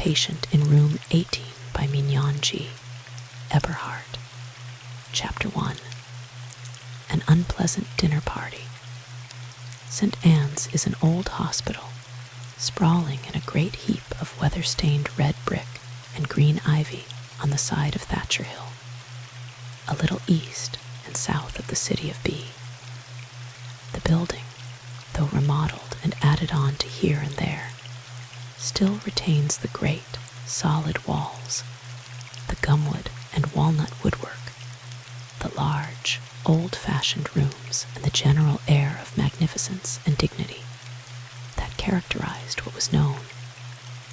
Patient in Room 18 by Mignon G. Eberhart. Chapter 1. An Unpleasant Dinner Party. St. Anne's is an old hospital, sprawling in a great heap of weather-stained red brick and green ivy on the side of Thatcher Hill, a little east and south of the city of B. The building, though remodeled and added on to here and there, still retains the great, solid walls, the gumwood and walnut woodwork, the large, old-fashioned rooms, and the general air of magnificence and dignity that characterized what was known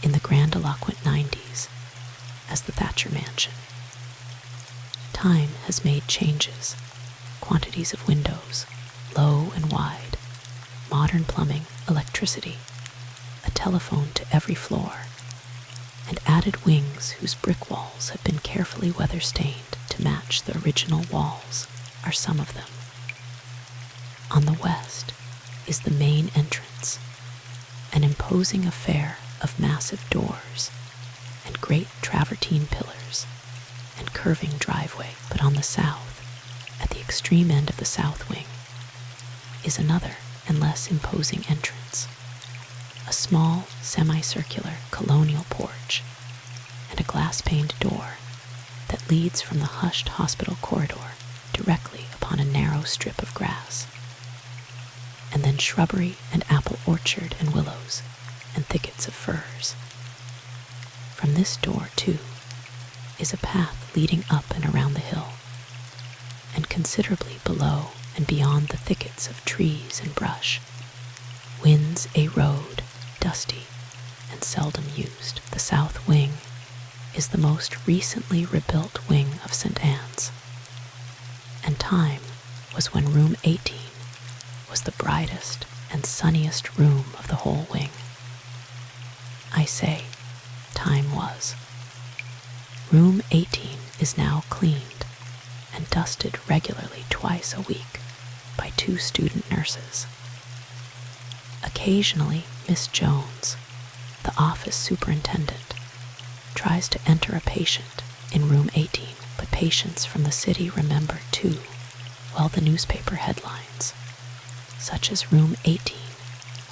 in the grandiloquent 90s as the Thatcher Mansion. Time has made changes, quantities of windows, low and wide, modern plumbing, electricity, a telephone to every floor, and added wings whose brick walls have been carefully weather-stained to match the original walls are some of them. On the west is the main entrance, an imposing affair of massive doors and great travertine pillars and curving driveway. But on the south, at the extreme end of the south wing, is another and less imposing entrance, a small semicircular colonial porch and a glass-paned door that leads from the hushed hospital corridor directly upon a narrow strip of grass, and then shrubbery and apple orchard and willows and thickets of firs. From this door, too, is a path leading up and around the hill, and considerably below and beyond the thickets of trees and brush winds a road, dusty and seldom used. The south wing is the most recently rebuilt wing of St. Anne's, and time was when Room 18 was the brightest and sunniest room of the whole wing. I say, time was. Room 18 is now cleaned and dusted regularly twice a week by 2 student nurses. Occasionally, Miss Jones, the office superintendent, tries to enter a patient in Room 18, but patients from the city remember too well the newspaper headlines, such as Room 18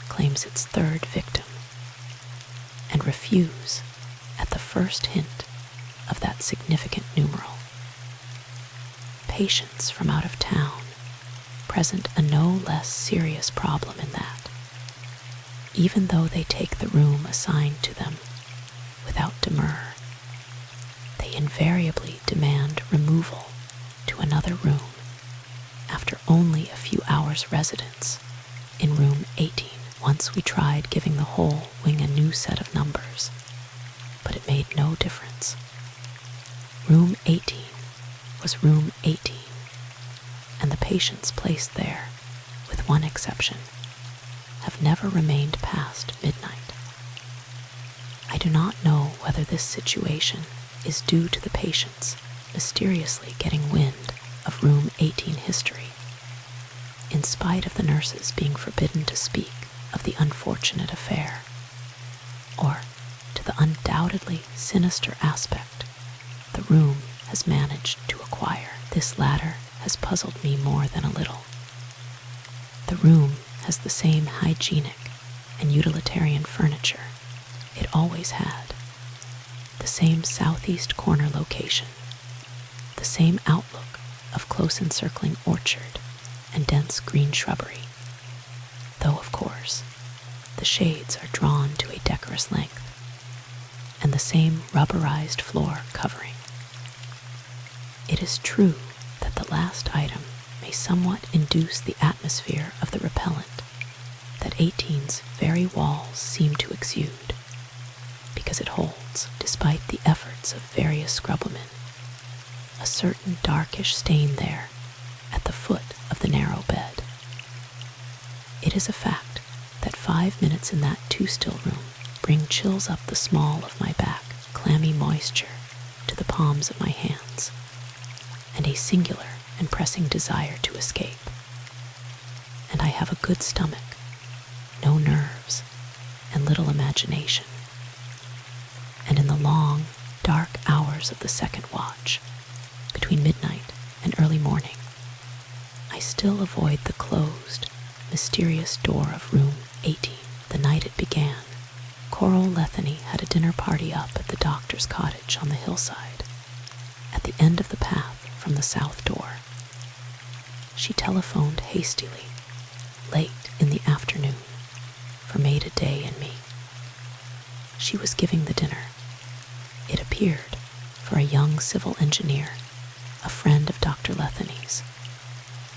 claims its 3rd victim, and refuse at the first hint of that significant numeral. Patients from out of town present a no less serious problem in that, even though they take the room assigned to them without demur, they invariably demand removal to another room after only a few hours' residence in Room 18. Once we tried giving the whole wing a new set of numbers, but it made no difference. Room 18 was Room 18, and the patients placed there, with one exception, have never remained past midnight. I do not know whether this situation is due to the patients mysteriously getting wind of Room 18 history, in spite of the nurses being forbidden to speak of the unfortunate affair, or to the undoubtedly sinister aspect the room has managed to acquire. This latter has puzzled me more than a little. The room has the same hygienic and utilitarian furniture it always had, the same southeast corner location, the same outlook of close encircling orchard and dense green shrubbery, though, of course, the shades are drawn to a decorous length, and the same rubberized floor covering. It is true that the last item may somewhat induce the atmosphere of the repellent that 18's very walls seem to exude, because it holds, despite the efforts of various scrubwomen, a certain darkish stain there at the foot of the narrow bed. It is a fact that 5 minutes in that too-still room bring chills up the small of my back, clammy moisture to the palms of my hands, and a singular and pressing desire to escape. And I have a good stomach, no nerves, and little imagination, and hours of the second watch, between midnight and early morning. I still avoid the closed, mysterious door of room 18. The night it began, Coral Letheny had a dinner party up at the doctor's cottage on the hillside, at the end of the path from the south door. She telephoned hastily, late in the afternoon, for Maida Day and me. She was giving the dinner, it appeared, for a young civil engineer, a friend of Dr. Letheny's,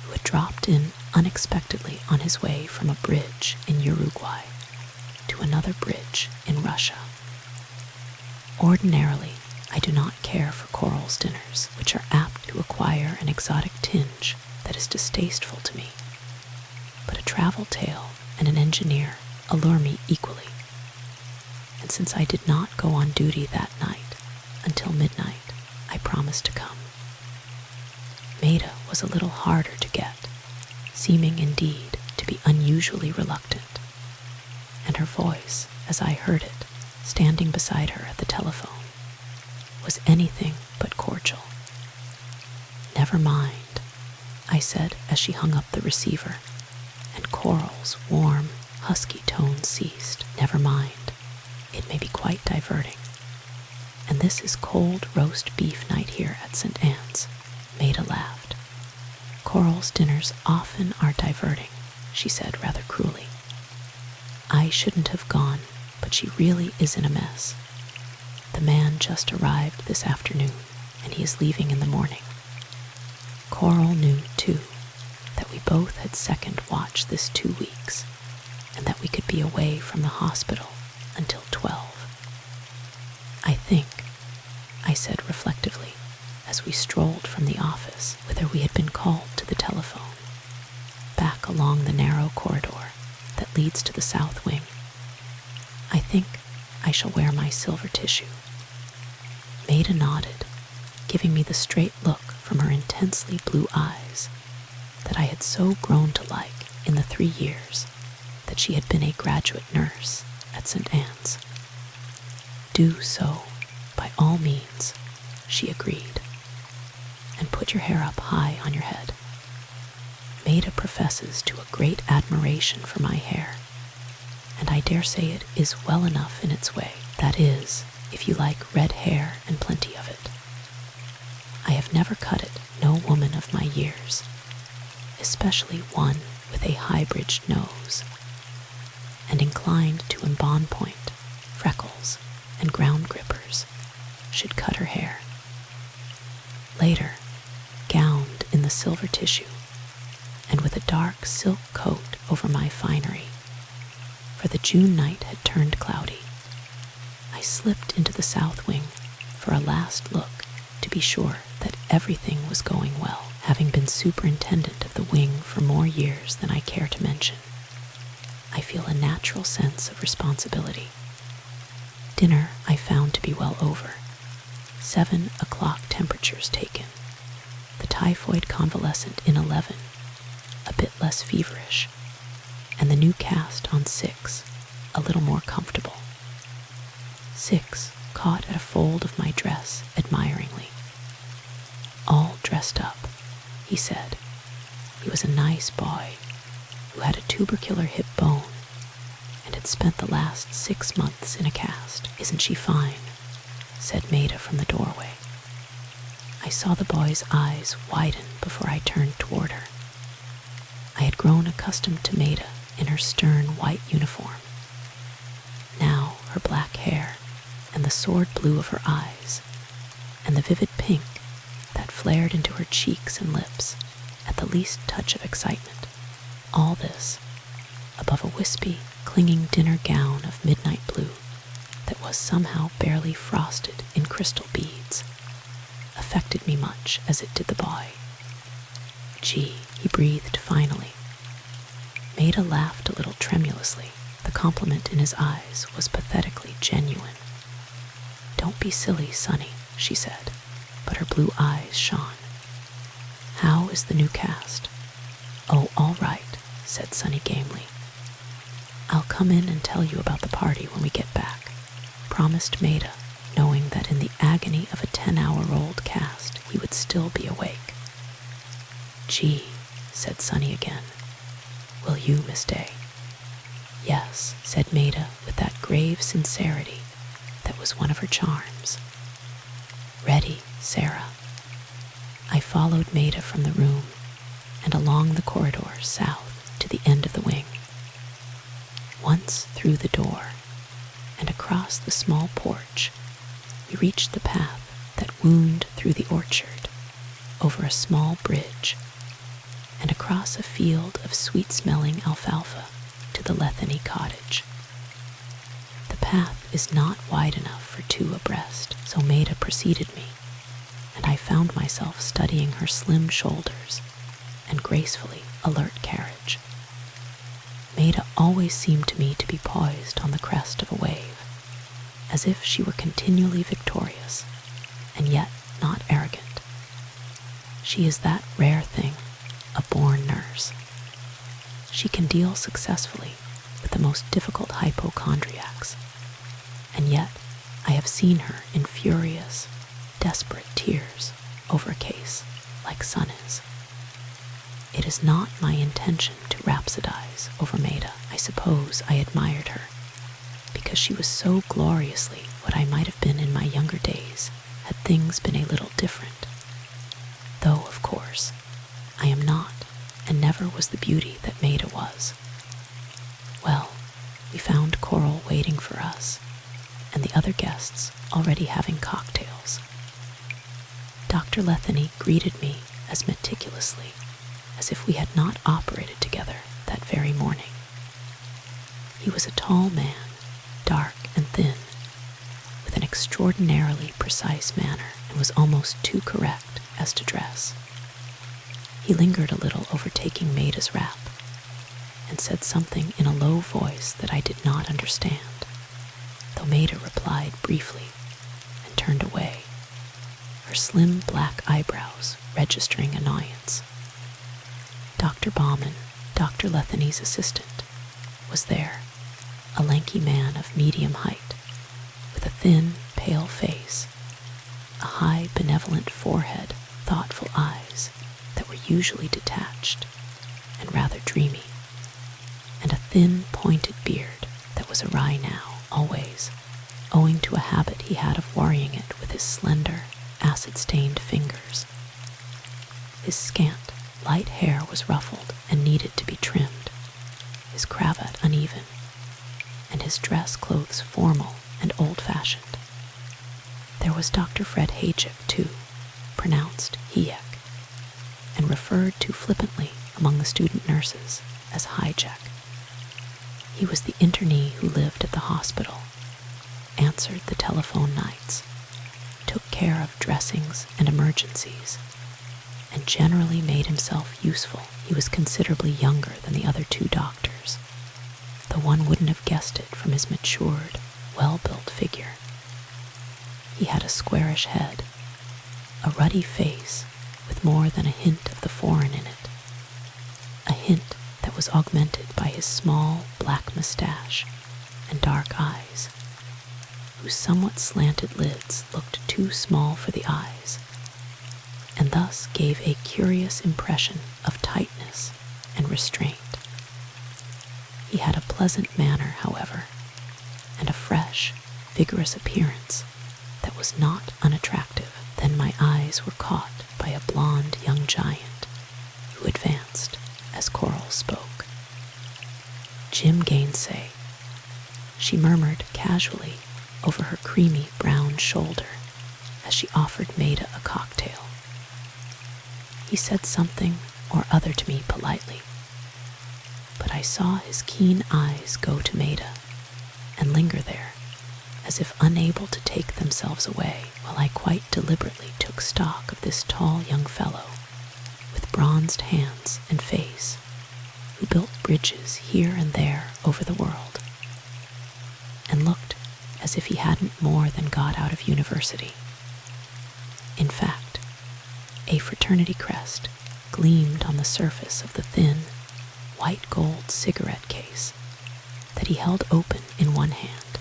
who had dropped in unexpectedly on his way from a bridge in Uruguay to another bridge in Russia. Ordinarily, I do not care for Coral's dinners, which are apt to acquire an exotic tinge that is distasteful to me, but a travel tale and an engineer allure me equally. And since I did not go on duty that night until midnight, I promised to come. Maida was a little harder to get, seeming indeed to be unusually reluctant, and her voice, as I heard it, standing beside her at the telephone, was anything but cordial. "Never mind," I said as she hung up the receiver, and Coral's warm, husky tones ceased. "Never mind. It may be quite diverting. And this is cold roast beef night here at St. Anne's." Maida laughed. "Coral's dinners often are diverting," she said rather cruelly. "I shouldn't have gone, but she really is in a mess. The man just arrived this afternoon, and he is leaving in the morning." Coral knew, too, that we both had second watch this 2 weeks, and that we could be away from the hospital until 12. "I think," I said reflectively, as we strolled from the office, whither we had been called to the telephone, back along the narrow corridor that leads to the south wing, "I think I shall wear my silver tissue." Maida nodded, giving me the straight look from her intensely blue eyes that I had so grown to like in the 3 years that she had been a graduate nurse at St. Anne's. "Do so, by all means," she agreed. "And put your hair up high on your head. Maida professes to a great admiration for my hair, and I dare say it is well enough in its way. That is, if you like red hair and plenty of it. I have never cut it, no woman of my years, especially one with a high-bridged nose, and inclined to embonpoint, freckles, and ground grippers, should cut her hair. Later, gowned in the silver tissue, and with a dark silk coat over my finery, for the June night had turned cloudy, I slipped into the south wing for a last look to be sure that everything was going well, having been superintendent of the wing for more years than I care to mention. I feel a natural sense of responsibility. Dinner I found to be well over. 7 o'clock temperatures taken, the typhoid convalescent in 11, a bit less feverish, and the new cast on 6, a little more comfortable. 6 caught at a fold of my dress admiringly. "All dressed up," he said. He was a nice boy who had a tubercular hip bone and had spent the last 6 months in a cast. "Isn't she fine?" said Maida from the doorway. I saw the boy's eyes widen before I turned toward her. I had grown accustomed to Maida in her stern white uniform. Now her black hair, and the sword blue of her eyes, and the vivid pink that flared into her cheeks and lips at the least touch of excitement, all this, above a wispy, clinging dinner gown of midnight blue that was somehow barely frosted in crystal beads, affected me much as it did the boy. "Gee," he breathed finally. Maida laughed a little tremulously. The compliment in his eyes was pathetically genuine. "Don't be silly, Sonny," she said, but her blue eyes shone. "How is the new cast?" "Oh, all right," said Sonny gamely. "I'll come in and tell you about the party when we get back," promised Maida, knowing that in the agony of a 10-hour-old cast, he would still be awake. "Gee," said Sonny again. "Will you, Miss Day?" "Yes," said Maida with that grave sincerity that was one of her charms. "Ready, Sarah." I followed Maida from the room and along the corridor south to the end of the wing. Once through the door and across the small porch, we reached the path that wound through the orchard, over a small bridge, and across a field of sweet-smelling alfalfa to the Letheny cottage. The path is not wide enough for two abreast, so Maida preceded me, and I found myself studying her slim shoulders and gracefully alert carriage. Maida always seemed to me to be poised on the crest of a wave, as if she were continually victorious, and yet not arrogant. She is that rare thing, a born nurse. She can deal successfully with the most difficult hypochondriacs, and yet I have seen her in furious, desperate tears over a case like Son is. It is not my intention to rhapsodize over Maida. I suppose I admired her because she was so gloriously what I might have been in my younger days had things been a little different. Though, of course, I am not and never was the beauty that Maida was. Well, we found Coral waiting for us and the other guests already having cocktails. Dr. Letheny greeted me as meticulously as if we had not operated together that very morning. He was a tall man, dark and thin, with an extraordinarily precise manner, and was almost too correct as to dress. He lingered a little over taking Maida's wrap, and said something in a low voice that I did not understand, though Maida replied briefly and turned away, her slim black eyebrows registering annoyance. Dr. Bauman, Dr. Letheny's assistant, was there, a lanky man of medium height, with a thin, pale face, a high, benevolent forehead, thoughtful eyes that were usually detached and rather dreamy, and a thin, pointed beard that was awry now, always, owing to a habit he had of worrying it with his slender, acid-stained fingers. His scant, light hair was ruffled and needed to be trimmed, his cravat uneven, and his dress clothes formal and old-fashioned. There was Dr. Fred Hayek, too, pronounced Hayek, and referred to flippantly among the student nurses as Hijack. He was the internee who lived at the hospital, answered the telephone nights, took care of dressings and emergencies, and generally made himself useful. He was considerably younger than the other two doctors, though one wouldn't have guessed it from his matured, well-built figure. He had a squarish head, a ruddy face with more than a hint of the foreign in it, a hint that was augmented by his small black mustache and dark eyes, whose somewhat slanted lids looked too small for the eyes, and thus gave a curious impression of tightness and restraint. He had a pleasant manner, however, and a fresh, vigorous appearance that was not unattractive. Then my eyes were caught by a blonde young giant who advanced as Coral spoke. "Jim Gainsay," she murmured casually over her creamy brown shoulder as she offered Maida a cocktail. He said something or other to me politely, but I saw his keen eyes go to Maida and linger there, as if unable to take themselves away, while I quite deliberately took stock of this tall young fellow with bronzed hands and face, who built bridges here and there over the world, and looked as if he hadn't more than got out of university. In fact, a fraternity crest gleamed on the surface of the thin, white gold cigarette case that he held open in one hand,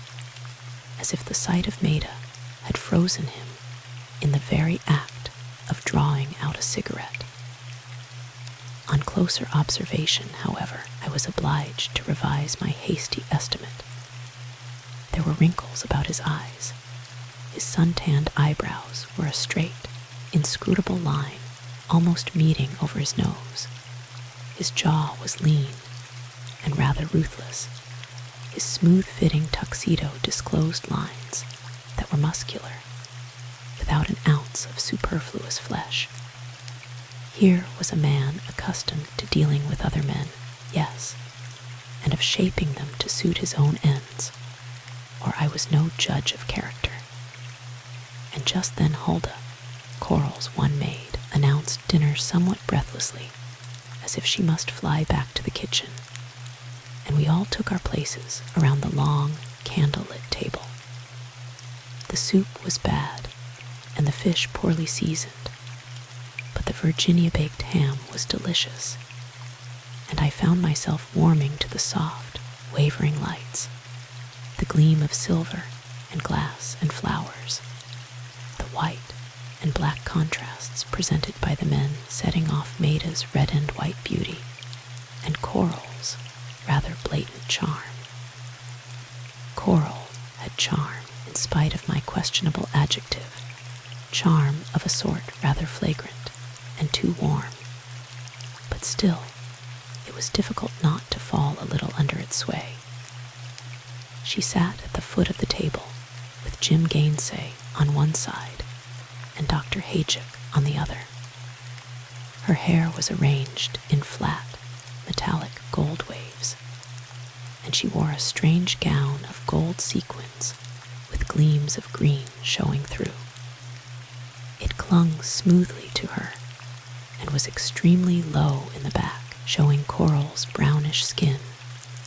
as if the sight of Maida had frozen him in the very act of drawing out a cigarette. On closer observation, however, I was obliged to revise my hasty estimate. There were wrinkles about his eyes. His sun-tanned eyebrows were a straight, inscrutable line, almost meeting over his nose. His jaw was lean and rather ruthless. His smooth-fitting tuxedo disclosed lines that were muscular, without an ounce of superfluous flesh. Here was a man accustomed to dealing with other men, yes, and of shaping them to suit his own ends, or I was no judge of character. And just then Hulda, Coral's one maid, announced dinner somewhat breathlessly, as if she must fly back to the kitchen, and we all took our places around the long, candle-lit table. The soup was bad, and the fish poorly seasoned, but the Virginia-baked ham was delicious, and I found myself warming to the soft, wavering lights, the gleam of silver and glass and flowers, the white and black contrasts presented by the men setting off Maida's red and white beauty, and Coral's rather blatant charm. Coral had charm in spite of my questionable adjective, charm of a sort rather flagrant and too warm, but still it was difficult not to fall a little under its sway. She sat at the foot of the table with Jim Gainsay on one side and Dr. Haychick on the other. Her hair was arranged in flat, metallic gold waves, and she wore a strange gown of gold sequins with gleams of green showing through. It clung smoothly to her and was extremely low in the back, showing Coral's brownish skin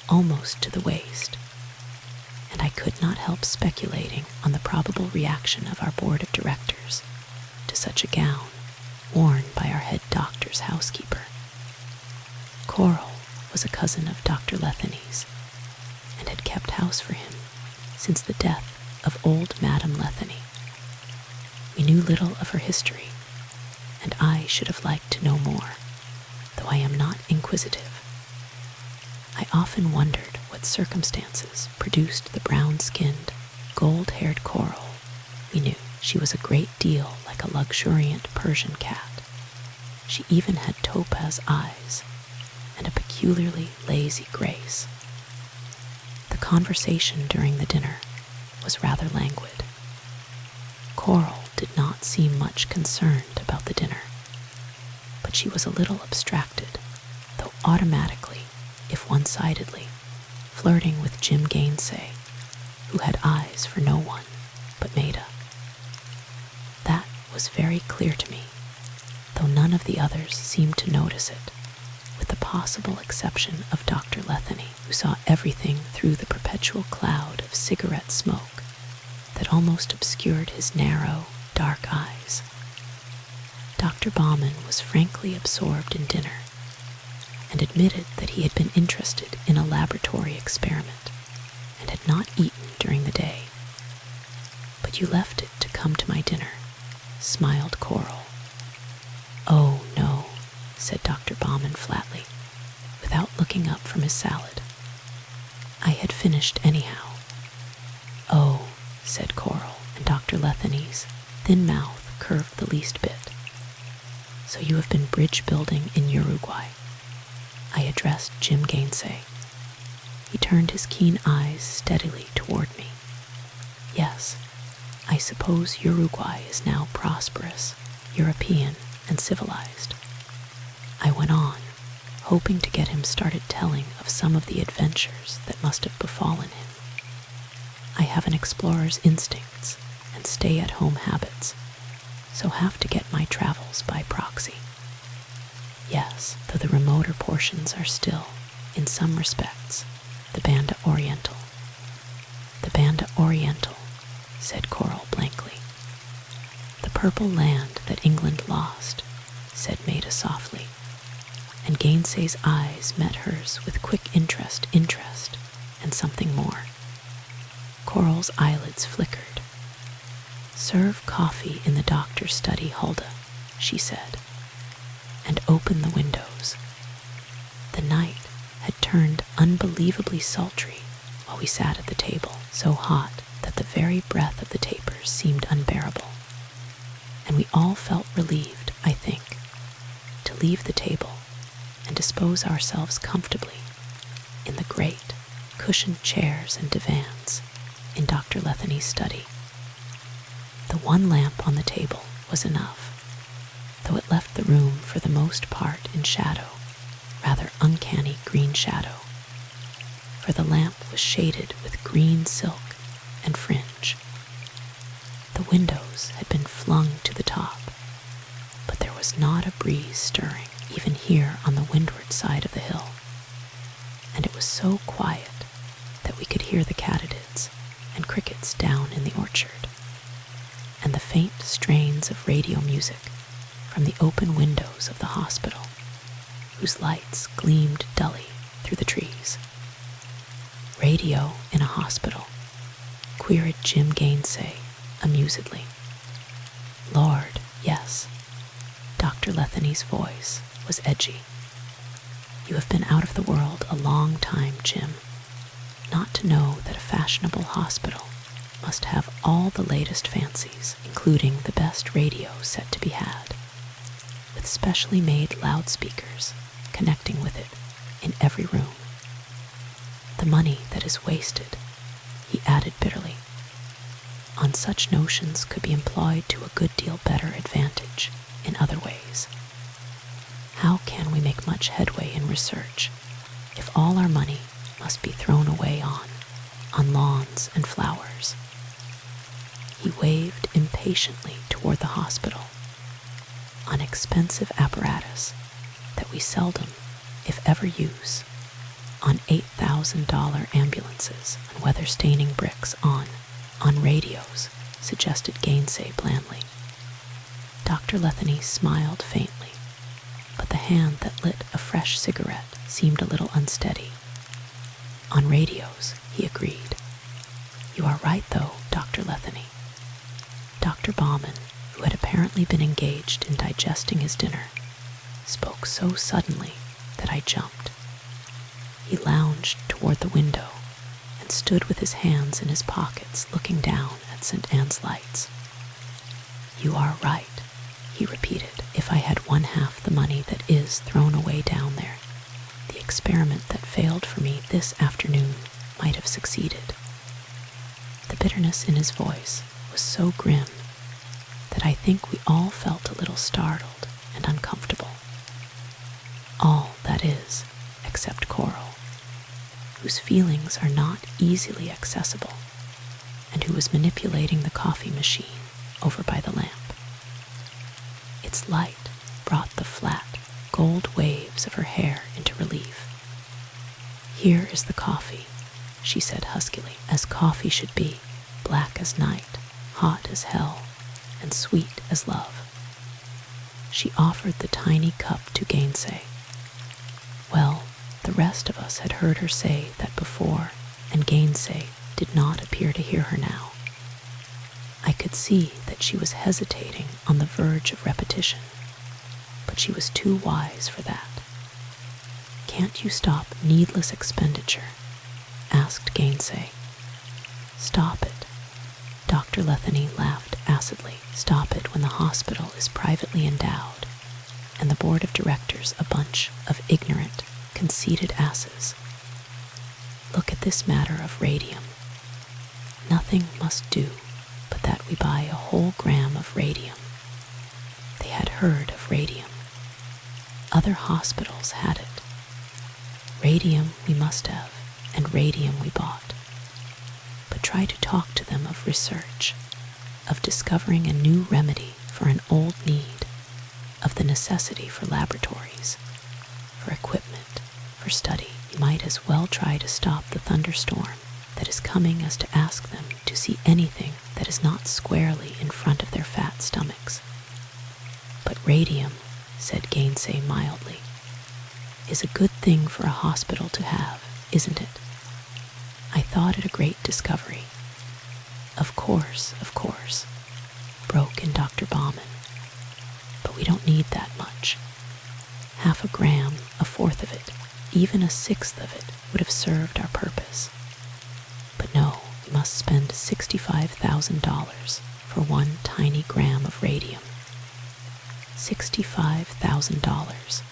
almost to the waist, and I could not help speculating on the probable reaction of our board of directors to such a gown worn by our head doctor's housekeeper. Coral was a cousin of Dr. Letheny's, and had kept house for him since the death of old Madame Letheny. We knew little of her history, and I should have liked to know more, though I am not inquisitive. I often wondered what circumstances produced the brown-skinned, gold-haired Coral. We knew she was a great deal like a luxuriant Persian cat. She even had topaz eyes and a peculiarly lazy grace. The conversation during the dinner was rather languid. Coral did not seem much concerned about the dinner, but she was a little abstracted, though automatically, if one-sidedly, flirting with Jim Gainsay, who had eyes for no one but Maida. That was very clear to me, though none of the others seemed to notice it, with the possible exception of Dr. Letheny, who saw everything through the perpetual cloud of cigarette smoke that almost obscured his narrow, dark eyes. Dr. Baumann was frankly absorbed in dinner, and admitted that he had been interested in a laboratory experiment, and had not eaten during the day. "But you left it to come to my dinner," smiled Coral. "Oh, no," said Dr. Baumann flatly, without looking up from his salad. "I had finished anyhow." "Oh," said Coral, and Dr. Letheny's thin mouth curved the least bit. "So you have been bridge building in Uruguay?" I addressed Jim Gainsay. He turned his keen eyes steadily toward me. "Yes, I suppose Uruguay is now prosperous, European, and civilized." I went on, hoping to get him started telling of some of the adventures that must have befallen him. I have an explorer's instincts and stay-at-home habits, so have to get my travels by proxy. Yes, though the remoter portions are still, in some respects, the Banda Oriental. "The Banda Oriental," said Coral blankly. "The purple land that England lost," said Maida softly, and Gainsay's eyes met hers with quick interest, and something more. Coral's eyelids flickered. "Serve coffee in the doctor's study, Hulda," she said, "and open the windows." The night had turned unbelievably sultry while we sat at the table, so hot that the very breath of the tapers seemed unbearable. And we all felt relieved, I think, to leave the table and dispose ourselves comfortably in the great, cushioned chairs and divans in Dr. Letheny's study. The one lamp on the table was enough, though it left the room for the most part in shadow, rather uncanny green shadow, for the lamp was shaded with green silk and fringe. The windows had been flung to the top, but there was not a breeze stirring even here on the windward side of the hill, and it was so quiet that we could hear the katydids and crickets down in the orchard, and the faint strains of radio music from the open windows of the hospital, whose lights gleamed dully through the trees. "Radio in a hospital?" queried Jim Gainsay amusedly. "Lord, yes." Dr. Letheny's voice was edgy. "You have been out of the world a long time, Jim, not to know that a fashionable hospital must have all the latest fancies, including the best radio set to be had, with specially made loudspeakers connecting with it in every room. The money that is wasted," he added bitterly, "on such notions could be employed to a good deal better advantage in other ways. How can we make much headway in research if all our money must be thrown away on lawns and flowers?" He waved impatiently toward the hospital, on expensive apparatus that we seldom, if ever, use, on $8,000 ambulances, on weather-staining bricks, on radios, suggested Gainsay blandly. Dr. Letheny smiled faintly, but the hand that lit a fresh cigarette seemed a little unsteady. "On radios," he agreed. "You are right, though, Dr. Letheny." Dr. Baumann, who had apparently been engaged in digesting his dinner, spoke so suddenly that I jumped. He lounged toward the window and stood with his hands in his pockets looking down at St. Anne's lights. "You are right," he repeated. "If I had one half the money that is thrown away down there, the experiment that failed for me this afternoon might have succeeded." The bitterness in his voice was so grim that I think we all felt a little startled and uncomfortable. All, that is, except Coral, whose feelings are not easily accessible, and who was manipulating the coffee machine over by the lamp. Its light brought the flat, gold waves of her hair into relief. "Here is the coffee," she said huskily, "as coffee should be, black as night, hot as hell, and sweet as love." She offered the tiny cup to Gainsay. Well, the rest of us had heard her say that before, and Gainsay did not appear to hear her now. I could see that she was hesitating on the verge of repetition, but she was too wise for that. "Can't you stop needless expenditure?" asked Gainsay. "Stop it." Dr. Letheny laughed acidly. "Stop it when the hospital is privately endowed, and the board of directors a bunch of ignorant, conceited asses. Look at this matter of radium. Nothing must do but that we buy a whole gram of radium." They had heard of radium. Other hospitals had it. Radium we must have, and radium we bought. But try to talk to them of research, of discovering a new remedy for an old need, of the necessity for laboratories, for equipment, for study. You might as well try to stop the thunderstorm that is coming as to ask them to see anything that is not squarely in front of their fat stomachs. "But radium," said Gainsay mildly, "is a good thing for a hospital to have, isn't it? I thought it a great discovery." Of course, broke in Dr. Bauman. But we don't need that much. 1/2 gram, 1/4 of it, even 1/6 of it would have served our purpose. But no, we must spend $65,000 for 1 tiny gram of radium. $65,000.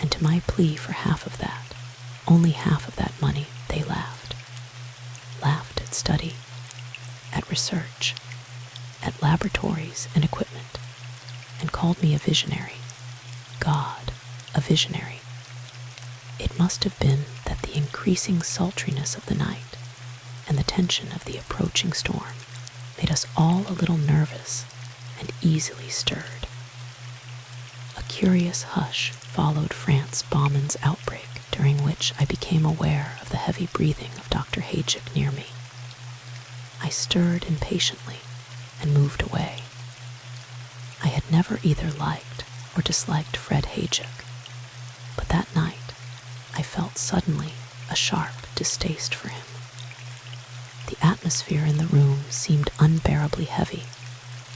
And to my plea for 1/2 of that, only 1/2 of that money, they laughed. Laughed at study, at research, at laboratories and equipment, and called me a visionary. God, a visionary. It must have been that the increasing sultriness of the night and the tension of the approaching storm made us all a little nervous and easily stirred. A curious hush followed Franz Bauman's outbreak, during which I became aware of the heavy breathing of Dr. Hajic near me. I stirred impatiently and moved away. I had never either liked or disliked Fred Hajic, but that night I felt suddenly a sharp distaste for him. The atmosphere in the room seemed unbearably heavy,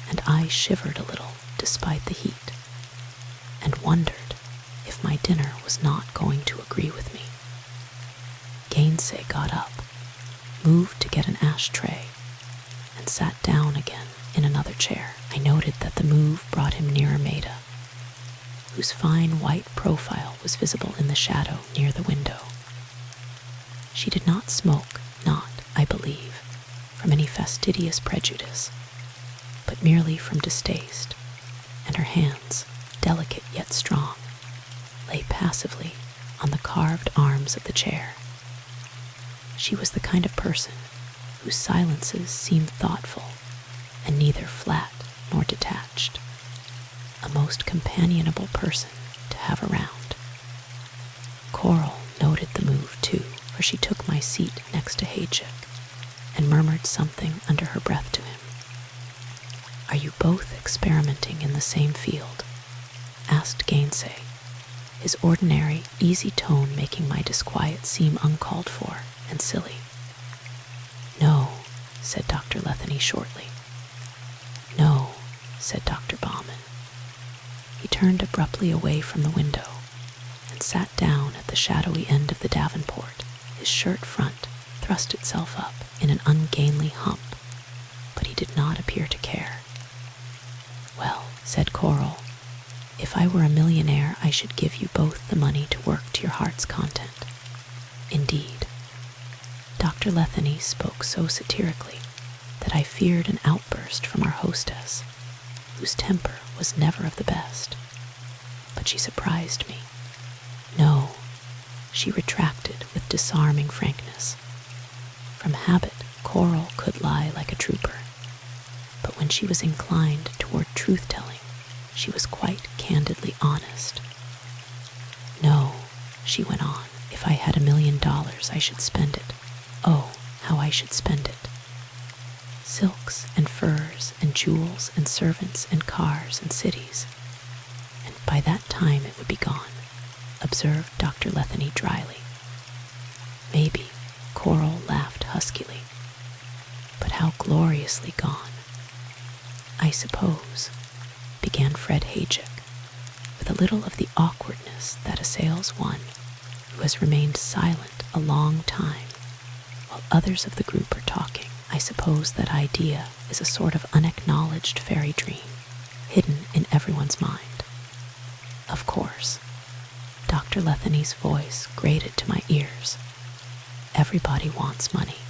and I shivered a little despite the heat, and wondered if my dinner was not going to agree with me. Gainsay got up, moved to get an ashtray, and sat down again in another chair. I noted that the move brought him nearer Maida, whose fine white profile was visible in the shadow near the window. She did not smoke, not, I believe, from any fastidious prejudice, but merely from distaste, and her hands, delicate yet strong, lay passively on the carved arms of the chair. She was the kind of person whose silences seemed thoughtful and neither flat nor detached. A most companionable person to have around. Coral noted the move too, for she took my seat next to Hajic and murmured something under her breath to him. "Are you both experimenting in the same field?" asked Gainsay, his ordinary, easy tone making my disquiet seem uncalled for and silly. "No," said Dr. Letheny shortly. "No," said Dr. Bauman. He turned abruptly away from the window and sat down at the shadowy end of the davenport. His shirt front thrust itself up in an ungainly hump, but he did not appear to care. "Well," said Coral, "if I were a millionaire, I should give you both the money to work to your heart's content." Indeed, Dr. Letheny spoke so satirically that I feared an outburst from our hostess, whose temper was never of the best. But she surprised me. "No," she retracted with disarming frankness. From habit, Coral could lie like a trooper, but when she was inclined toward truth-telling, she was quite candidly honest. "No," she went on, "if I had $1 million, I should spend it. Oh, how I should spend it. Silks and furs and jewels and servants and cars and cities. And by that time it would be gone," observed Dr. Letheny dryly. "Maybe," Coral laughed huskily, "but how gloriously gone." "I suppose," began Fred Hajic, with a little of the awkwardness that assails one who has remained silent a long time while others of the group are talking. "I suppose that idea is a sort of unacknowledged fairy dream, hidden in everyone's mind. Of course," Dr. Letheny's voice grated to my ears, "everybody wants money.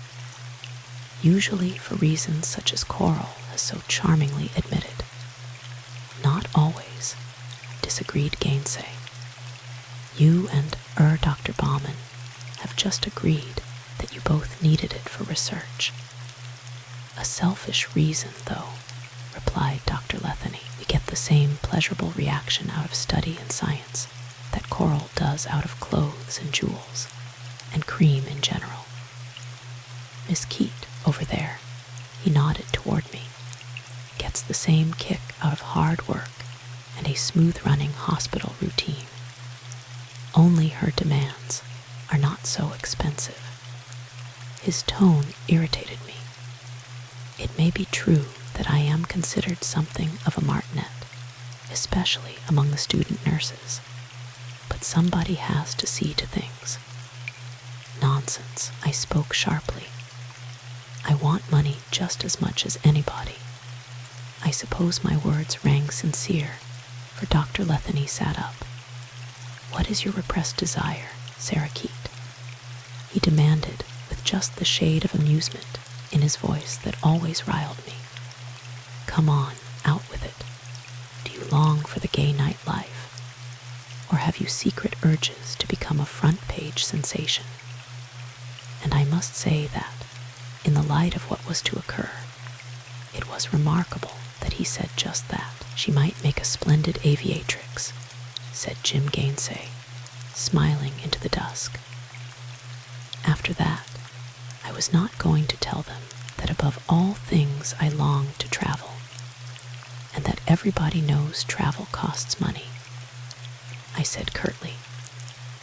Usually for reasons such as Coral has so charmingly admitted." "Not always," disagreed Gainsay. "You and Dr. Bauman have just agreed that you both needed it for research." "A selfish reason, though," replied Dr. Letheny. "We get the same pleasurable reaction out of study and science that Coral does out of clothes and jewels, and cream in general. Miss Keate, over there," he nodded toward me, "gets the same kick out of hard work and a smooth-running hospital routine. Only her demands are not so expensive." His tone irritated me. It may be true that I am considered something of a martinet, especially among the student nurses. But somebody has to see to things. Nonsense, I spoke sharply. I want money just as much as anybody. I suppose my words rang sincere, for Dr. Letheny sat up. What is your repressed desire, Sarah Keate? He demanded, with just the shade of amusement in his voice that always riled me. Come on, out with it. Do you long for the gay night life? Or have you secret urges to become a front-page sensation? And I must say that, in the light of what was to occur, it was remarkable that he said just that. She might make a splendid aviatrix, said Jim Gainsay, smiling into the dusk. After that, I was not going to tell them that above all things I longed to travel, and that everybody knows travel costs money. I said curtly,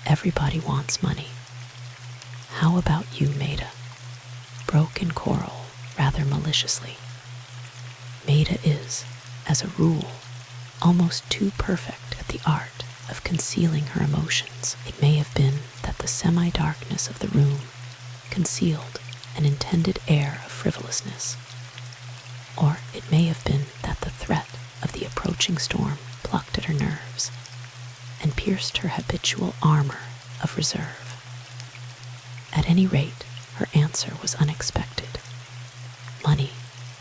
everybody wants money. How about you, Maida? Broke in Coral rather maliciously. Maida is, as a rule, almost too perfect at the art of concealing her emotions. It may have been that the semi-darkness of the room concealed an intended air of frivolousness, or it may have been that the threat of the approaching storm plucked at her nerves and pierced her habitual armor of reserve. At any rate, her answer was unexpected. Money,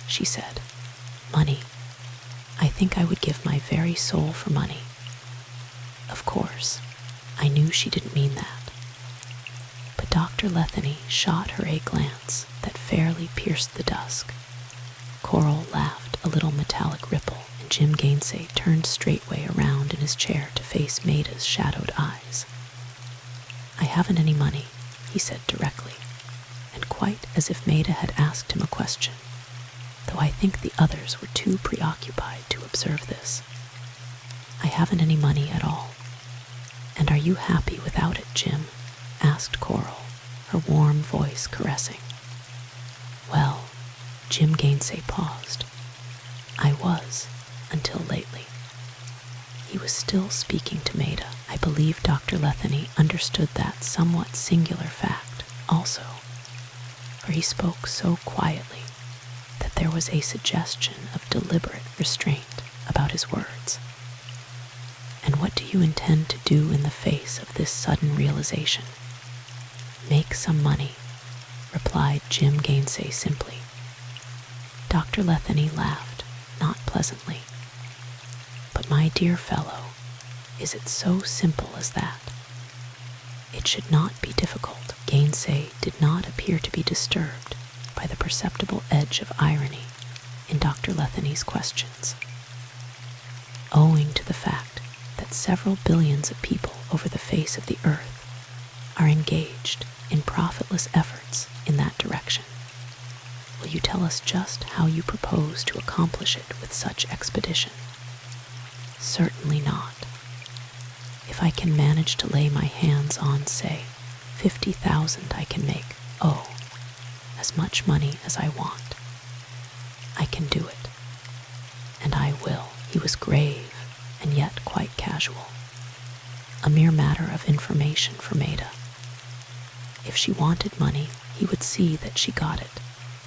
she said. Money. I think I would give my very soul for money. Of course, I knew she didn't mean that. But Dr. Letheny shot her a glance that fairly pierced the dusk. Coral laughed a little metallic ripple, and Jim Gainsay turned straightway around in his chair to face Maida's shadowed eyes. I haven't any money, he said directly, and quite as if Maida had asked him a question, though I think the others were too preoccupied to observe this. I haven't any money at all. And are you happy without it, Jim? Asked Coral, her warm voice caressing. Well, Jim Gainsay paused. I was, until lately. He was still speaking to Maida. I believe Dr. Letheny understood that somewhat singular fact also, for he spoke so quietly that there was a suggestion of deliberate restraint about his words. And what do you intend to do in the face of this sudden realization? Make some money, replied Jim Gainsay simply. Dr. Letheny laughed, not pleasantly. But my dear fellow, is it so simple as that? It should not be difficult. Gainsay did not appear to be disturbed by the perceptible edge of irony in Dr. Letheny's questions. Owing to the fact that several billions of people over the face of the earth are engaged in profitless efforts in that direction, will you tell us just how you propose to accomplish it with such expedition? Certainly not. If I can manage to lay my hands on, say, 50,000, I can make, as much money as I want. I can do it. And I will. He was grave and yet quite casual. A mere matter of information for Maida. If she wanted money, he would see that she got it,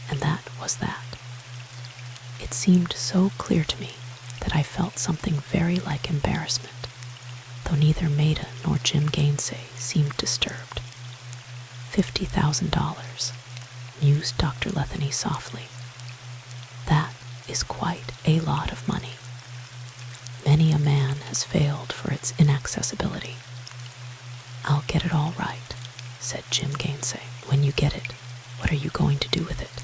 and that was that. It seemed so clear to me that I felt something very like embarrassment, though neither Maida nor Jim Gainsay seemed disturbed. $50,000, mused Dr. Letheny softly. That is quite a lot of money. Many a man has failed for its inaccessibility. I'll get it all right, said Jim Gainsay. When you get it, what are you going to do with it?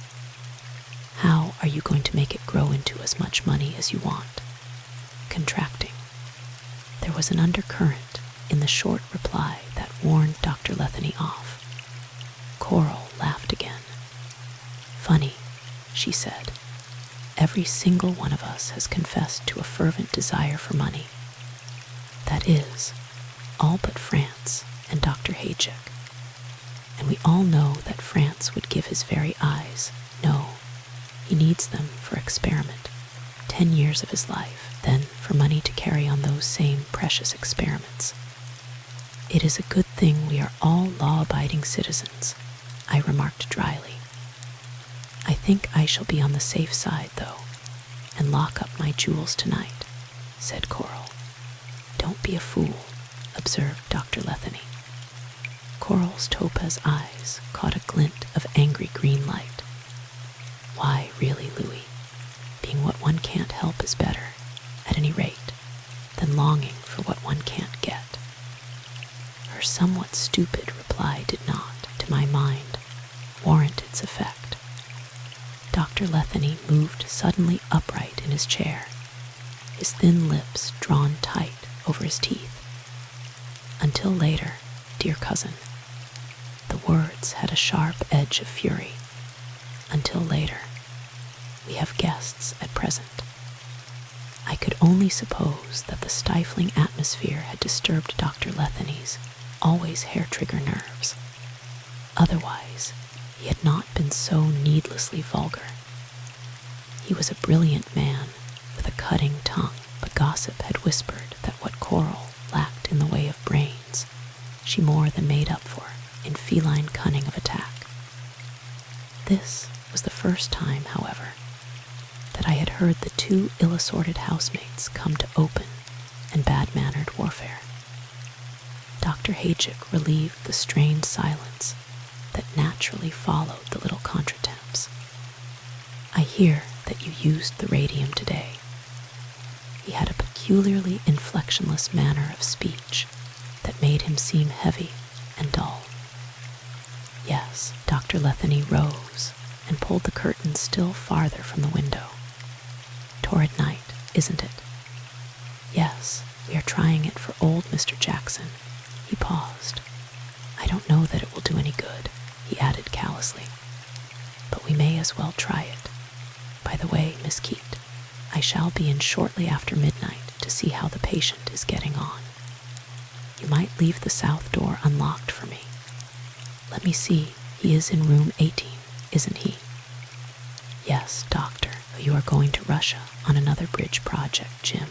How are you going to make it grow into as much money as you want? Contracting. There was an undercurrent in the short reply that warned Dr. Letheny off. Coral laughed again. Funny, she said. Every single one of us has confessed to a fervent desire for money. That is, all but France and Dr. Haychick. And we all know that France would give his very eyes, no, He needs them for experiment, 10 years of his life, then for money to carry on those same precious experiments. It is a good thing we are all law-abiding citizens, I remarked dryly. I think I shall be on the safe side, though, and lock up my jewels tonight, said Coral. Don't be a fool, observed Dr. Letheny. Coral's topaz eyes caught a glint of angry green light. Why, really, Louis, being what one can't help is better, at any rate, than longing for what one can't get. Her somewhat stupid reply did not, to my mind, warrant its effect. Dr. Letheny moved suddenly upright in his chair, his thin lips drawn tight over his teeth. Until later, dear cousin. The words had a sharp edge of fury. Until later. We have guests at present. I could only suppose that the stifling atmosphere had disturbed Dr. Letheny's always hair-trigger nerves. Otherwise, he had not been so needlessly vulgar. He was a brilliant man with a cutting tongue, but gossip had whispered that what Coral lacked in the way of brains, she more than made up for in feline cunning of attack. This was the first time, however, that I had heard the two ill-assorted housemates come to open and bad-mannered warfare. Dr. Hajic relieved the strained silence that naturally followed the little contretemps. I hear that you used the radium today. He had a peculiarly inflectionless manner of speech that made him seem heavy and dull. Yes, Dr. Letheny rose and pulled the curtain still farther from the window. Torrid night, isn't it? Yes, we are trying it for old Mr. Jackson. He paused. I don't know that it will do any good, he added callously, but we may as well try it. By the way, Miss Keate, I shall be in shortly after midnight to see how the patient is getting on. You might leave the south door unlocked for me. Let me see, he is in room 18, isn't he? Yes, doctor, you are going to Russia on another bridge project, Jim.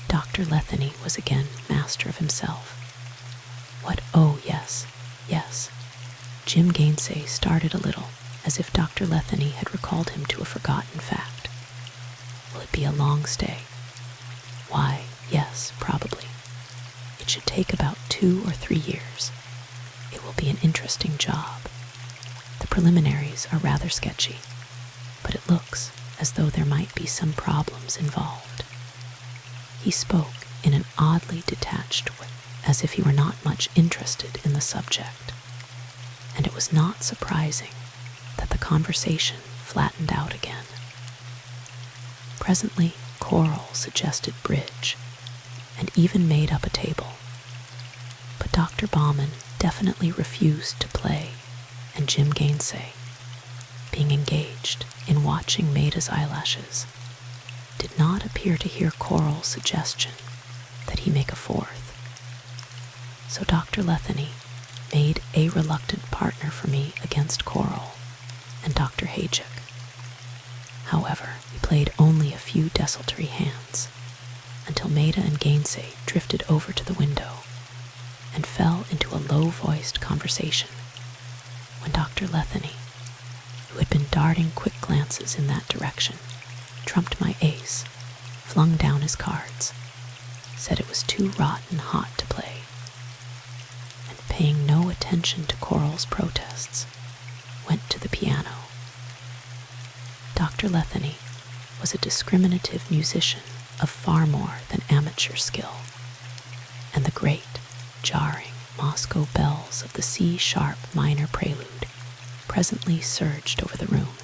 Dr. Letheny was again master of himself. What? Oh, yes, yes. Jim Gainsay started a little, as if Dr. Letheny had recalled him to a forgotten fact. Will it be a long stay? Why, yes, probably. It should take about 2 or 3 years. It will be an interesting job. The preliminaries are rather sketchy, but it looks as though there might be some problems involved. He spoke in an oddly detached way, as if he were not much interested in the subject, and it was not surprising that the conversation flattened out again. Presently, Coral suggested bridge, and even made up a table, but Dr. Bauman definitely refused to play, and Jim Gainsay, being engaged in watching Maida's eyelashes, did not appear to hear Coral's suggestion that he make a fourth. So Dr. Letheny made a reluctant partner for me against Coral and Dr. Hajic. However, we played only a few desultory hands, until Maida and Gainsay drifted over to the window and fell into a low-voiced conversation, when Dr. Letheny, who had been darting quick glances in that direction, trumped my ace, flung down his cards, said it was too rotten hot to play, and paying no attention to Coral's protests, went to the piano. Dr. Letheny was a discriminative musician of far more than amateur skill, and the great, jarring Moscow bells of the C-sharp minor prelude presently surged over the room.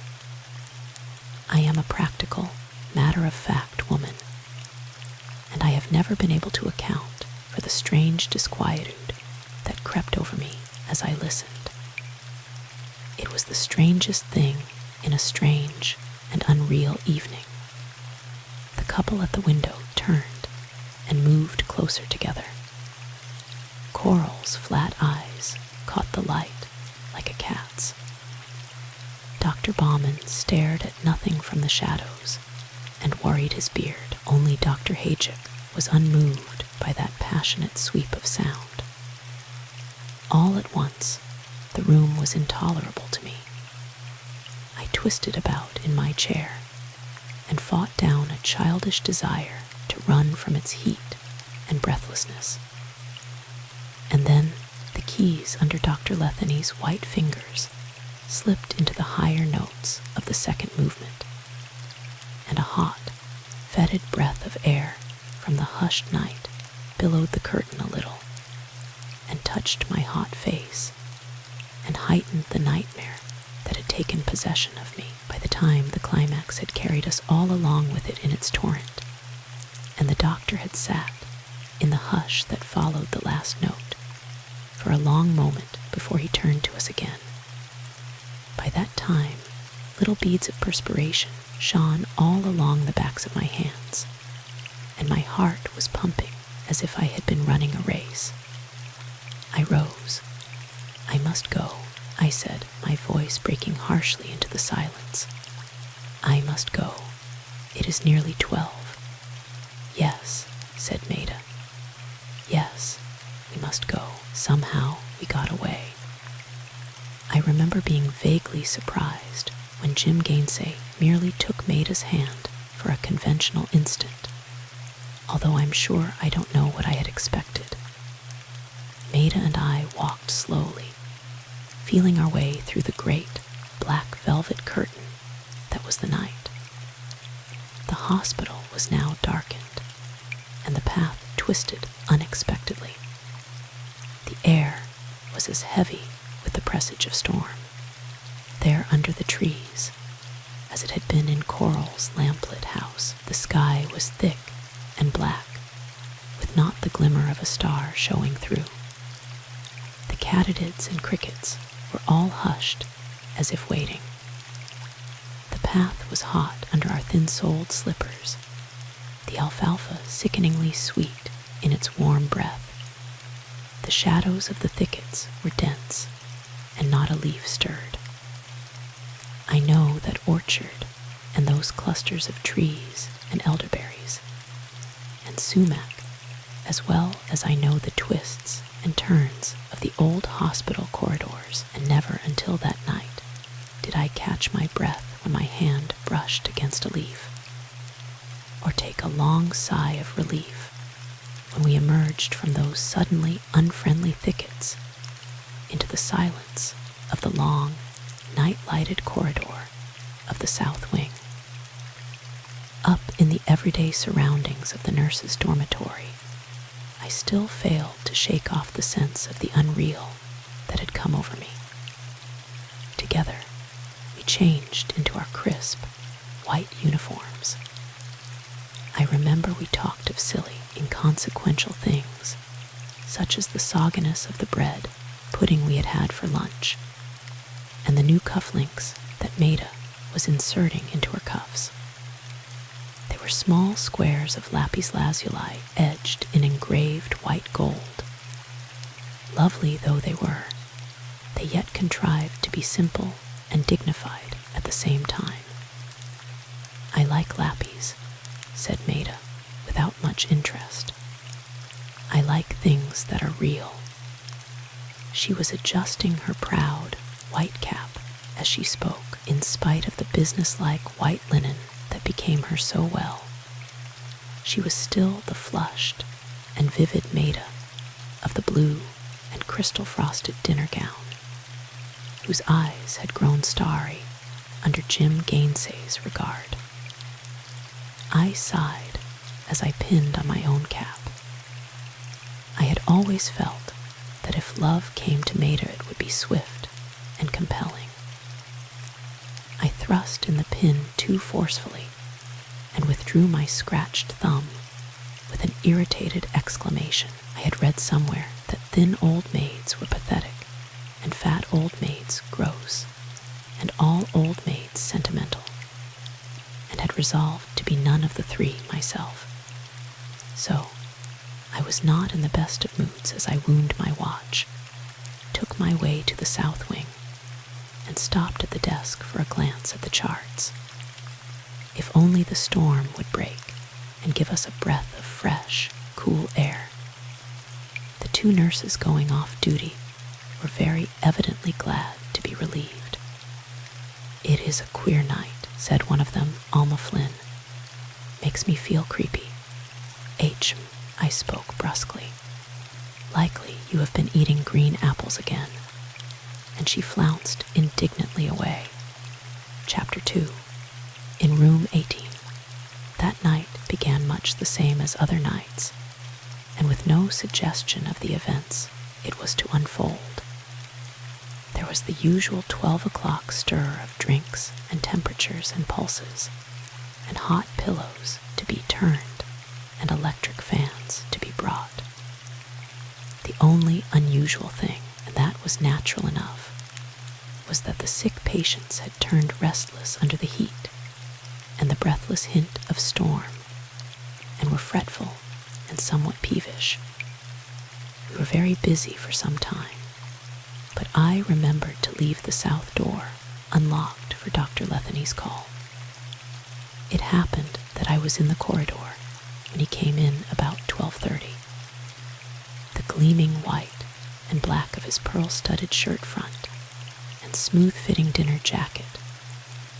I am a practical, matter-of-fact woman, and I have never been able to account for the strange disquietude that crept over me as I listened. It was the strangest thing in a strange and unreal evening. The couple at the window turned and moved closer together. Coral's flat eyes caught the light like a cat's. Dr. Baumann stared at nothing from the shadows and worried his beard. Only Dr. Hajek was unmoved by that passionate sweep of sound. All at once, the room was intolerable to me. I twisted about in my chair and fought down a childish desire to run from its heat and breathlessness. And then the keys under Dr. Letheny's white fingers slipped into the higher notes of the second movement, and a hot, fetid breath of air from the hushed night billowed the curtain a little and touched my hot face and heightened the nightmare that had taken possession of me. By the time the climax had carried us all along with it in its torrent, and the doctor had sat in the hush that followed the last note for a long moment before he turned to us again. By that time, little beads of perspiration shone all along the backs of my hands, and my heart was pumping as if I had been running a race. I rose. "I must go," I said, my voice breaking harshly into the silence. "I must go. It is nearly 12. "Yes," said Maida. "Yes, we must go." Somehow we got away. I remember being vaguely surprised when Jim Gainsay merely took Maida's hand for a conventional instant, although I'm sure I don't know what I had expected. Maida and I walked slowly, feeling our way through the great black velvet curtain that was the night. The hospital was now darkened, and the path twisted unexpectedly. The air was as heavy with the presage of storm, there under the trees, as it had been in Coral's lamplit house. The sky was thick and black, with not the glimmer of a star showing through. The katydids and crickets were all hushed, as if waiting. The path was hot under our thin-soled slippers, the alfalfa sickeningly sweet in its warm breath. The shadows of the thickets were dense, and not a leaf stirred. I know that orchard and those clusters of trees and elderberries and sumac, as well as I know the twists and turns of the old hospital corridors, and never until that night did I catch my breath when my hand brushed against a leaf, or take a long sigh of relief when we emerged from those suddenly unfriendly thickets into the silence of the long, night-lighted corridor of the south wing. Up in the everyday surroundings of the nurses' dormitory, I still failed to shake off the sense of the unreal that had come over me. Together, we changed into our crisp, white uniforms. I remember we talked of silly, inconsequential things, such as the sogginess of the bread pudding we had had for lunch, and the new cufflinks that Maida was inserting into her cuffs. They were small squares of lapis lazuli edged in engraved white gold. Lovely though they were, they yet contrived to be simple and dignified at the same time. "I like lapis," said Maida, without much interest. "I like things that are real." She was adjusting her proud white cap as she spoke, in spite of the businesslike white linen that became her so well. She was still the flushed and vivid Maida of the blue and crystal-frosted dinner gown, whose eyes had grown starry under Jim Gainsay's regard. I sighed as I pinned on my own cap. I had always felt that if love came to Maida it would be swift and compelling. I thrust in the pin too forcefully and withdrew my scratched thumb with an irritated exclamation. I had read somewhere that thin old maids were pathetic and fat old maids gross, and all old maids sentimental, and had resolved to be none of the three myself. So, I was not in the best of moods as I wound my watch, took my way to the south wing, and stopped at the desk for a glance at the charts. If only the storm would break and give us a breath of fresh, cool air. The two nurses going off duty were very evidently glad to be relieved. "It is a queer night," said one of them, Alma Flynn. "Makes me feel creepy." I spoke brusquely. "Likely you have been eating green apples again." And she flounced indignantly away. Chapter 2. In room 18. That night began much the same as other nights, and with no suggestion of the events it was to unfold. There was the usual 12 o'clock stir of drinks and temperatures and pulses, and hot pillows to be turned and electric fans to be brought. The only unusual thing, and that was natural enough, was that the sick patients had turned restless under the heat and the breathless hint of storm, and were fretful and somewhat peevish. We were very busy for some time, but I remembered to leave the south door unlocked for Dr. Letheny's call. It happened that I was in the corridor when he came in about 12:30. The gleaming white and black of his pearl-studded shirt front and smooth-fitting dinner jacket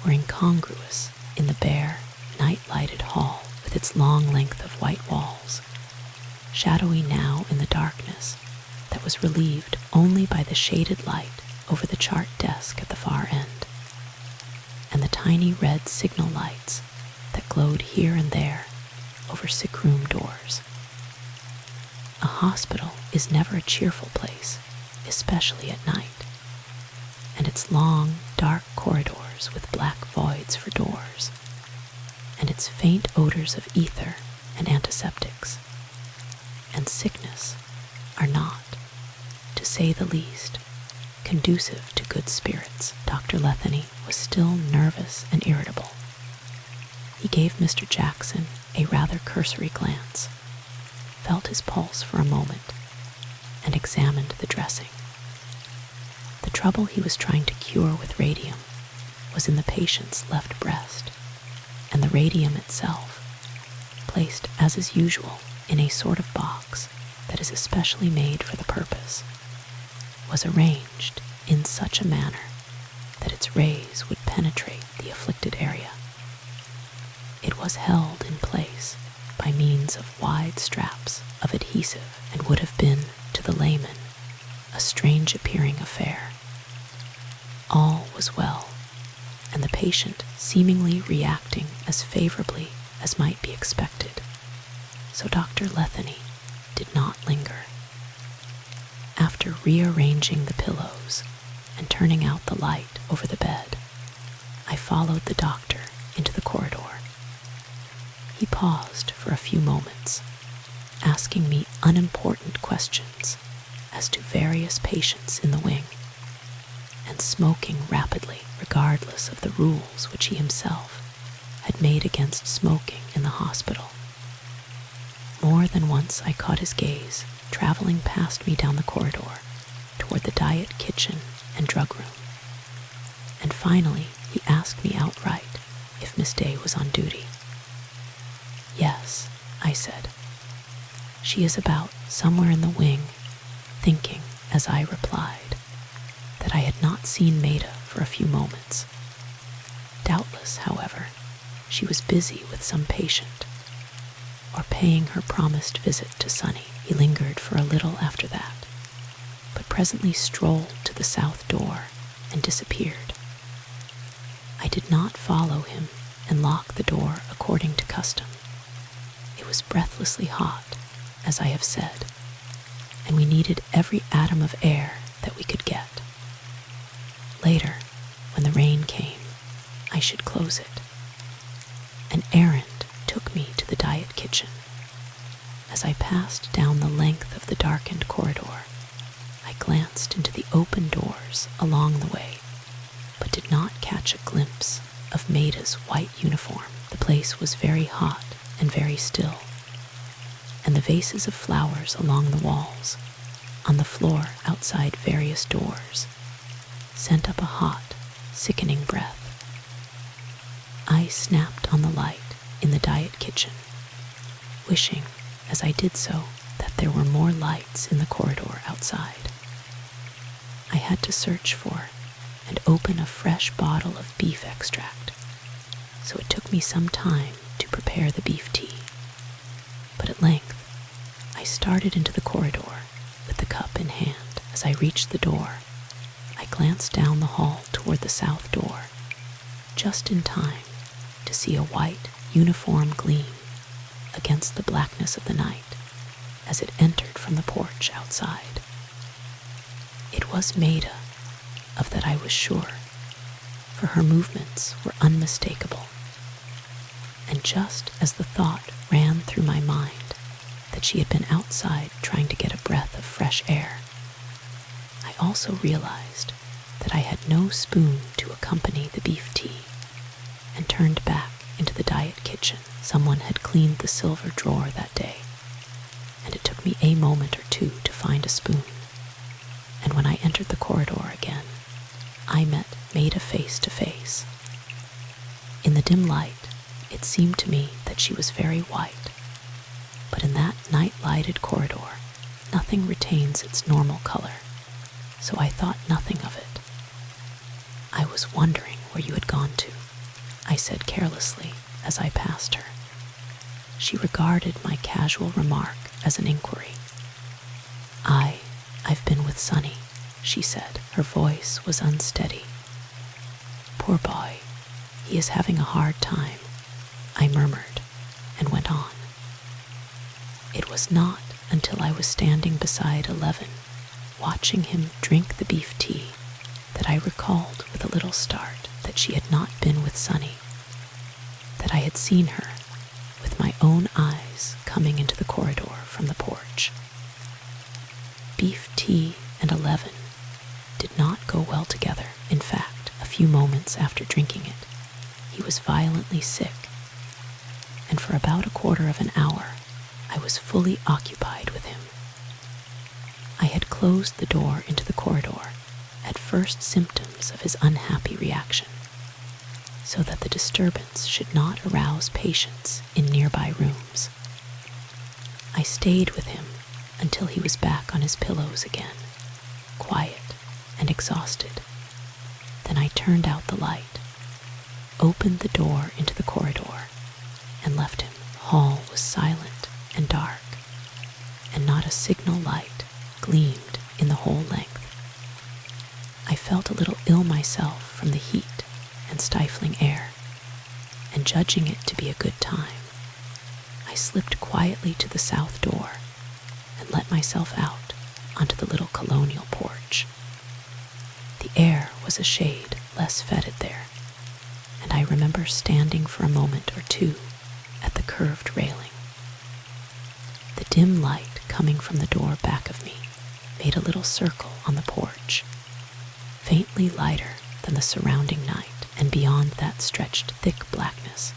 were incongruous in the bare, night-lighted hall with its long length of white walls, shadowy now in the darkness that was relieved only by the shaded light over the chart desk at the far end, and the tiny red signal lights that glowed here and there over sick-room doors. A hospital is never a cheerful place, especially at night, and its long, dark corridors with black voids for doors, and its faint odors of ether and antiseptics, and sickness are not, to say the least, conducive to good spirits. Dr. Letheny was still nervous and irritable. He gave Mr. Jackson a rather cursory glance, felt his pulse for a moment, and examined the dressing. The trouble he was trying to cure with radium was in the patient's left breast, and the radium itself, placed as is usual in a sort of box that is especially made for the purpose, was arranged in such a manner that its rays would penetrate the afflicted area. It was held in place by means of wide straps of adhesive, and would have been, to the layman, a strange-appearing affair. All was well, and the patient seemingly reacting as favorably as might be expected, so Dr. Letheny did not linger. After rearranging the pillows and turning out the light over the bed, I followed the doctor into the corridor. He paused for a few moments, asking me unimportant questions as to various patients in the wing, and smoking rapidly regardless of the rules which he himself had made against smoking in the hospital. More than once I caught his gaze traveling past me down the corridor toward the diet kitchen and drug room, and finally he asked me outright if Miss Day was on duty. "Yes," I said. "She is about somewhere in the wing," thinking, as I replied, that I had not seen Maida for a few moments. Doubtless, however, she was busy with some patient, or paying her promised visit to Sonny. He lingered for a little after that, but presently strolled to the south door and disappeared. I did not follow him and lock the door according to custom. It was breathlessly hot, as I have said, and we needed every atom of air that we could get. Later, when the rain came, I should close it. An errand took me to the diet kitchen. As I passed down the length of the darkened corridor, I glanced into the open doors along the way, but did not catch a glimpse of Maida's white uniform. The place was very hot and very still, and the vases of flowers along the walls, on the floor outside various doors, sent up a hot sickening breath. I snapped on the light in the diet kitchen, wishing, as I did so, that there were more lights in the corridor outside. I had to search for and open a fresh bottle of beef extract, so it took me some time to prepare the beef tea. But at length, I started into the corridor with the cup in hand. As I reached the door, I glanced down the hall toward the south door, just in time to see a white uniform gleam against the blackness of the night as it entered from the porch outside. It was Maida, of that I was sure, for her movements were unmistakable. And just as the thought ran through my mind that she had been outside trying to get a breath of fresh air, I also realized that I had no spoon to accompany the beef tea, and turned back into the diet kitchen. Someone had cleaned the silver drawer that day, and it took me a moment or two to find a spoon. And when I entered the corridor again, I met Maida face to face. In the dim light, it seemed to me that she was very white, but in that night-lighted corridor, nothing retains its normal color, so I thought nothing of it. "I was wondering where you had gone to," I said carelessly as I passed her. She regarded my casual remark as an inquiry. I've been with Sonny," she said. Her voice was unsteady. "Poor boy, he is having a hard time," I murmured and went on. It was not until I was standing beside 11, watching him drink the beef tea, that I recalled with a little start that she had not been with Sonny, that I had seen her with my own eyes coming into the corridor from the porch. Beef tea and 11 did not go well together. In fact, a few moments after drinking it, he was violently sick, and for about a quarter of an hour, I was fully occupied with him. I had closed the door into the corridor at first symptoms of his unhappy reaction, so that the disturbance should not arouse patients in nearby rooms. I stayed with him until he was back on his pillows again, quiet and exhausted. Then I turned out the light, opened the door into the corridor, and left him. The hall was silent and dark, and not a signal light gleamed in the whole length. I felt a little ill myself from the heat and stifling air, and judging it to be a good time, I slipped quietly to the south door and let myself out onto the little colonial porch. The air was a shade less fetid there, and I remember standing for a moment or two at the curved railing. The dim light coming from the door back of me made a little circle on the porch, faintly lighter than the surrounding night, and beyond that stretched thick blackness.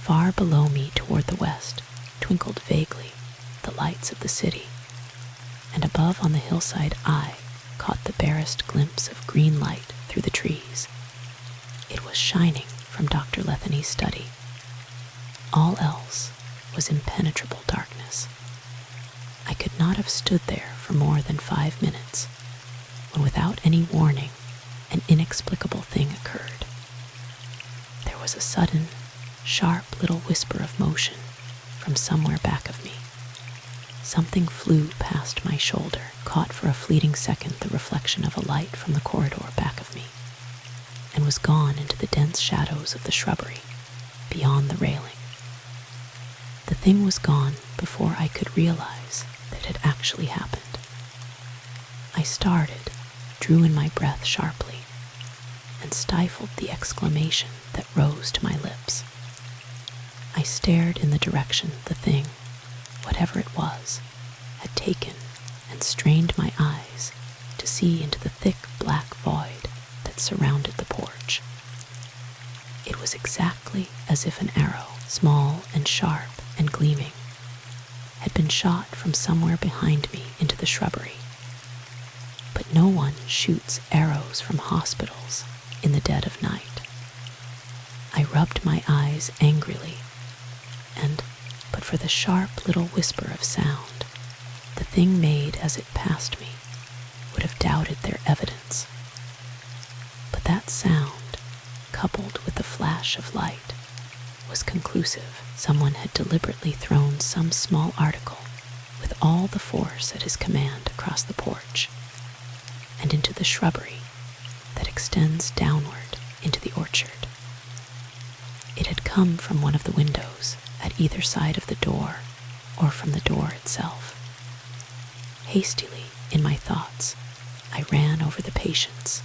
Far below me toward the west twinkled vaguely the lights of the city, and above on the hillside I caught the barest glimpse of green light through the trees. It was shining from Dr. Letheny's study. All else was impenetrable darkness. I could not have stood there for more than 5 minutes, when without any warning, an inexplicable thing occurred. There was a sudden, sharp little whisper of motion from somewhere back of me. Something flew past my shoulder, caught for a fleeting second the reflection of a light from the corridor back of me, and was gone into the dense shadows of the shrubbery beyond the railing. The thing was gone before I could realize that it had actually happened. I started, drew in my breath sharply, and stifled the exclamation that rose to my lips. I stared in the direction the thing, whatever it was, had taken, and strained my eyes to see into the thick black void that surrounded the porch. It was exactly as if an arrow, small and sharp and gleaming, had been shot from somewhere behind me into the shrubbery. But no one shoots arrows from hospitals in the dead of night. I rubbed my eyes angrily, and, but for the sharp little whisper of sound the thing made as it passed me, would have doubted their evidence. But that sound, coupled with the flash of light, was conclusive. Someone had deliberately thrown some small article with all the force at his command across the porch and into the shrubbery that extends downward into the orchard. It had come from one of the windows at either side of the door or from the door itself. Hastily, in my thoughts, I ran over the patients,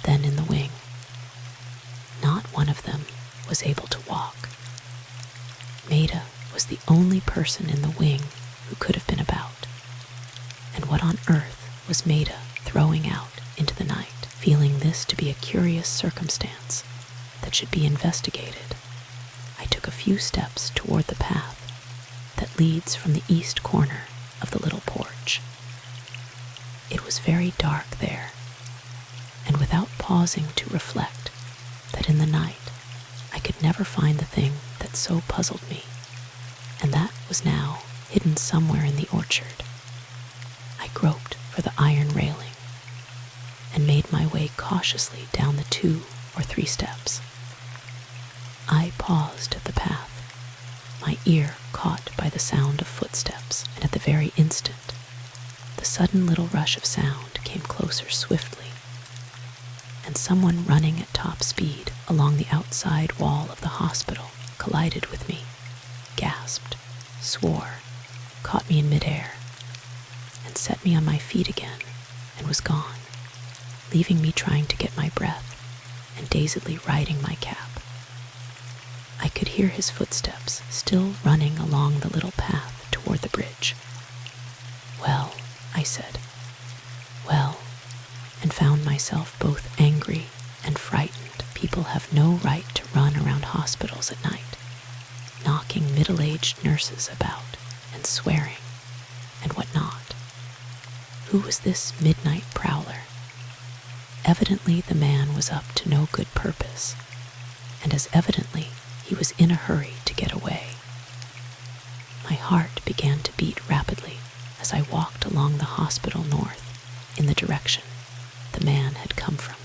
then in the wing. Not one of them was able to walk. Maida was the only person in the wing who could have been about. And what on earth was Maida throwing out into the night? Feeling this to be a curious circumstance that should be investigated, I took a few steps toward the path that leads from the east corner of the little porch. It was very dark there, and without pausing to reflect that in the night I could never find the thing that so puzzled me, and that was now hidden somewhere in the orchard, I groped for the iron railing and made my way cautiously down the 2 or 3 steps. I paused at the path, my ear caught by the sound of footsteps, and at the very instant the sudden little rush of sound came closer swiftly, and someone running at top speed along the outside wall of the hospital collided with me, gasped, swore, caught me in midair, and set me on my feet again, and was gone, leaving me trying to get my breath and dazedly riding my cap. I could hear his footsteps still running along the little path toward the bridge. "Well," I said, "well," and found myself both angry and frightened. People have no right to run around hospitals at night, knocking middle-aged nurses about and swearing and what not. Who was this midnight prowler? Evidently the man was up to no good purpose, and as evidently he was in a hurry to get away. My heart began to beat rapidly as I walked along the hospital north in the direction the man had come from.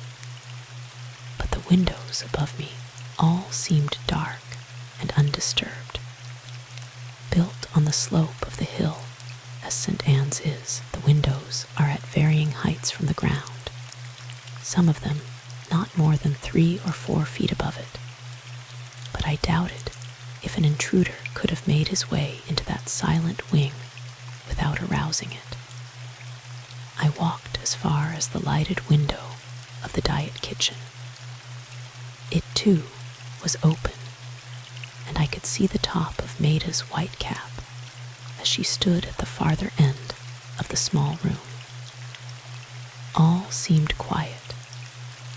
But the windows above me all seemed dark and undisturbed. Built on the slope of the hill, as St. Anne's is, the windows are at varying heights from the ground, some of them not more than 3 or 4 feet above it. But I doubted if an intruder could have made his way into that silent wing without arousing it. I walked as far as the lighted window of the diet kitchen. It, too, was open, and I could see the top of Maida's white cap as she stood at the farther end of the small room. All seemed quiet,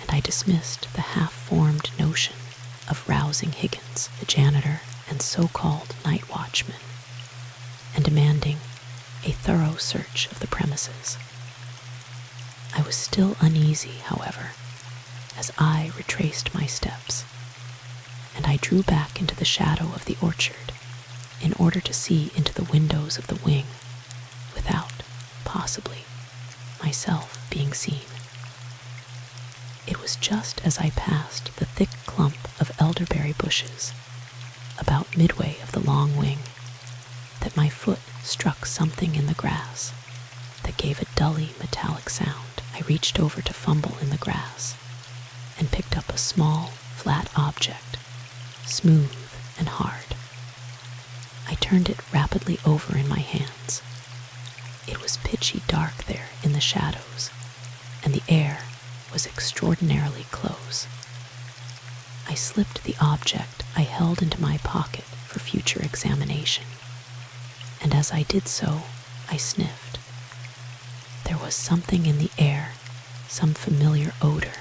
and I dismissed the half-formed notion of rousing Higgins, the janitor and so-called night watchman, and demanding a thorough search of the premises. I was still uneasy, however, as I retraced my steps, and I drew back into the shadow of the orchard in order to see into the windows of the wing without, possibly, myself being seen. It was just as I passed the thick clump of elderberry bushes, about midway of the long wing, that my foot struck something in the grass that gave a dully metallic sound. I reached over to fumble in the grass and picked up a small, flat object, smooth and hard. I turned it rapidly over in my hands. It was pitchy dark there in the shadows, and the air was extraordinarily close. I slipped the object I held into my pocket for future examination, and as I did so, I sniffed. There was something in the air, some familiar odor,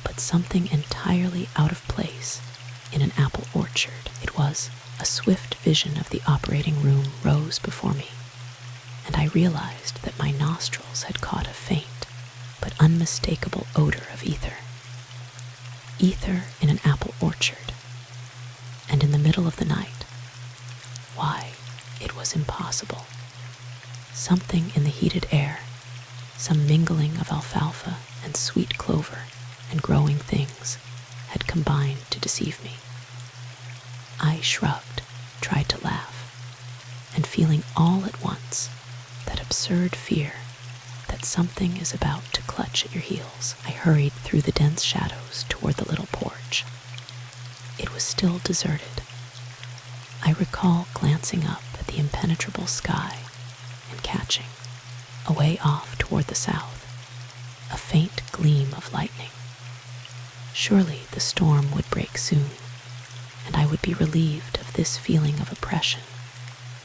but something entirely out of place in an apple orchard. It was a swift vision of the operating room rose before me, and I realized that my nostrils had caught a faint but unmistakable odor of ether. ether in an apple orchard, and in the middle of the night. Why, it was impossible. Something in the heated air, some mingling of alfalfa and sweet clover and growing things, had combined to deceive me. I shrugged, tried to laugh, and feeling all at once that absurd fear that something is about to clutch at your heels, I hurried through the dense shadows toward the little porch. It was still deserted. I recall glancing up at the impenetrable sky and catching, away off toward the south, a faint gleam of lightning. Surely the storm would break soon, and I would be relieved of this feeling of oppression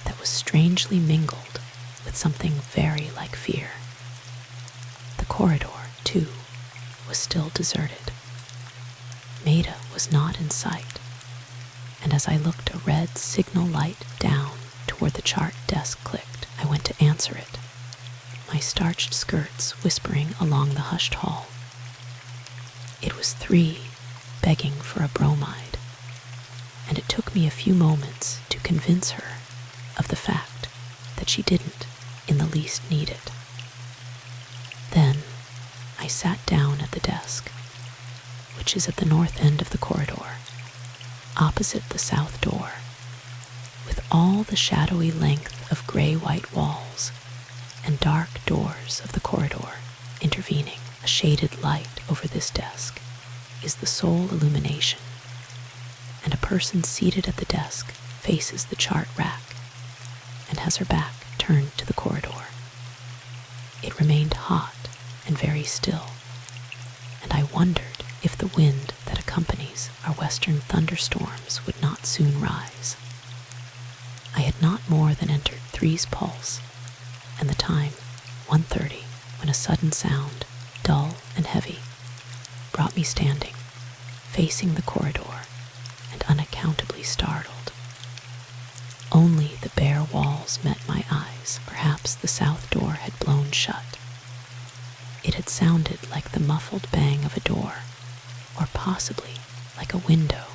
that was strangely mingled with something very like fear. The corridor, too, was still deserted. Maida was not in sight, and as I looked a red signal light down toward the chart desk clicked. I went to answer it, my starched skirts whispering along the hushed hall. It was 3, begging for a bromide, and it took me a few moments to convince her of the fact that she didn't in the least need it. Then I sat down at the desk, which is at the north end of the corridor, opposite the south door, with all the shadowy length of gray-white walls and dark doors of the corridor intervening. A shaded light over this desk is the sole illumination, and a person seated at the desk faces the chart rack and has her back turned to the corridor. It remained hot and very still, and I wondered if the wind that accompanies our western thunderstorms would not soon rise. I had not more than entered 3's pulse, and the time 1:30, when a sudden sound, dull and heavy, brought me standing, facing the corridor and unaccountably startled. Only the bare walls met my eyes. Perhaps the south door had blown shut. It had sounded like the muffled bang of a door, or possibly like a window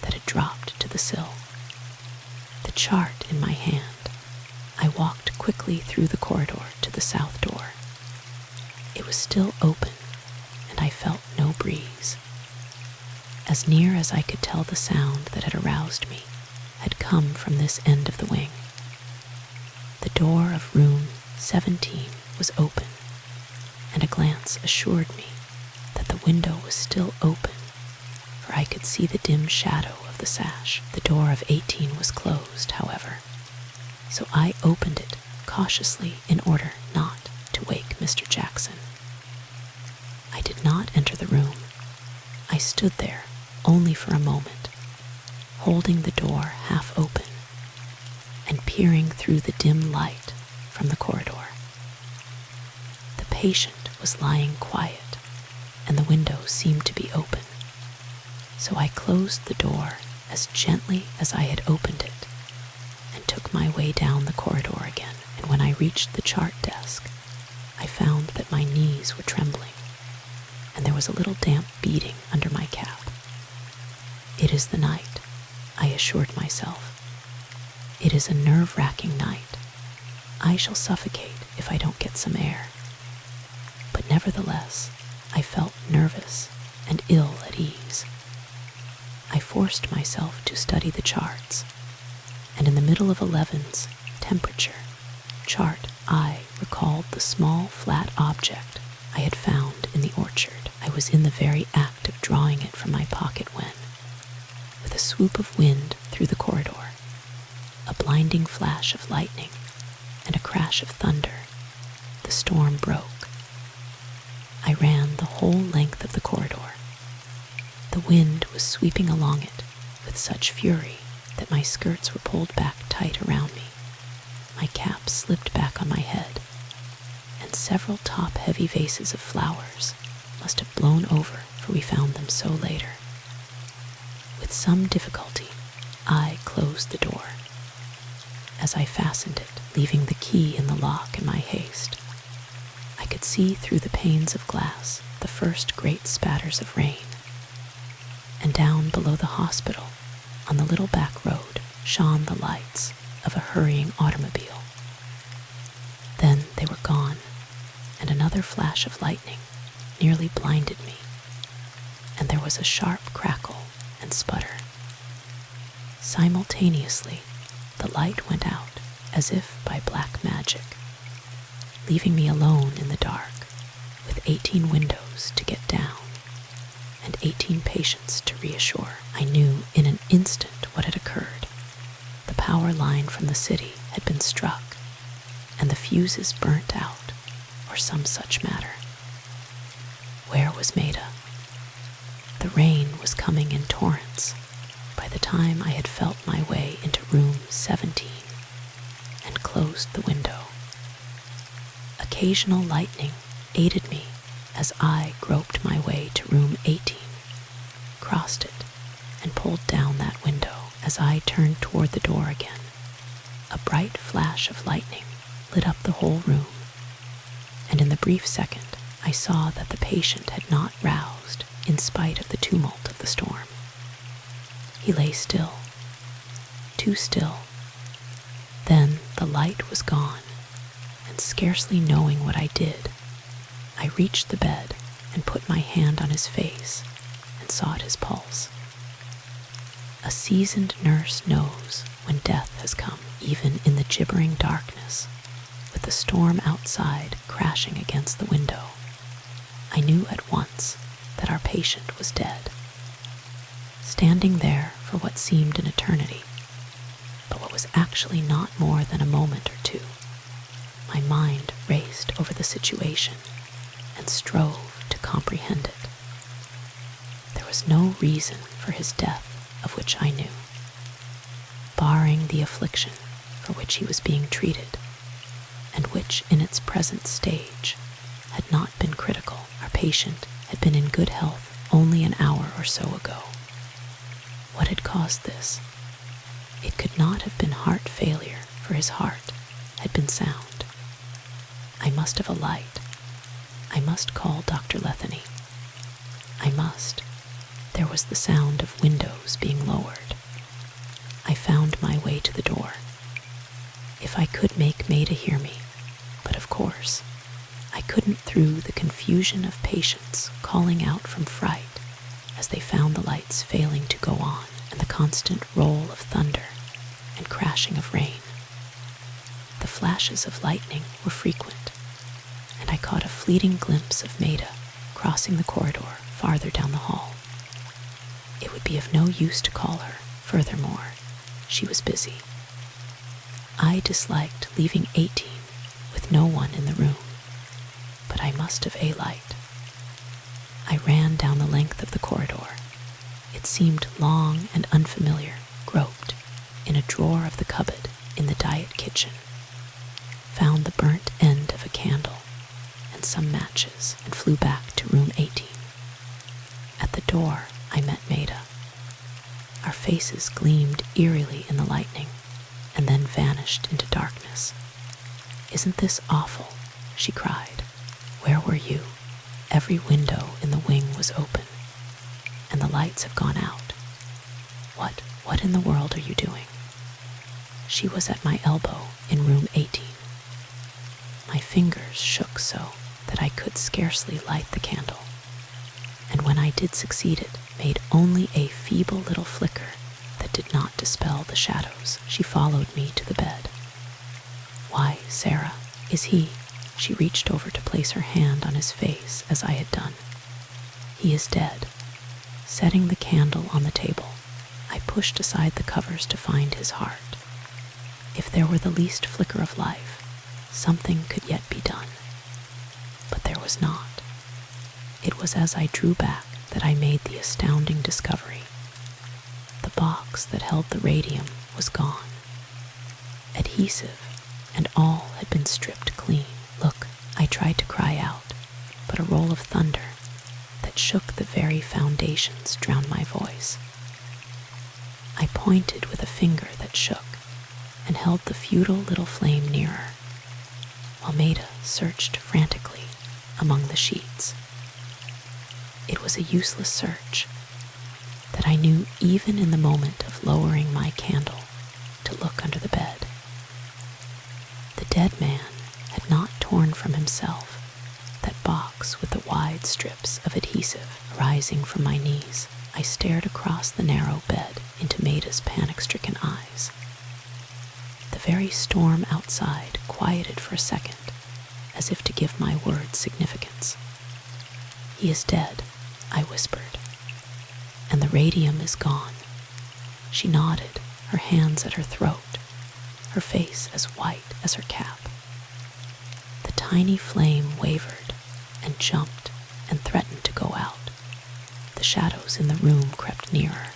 that had dropped to the sill. The chart in my hand, I walked quickly through the corridor to the south door. It was still open, and I felt no breeze. As near as I could tell, the sound that had aroused me had come from this end of the wing. The door of room 17 was open, and a glance assured me that the window was still open, for I could see the dim shadow of the sash. The door of 18 was closed, however, so I opened it cautiously in order not to wake Mr. Jackson. I did not enter the room. I stood there only for a moment, holding the door half open and peering through the dim light from the corridor. The patient was lying quiet, and the window seemed to be open, so I closed the door as gently as I had opened it and took my way down the corridor again. And when I reached the chart desk, I found that my knees were trembling, and there was a little damp beating under my cap. It is the night, I assured myself. It is a nerve-wracking night. I shall suffocate if I don't get some air. But nevertheless, I felt nervous and ill at ease. I forced myself to study the charts, and in the middle of 11's temperature chart, I recalled the small flat object I had found in the orchard. I was in the very act of drawing it from my pocket when, with a swoop of wind through the corridor, a blinding flash of lightning, and a crash of thunder, the storm broke. I ran the whole length of the corridor. The wind was sweeping along it with such fury that my skirts were pulled back tight around me. My cap slipped back on my head, and several top-heavy vases of flowers must have blown over, for we found them so later. With some difficulty, I closed the door. As I fastened it, leaving the key in the lock in my haste, I could see through the panes of glass the first great spatters of rain. and down below the hospital, on the little back road, shone the lights of a hurrying automobile. Then they were gone, and another flash of lightning nearly blinded me, and there was a sharp crackle and sputter. Simultaneously, the light went out as if by black magic, leaving me alone in the dark with 18 windows to get down and 18 patients to reassure. I knew in an instant what had occurred. The power line from the city had been struck, and the fuses burnt out, or some such matter. Where was Maida? The rain was coming in torrents by the time I had felt my way into room 17 and closed the window. Occasional lightning aided me as I groped my way to room 18, crossed it, and pulled down that window. As I turned toward the door again, a bright flash of lightning lit up the whole room, and in the brief second I saw that the patient had not roused in spite of the tumult of the storm. He lay still, too still. Then the light was gone, and scarcely knowing what I did, I reached the bed and put my hand on his face and sought his pulse. A seasoned nurse knows when death has come, even in the gibbering darkness, with the storm outside crashing against the window. I knew at once that our patient was dead. Standing there for what seemed an eternity, but what was actually not more than a moment or two, my mind raced over the situation and strove to comprehend it. There was no reason for his death of which I knew, barring the affliction for which he was being treated, and which in its present stage had not been critical. Our patient had been in good health only an hour or so ago. What had caused this? It could not have been heart failure, for his heart had been sound. I must have a light. I must call Dr. Letheny. I must. There was the sound of windows being lowered. I found my way to the door. If I could make Maida hear me, but of course, I couldn't through the confusion of patients calling out from fright as they found the lights failing to go on and the constant roll of thunder and crashing of rain. The flashes of lightning were frequent, and I caught a fleeting glimpse of Maida crossing the corridor farther down the hall. It would be of no use to call her. Furthermore, she was busy. I disliked leaving 18 with no one in the room, but I must have a light. I ran down the length of the corridor. It seemed long and unfamiliar, groped in a drawer of the cupboard in the diet kitchen, found the burnt end of a candle and some matches, and flew back to room 18. At the door, I met Maida. Our faces gleamed eerily in the lightning, and then vanished into darkness. "Isn't this awful?" she cried. "Where were you? Every window in the wing was open, and the lights have gone out. What in the world are you doing?" She was at my elbow in room 18. My fingers shook so that I could scarcely light the candle, and when I did succeed it made only a feeble little flicker that did not dispel the shadows. She followed me to the bed. "Why, Sarah, is he?" She reached over to place her hand on his face as I had done. "He is dead." Setting the candle on the table, I pushed aside the covers to find his heart. If there were the least flicker of life, something could yet be done. But there was not. It was as I drew back that I made the astounding discovery. The box that held the radium was gone. Adhesive and all had been stripped clean. "Look," I tried to cry out, but a roll of thunder that shook the very foundations drowned my voice. I pointed with a finger that shook and held the futile little flame nearer, while Maida searched frantically among the sheets. It was a useless search. that I knew even in the moment of lowering my candle to look under the bed. The dead man had not torn from himself that box with the wide strips of adhesive rising from my knees. I stared across the narrow bed into Maida's panic-stricken eyes. The very storm outside quieted for a second, as if to give my words significance. "He is dead," I whispered, "and the radium is gone." She nodded, her hands at her throat, her face as white as her cap. The tiny flame wavered and jumped and threatened to go out. The shadows in the room crept nearer.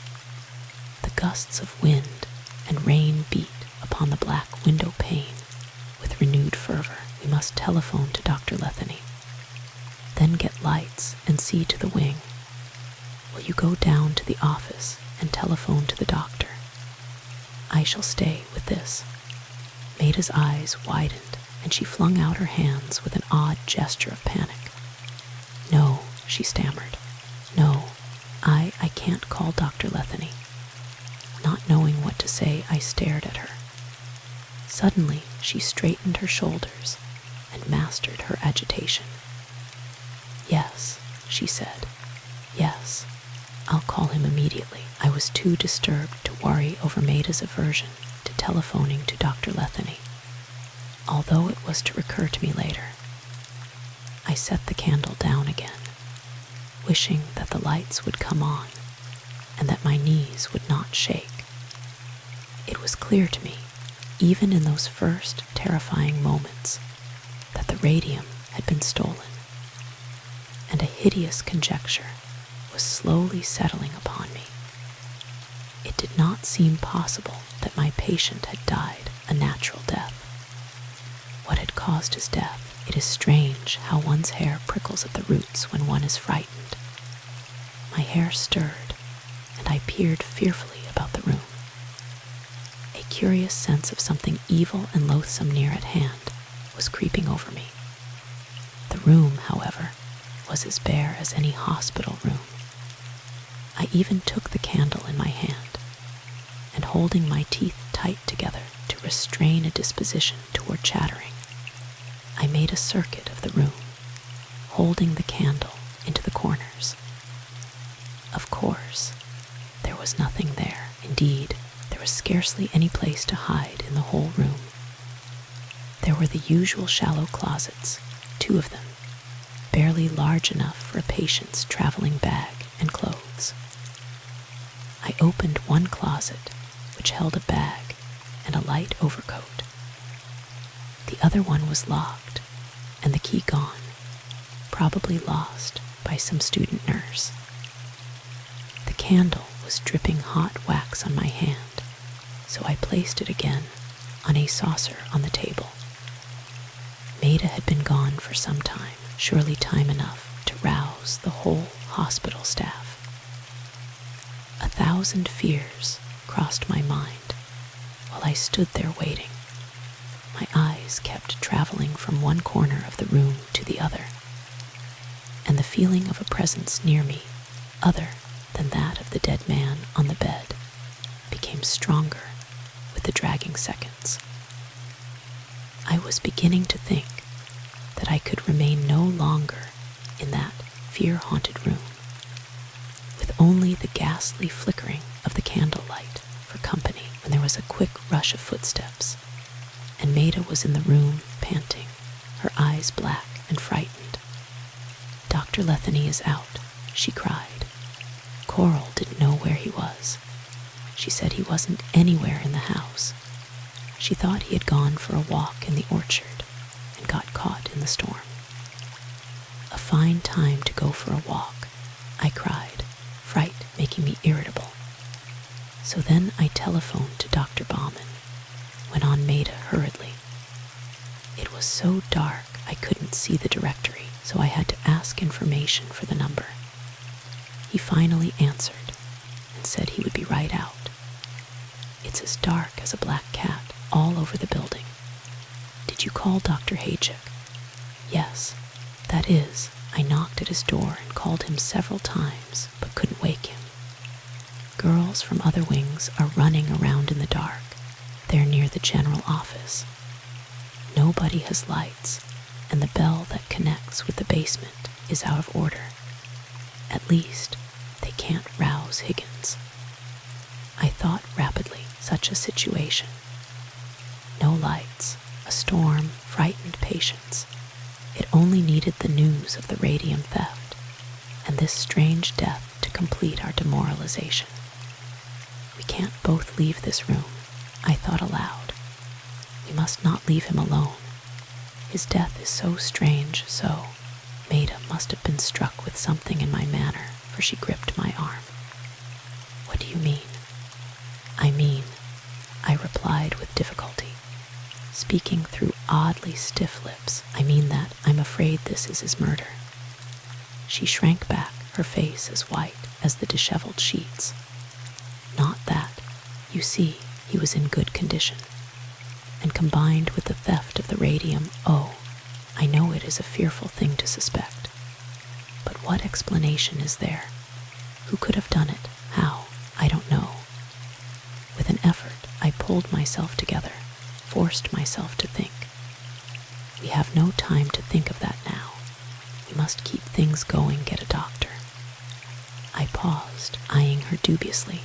The gusts of wind and rain beat upon the black window pane with renewed fervor. "We must telephone to Dr. Letheny, then get lights and see to the wing. Will you go down to the office and telephone to the doctor? I shall stay with this." Maida's eyes widened, and she flung out her hands with an odd gesture of panic. "No," she stammered. "No, I can't call Dr. Letheny." Not knowing what to say, I stared at her. Suddenly, she straightened her shoulders and mastered her agitation. "Yes," she said. "Yes, I'll call him immediately." I was too disturbed to worry over Maida's aversion to telephoning to Dr. Letheny, although it was to recur to me later. I set the candle down again, wishing that the lights would come on and that my knees would not shake. It was clear to me, even in those first terrifying moments, that the radium had been stolen, and a hideous conjecture was slowly settling upon me. It did not seem possible that my patient had died a natural death. What had caused his death? It is strange how one's hair prickles at the roots when one is frightened. My hair stirred, and I peered fearfully about the room. A curious sense of something evil and loathsome near at hand was creeping over me. The room, however, was as bare as any hospital room. I even took the candle in my hand, and holding my teeth tight together to restrain a disposition toward chattering, I made a circuit of the room, holding the candle into the corners. Of course, there was nothing there. Indeed, there was scarcely any place to hide in the whole room. There were the usual shallow closets, 2 of them, barely large enough for a patient's traveling bag and clothes. I opened one closet, which held a bag and a light overcoat. The other one was locked, and the key gone, probably lost by some student nurse. The candle was dripping hot wax on my hand, so I placed it again on a saucer on the table. Maida had been gone for some time, surely time enough to rouse the whole hospital staff. 1,000 fears crossed my mind while I stood there waiting. My eyes kept traveling from one corner of the room to the other, and the feeling of a presence near me, other than that of the dead man on the bed, became stronger with the dragging seconds. I was beginning to think that I could remain no longer in that fear-haunted room, with only the ghastly flickering of the candlelight for company, when there was a quick rush of footsteps, and Maida was in the room, panting, her eyes black and frightened. "Dr. Letheny is out," she cried. Coral didn't know where he was. She said he wasn't anywhere in the house. She thought he had gone for a walk in the orchard and got caught in the storm. "A fine time to go for a walk," I cried, fright making me irritable. "So then I telephoned to Dr. Bauman," went on Maida hurriedly. "It was so dark I couldn't see the directory, so I had to ask information for the number. He finally answered and said he would be right out. It's as dark as a black cat all over the building. Did you call Dr. Haychick?" "Yes. That is, I knocked at his door and called him several times, but couldn't wake him. Girls from other wings are running around in the dark. They're near the general office. Nobody has lights, and the bell that connects with the basement is out of order. At least, they can't rouse Higgins. I thought rapidly, such a situation. No lights, a storm, frightened patients. It only needed the news of the radium theft, and this strange death to complete our demoralization. We can't both leave this room, I thought aloud. We must not leave him alone. His death is so strange, so Maida must have been struck with something in my manner, for she gripped my arm. What do you mean? I replied with difficulty, speaking through oddly stiff lips. I mean that I'm afraid this is his murder. She shrank back, her face as white as the disheveled sheets. Not that. You see, he was in good condition. And combined with the theft of the radium, I know it is a fearful thing to suspect. But what explanation is there? Who could have done it? How? I don't know. With an effort, I pulled myself together, forced myself to think. We have no time to think of that now. We must keep things going, get a doctor. I paused, eyeing her dubiously.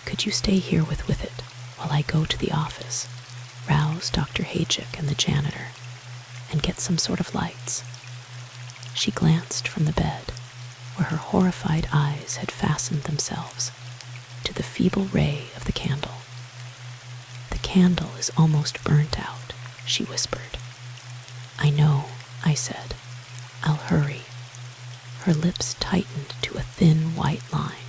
Could you stay here with it while I go to the office, rouse Dr. Haychick and the janitor, and get some sort of lights? She glanced from the bed, where her horrified eyes had fastened themselves, to the feeble ray of the candle. The candle is almost burnt out, she whispered. I know, I said. I'll hurry. Her lips tightened to a thin white line.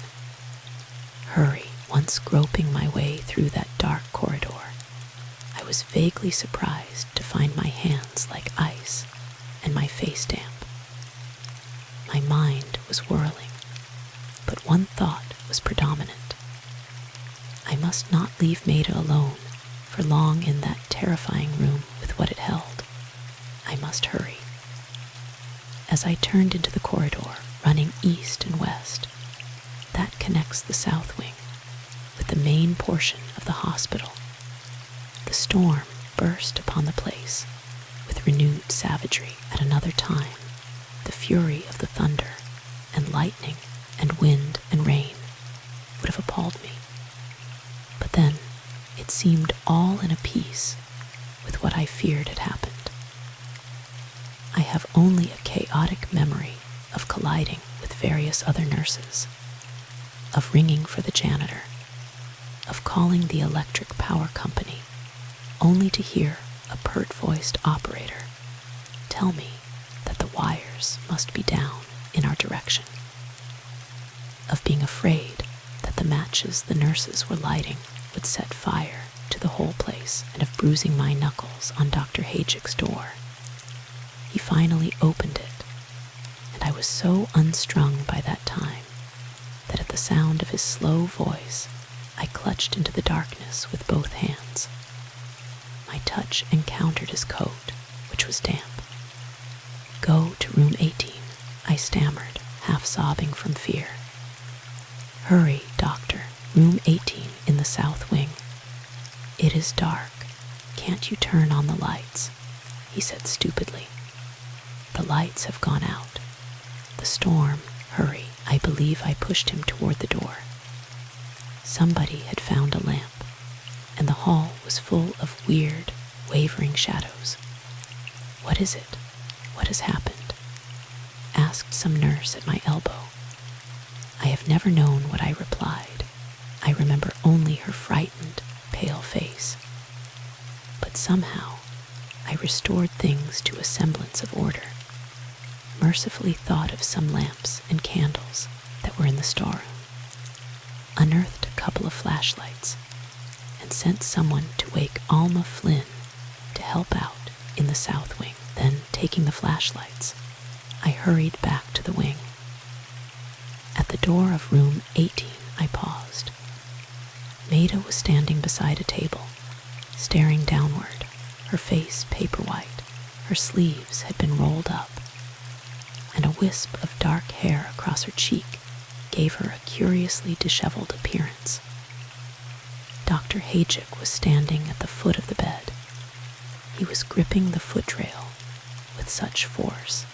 Hurry. Once groping my way through that dark corridor, I was vaguely surprised to find my hands like ice and my face damp. My mind was whirling, but one thought was predominant. I must not leave Maida alone for long in that terrifying room with what it held. I must hurry. As I turned into the corridor, running east and west, that connects the south wing with the main portion of the hospital, the storm burst upon the place with renewed savagery. At another time, the fury of the thunder and lightning and wind and rain would have appalled me. But then it seemed all in a piece with what I feared had happened. I have only a chaotic memory of colliding with various other nurses, of ringing for the janitor, of calling the electric power company, only to hear a pert-voiced operator tell me that the wires must be down in our direction, of being afraid that the matches the nurses were lighting would set fire to the whole place, and of bruising my knuckles on Dr. Haychick's door. He finally opened it, and I was so unstrung by that time that at the sound of his slow voice, I clutched into the darkness with both hands. My touch encountered his coat, which was damp. Go to room 18, I stammered, half sobbing from fear. Hurry, doctor, room 18 in the south wing. It is dark. Can't you turn on the lights? He said stupidly. The lights have gone out. The storm, hurry. I believe I pushed him toward the door. Somebody had found a lamp, and the hall was full of weird, wavering shadows. What is it? What has happened? Asked some nurse at my elbow. I have never known what I replied. I remember only her frightened, pale face. But somehow, I restored things to a semblance of order, mercifully thought of some lamps and candles that were in the storeroom, unearthed a couple of flashlights, and sent someone to wake Alma Flynn to help out in the south wing. Then, taking the flashlights, I hurried back to the wing. At the door of room 18, I paused. Maida was standing beside a table, staring downward, her face paper white. Her sleeves had been rolled up, and a wisp of dark hair across her cheek gave her a curiously disheveled appearance. Dr. Haychick was standing at the foot of the bed. He was gripping the footrail with such force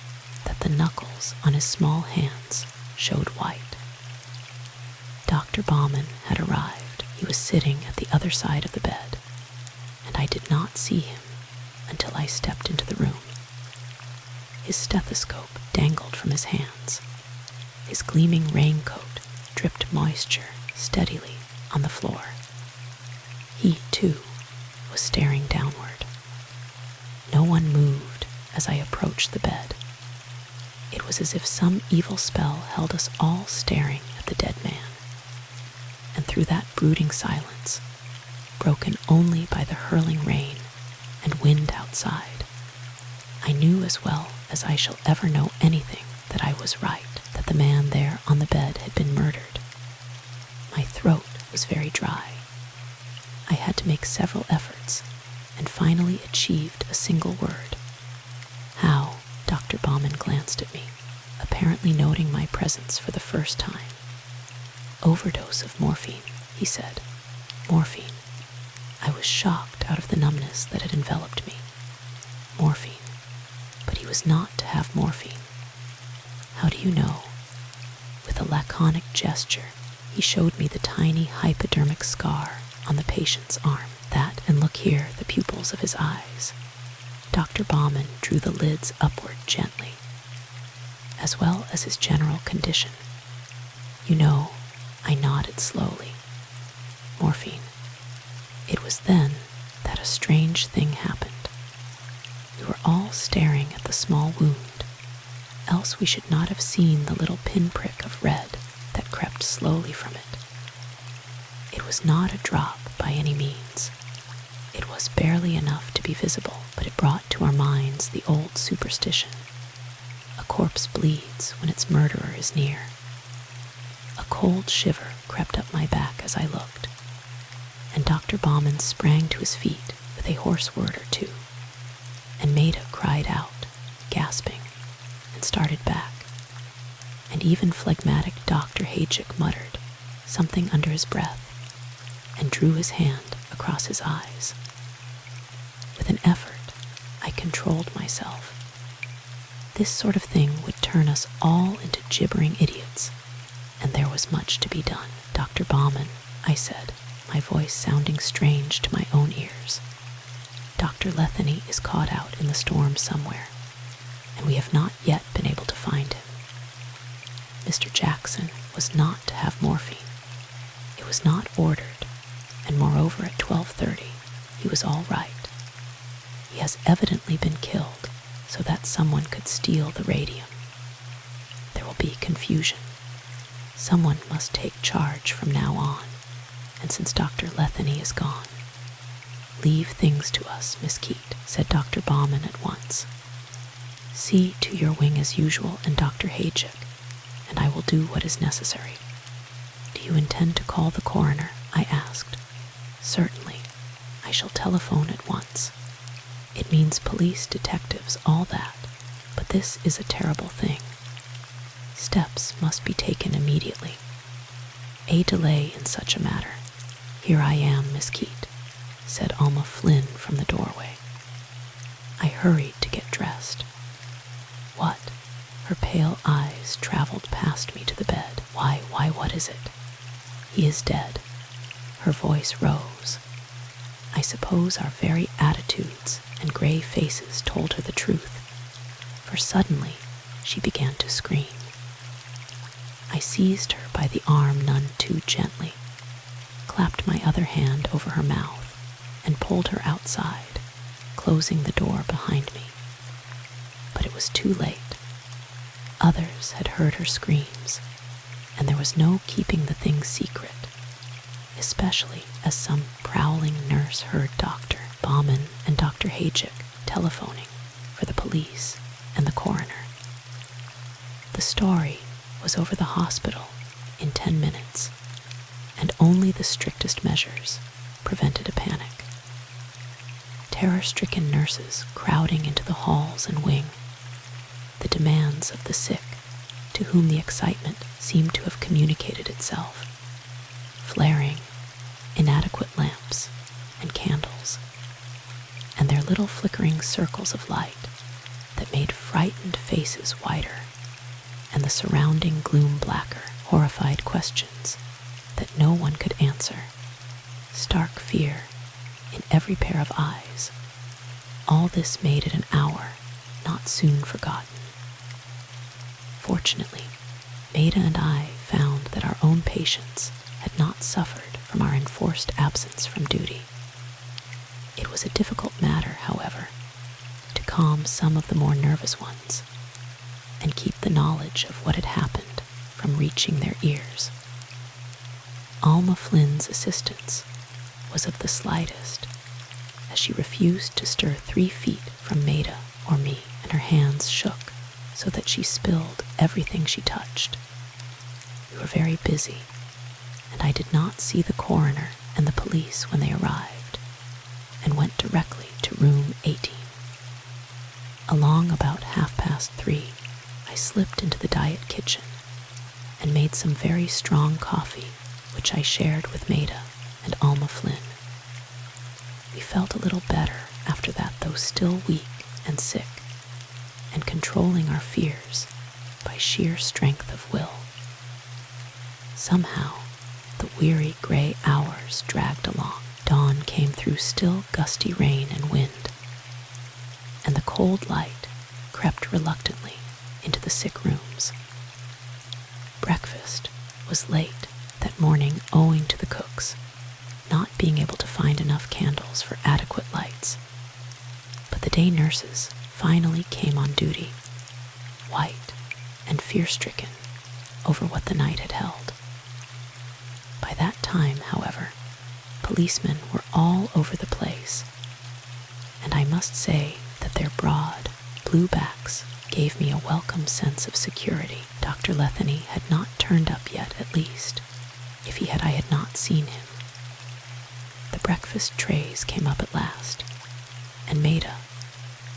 that the knuckles on his small hands showed white. Dr. Bauman had arrived. He was sitting at the other side of the bed, and I did not see him until I stepped into the room. His stethoscope dangled from his hands. His gleaming raincoat dripped moisture steadily on the floor. He, too, was staring downward. No one moved as I approached the bed. It was as if some evil spell held us all staring at the dead man. And through that brooding silence, broken only by the hurling rain and wind outside, I knew as well as I shall ever know anything that I was right, that the man there on the bed had been murdered. My throat was very dry. I had to make several efforts and finally achieved a single word. How? Dr. Bauman glanced at me, apparently noting my presence for the first time. Overdose of morphine, he said. Morphine. I was shocked out of the numbness that had enveloped me. Morphine. But he was not to have morphine. How do you know? With a laconic gesture, he showed me the tiny hypodermic scar on the patient's arm. That, and look here, the pupils of his eyes. Dr. Bauman drew the lids upward gently, as well as his general condition. You know, I nodded slowly. Morphine. It was then that a strange thing happened. We were all staring at the small wound, else we should not have seen the little pinprick of red that crept slowly from it. It was not a drop by any means. It was barely enough to be visible, but it brought to our minds the old superstition. A corpse bleeds when its murderer is near. A cold shiver crept up my back as I looked, and Dr. Bauman sprang to his feet with a hoarse word or two, and Maida cried out, gasping, and started back, and even phlegmatic Dr. Haychick muttered something under his breath and drew his hand across his eyes. With an effort, I controlled myself. This sort of thing would turn us all into gibbering idiots, and there was much to be done. Dr. Bauman, I said, my voice sounding strange to my own ears. Dr. Letheny is caught out in the storm somewhere, and we have not yet been able to find him. Mr. Jackson was not to have morphine. It was not ordered, and moreover at 12:30 he was all right. He has evidently been killed so that someone could steal the radium. There will be confusion. Someone must take charge from now on, and since Dr. Letheny is gone, leave things to us, Miss Keate, said Dr. Bauman at once. See to your wing as usual and Dr. Haychick, and I will do what is necessary. Do you intend to call the coroner? I asked. Certainly. I shall telephone at once. It means police, detectives, all that, but this is a terrible thing. Steps must be taken immediately. A delay in such a matter. Here I am, Miss Keate, said Alma Flynn from the doorway. I hurried to get dressed. What? Her pale eyes traveled past me to the bed. Why, what is it? He is dead. Her voice rose. I suppose our very attitudes and gray faces told her the truth, for suddenly she began to scream. I seized her by the arm none too gently, clapped my other hand over her mouth, and pulled her outside, closing the door behind me. But it was too late. Others had heard her screams, and there was no keeping the thing secret, especially as some prowling nurse heard Dr. Bauman and Dr. Haychick telephoning for the police and the coroner. The story was over the hospital in 10 minutes, and only the strictest measures prevented a panic. Terror-stricken nurses crowding into the halls and wing, the demands of the sick to to whom the excitement seemed to have communicated itself. Flaring, inadequate lamps and candles, and their little flickering circles of light that made frightened faces whiter, and the surrounding gloom blacker, horrified questions that no one could answer, stark fear in every pair of eyes. All this made it an hour not soon forgotten. Fortunately, Maida and I found that our own patients had not suffered from our enforced absence from duty. It was a difficult matter, however, to calm some of the more nervous ones and keep the knowledge of what had happened from reaching their ears. Alma Flynn's assistance was of the slightest, as she refused to stir 3 feet from Maida or me, and her hands shook so that she spilled everything she touched. We were very busy, and I did not see the coroner and the police when they arrived, and went directly to room 18. Along about 3:30, I slipped into the diet kitchen and made some very strong coffee, which I shared with Maida and Alma Flynn. We felt a little better after that, though still weak and sick, and controlling our fears by sheer strength of will. Somehow, the weary gray hours dragged along. Dawn came through still gusty rain and wind, and the cold light crept reluctantly into the sick rooms. Breakfast was late that morning owing to the cooks not being able to find enough candles for adequate lights, but the day nurses finally came on duty, white and fear-stricken over what the night had held. By that time, however, policemen were all over the place, and I must say that their broad, blue backs gave me a welcome sense of security. Dr. Letheny had not turned up yet, at least, if he had I had not seen him. The breakfast trays came up at last, and Maida,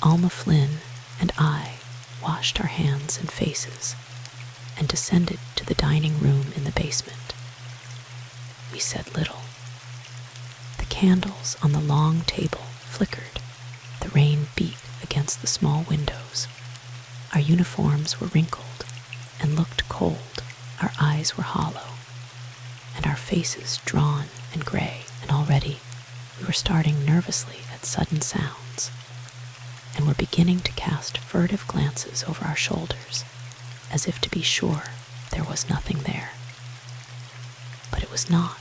Alma Flynn, and I washed our hands and faces and descended to the dining room in the basement. We said little. The candles on the long table flickered. The rain beat against the small windows. Our uniforms were wrinkled and looked cold. Our eyes were hollow, and our faces drawn and gray, and already we were starting nervously at sudden sounds, and were beginning to cast furtive glances over our shoulders, as if to be sure there was nothing there. But it was not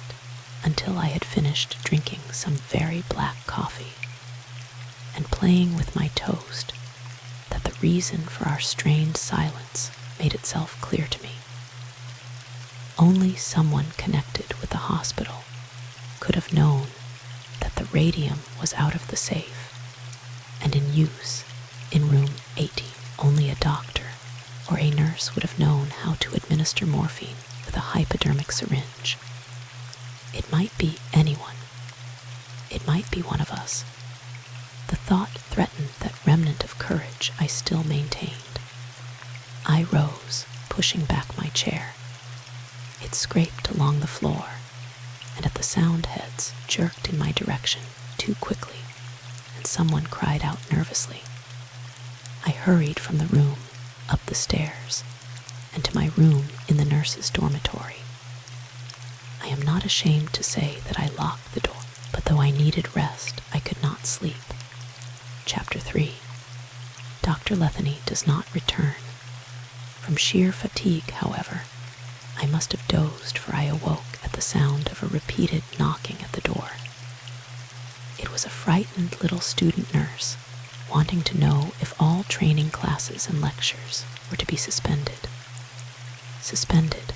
until I had finished drinking some very black coffee and playing with my toast that the reason for our strained silence made itself clear to me. Only someone connected with the hospital could have known that the radium was out of the safe and in use in room 18. Only a doctor or a nurse would have known how to administer morphine with a hypodermic syringe. It might be anyone. It might be one of us. The thought threatened that remnant of courage I still maintained. I rose, pushing back my chair. It scraped along the floor, and at the sound heads jerked in my direction too quickly, and someone cried out nervously. I hurried from the room, up the stairs, and to my room in the nurse's dormitory. I am not ashamed to say that I locked the door, but though I needed rest, I could not sleep. Chapter 3. Dr. Letheny does not return. From sheer fatigue, however, I must have dozed, for I awoke at the sound of a repeated knocking at the door. It was a frightened little student nurse, wanting to know if all training classes and lectures were to be suspended. Suspended,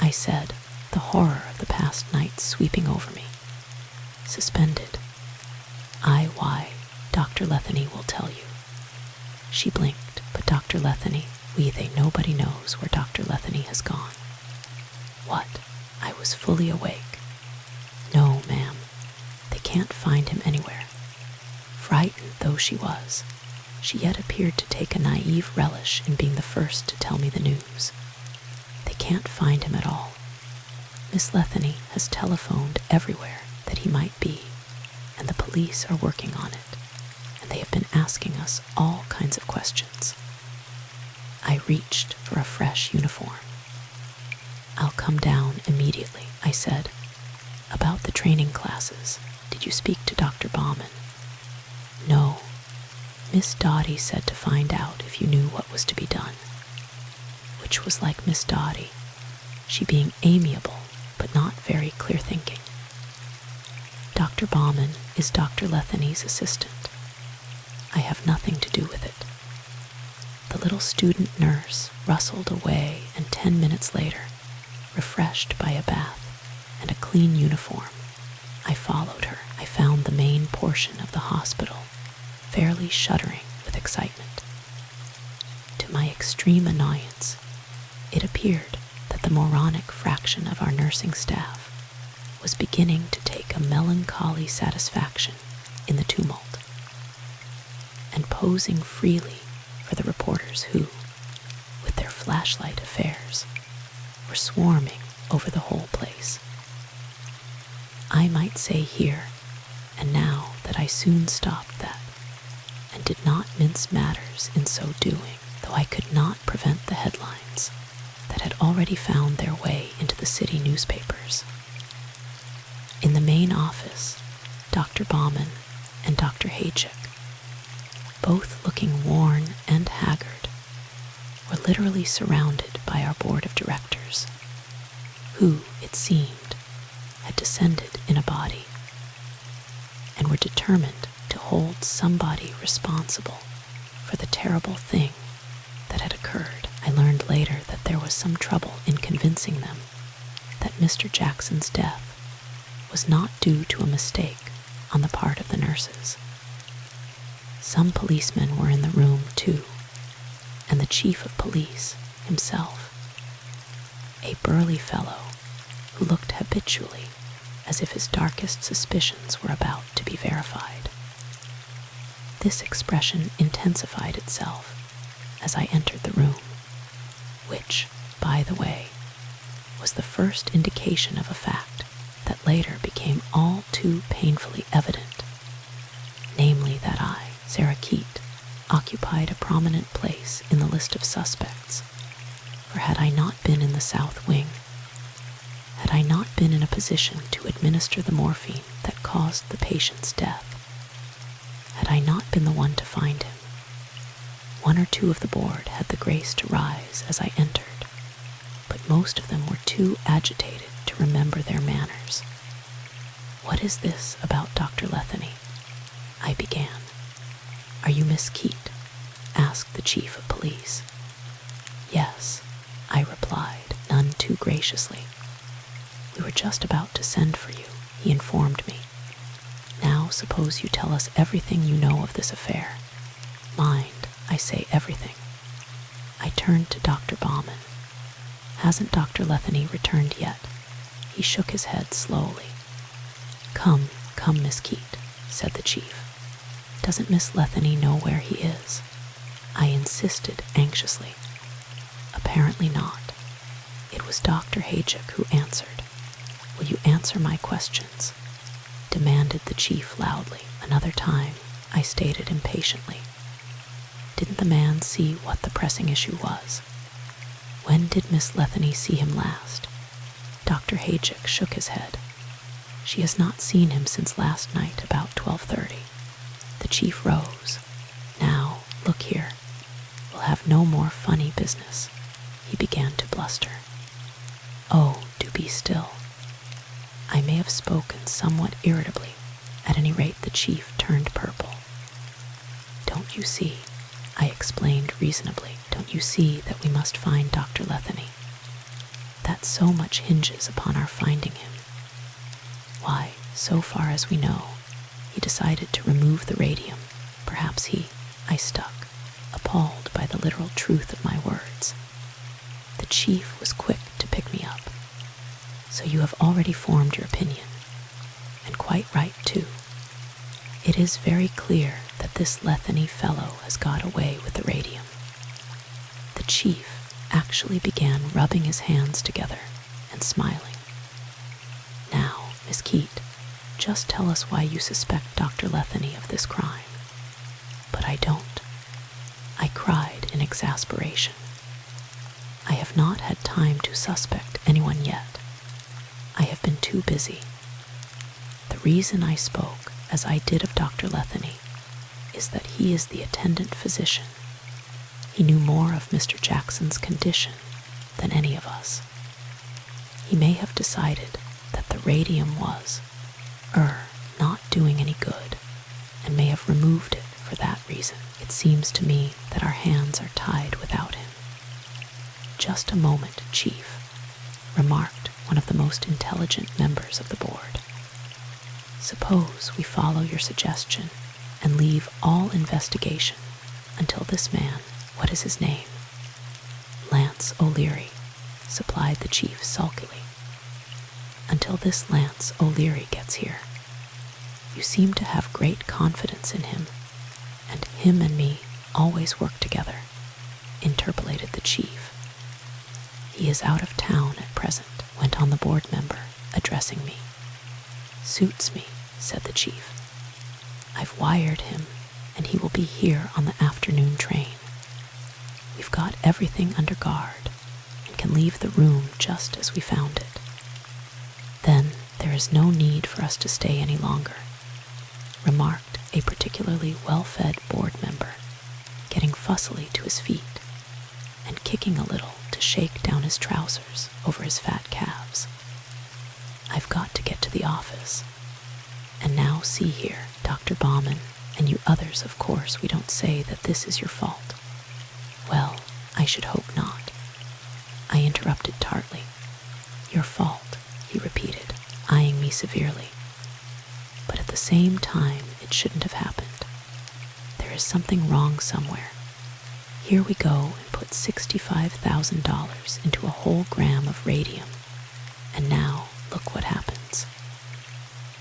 I said, the horror of the past night sweeping over me. Suspended. Why, Dr. Letheny will tell you. She blinked, but Dr. Letheny, nobody knows where Dr. Letheny has gone. What? I was fully awake. No, ma'am, they can't find him anywhere. Frightened though she was, She yet appeared to take a naive relish in being the first to tell me the news. They can't find him at all. Miss Letheny has telephoned everywhere that he might be, and the police are working on it, and they have been asking us all kinds of questions. I reached for a fresh uniform. I'll come down immediately, I said. About the training classes, did you speak to Dr. Bauman? No. Miss Dotty said to find out if you knew what was to be done. Which was like Miss Dotty, she being amiable but not very clear-thinking. Dr. Bauman is Dr. Letheny's assistant. I have nothing to do with it. The little student nurse rustled away, and 10 minutes later, refreshed by a bath and a clean uniform, I followed her. I found the main portion of the hospital fairly shuddering with excitement. To my extreme annoyance, it appeared that the moronic fraction of our nursing staff was beginning to take a melancholy satisfaction in the tumult, and posing freely for the reporters who, with their flashlight affairs, were swarming over the whole place. I might say here and now that I soon stopped that, and did not mince matters in so doing, though I could not prevent the headlines that had already found their way into the city newspapers. In the main office, Dr. Bauman and Dr. Haychick, both looking worn and haggard, were literally surrounded by our board of directors, who, it seemed, had descended in a body, and were determined to hold somebody responsible for the terrible thing that had occurred. I learned later that there was some trouble in convincing them that Mr. Jackson's death was not due to a mistake on the part of the nurses. Some policemen were in the room, too, and the chief of police himself, a burly fellow who looked habitually as if his darkest suspicions were about to be verified. This expression intensified itself as I entered the room, which, by the way, was the first indication of a fact that later became all too painfully evident, namely that I, Sarah Keate, occupied a prominent place in the list of suspects, for had I not been in the south wing, had I not been in a position to administer the morphine that caused the patient's death, had I not been the one to find him, one or two of the board had the grace to rise as I entered, but most of them were too agitated to remember their manners. What is this about Dr. Letheny? I began. Are you Miss Keate? Asked the chief of police. Yes, I replied, none too graciously. We were just about to send for you, he informed me. Now suppose you tell us everything you know of this affair. Mind, I say everything. I turned to Dr. Bauman. Hasn't Dr. Letheny returned yet? He shook his head slowly. Come, Miss Keate, said the chief. Doesn't Miss Letheny know where he is? I insisted anxiously. Apparently not. It was Dr. Haychick who answered. Will you answer my questions? Demanded the chief loudly. Another time, I stated impatiently. Didn't the man see what the pressing issue was? When did Miss Letheny see him last? Dr. Haychick shook his head. She has not seen him since last night about 12:30. The chief rose. Now, look here. We'll have no more funny business. He began to bluster. Oh, do be still. I may have spoken somewhat irritably. At any rate, the chief turned purple. Don't you see, I explained reasonably, don't you see that we must find Dr. Letheny? That so much hinges upon our finding him. Why, so far as we know, he decided to remove the radium. Perhaps I stuck, appalled by the literal truth of my words. The chief was quick to pick me up. So you have already formed your opinion, and quite right too. It is very clear that that this Letheny fellow has got away with the radium. The chief actually began rubbing his hands together and smiling. Now, Miss Keate, just tell us why you suspect Dr. Letheny of this crime. But I don't. I cried in exasperation. I have not had time to suspect anyone yet. I have been too busy. The reason I spoke as I did of Dr. Letheny is that he is the attendant physician. He knew more of Mr. Jackson's condition than any of us. He may have decided that the radium was, not doing any good, and may have removed it for that reason. It seems to me that our hands are tied without him. Just a moment, Chief, remarked one of the most intelligent members of the board. Suppose we follow your suggestion and leave all investigation until this man, what is his name? Lance O'Leary, supplied the chief sulkily. Until this Lance O'Leary gets here. You seem to have great confidence in him, and him and me always work together, interpolated the chief. He is out of town at present, went on the board member, addressing me. Suits me, said the chief. I've wired him, and he will be here on the afternoon train. We've got everything under guard, and can leave the room just as we found it. Then there is no need for us to stay any longer, remarked a particularly well-fed board member, getting fussily to his feet and kicking a little to shake down his trousers over his fat calves. I've got to get to the office. And now see here, Dr. Bauman, and you others, of course, we don't say that this is your fault. Well, I should hope not. I interrupted tartly. Your fault, he repeated, eyeing me severely. But at the same time, it shouldn't have happened. There is something wrong somewhere. Here we go and put $65,000 into a whole gram of radium, and now look what happens.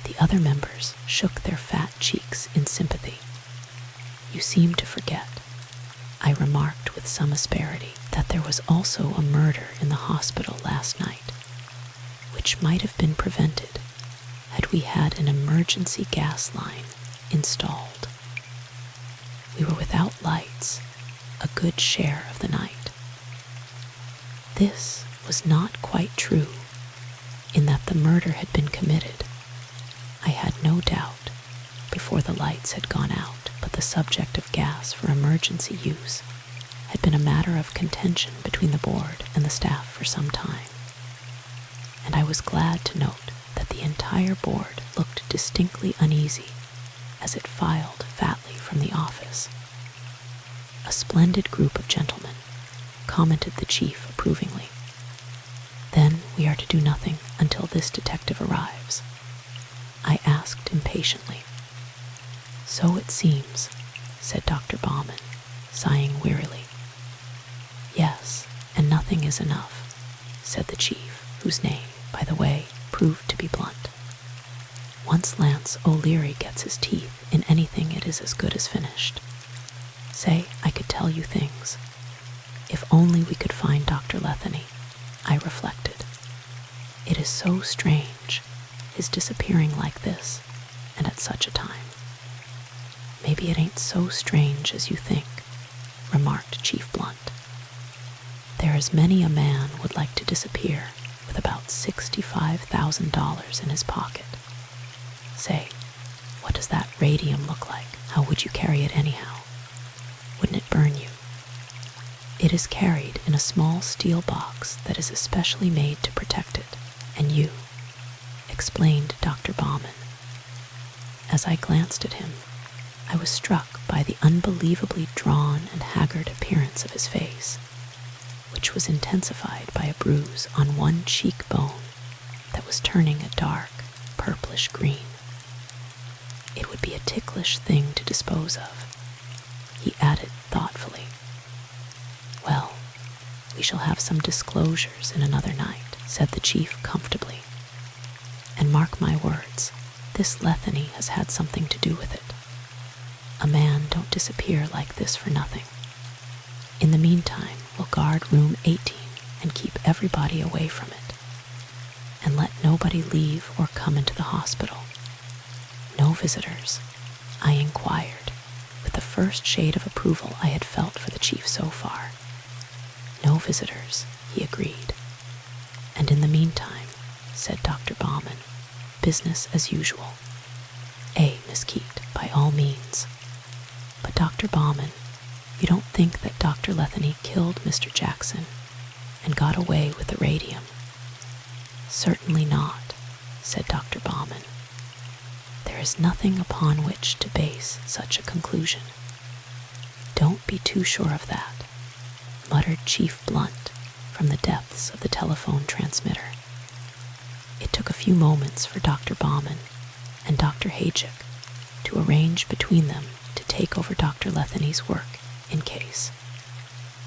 The other members shook their fat cheeks in sympathy. You seem to forget, I remarked with some asperity, that there was also a murder in the hospital last night, which might have been prevented had we had an emergency gas line installed. We were without lights a good share of the night. This was not quite true, in that the murder had been committed, I had no doubt, before the lights had gone out, but the subject of gas for emergency use had been a matter of contention between the board and the staff for some time, and I was glad to note that the entire board looked distinctly uneasy as it filed fatly from the office. A splendid group of gentlemen, commented the chief approvingly. Then we are to do nothing until this detective arrives, I asked impatiently. So it seems, said Dr. Bauman, sighing wearily. Yes, and nothing is enough, said the chief, whose name, by the way, proved to be Blunt. Once Lance O'Leary gets his teeth in anything, it is as good as finished. Say, I could tell you things. If only we could find Dr. Letheny, I reflected. It is so strange, his disappearing like this, and at such a time. Maybe it ain't so strange as you think, remarked Chief Blunt. There is many a man would like to disappear with about $65,000 in his pocket. Say, what does that radium look like? How would you carry it anyhow? Wouldn't it burn you? It is carried in a small steel box that is especially made to protect it, and you, explained Dr. Bauman. As I glanced at him, I was struck by the unbelievably drawn and haggard appearance of his face, which was intensified by a bruise on one cheekbone that was turning a dark, purplish green. It would be a ticklish thing to dispose of, he added thoughtfully. Well, we shall have some disclosures in another night, said the chief comfortably. And mark my words, this Letheny has had something to do with it. A man disappear like this for nothing. In the meantime, we'll guard room 18 and keep everybody away from it. And let nobody leave or come into the hospital. No visitors, I inquired, with the first shade of approval I had felt for the chief so far. No visitors, he agreed. And in the meantime, said Dr. Baumann, business as usual. Miss Keate, by all means. But Dr. Baumann, you don't think that Dr. Letheny killed Mr. Jackson and got away with the radium? Certainly not, said Dr. Baumann. There is nothing upon which to base such a conclusion. Don't be too sure of that, muttered Chief Blunt from the depths of the telephone transmitter. It took a few moments for Dr. Baumann and Dr. Hajic to arrange between them to take over Dr. Letheny's work in case.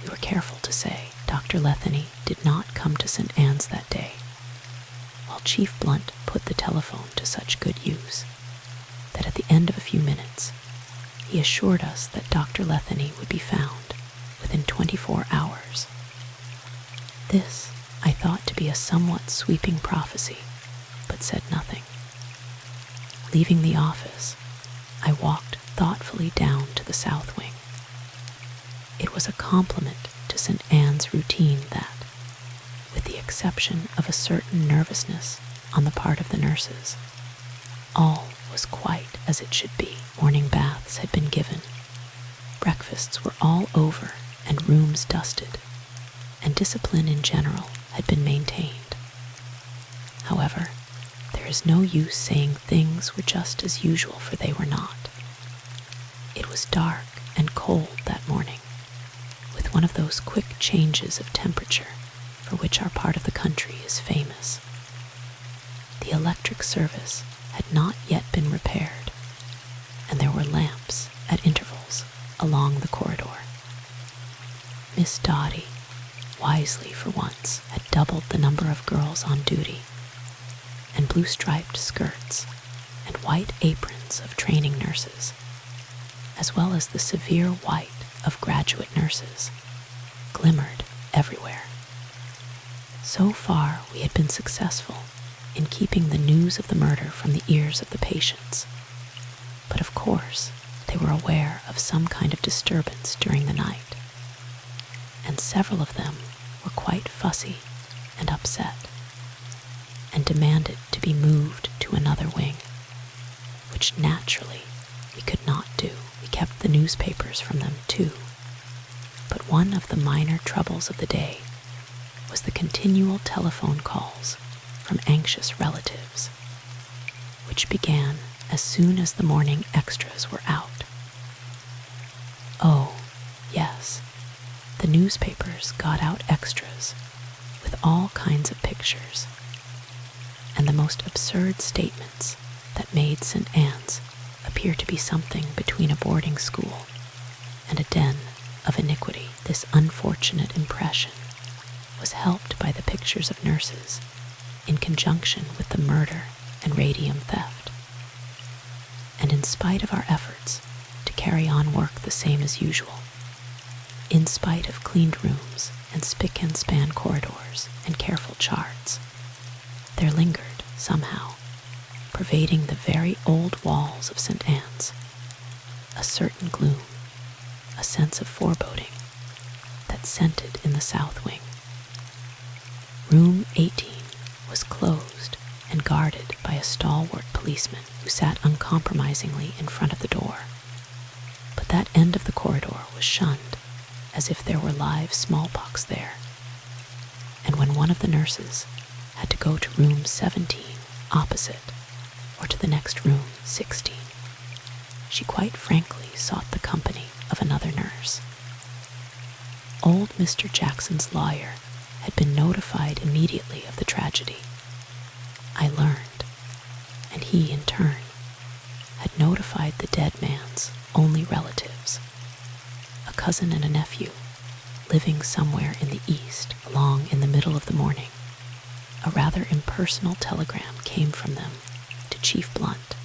We were careful to say Dr. Letheny did not come to St. Anne's that day, while Chief Blunt put the telephone to such good use that at the end of a few minutes he assured us that Dr. Letheny would be found within 24 hours. This I thought to be a somewhat sweeping prophecy, but said nothing. Leaving the office, I walked thoughtfully down to the south wing. It was a compliment to St. Anne's routine that, with the exception of a certain nervousness on the part of the nurses, all was quite as it should be. Morning baths had been given, breakfasts were all over and rooms dusted, and discipline in general had been maintained. However, there is no use saying things were just as usual, for they were not. It was dark and cold that morning, with one of those quick changes of temperature for which our part of the country is famous. The electric service had not yet been repaired, and there were lamps at intervals along the corridor. Miss Dotty, wisely for once, had doubled the number of girls on duty, and blue-striped skirts and white aprons of training nurses, as well as the severe white of graduate nurses, glimmered everywhere. So far we had been successful in keeping the news of the murder from the ears of the patients, but of course they were aware of some kind of disturbance during the night, and several of them were quite fussy and upset, and demanded to be moved to another wing, which naturally we could not do. We kept the newspapers from them too, but one of the minor troubles of the day was the continual telephone calls from anxious relatives, which began as soon as the morning extras were out. Oh, yes, the newspapers got out extras with all kinds of pictures, and the most absurd statements that made St. Anne's appear to be something between a boarding school and a den of iniquity. This unfortunate impression was helped by the pictures of nurses in conjunction with the murder and radium theft. And in spite of our efforts to carry on work the same as usual, in spite of cleaned rooms and spick-and-span corridors and careful charts, there lingered, somehow, pervading the very old walls of St. Anne's, a certain gloom, a sense of foreboding that scented in the south wing. Room 18 was closed and guarded by a stalwart policeman who sat uncompromisingly in front of the door, but that end of the corridor was shunned as if there were live smallpox there, and when one of the nurses had to go to room 17 opposite, or to the next room 16, she quite frankly sought the company of another nurse. Old Mr. Jackson's lawyer had been notified immediately of the tragedy, I learned, and he, in turn, had notified the dead man's only relatives, a cousin and a nephew, living somewhere in the east. Along in the middle of the morning, a rather impersonal telegram came from them to Chief Blunt,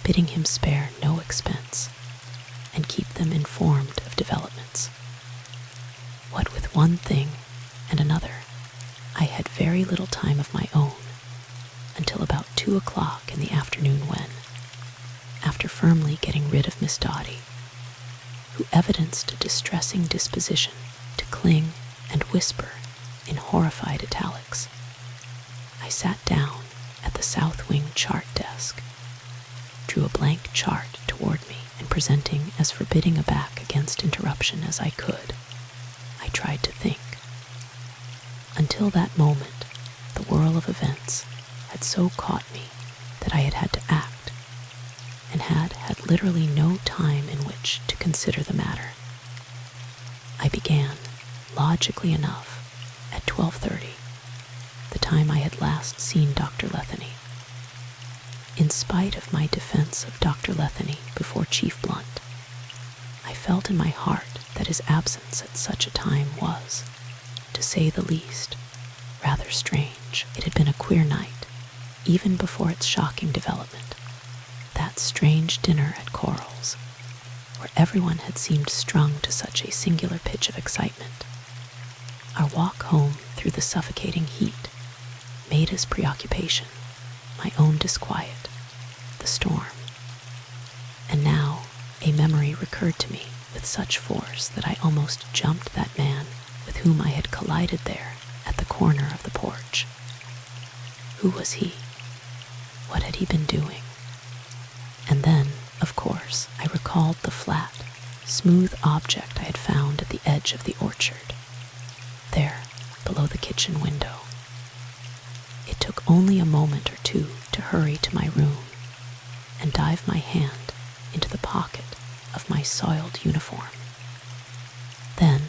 bidding him spare no expense and keep them informed of developments. What with one thing and another, I had very little time of my own until about 2 o'clock in the afternoon when, after firmly getting rid of Miss Dotty, who evidenced a distressing disposition to cling and whisper in horrified italics, I sat down at the south wing chart desk, drew a blank chart toward me, and presenting as forbidding a back against interruption as I could, I tried to think. Until that moment, the whirl of events had so caught me that I had had to act, and had literally no time in which to consider the matter. I began, logically enough, at 12:30, the time I had last seen Dr. Letheny. In spite of my defense of Dr. Letheny before Chief Blunt, I felt in my heart that his absence at such a time was, to say the least, rather strange. It had been a queer night, even before its shocking development. That strange dinner at Coral's, where everyone had seemed strung to such a singular pitch of excitement. Our walk home through the suffocating heat, Maida's preoccupation, my own disquiet, the storm. And now a memory recurred to me with such force that I almost jumped that man with whom I had collided there at the corner of the porch. Who was he? What had he been doing? And then, of course, I recalled the flat, smooth object I had found at the edge of the orchard, there, below the kitchen window. It took only a moment or two to hurry to my room and dive my hand into the pocket of my soiled uniform. Then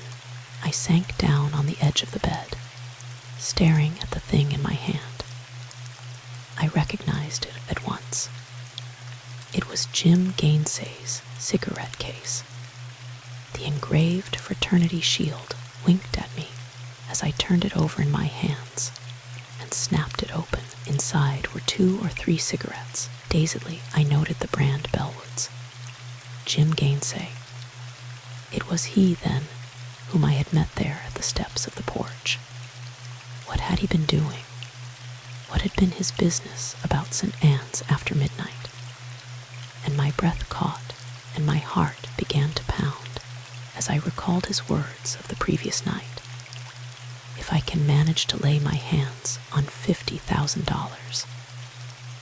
I sank down on the edge of the bed, staring at the thing in my hand. I recognized it at once. It was Jim Gainsay's cigarette case. The engraved fraternity shield winked at me as I turned it over in my hands and snapped it open. Inside were 2 or 3 cigarettes. Dazedly, I noted the brand Bellwoods. Jim Gainsay. It was he, then, whom I had met there at the steps of the porch. What had he been doing? What had been his business about St. Anne's after midnight? And my breath caught, and my heart began to pound as I recalled his words of the previous night. If I can manage to lay my hands on $50,000,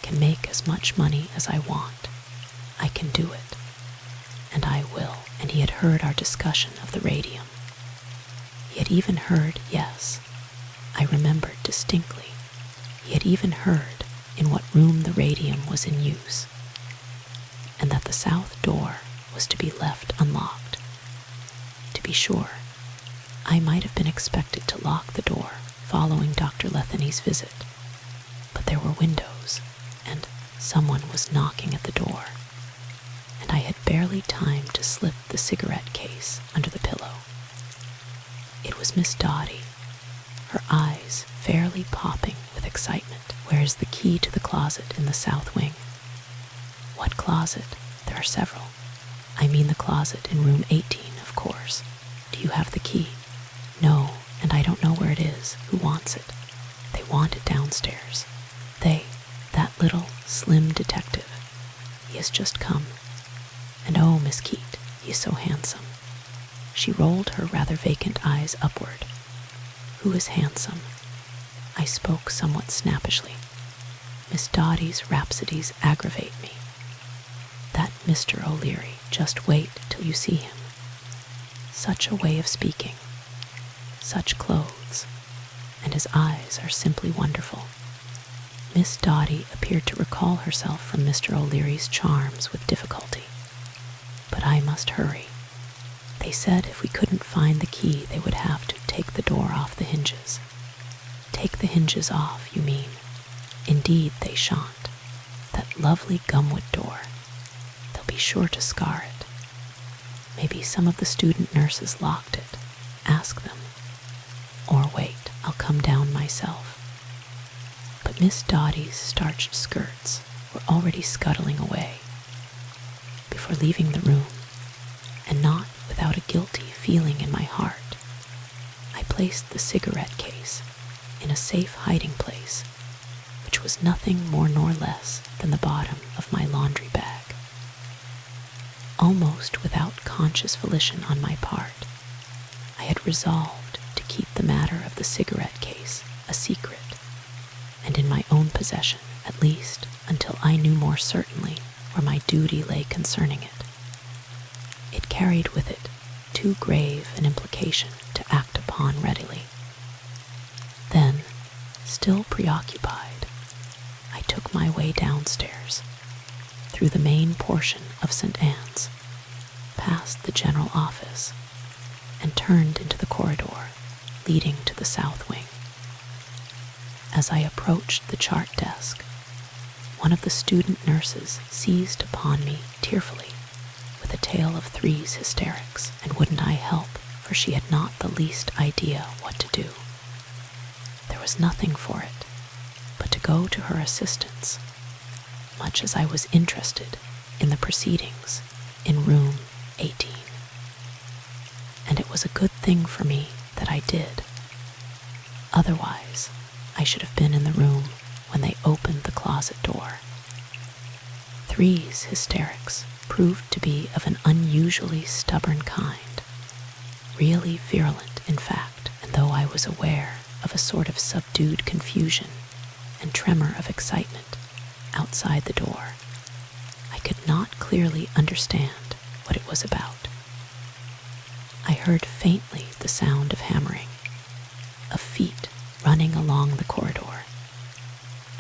can make as much money as I want, I can do it, and I will. And he had heard our discussion of the radium. He had even heard, yes, I remembered distinctly, he had even heard in what room the radium was in use, and that the south door was to be left unlocked. To be sure, I might have been expected to lock the door following Dr. Letheny's visit, but there were windows, and someone was knocking at the door, and I had barely time to slip the cigarette case under the pillow. It was Miss Dotty, her eyes fairly popping with excitement. Where is the key to the closet in the south wing? What closet? There are several. I mean the closet in room 18, of course. Do you have the key? No, and I don't know where it is. Who wants it? They want it downstairs. That little, slim detective. He has just come. And oh, Miss Keate, he is so handsome. She rolled her rather vacant eyes upward. Who is handsome? I spoke somewhat snappishly. Miss Dotty's rhapsodies aggravate me. That Mr. O'Leary, just wait till you see him. Such a way of speaking, such clothes, and his eyes are simply wonderful. Miss Dotty appeared to recall herself from Mr. O'Leary's charms with difficulty. But I must hurry. They said if we couldn't find the key, they would have to take the door off the hinges. Take the hinges off, you mean? Indeed they shan't. That lovely gumwood door. They'll be sure to scar it. Maybe some of the student nurses locked it. Ask them. Or wait, I'll come down myself. But Miss Dotty's starched skirts were already scuttling away. Before leaving the room, and feeling in my heart, I placed the cigarette case in a safe hiding place, which was nothing more nor less than the bottom of my laundry bag. Almost without conscious volition on my part, I had resolved to keep the matter of the cigarette case a secret, and in my own possession at least until I knew more certainly where my duty lay concerning it. It carried with it too grave an implication to act upon readily. Then, still preoccupied, I took my way downstairs, through the main portion of St. Anne's, past the general office, and turned into the corridor leading to the south wing. As I approached the chart desk, one of the student nurses seized upon me tearfully with a tale of Three's hysterics, and wouldn't I help, for she had not the least idea what to do. There was nothing for it but to go to her assistance, much as I was interested in the proceedings in room 18. And it was a good thing for me that I did. Otherwise, I should have been in the room when they opened the closet door. Three's hysterics proved to be of an unusually stubborn kind, really virulent in fact, and though I was aware of a sort of subdued confusion and tremor of excitement outside the door, I could not clearly understand what it was about. I heard faintly the sound of hammering, of feet running along the corridor,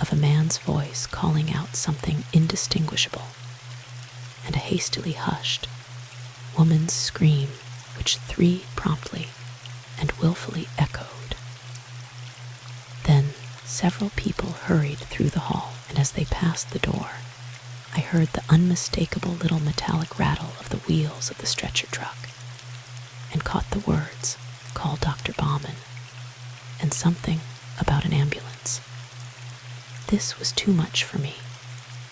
of a man's voice calling out something indistinguishable, and a hastily hushed woman's scream which Three promptly and willfully echoed. Then several people hurried through the hall, and as they passed the door, I heard the unmistakable little metallic rattle of the wheels of the stretcher truck, and caught the words, "Call Dr. Baumann," and something about an ambulance. This was too much for me,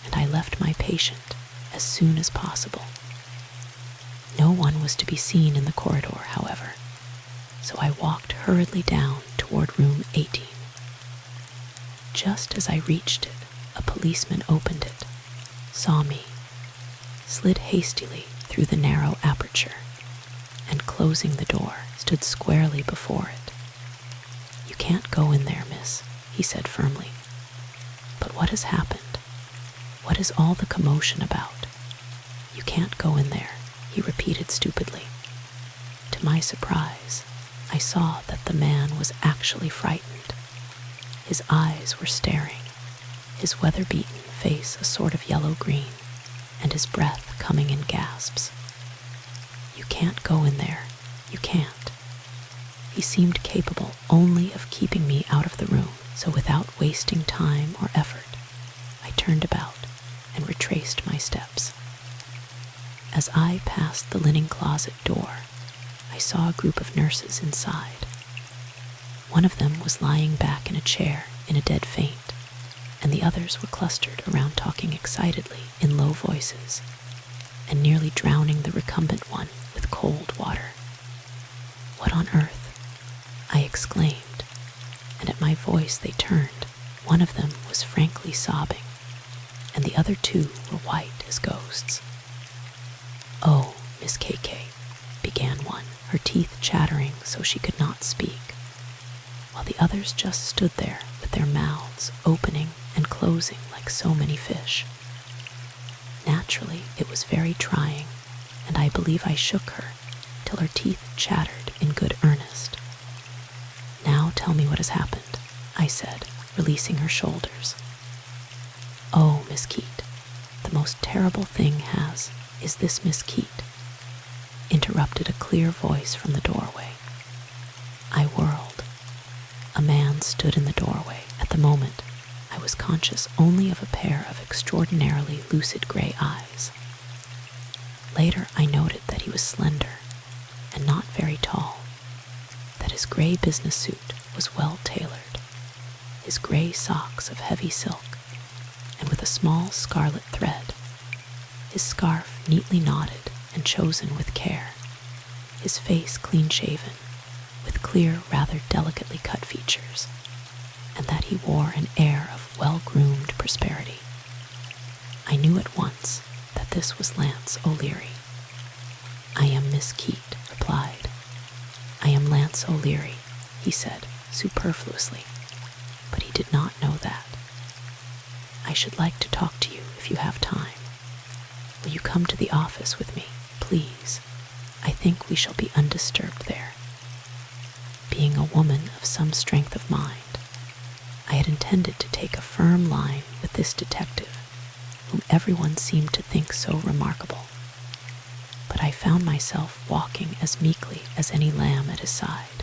and I left my patient as soon as possible. No one was to be seen in the corridor, however, so I walked hurriedly down toward room 18. Just as I reached it, a policeman opened it, saw me, slid hastily through the narrow aperture, and closing the door, stood squarely before it. "You can't go in there, miss," he said firmly. "But what has happened? What is all the commotion about? You can't go in there," he repeated stupidly. To my surprise, I saw that the man was actually frightened. His eyes were staring, his weather-beaten face a sort of yellow-green, and his breath coming in gasps. "You can't go in there. You can't." He seemed capable only of keeping me out of the room, so without wasting time or effort, I turned about and retraced my steps. As I passed the linen closet door, I saw a group of nurses inside. One of them was lying back in a chair in a dead faint, and the others were clustered around talking excitedly in low voices, and nearly drowning the recumbent one with cold water. "What on earth?" I exclaimed, and at my voice they turned. One of them was frankly sobbing, and the other two were white as ghosts. "Oh, Miss KK," began one, her teeth chattering so she could not speak, while the others just stood there with their mouths opening and closing like so many fish. Naturally, it was very trying, and I believe I shook her till her teeth chattered in good earnest. "Now tell me what has happened," I said, releasing her shoulders. "Oh, Miss Keate, the most terrible thing is this Miss Keate," interrupted a clear voice from the doorway. I whirled. A man stood in the doorway. At the moment, I was conscious only of a pair of extraordinarily lucid gray eyes. Later, I noted that he was slender and not very tall, that his gray business suit was well tailored, his gray socks of heavy silk, and with a small scarlet thread, his scarf neatly knotted and chosen with care, his face clean-shaven, with clear, rather delicately cut features, and that he wore an air of well-groomed prosperity. I knew at once that this was Lance O'Leary. "I am Miss Keate," replied. "I am Lance O'Leary," he said superfluously, but he did not know that. "I should like to talk to you if you have time. Will you come to the office with me, please? I think we shall be undisturbed there." Being a woman of some strength of mind, I had intended to take a firm line with this detective, whom everyone seemed to think so remarkable. But I found myself walking as meekly as any lamb at his side,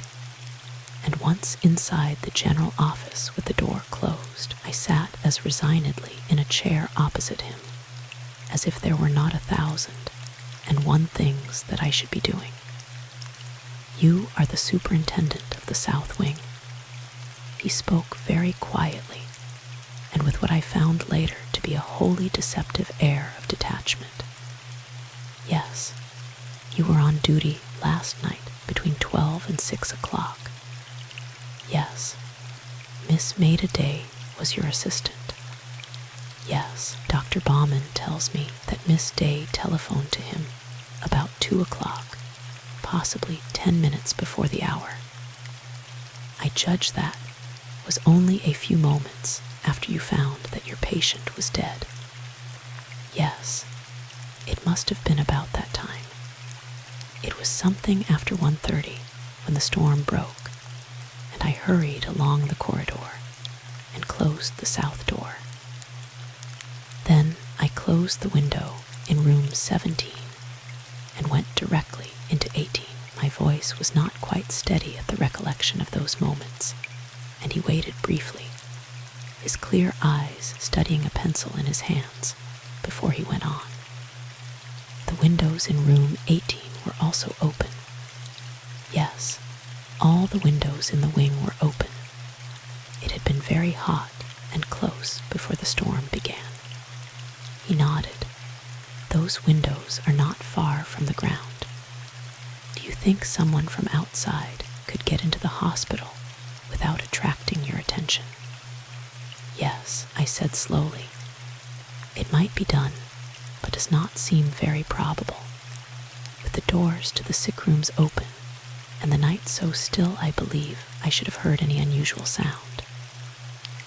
and once inside the general office with the door closed, I sat as resignedly in a chair opposite him, as if there were not 1,001 things that I should be doing. "You are the superintendent of the South Wing." He spoke very quietly, and with what I found later to be a wholly deceptive air of detachment. "Yes, you were on duty last night between 12 and 6 o'clock. Yes, Miss Maida Day was your assistant. Yes, Dr. Baumann tells me that Miss Day telephoned to him about 2 o'clock, possibly 10 minutes before the hour. I judge that was only a few moments after you found that your patient was dead. Yes, it must have been about that time. It was something after 1:30 when the storm broke, and I hurried along the corridor and closed the south door. Then I closed the window in room 17 and went directly into 18. My voice was not quite steady at the recollection of those moments, and he waited briefly, his clear eyes studying a pencil in his hands before he went on. The windows in room 18 were also open. Yes, all the windows in the wing were open. It had been very hot and close before the storm began. He nodded. "Those windows are not far from the ground. Do you think someone from outside could get into the hospital without attracting your attention?" "Yes," I said slowly. "It might be done, but does not seem very probable. With the doors to the sick rooms open, and the night so still, I believe I should have heard any unusual sound.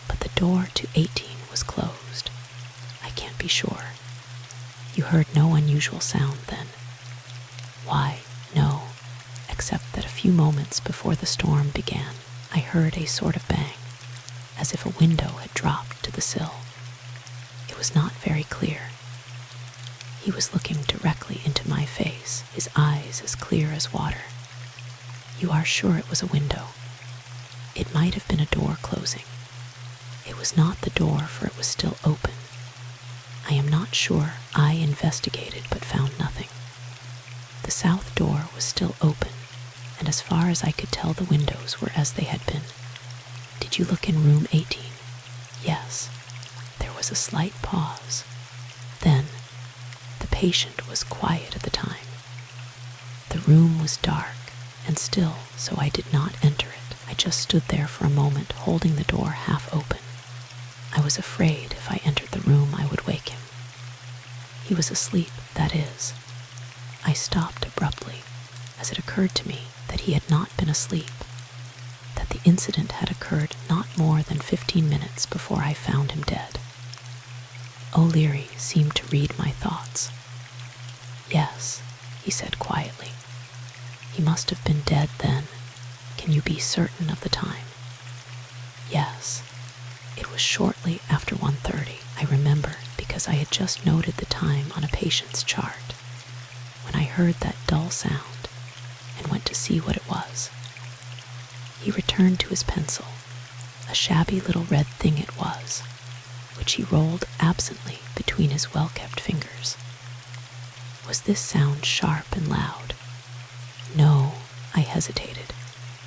But the door to 18 was closed. I can't be sure. You heard no unusual sound then?" "Why, no, except that a few moments before the storm began, I heard a sort of bang, as if a window had dropped to the sill. It was not very clear." He was looking directly into my face, his eyes as clear as water. "You are sure it was a window? It might have been a door closing. It was not the door, for it was still open. I am not sure. I investigated but found nothing. The south door was still open, and as far as I could tell the windows were as they had been. Did you look in room 18? "Yes." There was a slight pause. Then, the patient was quiet at the time. The room was dark and still, so I did not enter it. I just stood there for a moment, holding the door half open. I was afraid if I entered the room I would wake him. He was asleep, that is. I stopped abruptly, as it occurred to me that he had not been asleep, that the incident had occurred not more than 15 minutes before I found him dead. O'Leary seemed to read my thoughts. "Yes," he said quietly. "He must have been dead then. Can you be certain of the time?" "Yes. It was shortly after 1:30. I remember because I had just noted the time on a patient's chart, when I heard that dull sound and went to see what it was." He returned to his pencil, a shabby little red thing it was, which he rolled absently between his well-kept fingers. "Was this sound sharp and loud?" "No," I hesitated,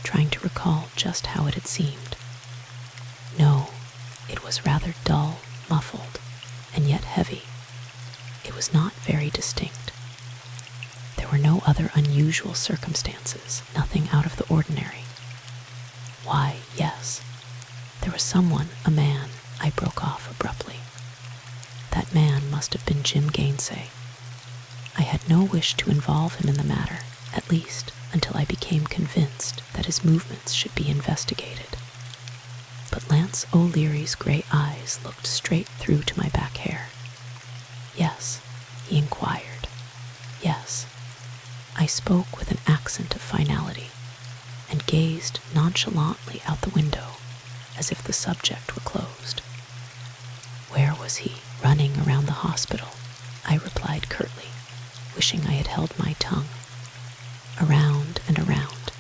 trying to recall just how it had seemed. "No, it was rather dull, muffled, and yet heavy. It was not very distinct. There There were no other unusual circumstances, nothing out of the ordinary. Why, yes, there was someone, a man. I broke off abruptly. That man must have been Jim Gainsay. I had no wish to involve him in the matter, at least until I became convinced that his movements should be investigated. But Lance O'Leary's gray eyes looked straight through to my back hair. Yes, he inquired. Yes. I spoke with an accent of finality, and gazed nonchalantly out the window as if the subject were closed. Where was he? Running around the hospital, I replied curtly, wishing I had held my tongue. Around and around,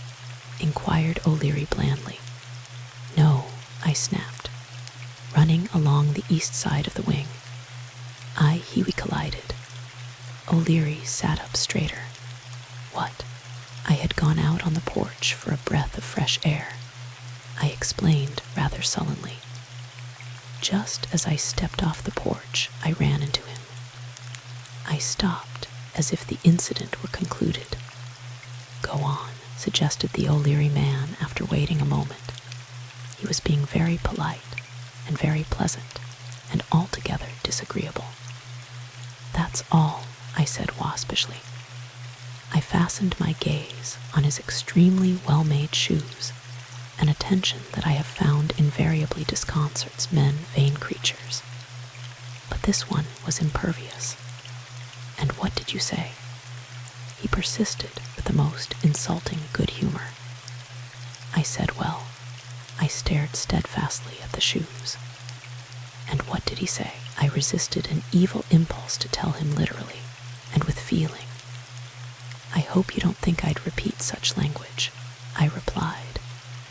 inquired O'Leary blandly. No, I snapped. Running along the east side of the wing. We collided. O'Leary sat up straighter. What? I had gone out on the porch for a breath of fresh air, I explained rather sullenly. Just as I stepped off the porch, I ran into him. I stopped as if the incident were concluded. Go on, suggested the O'Leary man after waiting a moment. He was being very polite and very pleasant and altogether disagreeable. That's all, I said waspishly. I fastened my gaze on his extremely well-made shoes, an attention that I have found invariably disconcerts men, vain creatures. But this one was impervious. And what did you say? He persisted with the most insulting good humor. I said, well, I stared steadfastly at the shoes. And what did he say? I resisted an evil impulse to tell him literally, and with feeling. I hope you don't think I'd repeat such language, I replied,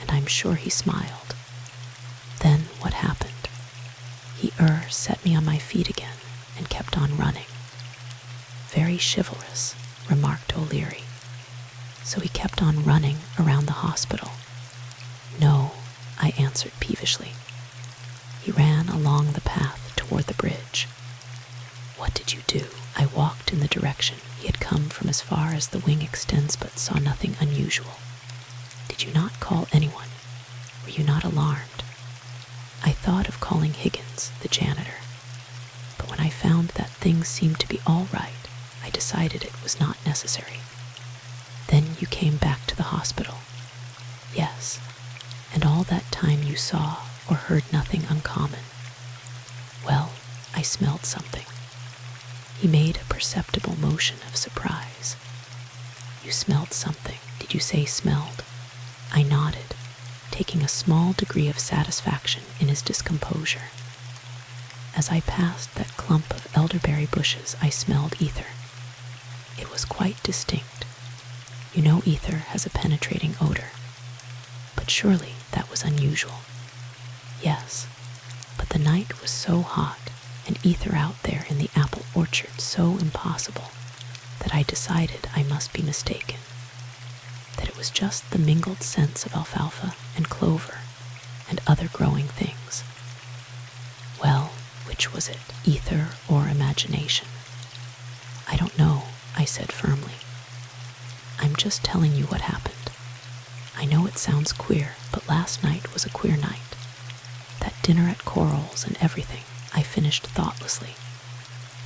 and I'm sure he smiled. Then what happened? He set me on my feet again and kept on running. Very chivalrous, remarked O'Leary. So he kept on running around the hospital. No, I answered peevishly. He ran along the path toward the bridge. What did you do? I walked in the direction he had come from as far as the wing extends, but saw nothing unusual. Did you not call anyone? Were you not alarmed? I thought of calling Higgins, the janitor, but when I found that things seemed to be all right, I decided it was not necessary. Then you came back to the hospital. Yes, and all that time you saw or heard nothing uncommon. Well, I smelled something. He made a perceptible motion of surprise. You smelled something. Did you say smelled? I nodded, taking a small degree of satisfaction in his discomposure. As I passed that clump of elderberry bushes, I smelled ether. It was quite distinct. You know ether has a penetrating odor. But surely that was unusual. Yes, but the night was so hot, and ether out there in the apple orchard so impossible, that I decided I must be mistaken, that it was just the mingled scents of alfalfa and clover and other growing things. Well, which was it, ether or imagination? I don't know, I said firmly. I'm just telling you what happened. I know it sounds queer, but last night was a queer night. That dinner at Coral's and everything, I finished thoughtlessly.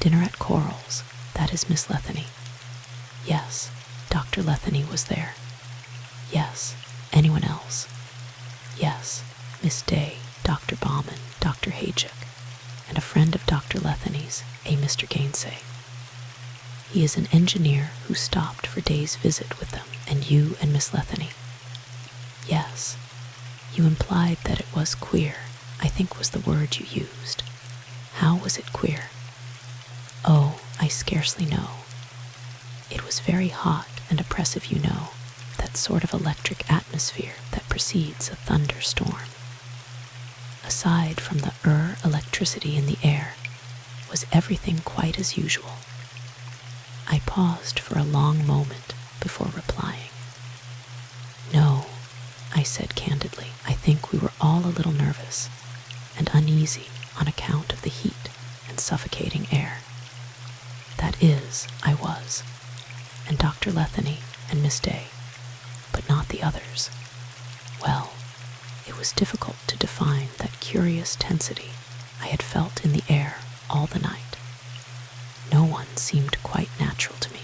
Dinner at Coral's, that is Miss Letheny. Yes, Dr. Letheny was there. Yes, anyone else? Yes, Miss Day, Dr. Bauman, Dr. Haychick, and a friend of Dr. Letheny's, a Mr. Gainsay. He is an engineer who stopped for Day's visit with them, and you and Miss Letheny. Yes, you implied that it was queer, I think was the word you used. How was it queer? Oh, I scarcely know. It was very hot and oppressive, you know, that sort of electric atmosphere that precedes a thunderstorm. Aside from the electricity in the air, was everything quite as usual. I paused for a long moment before replying. No, I said candidly, I think we were all a little nervous and uneasy on account of the heat and suffocating air. That is, I was. and Dr. Letheny and Miss Day, but not the others. Well, it was difficult to define that curious tensity I had felt in the air all the night. No one seemed quite natural to me.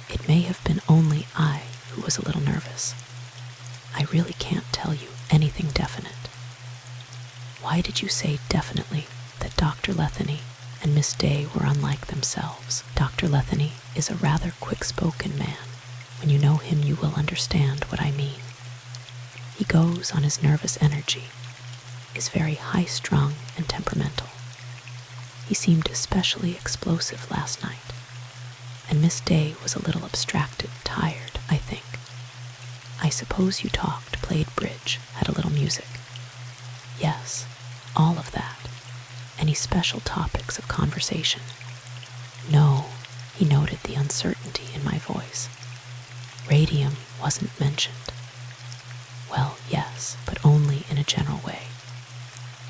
It may have been only I who was a little nervous. I really can't tell you anything definite. Why did you say definitely that Dr. Letheny and Miss Day were unlike themselves? Dr. Letheny is a rather quick-spoken man. When you know him, you will understand what I mean. He goes on his nervous energy, is very high-strung and temperamental. He seemed especially explosive last night, and Miss Day was a little abstracted, tired, I think. I suppose you talked, played bridge, had a little music. Yes, all of that. Any special topics of conversation? No, he noted the uncertainty in my voice. Radium wasn't mentioned. Well, yes, but only in a general way.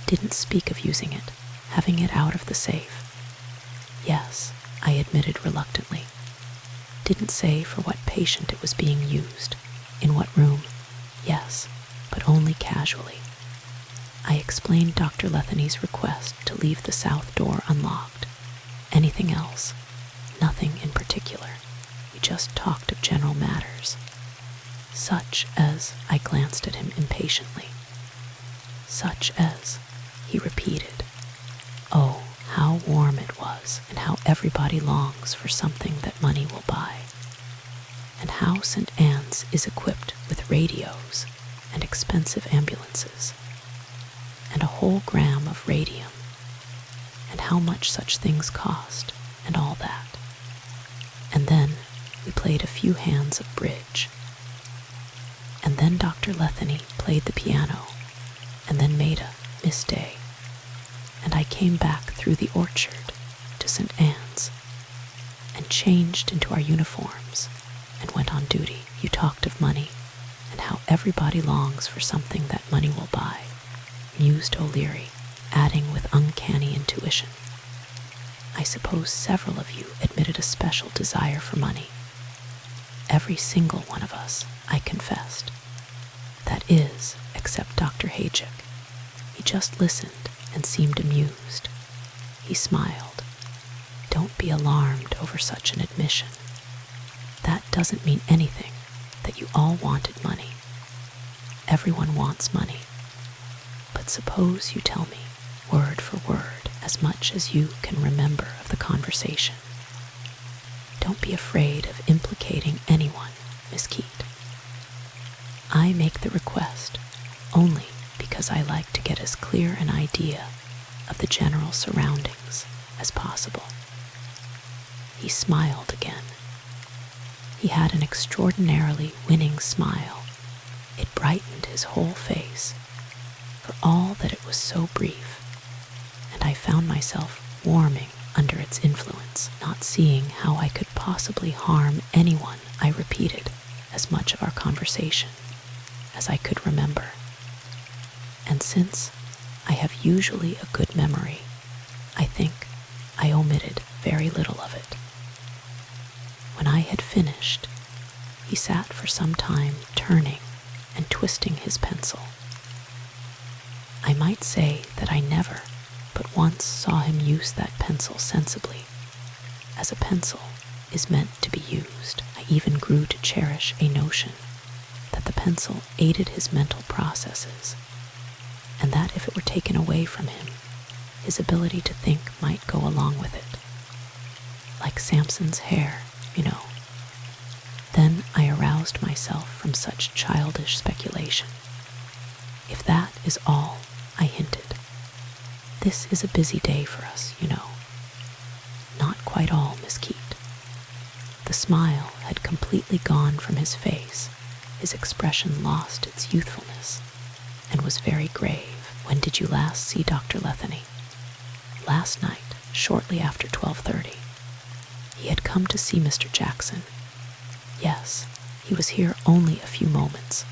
Didn't speak of using it, having it out of the safe. Yes, I admitted reluctantly. Didn't say for what patient it was being used, in what room. Yes, but only casually. I explained Dr. Letheny's request to leave the south door unlocked. Anything else? Nothing in particular. We just talked of general matters. Such as, I glanced at him impatiently. Such as, he repeated. Oh, how warm it was, and how everybody longs for something that money will buy. And how St. Anne's is equipped with radios and expensive ambulances, and a whole gram of radium, and how much such things cost, and all that. And then we played a few hands of bridge. And then Dr. Letheny played the piano, and then made a Miss Day. And I came back through the orchard to St. Anne's, and changed into our uniforms, and went on duty. You talked of money, and how everybody longs for something that money will buy, mused O'Leary, adding with uncanny intuition. I suppose several of you admitted a special desire for money. Every single one of us, I confessed. That is, except Dr. Hayjick. He just listened and seemed amused. He smiled. Don't be alarmed over such an admission. That doesn't mean anything, that you all wanted money. Everyone wants money. But suppose you tell me, word for word, as much as you can remember of the conversation. Don't be afraid of implicating anyone, Miss Keate. I make the request only because I like to get as clear an idea of the general surroundings as possible. He smiled again. He had an extraordinarily winning smile. It brightened his whole face, for all that it was so brief, and I found myself warming under its influence, not seeing how I could possibly harm anyone. I repeated as much of our conversation as I could remember. And since I have usually a good memory, I think I omitted very little of it. When I had finished, he sat for some time turning and twisting his pencil. I might say that I never but once saw him use that pencil sensibly, as a pencil is meant to be used. I even grew to cherish a notion that the pencil aided his mental processes, and that if it were taken away from him, his ability to think might go along with it. Like Samson's hair, you know. Then I aroused myself from such childish speculation. If that is all, I hinted. This is a busy day for us, you know. Not quite all, Miss Keate. The smile had completely gone from his face. His expression lost its youthfulness and was very grave. When did you last see Dr. Letheny? Last night, shortly after 12:30. He had come to see Mr. Jackson. Yes, he was here only a few moments.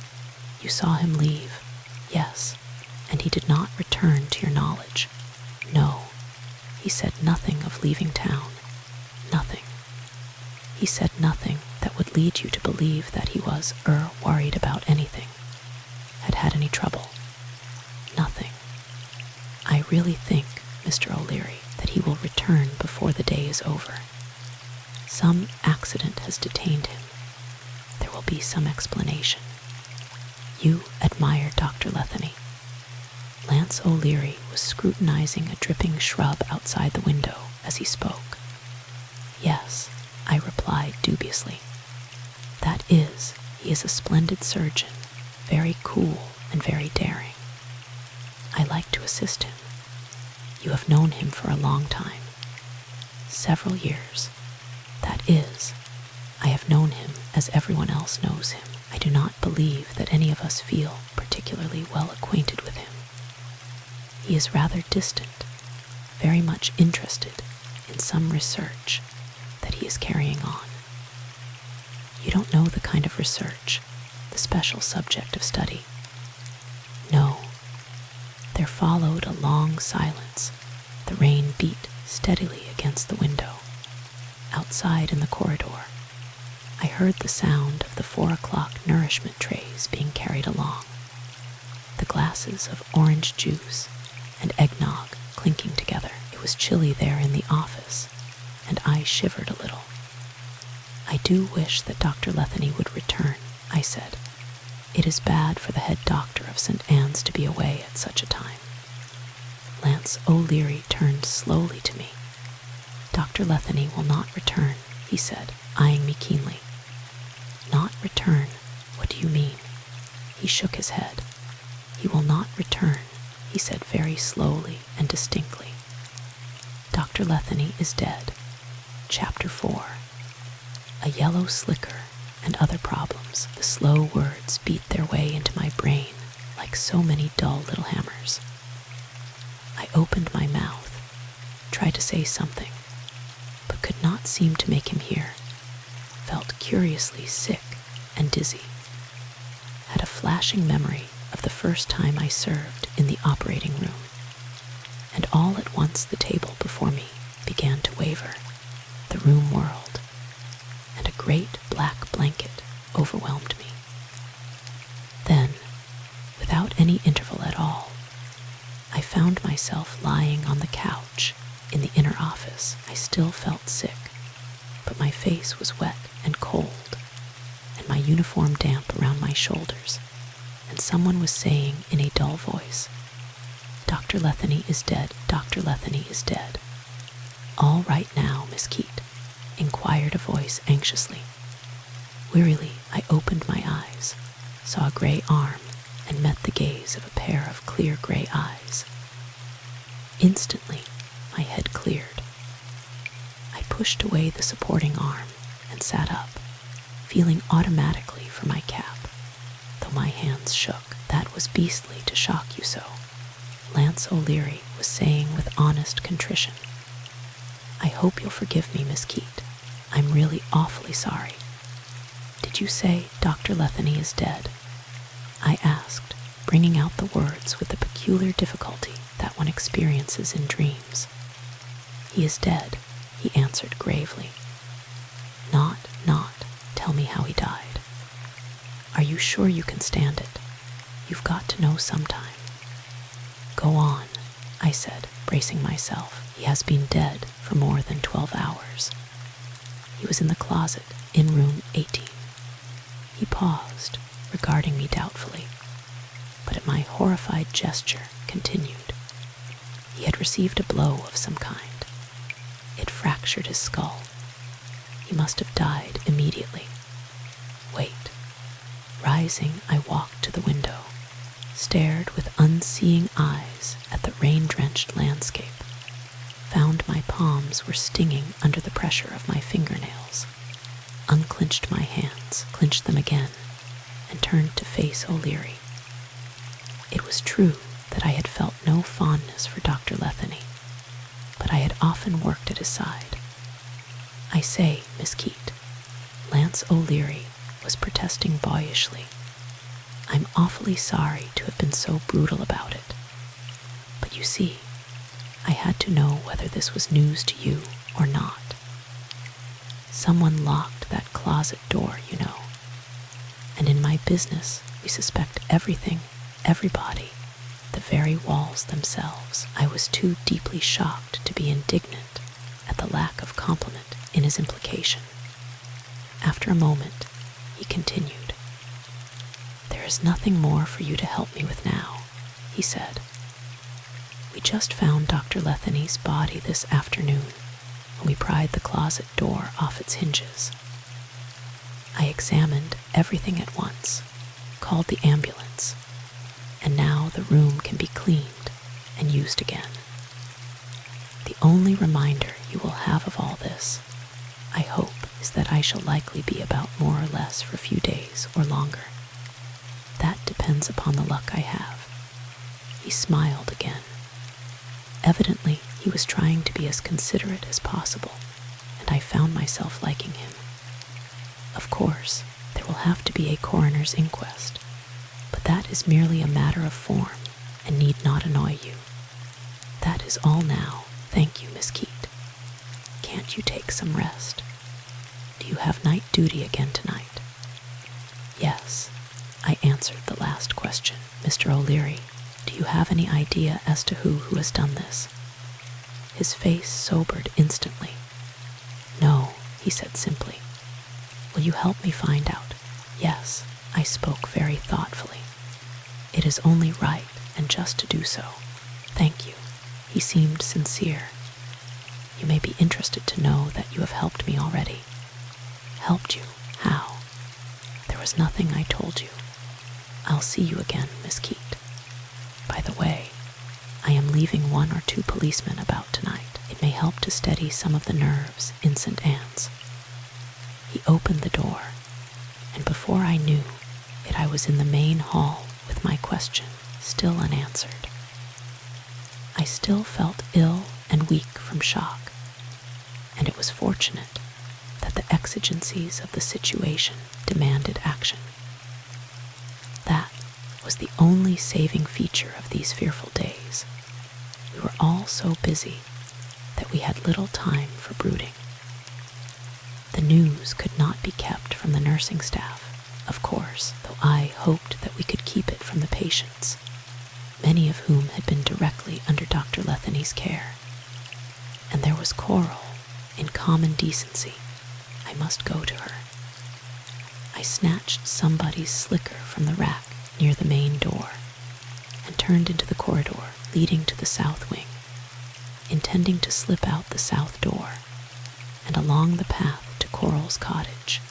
You saw him leave. Yes, and he did not return to your knowledge. No, he said nothing of leaving town. Nothing. He said nothing that would lead you to believe that he was worried about anything, had any trouble. Nothing. I really think, Mr. O'Leary, that he will return before the day is over. Some accident has detained him. There will be some explanation. You admire Dr. Letheny. Lance O'Leary was scrutinizing a dripping shrub outside the window as he spoke. Yes, I replied dubiously. That is, he is a splendid surgeon, very cool and very daring. I like to assist him. You have known him for a long time. Several years. That is, I have known him as everyone else knows him. I do not believe that any of us feel particularly well acquainted with him. He is rather distant, very much interested in some research that he is carrying on. You don't know the kind of research, the special subject of study. No. There followed a long silence. The rain beat steadily against the window. Outside in the corridor, I heard the sound of the 4 o'clock nourishment trays being carried along, the glasses of orange juice and eggnog clinking together. It was chilly there in the office, and I shivered a little. I do wish that Dr. Letheny would return, I said. It is bad for the head doctor of St. Anne's to be away at such a time. Lance O'Leary turned slowly to me. Dr. Letheny will not return, he said, eyeing me keenly. Not return? What do you mean? He shook his head. He will not return, he said very slowly and distinctly. Dr. Letheny is dead. Chapter 4. A yellow slicker and other problems. The slow words beat their way into my brain like so many dull little hammers. I opened my mouth, tried to say something, but could not seem to make him hear. Felt curiously sick and dizzy. Had a flashing memory of the first time I served in the operating room, and all at once the table before me began to waver. The room whirled, and a great black blanket overwhelmed me. Then, without any interval at all, I found myself lying on the couch in the inner office. I still felt sick, but my face was wet and cold, and my uniform damp around my shoulders, and someone was saying in a dull voice, "Dr. Letheny is dead, Dr. Letheny is dead." "All right now, Miss Keate?" inquired a voice anxiously. Wearily, I opened my eyes, saw a gray arm, and met the gaze of a pair of clear gray eyes. Instantly, my head cleared. I pushed away the supporting arm and sat up, feeling automatically for my cap, though my hands shook. "That was beastly to shock you so," Lance O'Leary was saying with honest contrition. "I hope you'll forgive me, Miss Keate. I'm really awfully sorry." "Did you say Dr. Letheny is dead?" I asked, bringing out the words with the peculiar difficulty that one experiences in dreams. "He is dead," he answered gravely. Not. Tell me how he died." "Are you sure you can stand it? You've got to know sometime." "Go on," I said, bracing myself. "He has been dead for more than 12 hours. He was in the closet in room 18. He paused, regarding me doubtfully, but at my horrified gesture continued. He had received a blow of some kind. It fractured his skull. He must have died immediately. Wait. Rising, I walked to the window, stared with unseeing eyes at the rain-drenched landscape, found my palms were stinging under the pressure of my fingernails, unclinched my hands, clinched them again, and turned to face O'Leary. It was true that I had felt no fondness for Dr. Letheny, but I had often worked at his side. "I say, Miss Keate," Lance O'Leary was protesting boyishly, "I'm awfully sorry to have been so brutal about it. But you see, I had to know whether this was news to you or not." Someone locked that closet door, you know. And in my business, we suspect everything, everybody, the very walls themselves. I was too deeply shocked to be indignant at the lack of compliment in his implication. After a moment, he continued. "There is nothing more for you to help me with now," he said. "We just found Dr. Letheny's body this afternoon when we pried the closet door off its hinges. I examined everything at once, called the ambulance, and now the room can be cleaned and used again. The only reminder you will have of all this, I hope, is that I shall likely be about more or less for a few days or longer. That depends upon the luck I have." He smiled again. Evidently, he was trying to be as considerate as possible, and I found myself liking him. "Of course, there will have to be a coroner's inquest, but that is merely a matter of form and need not annoy you. That is all now. Thank you, Miss Keate. Can't you take some rest? Do you have night duty again tonight?" "Yes," I answered the last question. "Mr. O'Leary, do you have any idea as to who has done this?" His face sobered instantly. "No," he said simply. "Will you help me find out?" "Yes," I spoke very thoughtfully. "It is only right and just to do so. Thank you." He seemed sincere. "You may be interested to know that you have helped me already." "Helped you? How?" "There was nothing I told you. I'll see you again, Miss Keate. By the way, I am leaving 1 or 2 policemen about tonight. It may help to steady some of the nerves in St. Anne's." He opened the door, and before I knew it, I was in the main hall with my question still unanswered. I still felt ill and weak from shock, and it was fortunate that the exigencies of the situation demanded action. That was the only saving feature of these fearful days. We were all so busy that we had little time for brooding. The news could not be kept from the nursing staff, of course, though I hoped that we could keep it from the patients, many of whom had been directly under Dr. Letheny's care. And there was Coral. In common decency, I must go to her. I snatched somebody's slicker from the rack near the main door and turned into the corridor leading to the south wing, intending to slip out the south door and along the path to Coral's cottage,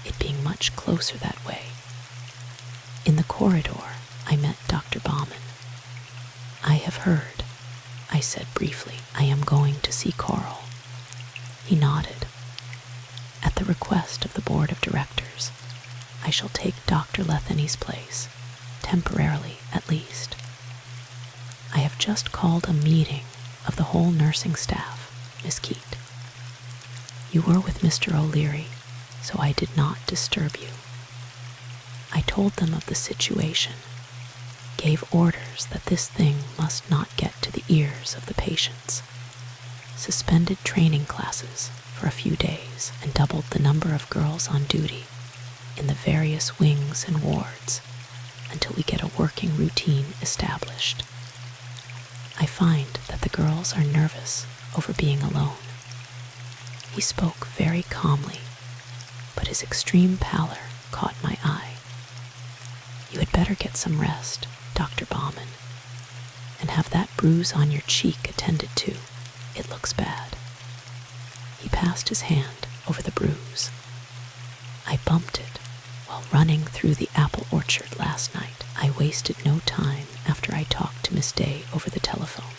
it being much closer that way. In the corridor, I met Dr. Baumann. "I have heard," I said briefly. "I am going to see Coral." He nodded. "At the request of the board of directors, I shall take Dr. Letheny's place, temporarily at least. I have just called a meeting of the whole nursing staff, Miss Keate. You were with Mr. O'Leary, so I did not disturb you. I told them of the situation, gave orders that this thing must not get to the ears of the patients, suspended training classes for a few days, and doubled the number of girls on duty in the various wings and wards until we get a working routine established. I find that the girls are nervous over being alone." He spoke very calmly, but his extreme pallor caught my eye. "You had better get some rest, Dr. Baumann, and have that bruise on your cheek attended to. It looks bad." He passed his hand over the bruise. "I bumped it while running through the apple orchard last night. I wasted no time after I talked to Miss Day over the telephone."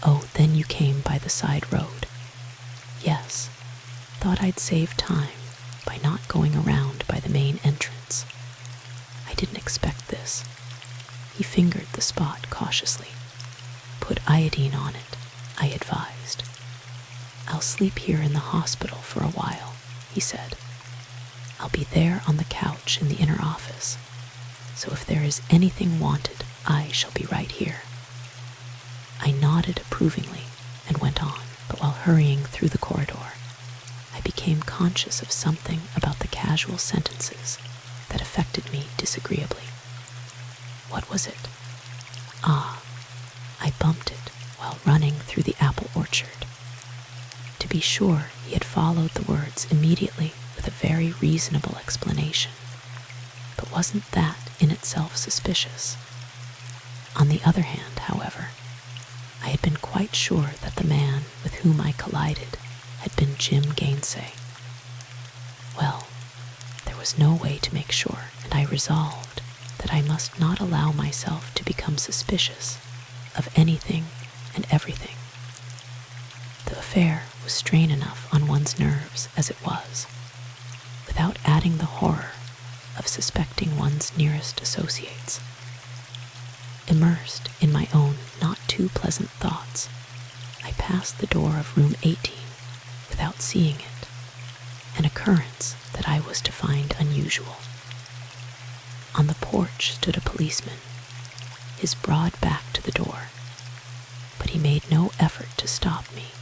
"Oh, then you came by the side road." "Yes, thought I'd save time by not going around by the main entrance. I didn't expect this." He fingered the spot cautiously. "Put iodine on it," I advised. "I'll sleep here in the hospital for a while," he said. "I'll be there on the couch in the inner office, so if there is anything wanted, I shall be right here." I nodded approvingly and went on, but while hurrying through the corridor, I became became conscious of something about the casual sentences that affected me disagreeably. What was it? Ah, I bumped it while running through the apple orchard. To be sure, he had followed the words immediately with a very reasonable explanation, but wasn't that in itself suspicious? On the other hand, however, I had been quite sure that the man with whom I collided had been Jim Gainsay. Well, there was no way to make sure, and I resolved that I must not allow myself to become suspicious of anything and everything. The affair was strain enough on one's nerves as it was, without adding the horror of suspecting one's nearest associates. Immersed in my own not too pleasant thoughts, I passed the door of room 18 without seeing it, an occurrence that I was to find unusual. On the porch stood a policeman, his broad back to the door, but he made no effort to stop me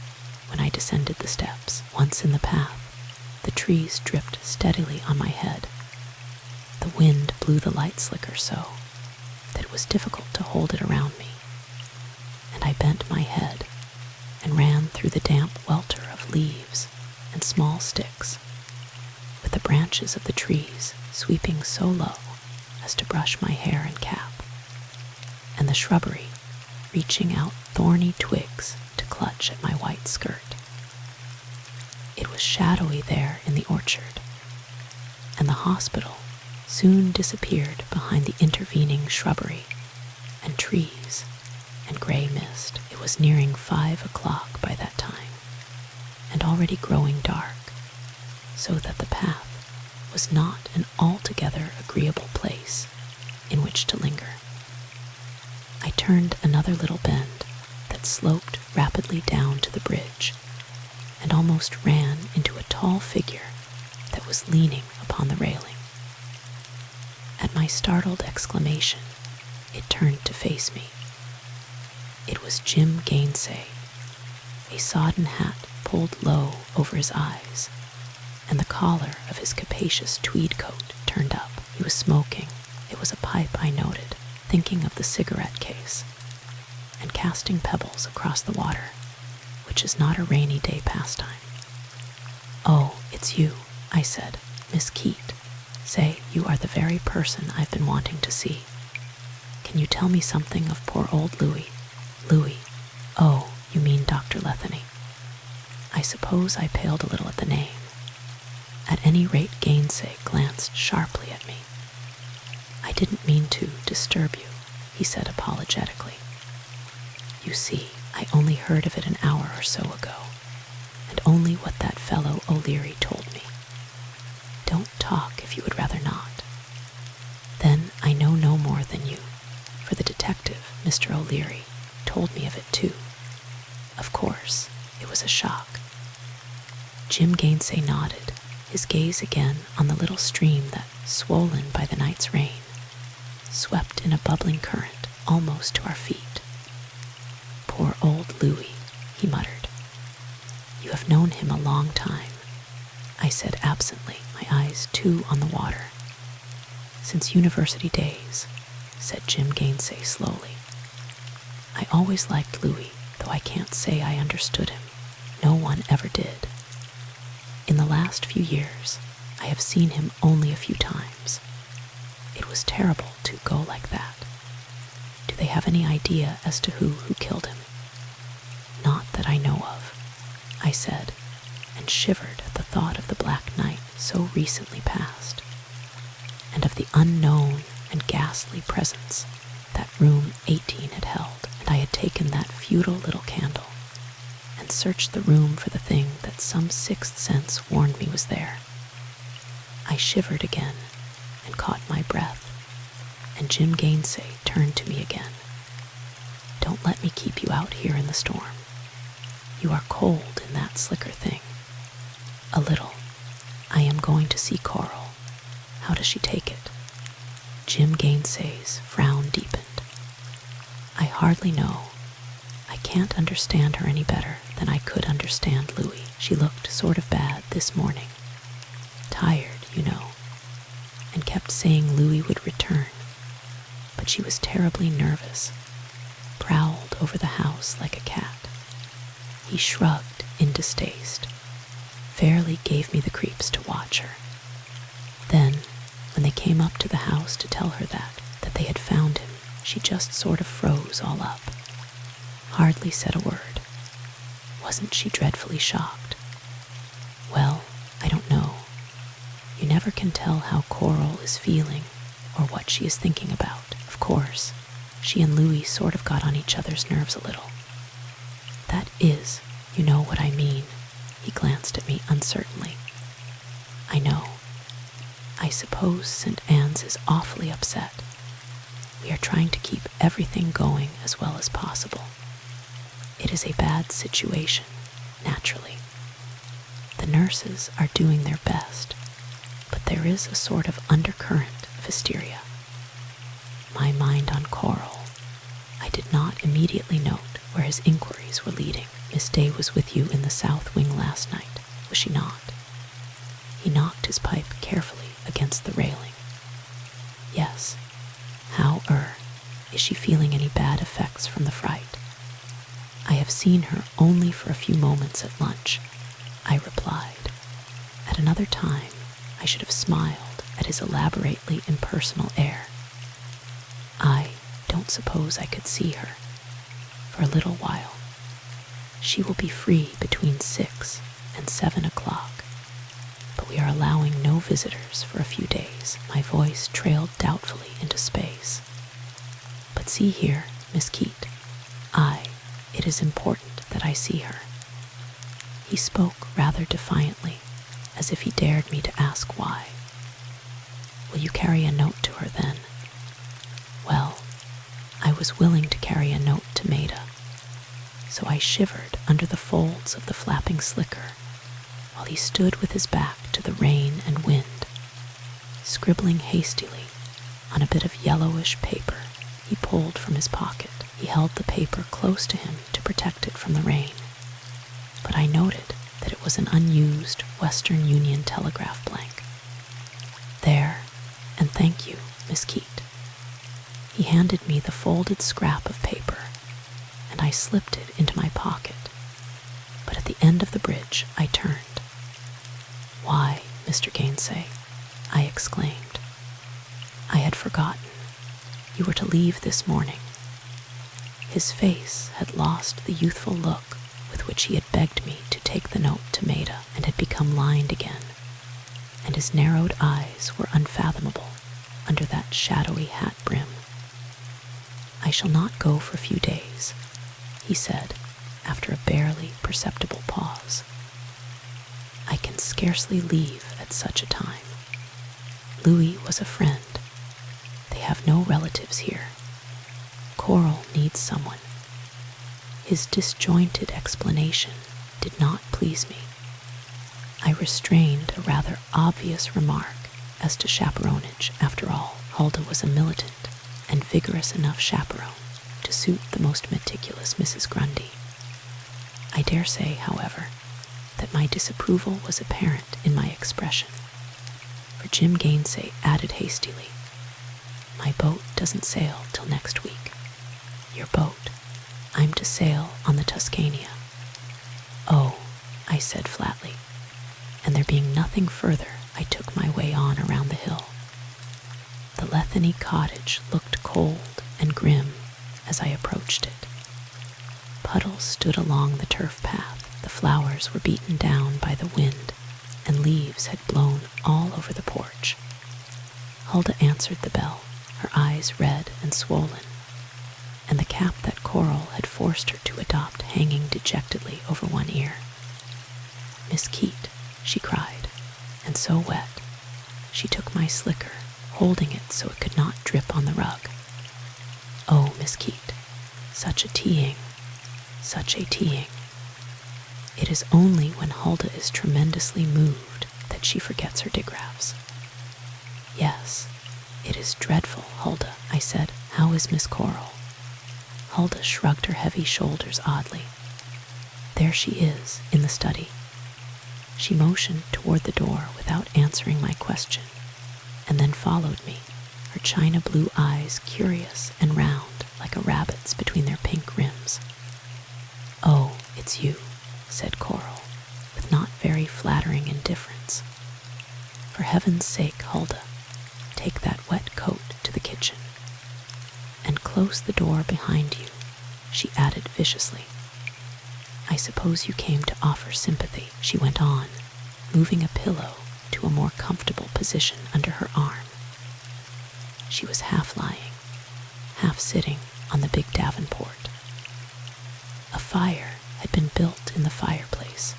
when I descended the steps. Once in the path, the trees dripped steadily on my head. The wind blew the light slicker so that it was difficult to hold it around me, and I bent my head and ran through the damp welter of leaves and small sticks, with the branches of the trees sweeping so low as to brush my hair and cap, and the shrubbery reaching out thorny twigs to clutch at my white skirt. It was shadowy there in the orchard, and the hospital soon disappeared behind the intervening shrubbery and trees and gray mist. It was nearing 5 o'clock by that time, and already growing dark, so that the path was not an altogether agreeable place in which to linger. I turned another little bend that sloped rapidly down to the bridge, and almost ran into a tall figure that was leaning upon the railing. At my startled exclamation, it turned to face me. It was Jim Gainsay, a sodden hat pulled low over his eyes, and the collar of his capacious tweed coat turned up. He was smoking. It was a pipe, I noted, thinking of the cigarette case, and casting pebbles across the water, which is not a rainy day pastime. "Oh, it's you," I said. "Miss Keate. Say, you are the very person I've been wanting to see. Can you tell me something of poor old Louis?" "Louis? Oh, you mean Dr. Letheny." I suppose I paled a little at the name. At any rate, Gainsay glanced sharply at me. "I didn't mean to disturb you," he said apologetically. "You see, I only heard of it an hour or so ago, and only what that fellow O'Leary told me. Don't talk if you would rather not. Then I know no more than you, for the detective, Mr. O'Leary, told me of it too. Of course, it was a shock." Jim Gainsay nodded, his gaze again on the little stream that, swollen by the night's rain, swept in a bubbling current almost to our feet. "Poor old Louis," he muttered. "You have known him a long time," I said absently, my eyes too on the water. "Since university days," said Jim Gainsay slowly. "I always liked Louis, though I can't say I understood him. No one ever did. In the last few years, I have seen him only a few times. It was terrible to go like that. Do they have any idea as to who killed him?" "Not that I know of," I said, and shivered at the thought of the black night so recently passed, and of the unknown and ghastly presence that room 18 had held. And I had taken that futile little candle and searched the room for the thing that some sixth sense warned me was there. I shivered again and caught my breath, and Jim Gainsay turned to me again. "Don't let me keep you out here in the storm. You are cold in that slicker thing." "A little. I am going to see Coral. How does she take it?" Jim Gainsay's frown deepened. "I hardly know. I can't understand her any better than I could understand Louis. She looked sort of bad this morning. Tired, you know, and kept saying Louis would return. But she was terribly nervous, prowled over the house like a cat. He shrugged in distaste, fairly gave me the creeps to watch her. Then, when they came up to the house to tell her that they had found him, she just sort of froze all up. Hardly said a word. Wasn't she dreadfully shocked? Well, I don't know. You never can tell how Coral is feeling or what she is thinking about. Of course, she and Louis sort of got on each other's nerves a little. That is, you know what I mean. He glanced at me uncertainly. I know. I suppose St. Anne's is awfully upset. We are trying to keep everything going as well as possible. It is a bad situation, naturally. The nurses are doing their best, but there is a sort of undercurrent of hysteria. My mind on Coral. I did not immediately note where his inquiries were leading. Miss Day was with you in the south wing last night, was she not? He knocked his pipe carefully against the railing. Yes. How is she feeling any bad effects from the fright? I have seen her only for a few moments at lunch, I replied. At another time, I should have smiled at his elaborately impersonal air. I don't suppose I could see her for a little while. She will be free between 6 and 7 o'clock, but we are allowing no visitors for a few days. My voice trailed doubtfully into space. But see here, Miss Keate, it is important that I see her. He spoke rather defiantly, as if he dared me to ask why. Will you carry a note to her then? Well, I was willing to carry a note to Maida, so I shivered under the folds of the flapping slicker while he stood with his back to the rain and wind, scribbling hastily on a bit of yellowish paper he pulled from his pocket. He held the paper close to him to protect it from the rain, but I noted that it was an unused Western Union telegraph blank. There, and thank you, Miss Keate. He handed me the folded scrap of paper, and I slipped it into my pocket. But at the end of the bridge, I turned. Why, Mr. Gainsay, I exclaimed. I had forgotten. You were to leave this morning. His face had lost the youthful look with which he had begged me to take the note to Maida, and had become lined again, and his narrowed eyes were unfathomable under that shadowy hat brim. I shall not go for a few days, he said, after a barely perceptible pause. I can scarcely leave at such a time. Louis was a friend. They have no relatives here. Coral needs someone. His disjointed explanation did not please me. I restrained a rather obvious remark as to chaperonage. After all, Huldah was a militant and vigorous enough chaperone to suit the most meticulous Mrs. Grundy. I dare say, however, that my disapproval was apparent in my expression, for Jim Gainsay added hastily, "My boat doesn't sail till next week." "Your boat? I'm to sail on the Tuscania." "Oh," I said flatly, and there being nothing further, I took my way on around the hill. The Letheny cottage looked cold and grim as I approached it. Puddles stood along the turf path. The flowers were beaten down by the wind, and leaves had blown all over the porch. Huldah answered the bell, her eyes red and swollen, and the cap that Coral had forced her to adopt hanging dejectedly over one ear. "Miss Keate," she cried, and so wet, she took my slicker, holding it so it could not drip on the rug. "Oh, Miss Keate, such a teaing, such a teaing." It is only when Huldah is tremendously moved that she forgets her digraphs. "Yes, it is dreadful, Huldah," I said. "How is Miss Coral?" Hulda shrugged her heavy shoulders oddly. There she is, in the study. She motioned toward the door without answering my question, and then followed me, her china blue eyes curious and round like a rabbit's between their pink rims. "Oh, it's you," said Coral, with not very flattering indifference. "For heaven's sake, Hulda, take that wet coat to the kitchen. And close the door behind you," she added viciously. "I suppose you came to offer sympathy," she went on, moving a pillow to a more comfortable position under her arm. She was half lying, half sitting on the big davenport. A fire had been built in the fireplace,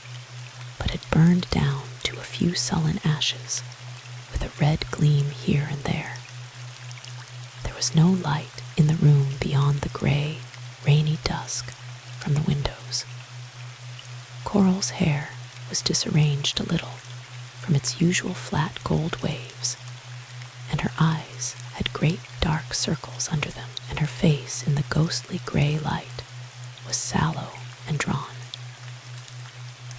but had burned down to a few sullen ashes, with a red gleam here and there. There was no light in the room beyond the gray, rainy dusk from the windows. Coral's hair was disarranged a little from its usual flat gold waves, and her eyes had great dark circles under them, and her face in the ghostly gray light was sallow and drawn.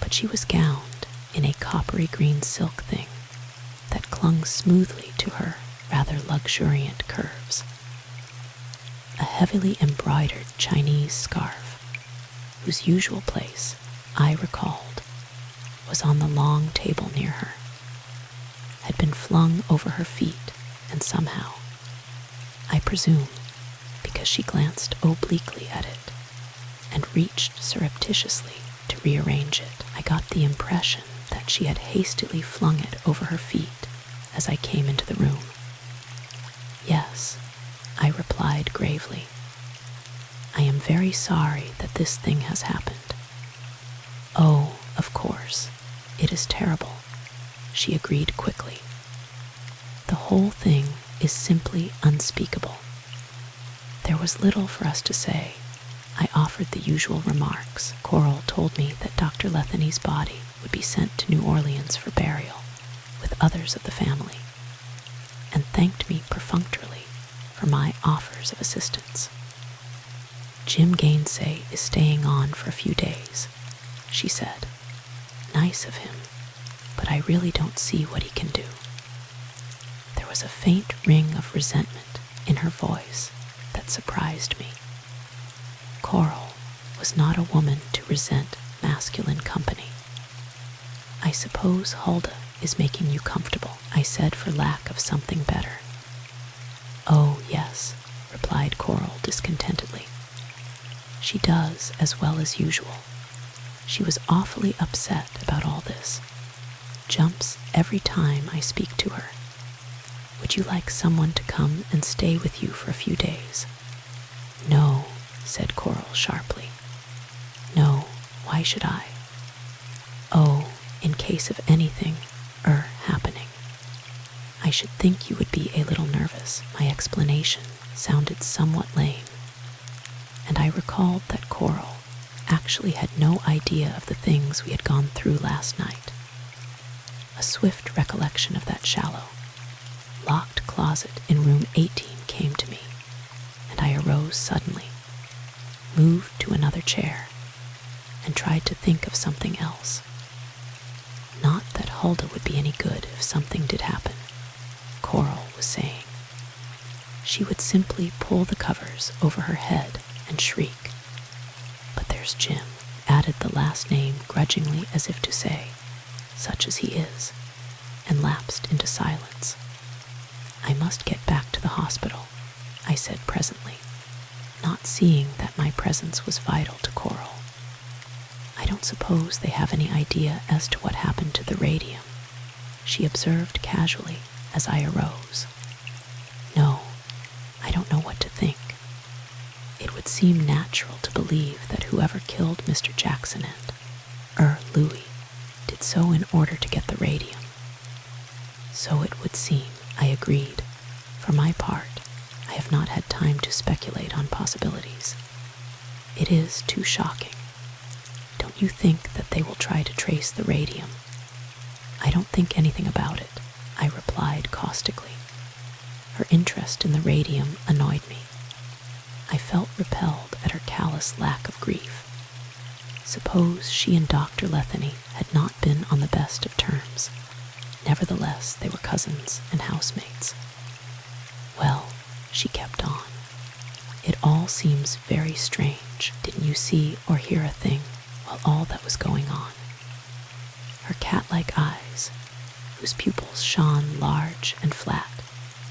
But she was gowned in a coppery green silk thing that clung smoothly to her rather luxuriant curves. A heavily embroidered Chinese scarf, whose usual place, I recalled, was on the long table near her, had been flung over her feet, and somehow, I presume because she glanced obliquely at it and reached surreptitiously to rearrange it, I got the impression that she had hastily flung it over her feet as I came into the room. "Yes," I replied gravely. "I am very sorry that this thing has happened." "Oh, of course, it is terrible," she agreed quickly. "The whole thing is simply unspeakable." There was little for us to say. I offered the usual remarks. Coral told me that Dr. Letheny's body would be sent to New Orleans for burial, with others of the family, and thanked me perfunctorily for my offers of assistance. "Jim Gainsay is staying on for a few days," she said. "Nice of him, but I really don't see what he can do." There was a faint ring of resentment in her voice that surprised me. Coral was not a woman to resent masculine company. "I suppose Hulda is making you comfortable," I said for lack of something better. "Oh, yes," replied Coral discontentedly. "She does as well as usual. She was awfully upset about all this. Jumps every time I speak to her. Would you like someone to come and stay with you for a few days?" "No," said Coral sharply. "No, why should I?" "Oh, in case of anything, happening. I should think you would be a little nervous." My explanation sounded somewhat lame, and I recalled that Coral actually had no idea of the things we had gone through last night. A swift recollection of that shallow, locked closet in room 18 came to me, and I arose suddenly, moved to another chair, and tried to think of something else. Not that Hulda would be any good if something did happen, Coral was saying. She would simply pull the covers over her head and shriek. But there's Jim, added the last name grudgingly as if to say, such as he is, and lapsed into silence. "I must get back to the hospital," I said presently, not seeing that my presence was vital to Coral. "I don't suppose they have any idea as to what happened to the radium," she observed casually as I arose. "No, I don't know what to think. It would seem natural to believe that whoever killed Mr. Jackson and, Louis, did so in order to get the radium." "So it would seem," I agreed. "For my part, I have not had time to speculate on possibilities. It is too shocking. Don't you think that they will try to trace the radium?" "I don't think anything about it," I replied caustically. Her interest in the radium annoyed me. I felt repelled at her callous lack of grief. Suppose she and Dr. Letheny had not been on the best of terms. Nevertheless, they were cousins and housemates. Well, she kept on, it all seems very strange. Didn't you see or hear a thing while all that was going on? Her cat-like eyes, whose pupils shone large and flat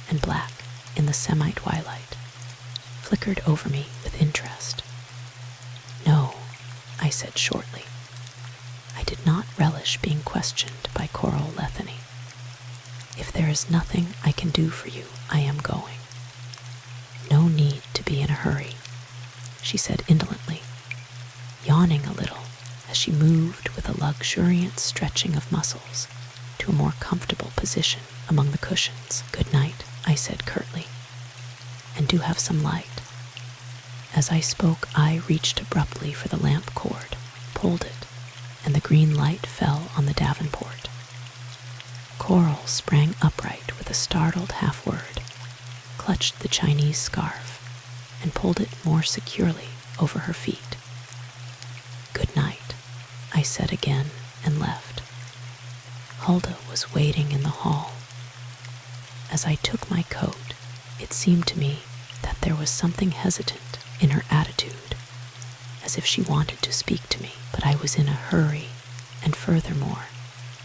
and black in the semi-twilight, flickered over me with interest. No, I said shortly. I did not relish being questioned by Coral Letheny. If there is nothing I can do for you, I am going. No need to be in a hurry, she said indolently, yawning a little as she moved with a luxuriant stretching of muscles to a more comfortable position among the cushions. Good night, I said curtly, and do have some light. As I spoke, I reached abruptly for the lamp cord, pulled it, and the green light fell on the davenport. Coral sprang upright with a startled half-word, clutched the Chinese scarf, and pulled it more securely over her feet. Good night, I said again and left. Huldah was waiting in the hall. As I took my coat, it seemed to me that there was something hesitant in her attitude, as if she wanted to speak to me, but I was in a hurry, and furthermore,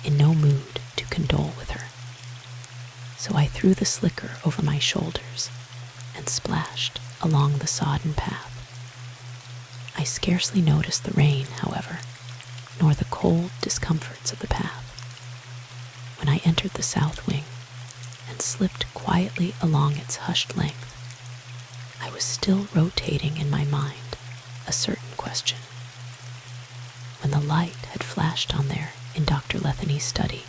in no mood to condole with her. So I threw the slicker over my shoulders and splashed along the sodden path. I scarcely noticed the rain, however, nor the cold discomforts of the path. When I entered the south wing and slipped quietly along its hushed length, I was still rotating in my mind a certain question. When the light had flashed on there in Dr. Letheny's study,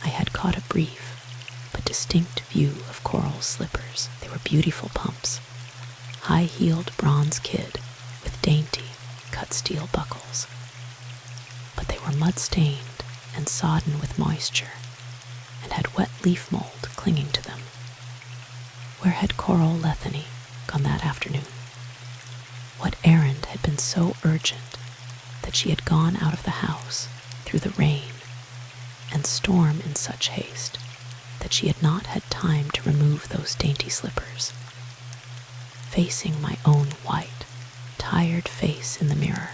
I had caught a brief but distinct view of Coral's slippers. They were beautiful pumps, high-heeled bronze kid with dainty cut steel buckles. But they were mud-stained and sodden with moisture, and had wet leaf mold clinging to them. Where had Coral Letheny gone that afternoon? What errand had been so urgent that she had gone out of the house through the rain and storm in such haste that she had not had time to remove those dainty slippers? Facing my own white, tired face in the mirror,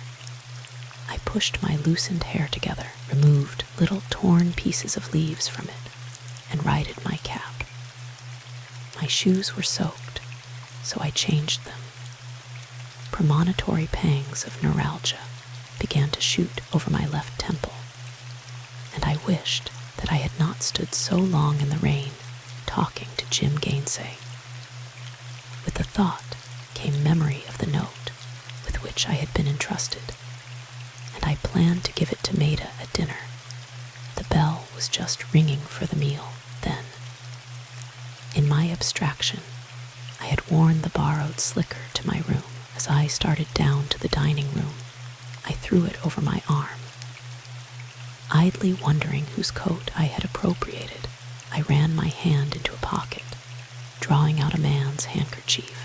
I pushed my loosened hair together, removed little torn pieces of leaves from it, and righted my cap. My shoes were soaked, so I changed them. Premonitory pangs of neuralgia began to shoot over my left temple, and I wished that I had not stood so long in the rain talking to Jim Gainsay. With the thought came memory of the note with which I had been entrusted, and I planned to give it to Maida at dinner. The bell was just ringing for the meal then. In my abstraction, I had worn the borrowed slicker to my room. As I started down to the dining room, I threw it over my arm. Idly wondering whose coat I had appropriated, I ran my hand into a pocket, drawing out a man's handkerchief.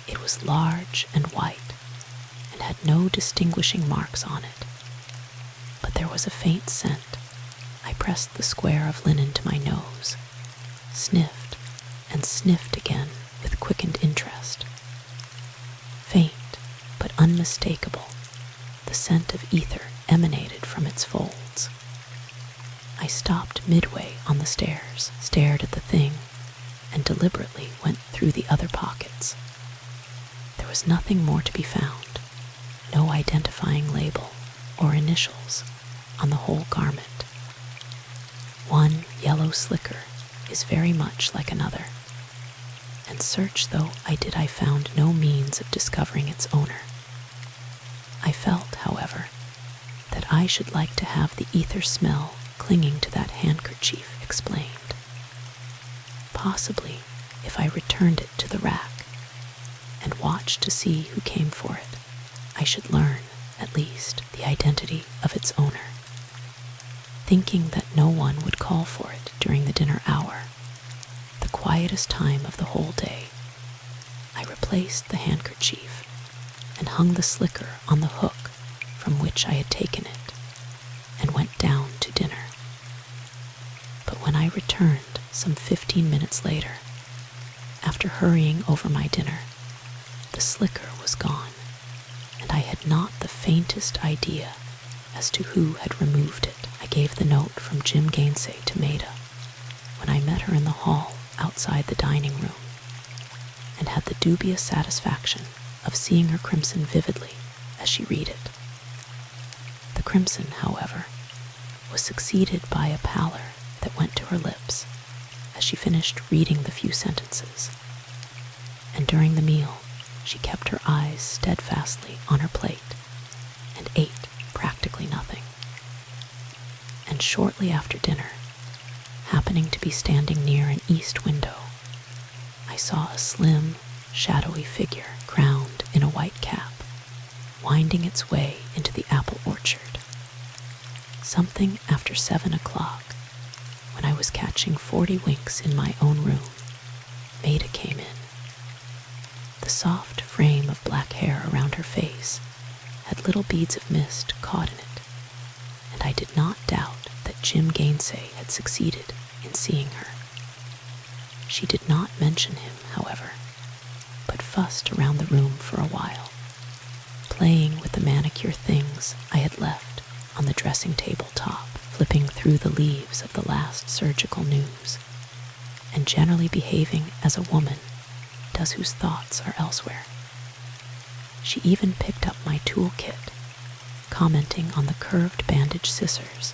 It was large and white, and had no distinguishing marks on it, but there was a faint scent. I pressed the square of linen to my nose, sniffed and sniffed again with quickened interest. Faint, but unmistakable, the scent of ether emanated from its folds. I stopped midway on the stairs, stared at the thing, and deliberately went through the other pockets. There was nothing more to be found, no identifying label or initials on the whole garment. One yellow slicker is very much like another, and search though I did, I found no means of discovering its owner. I felt, however, that I should like to have the ether smell clinging to that handkerchief explained. Possibly, if I returned it to the rack and watched to see who came for it, I should learn, at least, the identity of its owner. Thinking that no one would call for it during the dinner hour, the quietest time of the whole day, I replaced the handkerchief and hung the slicker on the hook from which I had taken it, and went down to dinner. But when I returned some 15 minutes later, after hurrying over my dinner, the slicker was gone, and I had not the faintest idea as to who had removed it. I gave the note from Jim Gainsay to Maida when I met her in the hall outside the dining room, and had the dubious satisfaction of seeing her crimson vividly as she read it. The crimson, however, was succeeded by a pallor that went to her lips as she finished reading the few sentences, and during the meal she kept her eyes steadfastly on her plate and ate practically nothing. And shortly after dinner, happening to be standing near an east window, I saw a slim, shadowy figure crowned in a white cap, winding its way into the apple orchard. Something after 7 o'clock, when I was catching 40 winks in my own room, Maida came in. The soft frame of black hair around her face had little beads of mist caught in it, and I did not doubt that Jim Gainsay had succeeded in seeing her. She did not mention him, however, but fussed around the room for a while, playing with the manicure things I had left on the dressing table top, flipping through the leaves of the last surgical news, and generally behaving as a woman does whose thoughts are elsewhere. She even picked up my toolkit, commenting on the curved bandage scissors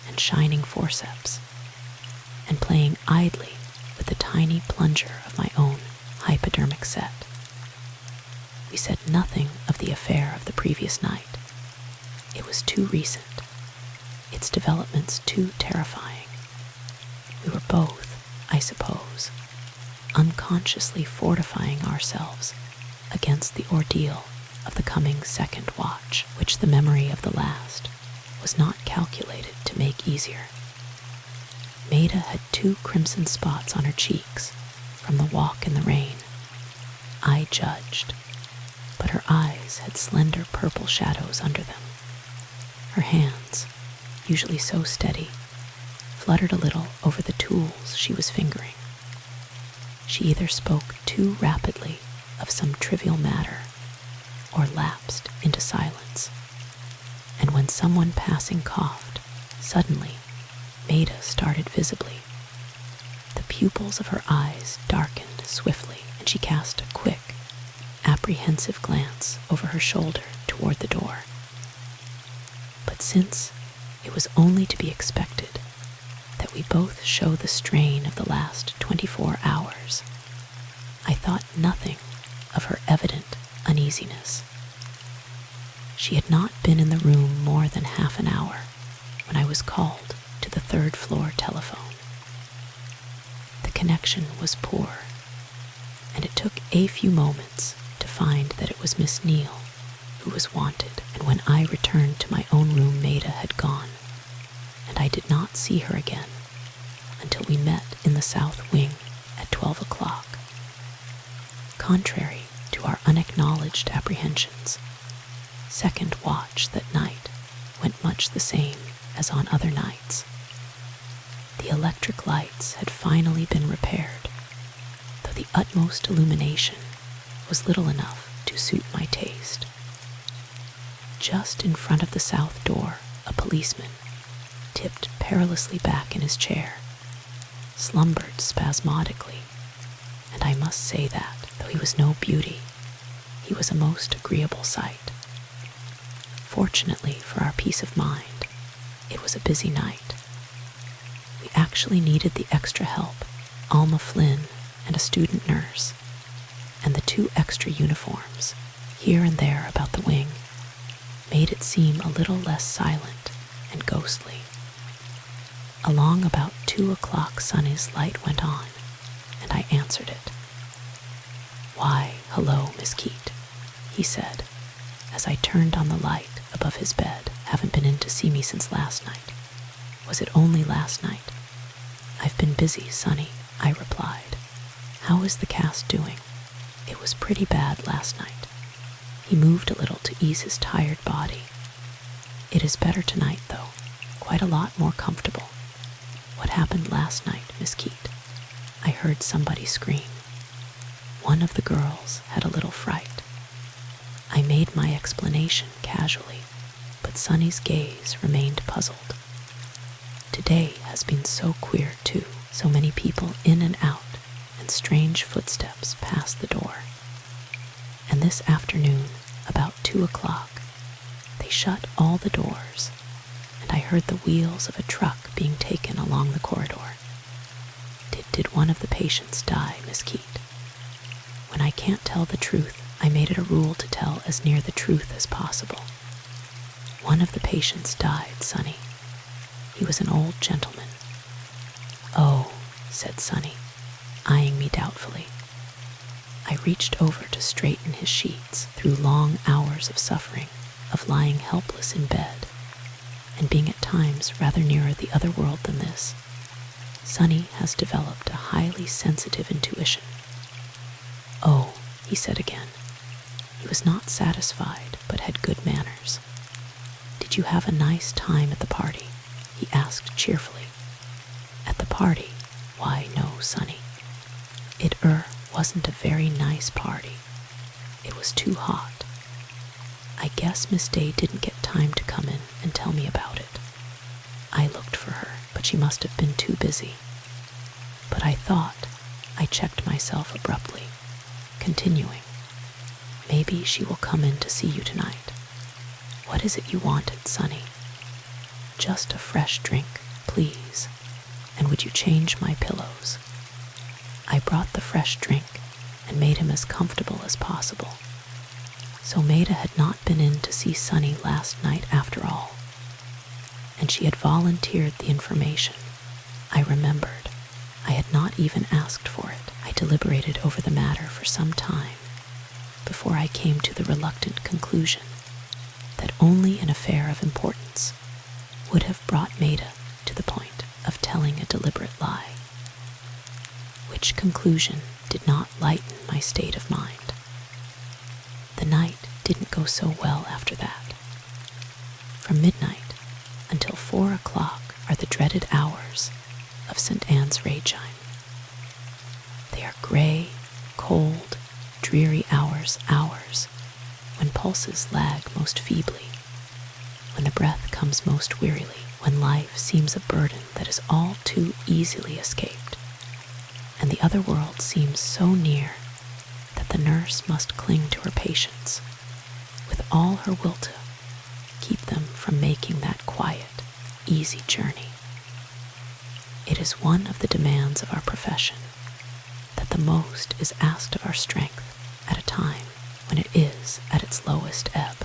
and shining forceps, and playing idly with the tiny plunger of my own hypodermic set. We said nothing of the affair of the previous night. It was too recent, its developments too terrifying. We were both, I suppose, unconsciously fortifying ourselves against the ordeal of the coming second watch, which the memory of the last was not calculated to make easier. Maida had 2 crimson spots on her cheeks from the walk in the rain, I judged, but her eyes had slender purple shadows under them. Her hands, usually so steady, fluttered a little over the tools she was fingering. She either spoke too rapidly of some trivial matter or lapsed into silence, and when someone passing coughed, suddenly Maida started visibly. The pupils of her eyes darkened swiftly, and she cast a quick, apprehensive glance over her shoulder toward the door. But since it was only to be expected that we both show the strain of the last 24 hours, I thought nothing of her evident uneasiness. She had not been in the room more than half an hour when I was called to the 3rd floor telephone. The connection was poor, and it took a few moments to find that it was Miss Neal who was wanted, and when I returned to my own room, Maida had gone, and I did not see her again until we met in the south wing at 12 o'clock. Contrary to our unacknowledged apprehensions, second watch that night went much the same as on other nights. The electric lights had finally been repaired, though the utmost illumination was little enough to suit my taste. Just in front of the south door, a policeman, tipped perilously back in his chair, slumbered spasmodically, and I must say that, though he was no beauty, he was a most agreeable sight. Fortunately for our peace of mind, it was a busy night. We actually needed the extra help, Alma Flynn and a student nurse, and the 2 extra uniforms, here and there about the wing, made it seem a little less silent and ghostly. Along about 2 o'clock Sonny's light went on, and I answered it. "Why, hello, Miss Keate," he said, as I turned on the light above his bed. "Haven't been in to see me since last night." "Was it only last night?" "I've been busy, Sonny," I replied. "How is the cast doing?" "It was pretty bad last night." He moved a little to ease his tired body. "It is better tonight, though. Quite a lot more comfortable. What happened last night, Miss Keate?" I heard somebody scream. One of the girls had a little fright. I made my explanation casually, but Sonny's gaze remained puzzled. "Today has been so queer, too. So many people in and out, and strange footsteps past the door. And this afternoon, about 2 o'clock, they shut all the doors, and I heard the wheels of a truck being taken along the corridor. Did one of the patients die, Miss Keate? When I can't tell the truth, I made it a rule to tell as near the truth as possible. One of the patients died, Sonny. He was an old gentleman." "Oh," said Sonny, eyeing me doubtfully. I reached over to straighten his sheets through long hours of suffering, of lying helpless in bed, and being at times rather nearer the other world than this. Sonny has developed a highly sensitive intuition. "Oh," he said again. He was not satisfied, but had good manners. "Did you have a nice time at the party?" he asked cheerfully. "At the party? Why, no, Sonny. It wasn't a very nice party. It was too hot. I guess Miss Day didn't get time to come in and tell me about it. I looked for her, but she must have been too busy. But I thought," I checked myself abruptly, continuing, "maybe she will come in to see you tonight. What is it you wanted, Sonny?" "Just a fresh drink, please. And would you change my pillows?" I brought the fresh drink and made him as comfortable as possible. So Maida had not been in to see Sonny last night after all. And she had volunteered the information. I remembered. I had not even asked for it. I deliberated over the matter for some time before I came to the reluctant conclusion that only an affair of importance would have brought Maida to the point of telling a deliberate lie. Which conclusion did not lighten my state of mind. The night didn't go so well after that. From midnight until 4 o'clock are the dreaded hours of St. Anne's Regine. They are gray, cold, dreary hours, when pulses lag most feebly, when the breath comes most wearily, when life seems a burden that is all too easily escaped, and the other world seems so near that the nurse must cling to her patients with all her will to keep them from making that quiet, easy journey. It is one of the demands of our profession that the most is asked of our strength at a time when it is at its lowest ebb.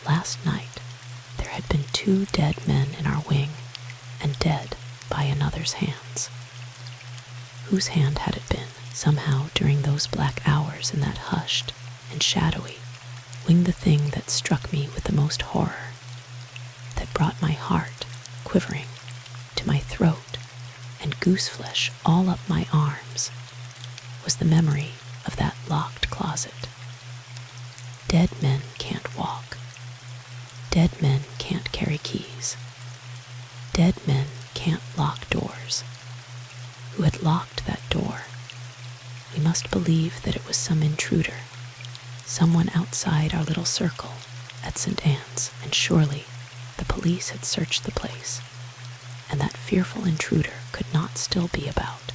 Last night, there had been 2 dead men in our wing, and dead by another's hands. Whose hand had it been, somehow during those black hours in that hushed and shadowy wing, the thing that struck me with the most horror, that brought my heart quivering to my throat and gooseflesh all up my arms, was the memory of that locked closet. Dead men can't walk. Dead men can't carry keys. Dead men can't lock doors. Who had locked that door? We must believe that it was some intruder, someone outside our little circle at St. Anne's, and surely the police had searched the place, and that fearful intruder could not still be about,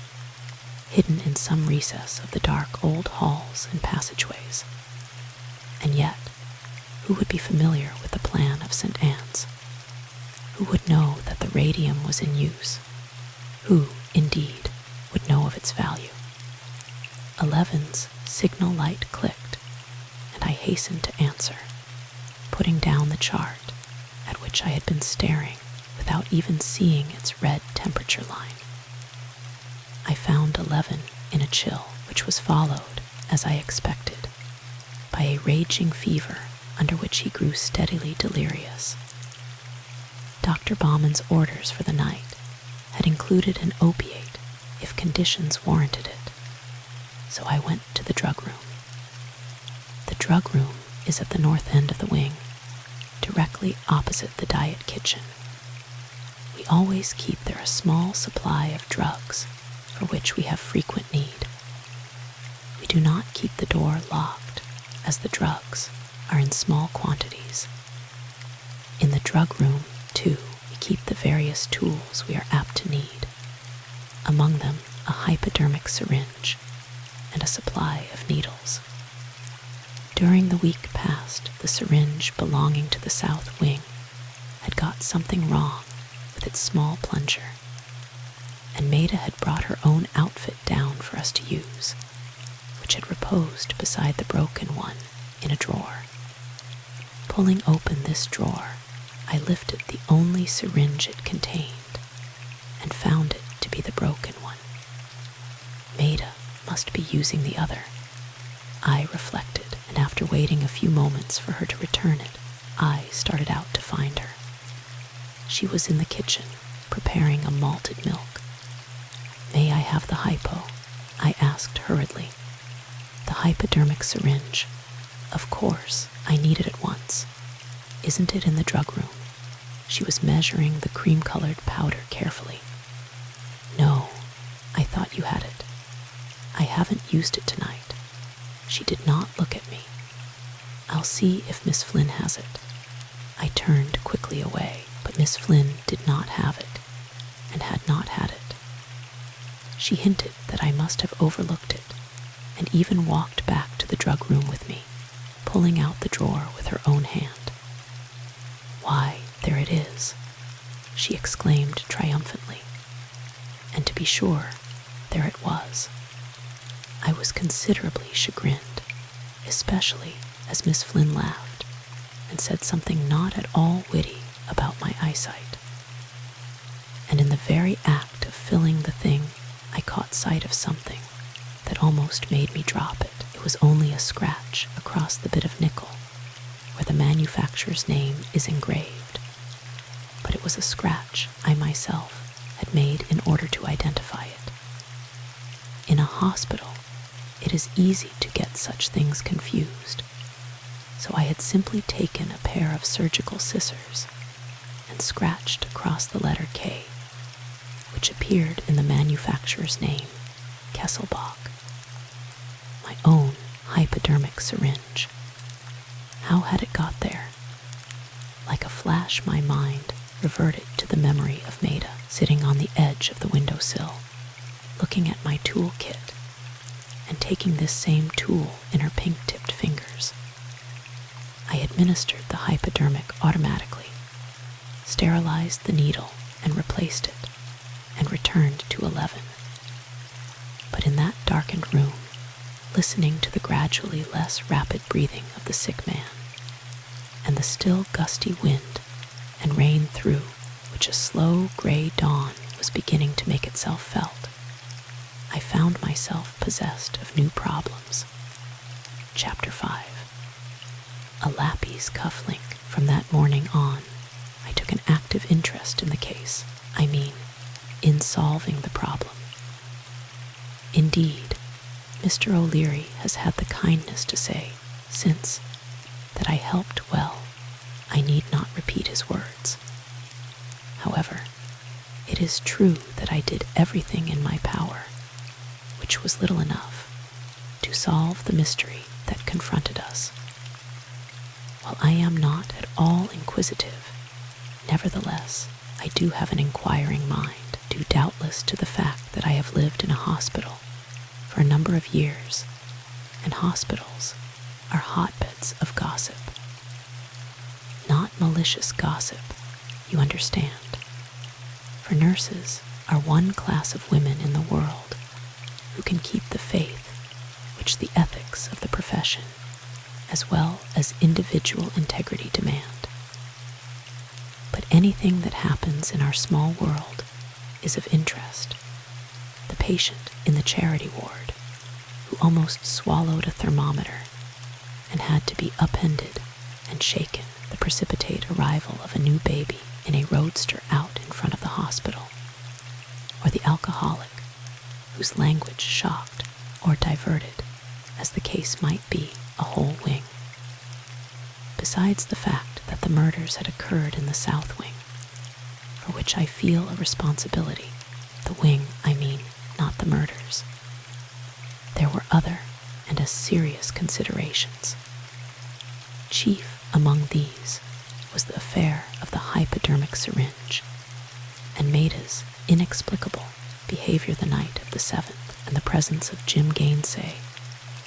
hidden in some recess of the dark old halls and passageways. And yet, who would be familiar with the plan of St. Anne's? Who would know that the radium was in use? Who, indeed, would know of its value? 11's signal light clicked, and I hastened to answer, putting down the chart at which I had been staring without even seeing its red temperature line. I found 11 in a chill, which was followed, as I expected, by a raging fever under which he grew steadily delirious. Dr. Bauman's orders for the night had included an opiate if conditions warranted it, so I went to the drug room. The drug room is at the north end of the wing, directly opposite the diet kitchen. We always keep there a small supply of drugs for which we have frequent need. We do not keep the door locked, as the drugs are in small quantities. In the drug room, too, we keep the various tools we are apt to need, among them a hypodermic syringe and a supply of needles. During the week past, the syringe belonging to the south wing had got something wrong with its small plunger, and Maida had brought her own outfit down for us to use, which had reposed beside the broken one in a drawer. Pulling open this drawer, I lifted the only syringe it contained and found it to be the broken one. Maida must be using the other, I reflected, and after waiting a few moments for her to return it, I started out to find her. She was in the kitchen, preparing a malted milk. "May I have the hypo?" I asked hurriedly. "The hypodermic syringe. Of course, I need it at once. Isn't it in the drug room?" She was measuring the cream-colored powder carefully. "No, I thought you had it. I haven't used it tonight." She did not look at me. "I'll see if Miss Flynn has it." I turned quickly away, but Miss Flynn did not have it, and had not had it. She hinted that I must have overlooked it, and even walked back to the drug room with me, pulling out the drawer with her own hand. "Why, there it is," she exclaimed triumphantly. And to be sure, there it was. I was considerably chagrined, especially as Miss Flynn laughed and said something not at all witty about my eyesight. And in the very act of filling the thing, I caught sight of something that almost made me drop it. It was only a scratch across the bit of nickel where the manufacturer's name is engraved, but it was a scratch I myself had made in order to identify it. In a hospital, it is easy to get such things confused, so I had simply taken a pair of surgical scissors and scratched across the letter K, which appeared in the manufacturer's name, Kesselbach. My own hypodermic syringe. How had it got there? Like a flash, my mind reverted to the memory of Maida sitting on the edge of the windowsill, looking at my tool kit and taking this same tool in her pink-tipped fingers. I administered the hypodermic automatically, sterilized the needle and replaced it, and returned to 11. But in that darkened room, listening to the gradually less rapid breathing of the sick man, and the still gusty wind and rain through which a slow gray dawn was beginning to make itself felt, I found myself possessed of new problems. Chapter 5. A Lappy's cufflink. From that morning on, I took an active interest in the case. I mean, in solving the problem. Indeed, Mr. O'Leary has had the kindness to say, since, that I helped well. I need not repeat his words. However, it is true that I did everything in my power, which was little enough, to solve the mystery that confronted us. While I am not at all inquisitive, nevertheless, I do have an inquiring mind, due doubtless to the fact that I have lived in a hospital for a number of years, and hospitals are hotbeds of gossip. Not malicious gossip, you understand, for nurses are one class of women in the world who can keep the faith which the ethics of the profession, as well as individual integrity, demand. But anything that happens in our small world is of interest. The patient in the charity ward, who almost swallowed a thermometer and had to be upended and shaken, the precipitate arrival of a new baby in a roadster out in front of the hospital, or the alcoholic whose language shocked or diverted, as the case might be, a whole wing. besides the fact that the murders had occurred in the South Wing, for which I feel a responsibility. The wing, I mean, not the murders. There were other and as serious considerations. Chief among these was the affair of the hypodermic syringe, and Maida's inexplicable behavior the night of the 7th, and the presence of Jim Gainsay,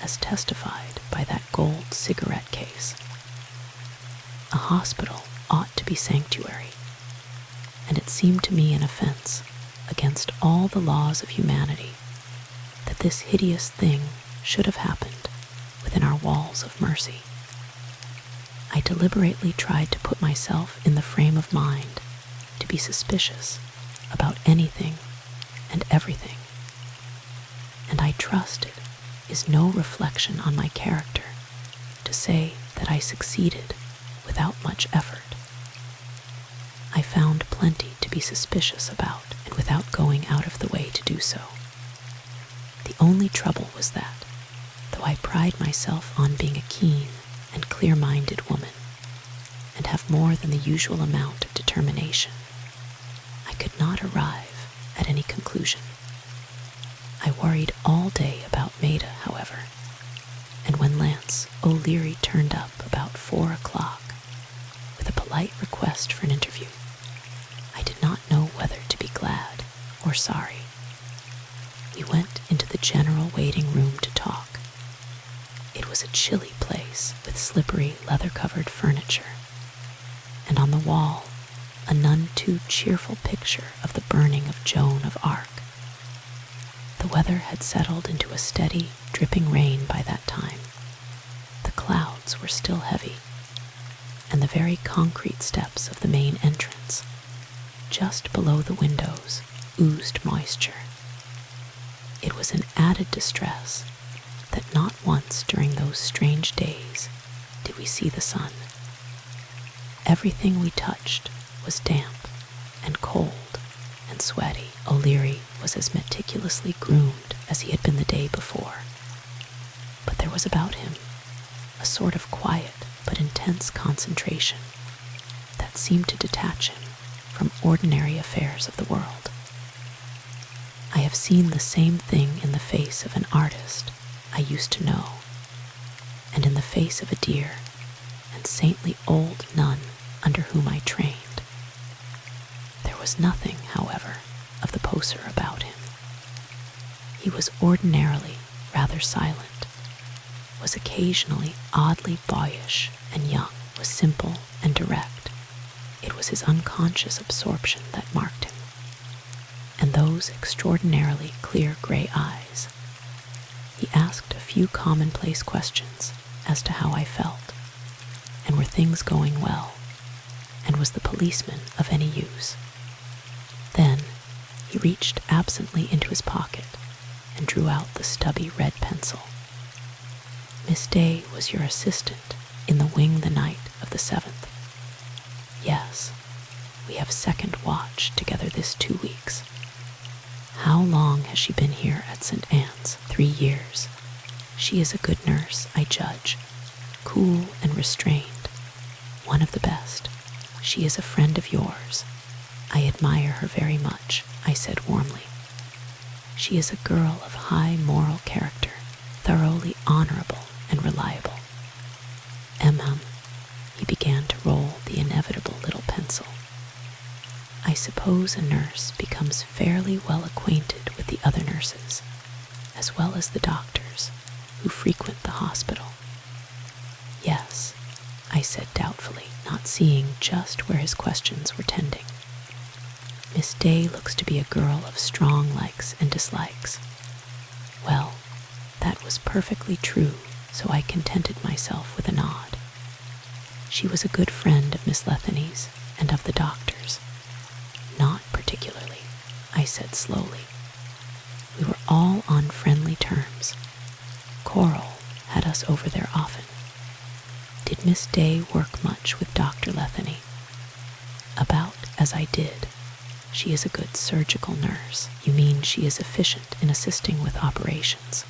as testified by that gold cigarette case. A hospital ought to be sanctuary, and it seemed to me an offense against all the laws of humanity that this hideous thing should have happened within our walls of mercy. I deliberately tried to put myself in the frame of mind to be suspicious about anything and everything, and I trust it is no reflection on my character to say that I succeeded without much effort. I found plenty to be suspicious about, and without going out of the way to do so. The only trouble was that, though I pride myself on being a keen and clear-minded woman, and have more than the usual amount of determination, I could not arrive at any conclusion. I worried all day about Maida, however, and when Lance O'Leary turned up about 4 o'clock with a polite request for an interview, I did not know whether to be glad or sorry. We went into the general waiting room to talk. It was a chilly place with slippery leather-covered furniture, and on the wall a none too cheerful picture of the burning of Joan of Arc. The weather had settled into a steady, dripping rain by that time. The clouds were still heavy, and the very concrete steps of the main entrance, just below the windows, oozed moisture. It was an added distress that not once during those strange days did we see the sun. Everything we touched was damp and cold and sweaty. O'Leary was as meticulously groomed as he had been the day before, but there was about him a sort of quiet but intense concentration that seemed to detach him from ordinary affairs of the world. I have seen the same thing in the face of an artist I used to know, and in the face of a dear and saintly old nun under whom I trained. There was nothing, however, of the poser about him. He was ordinarily rather silent, was occasionally oddly boyish and young, was simple and direct. It was his unconscious absorption that marked him, and those extraordinarily clear gray eyes. He asked a few commonplace questions as to how I felt, and were things going well, and was the policeman of any use. Then he reached absently into his pocket and drew out the stubby red pencil. Miss Day was your assistant in the wing the night of the 7th. Yes, we have second watch together this 2 weeks. How long has she been here at St. Anne's? 3 years. She is a good nurse, I judge, cool and restrained, one of the best. She is a friend of yours. I admire her very much, I said warmly. She is a girl of high moral character, thoroughly honorable and reliable. He began to roll the inevitable little pencil. I suppose a nurse becomes fairly well acquainted with the other nurses, as well as the doctors who frequent the hospital. Yes, I said doubtfully, not seeing just where his questions were tending. Miss Day looks to be a girl of strong likes and dislikes. Well, that was perfectly true, so I contented myself with a nod. She was a good friend of Miss Letheny's and of the doctor's. Not particularly, I said slowly. We were all on friendly terms. Coral had us over there often. Did Miss Day work much with Dr. Letheny? About as I did. She is a good surgical nurse. You mean she is efficient in assisting with operations?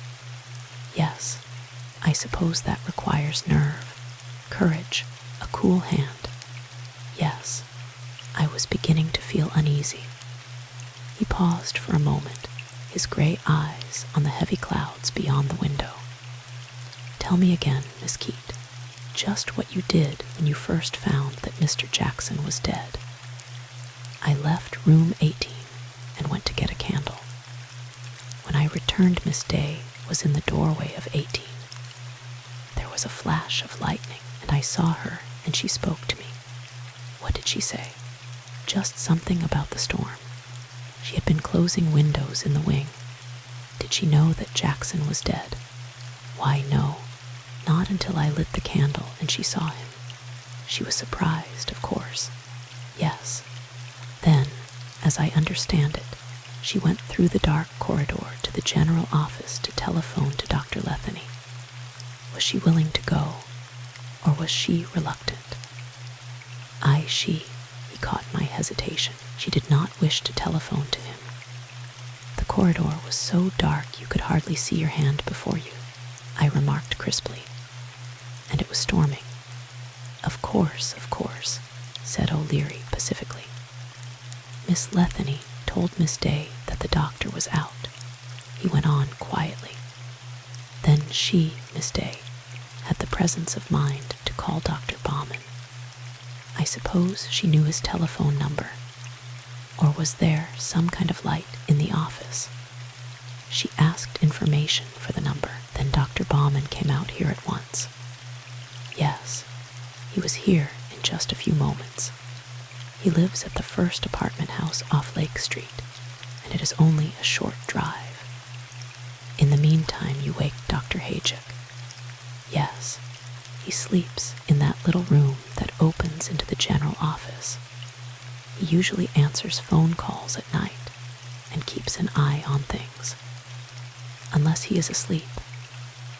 Yes, I suppose that requires nerve, courage, a cool hand. Yes, I was beginning to feel uneasy. He paused for a moment, his gray eyes on the heavy clouds beyond the window. Tell me again, Miss Keate, just what you did when you first found that Mr. Jackson was dead. I left room 18 and went to get a candle. When I returned, Miss Day was in the doorway of 18. There was a flash of lightning, and I saw her, and she spoke to me. What did she say? Just something about the storm. She had been closing windows in the wing. Did she know that Jackson was dead? Why, no, not until I lit the candle and she saw him. She was surprised, of course. Yes. Then, as I understand it, she went through the dark corridor to the general office to telephone to Dr. Letheny. Was she willing to go, or was she reluctant? She, he caught my hesitation. She did not wish to telephone to him. The corridor was so dark you could hardly see your hand before you, I remarked crisply. And it was storming. Of course, said O'Leary pacifically. Miss Letheny told Miss Day that the doctor was out. He went on quietly. Then she, Miss Day, had the presence of mind to call Dr. Bauman. I suppose she knew his telephone number. Or was there some kind of light in the office? She asked information for the number. Then Dr. Bauman came out here at once. Yes, he was here in just a few moments. He lives at the first apartment house off Lake Street, and it is only a short drive. In the meantime, you wake Dr. Hajic. Yes, he sleeps in that little room that opens into the general office. He usually answers phone calls at night and keeps an eye on things. Unless he is asleep,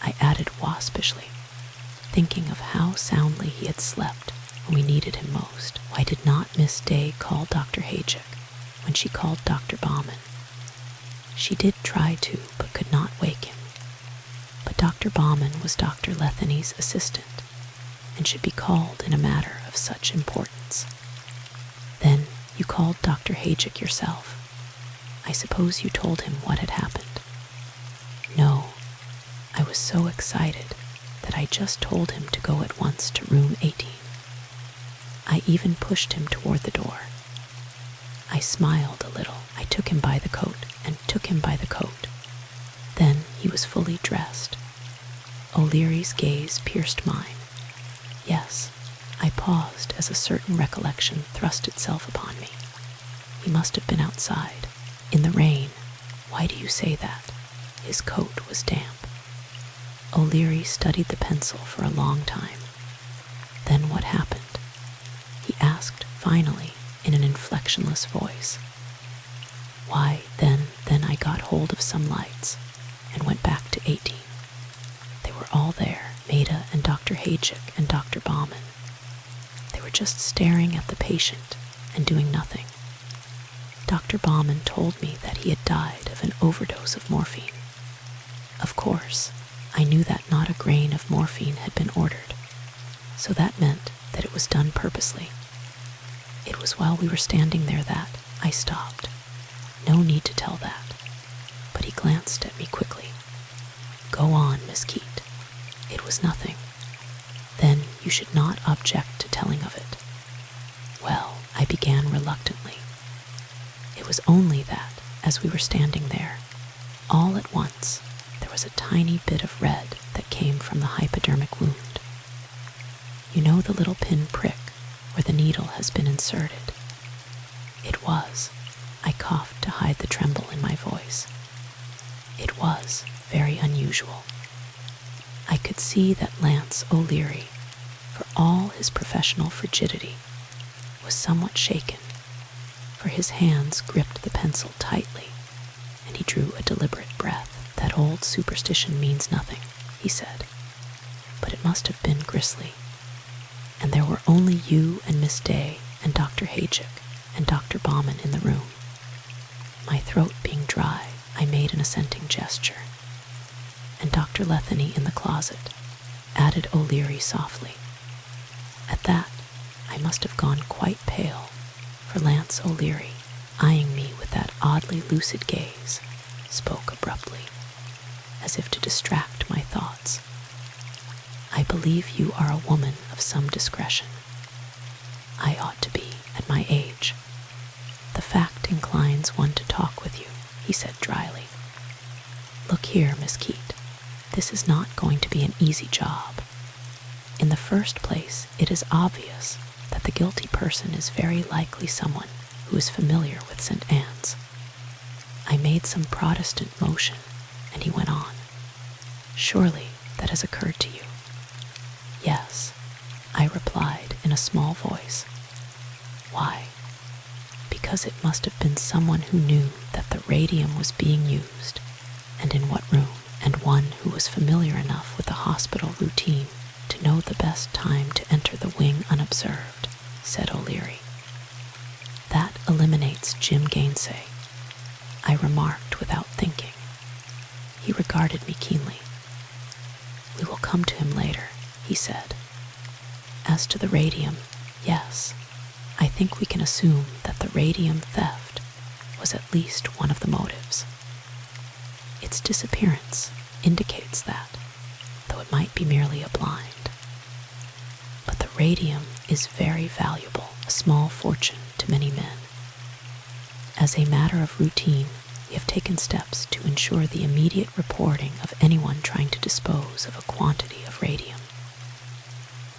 I added waspishly, thinking of how soundly he had slept when we needed him most. Why did not Miss Day call Dr. Hajic when she called Dr. Bauman? She did try to, but could not wake him. But Dr. Bauman was Dr. Letheny's assistant and should be called in a matter of such importance. Then you called Dr. Hajic yourself. I suppose you told him what had happened. No, I was so excited that I just told him to go at once to room 18. I even pushed him toward the door. I smiled a little. I took him by the coat and took him by the coat. Then he was fully dressed. O'Leary's gaze pierced mine. Yes, I paused as a certain recollection thrust itself upon me. He must have been outside, in the rain. Why do you say that? His coat was damp. O'Leary studied the pencil for a long time. Then what happened? He asked finally in an inflectionless voice. Why, then I got hold of some lights and went back to 18. They were all there, Maida and Dr. Hajic and Dr. Bauman. They were just staring at the patient and doing nothing. Dr. Bauman told me that he had died of an overdose of morphine. Of course, I knew that not a grain of morphine had been ordered, so that meant that it was done purposely. It was while we were standing there that I stopped. No need to tell that. But he glanced at me quickly. Go on, Miss Keate. It was nothing. Then you should not object to telling of it. Well, I began reluctantly. It was only that, as we were standing there, all at once, there was a tiny bit of red that came from the hypodermic wound. You know the little pin prick where the needle has been inserted? It was. I coughed to hide the tremble in my voice. It was very unusual. I could see that Lance O'Leary, for all his professional frigidity, was somewhat shaken, for his hands gripped the pencil tightly, and he drew a deliberate breath. That old superstition means nothing, he said, but it must have been grisly. And there were only you and Miss Day and Dr. Hajic and Dr. Bauman in the room. My throat being dry, I made an assenting gesture. And Dr. Letheny in the closet, added O'Leary softly. At that, I must have gone quite pale, for Lance O'Leary, eyeing me with that oddly lucid gaze, spoke abruptly, as if to distract my thoughts. "I believe you are a woman of some discretion. I ought to be, at my age. The fact inclines one to talk with you," he said dryly. "Look here, Miss Keate, this is not going to be an easy job. In the first place, it is obvious that the guilty person is very likely someone who is familiar with St. Anne's." I made some Protestant motion, and he went on. "Surely that has occurred to you?" "Yes," I replied in a small voice. "Why?" "Because it must have been someone who knew that the radium was being used, and in what room, and one who was familiar enough with the hospital routine to know the best time to enter the wing unobserved," said O'Leary. "That eliminates Jim Gainsay," I remarked without thinking. He regarded me keenly. "We will come to him later," he said. "As to the radium, yes, I think we can assume that the radium theft was at least one of the motives. Its disappearance indicates that, though it might be merely a blind. But the radium is very valuable, a small fortune to many men. As a matter of routine, we have taken steps to ensure the immediate reporting of anyone trying to dispose of a quantity of radium.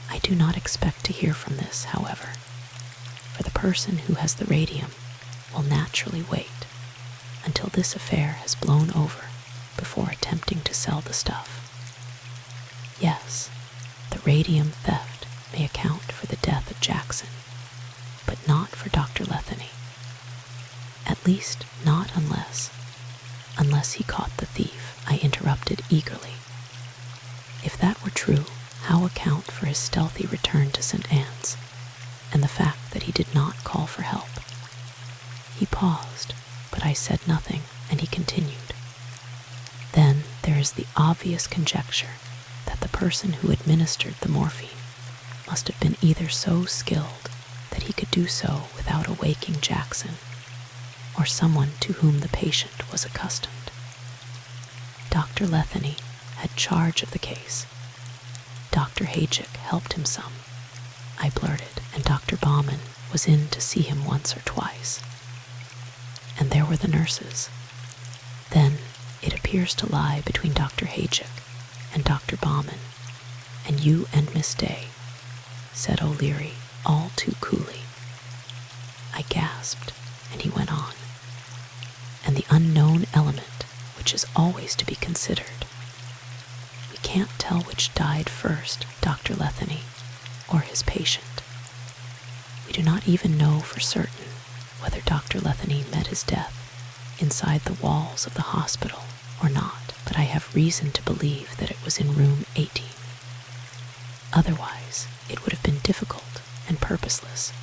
I do not expect to hear from this, however, for the person who has the radium will naturally wait until this affair has blown over before attempting to sell the stuff. Yes, the radium theft may account for the death of Jackson, but not for Dr. Letheny. At least not unless he caught the thief," I interrupted eagerly. "If that were true, how account for his stealthy return to St. Anne's, and the fact that he did not call for help?" He paused, but I said nothing, and he continued. "Then there is the obvious conjecture that the person who administered the morphine must have been either so skilled that he could do so without awaking Jackson, or someone to whom the patient was accustomed. Dr. Letheny had charge of the case. Dr. Hajic helped him some," I blurted, "and Dr. Bauman was in to see him once or twice. And there were the nurses. Then it appears to lie between Dr. Hajic and Dr. Bauman, and you and Miss Day," said O'Leary all too coolly. I gasped, and he went on. "And the unknown element, which is always to be considered. We can't tell which died first, Dr. Letheny or his patient. We do not even know for certain whether Dr. Letheny met his death inside the walls of the hospital or not, but I have reason to believe that it was in room 18. Otherwise, it would have been difficult and purposeless,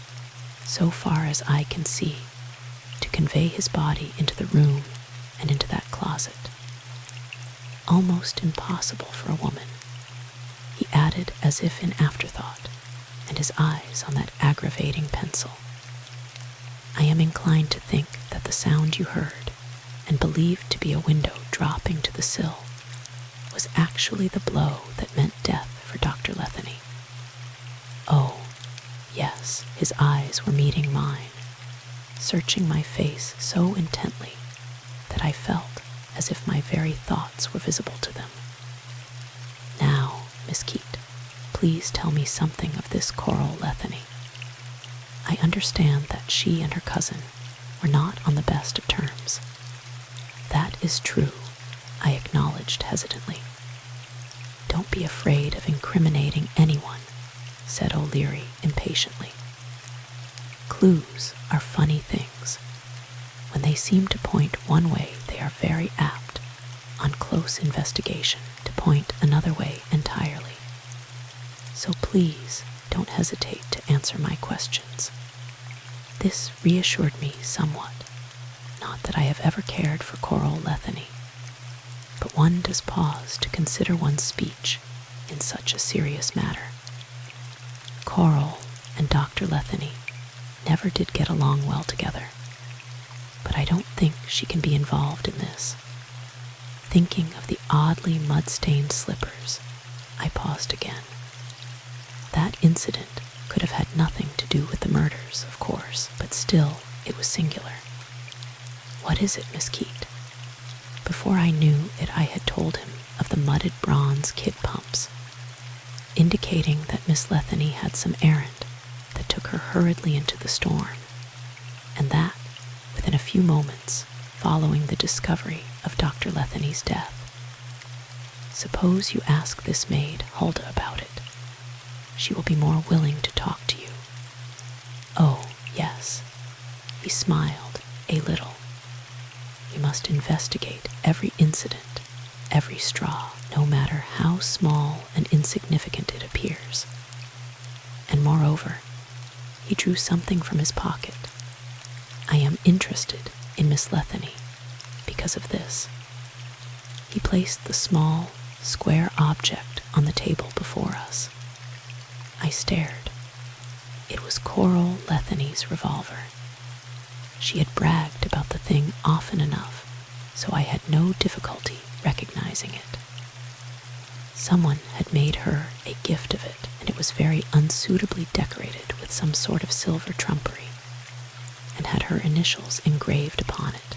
so far as I can see, to convey his body into the room and into that closet. Almost impossible for a woman," he added as if in afterthought, and his eyes on that aggravating pencil. "I am inclined to think that the sound you heard, and believed to be a window dropping to the sill, was actually the blow that meant death for Dr. Letheny." Oh, yes, his eyes were meeting mine, searching my face so intently that I felt as if my very thoughts were visible to them. "Now, Miss Keate, please tell me something of this Coral Letheny. I understand that she and her cousin were not on the best of terms." "That is true," I acknowledged hesitantly. "Don't be afraid of incriminating anyone," said O'Leary impatiently. "Clues are funny things. When they seem to point one way, they are very apt, on close investigation, to point another way entirely. So please don't hesitate to answer my questions." This reassured me somewhat. Not that I have ever cared for Coral Letheny, but one does pause to consider one's speech in such a serious matter. Coral and Dr. Letheny never did get along well together, but I don't think she can be involved in this. Thinking of the oddly mud-stained slippers, I paused again. That incident could have had nothing to do with the murders, of course, but still, it was singular. What is it, Miss Keate? Before I knew it, I had told him of the mudded bronze kid pumps, indicating that Miss Letheny had some errand that took her hurriedly into the storm, and that, within a few moments following the discovery of Dr. Letheny's death. Suppose you ask this maid, Hulda, about it. She will be more willing to talk to you. Oh, yes. He smiled a little. We must investigate every incident, every straw, no matter how small and insignificant it appears. And moreover, he drew something from his pocket. I am interested in Miss Letheny because of this. He placed the small, square object on the table before us. I stared. It was Coral Letheny's revolver. She had bragged about the thing often enough, so I had no difficulty recognizing it. Someone had made her a gift of it, and it was very unsuitably decorated with some sort of silver trumpery, and had her initials engraved upon it.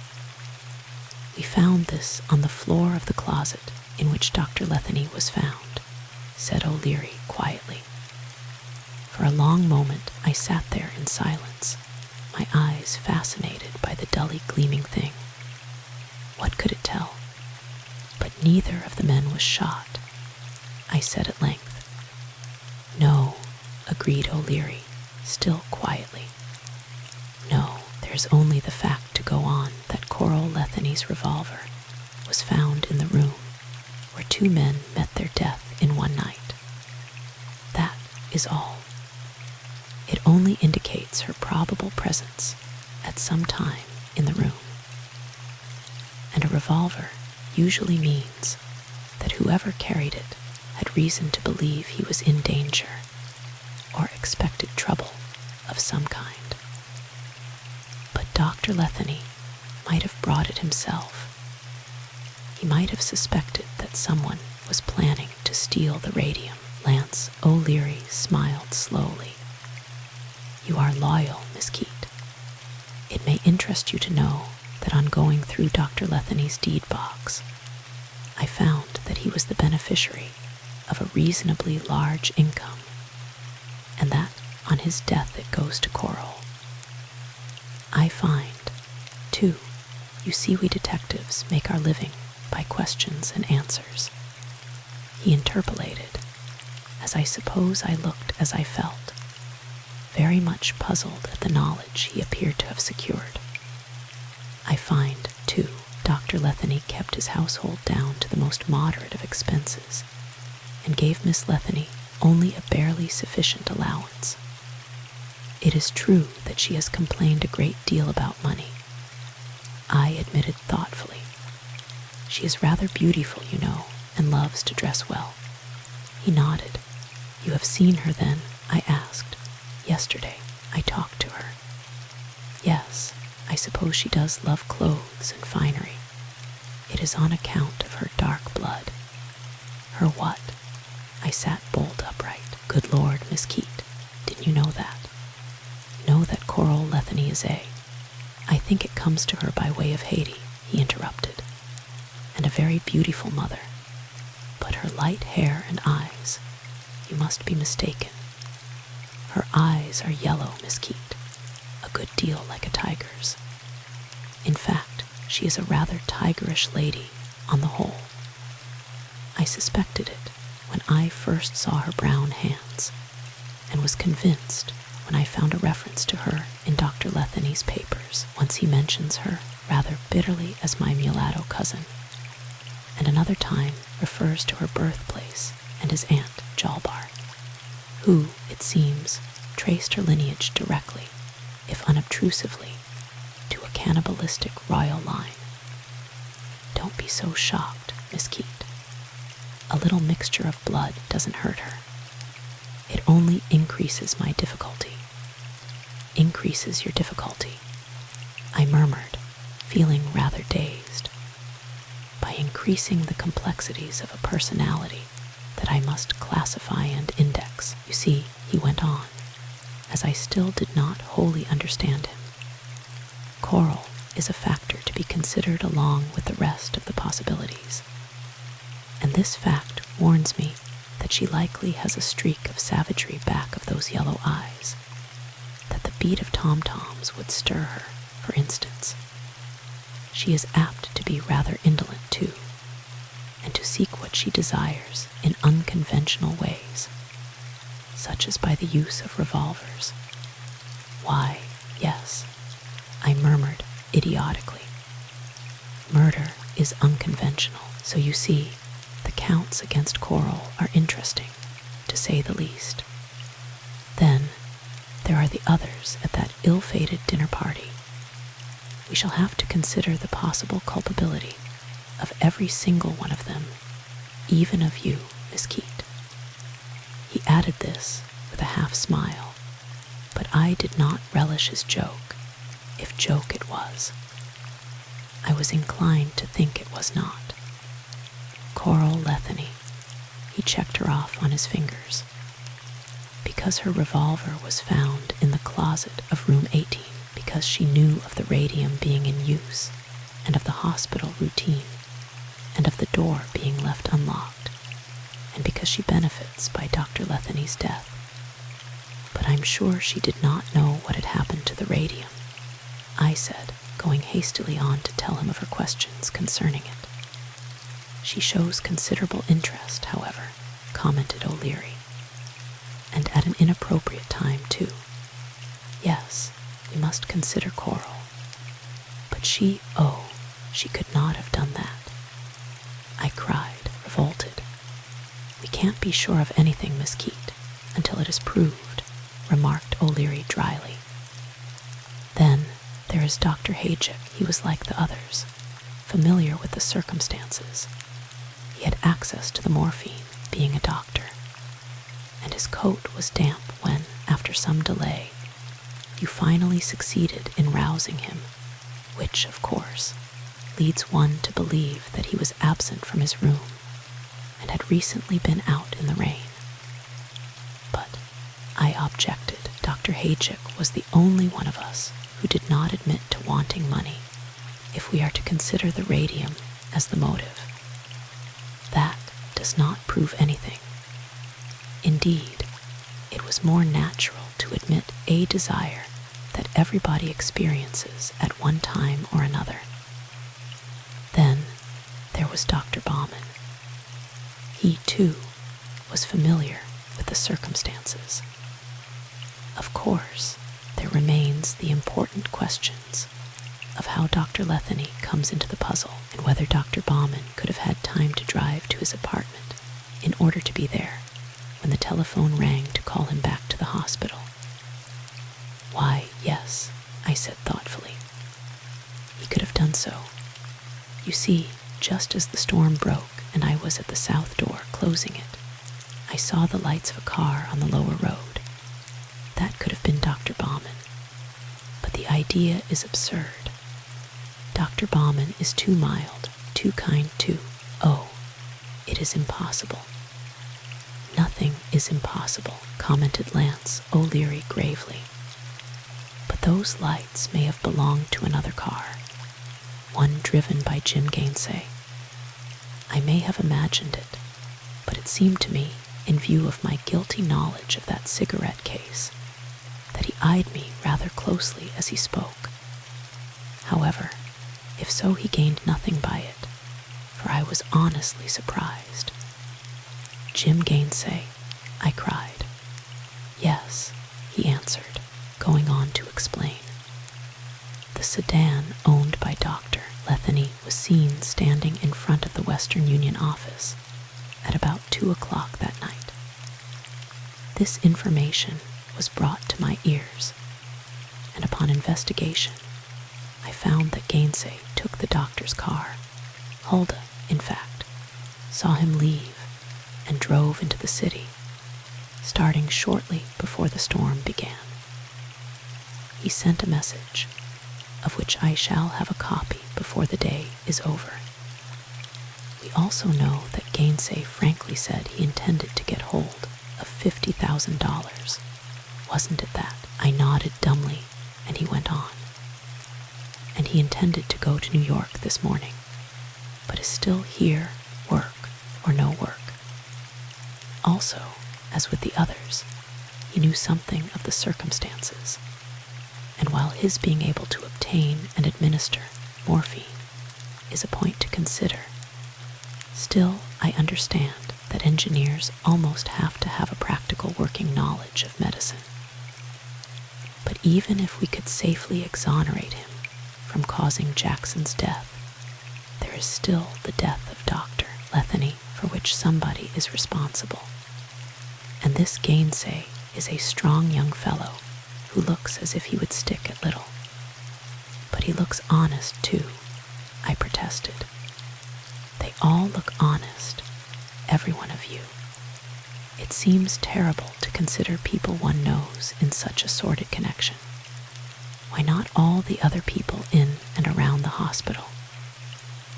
We found this on the floor of the closet in which Dr. Letheny was found, said O'Leary quietly. For a long moment I sat there in silence, my eyes fascinated by the dully gleaming thing. What could it tell? But neither of the men was shot, I said at length. No, agreed O'Leary, still quietly. No, there's only the fact to go on that Coral Letheny's revolver was found in the room where two men met their death in one night. That is all. It only indicates her probable presence at some time in the room. And a revolver usually means that whoever carried it had reason to believe he was in danger or expected trouble of some kind. But Dr. Letheny might have brought it himself. He might have suspected that someone was planning to steal the radium. Lance O'Leary smiled slowly. You are loyal, Miss Keate. It may interest you to know that on going through Dr. Letheny's deed box, I found that he was the beneficiary of a reasonably large income, and that on his death it goes to Coral. I find, too, you see, we detectives make our living by questions and answers. He interpolated, as I suppose I looked as I felt, very much puzzled at the knowledge he appeared to have secured. I find, too, Dr. Letheny kept his household down to the most moderate of expenses, and gave Miss Letheny only a barely sufficient allowance. It is true that she has complained a great deal about money, I admitted thoughtfully. She is rather beautiful, you know, and loves to dress well. He nodded. You have seen her then? I asked. Yesterday, I talked to her. Yes, I suppose she does love clothes and finery. It is on account of her dark blood. Her what? I sat bolt upright. Good Lord, Miss Keate, didn't you know that? Know that Coral Letheny is a... I think it comes to her by way of Haiti, he interrupted, and a very beautiful mother. But her light hair and eyes, you must be mistaken. Her eyes are yellow, Miss Keate, a good deal like a tiger's. In fact, she is a rather tigerish lady on the whole. I suspected it when I first saw her brown hands, and was convinced when I found a reference to her in Dr. Letheny's papers. Once he mentions her rather bitterly as my mulatto cousin, and another time refers to her birthplace and his aunt, Jalbar, who, it seems, traced her lineage directly, if unobtrusively, to a cannibalistic royal line. Don't be so shocked, Miss Keate. A little mixture of blood doesn't hurt her. It only increases my difficulty. Increases your difficulty, I murmured, feeling rather dazed. By increasing the complexities of a personality that I must classify and index, you see, he went on, as I still did not wholly understand him. Coral is a factor to be considered along with the rest of the possibilities. And this fact warns me that she likely has a streak of savagery back of those yellow eyes, that the beat of tom-toms would stir her, for instance. She is apt to be rather indolent too, and to seek what she desires in unconventional ways, such as by the use of revolvers. Why, yes, I murmured idiotically. Murder is unconventional, so you see, the counts against Coral are interesting, to say the least. Then, there are the others at that ill-fated dinner party. We shall have to consider the possible culpability of every single one of them, even of you, Miss Keate. He added this with a half-smile, but I did not relish his joke, if joke it was. I was inclined to think it was not. Coral Letheny, he checked her off on his fingers. Because her revolver was found in the closet of room 18, because she knew of the radium being in use, and of the hospital routine, and of the door being left unlocked, and because she benefits by Dr. Letheny's death. But I'm sure she did not know what had happened to the radium, I said, going hastily on to tell him of her questions concerning it. She shows considerable interest, however, commented O'Leary, and at an inappropriate time, too. Yes, we must consider Coral. But she could not have done that. I cried, revolted. We can't be sure of anything, Miss Keate, until it is proved, remarked O'Leary dryly. Then there is Dr. Hajic. He was like the others, familiar with the circumstances. He had access to the morphine, being a doctor, and his coat was damp when, after some delay, you finally succeeded in rousing him, which, of course, leads one to believe that he was absent from his room and had recently been out in the rain. But I objected. Dr. Hajic was the only one of us who did not admit to wanting money, if we are to consider the radium as the motive. That does not prove anything. Indeed, it was more natural to admit a desire that everybody experiences at one time or another. Then there was Dr. Bauman. He, too, was familiar with the circumstances. Of course, there remains the important questions of how Dr. Letheny comes into the puzzle, and whether Dr. Bauman could have had time to drive to his apartment in order to be there when the telephone rang to call him back to the hospital. Why, yes, I said thoughtfully. He could have done so. You see, just as the storm broke and I was at the south door closing it, I saw the lights of a car on the lower road. That could have been Dr. Bauman. But the idea is absurd. Dr. Bauman is too mild, too kind, it is impossible. Nothing is impossible, commented Lance O'Leary gravely. But those lights may have belonged to another car, one driven by Jim Gainsay. I may have imagined it, but it seemed to me, in view of my guilty knowledge of that cigarette case, that he eyed me rather closely as he spoke. However, if so, he gained nothing by it, for I was honestly surprised. Jim Gainsay, I cried. Yes, he answered, going on to explain. The sedan owned by Dr. Letheny was seen standing in front of the Western Union office at about 2 o'clock that night. This information was brought to my ears, and upon investigation, I found that Gainsay took the doctor's car. Huldah, in fact, saw him leave and drove into the city, starting shortly before the storm began. He sent a message, of which I shall have a copy before the day is over. We also know that Gainsay frankly said he intended to get hold of $50,000. Wasn't it that? I nodded dumbly, and he went on. And he intended to go to New York this morning, but is still here, work or no work. Also, as with the others, he knew something of the circumstances, and while his being able to obtain and administer morphine is a point to consider, still I understand that engineers almost have to have a practical working knowledge of medicine. But even if we could safely exonerate him from causing Jackson's death, there is still the death of Dr. Letheny for which somebody is responsible. And this Gainsay is a strong young fellow who looks as if he would stick at little. But he looks honest, too, I protested. They all look honest, every one of you. It seems terrible to consider people one knows in such a sordid connection. Why not all the other people in and around the hospital?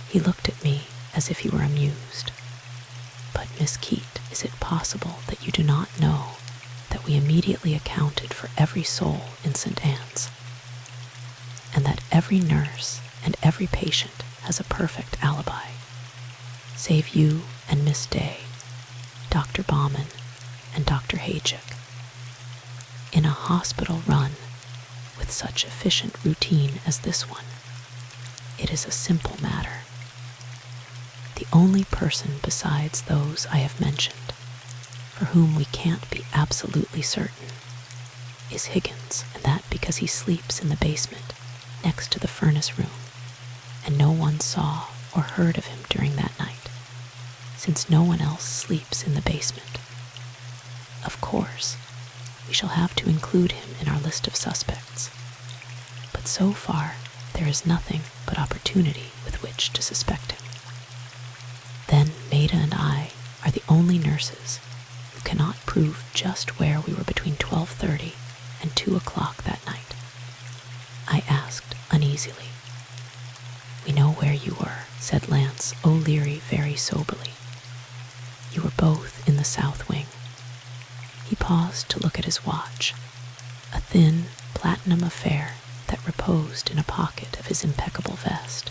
He looked at me as if he were amused. But, Miss Keate, is it possible that you do not know that we immediately accounted for every soul in St. Anne's, and that every nurse and every patient has a perfect alibi, save you and Miss Day, Dr. Baumann, and Dr. Haychick? In a hospital run with such efficient routine as this one, it is a simple matter. The only person besides those I have mentioned, for whom we can't be absolutely certain, is Higgins, and that because he sleeps in the basement next to the furnace room, and no one saw or heard of him during that night, since no one else sleeps in the basement. Of course, we shall have to include him in our list of suspects, but so far there is nothing but opportunity with which to suspect him. Then Maida and I are the only nurses who cannot prove just where we were between 12:30 and 2 o'clock that night. I asked uneasily. We know where you were, said Lance O'Leary very soberly. You were both in the south wing. He paused to look at his watch, a thin platinum affair that reposed in a pocket of his impeccable vest,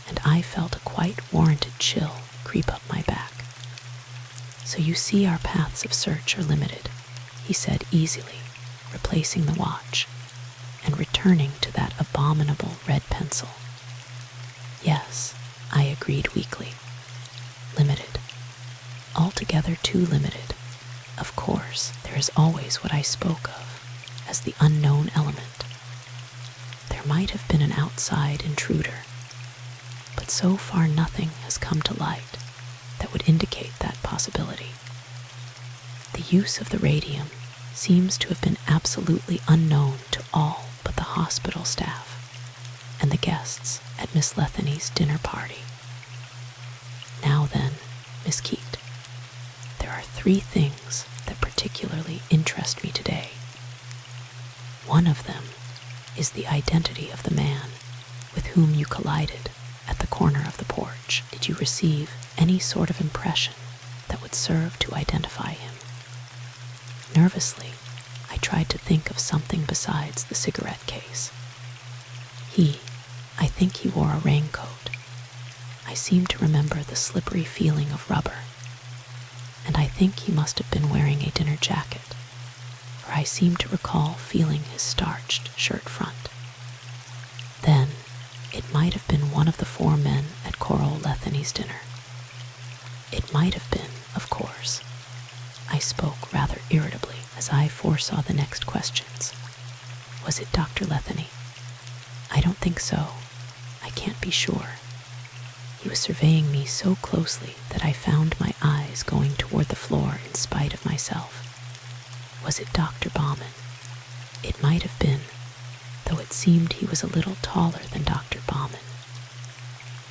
and I felt a quite warranted chill creep up my back. So you see our paths of search are limited, he said easily, replacing the watch and returning to that abominable red pencil. Yes, I agreed weakly. Limited. Altogether too limited. Of course, there is always what I spoke of as the unknown element. There might have been an outside intruder, but so far nothing has come to light that would indicate that possibility. The use of the radium seems to have been absolutely unknown to all but the hospital staff and the guests at Miss Letheny's dinner party. Now then, Miss Keate, there are 3 things that particularly interest me today. One of them is the identity of the man with whom you collided at the corner of the porch. Did you receive any sort of impression that would serve to identify him? Nervously, I tried to think of something besides the cigarette case. I think he wore a raincoat. I seem to remember the slippery feeling of rubber, and I think he must have been wearing a dinner jacket, for I seem to recall feeling his starched shirt front. Then, it might have been one of the 4 men at Coral Letheny's dinner. It might have been, of course. I spoke rather irritably as I foresaw the next questions. Was it Dr. Letheny? I don't think so. I can't be sure. He was surveying me so closely that I found my eyes going toward the floor in spite of myself. Was it Dr. Baumann? It might have been, though it seemed he was a little taller than Dr. Baumann.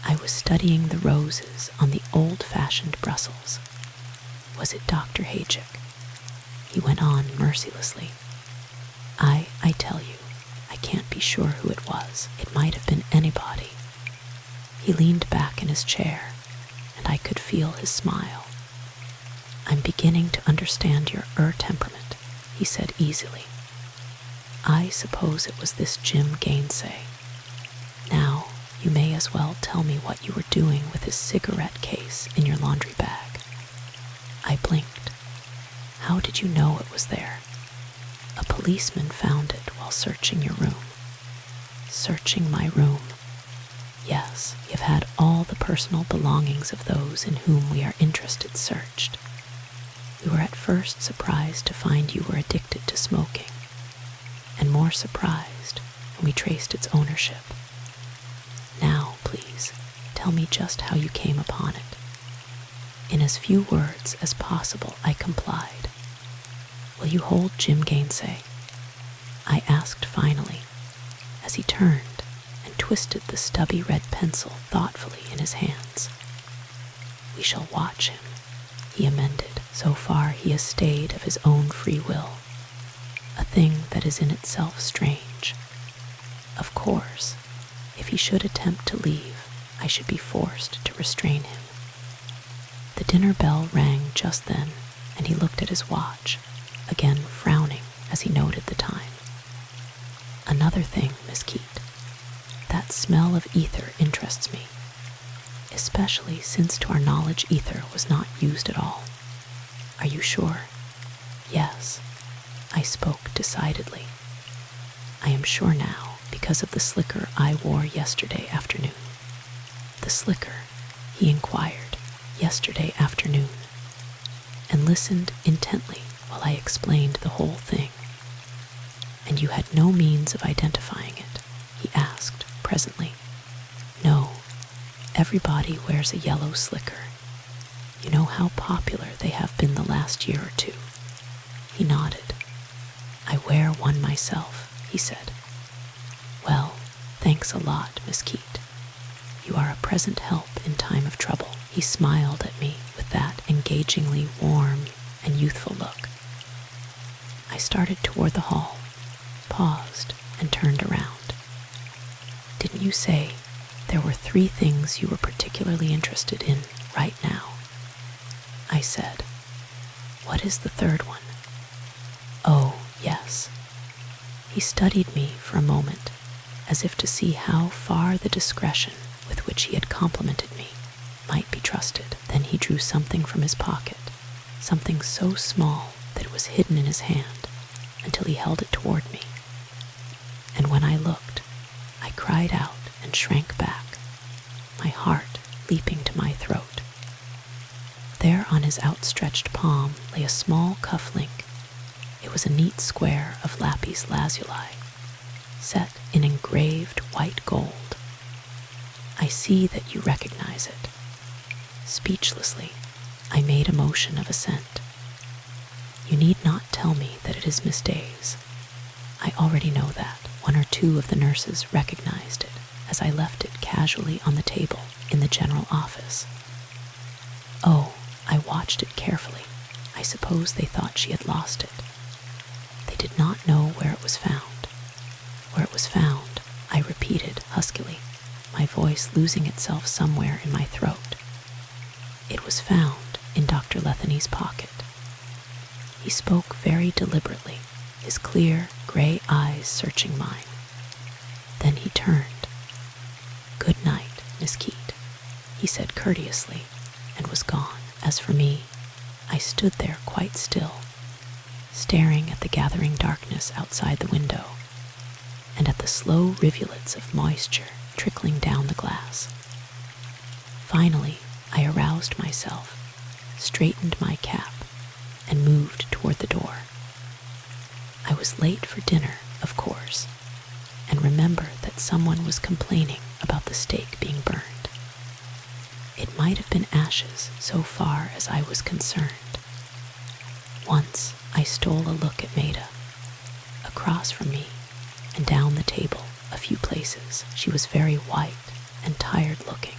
I was studying the roses on the old-fashioned Brussels. Was it Dr. Haychick? he went on mercilessly. I tell you, I can't be sure who it was. It might have been anybody. He leaned back in his chair, and I could feel his smile. I'm beginning to understand your temperament, he said easily. I suppose it was this Jim Gainsay. Now, you may as well tell me what you were doing with his cigarette case in your laundry bag. I blinked. How did you know it was there? A policeman found it while searching your room. Searching my room. Yes, you've had all the personal belongings of those in whom we are interested searched. We were at first surprised to find you were addicted to smoking, and more surprised when we traced its ownership. Now, please, tell me just how you came upon it. In as few words as possible, I complied. Will you hold Jim Gainsay? I asked finally, as he turned and twisted the stubby red pencil thoughtfully in his hands. We shall watch him, he amended. So far he has stayed of his own free will, a thing that is in itself strange. Of course, if he should attempt to leave, I should be forced to restrain him. The dinner bell rang just then, and he looked at his watch, again frowning as he noted the time. Another thing, Miss Keate, that smell of ether interests me, especially since to our knowledge ether was not used at all. Are you sure? Yes, I spoke decidedly. I am sure now because of the slicker I wore yesterday afternoon. The slicker, he inquired, yesterday afternoon, and listened intently while I explained the whole thing. And you had no means of identifying it? He asked presently. No, everybody wears a yellow slicker. You know how popular they have been the last year or two. He nodded. I wear one myself, he said. Well, thanks a lot, Miss Keate. You are a present help in time of trouble. He smiled at me with that engagingly warm and youthful look. I started toward the hall, paused, and turned around. Didn't you say there were 3 things you were particularly interested in right now? I said. What is the third one? Oh, yes. He studied me for a moment, as if to see how far the discretion with which he had complimented me might be trusted. Then he drew something from his pocket, something so small that it was hidden in his hand, until he held it toward me. And when I looked, I cried out and shrank back, my heart leaping to my throat. There on his outstretched palm lay a small cuff link. It was a neat square of lapis lazuli, set in engraved white gold. I see that you recognize it. Speechlessly, I made a motion of assent. You need not tell me that it is Miss Day's. I already know that. 1 or 2 of the nurses recognized it as I left it casually on the table in the general office. Oh, I watched it carefully. I suppose they thought she had lost it. They did not know where it was found. Where it was found, I repeated huskily, my voice losing itself somewhere in my throat. It was found in Dr. Letheny's pocket. He spoke very deliberately, his clear, gray eyes searching mine. Then he turned. Good night, Miss Keate, he said courteously, and was gone. As for me, I stood there quite still, staring at the gathering darkness outside the window, and at the slow rivulets of moisture trickling down the glass. Finally, I aroused myself, straightened my cap, and moved toward the door. I was late for dinner, of course, and remembered that someone was complaining about the steak being burned. It might have been ashes so far as I was concerned. Once I stole a look at Maida. Across from me and down the table a few places she was very white and tired looking,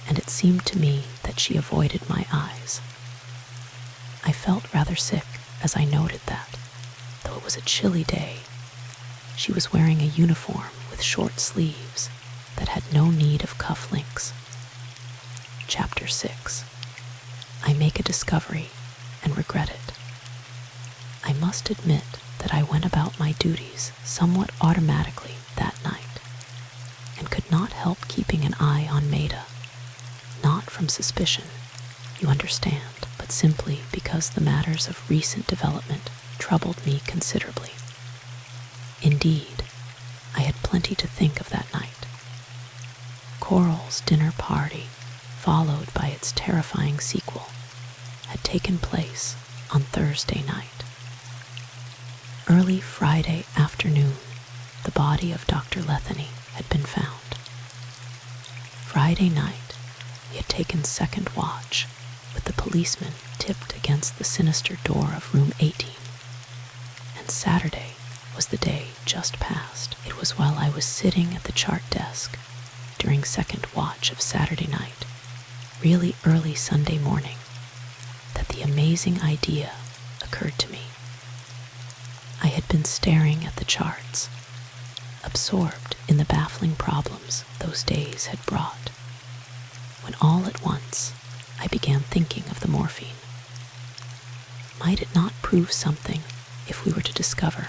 and it seemed to me that she avoided my eyes. I felt rather sick, as I noted that, though it was a chilly day, she was wearing a uniform with short sleeves that had no need of cufflinks. Chapter 6. I make a discovery and regret it. I must admit that I went about my duties somewhat automatically that night, and could not help keeping an eye on Maida, not from suspicion, you understand, but simply because the matters of recent development troubled me considerably. Indeed, I had plenty to think of that night. Coral's dinner party, followed by its terrifying sequel, had taken place on Thursday night. Early Friday afternoon, the body of Dr. Letheny had been found. Friday night, we had taken second watch, with the policeman tipped against the sinister door of room 18. And Saturday was the day just past. It was while I was sitting at the chart desk during second watch of Saturday night, really early Sunday morning, that the amazing idea occurred to me. I had been staring at the charts, absorbed in the baffling problems those days had brought, when all at once I began thinking of the morphine. Might it not prove something if we were to discover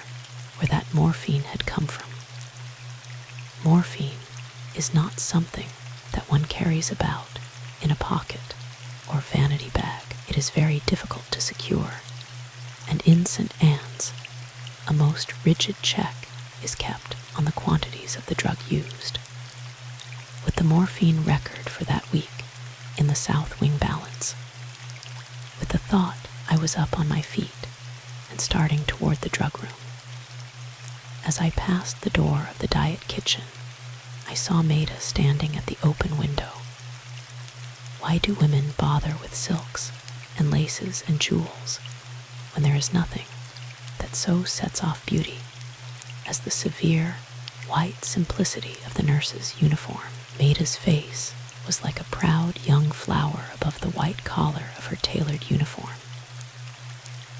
where that morphine had come from? Morphine is not something that one carries about in a pocket or vanity bag. It is very difficult to secure, and in St. Anne's, a most rigid check is kept on the quantities of the drug used. With the morphine record for that week in the South Wing balance, with the thought, I was up on my feet and starting toward the drug room. As I passed the door of the diet kitchen, I saw Maida standing at the open window. Why do women bother with silks and laces and jewels when there is nothing that so sets off beauty as the severe, white simplicity of the nurse's uniform? Maida's face was like a proud young flower above the white collar of her tailored uniform.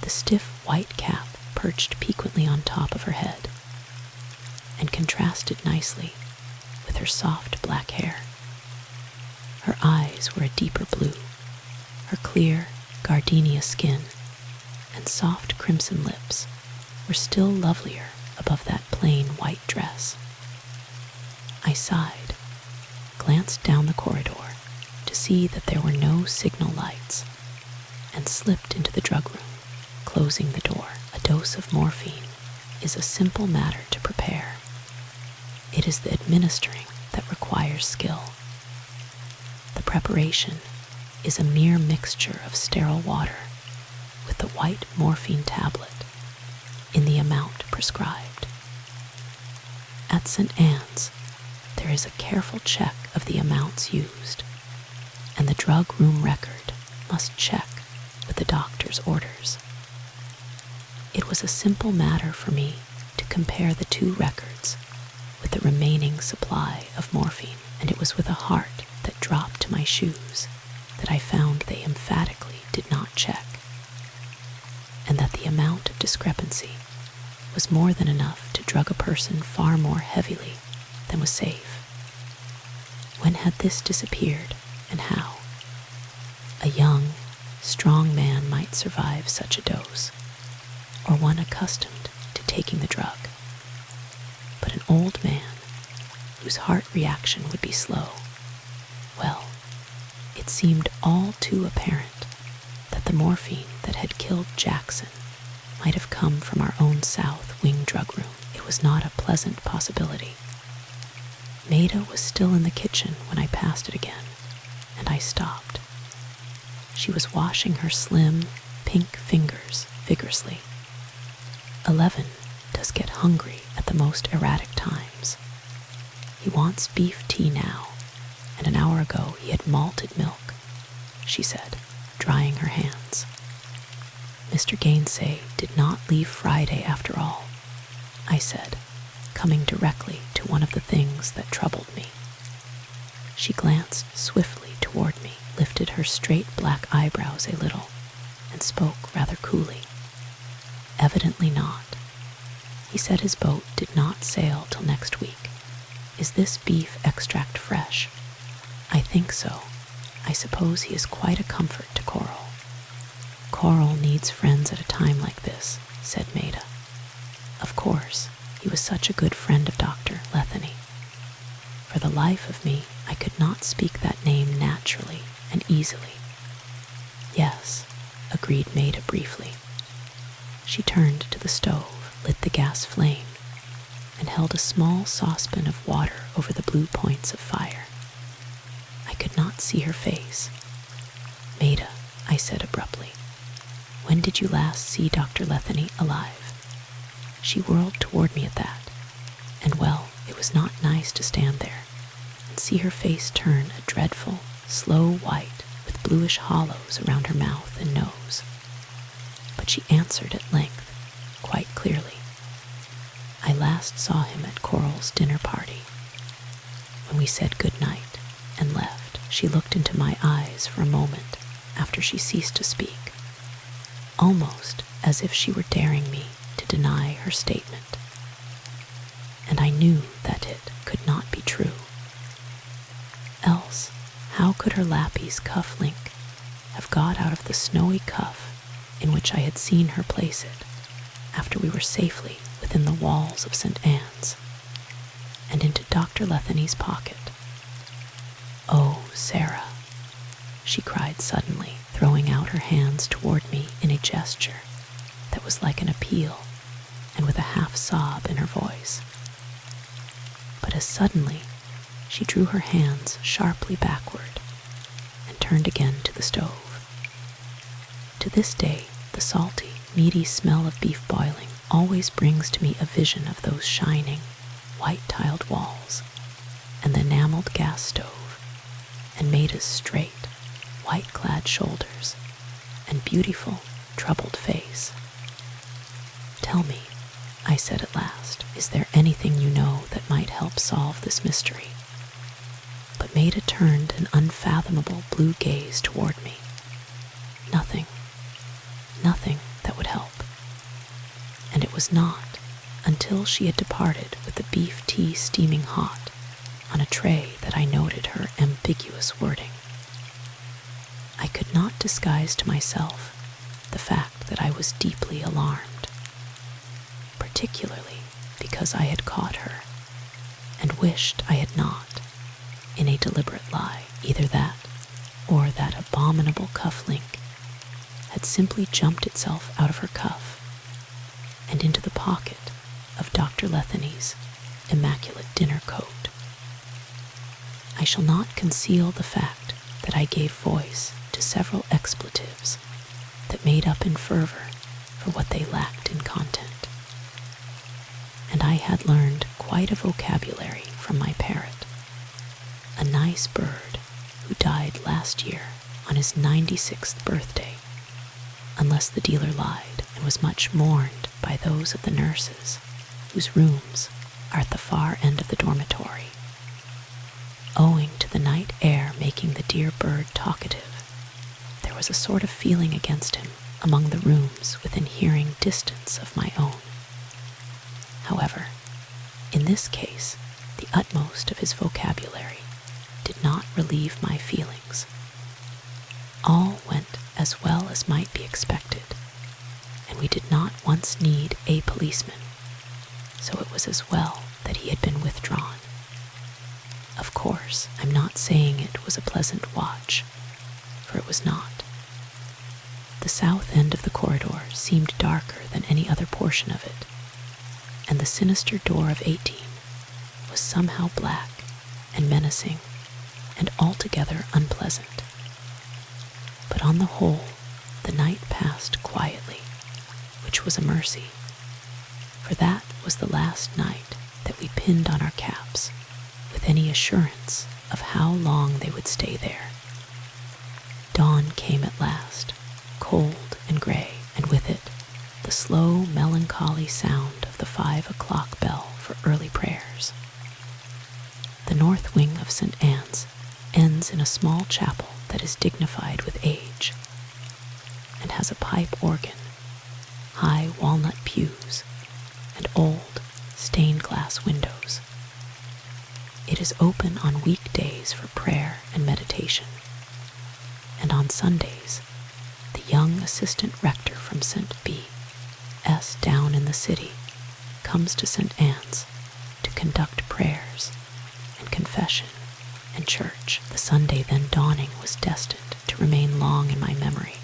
The stiff white cap perched piquantly on top of her head and contrasted nicely with her soft black hair. Her eyes were a deeper blue. Her clear, gardenia skin and soft crimson lips were still lovelier above that plain white dress. I sighed, glanced down the corridor to see that there were no signal lights, and slipped into the drug room, closing the door. A dose of morphine is a simple matter to prepare. It is the administering that requires skill. The preparation is a mere mixture of sterile water with the white morphine tablet in the amount prescribed. At St. Anne's, there is a careful check of the amounts used, and the drug room record must check with the doctor's orders. It was a simple matter for me to compare the two records with the remaining supply of morphine, and it was with a heart that dropped to my shoes that I found they emphatically did not check, and that the amount of discrepancy was more than enough to drug a person far more heavily than was safe. When had this disappeared, and how? A young, strong man might survive such a dose, or one accustomed to taking the drug. But an old man, whose heart reaction would be slow, well, it seemed all too apparent that the morphine that had killed Jackson might have come from our own South Wing drug room. It was not a pleasant possibility. Maida was still in the kitchen when I passed it again, and I stopped. She was washing her slim, pink fingers vigorously. 11 does get hungry at the most erratic times. He wants beef tea now, and an hour ago he had malted milk, she said, drying her hands. Mr. Gainsay did not leave Friday after all, I said, coming directly to one of the things that troubled me. She glanced swiftly toward me, lifted her straight black eyebrows a little, and spoke rather coolly. Evidently not. He said his boat did not sail till next week. Is this beef extract fresh? I think so. I suppose he is quite a comfort to Coral. Coral needs friends at a time like this, said Maida. Of course, he was such a good friend of Dr. Letheny. For the life of me, I could not speak that name naturally and easily. Yes, agreed Maida briefly. She turned to the stove, lit the gas flame, and held a small saucepan of water over the blue points of fire. I could not see her face. Maida, I said abruptly, when did you last see Dr. Letheny alive? She whirled toward me at that, and well, it was not nice to stand there and see her face turn a dreadful, slow white with bluish hollows around her mouth and nose. But she answered at length, quite clearly. I last saw him at Coral's dinner party. When we said good night and left, she looked into my eyes for a moment after she ceased to speak, almost as if she were daring me to deny her statement. And I knew that it could not be true. Else, how could her lappy's cuff link have got out of the snowy cuff in which I had seen her place it after we were safely within the walls of St. Anne's, and into Dr. Letheny's pocket? Oh, Sarah, she cried suddenly, throwing out her hands toward me in a gesture that was like an appeal, and with a half sob in her voice. But as suddenly, she drew her hands sharply backward and turned again to the stove. To this day, the salty, meaty smell of beef boiling always brings to me a vision of those shining, white-tiled walls, and the enameled gas stove, and Maida's straight, white-clad shoulders, and beautiful, troubled face. Tell me, I said at last, is there anything you know that might help solve this mystery? But Maida turned an unfathomable blue gaze toward me. Nothing that would help. And it was not until she had departed with the beef tea steaming hot on a tray that I noted her ambiguous wording. I could not disguise to myself the fact that I was deeply alarmed, particularly because I had caught her and wished I had not, in a deliberate lie, either that or that abominable cuff link had simply jumped itself out of her cuff and into the pocket of Dr. Letheny's immaculate dinner coat. I shall not conceal the fact that I gave voice to several expletives that made up in fervor for what they lacked in content. And I had learned quite a vocabulary from my parrot, a nice bird who died last year on his 96th birthday, unless the dealer lied and was much mourned by those of the nurses whose rooms are at the far end of the dormitory. Owing to the night air making the dear bird talkative, there was a sort of feeling against him among the rooms within hearing distance of my own. However, in this case, the utmost of his vocabulary did not relieve my feelings. All went as well as might be expected, and we did not once need a policeman, so it was as well that he had been withdrawn. Of course, I'm not saying it was a pleasant watch, for it was not. The south end of the corridor seemed darker than any other portion of it, and the sinister door of 18 was somehow black and menacing and altogether unpleasant. But on the whole, the night passed quietly, which was a mercy, for that was the last night that we pinned on our caps with any assurance of how long they would stay there. Dawn came at last, cold and gray, and with it the slow, melancholy sound of the 5 o'clock bell for early prayers. The north wing of St. Anne's ends in a small chapel that is dignified with age, and has a pipe organ, high walnut pews and old, stained glass windows. It is open on weekdays for prayer and meditation, and on Sundays, the young assistant rector from St. B.S. down in the city comes to St. Anne's to conduct prayers and confession and church. The Sunday then dawning was destined to remain long in my memory,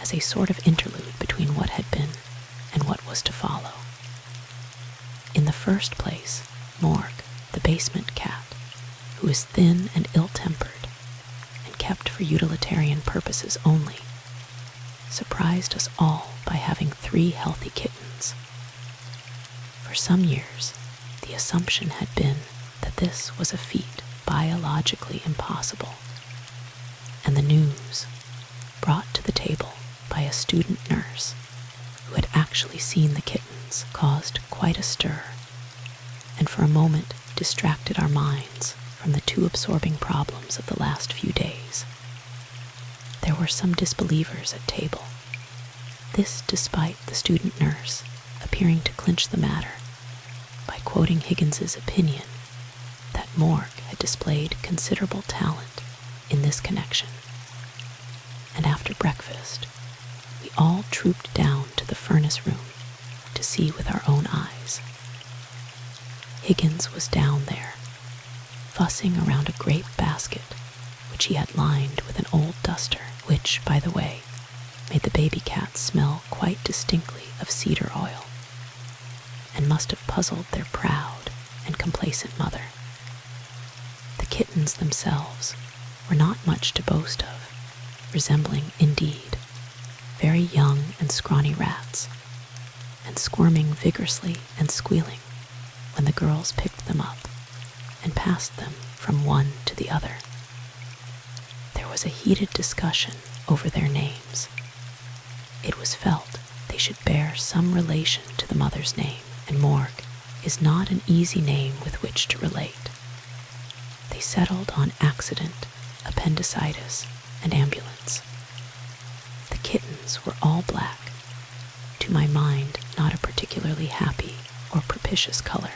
as a sort of interlude between what had been and what was to follow. In the first place, Morg, the basement cat, who is thin and ill-tempered and kept for utilitarian purposes only, surprised us all by having 3 healthy kittens. For some years, the assumption had been that this was a feat biologically impossible, and the news, brought to the table by a student nurse who had actually seen the kittens, caused quite a stir, and for a moment distracted our minds from the too absorbing problems of the last few days. There were some disbelievers at table, this despite the student nurse appearing to clinch the matter by quoting Higgins's opinion that Morg had displayed considerable talent in this connection. And after breakfast, we all trooped down to the furnace room to see with our own eyes. Higgins was down there, fussing around a grape basket which he had lined with an old duster, which, by the way, made the baby cats smell quite distinctly of cedar oil, and must have puzzled their proud and complacent mother. The kittens themselves were not much to boast of, resembling, indeed, very young and scrawny rats, and squirming vigorously and squealing when the girls picked them up and passed them from one to the other. There was a heated discussion over their names. It was felt they should bear some relation to the mother's name, and Morg is not an easy name with which to relate. They settled on accident, appendicitis, and ambulance. The kittens were all black, to my mind not a particularly happy or propitious color,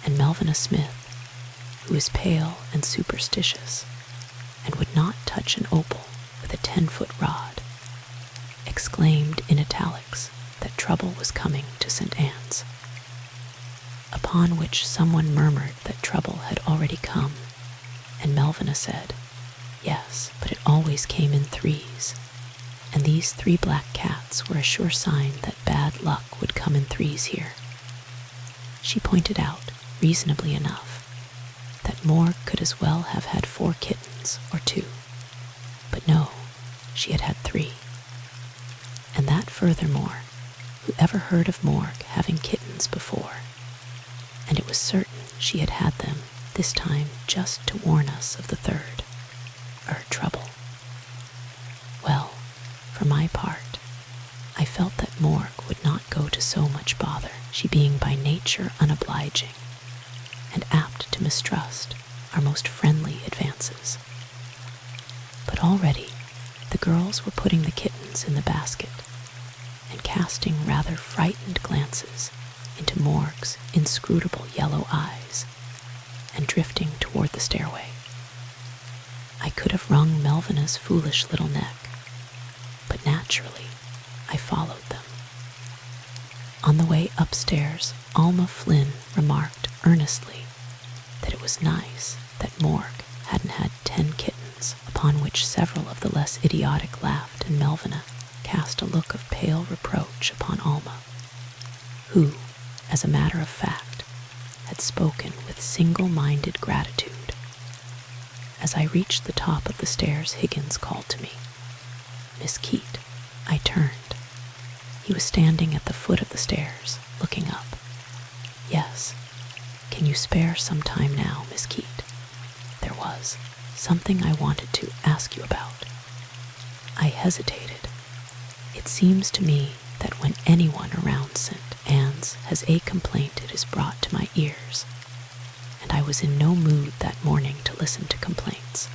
and Melvina Smith, who is pale and superstitious, and would not touch an opal with a 10-foot rod, exclaimed in italics that trouble was coming to St. Anne's, upon which someone murmured that trouble had already come, and Melvina said, yes, but it always came in 3s, and these 3 black cats were a sure sign that bad luck would come in 3s here. She pointed out, reasonably enough, that Morg could as well have had 4 kittens or 2, but no, she had had 3. And that furthermore, who ever heard of Morg having kittens before? And it was certain she had had them this time just to warn us of the 3rd, trouble. Well, for my part, I felt that Morg would not go to so much bother, she being by nature unobliging, and apt to mistrust our most friendly advances. But already the girls were putting the kittens in the basket and casting rather frightened glances into Morg's inscrutable yellow eyes and drifting toward the stairway. I could have wrung Melvina's foolish little neck, but naturally I followed them. On the way upstairs, Alma Flynn remarked earnestly that it was nice that Morg hadn't had 10 kittens, upon which several of the less idiotic laughed, and Melvina cast a look of pale reproach upon Alma, who, as a matter of fact, had spoken with single-minded gratitude. As I reached the top of the stairs, Higgins called to me. Miss Keate. I turned. He was standing at the foot of the stairs, looking up. Yes. Can you spare some time now, Miss Keate? There was something I wanted to ask you about. I hesitated. It seems to me that when anyone around St. Anne's has a complaint, it is brought to my ears, and I was in no mood that morning to listen to complaints.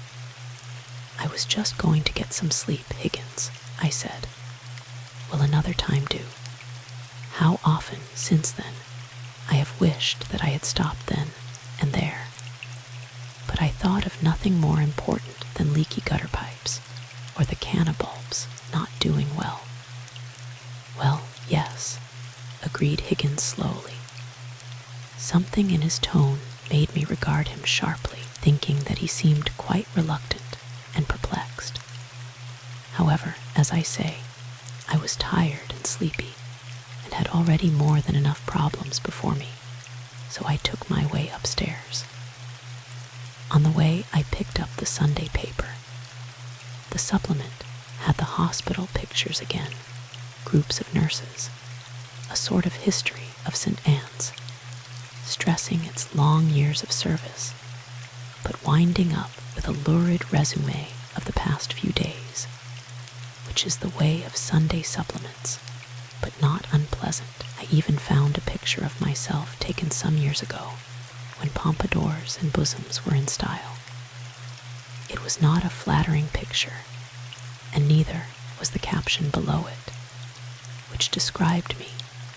I was just going to get some sleep, Higgins, I said. will another time do? How often since then I have wished that I had stopped then and there. But I thought of nothing more important than leaky gutter pipes or the canna bulbs not doing well. Well, yes, agreed Higgins slowly. Something in his tone made me regard him sharply, thinking that he seemed quite reluctant and perplexed. However, as I say, I was tired and sleepy, and had already more than enough problems before me, so I took my way upstairs. On the way, I picked up the Sunday paper. The supplement had the hospital pictures again, groups of nurses, a sort of history of St. Anne's, stressing its long years of service, but winding up with a lurid resume of the past few days, which is the way of Sunday supplements, but not unpleasant. I even found a picture of myself taken some years ago, when pompadours and bosoms were in style. It was not a flattering picture, and neither was the caption below it, which described me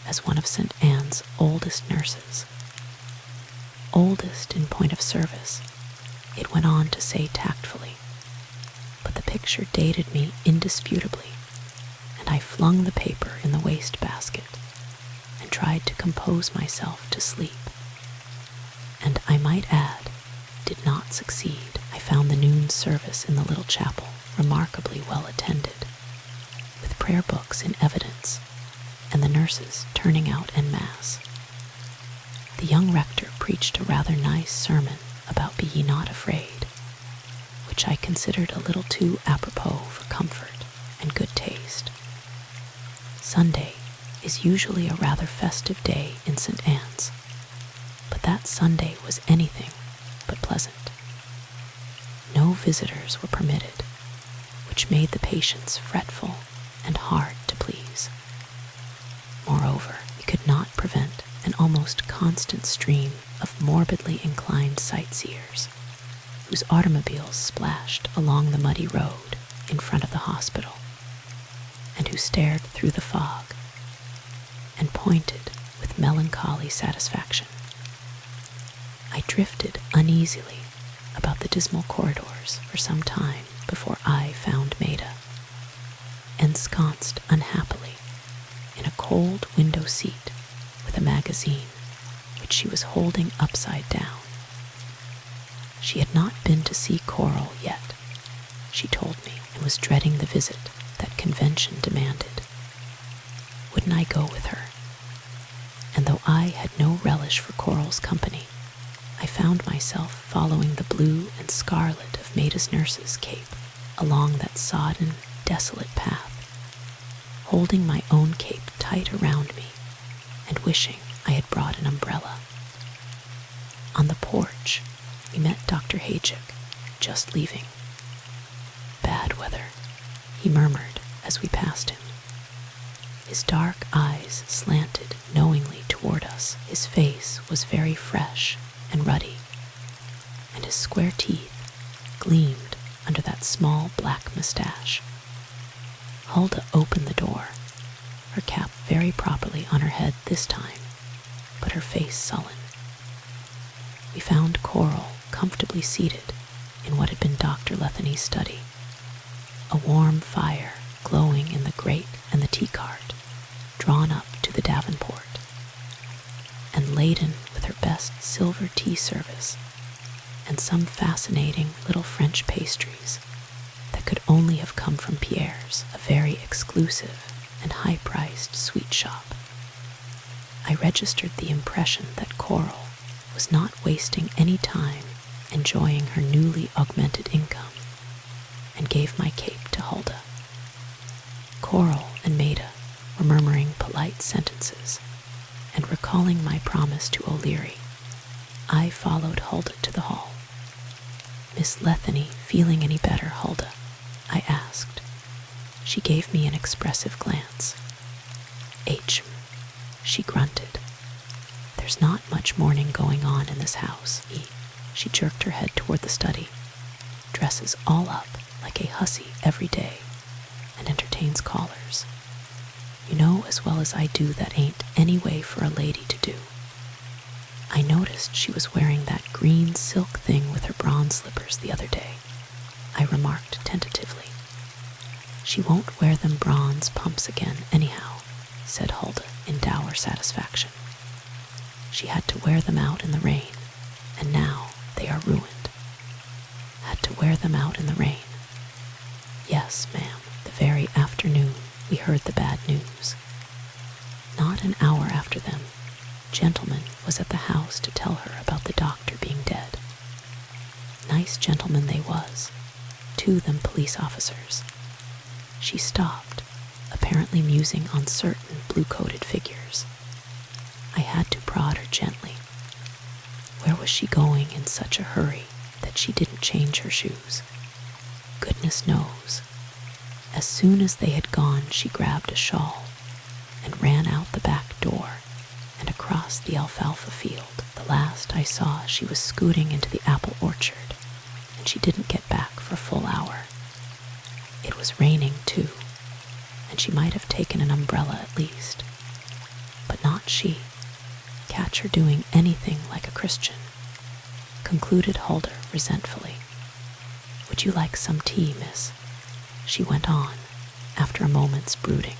as one of St. Anne's oldest nurses. Oldest in point of service, it went on to say tactfully, but the picture dated me indisputably, and I flung the paper in the wastebasket and tried to compose myself to sleep. And I might add, did not succeed. I found the noon service in the little chapel remarkably well attended, with prayer books in evidence, and the nurses turning out en masse. The young rector preached a rather nice sermon about Be Ye Not Afraid, which I considered a little too apropos for comfort and good taste. Sunday is usually a rather festive day in St. Anne's, but that Sunday was anything but pleasant. No visitors were permitted, which made the patients fretful and hard to please. Moreover, we could not prevent an almost constant stream of morbidly inclined sightseers, whose automobiles splashed along the muddy road in front of the hospital, and who stared through the fog and pointed with melancholy satisfaction. I drifted uneasily about the dismal corridors for some time before I found Maida, ensconced unhappily in a cold window seat with a magazine which she was holding upside down. She had not been to see Coral yet, she told me, and was dreading the visit that convention demanded. Wouldn't I go with her? And though I had no relish for Coral's company, I found myself following the blue and scarlet of Maida's nurse's cape along that sodden, desolate path, holding my own cape tight around me and wishing I had brought an umbrella. On the porch, we met Dr. Hajic, just leaving. Bad weather, he murmured as we passed him. His dark eyes slanted knowingly toward us. His face was very fresh and ruddy, and his square teeth gleamed under that small black mustache. Hulda opened the door, her cap very properly on her head this time, but her face sullen. We found Coral comfortably seated in what had been Dr. Letheny's study, a warm fire glowing in the grate and the tea cart drawn up to the davenport, and laden with her best silver tea service and some fascinating little French pastries that could only have come from Pierre's, a very exclusive and high-priced sweet shop. I registered the impression that Coral was not wasting any time enjoying her newly augmented income, and gave my cape to Hulda. Coral and Maida were murmuring polite sentences and recalling my promise to O'Leary. I followed Hulda to the hall. Miss Letheny feeling any better, Hulda? I asked. She gave me an expressive glance. She grunted. There's not much mourning going on in this house. She jerked her head toward the study. Dresses all up like a hussy every day and entertains callers. as well as I do that ain't any way for a lady to do. I noticed she was wearing that green silk thing with her bronze slippers the other day, I remarked tentatively. She won't wear them bronze pumps again anyhow, said Hulda in dour satisfaction. She had to wear them out in the rain, and now they are ruined. Had to wear them out in the rain. Yes, ma'am, the very afternoon we heard the bad news. Not an hour after them, gentleman was at the house to tell her about the doctor being dead. Nice gentlemen they was, two them police officers. She stopped, apparently musing on certain blue-coated figures. I had to prod her gently. Where was she going in such a hurry that she didn't change her shoes? Goodness knows. As soon as they had gone, she grabbed a shawl and ran out the back door and across the alfalfa field. The last I saw, she was scooting into the apple orchard, and she didn't get back for a full hour. It was raining, too, and she might have taken an umbrella at least. But not she. Catch her doing anything like a Christian, concluded Hulda resentfully. Would you like some tea, miss? She went on, after a moment's brooding.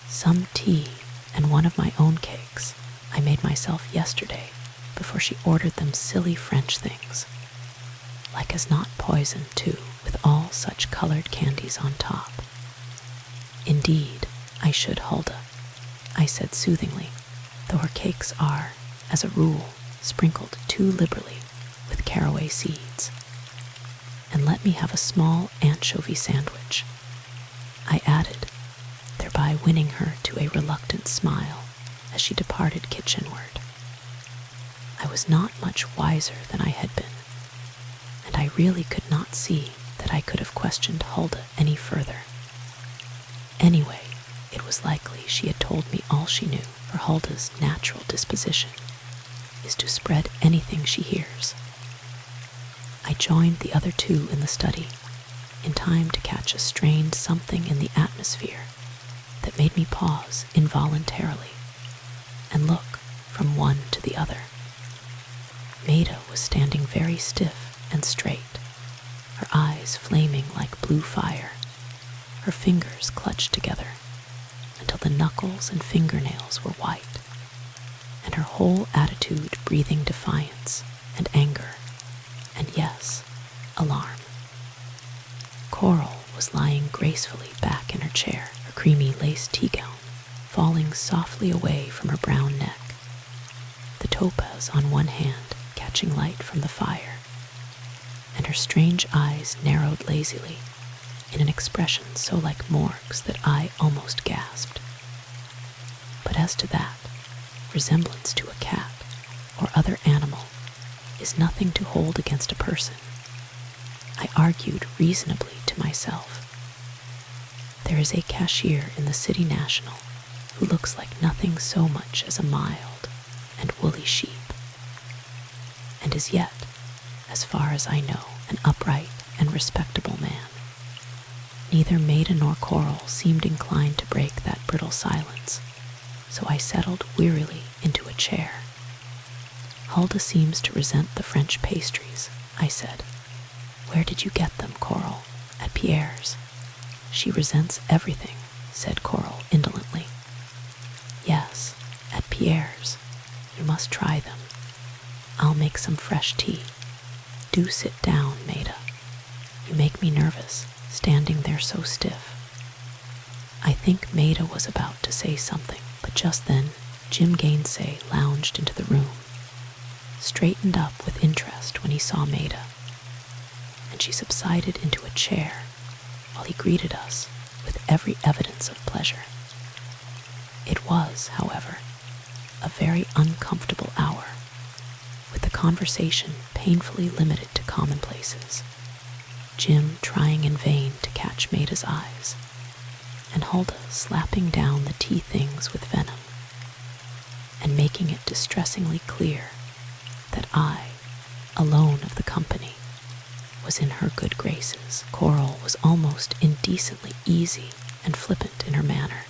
Some tea and one of my own cakes I made myself yesterday before she ordered them silly French things. Like as not poison, too, with all such colored candies on top. Indeed, I should, Hulda, I said soothingly, though her cakes are, as a rule, sprinkled too liberally with caraway seeds. And let me have a small anchovy sandwich, I added, thereby winning her to a reluctant smile as she departed kitchenward. I was not much wiser than I had been, and I really could not see that I could have questioned Hulda any further. Anyway, it was likely she had told me all she knew, for Hulda's natural disposition is to spread anything she hears. I joined the other two in the study, in time to catch a strained something in the atmosphere that made me pause involuntarily and look from one to the other. Maida was standing very stiff and straight, her eyes flaming like blue fire, her fingers clutched together until the knuckles and fingernails were white, and her whole attitude breathing defiance and anger, and yes, alarm. Coral was lying gracefully back in her chair, her creamy lace tea gown falling softly away from her brown neck, the topaz on one hand catching light from the fire, and her strange eyes narrowed lazily in an expression so like Morg's that I almost gasped. But as to that, resemblance to a cat or other animal is nothing to hold against a person, I argued reasonably to myself. There is a cashier in the City National who looks like nothing so much as a mild and woolly sheep, and is yet, as far as I know, an upright and respectable man. Neither Maida nor Coral seemed inclined to break that brittle silence, so I settled wearily into a chair. Hulda seems to resent the French pastries, I said. Where did you get them, Coral? At Pierre's. She resents everything, said Coral indolently. Yes, at Pierre's. You must try them. I'll make some fresh tea. Do sit down, Maida. You make me nervous, standing there so stiff. I think Maida was about to say something, but just then Jim Gainsay lounged into the room, straightened up with interest when he saw Maida, and she subsided into a chair while he greeted us with every evidence of pleasure. It was, however, a very uncomfortable hour, with the conversation painfully limited to commonplaces, Jim trying in vain to catch Maida's eyes, and Hulda slapping down the tea things with venom, and making it distressingly clear that I, alone of the company, was in her good graces. Coral was almost indecently easy and flippant in her manner,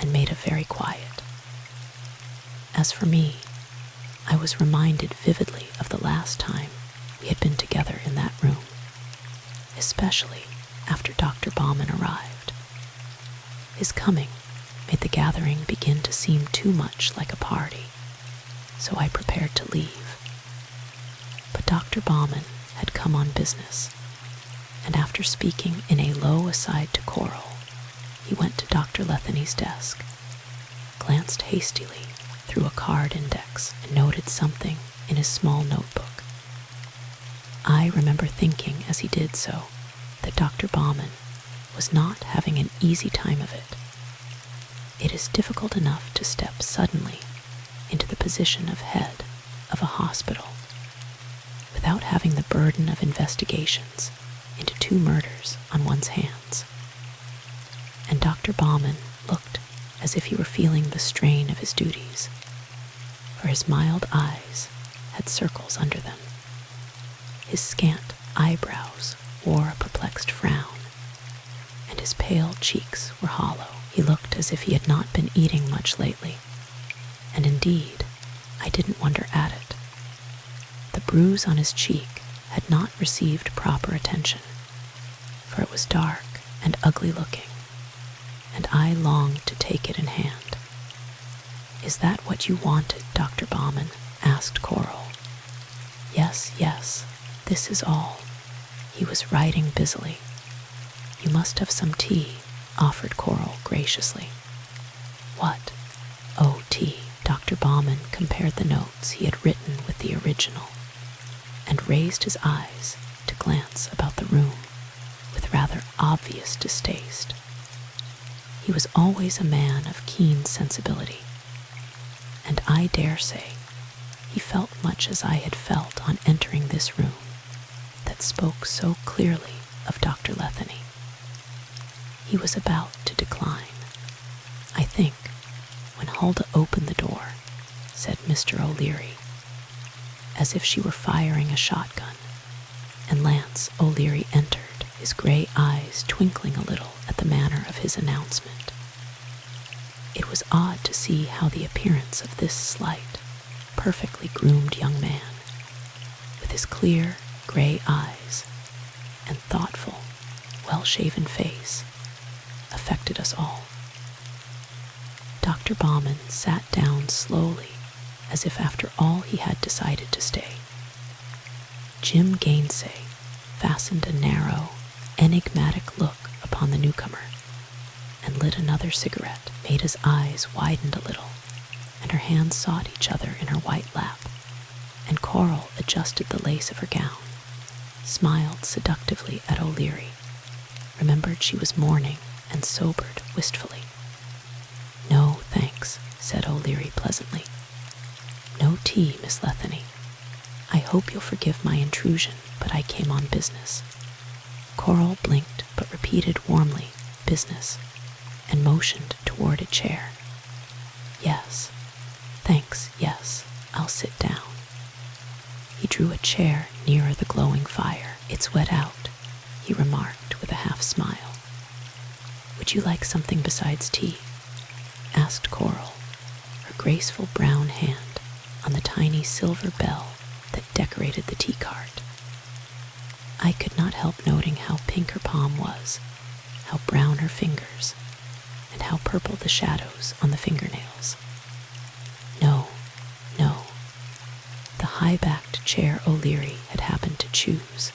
and made a very quiet. As for me, I was reminded vividly of the last time we had been together in that room, especially after Dr. Bauman arrived. His coming made the gathering begin to seem too much like a party, so I prepared to leave. But Dr. Bauman had come on business, and after speaking in a low aside to Coral, he went to Dr. Letheny's desk, glanced hastily through a card index, and noted something in his small notebook. I remember thinking as he did so that Dr. Bauman was not having an easy time of it. It is difficult enough to step suddenly into the position of head of a hospital without having the burden of investigations into 2 murders on one's hands. And Dr. Bauman looked as if he were feeling the strain of his duties, for his mild eyes had circles under them. His scant eyebrows wore a perplexed frown, and his pale cheeks were hollow. He looked as if he had not been eating much lately, and indeed, I didn't wonder at it. The bruise on his cheek had not received proper attention, for it was dark and ugly looking, and I longed to take it in hand. "Is that what you wanted, Dr. Bauman?" asked Coral. "Yes, yes, this is all." He was writing busily. "You must have some tea," offered Coral graciously. "What? Oh, tea." Dr. Bauman compared the notes he had written with the original, and raised his eyes to glance about the room with rather obvious distaste. He was always a man of keen sensibility, and I dare say he felt much as I had felt on entering this room that spoke so clearly of Dr. Letheny. He was about to decline. "I think, when Huldah opened the door," said Mr. O'Leary, as if she were firing a shotgun, and Lance O'Leary entered, his gray eyes twinkling a little at the manner of his announcement. It was odd to see how the appearance of this slight, perfectly groomed young man, with his clear, gray eyes and thoughtful, well-shaven face, affected us all. Dr. Bauman sat down slowly, as if after all he had decided to stay. Jim Gainsay fastened a narrow, enigmatic look upon the newcomer, and lit another cigarette, made his eyes widened a little, and her hands sought each other in her white lap, and Coral adjusted the lace of her gown, smiled seductively at O'Leary, remembered she was mourning, and sobered wistfully. "No, thanks," said O'Leary pleasantly. "No tea, Miss Letheny. I hope you'll forgive my intrusion, but I came on business." Coral blinked but repeated warmly, "Business," and motioned toward a chair. "Yes, thanks, yes, I'll sit down." He drew a chair nearer the glowing fire. "It's wet out," he remarked with a half-smile. "Would you like something besides tea?" asked Coral, her graceful brown hand on the tiny silver bell that decorated the tea cart. I could not help noting how pink her palm was, how brown her fingers, and how purple the shadows on the fingernails. No, no. The high-backed chair O'Leary had happened to choose,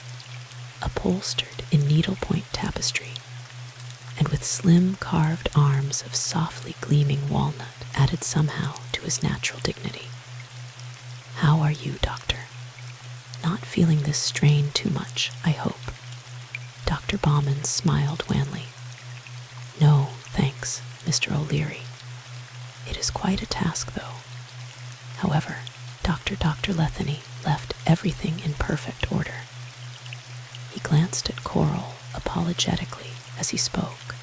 upholstered in needlepoint tapestry, and with slim carved arms of softly gleaming walnut, added somehow to his natural dignity. "How are you, Doctor? Not feeling this strain too much, I hope?" Dr. Bauman smiled wanly. "No, thanks, Mr. O'Leary. It is quite a task, though. However, Dr. Letheny left everything in perfect order." He glanced at Coral apologetically as he spoke,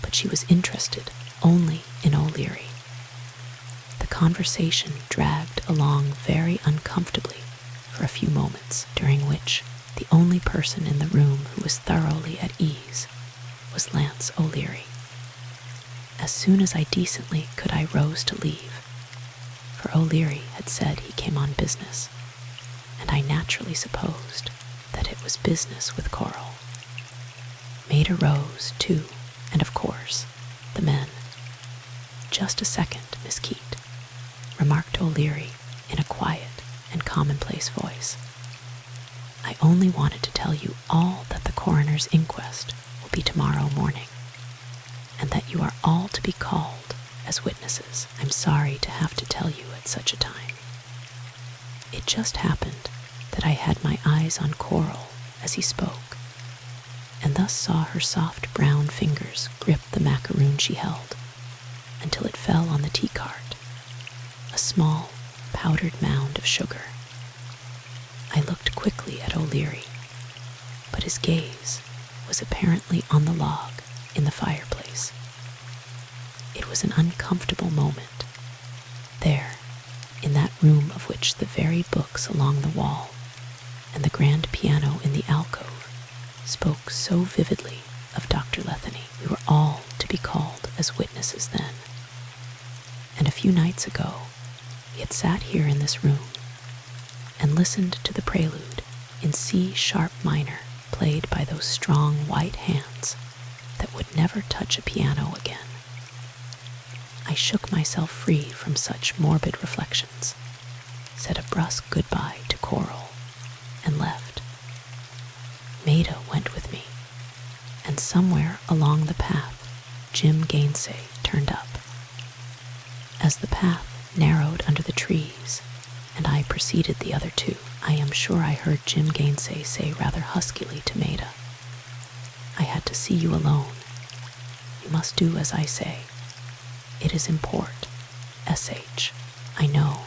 but she was interested only in O'Leary. The conversation dragged along very uncomfortably for a few moments, during which the only person in the room who was thoroughly at ease was Lance O'Leary. As soon as I decently could, I rose to leave, for O'Leary had said he came on business, and I naturally supposed that it was business with Coral. Maida rose, too, and of course, the men. "Just a second, Miss Keate," remarked O'Leary in a quiet and commonplace voice. "I only wanted to tell you all that the coroner's inquest will be tomorrow morning, and that you are all to be called as witnesses. I'm sorry to have to tell you at such a time." It just happened that I had my eyes on Coral as he spoke, and thus saw her soft brown fingers grip the macaroon she held until it fell on the tea cart, a small, powdered mound of sugar. I looked quickly at O'Leary, but his gaze was apparently on the log in the fireplace. It was an uncomfortable moment. There, in that room of which the very books along the wall and the grand piano in the alcove spoke so vividly of Dr. Letheny. We were all to be called as witnesses then. And a few nights ago, we had sat here in this room and listened to the prelude in C sharp minor played by those strong white hands that would never touch a piano again. I shook myself free from such morbid reflections, said a brusque goodbye to Coral, and left. Maida went with me, and somewhere along the path Jim Gainsay turned up. As the path narrowed under the trees, and I preceded the other two, I am sure I heard Jim Gainsay say rather huskily to Maida, "I had to see you alone. You must do as I say. It is import. S.H. I know.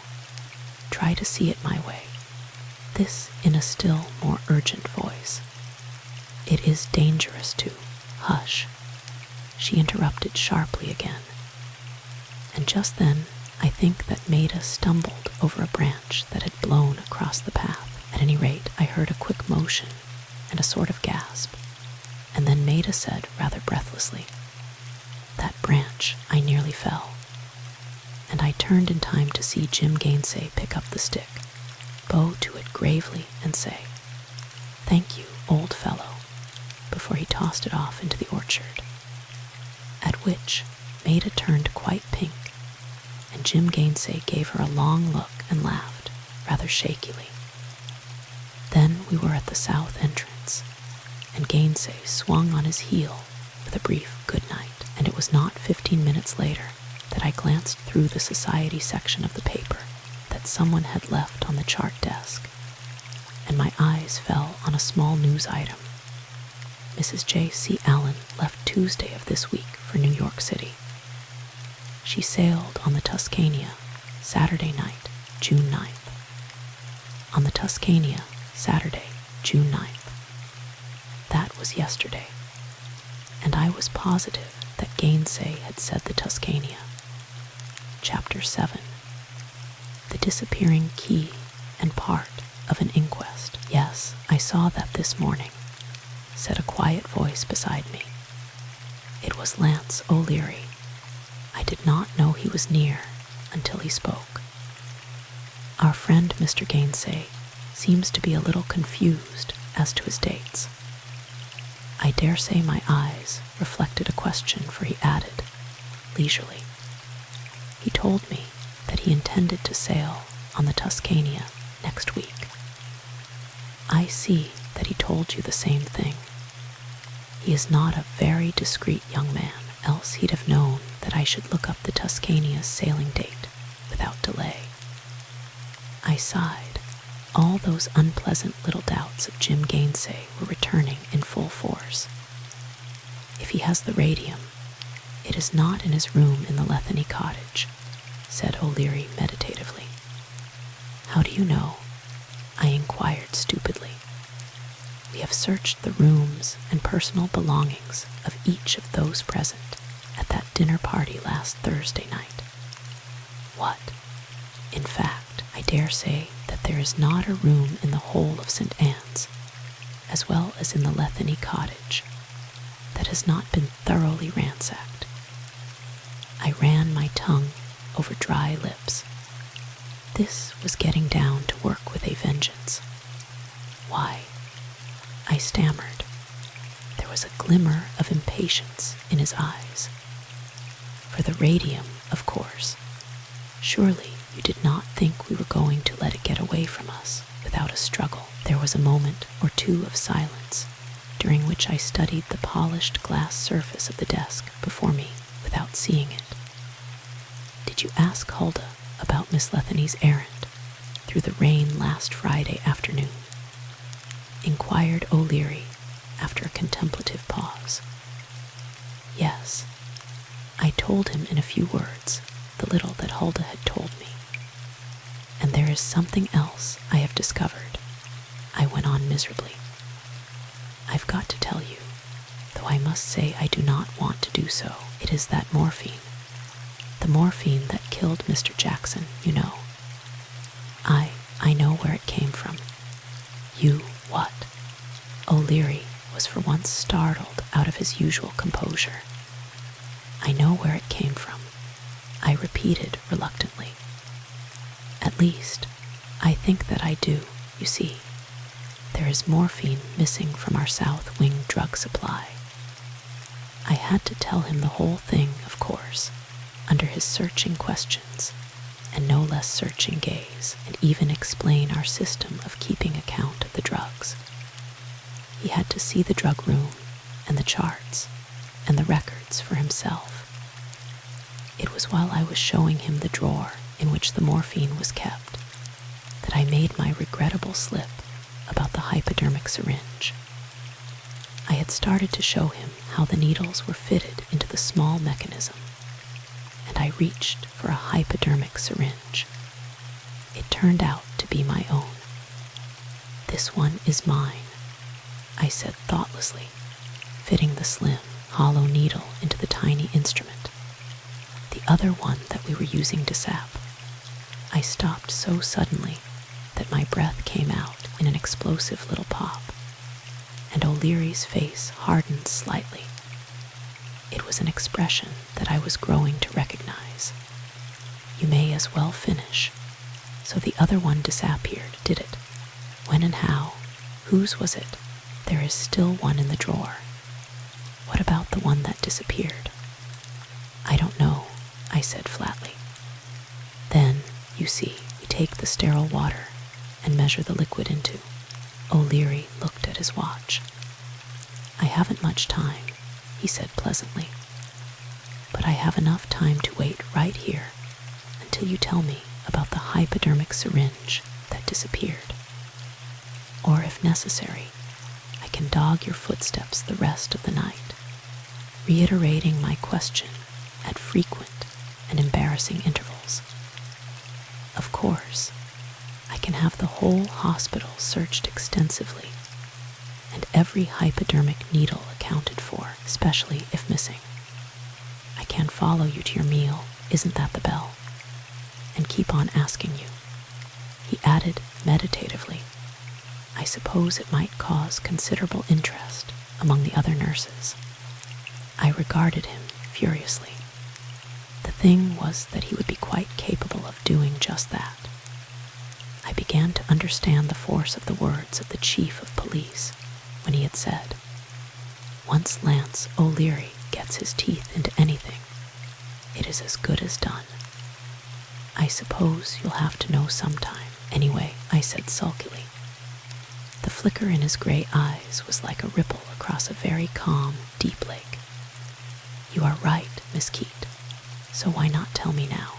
Try to see it my way." This in a still more urgent voice. "It is dangerous to—" "Hush," she interrupted sharply again. And just then I think that Maida stumbled over a branch that had blown across the path. At any rate, I heard a quick motion and a sort of gasp, and then Maida said rather breathlessly, "That branch, I nearly fell." And I turned in time to see Jim Gainsay pick up the stick, bow to it gravely, and say, "Thank you, old fellow," before he tossed it off into the orchard. At which Maida turned quite pink, and Jim Gainsay gave her a long look and laughed, rather shakily. Then we were at the south entrance, and Gainsay swung on his heel with a brief good night, and it was not 15 minutes later that I glanced through the society section of the paper that someone had left on the chart desk, and my eyes fell on a small news item. Mrs. J.C. Allen left Tuesday of this week for New York City. She sailed on the Tuscania Saturday night, June 9th. On the Tuscania, Saturday, June 9th. That was yesterday, and I was positive that Gainsay had said the Tuscania. Chapter 7. The disappearing key and part of an inquest. "Yes, I saw that this morning," said a quiet voice beside me. It was Lance O'Leary. I did not know he was near until he spoke. "Our friend Mr. Gainsay seems to be a little confused as to his dates." I dare say my eyes reflected a question, for he added, leisurely, "He told me that he intended to sail on the Tuscania next week." "I see that he told you the same thing. He is not a very discreet young man, else he'd have known that I should look up the Tuscania's sailing date without delay." I sighed. All those unpleasant little doubts of Jim Gainsay were returning in full force. "If he has the radium, it is not in his room in the Letheny cottage," said O'Leary meditatively. "How do you know?" I inquired stupidly. "We have searched the rooms and personal belongings of each of those present at that dinner party last Thursday night." "What? In fact, I dare say that there is not a room in the whole of St. Anne's, as well as in the Letheny cottage, that has not been thoroughly ransacked. I ran my tongue over dry lips. This was getting down to work with a vengeance. Why? I stammered. There was a glimmer of impatience in his eyes. For the radium, of course. Surely you did not think we were going to let it get away from us without a struggle. There was a moment or two of silence, during which I studied the polished glass surface of the desk before me without seeing it. Did you ask Huldah about Miss Letheny's errand through the rain last Friday afternoon? Inquired O'Leary after a contemplative pause. Yes, I told him in a few words the little that Huldah had told me. And there is something else I have discovered, I went on miserably. I've got to tell you, though I must say I do not want to do so. It is that morphine. The morphine that killed Mr. Jackson, you know. I know where it came from. You what? O'Leary was for once startled out of his usual composure. I know where it came from, I repeated reluctantly. At least, I think that I do, you see. There is morphine missing from our South Wing drug supply. I had to tell him the whole thing, of course, under his searching questions and no less searching gaze, and even explain our system of keeping account of the drugs. He had to see the drug room and the charts and the records for himself. It was while I was showing him the drawer in which the morphine was kept that I made my regrettable slip about the hypodermic syringe. I had started to show him how the needles were fitted into the small mechanism, and I reached for a hypodermic syringe. It turned out to be my own. This one is mine, I said thoughtlessly, fitting the slim, hollow needle into the tiny instrument. The other one that we were using to sap. I stopped so suddenly that my breath came out in an explosive little pop, and O'Leary's face hardened slightly. It was an expression that I was growing to recognize. You may as well finish. So the other one disappeared, did it? When and how? Whose was it? There is still one in the drawer. What about the one that disappeared? I don't know, I said flatly. Then, you see, we take the sterile water and measure the liquid into. O'Leary looked at his watch. I haven't much time, he said pleasantly, but I have enough time to wait right here until you tell me about the hypodermic syringe that disappeared. Or if necessary, I can dog your footsteps the rest of the night, reiterating my question at frequent and embarrassing intervals. Of course, I can have the whole hospital searched extensively, and every hypodermic needle accounted for, especially if missing. I can follow you to your meal, isn't that the bell? And keep on asking you. He added meditatively, I suppose it might cause considerable interest among the other nurses. I regarded him furiously. The thing was that he would be quite capable of doing just that. I began to understand the force of the words of the chief of police when he had said, once Lance O'Leary gets his teeth into anything, it is as good as done. I suppose you'll have to know sometime. Anyway, I said sulkily. The flicker in his gray eyes was like a ripple across a very calm, deep lake. You are right, Miss Keate, so why not tell me now?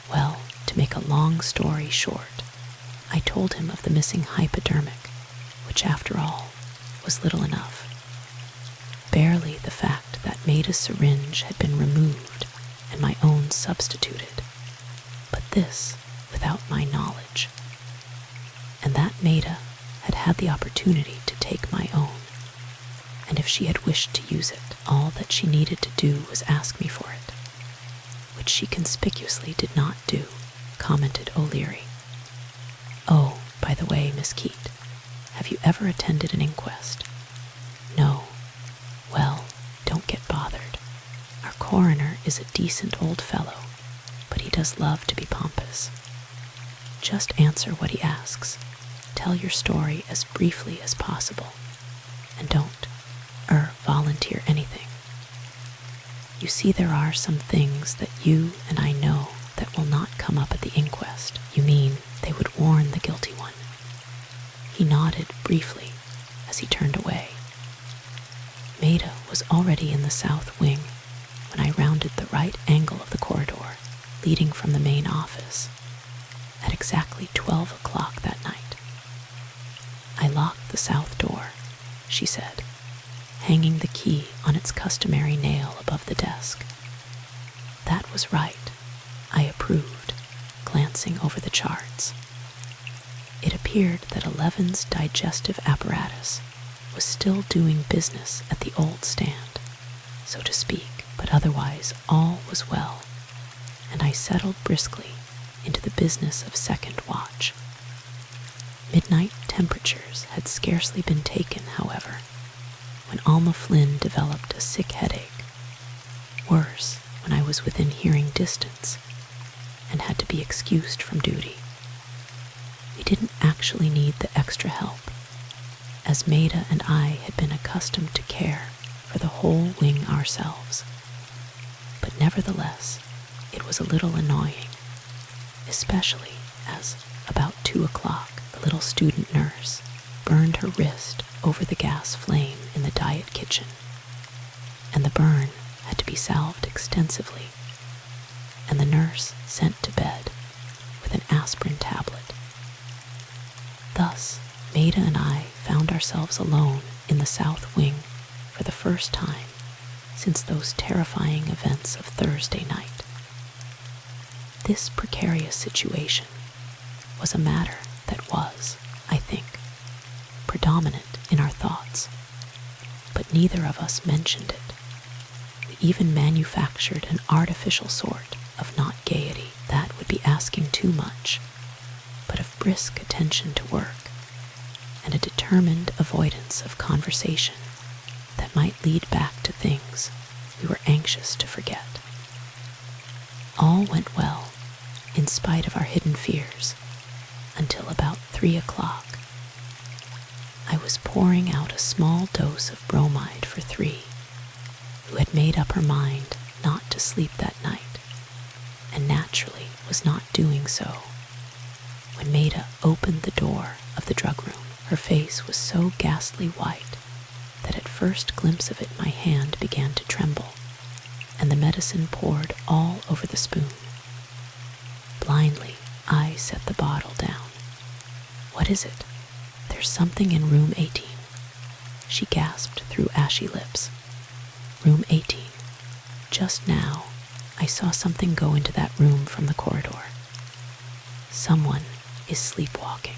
Well, to make a long story short, I told him of the missing hypodermic, which after all was little enough. Barely the fact that Maida's syringe had been removed and my own substituted, but this without my knowledge. And that Maida had had the opportunity to take my own, and if she had wished to use it, all that she needed to do was ask me for it, which she conspicuously did not do, commented O'Leary. Oh, by the way, Miss Keate, have you ever attended an inquest? No. Well, don't get bothered. Our coroner is a decent old fellow, but he does love to be pompous. Just answer what he asks. Tell your story as briefly as possible, and don't volunteer anything. You see, there are some things that you and I know that will not come up at the inquest. You mean they would warn the guilty one? He nodded briefly as he turned away. Maida was already in the south wing when I rounded the right angle of the corridor leading from the main office at exactly 12 o'clock that night. I locked the south door, she said, hanging the key on its customary nail above the desk. That was right, I approved, glancing over the charts. It appeared that 11's digestive apparatus was still doing business at the old stand, so to speak, but otherwise all was well, and I settled briskly into the business of second watch. Midnight temperatures had scarcely been taken, however, when Alma Flynn developed a sick headache. Worse, when I was within hearing distance and had to be excused from duty. We didn't actually need the extra help, as Maida and I had been accustomed to care for the whole wing ourselves. But nevertheless, it was a little annoying, especially as, about 2 o'clock, the little student nurse burned her wrist over the gas flame in the diet kitchen, and the burn had to be salved extensively, and the nurse sent to bed with an aspirin tablet. Thus, Maida and I found ourselves alone in the south wing for the first time since those terrifying events of Thursday night. This precarious situation was a matter that was, I think, predominant in our thoughts, but neither of us mentioned it. We even manufactured an artificial sort of not gaiety that would be asking too much, but of brisk attention to work and a determined avoidance of conversation that might lead back to things we were anxious to forget. All went well, in spite of our hidden fears, until about 3 o'clock. I was pouring out a small dose of bromide for 3, who had made up her mind not to sleep that night, and naturally was not doing so, when Maida opened the door of the drug room. Her face was so ghastly white that at first glimpse of it my hand began to tremble, and the medicine poured all over the spoon. Blindly, I set the bottle down. "What is it? There's something in room 18. She gasped through ashy lips. Room 18. Just now, I saw something go into that room from the corridor. Someone is sleepwalking.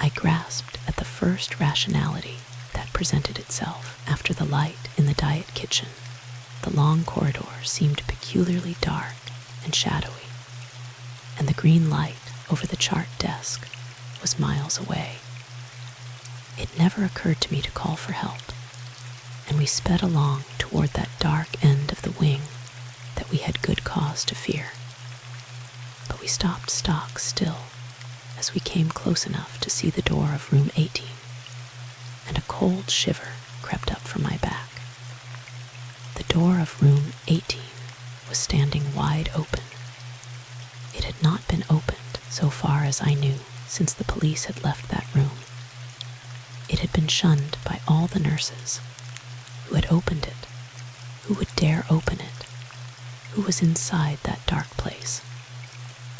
I grasped at the first rationality that presented itself after the light in the diet kitchen. The long corridor seemed peculiarly dark and shadowy, and the green light over the chart desk was miles away. It never occurred to me to call for help, and we sped along toward that dark end of the wing that we had good cause to fear. But we stopped stock still as we came close enough to see the door of room 18, and a cold shiver crept up from my back. The door of room 18 was standing wide open. It had not been opened, so far as I knew, since the police had left that room. It had been shunned by all the nurses. Who had opened it? Who would dare open it? Who was inside that dark place?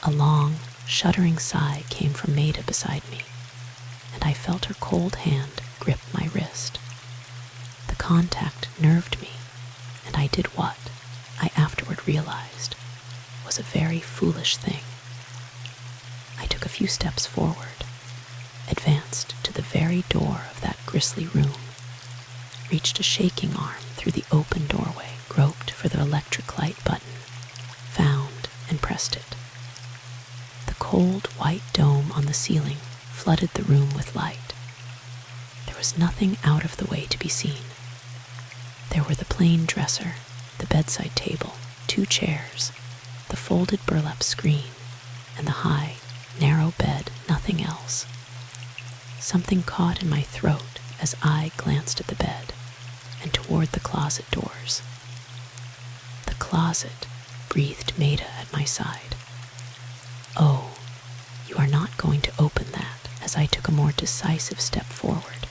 A long, shuddering sigh came from Maida beside me, and I felt her cold hand grip my wrist. The contact nerved me, and I did what, I afterward realized, was a very foolish thing. I took a few steps forward, advanced to the very door of that grisly room, reached a shaking arm through the open doorway, groped for the electric light button, found and pressed it. The cold white dome on the ceiling flooded the room with light. There was nothing out of the way to be seen. There were the plain dresser, the bedside table, 2 chairs, the folded burlap screen, and the high, narrow bed, nothing else. Something caught in my throat as I glanced at the bed and toward the closet doors. "The closet," breathed Maida at my side. "Oh, you are not going to open that," as I took a more decisive step forward.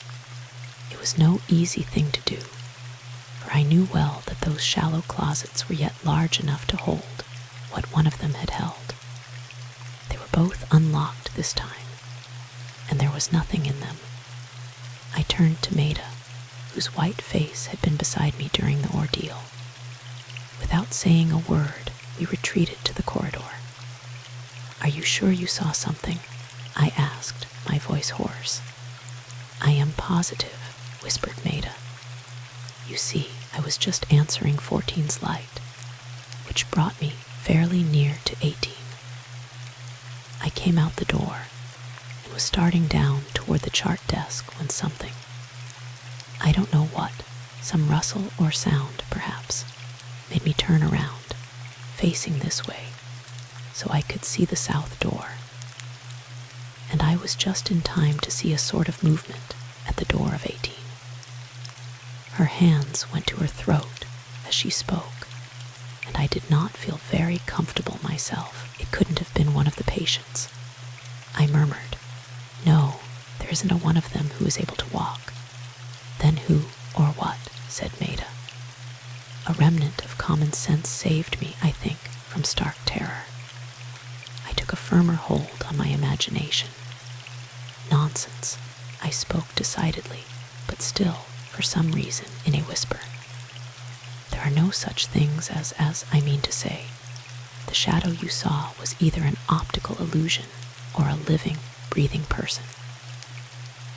It was no easy thing to do, for I knew well that those shallow closets were yet large enough to hold what one of them had held. They were both unlocked this time, and there was nothing in them. I turned to Maida, whose white face had been beside me during the ordeal. Without saying a word, we retreated to the corridor. "Are you sure you saw something?" I asked, my voice hoarse. "I am positive," whispered Maida. "You see, I was just answering 14's light, which brought me fairly near to 18. I came out the door and was starting down toward the chart desk when something, I don't know what, some rustle or sound perhaps, made me turn around, facing this way, so I could see the south door. And I was just in time to see a sort of movement at the door of 18. Her hands went to her throat as she spoke, and I did not feel very comfortable myself. It couldn't have been one of the patients. I murmured, "No, there isn't a one of them who is able to walk." "Then who or what?" said Maida. A remnant of common sense saved me, I think, from stark terror. I took a firmer hold on my imagination. "Nonsense," I spoke decidedly, but still, for some reason, in a whisper. "There are no such things as I mean to say, the shadow you saw was either an optical illusion or a living, breathing person."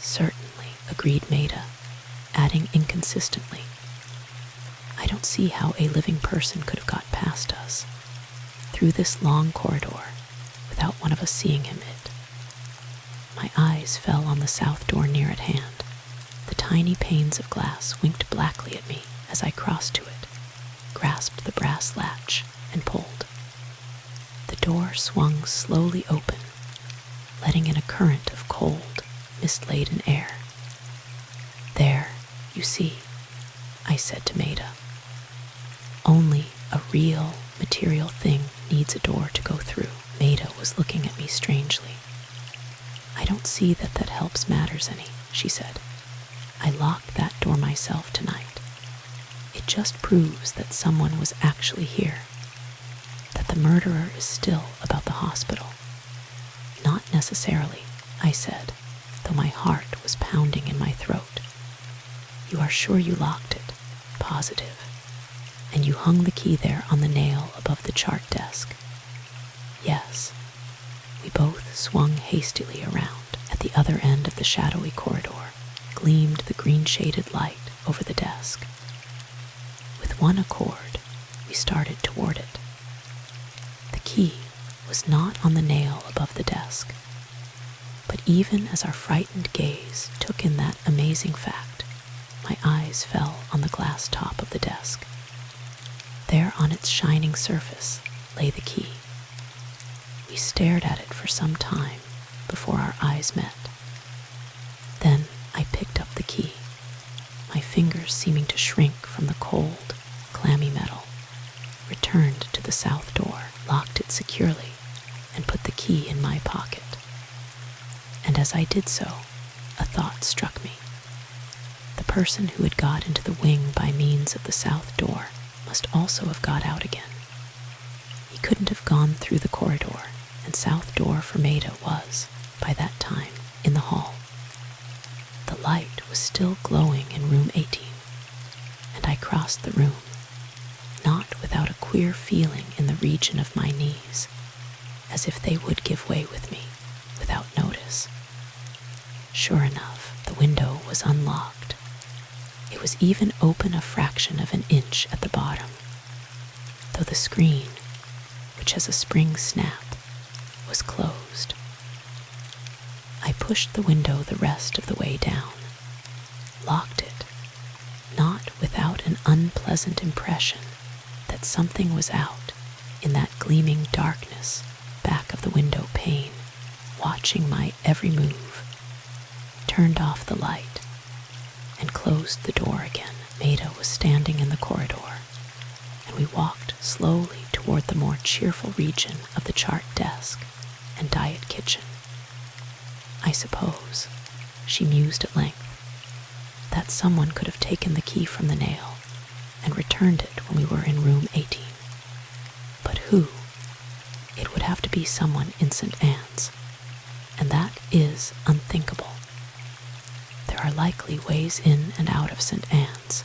"Certainly," agreed Maida, adding inconsistently, "I don't see how a living person could have got past us, through this long corridor, without one of us seeing him it." My eyes fell on the south door near at hand. The tiny panes of glass winked blackly at me as I crossed to it, grasped the brass latch, and pulled. The door swung slowly open, letting in a current of cold, mist-laden air. "There, you see," I said to Maida. "Only a real, material thing needs a door to go through." Maida was looking at me strangely. "I don't see that helps matters any," she said. "I locked that door myself tonight. It just proves that someone was actually here, that the murderer is still about the hospital." "Not necessarily," I said, though my heart was pounding in my throat. "You are sure you locked it?" "Positive." "And you hung the key there on the nail above the chart desk?" "Yes." We both swung hastily around. At the other end of the shadowy corridor gleamed the green-shaded light over the desk. With one accord, we started toward it. The key was not on the nail above the desk, but even as our frightened gaze took in that amazing fact, my eyes fell on the glass top of the desk. There on its shining surface lay the key. We stared at it for some time before our eyes met. Then I picked up the key, my fingers seeming to shrink from the cold, clammy metal, returned to the south door, locked it securely, and put the key in my pocket. And as I did so, a thought struck me. The person who had got into the wing by means of the south door must also have got out again. He couldn't have gone through the corridor, and south door for Maida was, by that time, in the hall. The light was still glowing in room 18, and I crossed the room, not without a queer feeling in the region of my knees, as if they would give way with me, without notice. Sure enough, the window was unlocked. It was even open a fraction of an inch at the bottom, though the screen, which has a spring snap, was closed. I pushed the window the rest of the way down, locked it, not without an unpleasant impression that something was out in that gleaming darkness back of the window pane, watching my every move, turned off the light, and closed the door again. Maida was standing in the corridor, and we walked slowly toward the more cheerful region of the chart desk and diet kitchen. I suppose, she mused at length, that someone could have taken the key from the nail and returned it when we were in room 18. But who? It would have to be someone in St. Anne's, and that is unthinkable. There are likely ways in and out of St. Anne's,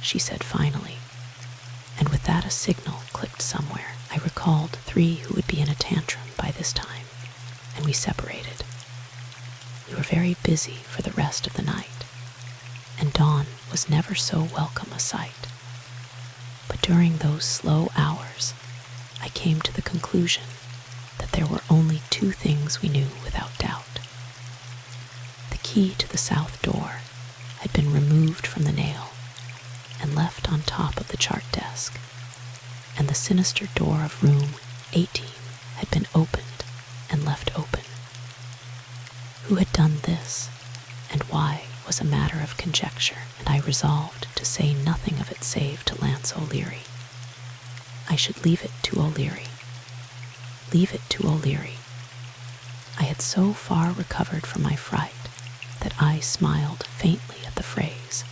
she said finally, and with that a signal clicked somewhere. I recalled 3 who would be in a tantrum by this time, and we separated. We were very busy for the rest of the night, and dawn was never so welcome a sight. But during those slow hours, I came to the conclusion that there were only 2 things we knew without doubt. The key to the south door had been removed from the nail and left on top of the chart desk, and the sinister door of room 18 had been opened and left open. Who had done this, and why, was a matter of conjecture, and I resolved to say nothing of it save to Lance O'Leary. I should leave it to O'Leary. Leave it to O'Leary. I had so far recovered from my fright that I smiled faintly at the phrase,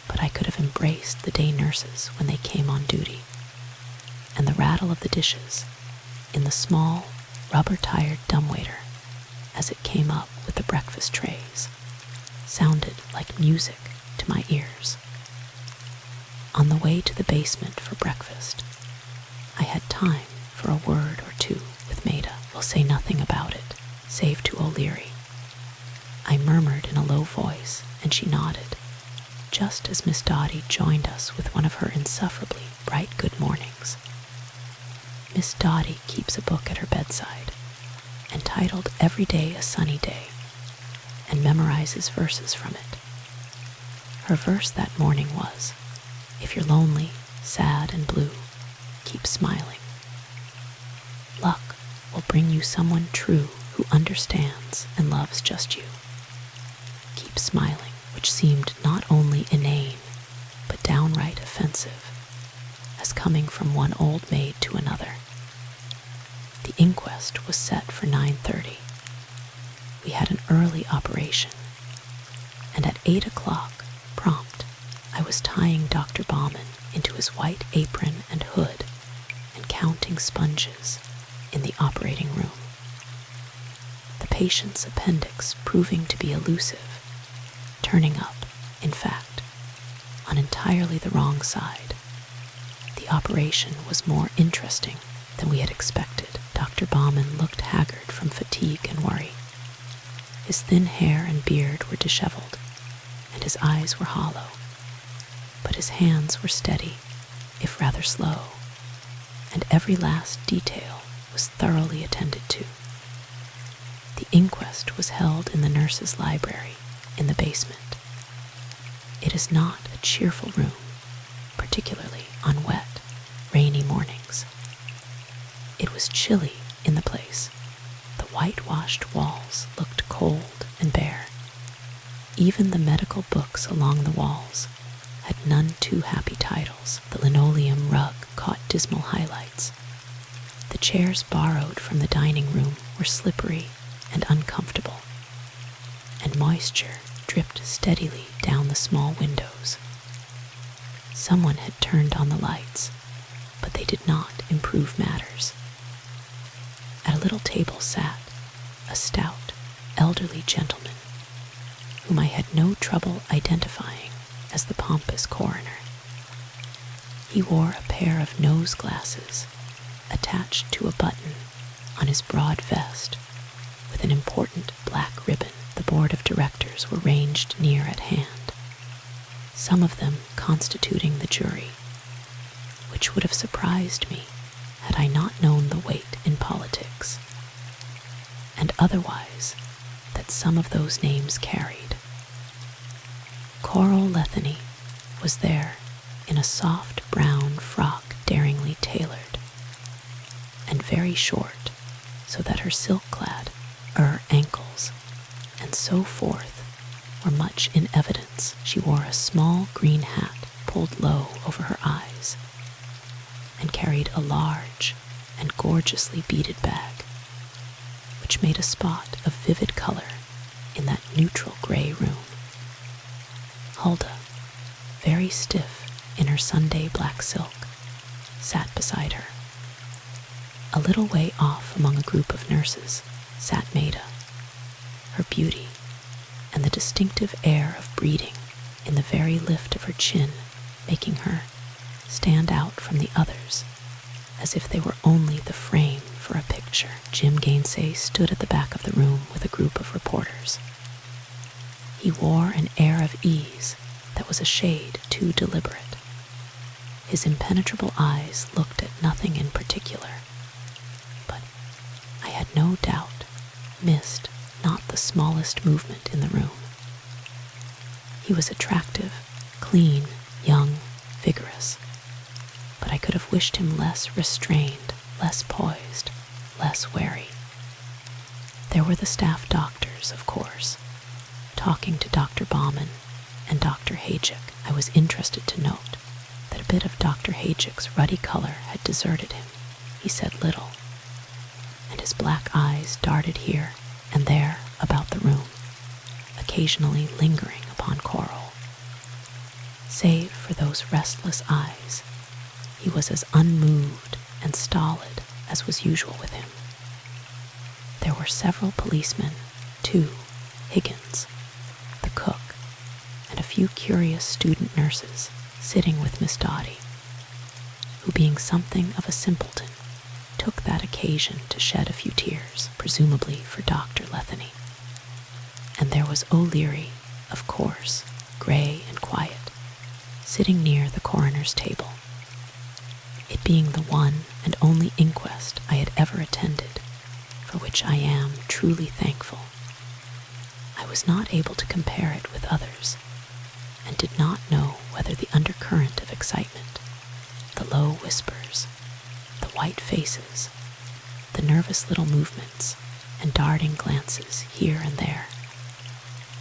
but I could have embraced the day nurses when they came on duty, and the rattle of the dishes in the small, rubber-tired dumbwaiter as it came up with the breakfast trays sounded like music to my ears. On the way to the basement for breakfast, I had time for a word or 2 with Maida. We'll say nothing about it, save to O'Leary. I murmured in a low voice, and she nodded, just as Miss Dotty joined us with one of her insufferably bright good mornings. Miss Dotty keeps a book at her bedside, entitled Every Day a Sunny Day, and memorizes verses from it. Her verse that morning was, "If you're lonely, sad, and blue, keep smiling. Luck will bring you someone true who understands and loves just you. Keep smiling," which seemed not only inane, but downright offensive, as coming from one old maid to another. The inquest was set for 9:30. We had an early operation, and at 8 o'clock, prompt, I was tying Dr. Baumann into his white apron and hood and counting sponges in the operating room. The patient's appendix proving to be elusive, turning up, in fact, on entirely the wrong side. The operation was more interesting than we had expected. Dr. Baumann looked haggard from fatigue and worry. His thin hair and beard were disheveled, and his eyes were hollow, but his hands were steady, if rather slow, and every last detail was thoroughly attended to. The inquest was held in the nurse's library in the basement. It is not a cheerful room, particularly on wet, rainy mornings. It was chilly in the place. The whitewashed walls looked cold and bare. Even the medical books along the walls had none too happy titles. The linoleum rug caught dismal highlights. The chairs borrowed from the dining room were slippery and uncomfortable, and moisture dripped steadily down the small windows. Someone had turned on the lights, but they did not improve matters. At a little table sat a stout, elderly gentleman, whom I had no trouble identifying as the pompous coroner. He wore a pair of nose glasses attached to a button on his broad vest with an important black ribbon. The board of directors were ranged near at hand, some of them constituting the jury, which would have surprised me had I not known the weight in politics, and otherwise that some of those names carried. Coral Letheny was there in a soft brown frock very short, so that her silk-clad ankles and so forth were much in evidence. She wore a small green hat pulled low over her eyes, and carried a large and gorgeously beaded bag, which made a spot of vivid color in that neutral gray room. Hulda, very stiff in her Sunday black silk, sat beside her. A little way off among a group of nurses sat Maida, her beauty and the distinctive air of breeding in the very lift of her chin making her stand out from the others as if they were only the frame for a picture. Jim Gainsay stood at the back of the room with a group of reporters. He wore an air of ease that was a shade too deliberate. His impenetrable eyes looked at nothing in particular, but I had no doubt missed not the smallest movement in the room. He was attractive, clean, young, vigorous, but I could have wished him less restrained, less poised, less wary. There were the staff doctors, of course, talking to Dr. Bauman and Dr. Hayek. I was interested to note that a bit of Dr. Hayek's ruddy color had deserted him. He said little, and his black eyes darted here and there about the room, occasionally lingering upon Coral. Save for those restless eyes, he was as unmoved and stolid as was usual with him. There were several policemen, too, Higgins, the cook, and a few curious student nurses sitting with Miss Dotty, who, being something of a simpleton, took that occasion to shed a few tears, presumably for Dr. Letheny. And there was O'Leary, of course, gray and quiet, sitting near the coroner's table. It being the one and only inquest I had ever attended, for which I am truly thankful, I was not able to compare it with others, and did not know whether the undercurrent of excitement, the low whispers, the white faces, the nervous little movements and darting glances here and there,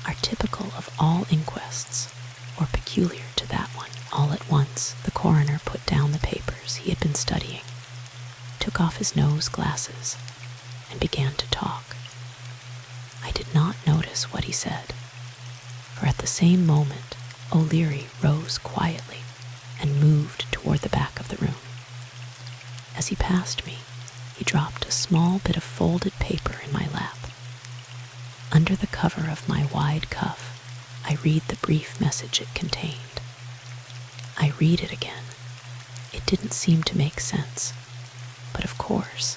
are typical of all inquests or peculiar to that one. All at once the coroner put down the papers he had been studying, took off his nose glasses, and began to talk. I did not notice what he said, for at the same moment O'Leary rose quietly and moved toward the back of the room. As he passed me, he dropped a small bit of folded paper in my lap. Under the cover of my wide cuff, I read the brief message it contained. I read it again. It didn't seem to make sense, but of course,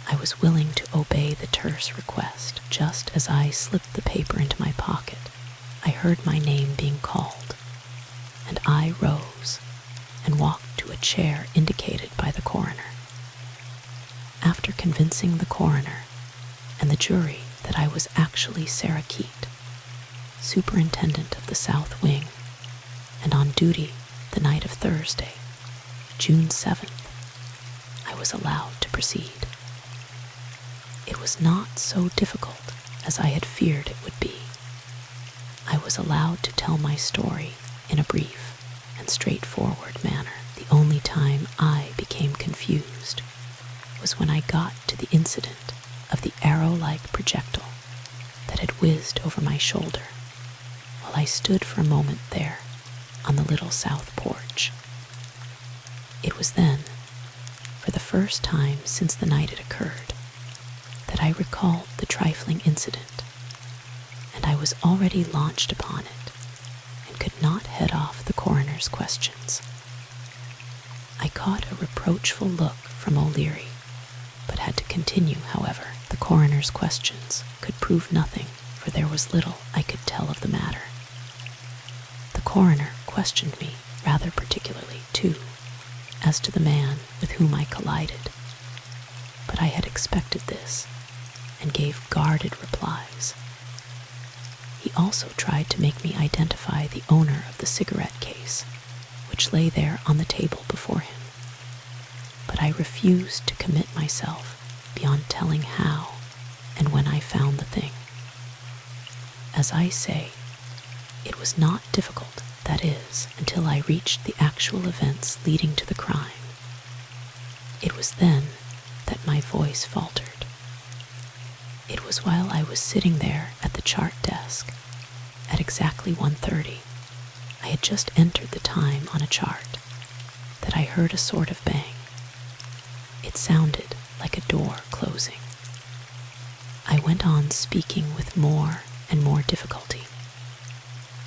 I was willing to obey the terse request. Just as I slipped the paper into my pocket, I heard my name being called, and I rose and walked to a chair indicated by the coroner. After convincing the coroner and the jury that I was actually Sarah Keate, superintendent of the South Wing, and on duty the night of Thursday, June 7th, I was allowed to proceed. It was not so difficult as I had feared it would be. I was allowed to tell my story in a brief and straightforward manner. The only time I became confused was when I got to the incident of the arrow-like projectile that had whizzed over my shoulder while I stood for a moment there on the little south porch. It was then, for the first time since the night it occurred, that I recalled the trifling incident, and I was already launched upon it and could not head off the coroner's questions. I caught a reproachful look from O'Leary, but had to continue, however. The coroner's questions could prove nothing, for there was little I could tell of the matter. The coroner questioned me rather particularly, too, as to the man with whom I collided, but I had expected this, and gave guarded replies. He also tried to make me identify the owner of the cigarette case, which lay there on the table before him, but I refused to commit myself beyond telling how and when I found the thing. As I say, it was not difficult, that is, until I reached the actual events leading to the crime. It was then that my voice faltered. It was while I was sitting there at the chart desk at exactly 1:30. I had just entered the time on a chart that I heard a sort of bang. It sounded like a door closing. I went on speaking with more and more difficulty.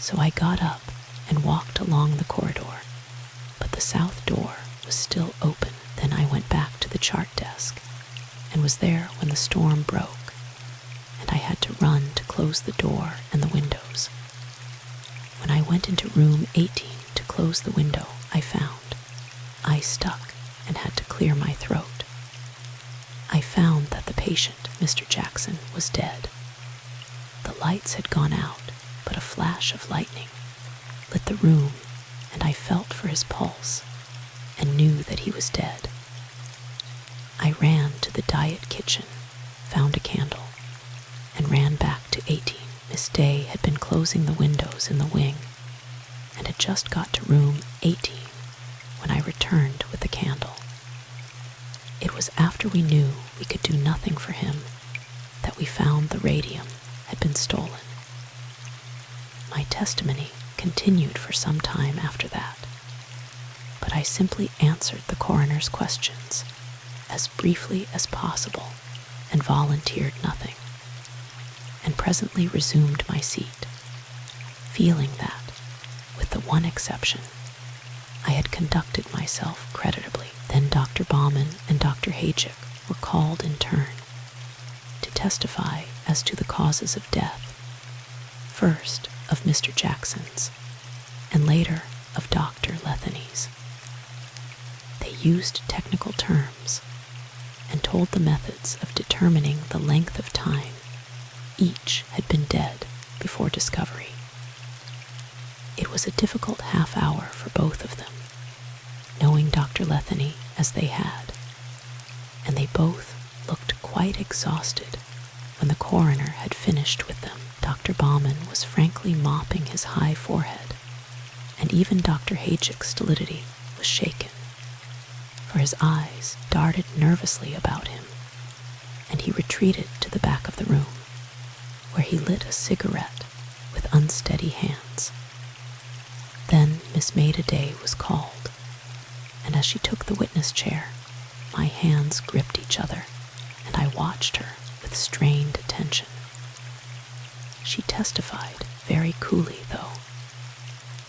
So I got up and walked along the corridor, but the south door was still open. Then I went back to the chart desk and was there when the storm broke, and I had to run to close the door and the windows. When I went into room 18 to close the window, I found I stuck and had to clear my throat. I found that the patient, Mr. Jackson, was dead. The lights had gone out, but a flash of lightning lit the room, and I felt for his pulse and knew that he was dead. I ran to the diet kitchen, found a candle, and ran back to 18. Miss Day had been closing the windows in the wing and had just got to room 18 when I returned with the candle. It was after we knew we could do nothing for him that we found the radium had been stolen. My testimony continued for some time after that, but I simply answered the coroner's questions as briefly as possible and volunteered nothing, and presently resumed my seat, feeling that, with the one exception, I had conducted myself creditably. Then Dr. Baumann and Dr. Haychick were called in turn to testify as to the causes of death, first of Mr. Jackson's, and later of Dr. Letheny's. They used technical terms and told the methods of determining the length of time each had been dead before discovery. It was a difficult half hour for both of them, knowing Dr. Letheny as they had, and they both looked quite exhausted when the coroner had finished with them. Dr. Baumann was frankly mopping his high forehead, and even Dr. Haychick's stolidity was shaken, for his eyes darted nervously about him, and he retreated to the back of the room, where he lit a cigarette with unsteady hands. Then Miss Maida Day was called, and as she took the witness chair, my hands gripped each other, and I watched her with strained attention. She testified very coolly, though.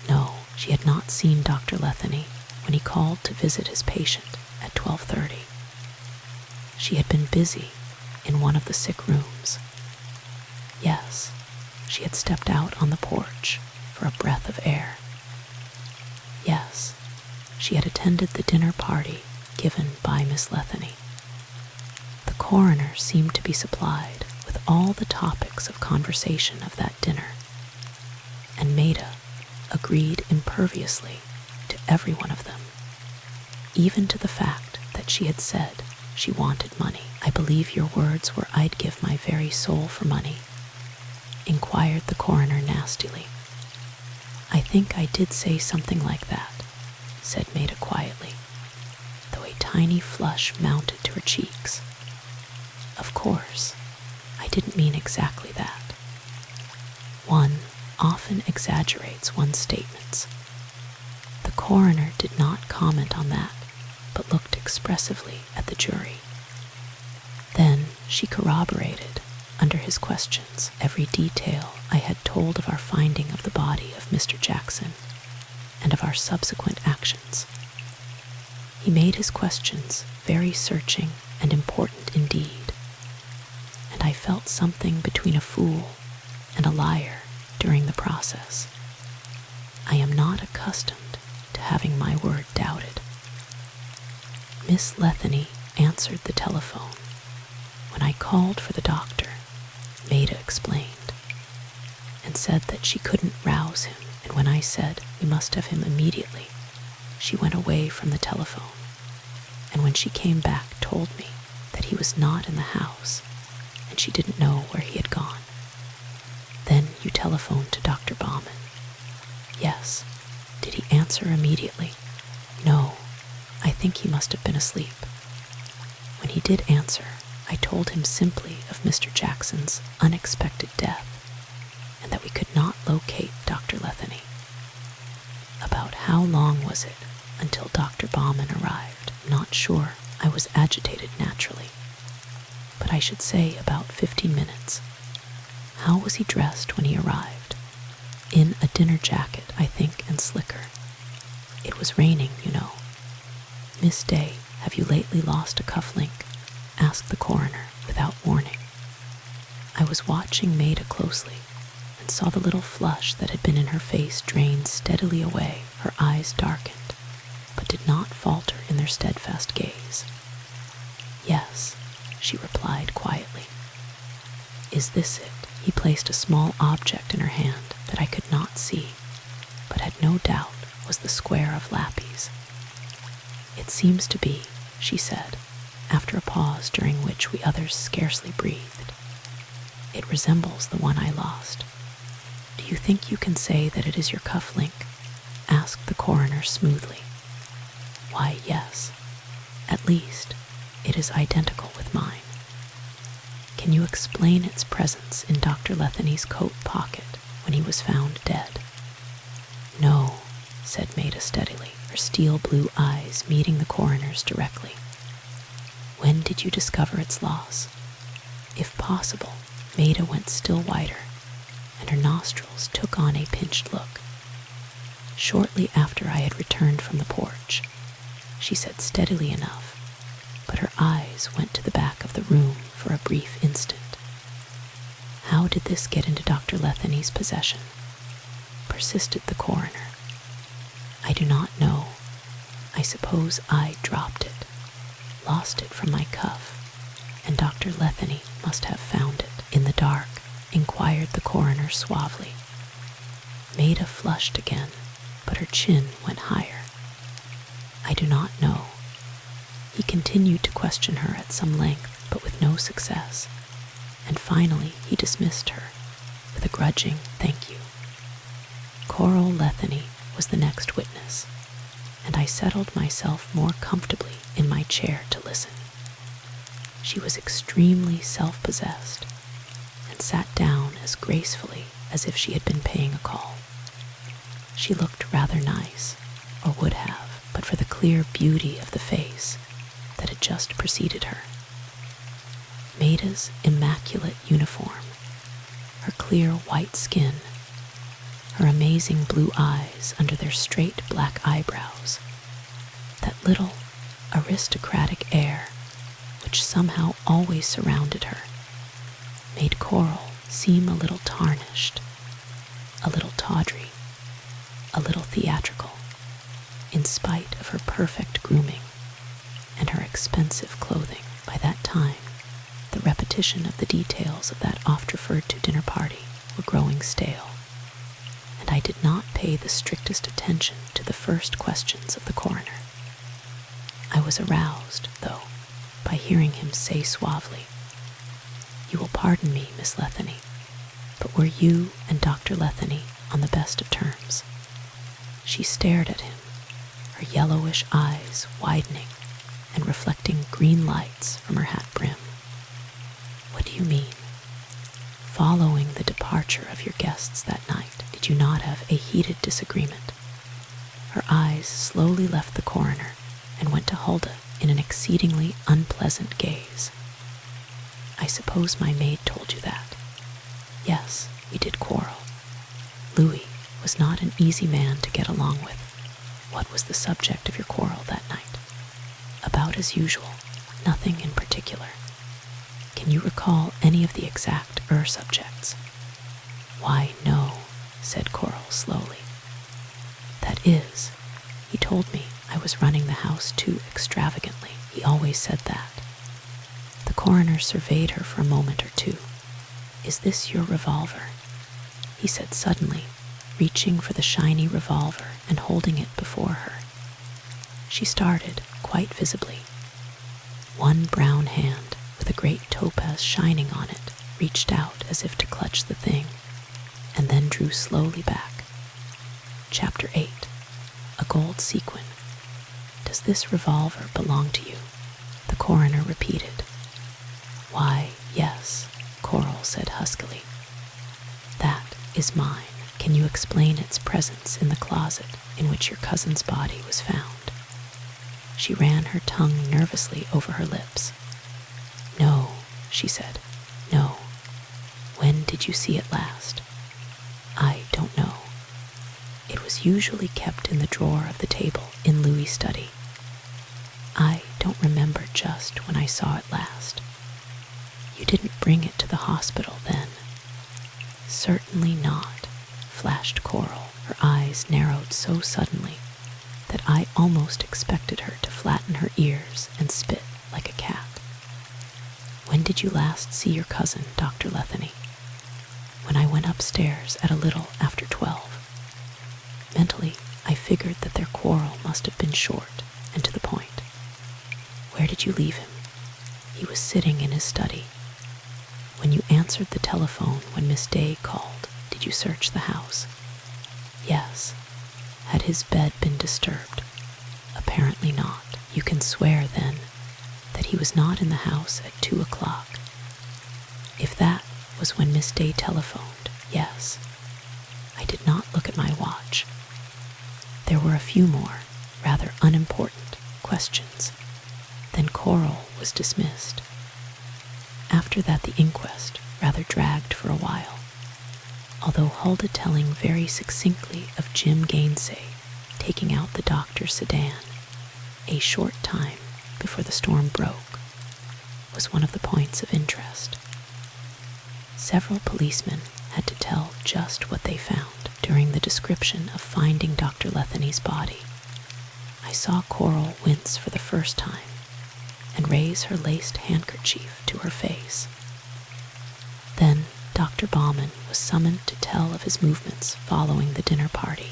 No, she had not seen Dr. Letheny when he called to visit his patient at 12:30. She had been busy in one of the sick rooms. Yes, she had stepped out on the porch for a breath of air. Yes, she had attended the dinner party given by Miss Letheny. The coroner seemed to be supplied with all the topics of conversation of that dinner, and Maida agreed imperviously to every one of them, even to the fact that she had said she wanted money. "I believe your words were, 'I'd give my very soul for money'?" inquired the coroner nastily. "I think I did say something like that," said Maida quietly, though a tiny flush mounted to her cheeks. "Of course, I didn't mean exactly that. One often exaggerates one's statements." The coroner did not comment on that, but looked expressively at the jury. Then she corroborated, under his questions, every detail I had told of our finding of the body of Mr. Jackson and of our subsequent actions. He made his questions very searching and important indeed, and I felt something between a fool and a liar during the process. I am not accustomed to having my word doubted. Miss Letheny answered the telephone. When I called for the doctor, Maida explained, and said that she couldn't rouse him, and when I said we must have him immediately, she went away from the telephone, and when she came back told me that he was not in the house, and she didn't know where he had gone. Then you telephoned to Dr. Bauman. Yes. Did he answer immediately? No. I think he must have been asleep. When he did answer, I told him simply of Mr. Jackson's unexpected death, and that we could not locate Dr. Letheny. About how long was it until Dr. Bauman arrived? Not sure. I was agitated naturally, but I should say about 15 minutes. How was he dressed when he arrived? In a dinner jacket, I think, and slicker. It was raining, you know. Miss Day, have you lately lost a cufflink? Asked the coroner without warning. I was watching Maida closely and saw the little flush that had been in her face drain steadily away. Her eyes darkened, but did not falter in their steadfast gaze. Yes, she replied quietly. Is this it? He placed a small object in her hand that I could not see, but had no doubt was the square of lapis. It seems to be, she said, after a pause during which we others scarcely breathed. It resembles the one I lost. Do you think you can say that it is your cufflink? Asked the coroner smoothly. Why, yes. At least, it is identical with mine. Can you explain its presence in Dr. Letheny's coat pocket when he was found dead? No, said Maida steadily, her steel blue eyes meeting the coroner's directly. When did you discover its loss? If possible, Maida went still whiter, and her nostrils took on a pinched look. Shortly after I had returned from the porch, she said steadily enough, but her eyes went to the back of the room for a brief instant. How did this get into Dr. Letheny's possession? Persisted the coroner. I do not know. I suppose I dropped it, lost it from my cuff, and Dr. Letheny must have found it. In the dark, inquired the coroner suavely. Maida flushed again, but her chin went higher. I do not know. He continued to question her at some length, but with no success, and finally he dismissed her with a grudging thank you. Coral Letheny was the next witness, and I settled myself more comfortably in my chair to listen. She was extremely self-possessed, and sat down as gracefully as if she had been paying a call. She looked rather nice, or would have, but for the clear beauty of the face that had just preceded her. Maida's immaculate uniform, her clear white skin, her amazing blue eyes under their straight black eyebrows, that little aristocratic air which somehow always surrounded her, made Coral seem a little tarnished, a little tawdry, a little theatrical, in spite of her perfect grooming and her expensive clothing. By that time, the repetition of the details of that oft-referred-to dinner party were growing stale, and I did not pay the strictest attention to the first questions of the coroner. I was aroused, though, by hearing him say suavely, You will pardon me, Miss Letheny, but were you and Dr. Letheny on the best of terms? She stared at him, her yellowish eyes widening and reflecting green lights from her hat brim. What do you mean? Following the departure of your guests that night, did you not have a heated disagreement? Her eyes slowly left the coroner and went to Huldah in an exceedingly unpleasant gaze. I suppose my maid told you that. Yes, we did quarrel. Louis was not an easy man to get along with. What was the subject of your quarrel that night? About as usual, nothing in particular. Can you recall any of the exact subjects? Why, no, said Coral slowly. That is, he told me I was running the house too extravagantly. He always said that. The coroner surveyed her for a moment or two. Is this your revolver? He said suddenly, reaching for the shiny revolver and holding it before her. She started, quite visibly. One brown hand with a great topaz shining on it, reached out as if to clutch the thing, and then drew slowly back. Chapter 8. A gold sequin. Does this revolver belong to you? The coroner repeated. Why, yes, Coral said huskily. That is mine. Can you explain its presence in the closet in which your cousin's body was found? She ran her tongue nervously over her lips. No, she said, no. When did you see it last? I don't know. It was usually kept in the drawer of the table in Louis' study. I don't remember just when I saw it last. You didn't bring it to the hospital then? Certainly not, flashed Coral, her eyes narrowed so suddenly that I almost expected her to flatten her ears and spit like a cat. When did you last see your cousin, Dr. Letheny? When I went upstairs at a little after 12. Mentally, I figured that their quarrel must have been short and to the point. Where did you leave him? He was sitting in his study. When you answered the telephone when Miss Day called, did you search the house? Yes. Had his bed been disturbed? Apparently not. You can swear, then, that he was not in the house at 2 o'clock. If that was when Miss Day telephoned, yes. I did not look at my watch. There were a few more, rather unimportant, questions. Then Coral was dismissed. After that, the inquest rather dragged for a while, although Huldah telling very succinctly of Jim Gainsay taking out the doctor's sedan a short time before the storm broke was one of the points of interest. Several policemen had to tell just what they found during the description of finding Dr. Letheny's body. I saw Coral wince for the first time and raise her laced handkerchief to her face. Then Dr. Baumann was summoned to tell of his movements following the dinner party.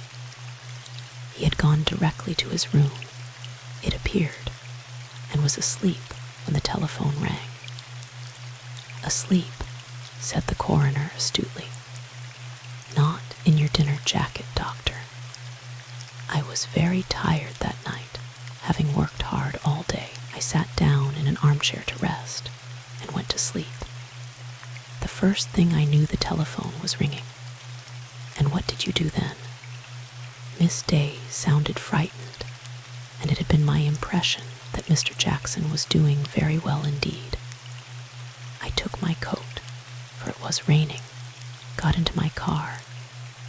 He had gone directly to his room, it appeared, and was asleep when the telephone rang. Asleep, said the coroner astutely. Not in your dinner jacket, doctor. I was very tired that night, having worked hard all day. I sat down in an armchair to rest and went to sleep. The first thing I knew, the telephone was ringing. And what did you do then? Miss Day sounded frightened, and it had been my impression that Mr. Jackson was doing very well indeed. I took my coat, for it was raining, got into my car,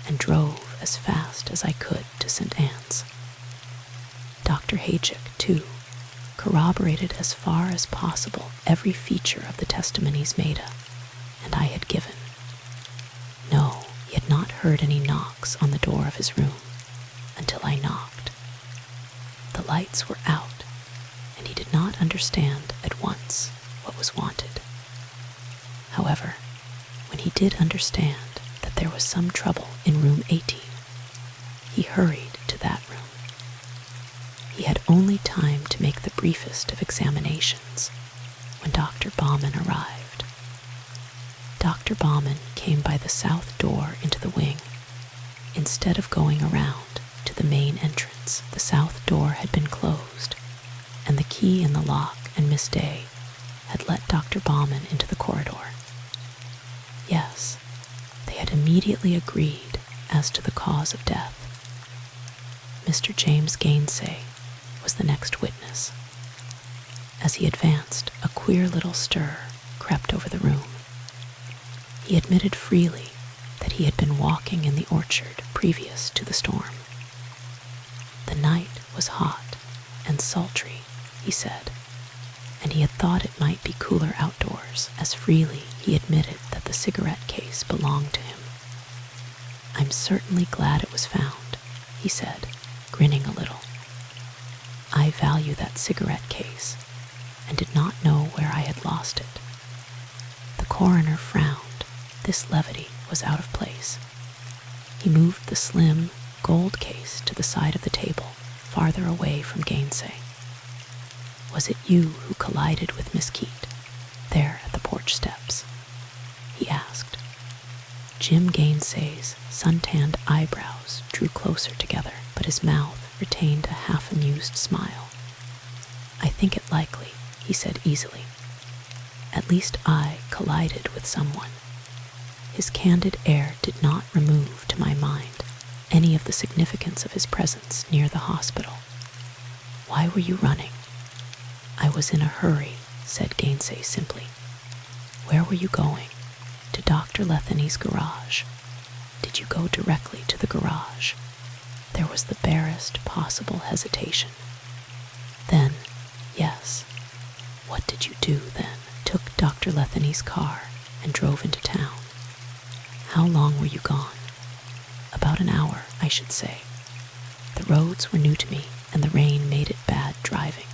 and drove as fast as I could to St. Anne's. Dr. Haychick, too, corroborated as far as possible every feature of the testimonies Maida and I had given. No, he had not heard any knocks on the door of his room until I knocked. The lights were out, and he did not understand at once what was wanted. However, when he did understand that there was some trouble in room 18, he hurried to that room. He had only time to make the briefest of examinations when Dr. Baumann arrived. Dr. Baumann came by the south door into the wing. Instead of going around to the main entrance, the south door had been closed, and the key in the lock and Miss Day had let Dr. Baumann into the corridor. Yes, they had immediately agreed as to the cause of death. Mr. James Gainsay was the next witness. As he advanced, a queer little stir crept over the room. He admitted freely that he had been walking in the orchard previous to the storm. The night was hot and sultry, he said, and he had thought it might be cooler outdoors. As freely he admitted that the cigarette case belonged to him. I'm certainly glad it was found, he said, grinning a little. I value that cigarette case, and did not know where I had lost it. The coroner frowned. This levity was out of place. He moved the slim gold case to the side of the table, farther away from Gainsay. Was it you who collided with Miss Keate? there at the porch steps?" he asked. Jim Gainsay's sun-tanned eyebrows drew closer together, but his mouth retained a half-amused smile. "I think it likely," he said easily. "At least I collided with someone." His candid air did not remove to my mind any of the significance of his presence near the hospital. "Why were you running?" "I was in a hurry," said Gainsay simply. "Where were you going?" "To Dr. Letheny's garage." "Did you go directly to the garage?" There was the barest possible hesitation. "Then, yes." "What did you do then?" "Took Dr. Letheny's car and drove into town." "How long were you gone?" "About an hour, I should say. The roads were new to me, and the rain made it bad driving."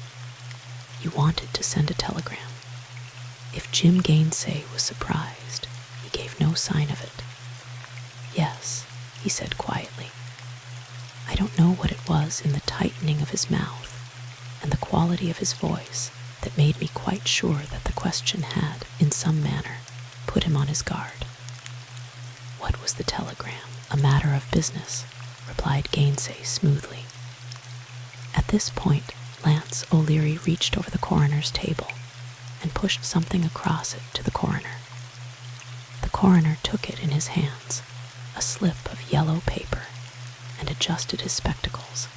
"You wanted to send a telegram." If Jim Gainsay was surprised, he gave no sign of it. "Yes," he said quietly. I don't know what it was in the tightening of his mouth and the quality of his voice that made me quite sure that the question had, in some manner, put him on his guard. "What was the telegram?" "A matter of business," replied Gainsay smoothly. At this point, Lance O'Leary reached over the coroner's table and pushed something across it to the coroner. The coroner took it in his hands, a slip of yellow paper, and adjusted his spectacles.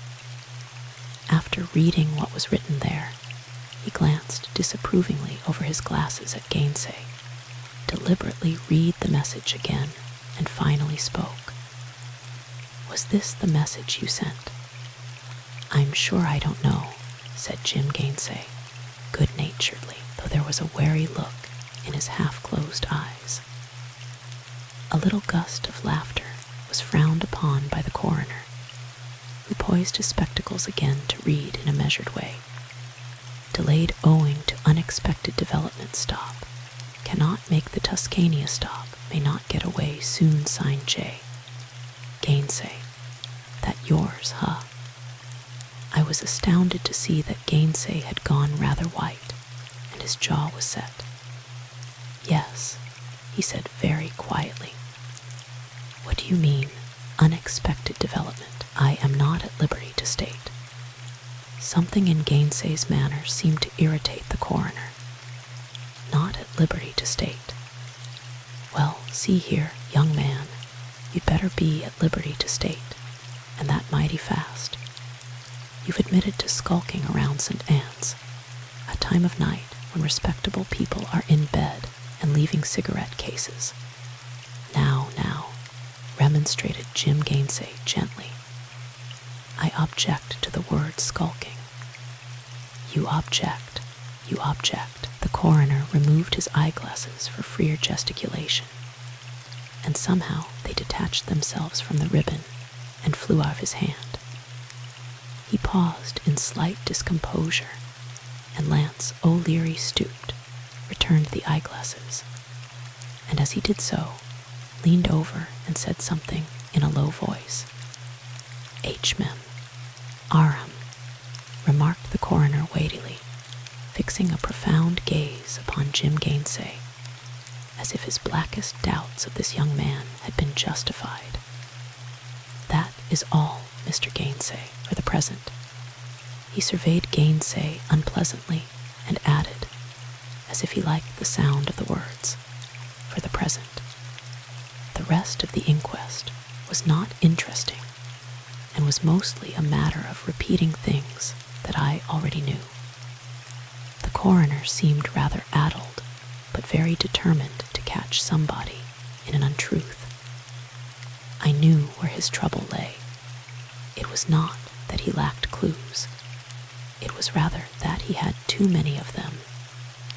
After reading what was written there, he glanced disapprovingly over his glasses at Gainsay, deliberately read the message again, and finally spoke. "Was this the message you sent?" "I'm sure I don't know," said Jim Gainsay, good-naturedly, though there was a wary look in his half-closed eyes. A little gust of laughter was frowned upon by the coroner, who poised his spectacles again to read in a measured way. "Delayed owing to unexpected development stop. Cannot make the Tuscania stop. May not get away soon, signed J. Gainsay." "That yours, huh?" I was astounded to see that Gainsay had gone rather white, and his jaw was set. "Yes," he said very quietly. "What do you mean, unexpected development?" "I am not at liberty to state." Something in Gainsay's manner seemed to irritate the coroner. "Not at liberty to state." "Well, see here, young man, you'd better be at liberty to state, and that mighty fast. You've admitted to skulking around St. Anne's, a time of night when respectable people are in bed and leaving cigarette cases." Now, remonstrated Jim Gainsay gently. "I object to the word skulking." You object. The coroner removed his eyeglasses for freer gesticulation, and somehow they detached themselves from the ribbon and flew out of his hand. He paused in slight discomposure, and Lance O'Leary stooped, returned the eyeglasses, and as he did so, leaned over and said something in a low voice. "H-mem, Aram," remarked the coroner weightily, fixing a profound gaze upon Jim Gainsay, as if his blackest doubts of this young man had been justified. "That is all, Mr. Gainsay, for the present." He surveyed Gainsay unpleasantly and added, as if he liked the sound of the words, "For the present." The rest of the inquest was not interesting, and was mostly a matter of repeating things that I already knew. The coroner seemed rather addled, but very determined to catch somebody in an untruth. I knew where his trouble lay. It was not that he lacked clues. It was rather that he had too many of them,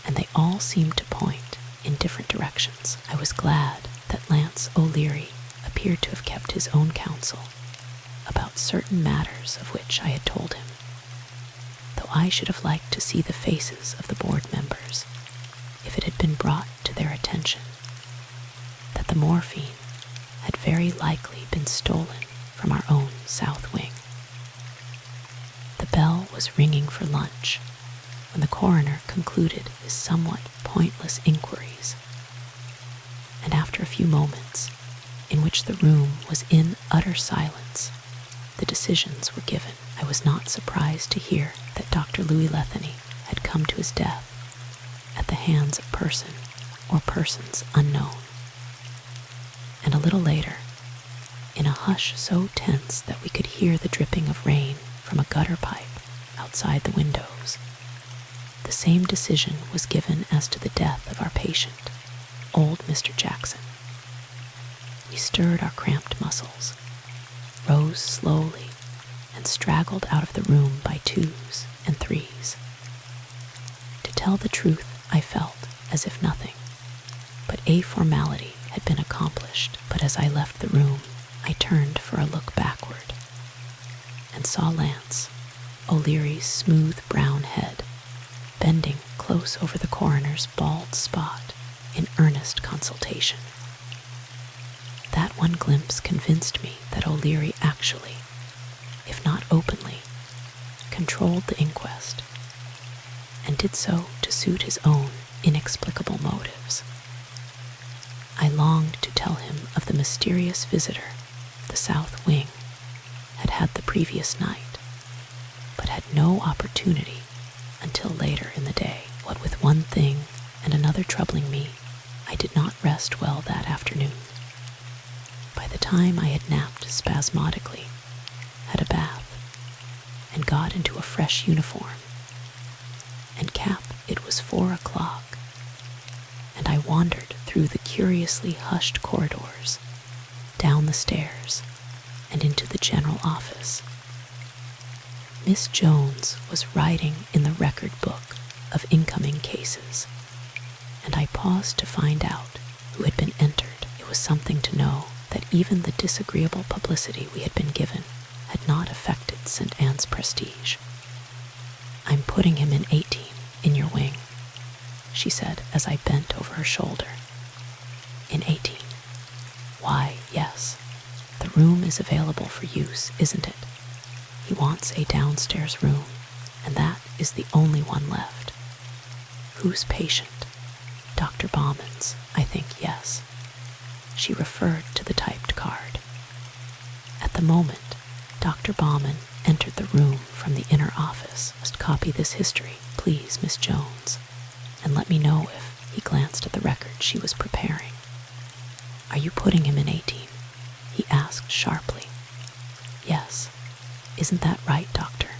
and they all seemed to point in different directions. I was glad that Lance O'Leary appeared to have kept his own counsel about certain matters of which I had told him, though I should have liked to see the faces of the board members if it had been brought to their attention that the morphine had very likely been stolen from our own south wing. The bell was ringing for lunch, when the coroner concluded his somewhat pointless inquiries. And after a few moments, in which the room was in utter silence, the decisions were given. I was not surprised to hear that Dr. Louis Letheny had come to his death at the hands of person or persons unknown. And a little later, in a hush so tense that we could hear the dripping of rain from a gutter pipe outside the windows, the same decision was given as to the death of our patient, old Mr. Jackson. We stirred our cramped muscles, rose slowly, and straggled out of the room by twos and threes. To tell the truth, I felt as if nothing but a formality had been accomplished, but as I left the room, I turned for a look backward and saw Lance, O'Leary's smooth brown head, bending close over the coroner's bald spot in earnest consultation. That one glimpse convinced me that O'Leary actually, if not openly, controlled the inquest, and did so to suit his own inexplicable motives. I longed to tell him of the mysterious visitor the south wing had had the previous night, but had no opportunity until later in the day. What with one thing and another troubling me, I did not rest well that afternoon. By the time I had napped spasmodically, had a bath, and got into a fresh uniform, and cap, it was 4 o'clock, and I wandered through the curiously hushed corridors, down the stairs, and into the general office. Miss Jones was writing in the record book of incoming cases, and I paused to find out who had been entered. It was something to know that even the disagreeable publicity we had been given had not affected St. Anne's prestige. "I'm putting him in 18 in your wing," she said as I bent over her shoulder. "In 18? Why, yes. The room is available for use, isn't it? He wants a downstairs room, and that is the only one left. Whose patient? Dr. Bauman's, I think, yes." She referred to the typed card. At the moment Dr. Bauman entered the room from the inner office. "Must copy this history, please, Miss Jones, and let me know if," he glanced at the record she was preparing. "Are you putting him in 18? He asked sharply. "Yes. Isn't that right, doctor?"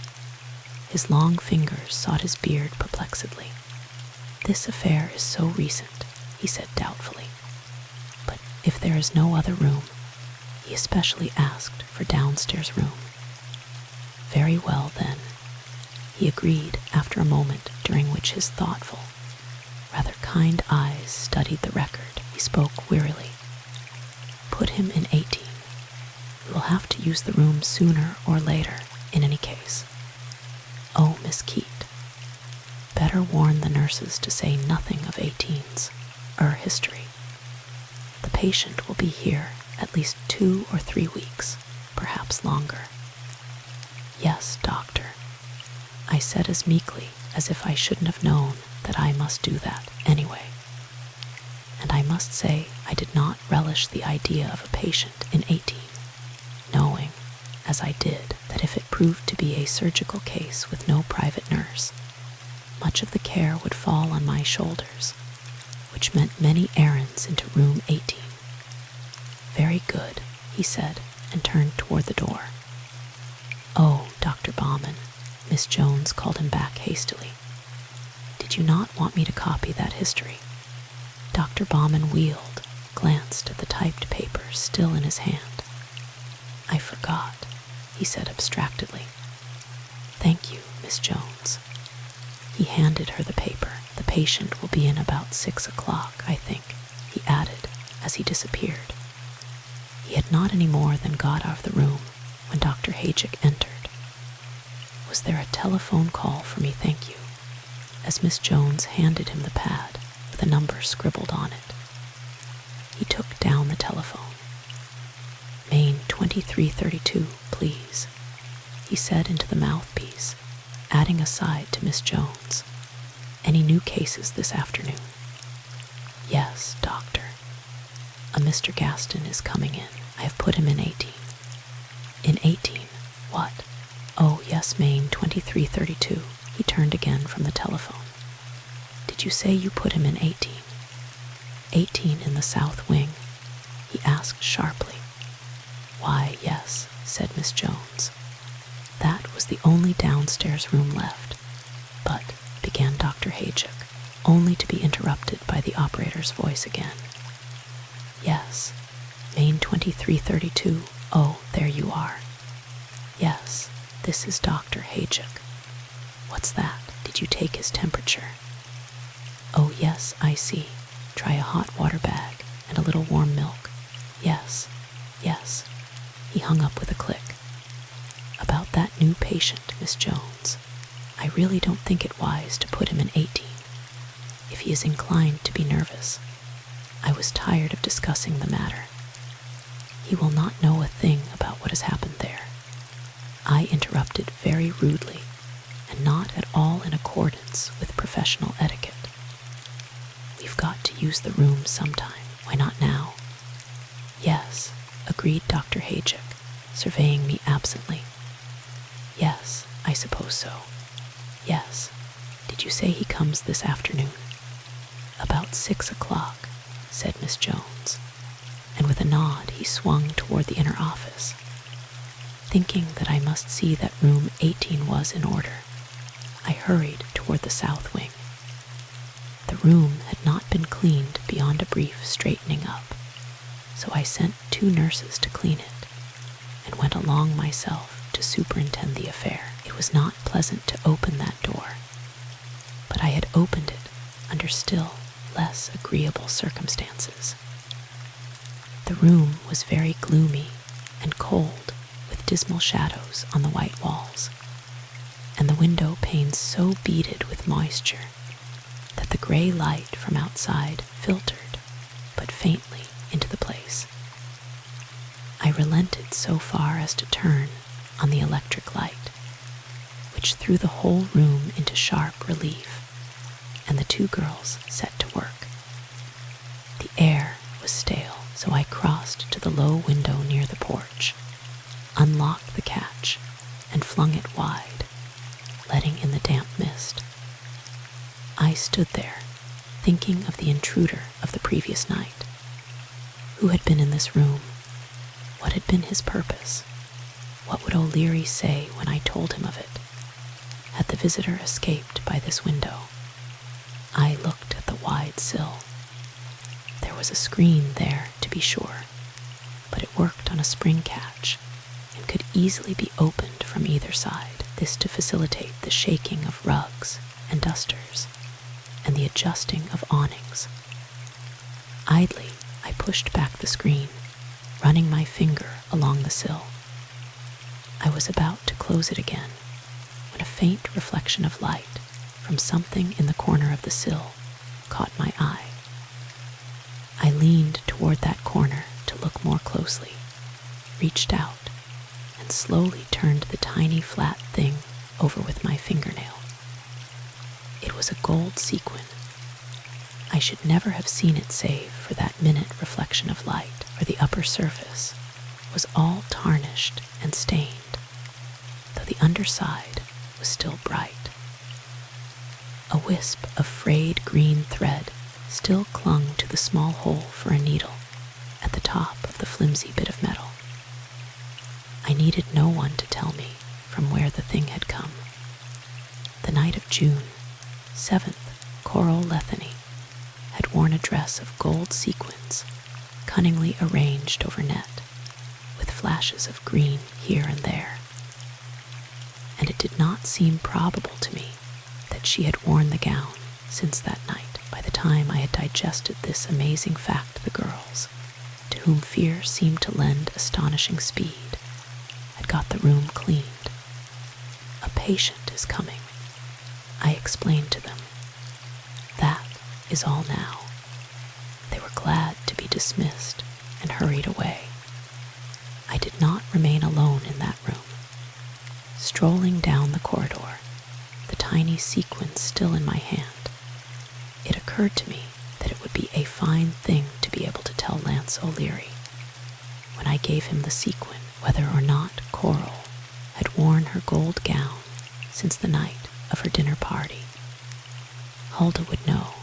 His long fingers sought his beard perplexedly. "This affair is so recent," he said doubtfully. "But if there is no other room, he especially asked for downstairs room." "Very well, then," he agreed after a moment during which his thoughtful, rather kind eyes studied the record. He spoke wearily. "Put him in 18. We will have to use the room sooner or later, in any case. Oh, Miss Keate, better warn the nurses to say nothing of 18's, history. The patient will be here at least 2 or 3 weeks, perhaps longer." "Yes, doctor," I said as meekly as if I shouldn't have known that I must do that anyway. And I must say I did not relish the idea of a patient in 18, knowing, as I did, that if it proved to be a surgical case with no private nurse, much of the care would fall on my shoulders, which meant many errands into room 18. "Very good," he said, and turned toward the door. "Oh, Dr. Bauman," Miss Jones called him back hastily. "Did you not want me to copy that history?" Dr. Bauman wheeled, glanced at the typed paper still in his hand. "I forgot," he said abstractedly. "Thank you, Miss Jones." He handed her the paper. "The patient will be in about 6 o'clock, I think," he added as he disappeared. He had not any more than got out of the room when Dr. Hajic entered. "Was there a telephone call for me, thank you?" as Miss Jones handed him the pad with a number scribbled on it. He took down the telephone. "Main 2332, please," he said into the mouthpiece, adding aside to Miss Jones, Any new cases this afternoon? Yes, doctor. A Mr. Gaston is coming in. I have put him in 18. In 18? What? Oh, yes, Main 2332. He turned again from the telephone. Did you say you put him in 18? 18 in the south wing, he asked sharply. Why, yes, said Miss Jones. That was the only downstairs room left. But, began Dr. Hajuk, only to be interrupted by the operator's voice again. Yes, Main 2332. Oh, there you are. Yes, this is Dr. Hajuk. What's that? Did you take his temperature? Oh, yes, I see. Try a hot water bag and a little warm milk. Yes, yes. He hung up with a click. About that new patient, Miss Jones, I really don't think it wise to put him in 18. If he is inclined to be nervous, I was tired of discussing the matter. He will not know a thing about what has happened there. I interrupted very rudely and not at all in accordance with professional etiquette. We've got to use the room sometime. Why not now? Yes, agreed Dr. Hajuk, surveying me absently. Yes, I suppose so. Yes. Did you say he comes this afternoon? About 6 o'clock, said Miss Jones, and with a nod he swung toward the inner office. Thinking that I must see that room 18 was in order, I hurried toward the south wing. The room had not been cleaned beyond a brief straightening up, so I sent 2 nurses to clean it, and went along myself to superintend the affair. It was not pleasant to open that door, but I had opened it under still less agreeable circumstances. The room was very gloomy and cold, with dismal shadows on the white walls, and the window panes so beaded with moisture that the gray light from outside filtered but faintly into the place. I relented so far as to turn on the electric light, which threw the whole room into sharp relief, and the 2 girls set to work. The air was stale, so I crossed to the low window near the porch, unlocked the catch, and flung it wide, letting in the damp mist. I stood there, thinking of the intruder of the previous night. Who had been in this room? What had been his purpose? What would O'Leary say when I told him of it? Had the visitor escaped by this window? I looked at the wide sill. There was a screen there, to be sure, but it worked on a spring catch and could easily be opened from either side, this to facilitate the shaking of rugs and dusters and the adjusting of awnings. Idly, I pushed back the screen, running my finger along the sill. I was about to close it again when a faint reflection of light from something in the corner of the sill caught my eye. I leaned toward that corner to look more closely, reached out, and slowly turned the tiny flat thing over with my fingernail. It was a gold sequin. I should never have seen it save for that minute reflection of light, for the upper surface was all tarnished and stained, though the underside was still bright. A wisp of frayed green thread still clung to the small hole for a needle at the top of the flimsy bit of metal. I needed no one to tell me from where the thing had come. The night of June 7th, Coral Letheny had worn a dress of gold sequins, cunningly arranged over net, with flashes of green here and there. And it did not seem probable to me that she had worn the gown since that night. By the time I had digested this amazing fact, the girls, to whom fear seemed to lend astonishing speed, had got the room cleaned. A patient is coming, I explained to them. That is all now. They were glad to be dismissed and hurried away. I did not remain alone in that room. Strolling down the corridor, the tiny sequin still in my hand, occurred to me that it would be a fine thing to be able to tell Lance O'Leary, when I gave him the sequin, whether or not Coral had worn her gold gown since the night of her dinner party. Huldah would know,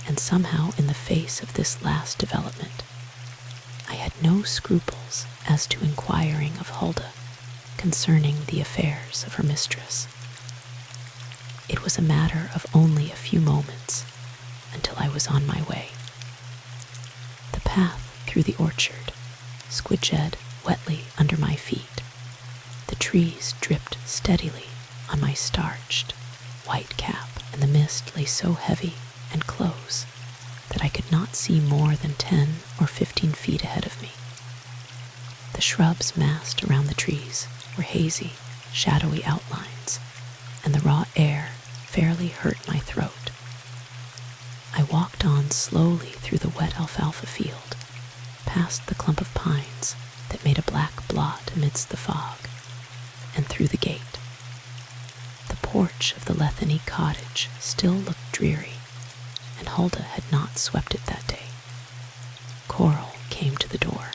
and somehow in the face of this last development, I had no scruples as to inquiring of Huldah concerning the affairs of her mistress. It was a matter of only a few moments until I was on my way. The path through the orchard squidged wetly under my feet. The trees dripped steadily on my starched white cap, and the mist lay so heavy and close that I could not see more than 10 or 15 feet ahead of me. The shrubs massed around the trees were hazy, shadowy outlines, and the raw air fairly hurt my throat. I walked on slowly through the wet alfalfa field, past the clump of pines that made a black blot amidst the fog, and through the gate. The porch of the Letheny cottage still looked dreary, and Huldah had not swept it that day. Coral came to the door.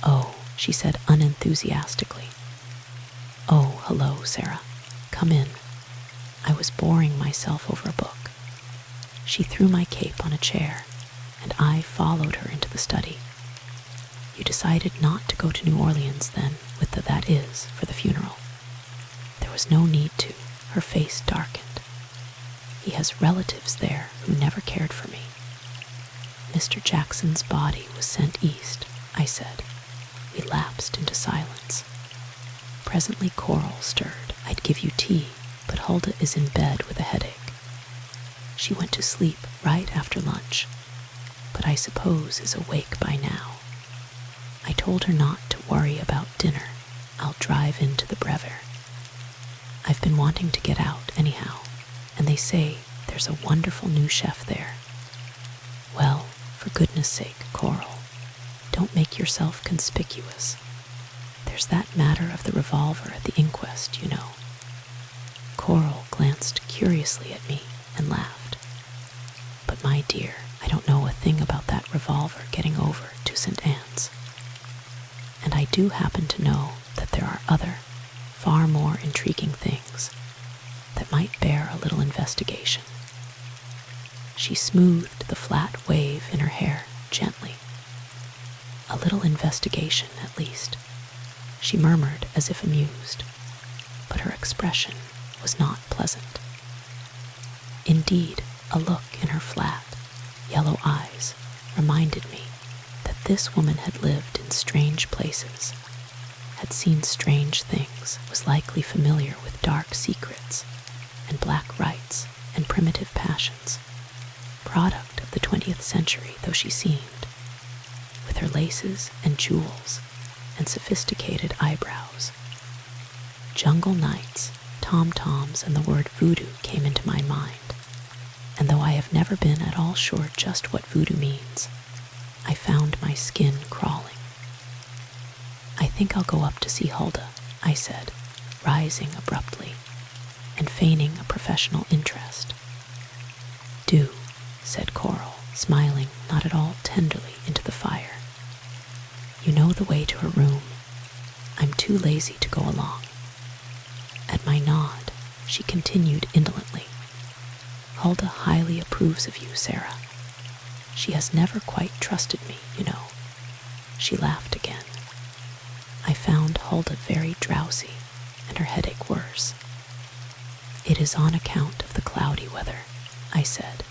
"Oh," she said unenthusiastically. "Oh, hello, Sarah. Come in." I was boring myself over a book. She threw my cape on a chair, and I followed her into the study. "You decided not to go to New Orleans, then, with the that is, for the funeral?" There was no need to. Her face darkened. "He has relatives there who never cared for me." "Mr. Jackson's body was sent east," I said. We lapsed into silence. Presently Coral stirred. "I'd give you tea, but Huldah is in bed with a headache. She went to sleep right after lunch, but I suppose is awake by now. I told her not to worry about dinner. I'll drive into the Brever. I've been wanting to get out anyhow, and they say there's a wonderful new chef there." "Well, for goodness sake, Coral, don't make yourself conspicuous. There's that matter of the revolver at the inquest, you know." Coral glanced curiously at me and laughed. "But my dear, I don't know a thing about that revolver getting over to St. Anne's. And I do happen to know that there are other, far more intriguing things that might bear a little investigation." She smoothed the flat wave in her hair gently. "A little investigation, at least," she murmured as if amused, but her expression was not pleasant. Indeed, a look in her flat, yellow eyes reminded me that this woman had lived in strange places, had seen strange things, was likely familiar with dark secrets and black rites and primitive passions, product of the 20th century though she seemed, with her laces and jewels and sophisticated eyebrows. Jungle nights, tom-toms, and the word voodoo came into my mind, and though I have never been at all sure just what voodoo means, I found my skin crawling. "I think I'll go up to see Huldah," I said, rising abruptly and feigning a professional interest. "Do," said Coral, smiling not at all tenderly into the fire. "You know the way to her room. I'm too lazy to go along." At my nod, she continued indolently. "Huldah highly approves of you, Sarah. She has never quite trusted me, you know." She laughed again. I found Huldah very drowsy and her headache worse. "It is on account of the cloudy weather," I said,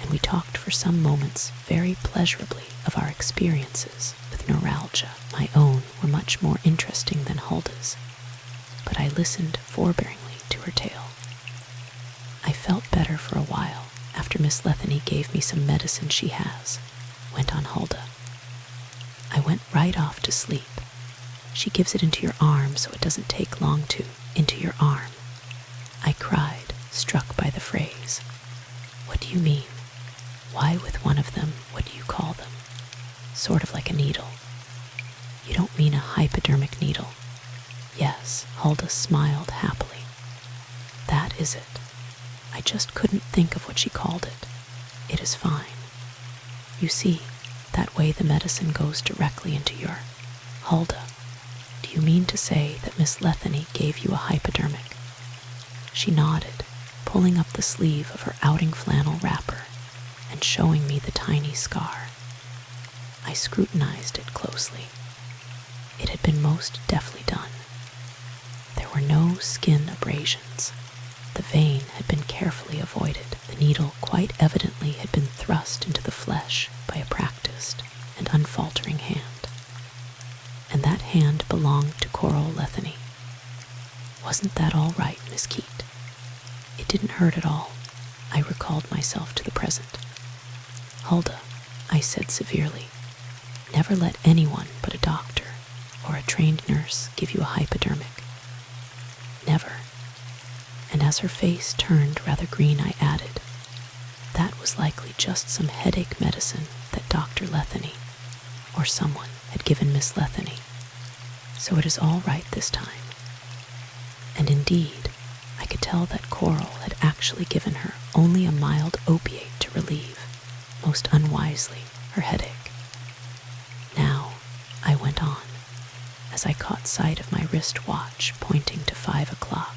and we talked for some moments very pleasurably of our experiences with neuralgia. My own were much more interesting than Huldah's, but I listened forbearingly to her tale. "I felt better for a while after Miss Letheny gave me some medicine she has," went on Huldah. "I went right off to sleep. She gives it into your arm so it doesn't take long to, into your arm." I cried, struck by the phrase. "What do you mean? Why with one of them, what do you call them? Sort of like a needle. You don't mean a hypodermic needle?" "Yes," Huldah smiled happily. "That is it. I just couldn't think of what she called it. It is fine. You see, that way the medicine goes directly into your... Hulda, do you mean to say that Miss Letheny gave you a hypodermic? She nodded, pulling up the sleeve of her outing flannel wrapper and showing me the tiny scar. I scrutinized it closely. It had been most deftly done. There were no skin abrasions. The vein had been carefully avoided. The needle quite evidently had been thrust into the flesh by a practiced and unfaltering hand. And that hand belonged to Coral Letheny. Wasn't that all right, Miss Keate? It didn't hurt at all. I recalled myself to the present. Hulda, I said severely, never let anyone but a doctor or a trained nurse give you a hypodermic. Never. And as her face turned rather green, I added, that was likely just some headache medicine that Dr. Letheny, or someone, had given Miss Letheny. So it is all right this time. And indeed, I could tell that Coral had actually given her only a mild opiate to relieve, most unwisely, her headache. Now, I went on, as I caught sight of my wrist watch pointing to 5 o'clock.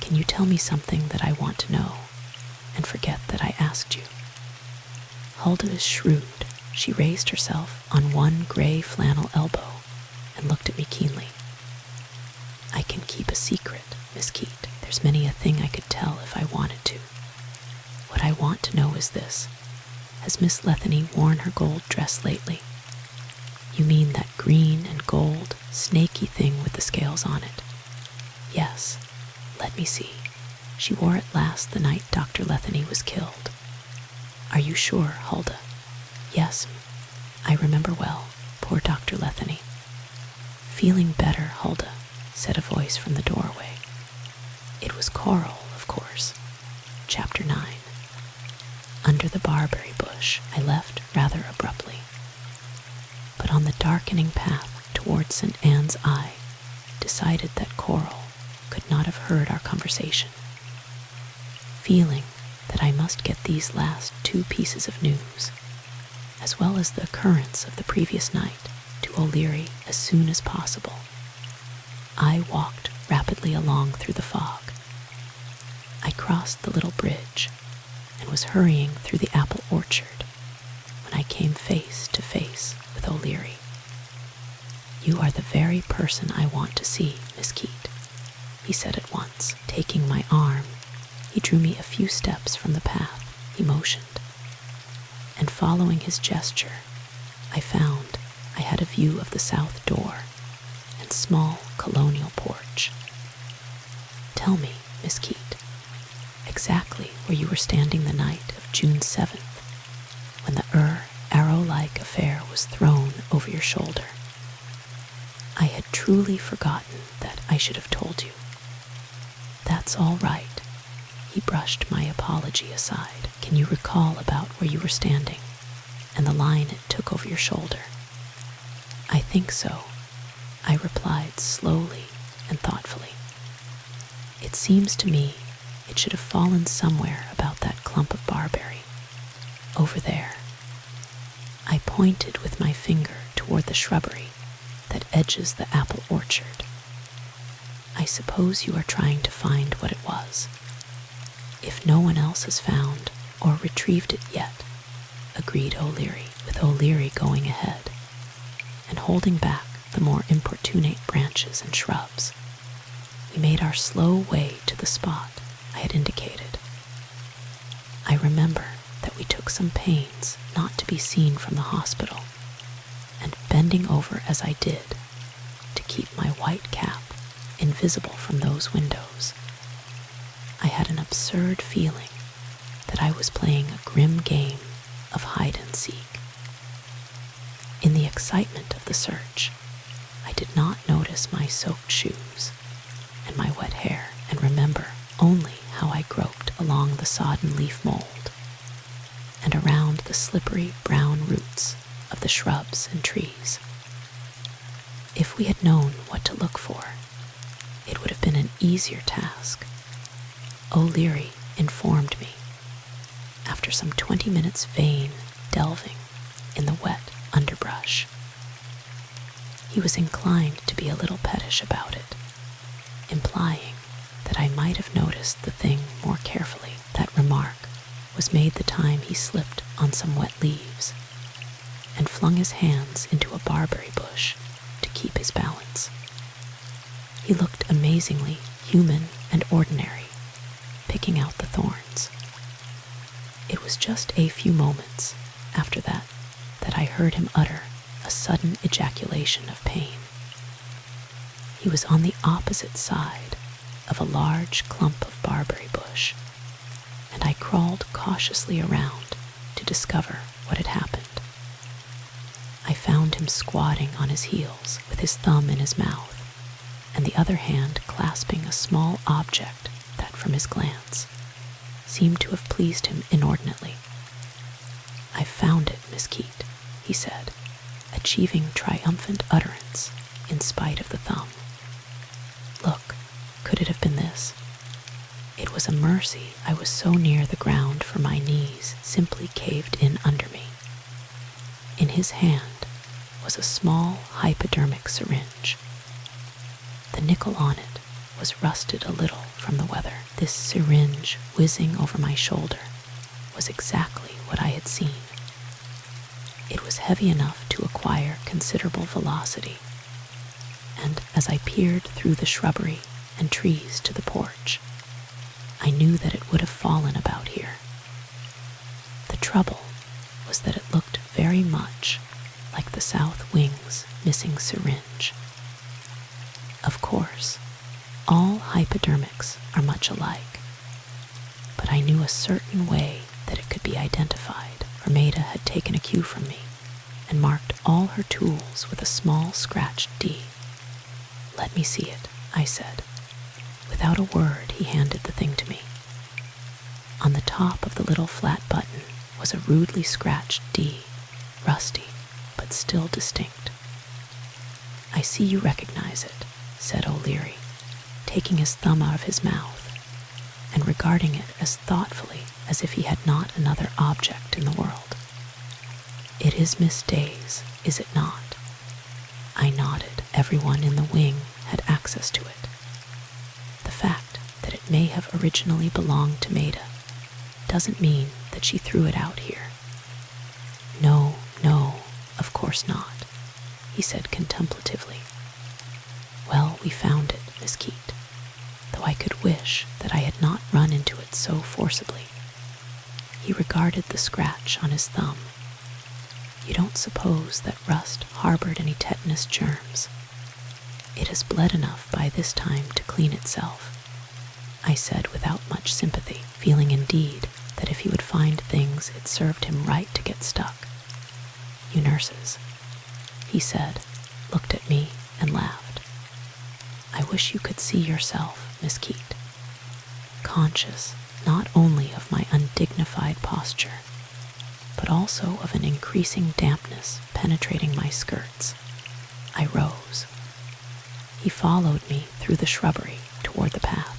Can you tell me something that I want to know, and forget that I asked you? Hulda is shrewd. She raised herself on one gray flannel elbow and looked at me keenly. I can keep a secret, Miss Keate. There's many a thing I could tell if I wanted to. What I want to know is this. Has Miss Letheny worn her gold dress lately? You mean that green and gold, snaky thing with the scales on it? Yes. Let me see. She wore it last the night Dr. Letheny was killed. Are you sure, Hulda? Yes, I remember well. Poor Dr. Letheny. Feeling better, Hulda, said a voice from the doorway. It was Coral, of course. Chapter 9. Under the barberry bush, I left rather abruptly. But on the darkening path toward St. Anne's I decided that Coral could not have heard our conversation. Feeling that I must get these last 2 pieces of news, as well as the occurrence of the previous night, to O'Leary as soon as possible, I walked rapidly along through the fog. I crossed the little bridge and was hurrying through the apple orchard when I came face to face with O'Leary. You are the very person I want to see, Miss Keate, he said at once. Taking my arm, he drew me a few steps from the path he motioned, and following his gesture, I found I had a view of the south door and small colonial porch. Tell me, Miss Keate, exactly where you were standing the night of June 7th, when the arrow-like affair was thrown over your shoulder. I had truly forgotten that I should have told you. That's all right. He brushed my apology aside. Can you recall about where you were standing and the line it took over your shoulder? I think so, I replied slowly and thoughtfully. It seems to me it should have fallen somewhere about that clump of barberry. Over there. I pointed with my finger toward the shrubbery that edges the apple orchard. I suppose you are trying to find what it was. If no one else has found or retrieved it yet, agreed O'Leary, with O'Leary going ahead and holding back the more importunate branches and shrubs. We made our slow way to the spot I had indicated. I remember that we took some pains not to be seen from the hospital, and bending over as I did to keep my white cap invisible from those windows, I had an absurd feeling that I was playing a grim game of hide and seek. In the excitement of the search, I did not notice my soaked shoes and my wet hair, and remember only how I groped along the sodden leaf mold and around the slippery brown roots of the shrubs and trees. If we had known what to look for, it would have been an easier task. O'Leary informed me, after some 20 minutes vain delving in the wet underbrush. He was inclined to be a little pettish about it, implying that I might have noticed the thing more carefully. That remark was made the time he slipped on some wet leaves and flung his hands into a barberry bush to keep his balance. He looked amazingly human and ordinary, picking out the thorns. It was just a few moments after that I heard him utter a sudden ejaculation of pain. He was on the opposite side of a large clump of barberry bush, and I crawled cautiously around to discover what had happened. I found him squatting on his heels with his thumb in his mouth and the other hand clasping a small object that, from his glance, seemed to have pleased him inordinately. "I found it, Miss Keate," he said, achieving triumphant utterance in spite of the thumb. "Look, could it have been this?" It was a mercy I was so near the ground, for my knees simply caved in under me. In his hand was a small hypodermic syringe. The nickel on it was rusted a little from the weather. This syringe whizzing over my shoulder was exactly what I had seen. It was heavy enough to acquire considerable velocity, and as I peered through the shrubbery and trees to the porch, I knew that it would have fallen about here. The trouble was that it looked very much like the south wing's missing syringe. Of course, all hypodermics are much alike, but I knew a certain way that it could be identified, for Maida had taken a cue from me and marked all her tools with a small scratched D. "Let me see it," I said. Without a word, he handed the thing to me. On the top of the little flat button was a rudely scratched D, rusty but still distinct. "I see you recognize it," said O'Leary, taking his thumb out of his mouth and regarding it as thoughtfully as if he had not another object in the world. "It is Miss Day's, is it not?" I nodded. Everyone in the wing had access to it. The fact that it may have originally belonged to Maida doesn't mean that she threw it out here. No, of course not," he said contemplatively. "Well, we found it, Miss Keate, though I could wish that I had not run into it so forcibly." He regarded the scratch on his thumb. "You don't suppose that rust harbored any tetanus germs? It has bled enough by this time to clean itself," I said without much sympathy, feeling indeed that if he would find things it served him right to get stuck. "You nurses," he said, looked at me and laughed. "I wish you could see yourself, Miss Keate, conscious not only of my undignified posture, but also of an increasing dampness penetrating my skirts." I rose. He followed me through the shrubbery toward the path.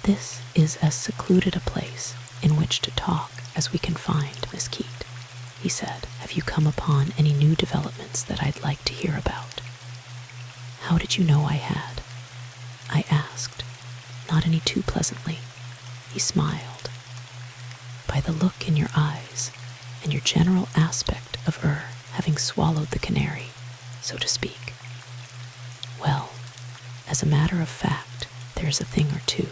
"This is as secluded a place in which to talk as we can find, Miss Keate," he said. "Have you come upon any new developments that I'd like to hear about?" "How did you know I had?" I asked, not any too pleasantly. He smiled. "By the look in your eyes and your general aspect of having swallowed the canary, so to speak. Well, as a matter of fact, there's a thing or two."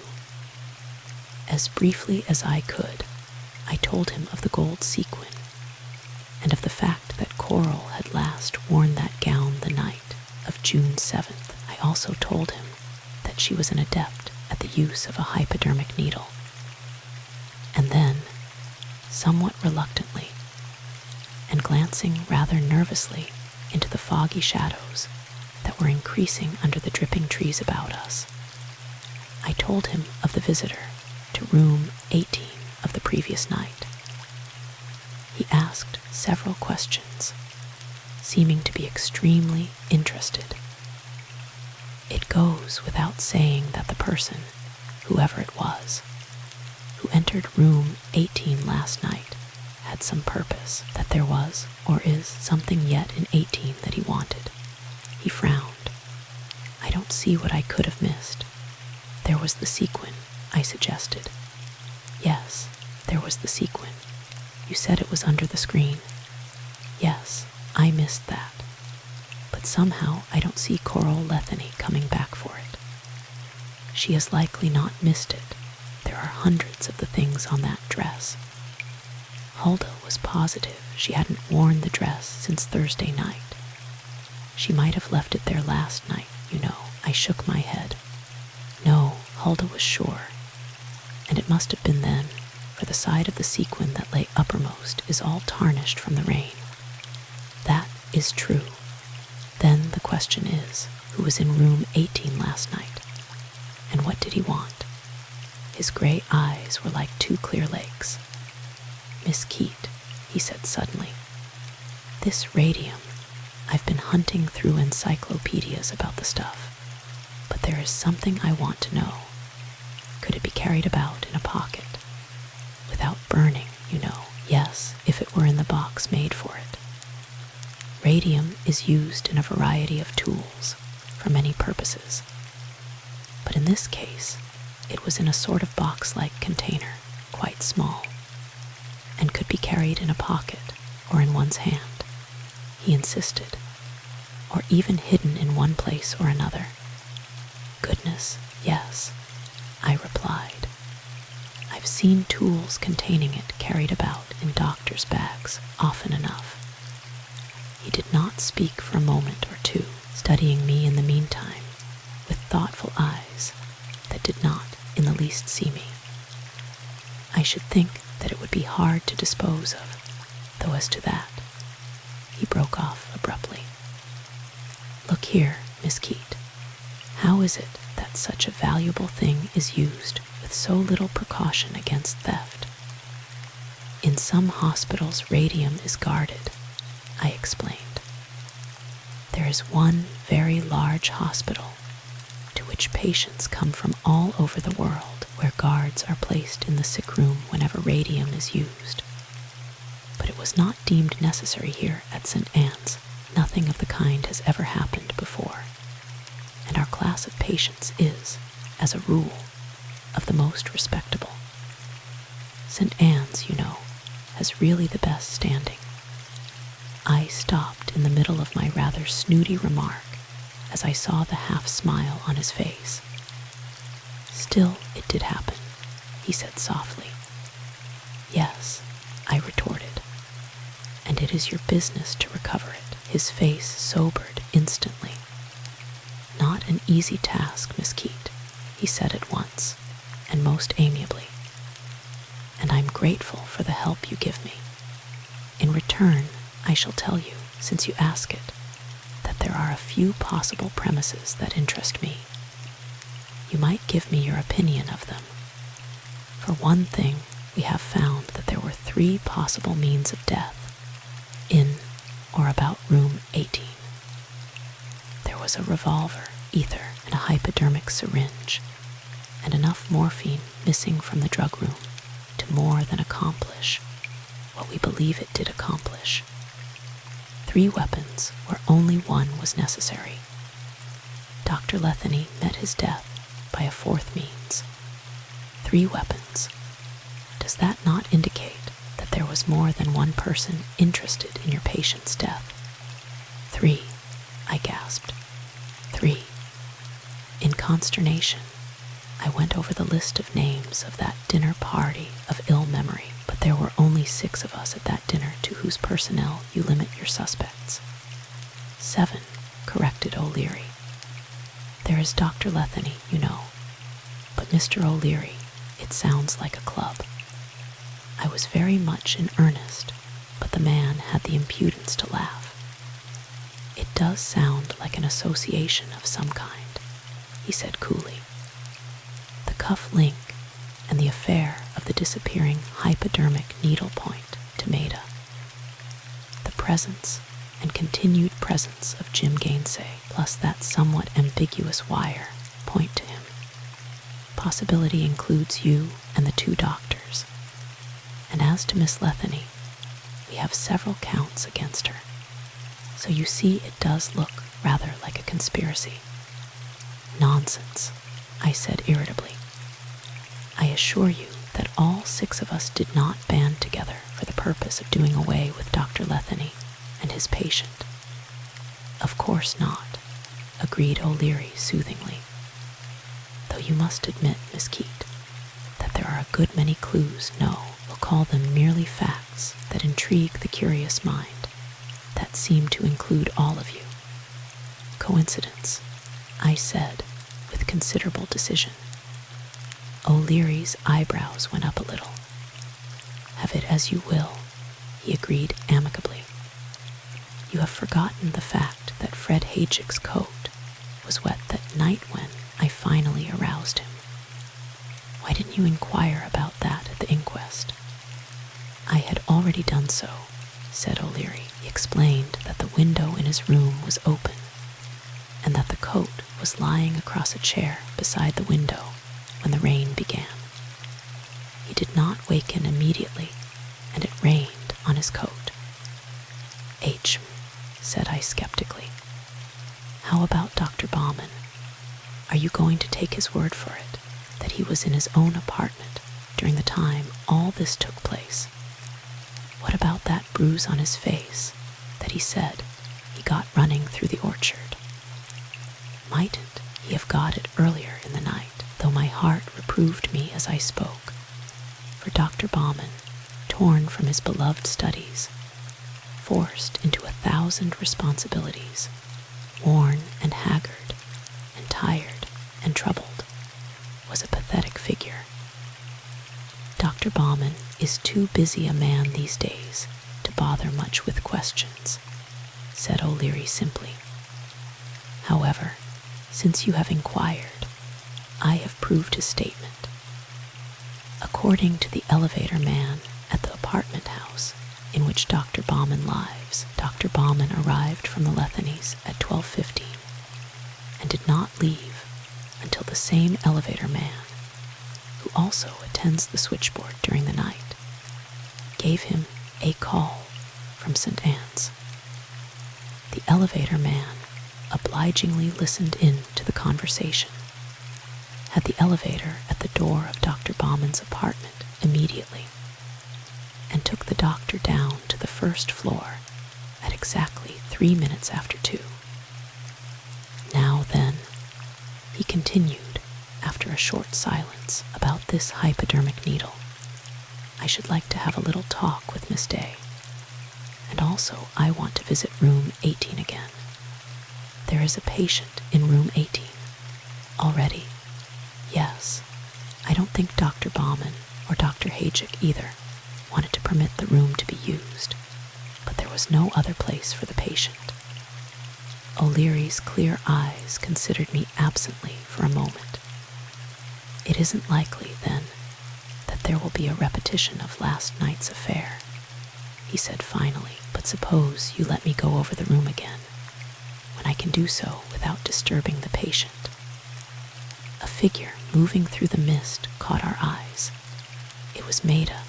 As briefly as I could, I told him of the gold sequin and of the fact that Coral had last worn that gown the night of June 7th. I also told him that she was an adept at the use of a hypodermic needle. And then, somewhat reluctantly, and glancing rather nervously into the foggy shadows that were increasing under the dripping trees about us, I told him of the visitor to room 18 of the previous night. He asked several questions, seeming to be extremely interested. It goes without saying that the person, whoever it was, who entered room 18 last night had some purpose, that there was, or is, something yet in 18 that he wanted. He frowned. I don't see what I could have missed. There was the sequin, I suggested. Yes, there was the sequin. You said it was under the screen. Yes, I missed that. But somehow I don't see Coral Letheny coming back for it. She has likely not missed it. There are hundreds of the things on that dress. Huldah was positive she hadn't worn the dress since Thursday night. She might have left it there last night, you know. I shook my head. No, Huldah was sure. And it must have been then, for the side of the sequin that lay uppermost is all tarnished from the rain. That is true. Then the question is, who was in room 18 last night? And what did he want? His gray eyes were like two clear lakes. Miss Keate, he said suddenly, this radium, I've been hunting through encyclopedias about the stuff, but there is something I want to know. Could it be carried about in a pocket? Without burning, you know. Yes, if it were in the box made for it. Radium is used in a variety of tools, for many purposes. But in this case, it was in a sort of box-like container, quite small, and could be carried in a pocket or in one's hand, he insisted, or even hidden in one place or another. Goodness, yes, I replied. I've seen tools containing it carried about in doctors' bags often enough. He did not speak for a moment or two, studying me in the meantime with thoughtful eyes that did not in the least see me. I should think that it would be hard to dispose of, though as to that, he broke off abruptly. Look here, Miss Keate, how is it that such a valuable thing is used with so little precaution against theft? In some hospitals, radium is guarded, I explained. There is one very large hospital to which patients come from all over the world, where guards are placed in the sick room whenever radium is used. But it was not deemed necessary here at St. Anne's. Nothing of the kind has ever happened before, and our class of patients is, as a rule, of the most respectable. St. Anne's, you know, has really the best standing. I stopped in the middle of my rather snooty remark as I saw the half-smile on his face. Still, it did happen, he said softly. Yes, I retorted, and it is your business to recover it. His face sobered instantly. Not an easy task, Miss Keate, he said at once, and most amiably. And I'm grateful for the help you give me. In return, I shall tell you, since you ask it, that there are a few possible premises that interest me. You might give me your opinion of them. For one thing, we have found that there were 3 possible means of death in or about room 18. There was a revolver, ether, and a hypodermic syringe, and enough morphine missing from the drug room to more than accomplish what we believe it did accomplish. 3 weapons where only one was necessary. Dr. Letheny met his death by a 4th means. 3 weapons. Does that not indicate that there was more than one person interested in your patient's death? 3, I gasped. 3. In consternation, I went over the list of names of that dinner party of ill memory, but there were only 6 of us at that dinner to whose personnel you limit your suspects. 7, corrected O'Leary. There is Dr. Letheny, you know, but Mr. O'Leary, it sounds like a club. I was very much in earnest, but the man had the impudence to laugh. It does sound like an association of some kind, he said coolly. The cuff link and the affair of the disappearing hypodermic needlepoint to Maida. The presence and continued presence of Jim Gainsay, plus that somewhat ambiguous wire, point to him. Possibility includes you and the 2 doctors. And as to Miss Letheny, we have several counts against her. So you see it does look rather like a conspiracy." "Nonsense," I said irritably. "I assure you that all 6 of us did not band together for the purpose of doing away with Dr. Letheny and his patient." "Of course not," agreed O'Leary soothingly. "Though you must admit, Miss Keate, that there are a good many clues, no, we'll call them merely facts, that intrigue the curious mind, that seem to include all of you." "Coincidence," I said with considerable decision. O'Leary's eyebrows went up a little. "Have it as you will," he agreed amicably. "You have forgotten the fact that Fred Hajick's coat was wet that night when I finally aroused him. Why didn't you inquire about that at the inquest?" "I had already done so," said O'Leary. He explained that the window in his room was open and that the coat was lying across a chair beside the window when the rain began. He did not waken immediately, and it rained on his coat. "H," said I skeptically. "How about Dr. Baumann? Are you going to take his word for it that he was in his own apartment during the time all this took place? What about that bruise on his face that he said he got running through the orchard? Mightn't he have got it earlier in the night, though my heart reproved me as I spoke? For Dr. Baumann, torn from his beloved studies, forced into 1,000 responsibilities, worn and haggard and tired and troubled, was a pathetic figure. Dr. Baumann is too busy a man these days to bother much with questions," said O'Leary simply. "However, since you have inquired, I have proved his statement. According to the elevator man at the apartment house in which Dr. Baumann lives, Dr. Baumann arrived from the Lethenys at 12:15 and did not leave until the same elevator man, who also attends the switchboard during the night, gave him a call from St. Anne's. The elevator man obligingly listened in to the conversation, had the elevator at the door of Dr. Baumann's apartment immediately, and took the doctor down to the first floor at exactly 3 minutes after 2. Now then," he continued after a short silence, "about this hypodermic needle. I should like to have a little talk with Miss Day, and also I want to visit room 18 again. There is a patient in room 18 already. Yes, I don't think Dr. Baumann or Dr. Hajick either wanted to permit the room to be used, but there was no other place for the patient." O'Leary's clear eyes considered me absently for a moment. "It isn't likely, then, that there will be a repetition of last night's affair," he said finally, "but suppose you let me go over the room again, when I can do so without disturbing the patient." A figure moving through the mist caught our eyes. It was Maida,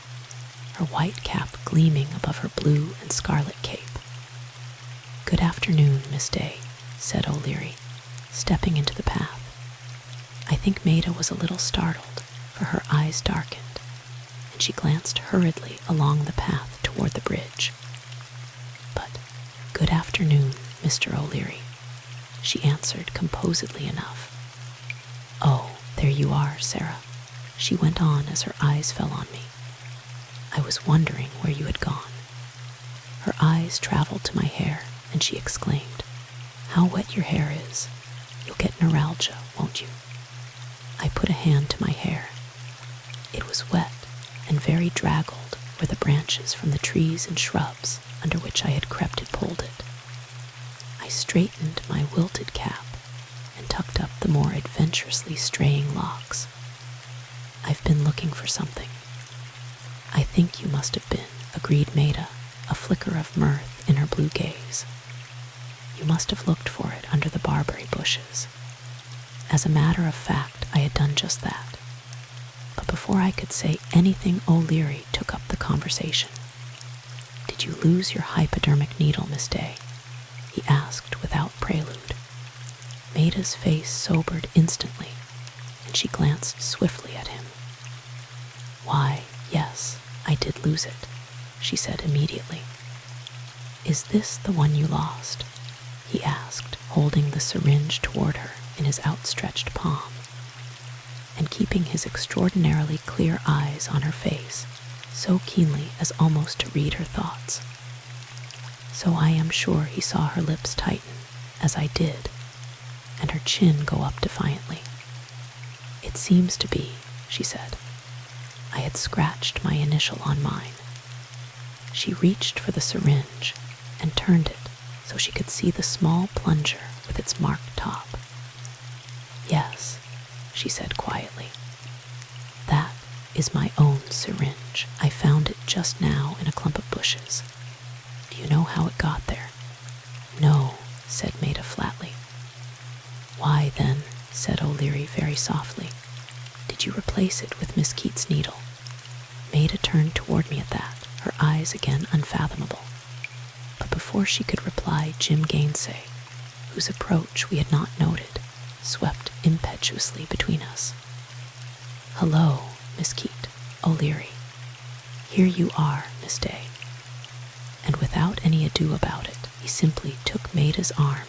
her white cap gleaming above her blue and scarlet cape. "Good afternoon, Miss Day," said O'Leary, stepping into the path. I think Maida was a little startled, for her eyes darkened, and she glanced hurriedly along the path toward the bridge. "But, good afternoon, Mr. O'Leary," she answered composedly enough. "Oh, there you are, Sarah," she went on as her eyes fell on me. "I was wondering where you had gone." Her eyes traveled to my hair, and she exclaimed, "How wet your hair is. You'll get neuralgia, won't you?" I put a hand to my hair. It was wet and very draggled where the branches from the trees and shrubs under which I had crept had pulled it. I straightened my wilted cap and tucked up the more adventurously straying locks. "I've been looking for something." "I think you must have been," agreed Maida, a flicker of mirth in her blue gaze. "You must have looked for it under the barberry bushes." As a matter of fact, I had done just that. But before Before I could say anything, O'Leary took up the conversation. "Did you lose your hypodermic needle, Miss Day?" he asked without prelude. Maida's face sobered instantly, and she glanced swiftly at him. "Why, yes, I did lose it," she said immediately. "Is this the one you lost?" he asked, holding the syringe toward her in his outstretched palm, and keeping his extraordinarily clear eyes on her face, so keenly as almost to read her thoughts. So I am sure he saw her lips tighten, as I did, and her chin go up defiantly. "It seems to be," she said. I had scratched my initial on mine. She reached for the syringe and turned it so she could see the small plunger with its marked top. "Yes," she said quietly. "That is my own syringe. I found it just now in a clump of bushes. Do you know how it got there?" "No," said Maida flatly. "Why, then," said O'Leary very softly, "did you replace it with Miss Keate's needle?" Maida turned toward me at that, her eyes again unfathomable. But before she could reply, Jim Gainsay, whose approach we had not noted, swept impetuously between us. "Hello, Miss Keate, O'Leary. Here you are, Miss Day." And without any ado about it, he simply took Maida's arm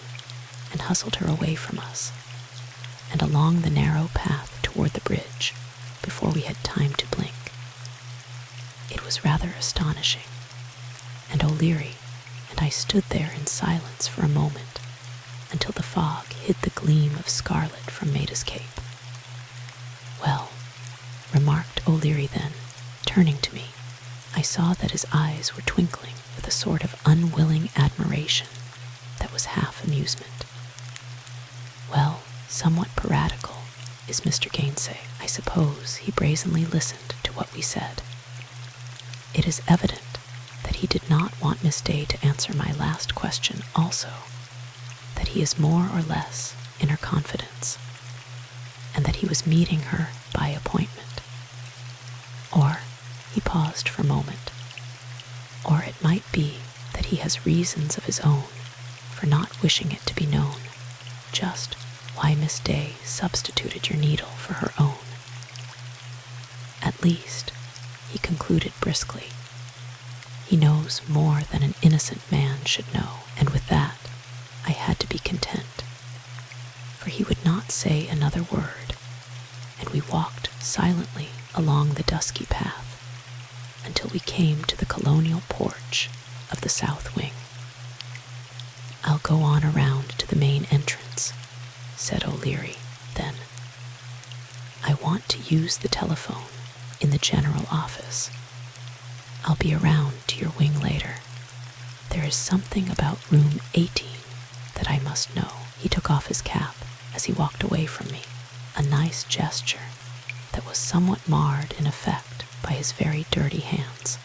and hustled her away from us, and along the narrow path toward the bridge, before we had time to blink. It was rather astonishing, and O'Leary and I stood there in silence for a moment, until the fog hid the gleam of scarlet from Maida's cape. "Well," remarked O'Leary then, turning to me. I saw that his eyes were twinkling with a sort of unwilling admiration that was half amusement. "Well, somewhat piratical is Mr. Gainsay. I suppose he brazenly listened to what we said. It is evident that he did not want Miss Day to answer my last question also, that he is more or less in her confidence, and that he was meeting her by appointment. Or," he paused for a moment, "or it might be that he has reasons of his own for not wishing it to be known just why Miss Day substituted your needle for her own. At least," he concluded briskly, "he knows more than an innocent man should know," and with that I had to be content, for he would not say another word, and we walked silently along the dusky path until we came to the colonial porch of the south wing. "I'll go on around to the main entrance," said O'Leary then. "I want to use the telephone in the general office. I'll be around to your wing later. There is something about room 18 that I must know." He took off his cap as he walked away from me, a nice gesture that was somewhat marred in effect by his very dirty hands.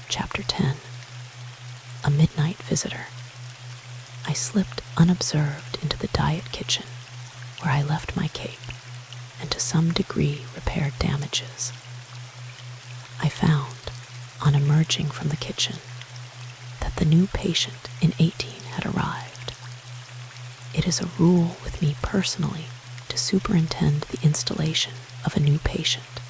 Chapter 10. A Midnight Visitor. I slipped unobserved into the diet kitchen, where I left my cape, and to some degree repaired damages. I found, on emerging from the kitchen, that the new patient in 18 had arrived. It is a rule with me personally to superintend the installation of a new patient,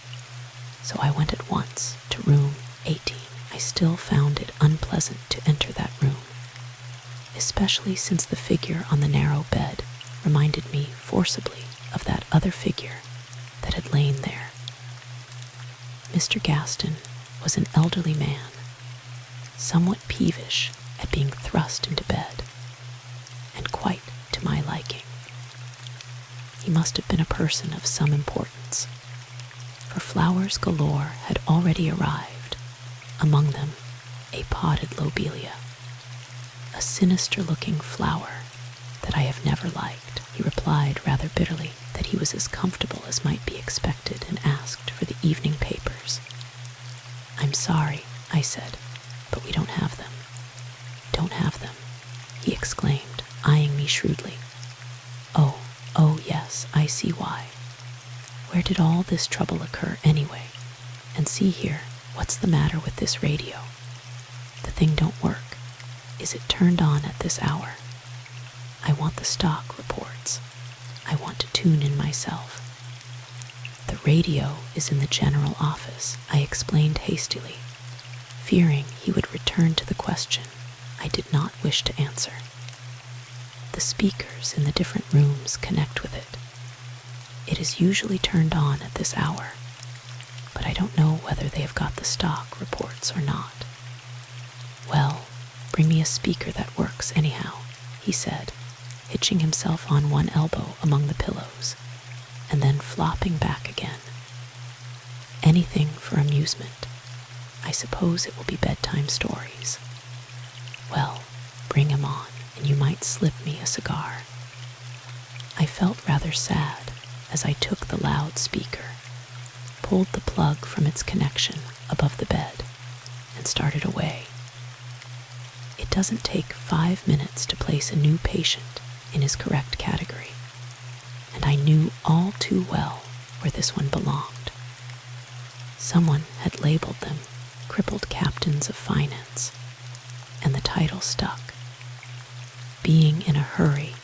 so I went at once to room 18. I still found it unpleasant to enter that room, especially since the figure on the narrow bed reminded me forcibly of that other figure that had lain there. Mr. Gaston was an elderly man, somewhat peevish at being thrust into bed, and quite to my liking. He must have been a person of some importance, for flowers galore had already arrived, among them a potted lobelia, a sinister-looking flower that I have never liked. He replied rather bitterly that he was as comfortable as might be expected and asked for the evening papers. "I'm sorry," I said, "but we don't have them." "Don't have them?" he exclaimed, eyeing me shrewdly. Oh, yes, I see why. Where did all this trouble occur anyway? And see here, what's the matter with this radio? The thing don't work. Is it turned on at this hour? I want the stock reports. I want to tune in myself. The radio is in the general office, I explained hastily, fearing he would return to the question I did not wish to answer. The speakers in the different rooms connect with it. It is usually turned on at this hour, but I don't know whether they have got the stock reports or not. Well, bring me a speaker that works anyhow, he said, hitching himself on one elbow among the pillows, and then flopping back again. Anything for amusement. I suppose it will be bedtime stories. Well, bring him on, and you might slip me a cigar. I felt rather sad as I took the loudspeaker, pulled the plug from its connection above the bed, and started away. It doesn't take 5 minutes to place a new patient in his correct category, and I knew all too well where this one belonged. Someone had labeled them crippled captains of finance, and the title stuck. Being in a hurry,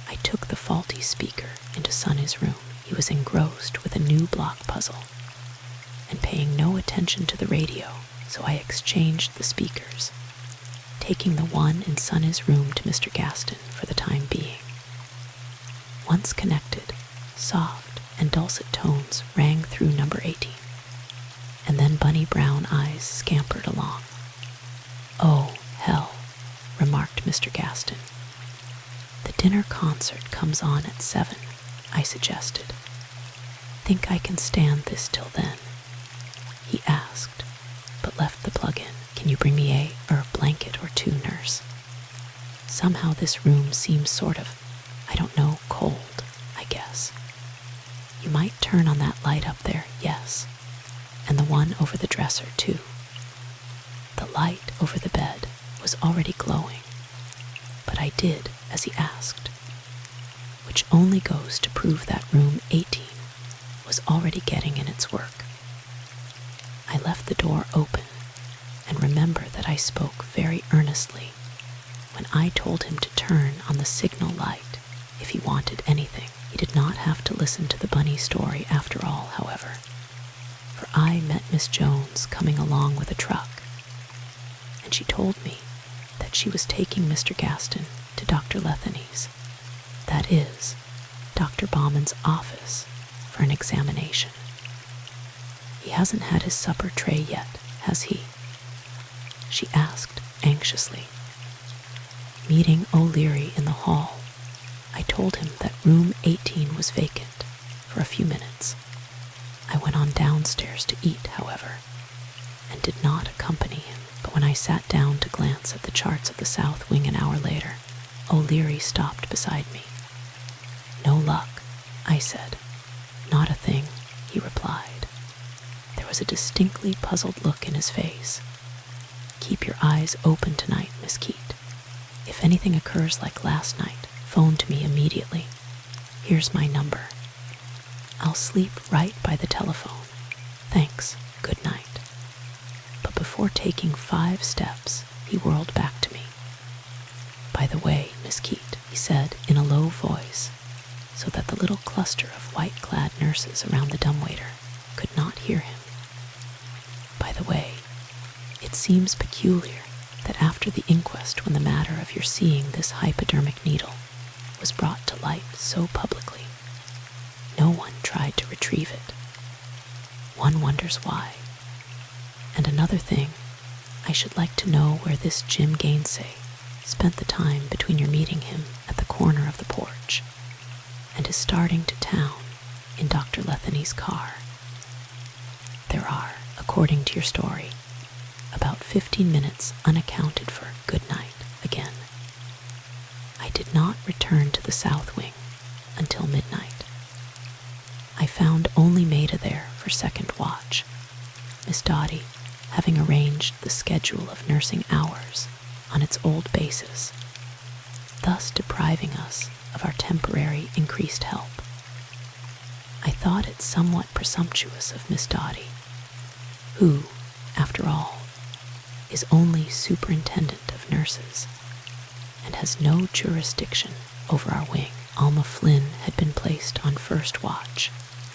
I took the faulty speaker into Sonny's room. He was engrossed with a new block puzzle, and paying no attention to the radio, so I exchanged the speakers, taking the one in Sonny's room to Mr. Gaston for the time being. Once connected, soft and dulcet tones rang through number 18, and then bunny brown eyes scampered along. "Oh, hell," remarked Mr. Gaston. "The dinner concert comes on at 7, I suggested. Think I can stand this till then?" He asked, but left the plug in. "Can you bring me a blanket or two, nurse? Somehow this room seems sort of, I don't know, cold, I guess. You might turn on that light up there, yes, and the one over the dresser, too." The light over the bed was already glowing, but I did as he asked, which only goes to prove that room 18 was already getting in its work. I left the door open and remember that I spoke very earnestly when I told him to turn on the signal light if he wanted anything. He did not have to listen to the bunny story after all, however, for I met Miss Jones coming along with a truck, and she told me that she was taking Mr. Gaston to Dr. Letheny's, that is, Dr. Bauman's office, for an examination. "He hasn't had his supper tray yet, has he?" she asked anxiously. Meeting O'Leary in the hall, I told him that room 18 was vacant for a few minutes. I went on downstairs to eat, however, and did not accompany him. But when I sat down to glance at the charts of the South Wing an hour later, O'Leary stopped beside me. "No luck," I said. "Not a thing," he replied. There was a distinctly puzzled look in his face. "Keep your eyes open tonight, Miss Keate. If anything occurs like last night, phone to me immediately. Here's my number. I'll sleep right by the telephone. Thanks. Good night." But before taking 5 steps, he whirled back to me. "By the way, Miss Keate," he said in a low voice, so that the little cluster of white-clad nurses around the dumbwaiter could not hear him. "By the way, it seems peculiar that after the inquest, when the matter of your seeing this hypodermic needle was brought to light so publicly, no one tried to retrieve it. One wonders why. And another thing, I should like to know where this Jim Gainsay spent the time between your meeting him at the corner of the porch and his starting to town in Dr. Letheny's car. There are, according to your story, about 15 minutes unaccounted for. Good night again." I did not return to the South Wing until midnight. I found only Maida there for second watch, Miss Dotty having arranged the schedule of nursing hours on its old basis, thus depriving us of our temporary increased help. I thought it somewhat presumptuous of Miss Dotty, who, after all, is only superintendent of nurses and has no jurisdiction over our wing. Alma Flynn had been placed on first watch,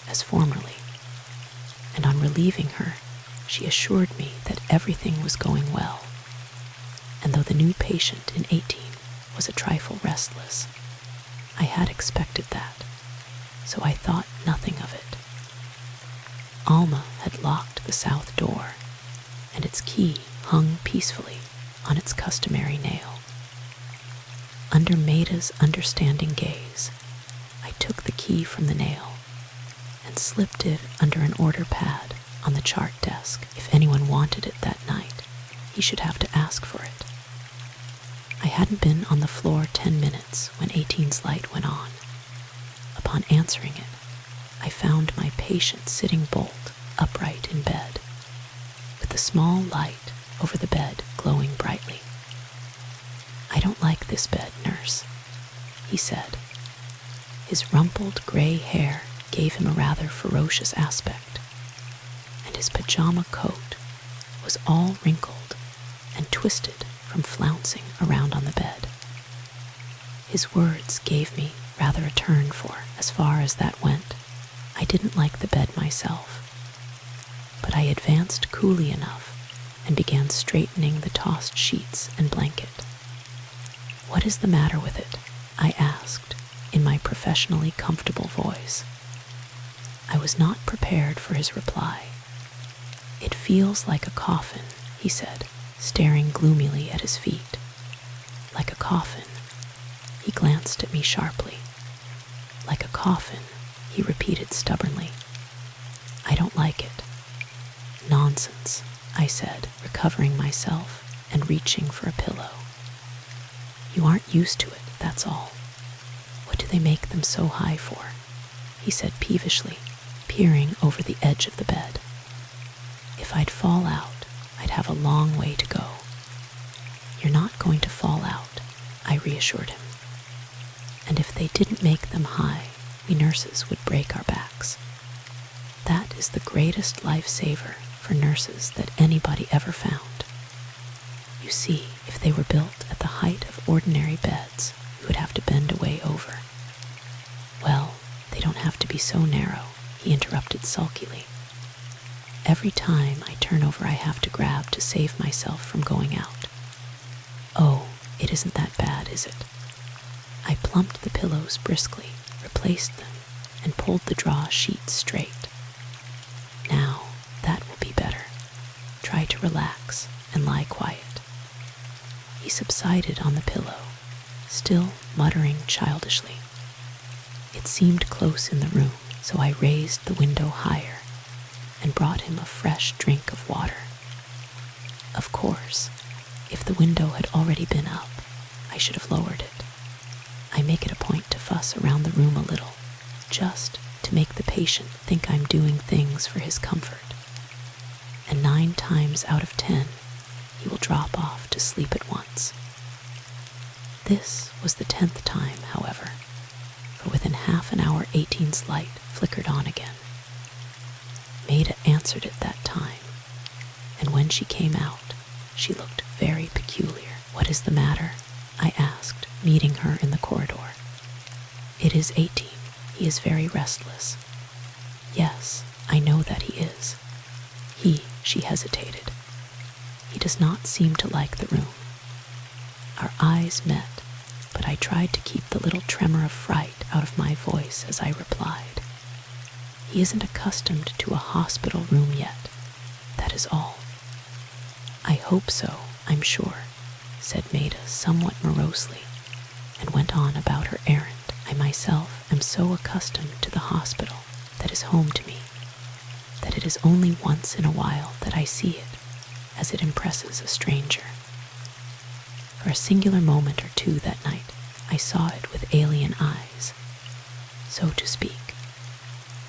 as formerly, and on relieving her, she assured me that everything was going well, and though the new patient in 18 was a trifle restless, I had expected that, so I thought nothing of it. Alma had locked the south door, and its key hung peacefully on its customary nail. Under Maida's understanding gaze, I took the key from the nail and slipped it under an order pad on the chart desk. If anyone wanted it that night, he should have to ask for it. I hadn't been on the floor 10 minutes when 18's light went on. Upon answering it, I found my patient sitting bolt upright in bed, with the small light over the bed glowing brightly. "I don't like this bed, nurse," he said. His rumpled gray hair gave him a rather ferocious aspect, and his pajama coat was all wrinkled and twisted from flouncing around on the bed. His words gave me rather a turn for, as far as that went. I didn't like the bed myself, but I advanced coolly enough and began straightening the tossed sheets and blanket. "What is the matter with it?" I asked in my professionally comfortable voice. I was not prepared for his reply. "It feels like a coffin," he said, staring gloomily at his feet. "Like a coffin." He glanced at me sharply. "Like a coffin," he repeated stubbornly. "I don't like it." "Nonsense," I said, recovering myself and reaching for a pillow. "You aren't used to it, that's all. What do they make them so high for?" he said peevishly, peering over the edge of the bed. "If I'd fall out, I'd have a long way to go." "You're not going to fall out," I reassured him. "And if they didn't make them high, we nurses would break our backs. That is the greatest lifesaver for nurses that anybody ever found. You see, if they were built at the height of ordinary beds, you would have to bend away over." "Well, they don't have to be so narrow," he interrupted sulkily. "Every time I turn over I have to grab to save myself from going out." "Oh, it isn't that bad, is it?" I plumped the pillows briskly, replaced them, and pulled the draw sheets straight. "Now, that will be better. Try to relax and lie quiet." He subsided on the pillow, still muttering childishly. It seemed close in the room, so I raised the window higher and brought him a fresh drink of water. Of course, if the window had already been up, I should have lowered it. I make it a point to fuss around the room a little, just to make the patient think I'm doing things for his comfort. And 9 times out of 10, he will drop off to sleep at once. This was the 10th time, however, for within half an hour 18's light flickered on again. Maida answered it that time, and when she came out, she looked very peculiar. "What is the matter?" I asked, meeting her in the corridor. "It is 18. He is very restless." "Yes, I know that he is." She hesitated. "He does not seem to like the room." Our eyes met, but I tried to keep the little tremor of fright out of my voice as I replied, "He isn't accustomed to a hospital room yet, that is all." "I hope so, I'm sure," said Maida somewhat morosely, and went on about her errand. "I myself am so accustomed to the hospital that is home to me, that it is only once in a while that I see it, as it impresses a stranger. For a singular moment or two that night, I saw it with alien eyes, so to speak.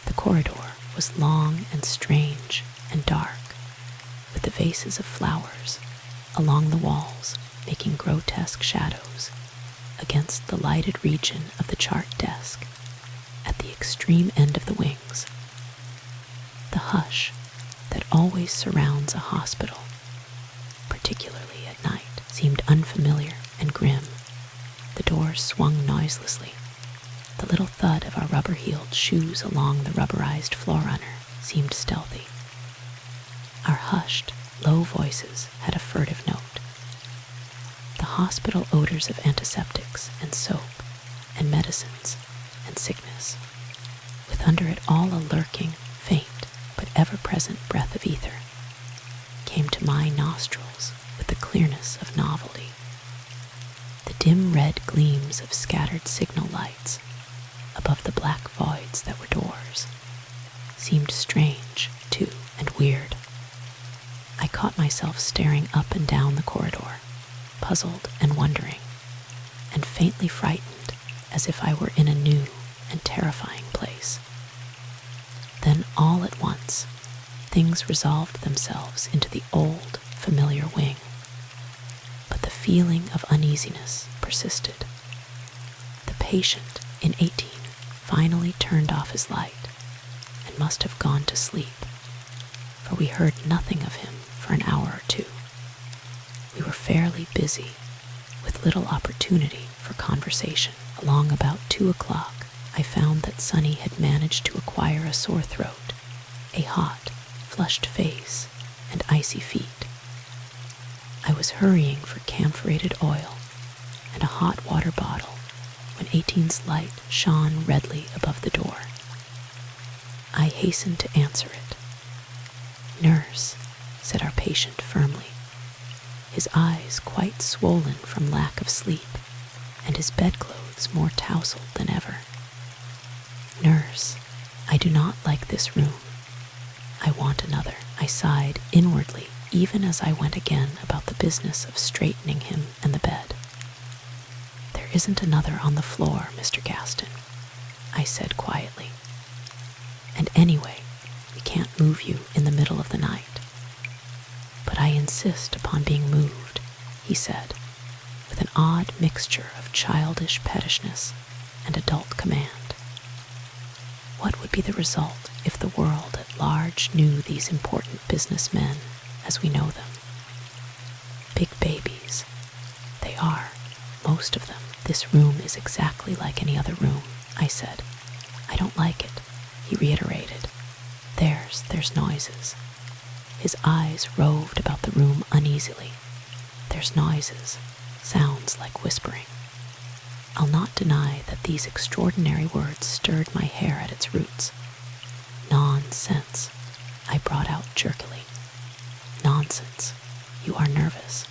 The corridor was long and strange and dark, with the vases of flowers along the walls making grotesque shadows against the lighted region of the chart desk, at at the extreme end of the wings. The hush that always surrounds a hospital, particularly at night, seemed unfamiliar and grim. The doors swung noiselessly. The little thud of our rubber-heeled shoes along the rubberized floor-runner seemed stealthy. Our hushed, low voices had a furtive note. The hospital odors of antiseptics and soap and medicines and sickness, with under it all a lurking, faint, but ever-present breath of ether, came to my nostrils with the clearness of novelty. The dim red gleams of scattered signal lights above the black voids that were doors seemed strange, too, and weird. I caught myself staring up and down the corridor, puzzled and wondering, and faintly frightened as if I were in a new and terrifying place. Then all at once, things resolved themselves into the old, familiar wing. But the feeling of uneasiness persisted. The patient in 18 finally turned off his light and must have gone to sleep, for we heard nothing of him for an hour or two. We were fairly busy, with little opportunity for conversation. Along about 2 o'clock, I found that Sonny had managed to acquire a sore throat, a hot, flushed face, and icy feet. I was hurrying for camphorated oil and a hot water bottle when 18's light shone redly above the door. I hastened to answer it. "Nurse," said our patient firmly, his eyes quite swollen from lack of sleep and his bedclothes more tousled than ever. "Nurse, I do not like this room. I want another." I sighed inwardly even as I went again about the business of straightening him and the bed. "There isn't another on the floor, Mr. Gaston," I said quietly. "And anyway, we can't move you in the middle of the night." "But I insist upon being moved," he said, with an odd mixture of childish pettishness and adult command. What would be the result if the world at large knew these important businessmen as we know them? Big babies. They are, most of them. "This room is exactly like any other room," I said. "I don't like it," he reiterated. There's noises." His eyes roved about the room uneasily. "There's noises, sounds like whispering." I'll not deny that these extraordinary words stirred my hair at its roots. "Nonsense," I brought out jerkily. "Nonsense. You are nervous."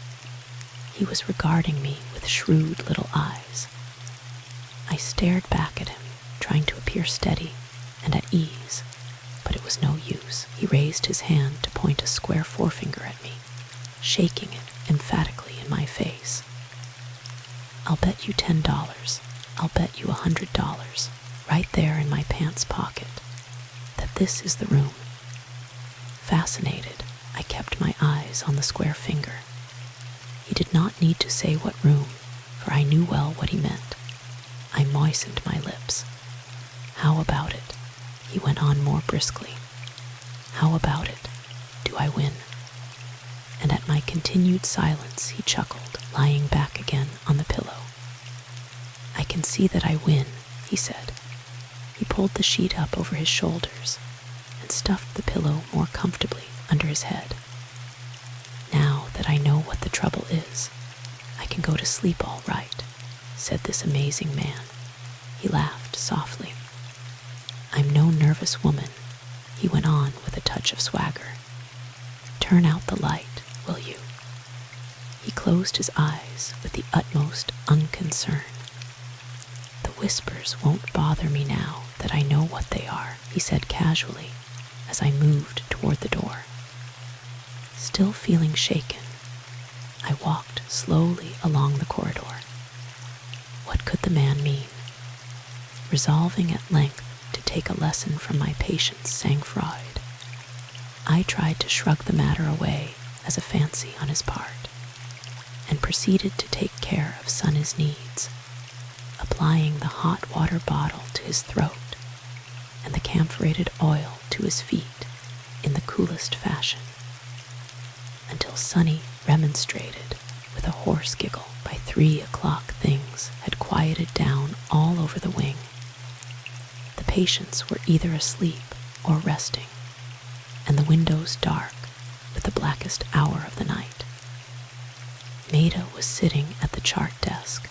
He was regarding me with shrewd little eyes. I stared back at him, trying to appear steady and at ease, but it was no use. He raised his hand to point a square forefinger at me, shaking it emphatically in my face. "I'll bet you $10, I'll bet you $100, right there in my pants pocket, that this is the room." Fascinated, I kept my eyes on the square finger. He did not need to say what room, for I knew well what he meant. I moistened my lips. "How about it?" he went on more briskly. "How about it? Do I win?" And at my continued silence he chuckled, lying back again on the pillow. "I can see that I win," he said. He pulled the sheet up over his shoulders and stuffed the pillow more comfortably under his head. "Now that I know what the trouble is, I can go to sleep all right," said this amazing man. He laughed softly. "I'm no nervous woman," he went on with a touch of swagger. "Turn out the light, will you?" He closed his eyes with the utmost unconcern. "The whispers won't bother me now that I know what they are," he said casually as I moved toward the door. Still feeling shaken, I walked slowly along the corridor. What could the man mean? Resolving at length to take a lesson from my patient's sang-froid, I tried to shrug the matter away as a fancy on his part, and proceeded to take care of Sonny's needs, applying the hot water bottle to his throat and the camphorated oil to his feet in the coolest fashion, until Sonny remonstrated with a hoarse giggle. By 3 o'clock things had quieted down all over the wing. The patients were either asleep or resting, and the windows dark with the blackest hour of the night. Maida was sitting at the chart desk,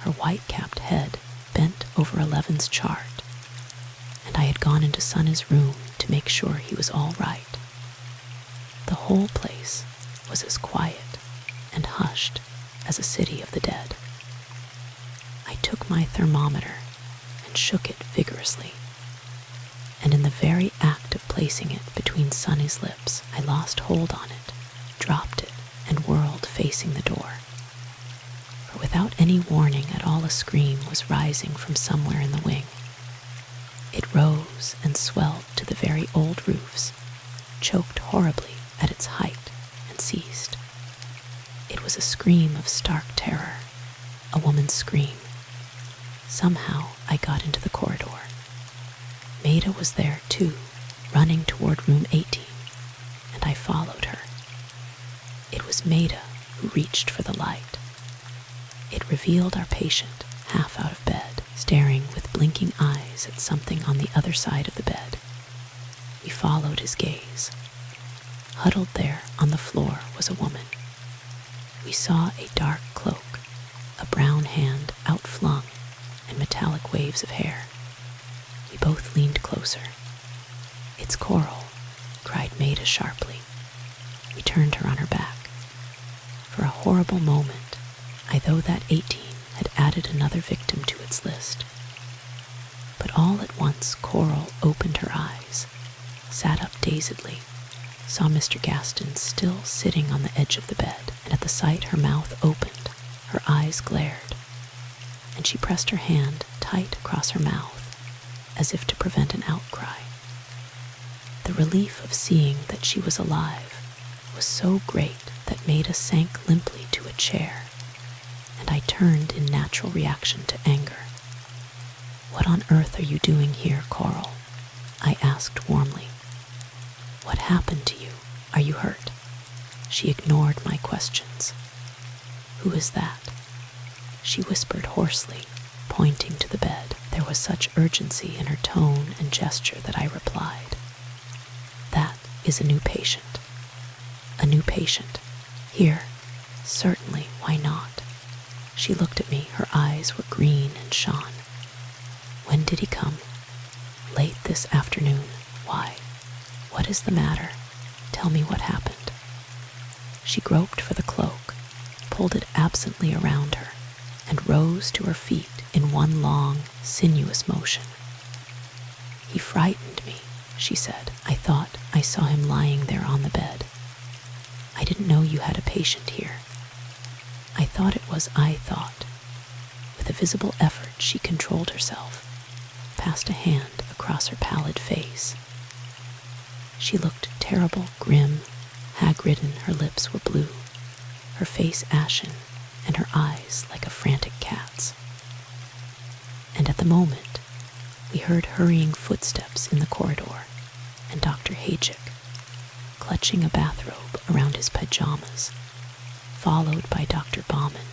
her white-capped head bent over Eleven's chart, and I had gone into Sonny's room to make sure he was all right. The whole place was as quiet and hushed as a city of the dead. I took my thermometer and shook it vigorously, and in the very act of placing it between Sonny's lips, I lost hold on it, dropped it, and whirled facing the door. For without any warning at all, a scream was rising from somewhere in the wing. It rose and swelled to the very old roofs, choked horribly at its height, and ceased. It was a scream of stark terror, a woman's scream. Somehow I got into the corridor. Maida was there too, running toward room 18, and I followed her. It was Maida who reached for the light. It revealed our patient, half out of bed, staring with blinking eyes at something on the other side of the bed. We followed his gaze. Huddled there on the floor was a woman. We saw a dark cloak, a brown hand outflung, and metallic waves of hair. We both leaned closer. "It's Coral," cried Maida sharply. We turned her on her back. For a horrible moment, I thought that 18 had added another victim to its list. But all at once Coral opened her eyes, sat up dazedly, saw Mr. Gaston still sitting on the edge of the bed, and at the sight her mouth opened, her eyes glared, and she pressed her hand tight across her mouth, as if to prevent an outcry. The relief of seeing that she was alive was so great that Maida sank limply to a chair, and I turned in natural reaction to anger. "What on earth are you doing here, Coral?" I asked warmly. "What happened to you? Are you hurt?" She ignored my questions. "Who is that?" she whispered hoarsely, pointing to the bed. There was such urgency in her tone and gesture that I replied, "That is a new patient. A new patient. Here. Certainly, why not?" She looked at me. Her eyes were green and shone. "When did he come?" "Late this afternoon." "Why? What is the matter? Tell me what happened." She groped for the cloak, pulled it absently around her, and rose to her feet in one long, sinuous motion. "He frightened me," she said. "I thought I saw him lying there on the bed. I didn't know you had a patient here. I thought it was I thought." With a visible effort, she controlled herself, passed a hand across her pallid face. She looked terrible, grim, hag-ridden. Her lips were blue, her face ashen, and her eyes like a frantic cat's. And at the moment, we heard hurrying footsteps in the corridor, and Dr. Haychick, clutching a bathrobe around his pajamas, followed by Dr. Bauman,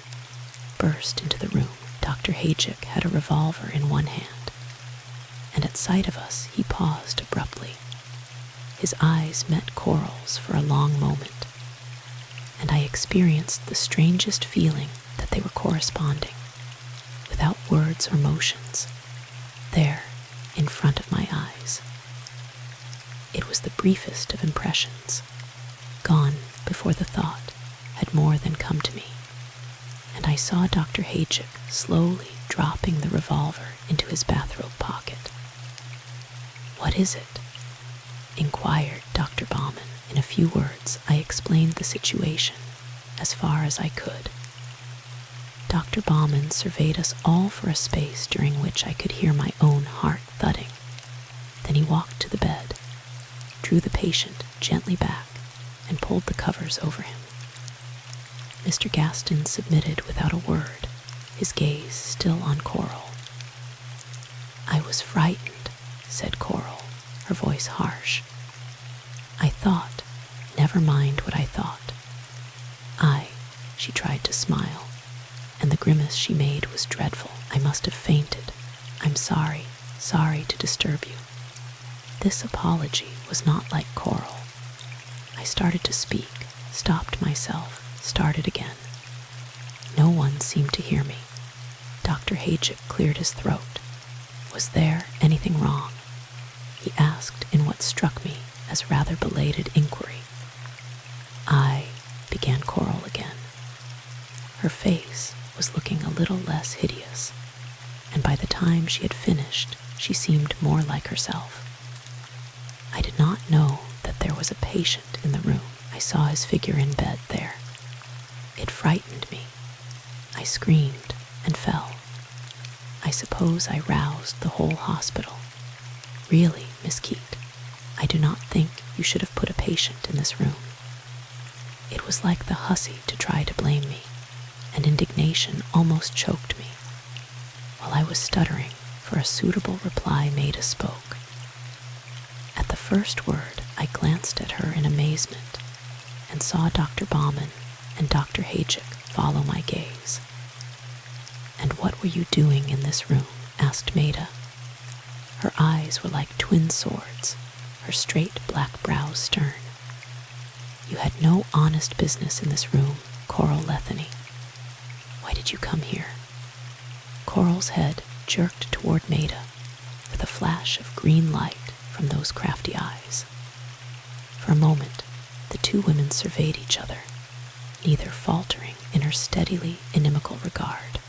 burst into the room. Dr. Haychick had a revolver in one hand, and at sight of us he paused abruptly. His eyes met Coral's for a long moment, and I experienced the strangest feeling that they were corresponding, without words or motions, there in front of my eyes. It was the briefest of impressions, gone before the thought had more than come to me, and I saw Dr. Haychick slowly dropping the revolver into his bathrobe pocket. "What is it?" inquired Dr. Bauman. In a few words, I explained the situation as far as I could. Dr. Bauman surveyed us all for a space during which I could hear my own heart thudding. Then he walked to the bed, drew the patient gently back, and pulled the covers over him. Mr. Gaston submitted without a word, his gaze still on Coral. "I was frightened," said Coral, her voice harsh. I thought, never mind what I thought. She tried to smile, and the grimace she made was dreadful. I must have fainted. I'm sorry to disturb you. This apology was not like Coral. I started to speak, stopped myself, started again. No one seemed to hear me. Dr. Haychick cleared his throat. Was there anything wrong? He asked in what struck me as rather belated inquiry. Began Coral again. Her face was looking a little less hideous, and by the time she had finished, she seemed more like herself. I did not know that there was a patient in the room. I saw his figure in bed there. It frightened me. I screamed and fell. I suppose I roused the whole hospital. Really, Miss Keate, I do not think you should have put a patient in this room. It was like the hussy to try to blame me, and indignation almost choked me. While I was stuttering for a suitable reply, Maida spoke. At the first word, I glanced at her in amazement and saw Dr. Baumann and Dr. Haychick follow my gaze. And what were you doing in this room? Asked Maida. Her eyes were like twin swords, her straight black brows stern. You had no honest business in this room, Coral Letheny. Why did you come here? Coral's head jerked toward Maida with a flash of green light from those crafty eyes. For a moment, the two women surveyed each other, neither faltering in her steadily inimical regard.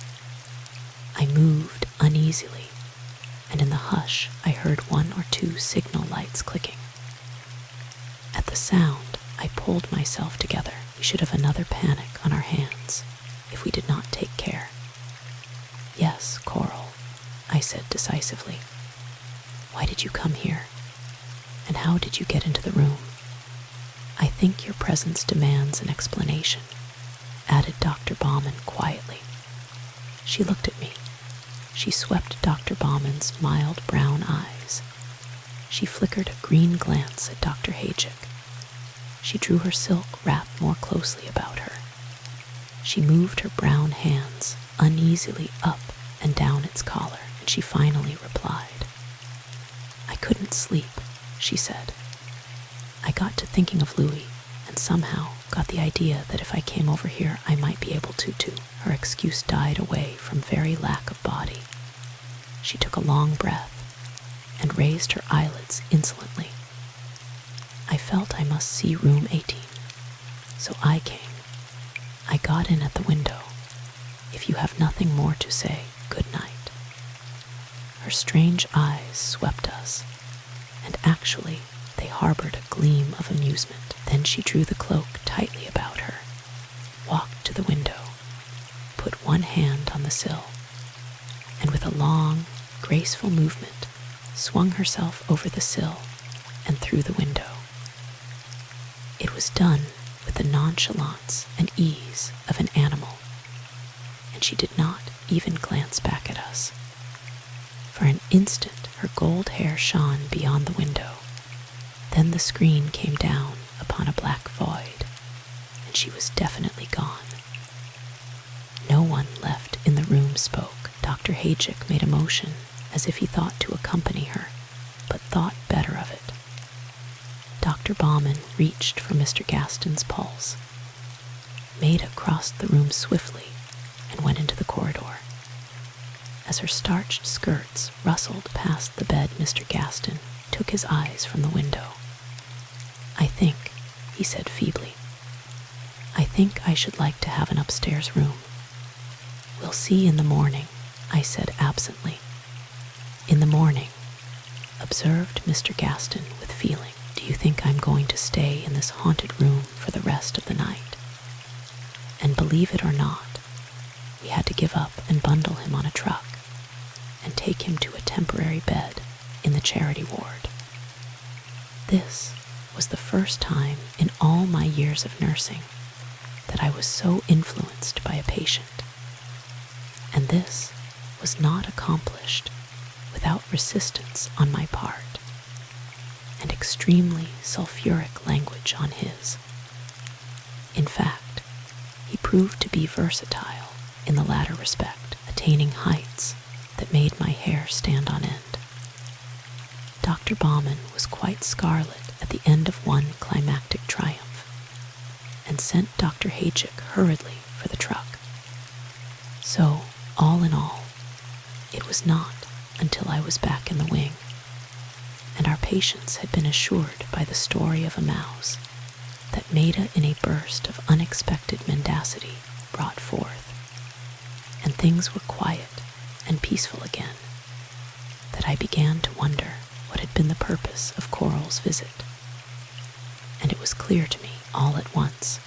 I moved uneasily, and in the hush I heard one or two signal lights clicking. At the sound, I pulled myself together. We should have another panic on our hands if we did not take care. Yes, Coral, I said decisively. Why did you come here? And how did you get into the room? I think your presence demands an explanation, added Dr. Baumann quietly. She looked at me. She swept Dr. Baumann's mild brown eyes. She flickered a green glance at Dr. Haychick. She drew her silk wrap more closely about her. She moved her brown hands uneasily up and down its collar, and she finally replied. I couldn't sleep, she said. I got to thinking of Louis, and somehow got the idea that if I came over here I might be able to too. Her excuse died away from very lack of body. She took a long breath and raised her eyelids insolently. I felt I must see room 18, so I came. I got in at the window. If you have nothing more to say, good night. Her strange eyes swept us, and actually they harbored a gleam of amusement. Then she drew the cloak tightly about her, walked to the window, put one hand on the sill, and with a long, graceful movement, swung herself over the sill and through the window. It was done with the nonchalance and ease of an animal, and she did not even glance back at us. For an instant her gold hair shone beyond the window, then the screen came down upon a black void, and she was definitely gone. No one left in the room spoke. Dr. Haychick made a motion as if he thought to accompany her, but thought better of it. Dr. Baumann reached for Mr. Gaston's pulse. Maida crossed the room swiftly and went into the corridor. As her starched skirts rustled past the bed, Mr. Gaston took his eyes from the window. I think, he said feebly, I think I should like to have an upstairs room. We'll see in the morning, I said absently. In the morning, observed Mr. Gaston with feeling. Do you think I'm going to stay in this haunted room for the rest of the night? And believe it or not, we had to give up and bundle him on a truck and take him to a temporary bed in the charity ward. This was the first time in all my years of nursing that I was so influenced by a patient, and this was not accomplished without resistance on my part, and extremely sulfuric language on his. In fact, he proved to be versatile in the latter respect, attaining heights that made my hair stand on end. Dr. Baumann was quite scarlet at the end of one climactic triumph, and sent Dr. Haychick hurriedly for the truck. So, all in all, it was not until I was back in the wing, and our patients had been assured by the story of a mouse that Maida in a burst of unexpected mendacity brought forth, and things were quiet and peaceful again, that I began to wonder what had been the purpose of Coral's visit. And it was clear to me all at once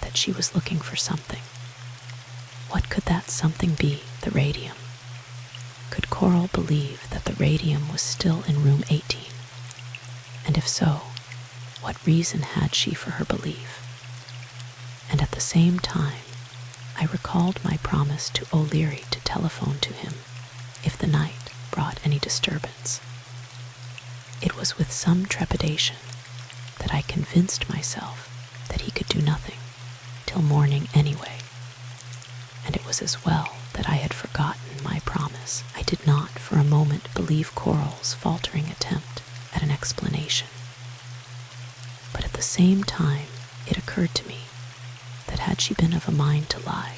that she was looking for something. What could that something be? The radium. Could Coral believe that the radium was still in room 18? And if so, what reason had she for her belief? And at the same time, I recalled my promise to O'Leary to telephone to him if the night brought any disturbance. It was with some trepidation that I convinced myself that he could do nothing till morning anyway, and it was as well that I had forgotten my promise. I did not for a moment believe Coral's faltering attempt at an explanation, but at the same time it occurred to me that had she been of a mind to lie,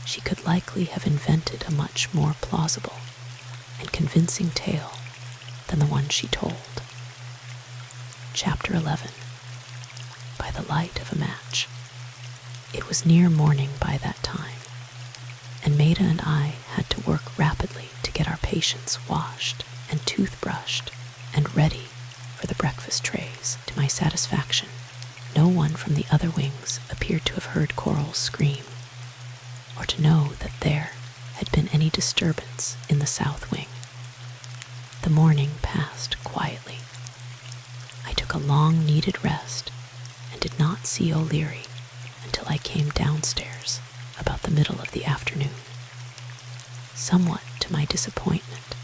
she could likely have invented a much more plausible and convincing tale than the one she told. Chapter 11. By the light of a match. It was near morning by that time, and Maida and I had to work rapidly to get our patients washed and toothbrushed and ready for the breakfast trays. To my satisfaction, no one from the other wings appeared to have heard Coral's scream, or to know that there had been any disturbance in the south wing. The morning passed quietly. I took a long-needed rest and did not see O'Leary until I came downstairs about the middle of the afternoon, somewhat to my disappointment,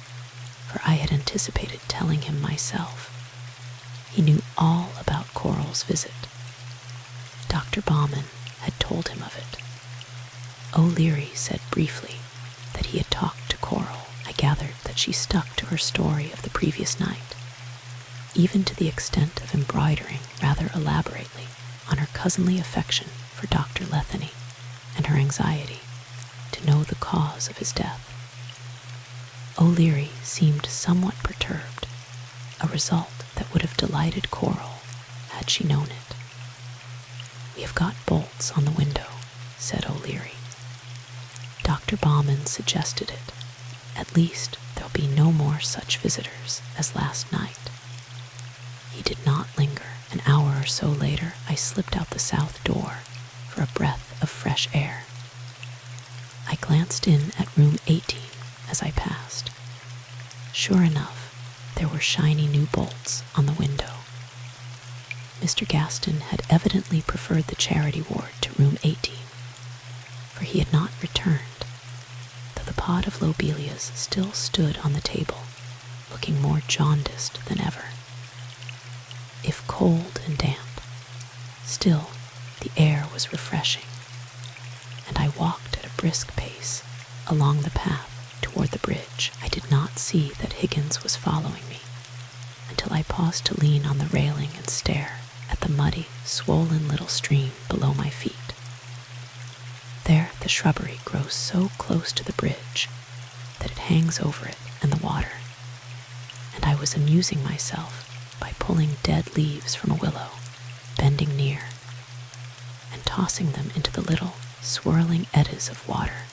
for I had anticipated telling him myself. He knew all about Coral's visit. Dr. Baumann had told him of it. O'Leary said briefly that he had talked to Coral. I gathered that she stuck to her story of the previous night, even to the extent of embroidering rather elaborately on her cousinly affection for Dr. Letheny and her anxiety to know the cause of his death. O'Leary seemed somewhat perturbed, a result that would have delighted Coral had she known it. "We have got bolts on the window," said O'Leary. Dr. Baumann suggested it. At least there'll be no more such visitors as last night. He did not linger. An hour or so later, I slipped out the south door for a breath of fresh air. I glanced in at room 18 as I passed. Sure enough, there were shiny new bolts on the window. Mr. Gaston had evidently preferred the charity ward to room 18, for he had not returned, though the pot of lobelias still stood on the table, looking more jaundiced than ever. If cold and damp, still the air was refreshing, and I walked at a brisk pace along the path toward the bridge. I did not see that Higgins was following me until I paused to lean on the railing and stare at the muddy, swollen little stream below my feet. There the shrubbery grows so close to the bridge that it hangs over it and the water, and I was amusing myself by pulling dead leaves from a willow, bending near, and tossing them into the little, swirling eddies of water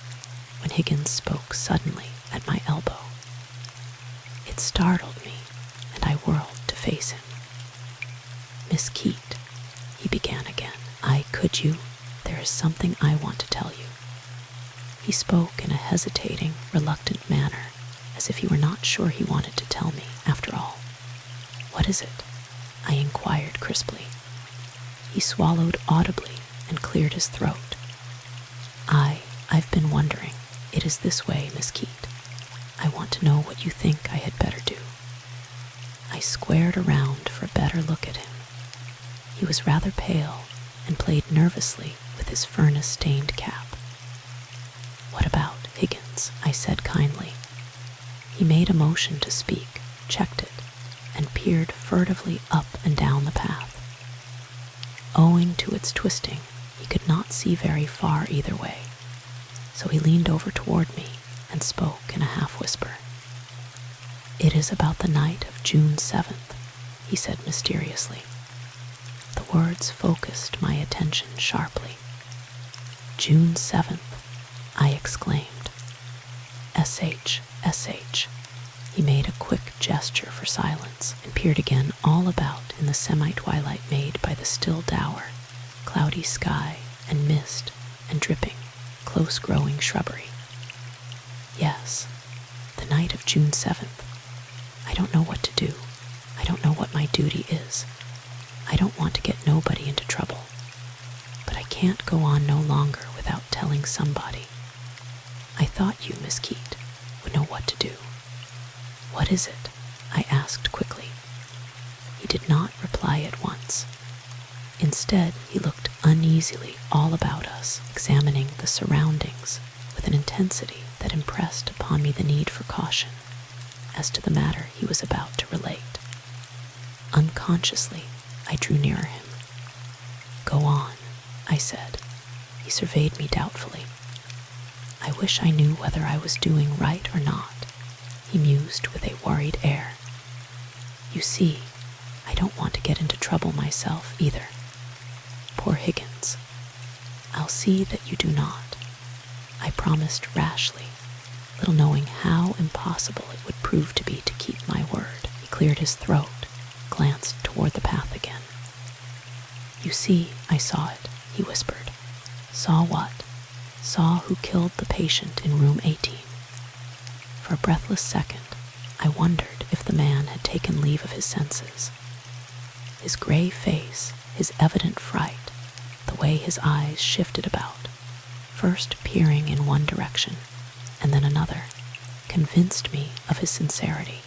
when Higgins spoke suddenly at my elbow. It startled me, and I whirled to face him. "Miss Keate," he began again. "Could you? There is something I want to tell you." He spoke in a hesitating, reluctant manner, as if he were not sure he wanted to tell me, after all. "What is it?" I inquired crisply. He swallowed audibly and cleared his throat. I've been wondering. It is this way, Miss Keate. I want to know what you think I had better do." I squared around for a better look at him. He was rather pale and played nervously with his furnace-stained cap. "What about Higgins?" I said kindly. He made a motion to speak, checked it, and peered furtively up and down the path. Owing to its twisting, he could not see very far either way, so he leaned over toward me and spoke in a half-whisper. "It is about the night of June 7th, he said mysteriously. The words focused my attention sharply. "June 7th, I exclaimed. "SH, SH. He made a quick gesture for silence and peered again all about in the semi-twilight made by the still dour, cloudy sky and mist and dripping, close-growing shrubbery. "Yes, the night of June 7th. I don't know what to do. I don't know what my duty is. I don't want to get nobody into trouble. But I can't go on no longer without telling somebody. I thought you, Miss Keate, would know what to do." "What is it?" I asked quickly. He did not reply at once. Instead, he looked uneasily all about us, examining the surroundings with an intensity that impressed upon me the need for caution as to the matter he was about to relate. Unconsciously, I drew nearer him. "Go on," I said. He surveyed me doubtfully. "I wish I knew whether I was doing right or not," he mused with a worried air. "You see, I don't want to get into trouble myself either. Poor Higgins. I'll see that you do not," I promised rashly, little knowing how impossible it would prove to be to keep my word. He cleared his throat, glanced toward the path again. "You see, I saw it," he whispered. "Saw what?" "Saw who killed the patient in room 18. For a breathless second, I wondered if the man had taken leave of his senses. His gray face, his evident fright, the way his eyes shifted about, first peering in one direction and then another, convinced me of his sincerity.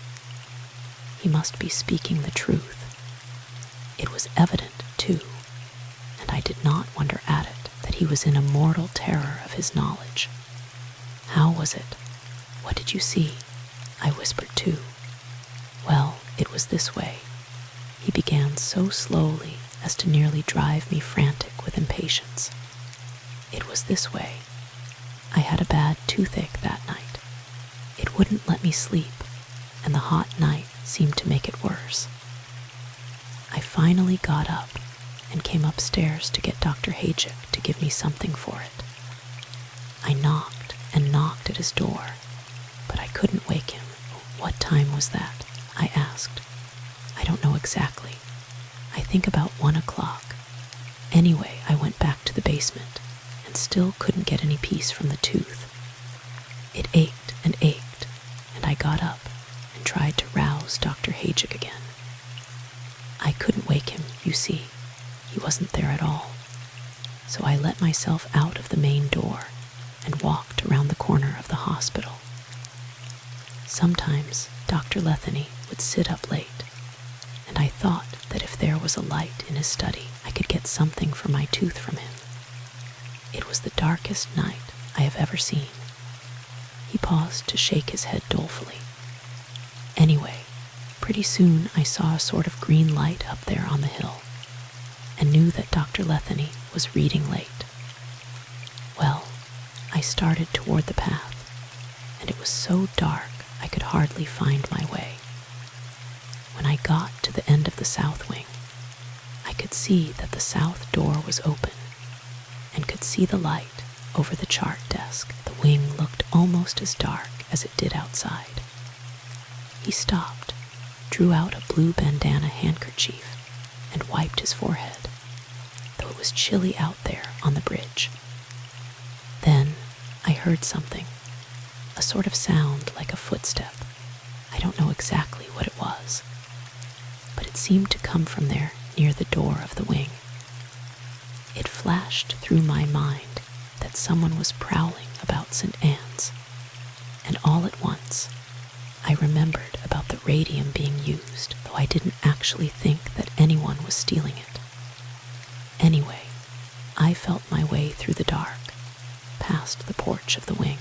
He must be speaking the truth. It was evident, too, and I did not wonder at it, that he was in a mortal terror of his knowledge. "How was it? What did you see?" I whispered too. "Well, it was this way." He began so slowly as to nearly drive me frantic with impatience. "It was this way. I had a bad toothache that night. It wouldn't let me sleep, and the hot night seemed to make it worse. I finally got up and came upstairs to get Dr. Hayjick to give me something for it. I knocked and knocked at his door, but I couldn't wake him. "What time was that?" I asked. "I don't know exactly. I think about 1 o'clock. Anyway, I went back to the basement and still couldn't get any peace from the tooth. It ached, and I got up and tried to rouse Dr. Hayjick again. I couldn't wake him, you see. He wasn't there at all. So I let myself out of the main door and walked around the corner of the hospital. Sometimes Dr. Letheny would sit up late, and I thought that if there was a light in his study, I could get something for my tooth from him. It was the darkest night I have ever seen." He paused to shake his head dolefully. "Anyway, pretty soon I saw a sort of green light up there on the hill, and knew that Dr. Letheny was reading late. Well, I started toward the path, and it was so dark I could hardly find my way. When I got to the end of the south wing, I could see that the south door was open, and could see the light over the chart desk. The wing looked almost as dark as it did outside." He stopped, drew out a blue bandana handkerchief, and wiped his forehead, though it was chilly out there on the bridge. Then I heard something, a sort of sound like a footstep. I don't know exactly what it was, but it seemed to come from there near the door of the wing. It flashed through my mind that someone was prowling about St. Anne's, and all at once I remembered about the radium being used, though I didn't actually think that anyone was stealing it. Anyway, I felt my way through the dark, past the porch of the wing.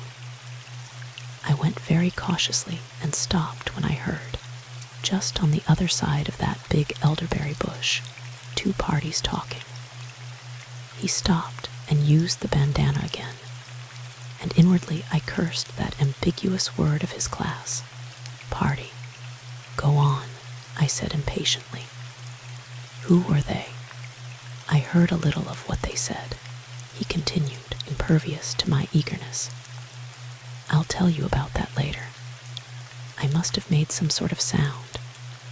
I went very cautiously and stopped when I heard, just on the other side of that big elderberry bush, 2 parties talking. He stopped and used the bandana again, and inwardly I cursed that ambiguous word of his class, party. Go on, I said impatiently. Who were they? I heard a little of what they said, he continued, impervious to my eagerness. I'll tell you about that later. I must have made some sort of sound,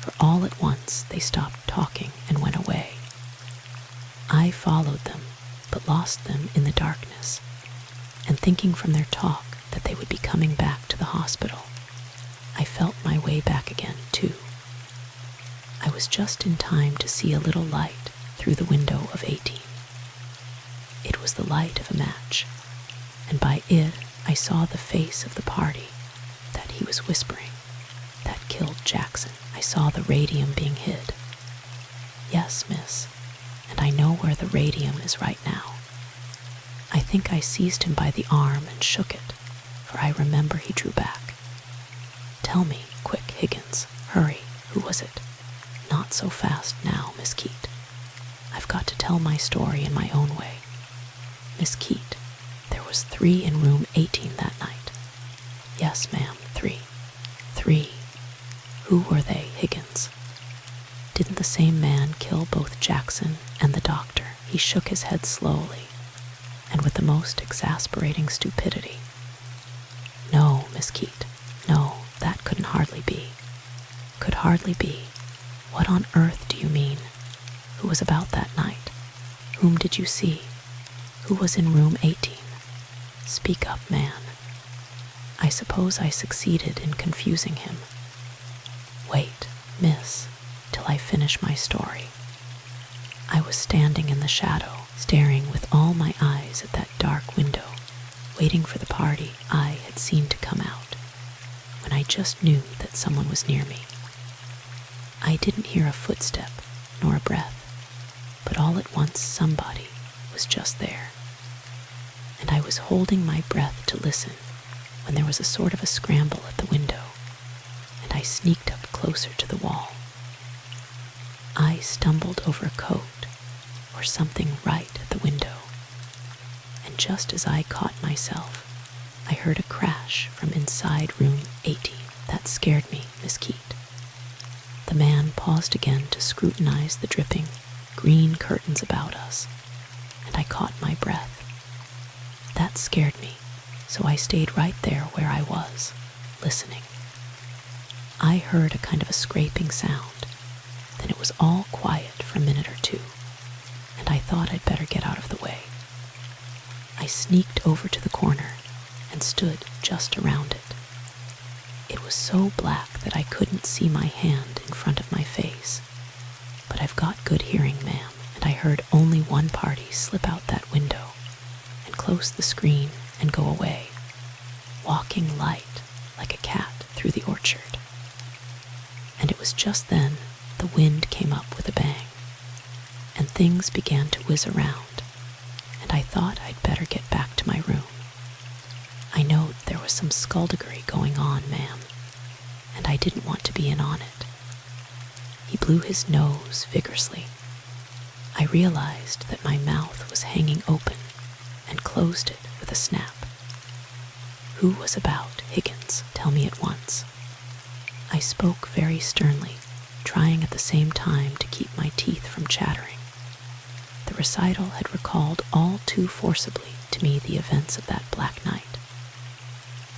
for all at once they stopped talking and went away. I followed them, but lost them in the darkness, and thinking from their talk that they would be coming back to the hospital, I felt my way back again, too. I was just in time to see a little light through the window of 18. It was the light of a match, and by it I saw the face of the party that he was whispering, that killed Jackson. I saw the radium being hid. Yes, miss, and I know where the radium is right now. I think I seized him by the arm and shook it, for I remember he drew back. Tell me, quick, Higgins, hurry, who was it? Not so fast now, Miss Keate. I've got to tell my story in my own way. Miss Keate, there was 3 in room 18 that night. Yes, ma'am, 3. 3. Who were they, Higgins? Didn't the same man kill both Jackson and the doctor? He shook his head slowly, and with the most exasperating stupidity. No, Miss Keate, no, that couldn't hardly be. Could hardly be. What on earth do you mean? Who was about that night? Whom did you see? Who was in room 18? Speak up, man. I suppose I succeeded in confusing him. Wait, miss, till I finish my story. I was standing in the shadow, staring with all my eyes at that dark window, waiting for the party I had seen to come out, when I just knew that someone was near me. I didn't hear a footstep nor a breath, but all at once somebody was just there. And I was holding my breath to listen when there was a sort of a scramble at the window, and I sneaked up closer to the wall. I stumbled over a coat or something right at the window, and just as I caught myself, I heard a crash from inside room 18. That scared me, Miss Keate. The man paused again to scrutinize the dripping, green curtains about us, and I caught my breath. That scared me, so I stayed right there where I was, listening. I heard a kind of a scraping sound, then it was all quiet for a minute or 2, and I thought I'd better get out of the way. I sneaked over to the corner and stood just around it. It was so black that I couldn't see my hand in front of my face, but I've got good hearing, ma'am, and I heard only one party slip out that window and close the screen and go away, walking light like a cat through the orchard. And it was just then the wind came up with a bang, and things began to whiz around, and I thought I'd better get back to my room. I knowed there was some skullduggery going on, ma'am, and I didn't want to be in on it. He blew his nose vigorously. I realized that my mouth was hanging open and closed it with a snap. Who was about, Higgins? Tell me at once. I spoke very sternly, trying at the same time to keep my teeth from chattering. The recital had recalled all too forcibly to me the events of that black night.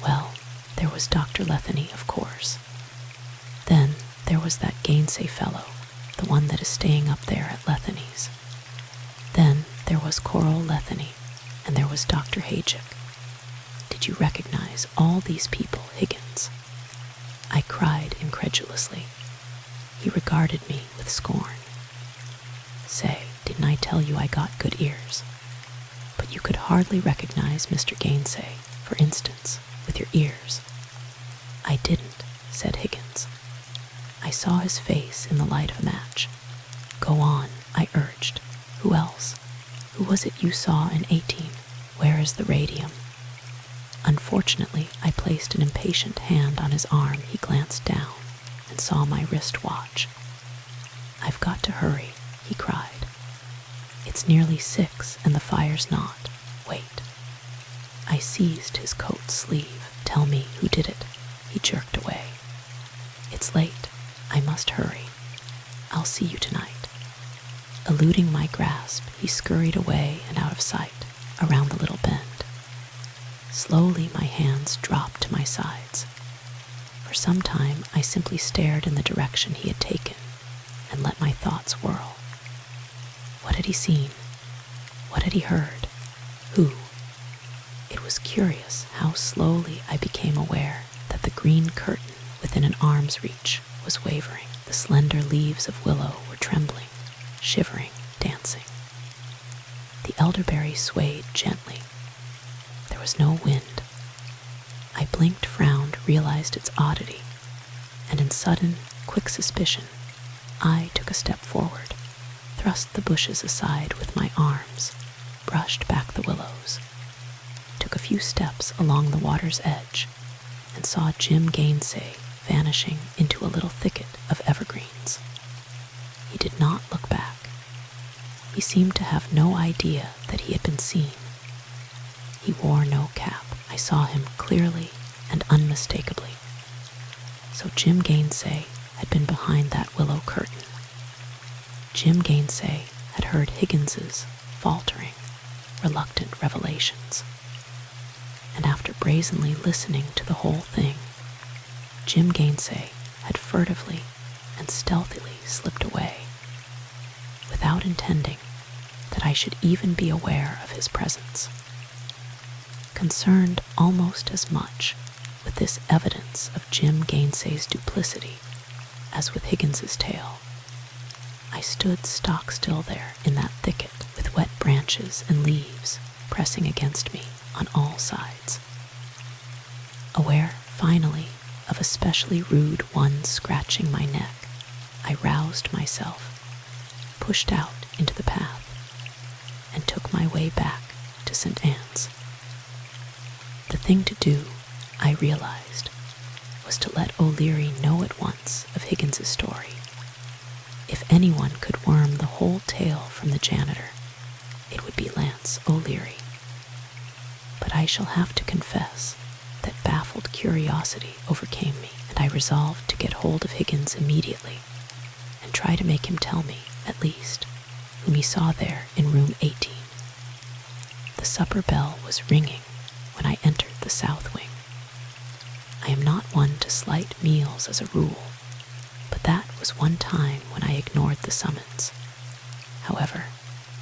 Well, there was Dr. Letheny, of course. Then there was that Gainsay fellow, the one that is staying up there at Letheny's. Then there was Coral Letheny, and there was Dr. Hajic. Did you recognize all these people, Higgins? I cried incredulously. He regarded me with scorn. Say, didn't I tell you I got good ears? But you could hardly recognize Mr. Gainsay, for instance, with your ears. I didn't, said Higgins. I saw his face in the light of a match. Go on, I urged. Who else? Who was it you saw in 18? Where is the radium? Unfortunately, I placed an impatient hand on his arm. He glanced down and saw my wristwatch. I've got to hurry, he cried. It's nearly 6 and the fire's not. Wait. I seized his coat sleeve. Tell me who did it. He jerked away. It's late. I must hurry. I'll see you tonight. Eluding my grasp, he scurried away and out of sight, around the little bend. Slowly my hands dropped to my sides. For some time I simply stared in the direction he had taken and let my thoughts whirl. What had he seen? What had he heard? Who? It was curious how slowly I became aware that the green curtain within an arm's reach was wavering. The slender leaves of willow were trembling, shivering, dancing. The elderberry swayed gently. There was no wind. I blinked, frowned, realized its oddity, and in sudden, quick suspicion, I took a step forward, thrust the bushes aside with my arms, brushed back the willows, took a few steps along the water's edge, and saw Jim Gainsay vanishing into a little thicket of evergreens. He did not look back. He seemed to have no idea that he had been seen. He wore no cap. I saw him clearly and unmistakably. So Jim Gainsay had been behind that willow curtain. Jim Gainsay had heard Higgins's faltering, reluctant revelations. And after brazenly listening to the whole thing, Jim Gainsay had furtively and stealthily slipped away, without intending that I should even be aware of his presence. Concerned almost as much with this evidence of Jim Gainsay's duplicity as with Higgins's tale, I stood stock-still there in that thicket with wet branches and leaves pressing against me on all sides. Aware, finally, of a specially rude one scratching my neck, I roused myself, pushed out into the path, and took my way back to St. Anne's. The thing to do, I realized, was to let O'Leary know at once of Higgins's story. If anyone could worm the whole tale from the janitor, it would be Lance O'Leary. But I shall have to confess that baffled curiosity overcame me, and I resolved to get hold of Higgins immediately and try to make him tell me, at least, whom he saw there in room 18. The supper bell was ringing when I entered the south wing. I am not one to slight meals as a rule, but that was one time when I ignored the summons. However,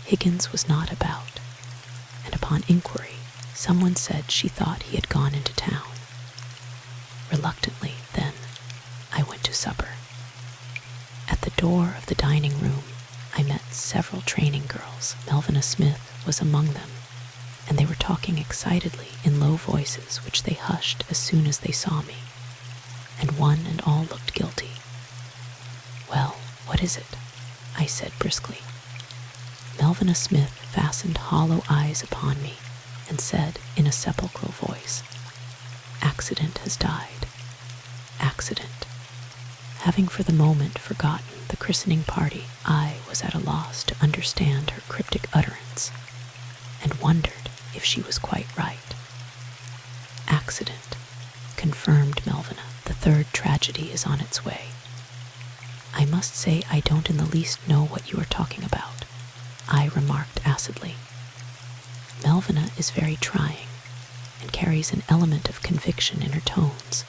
Higgins was not about, and upon inquiry, someone said she thought he had gone into town. Reluctantly, then, I went to supper. At the door of the dining room, I met several training girls. Melvina Smith was among them, and they were talking excitedly in low voices which they hushed as soon as they saw me, and one and all looked guilty. Well, what is it? I said briskly. Melvina Smith fastened hollow eyes upon me and said in a sepulchral voice, "Accident has died. Accident." Having for the moment forgotten the christening party, I was at a loss to understand her cryptic utterance, and wondered if she was quite right. Accident, confirmed Melvina. The third tragedy is on its way. I must say I don't in the least know what you are talking about, I remarked acidly. Melvina is very trying, and carries an element of conviction in her tones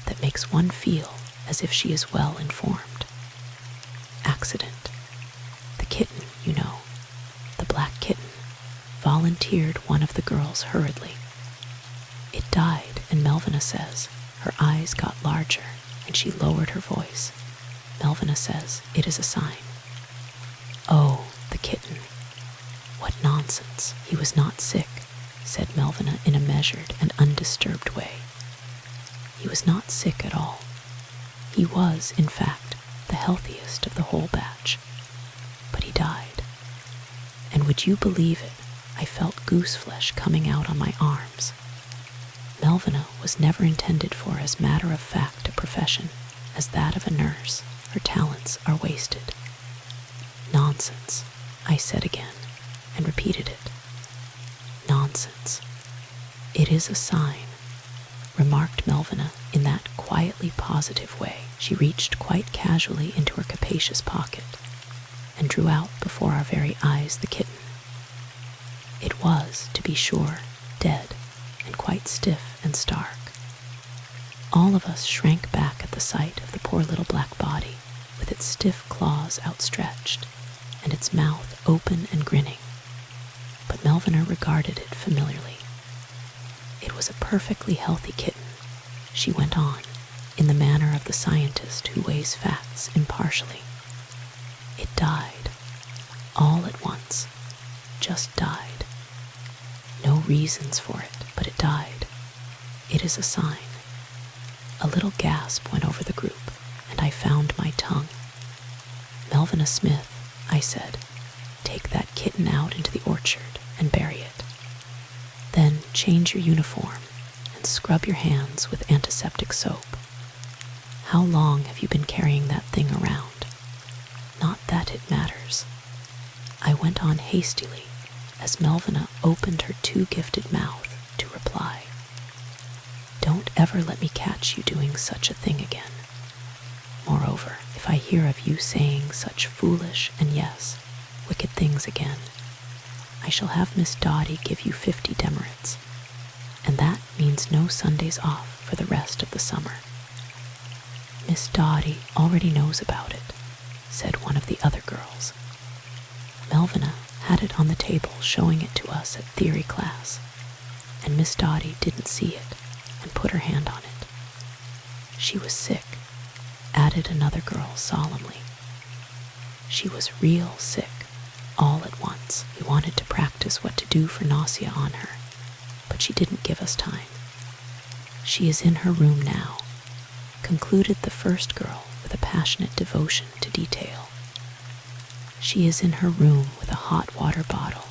that makes one feel as if she is well informed. Accident. The kitten, you know, the black kitten, volunteered one of the girls hurriedly. It died, and Melvina says her eyes got larger, and she lowered her voice. Melvina says it is a sign. Oh, the kitten. What nonsense. He was not sick, said Melvina in a measured and undisturbed way. He was not sick at all. He was, in fact, the healthiest of the whole batch. But he died. And would you believe it, I felt goose flesh coming out on my arms. Melvina was never intended for as matter-of-fact a profession as that of a nurse. Her talents are wasted. Nonsense, I said again, and repeated it. Nonsense. It is a sign, remarked Melvina in that quietly positive way. She reached quite casually into her capacious pocket and drew out before our very eyes the kitten. It was, to be sure, dead and quite stiff and stark. All of us shrank back at the sight of the poor little black body, with its stiff claws outstretched and its mouth open and grinning. But Melvina regarded it familiarly. It was a perfectly healthy kitten, she went on, in the manner of the scientist who weighs facts impartially. It died, all at once, just died. No reasons for it, but it died. It is a sign. A little gasp went over the group, and I found my tongue. Melvina Smith, I said, take that kitten out into the orchard and bury it. Then change your uniform and scrub your hands with antiseptic soap. How long have you been carrying that thing around? Not that it matters. I went on hastily as Melvina opened her too-gifted mouth to reply. Don't ever let me catch you doing such a thing again. Moreover, if I hear of you saying such foolish and, yes, wicked things again, I shall have Miss Dotty give you 50 demerits, and that means no Sundays off for the rest of the summer. Miss Dotty already knows about it, said one of the other girls. Melvina had it on the table showing it to us at theory class, and Miss Dotty didn't see it and put her hand on it. She was sick, added another girl solemnly. She was real sick, all at once. We wanted to practice what to do for nausea on her, but she didn't give us time. She is in her room now, concluded the first girl with a passionate devotion to detail. She is in her room with a hot water bottle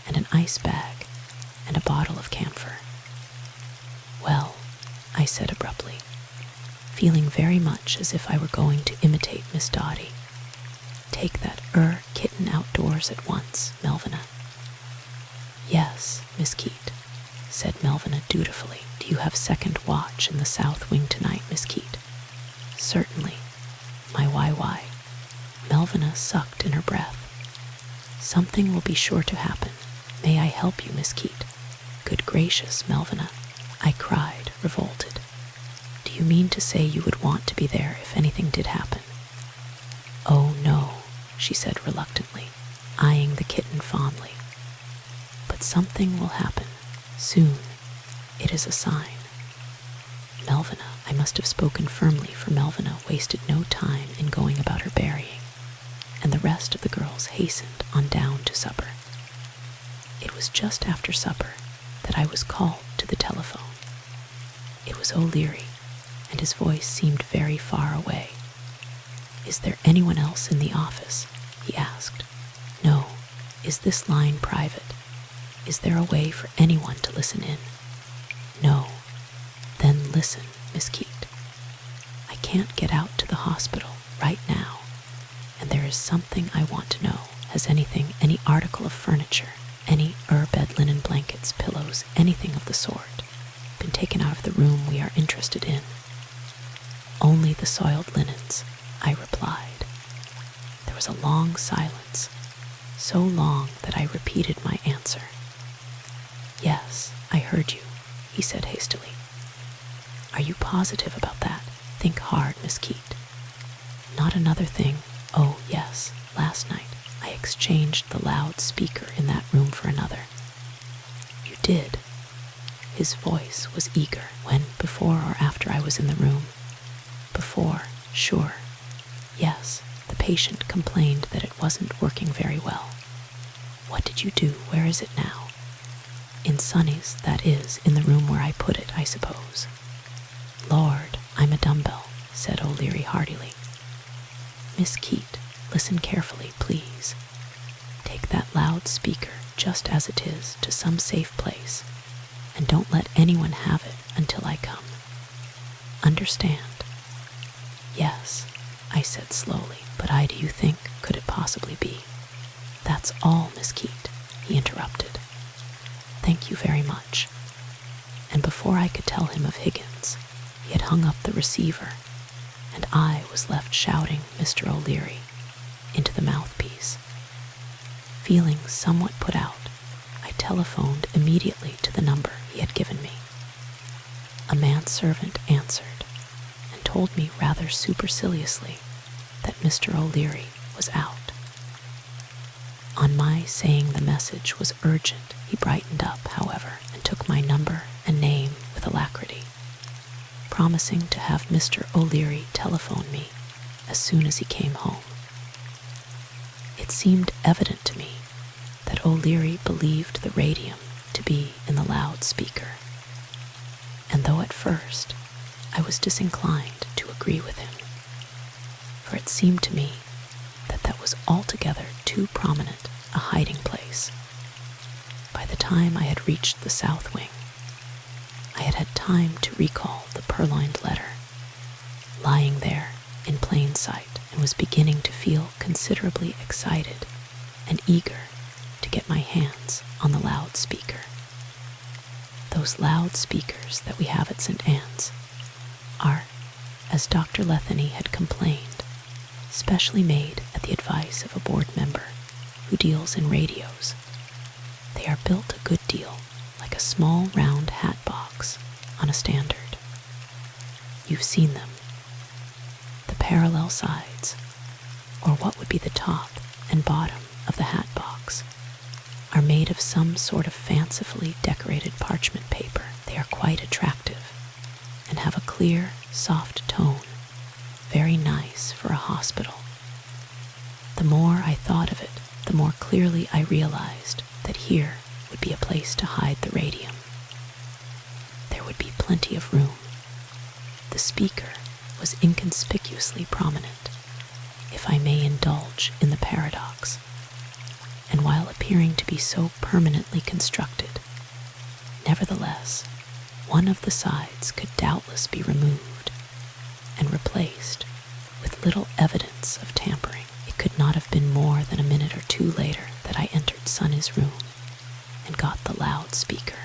and an ice bag and a bottle of camphor. Well, I said abruptly, feeling very much as if I were going to imitate Miss Dotty. Take that kitten outdoors at once, Melvina. Yes, Miss Keate, said Melvina dutifully. Do you have second watch in the south wing tonight, Miss Keate? Certainly, my why. Melvina sucked in her breath. Something will be sure to happen. May I help you, Miss Keate? Good gracious, Melvina, I cried, revolted. Do you mean to say you would want to be there if anything did happen? Oh, no, she said reluctantly, eyeing the kitten fondly. But something will happen, soon. It is a sign. Melvina, I must have spoken firmly, for Melvina wasted no time in going about her burying, and the rest of the girls hastened on down to supper. It was just after supper that I was called to the telephone. It was O'Leary, and his voice seemed very far away. Is there anyone else in the office? He asked. No. Is this line private? Is there a way for anyone to listen in? No. Then listen, Miss Keate. I can't get out to the hospital right now, and there is something I want to know. Has anything, any article of furniture, any bed linen, blankets, pillows, anything of the sort, been taken out of the room we are interested in? Only the soiled linens, I replied. There was a long silence, so long that I repeated my answer. Yes, I heard you, he said hastily. Are you positive about that? Think hard, Miss Keate. Not another thing. Oh, yes, last night I exchanged the loudspeaker in that room for another. You did? His voice was eager. When, before or after I was in the room? Before, sure. Yes, the patient complained that it wasn't working very well. What did you do? Where is it now? In Sonny's, that is, in the room where I put it, I suppose. Lord, I'm a dumbbell, said O'Leary heartily. "Miss Keate, listen carefully, please. Take that loudspeaker just as it is to some safe place, and don't let anyone have it until I come. Understand?" "Yes," I said slowly, "but do you think could it possibly be?" "That's all, Miss Keate," he interrupted. "Thank you very much." And before I could tell him of Higgins, he had hung up the receiver, and I was left shouting Mr. O'Leary into the mouthpiece. Feeling somewhat put out, I telephoned immediately to the number he had given me. A manservant answered and told me rather superciliously that Mr. O'Leary was out. On my saying the message was urgent, he brightened up, however, and took my number and name with alacrity, promising to have Mr. O'Leary telephone me as soon as he came home. It seemed evident to me that O'Leary believed the radium to be in the loudspeaker, and though at first I was disinclined to agree with him, for it seemed to me that was altogether too prominent a hiding place. By the time I had reached the south wing, I had had time to recall the purloined letter, lying there in plain sight, and was beginning to feel considerably excited and eager to get my hands on the loudspeaker. Those loudspeakers that we have at St. Anne's are, as Dr. Letheny had complained, specially made at the advice of a board member who deals in radios. They are built a good deal like a small round hat box on a standard. You've seen them. The parallel sides, or what would be the top and bottom of the hat box, are made of some sort of fancifully decorated parchment paper. They are quite attractive and have a clear, soft tone, very nice for a hospital. The more I thought of it, the more clearly I realized that here would be a place to hide the radium. There would be plenty of room. The speaker was inconspicuously prominent, if I may indulge in the paradox, and while appearing to be so permanently constructed, nevertheless, one of the sides could doubtless be removed and replaced with little evidence of tampering. It could not have been more than a minute or two later that I entered Sonny's room and got the loudspeaker.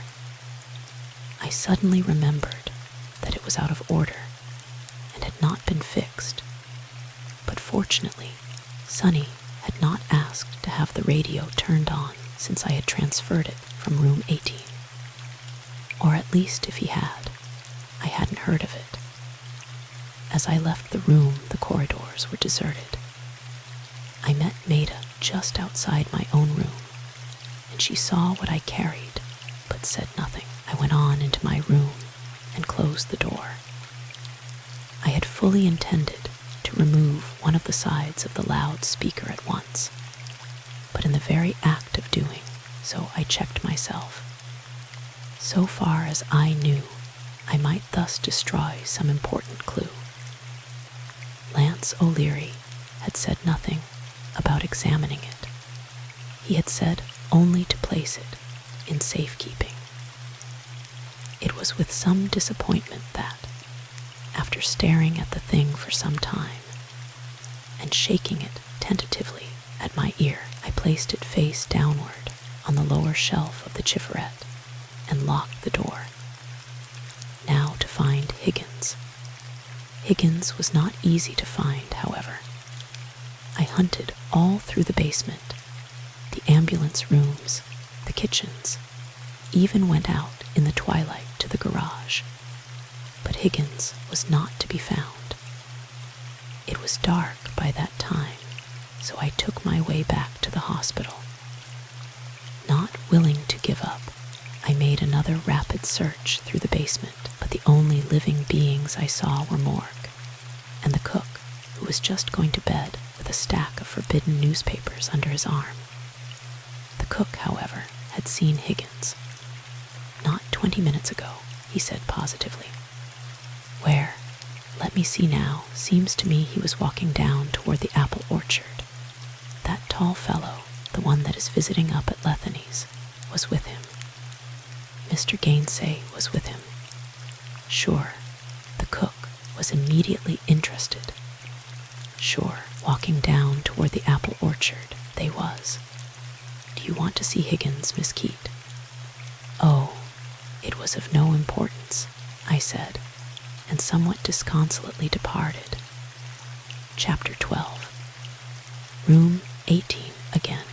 I suddenly remembered that it was out of order and had not been fixed, but fortunately, Sonny had not asked to have the radio turned on since I had transferred it from room 18. Or at least if he had, I hadn't heard of it. As I left the room, the corridors were deserted. I met Maida just outside my own room, and she saw what I carried, but said nothing. I went on into my room and closed the door. I had fully intended to remove one of the sides of the loudspeaker at once, but in the very act of doing so, I checked myself. So far as I knew, I might thus destroy some important clue. Lance O'Leary had said nothing about examining it. He had said only to place it in safekeeping. It was with some disappointment that, after staring at the thing for some time and shaking it tentatively at my ear, I placed it face downward on the lower shelf of the chifferet and locked the door. Now to find Higgins. Higgins was not easy to find, however. I hunted all through the basement, the ambulance rooms, the kitchens, even went out in the twilight to the garage, but Higgins was not to be found. It was dark by that time, so I took my way back to the hospital. Not willing to give up, I made another rapid search through the basement, but the only living beings I saw were Morgue and the cook, who was just going to bed with a stack of forbidden newspapers under his arm. The cook, however, had seen Higgins. "Not 20 minutes ago," he said positively. "Where? Let Let me see now. Seems to me he was walking down toward the apple orchard. That tall fellow, the one that is visiting up at Letheny's, was with him. Mr. Gainsay was with him. Sure, the cook was immediately interested. Sure, walking down toward the apple orchard, they was. Do you want to see Higgins, Miss Keate? Oh, it was of no importance, I said, and somewhat disconsolately departed. Chapter 12. Room 18 again.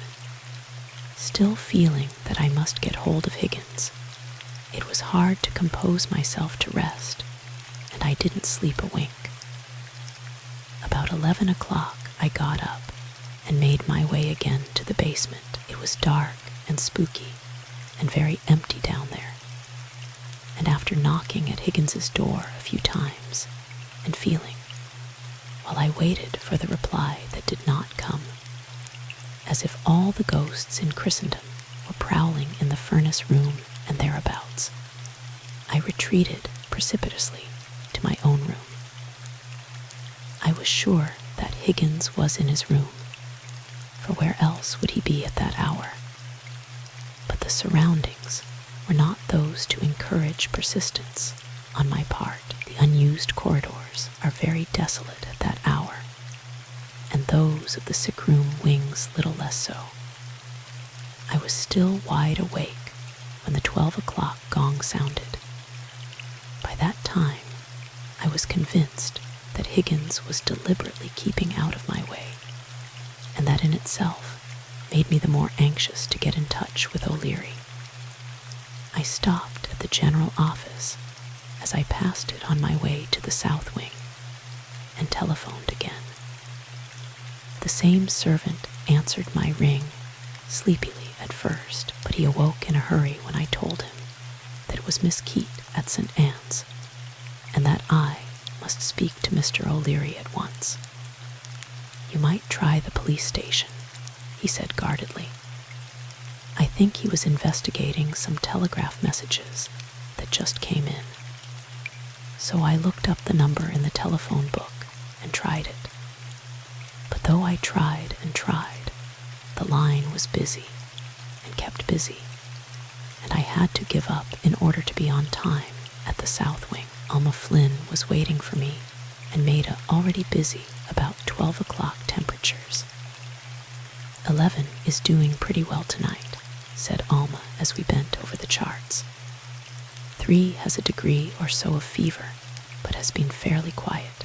Still feeling that I must get hold of Higgins, it was hard to compose myself to rest, and I didn't sleep a wink. About 11 o'clock I got up and made my way again to the basement. It was dark and spooky and very empty down there, and after knocking at Higgins's door a few times and feeling, while I waited for the reply that did not come, as if all the ghosts in Christendom were prowling in the furnace room and thereabouts, I retreated precipitously to my own room. I was sure that Higgins was in his room, for where else would he be at that hour? But the surroundings were not those to encourage persistence on my part. The unused corridors are very desolate at that hour, and those of the sick room wings little less so. I was still wide awake when the 12 o'clock gong sounded. By that time, I was convinced that Higgins was deliberately keeping out of my way, and that in itself made me the more anxious to get in touch with O'Leary. I stopped at the general office as I passed it on my way to the south wing, and telephoned again. The same servant answered my ring, sleepily at first, but he awoke in a hurry when I told him that it was Miss Keate at St. Anne's, and that I must speak to Mr. O'Leary at once. You might try the police station, he said guardedly. I think he was investigating some telegraph messages that just came in. So I looked up the number in the telephone book and tried it. But though I tried and tried, the line was busy and kept busy, and I had to give up in order to be on time at the south wing. Alma Flynn was waiting for me, and Maida already busy about 12 o'clock temperatures. 11 is doing pretty well tonight, said Alma as we bent over the charts. 3 has a degree or so of fever, but has been fairly quiet.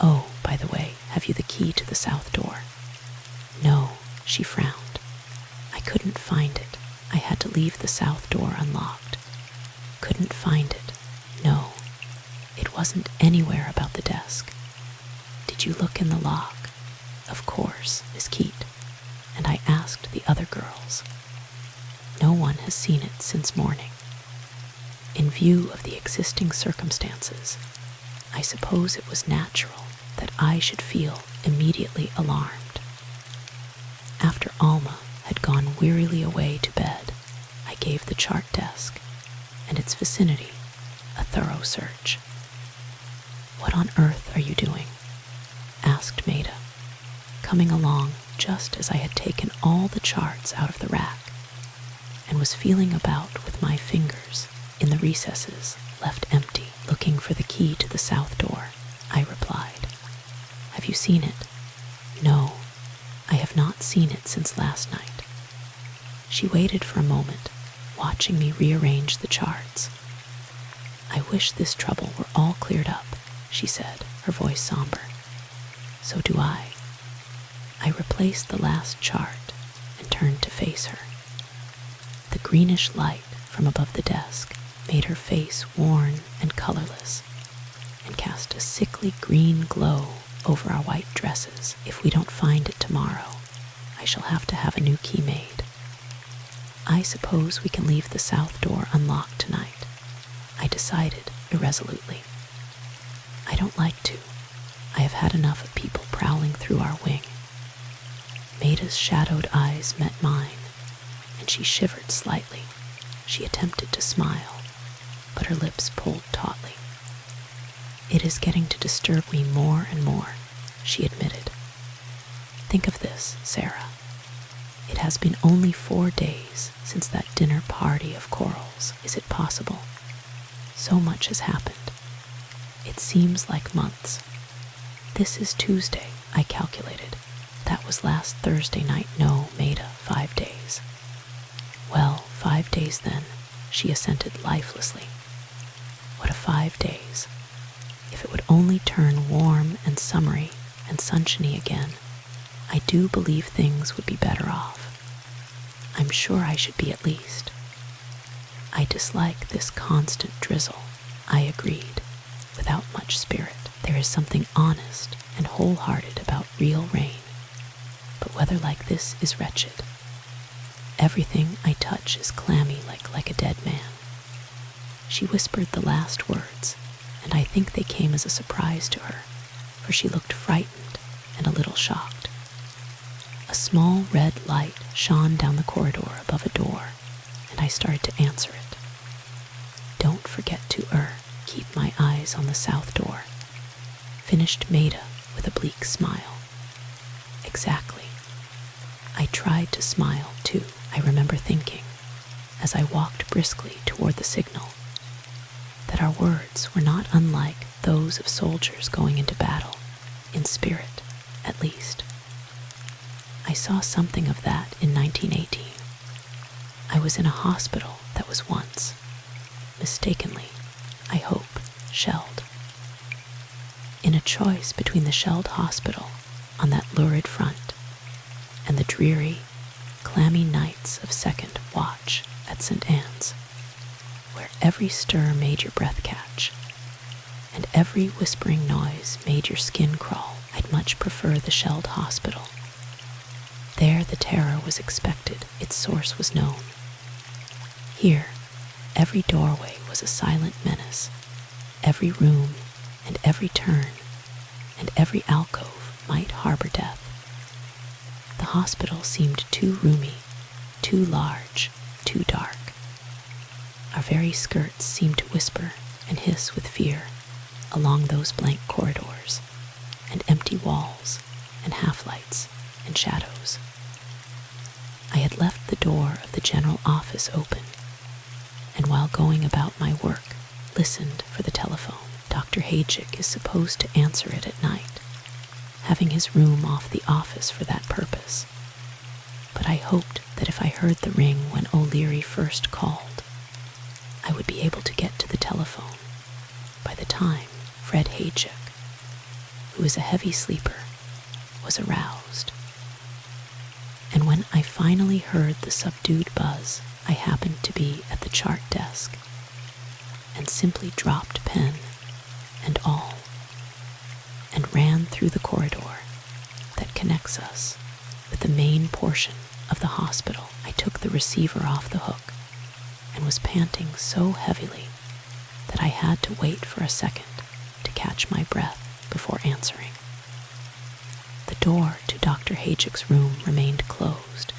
Oh, by the way, have you the key to the south door? No, she frowned. I couldn't find it. I had to leave the south door unlocked. Couldn't find it. No, it wasn't anywhere about the desk. Did you look in the lock? Of course, Miss Keate. And I asked the other girls. No one has seen it since morning. In view of the existing circumstances, I suppose it was natural that I should feel immediately alarmed. After Alma had gone wearily away to bed, I gave the chart desk and its vicinity a thorough search. What on earth are you doing? Asked Maida, coming along just as I had taken all the charts out of the rack and was feeling about with my fingers in the recesses left empty, looking for the key to the south door. I replied. Have you seen it? No, I have not seen it since last night. She waited for a moment, watching me rearrange the charts. I wish this trouble were all cleared up, she said, her voice somber. So do I. I replaced the last chart and turned to face her. The greenish light from above the desk made her face worn and colorless, and cast a sickly green glow over our white dresses. If we don't find it tomorrow, I shall have to have a new key made. I suppose we can leave the south door unlocked tonight, I decided irresolutely. I don't like to. I have had enough of people prowling through our wing. Maida's shadowed eyes met mine, and she shivered slightly. She attempted to smile, but her lips pulled tautly. "It is getting to disturb me more and more," she admitted. "Think of this, Sarah. It has been only 4 days since that dinner party of Coral's. Is it possible? So much has happened. It seems like months. This is Tuesday, I calculated. That was last Thursday night. No, Maida, 5 days. Well, 5 days then," she assented lifelessly. "What a 5 days. If it would only turn warm and summery and sunshiny again, I do believe things would be better off. I'm sure I should be at least." "I dislike this constant drizzle," I agreed, without much spirit. "There is something honest and wholehearted about real rain, but weather like this is wretched. Everything I touch is clammy like a dead man." She whispered the last words, and I think they came as a surprise to her, for she looked frightened and a little shocked. A small red light shone down the corridor above a door, and I started to answer it. "Don't forget to keep my eyes on the south door," finished Maida with a bleak smile. "Exactly." I tried to smile, too, I remember thinking, as I walked briskly toward the signal, that our words were not unlike those of soldiers going into battle, in spirit, at least. I saw something of that in 1918. I was in a hospital that was once, mistakenly, I hope, shelled. In a choice between the shelled hospital on that lurid front and the dreary, clammy nights of second watch at St. Anne's, where every stir made your breath catch and every whispering noise made your skin crawl, I'd much prefer the shelled hospital. There the terror was expected, its source was known. Here, every doorway was a silent menace, every room and every turn and every alcove might harbor death. The hospital seemed too roomy, too large, too dark. Our very skirts seemed to whisper and hiss with fear along those blank corridors and empty walls and half-lights and shadows. I had left the door of the general office open, and while going about my work, listened for the telephone. Dr. Hajic is supposed to answer it at night, having his room off the office for that purpose. But I hoped that if I heard the ring when O'Leary first called, I would be able to get to the telephone by the time Fred Hajic, who is a heavy sleeper, was aroused. And when I finally heard the subdued buzz, I happened to be at the chart desk and simply dropped pen and all and ran through the corridor that connects us with the main portion of the hospital. I took the receiver off the hook and was panting so heavily that I had to wait for a second to catch my breath before answering. The door to Dr. Hajic's room remained closed,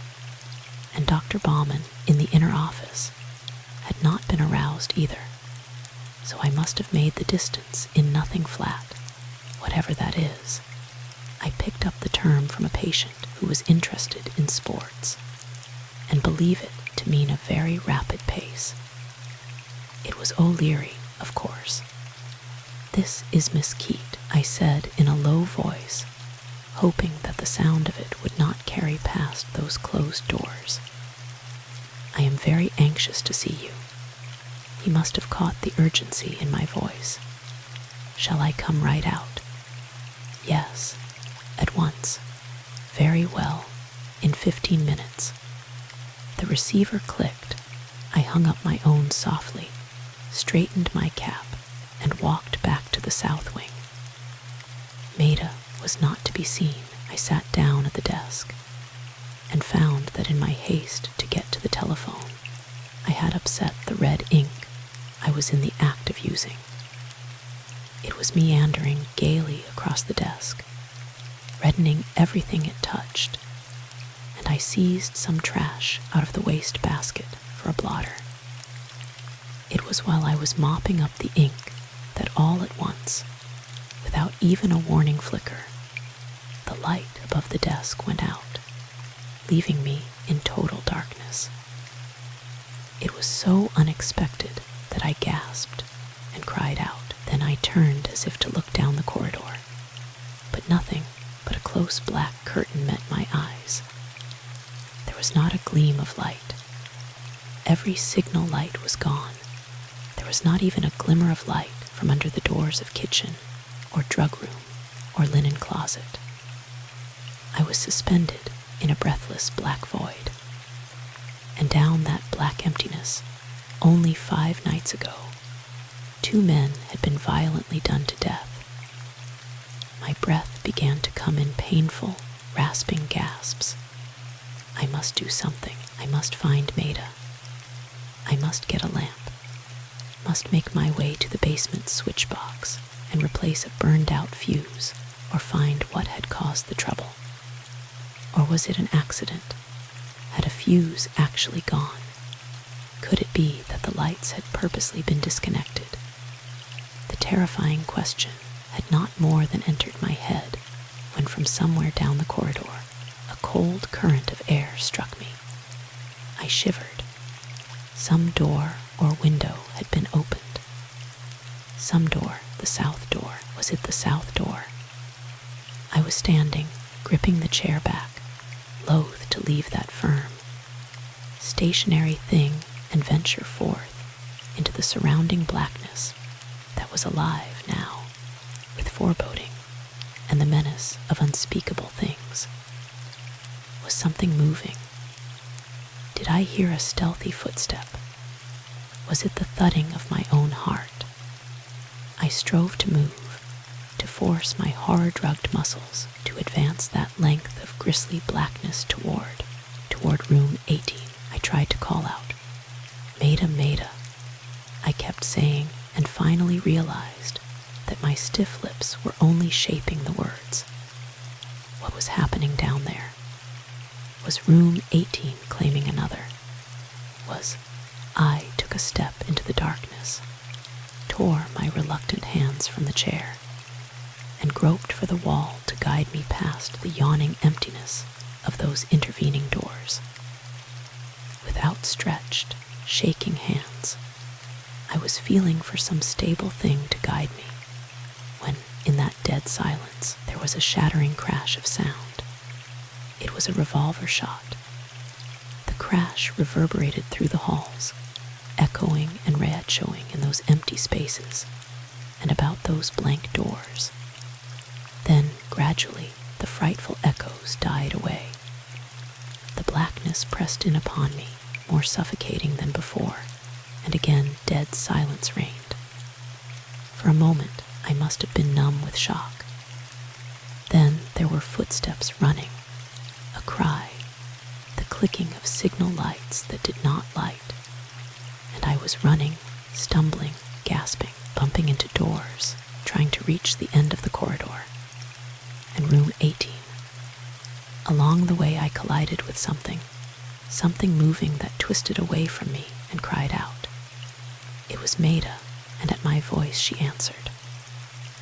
and Dr. Baumann in the inner office had not been aroused either, so I must have made the distance in nothing flat, whatever that is. I picked up the term from a patient who was interested in sports, and believe it to mean a very rapid pace. It was O'Leary, of course. "This is Miss Keate," I said in a low voice, hoping that the sound of it would not carry past those closed doors. "I am very anxious to see you." He must have caught the urgency in my voice. "Shall I come right out?" "Yes, at once." "Very well, in 15 minutes. The receiver clicked. I hung up my own softly, straightened my cap, and walked back to the south wing. Maida was not to be seen. I sat down at the desk and found that in my haste to get to the telephone, I had upset the red ink I was in the act of using. It was meandering gaily across the desk, reddening everything it touched, and I seized some trash out of the waste basket for a blotter. It was while I was mopping up the ink that all at once Without even a warning flicker, the light above the desk went out, leaving me in total darkness. It was so unexpected that I gasped and cried out. Then I turned as if to look down the corridor, but nothing but a close black curtain met my eyes. There was not a gleam of light. Every signal light was gone. There was not even a glimmer of light from under the doors of kitchen or drug room or linen closet. I was suspended in a breathless black void. And down that black emptiness, only 5 nights ago, 2 men had been violently done to death. My breath began to come in painful, rasping gasps. I must do something. I must find Maida. I must get a lamp. Must make my way to the basement switch box and replace a burned-out fuse, or find what had caused the trouble. Or was it an accident? Had a fuse actually gone? Could it be that the lights had purposely been disconnected? The terrifying question had not more than entered my head when from somewhere down the corridor a cold current of air struck me. I shivered. Some door or window had been opened. Some door, the south door. Was it the south door? I was standing, gripping the chair back, loath to leave that firm, stationary thing and venture forth into the surrounding blackness that was alive now with foreboding and the menace of unspeakable things. Was something moving? Did I hear a stealthy footstep? Was it the thudding of my own heart? I strove to move, to force my horror-drugged muscles to advance that length of grisly blackness toward room 18. I tried to call out, "Maida, Maida," I kept saying, and finally realized that my stiff lips were only shaping the words. What was happening down there? Was room 18 claiming another? I took a step into the darkness, tore my reluctant hands from the chair, and groped for the wall to guide me past the yawning emptiness of those intervening doors. With outstretched, shaking hands, I was feeling for some stable thing to guide me, when, in that dead silence, there was a shattering crash of sound. It was a revolver shot. The crash reverberated through the halls, echoing and re-echoing in those empty spaces and about those blank doors. Then, gradually, the frightful echoes died away. The blackness pressed in upon me, more suffocating than before, and again dead silence reigned. For a moment, I must have been numb with shock. Then there were footsteps running, a cry, the clicking of signal lights that did not light, and I was running, stumbling, gasping, bumping into doors, trying to reach the end of the corridor, and room 18. Along the way I collided with something moving that twisted away from me and cried out. It was Maida, and at my voice she answered.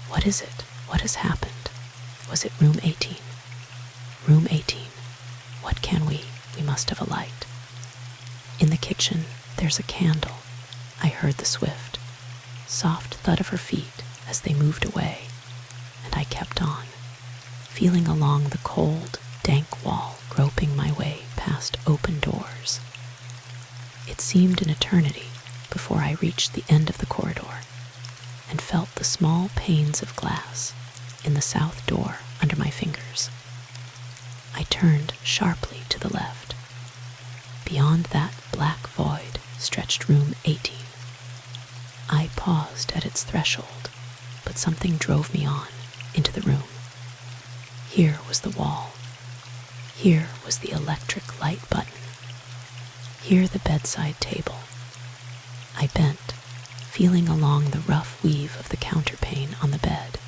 What is it? What has happened? Was it room 18? Room 18. What can we? We must have a light. In the kitchen, there's a candle. I heard the swift, soft thud of her feet as they moved away, and I kept on, feeling along the cold, dank wall, groping my way past open doors. It seemed an eternity before I reached the end of the corridor and felt the small panes of glass in the south door under my fingers. I turned sharply to the left. Beyond that black void stretched room 18. I paused at its threshold, but something drove me on into the room. Here was the wall. Here was the electric light button. Here the bedside table. I bent, feeling along the rough weave of the counterpane on the bed,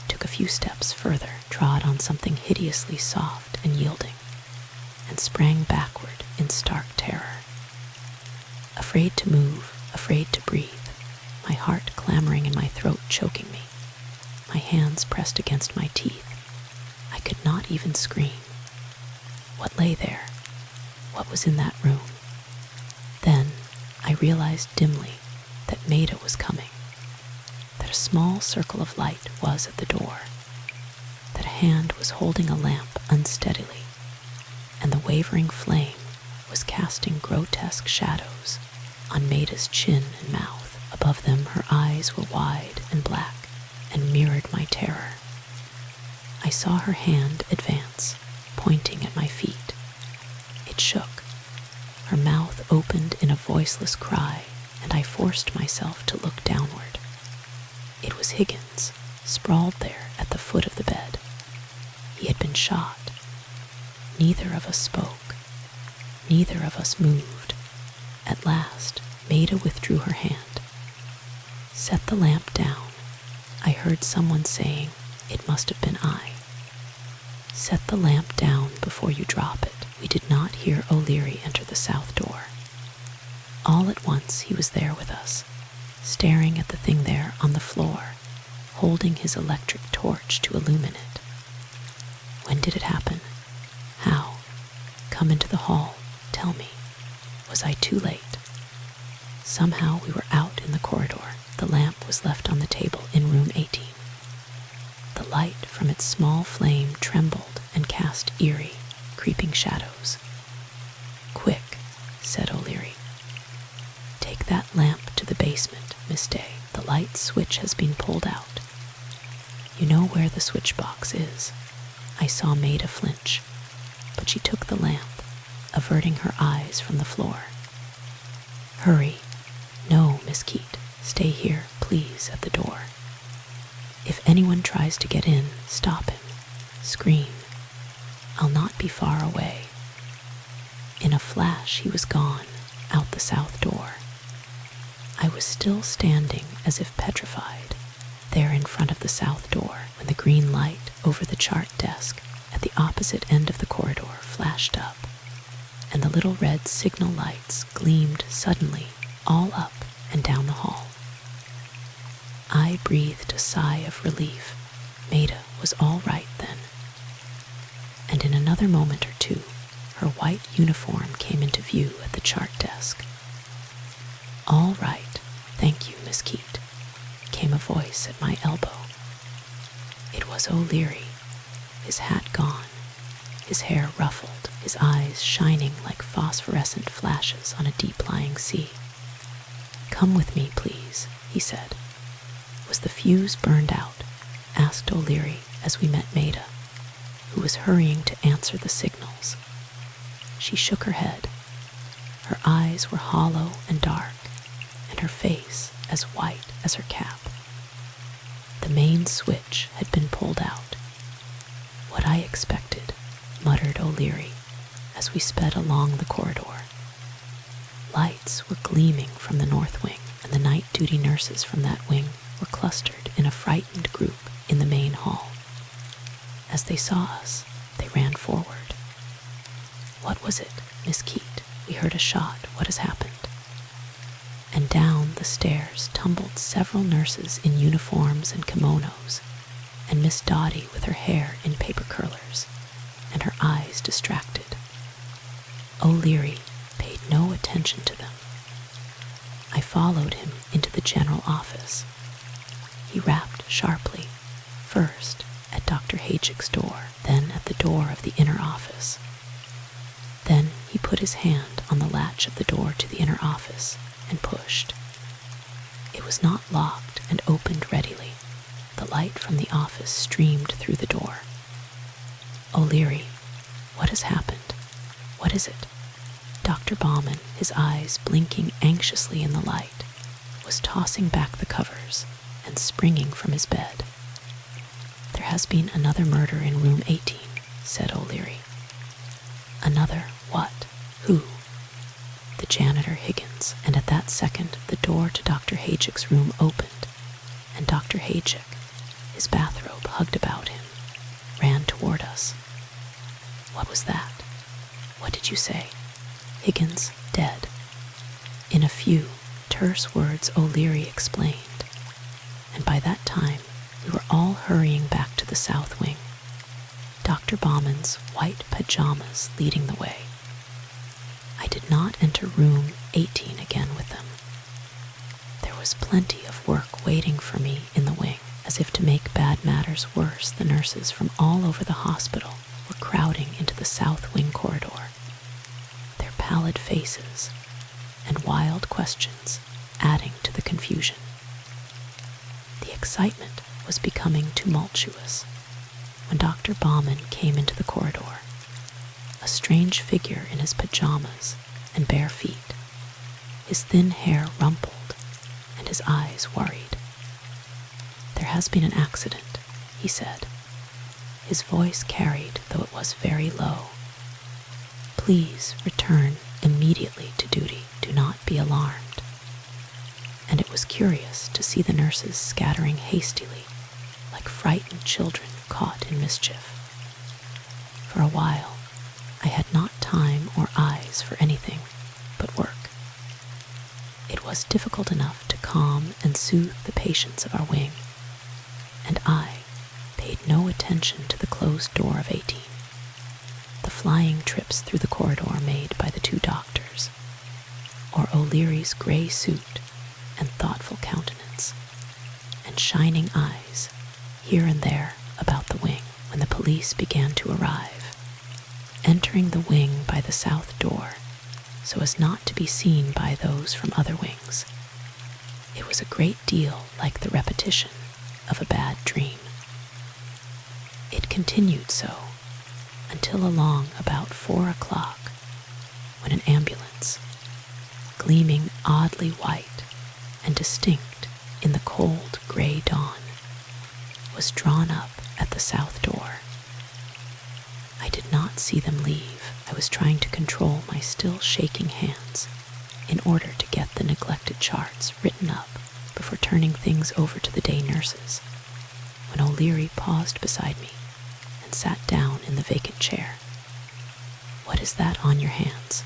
took a few steps further, trod on something hideously soft and yielding, and sprang backward in stark terror. Afraid to move, afraid to breathe, my heart clamoring in my throat, choking me. my hands pressed against my teeth. I could not even scream. What lay there? What was in that room? Then I realized dimly that Maida was coming, that a small circle of light was at the door, that a hand was holding a lamp unsteadily, and the wavering flame was casting grotesque shadows on Maida's chin and mouth. Above them her eyes were wide and black and mirrored my terror. I saw her hand advance, pointing at my feet. It shook. Her mouth opened in a voiceless cry, and I forced myself to look downward. It was Higgins, sprawled there at the foot of the bed. He had been shot. Neither of us spoke. Neither of us moved. At last, Maida withdrew her hand. "Set the lamp down," I heard someone saying. It must have been I. "Set the lamp down before you drop it." We did not hear O'Leary enter the south door. All at once he was there with us, staring at the thing there on the floor, holding his electric torch to illumine it. When did it happen? How? Come into the hall. Tell me. Was I too late? Somehow we were out in the corridor. The lamp was left on the table in room 18. The light from its small flame trembled and cast eerie, creeping shadows. "Quick," said O'Leary. "Take that lamp to the basement, Miss Day. The light switch has been pulled out. You know where the switch box is." I saw Maida flinch, but she took the lamp, averting her eyes from the floor. "Hurry." "No, Miss Keate. Stay here, please, at the door. If anyone tries to get in, stop him. Scream. I'll not be far away." In a flash he was gone, out the south door. I was still standing as if petrified, there in front of the south door, when the green light over the chart desk at the opposite end of the corridor flashed up, and the little red signal lights gleamed suddenly all up and down the hall. I breathed a sigh of relief. Maida was all right then. And in another moment or two, her white uniform came into view at the chart desk. "All right, thank you, Miss Keate," came a voice at my elbow. It was O'Leary, his hat gone, his hair ruffled, his eyes shining like phosphorescent flashes on a deep-lying sea. "Come with me, please," he said. "Was the fuse burned out?" asked O'Leary as we met Maida, who was hurrying to answer the signals. She shook her head. Her eyes were hollow and dark, and her face as white as her cap. The main switch had been pulled out. "What I expected," muttered O'Leary as we sped along the corridor. Lights were gleaming from the north wing, and the night duty nurses from that wing were clustered in a frightened group in the main hall. As they saw us, they ran forward. "What was it, Miss Keate? We heard a shot. What has happened?" And down the stairs tumbled several nurses in uniforms and kimonos, and Miss Dottie with her hair in paper curlers, and her eyes distracted. O'Leary paid no attention to them. I followed him into the general office. He rapped sharply, first at Dr. Hajick's door, then at the door of the inner office. Then he put his hand on the latch of the door to the inner office and pushed. It was not locked and opened readily. The light from the office streamed through the door. "O'Leary, what has happened? What is it?" Dr. Bauman, his eyes blinking anxiously in the light, was tossing back the covers and springing from his bed. "There has been another murder in room 18, said O'Leary. "Another what? Who?" "The janitor Higgins," and at that second the door to Dr. Hajick's room opened, and Dr. Hajick, his bathrobe hugged about him, ran toward us. "What was that? What did you say?" "Higgins dead." In a few terse words O'Leary explained, and by that time We were all hurrying back to the south wing, Dr. Bauman's white pajamas leading the way. I did not enter room 18 again with them. There was plenty of work waiting for me in the wing. As if to make bad matters worse, the nurses from all over the hospital were crowding into the south wing corridor, their pallid faces and wild questions adding to the confusion. The excitement was becoming tumultuous when Dr. Bauman came into the corridor, a strange figure in his pajamas and bare feet, his thin hair rumpled and his eyes worried. "There has been an accident," he said. His voice carried, though it was very low. "Please return immediately to duty. Do not be alarmed." And it was curious to see the nurses scattering hastily, like frightened children caught in mischief. For a while, I had not time or eyes for anything but work. It was difficult enough to calm and soothe the patients of our wing, and I paid no attention to the closed door of 18, the flying trips through the corridor made by the two doctors, or O'Leary's gray suit and thoughtful countenance, and shining eyes here and there about the wing when the police began to arrive, entering the wing by the south door so as not to be seen by those from other wings. It was a great deal like the repetition of a bad dream. It continued so until along about 4 o'clock, when an ambulance, gleaming oddly white and distinct in the cold gray dawn, was drawn up at the south door. I did not see them leave. I was trying to control my still shaking hands in order to get the neglected charts written up before turning things over to the day nurses, when O'Leary paused beside me and sat down in the vacant chair. "What is that on your hands?"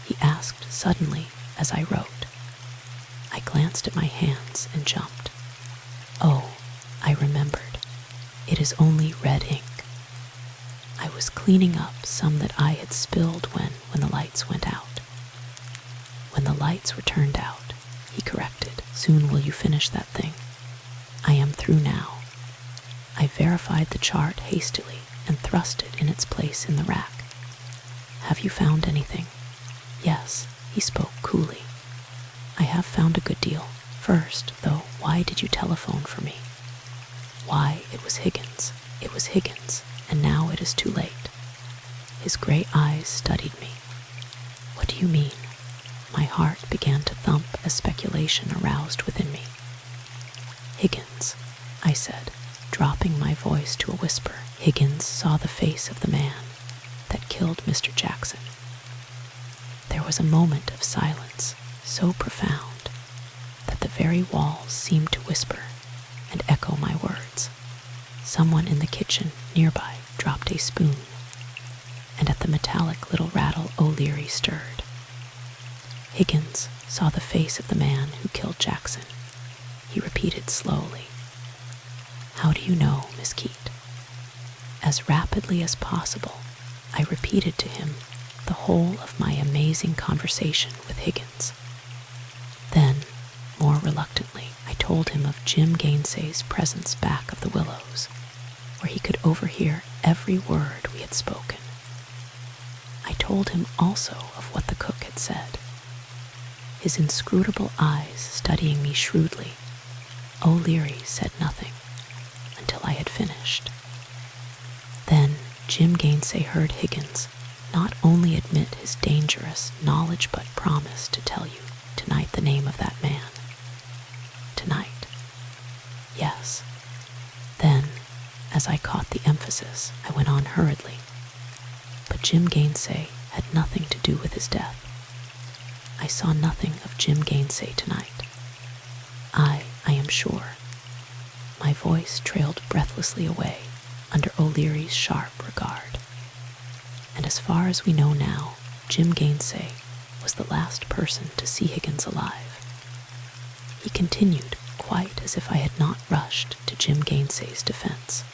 he asked suddenly as I wrote. I glanced at my hands and jumped. Oh, I remembered. It is only red ink. I was cleaning up some that I had spilled when the lights went out. "When the lights were turned out," he corrected. "Soon will you finish that thing?" "I am through now." I verified the chart hastily and thrust it in its place in the rack. "Have you found anything?" "Yes," he spoke coolly. "I have found a good deal. First, though, why did you telephone for me?" "Why, it was Higgins. It was Higgins, and now it is too late." His gray eyes studied me. "What do you mean?" My heart began to thump as speculation aroused within me. "Higgins," I said, dropping my voice to a whisper. "Higgins saw the face of the man that killed Mr. Jackson." There was a moment of silence so profound that the very walls seemed to whisper and echo my words. Someone in the kitchen nearby dropped a spoon, and at the metallic little rattle O'Leary stirred. "Higgins saw the face of the man who killed Jackson," he repeated slowly. "How do you know, Miss Keate?" As rapidly as possible, I repeated to him the whole of my amazing conversation with Higgins. Then, more reluctantly, I told him of Jim Gainsay's presence back of the willows, where he could overhear every word we had spoken. I told him also of what the cook had said. His inscrutable eyes studying me shrewdly, O'Leary said nothing until I had finished. Then Jim Gainsay heard Higgins not only admit his dangerous knowledge but promise to tell you tonight the name of that man. Tonight. Yes. Then, as I caught the emphasis, I went on hurriedly. But Jim Gainsay had nothing to do with his death. I saw nothing of Jim Gainsay tonight. I am sure. My voice trailed breathlessly away under O'Leary's sharp regard. And as far as we know now, Jim Gainsay was the last person to see Higgins alive. He continued quite as if I had not rushed to Jim Gainsay's defense.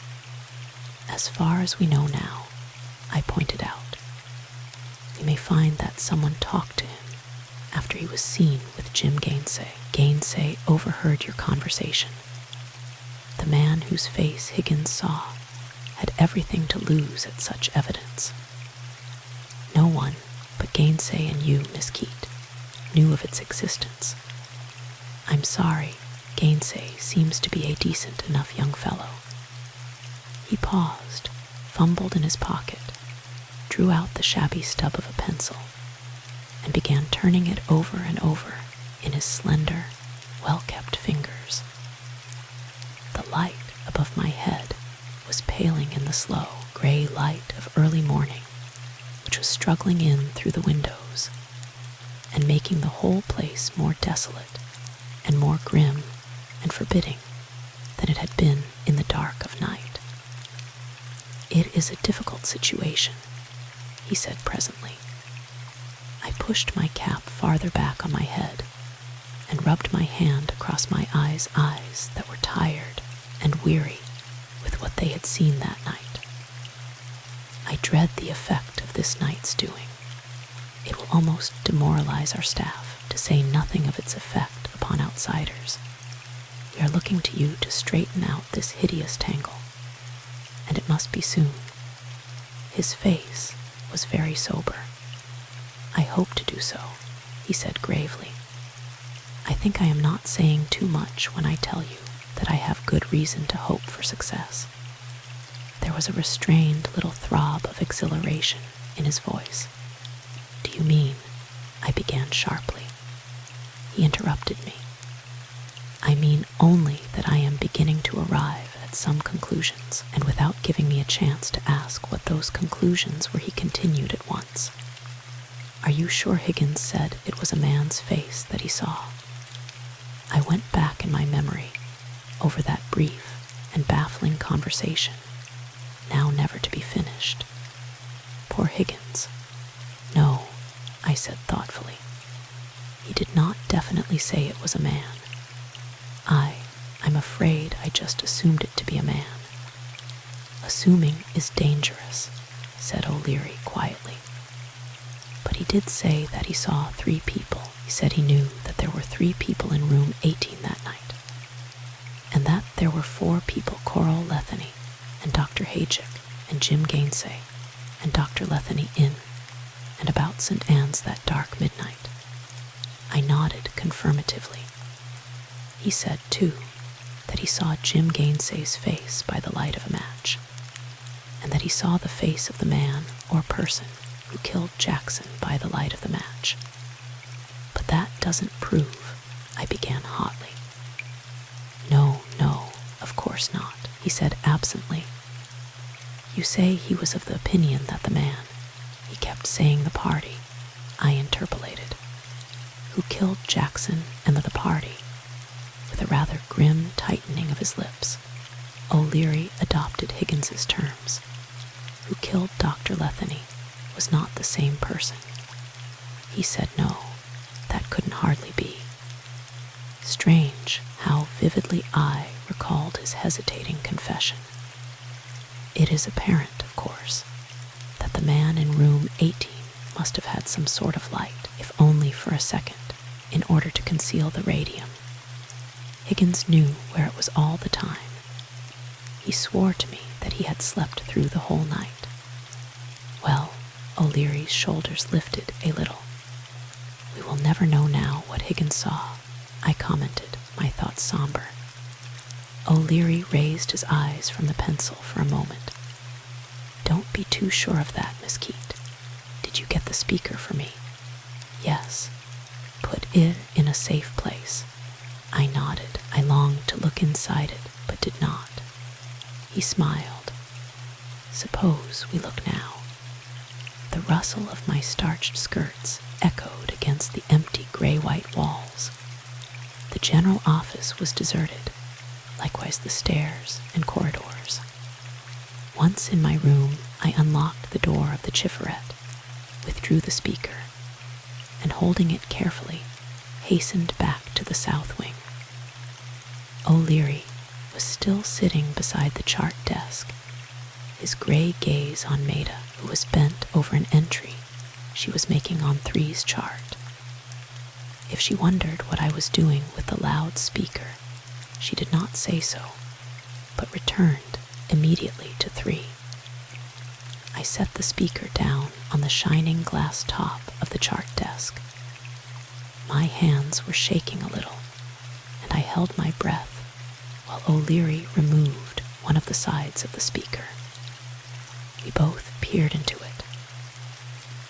As far as we know now, I pointed out, we may find that someone talked to him after he was seen with Jim Gainsay. Gainsay overheard your conversation. The man whose face Higgins saw had everything to lose at such evidence. No one but Gainsay and you, Miss Keate, knew of its existence. I'm sorry, Gainsay seems to be a decent enough young fellow. He paused, fumbled in his pocket, drew out the shabby stub of a pencil, and began turning it over and over in his slender, well-kept fingers. The light above my head was paling in the slow, gray light of early morning, which was struggling in through the windows and making the whole place more desolate and more grim and forbidding than it had been in the dark of night. "It is a difficult situation," he said presently. I pushed my cap farther back on my head and rubbed my hand across my eyes that were tired and weary with what they had seen that night. "I dread the effect of this night's doing. It will almost demoralize our staff, to say nothing of its effect upon outsiders. We are looking to you to straighten out this hideous tangle, and it must be soon." His face was very sober. "I hope to do so," he said gravely. "I think I am not saying too much when I tell you that I have good reason to hope for success." There was a restrained little throb of exhilaration in his voice. "Do you mean—" I began sharply. He interrupted me. "I mean only that I am beginning to arrive at some conclusions," and without giving me a chance to ask what those conclusions were, he continued at once. "Are you sure Higgins said it was a man's face that he saw?" I went back in my memory over that brief and baffling conversation, now never to be finished. Poor Higgins. "No," I said thoughtfully. "He did not definitely say it was a man. I'm afraid I just assumed it to be a man." "Assuming is dangerous," said O'Leary quietly. "But he did say that he saw 3 people. He said he knew that there were 3 people in room 18 that night, and that there were 4 people, Coral Letheny and Dr. Hajic and Jim Gainsay and Dr. Letheny in and about St. Anne's that dark midnight." I nodded confirmatively. He said, too, that he saw Jim Gainsay's face by the light of a match, and that he saw the face of the man or person who killed Jackson by the light of the match. "But that doesn't prove," I began hotly. No, of course not," he said absently. "You say he was of the opinion that the man, he kept saying the party," I interpolated, "who killed Jackson and the party," with a rather grim tightening of his lips. O'Leary adopted Higgins's terms. "Who killed Dr. Letheny was not the same person." He said no, that couldn't hardly be. Strange how vividly I recalled his hesitating confession. It is apparent, of course, that the man in room 18 must have had some sort of light, if only for a second, in order to conceal the radium. Higgins knew where it was all the time. He swore to me that he had slept through the whole night. Well, O'Leary's shoulders lifted a little. "We will never know now what Higgins saw," I commented, my thoughts somber. O'Leary raised his eyes from the pencil for a moment. "Don't be too sure of that, Miss Keate. Did you get the speaker for me?" "Yes." "Put it in a safe place." I nodded. I longed to look inside it, but did not. He smiled. "Suppose we look now." The rustle of my starched skirts echoed against the empty gray-white walls. The general office was deserted, likewise the stairs and corridors. Once in my room, I unlocked the door of the chifferet, withdrew the speaker, and holding it carefully, hastened back to the south wing. O'Leary was still sitting beside the chart desk, his gray gaze on Maida, who was bent over an entry she was making on 3's chart. If she wondered what I was doing with the loudspeaker, she did not say so, but returned immediately to 3. I set the speaker down on the shining glass top of the chart desk. My hands were shaking a little, and I held my breath while O'Leary removed one of the sides of the speaker. We both peered into it.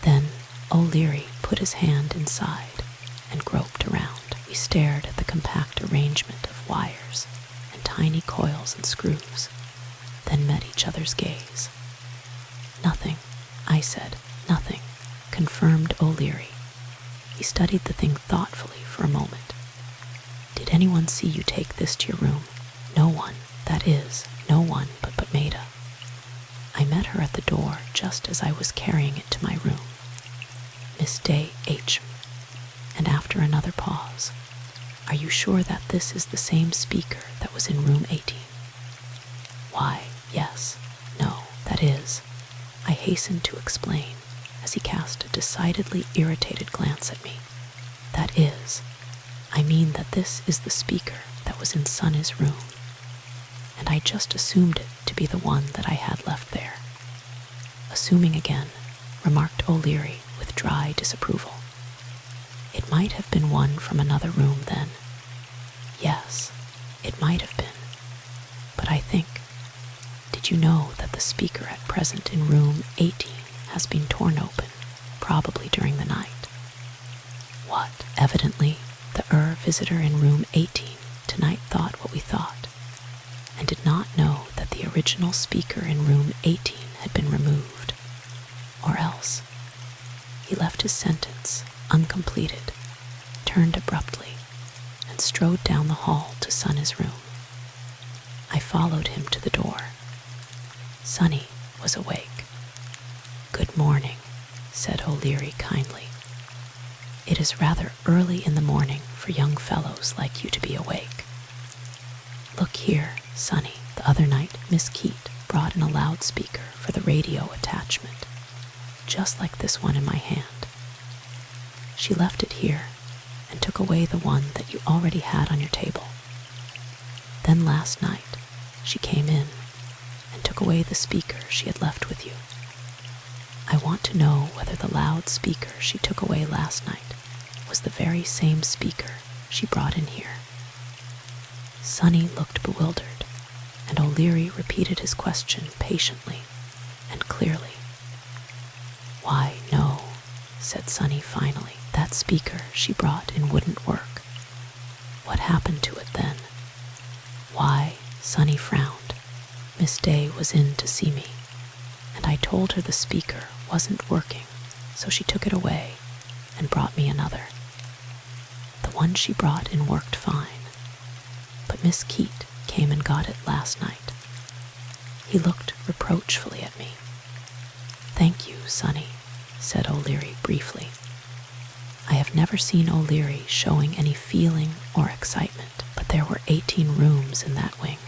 Then O'Leary put his hand inside and groped around. We stared at the compact arrangement of wires and tiny coils and screws, then met each other's gaze. "Nothing," I said. "Nothing," confirmed O'Leary. He studied the thing thoughtfully for a moment. "Did anyone see you take this to your room?" "No one, that is, no one but Maida. I met her at the door just as I was carrying it to my room. Miss Day H." And after another pause, "Are you sure that this is the same speaker that was in room 18? "Why, yes, no, that is," I hastened to explain as he cast a decidedly irritated glance at me. "That is, I mean that this is the speaker that was in Sunny's room, and I just assumed it to be the one that I had left there." "Assuming again," remarked O'Leary with dry disapproval. "It might have been one from another room then." "Yes, it might have been. But I think, did you know that the speaker at present in room 18 has been torn open, probably during the night?" "What?" Evidently, the visitor in room 18 tonight thought what we thought, and did not know that the original speaker in room 18 had been removed. Or else, he left his sentence uncompleted, turned abruptly, and strode down the hall to Sunny's room. I followed him to the door. Sunny was awake. "Good morning," said O'Leary kindly. "It is rather early in the morning for young fellows like you to be awake. Look here, Sunny, the other night Miss Keate brought in a loudspeaker for the radio attachment, just like this one in my hand. She left it here and took away the one that you already had on your table. Then last night she came in and took away the speaker she had left with you. I want to know whether the loudspeaker she took away last night was the very same speaker she brought in here." Sunny looked bewildered, and O'Leary repeated his question patiently and clearly. "Why, no," said Sunny finally. "That speaker she brought in wouldn't work. What happened to it then?" "Why," Sunny frowned, "Miss Day was in to see me, and I told her the speaker wasn't working, so she took it away and brought me another. The one she brought in worked fine, but Miss Keate came and got it last night." He looked reproachfully at me. "Thank you, Sunny," said O'Leary briefly. I have never seen O'Leary showing any feeling or excitement, but there were 18 rooms in that wing,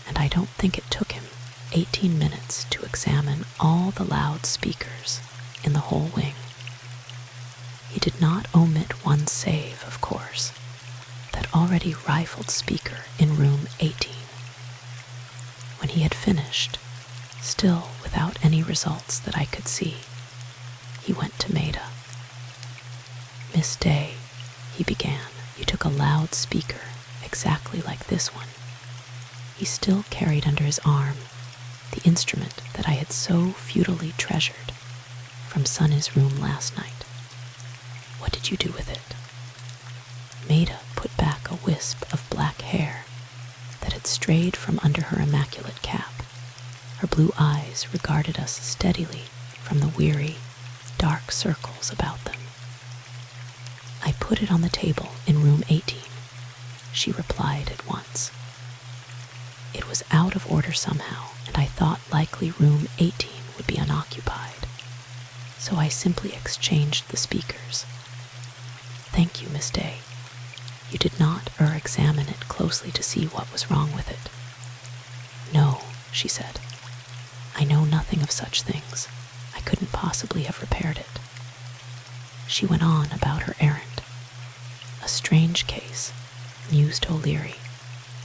and I don't think it took him 18 minutes to examine all the loudspeakers in the whole wing. He did not omit one save, of course, that already rifled speaker in room 18. When he had finished, still without any results that I could see, he went to Maida. "Miss Day," he began, "you took a loudspeaker exactly like this one." He still carried under his arm the instrument that I had so futilely treasured from Sunny's room last night. "What did you do with it?" Maida put back a wisp of black hair that had strayed from under her immaculate cap. Her blue eyes regarded us steadily from the weary, dark circles about them. "I put it on the table in room 18, she replied at once. "It was out of order somehow, and I thought likely room 18 would be unoccupied, so I simply exchanged the speakers. Thank you, Miss Day. You did not examine it closely closely to see what was wrong with it. "No," she said. "I know nothing of such things. I couldn't possibly have repaired it." She went on about her errand. "A strange case," mused O'Leary,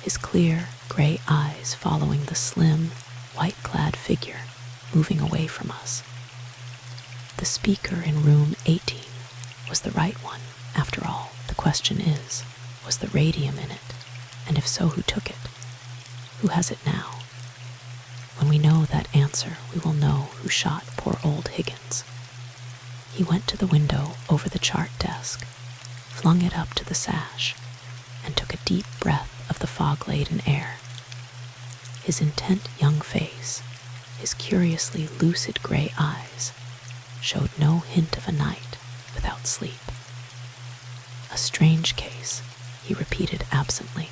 his clear, gray eyes following the slim, white-clad figure moving away from us. The speaker in room 18 was the right one, after all. The question is, was the radium in it? And if so, who took it? Who has it now? When we know that answer, we will know who shot poor old Higgins. He went to the window over the chart desk, flung it up to the sash, and took a deep breath of the fog-laden air. His intent young face, his curiously lucid gray eyes, showed no hint of a night without sleep. "A strange case," he repeated absently.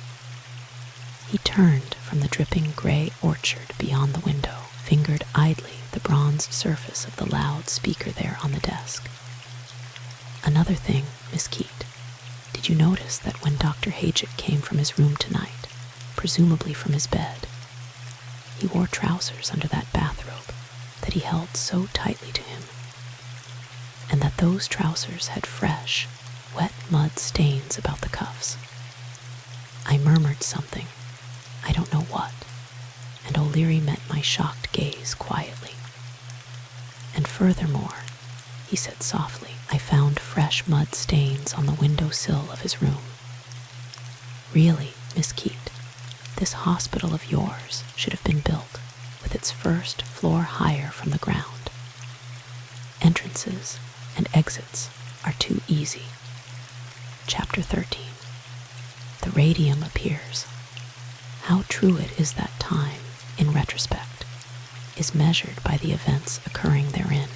He turned from the dripping gray orchard beyond the window, fingered idly the bronzed surface of the loud speaker there on the desk. "Another thing, Miss Keate. Did you notice that when Dr. Haget came from his room tonight, presumably from his bed, he wore trousers under that bathrobe that he held so tightly to him, and that those trousers had fresh, wet mud stains about the cuffs?" I murmured something, I don't know what, and O'Leary met my shocked gaze quietly. "And furthermore," he said softly, "I found fresh mud stains on the window sill of his room. Really, Miss Keate, this hospital of yours should have been built with its first floor higher from the ground. Entrances and exits are too easy." Chapter 13. The radium appears. How true it is that time, in retrospect, is measured by the events occurring therein.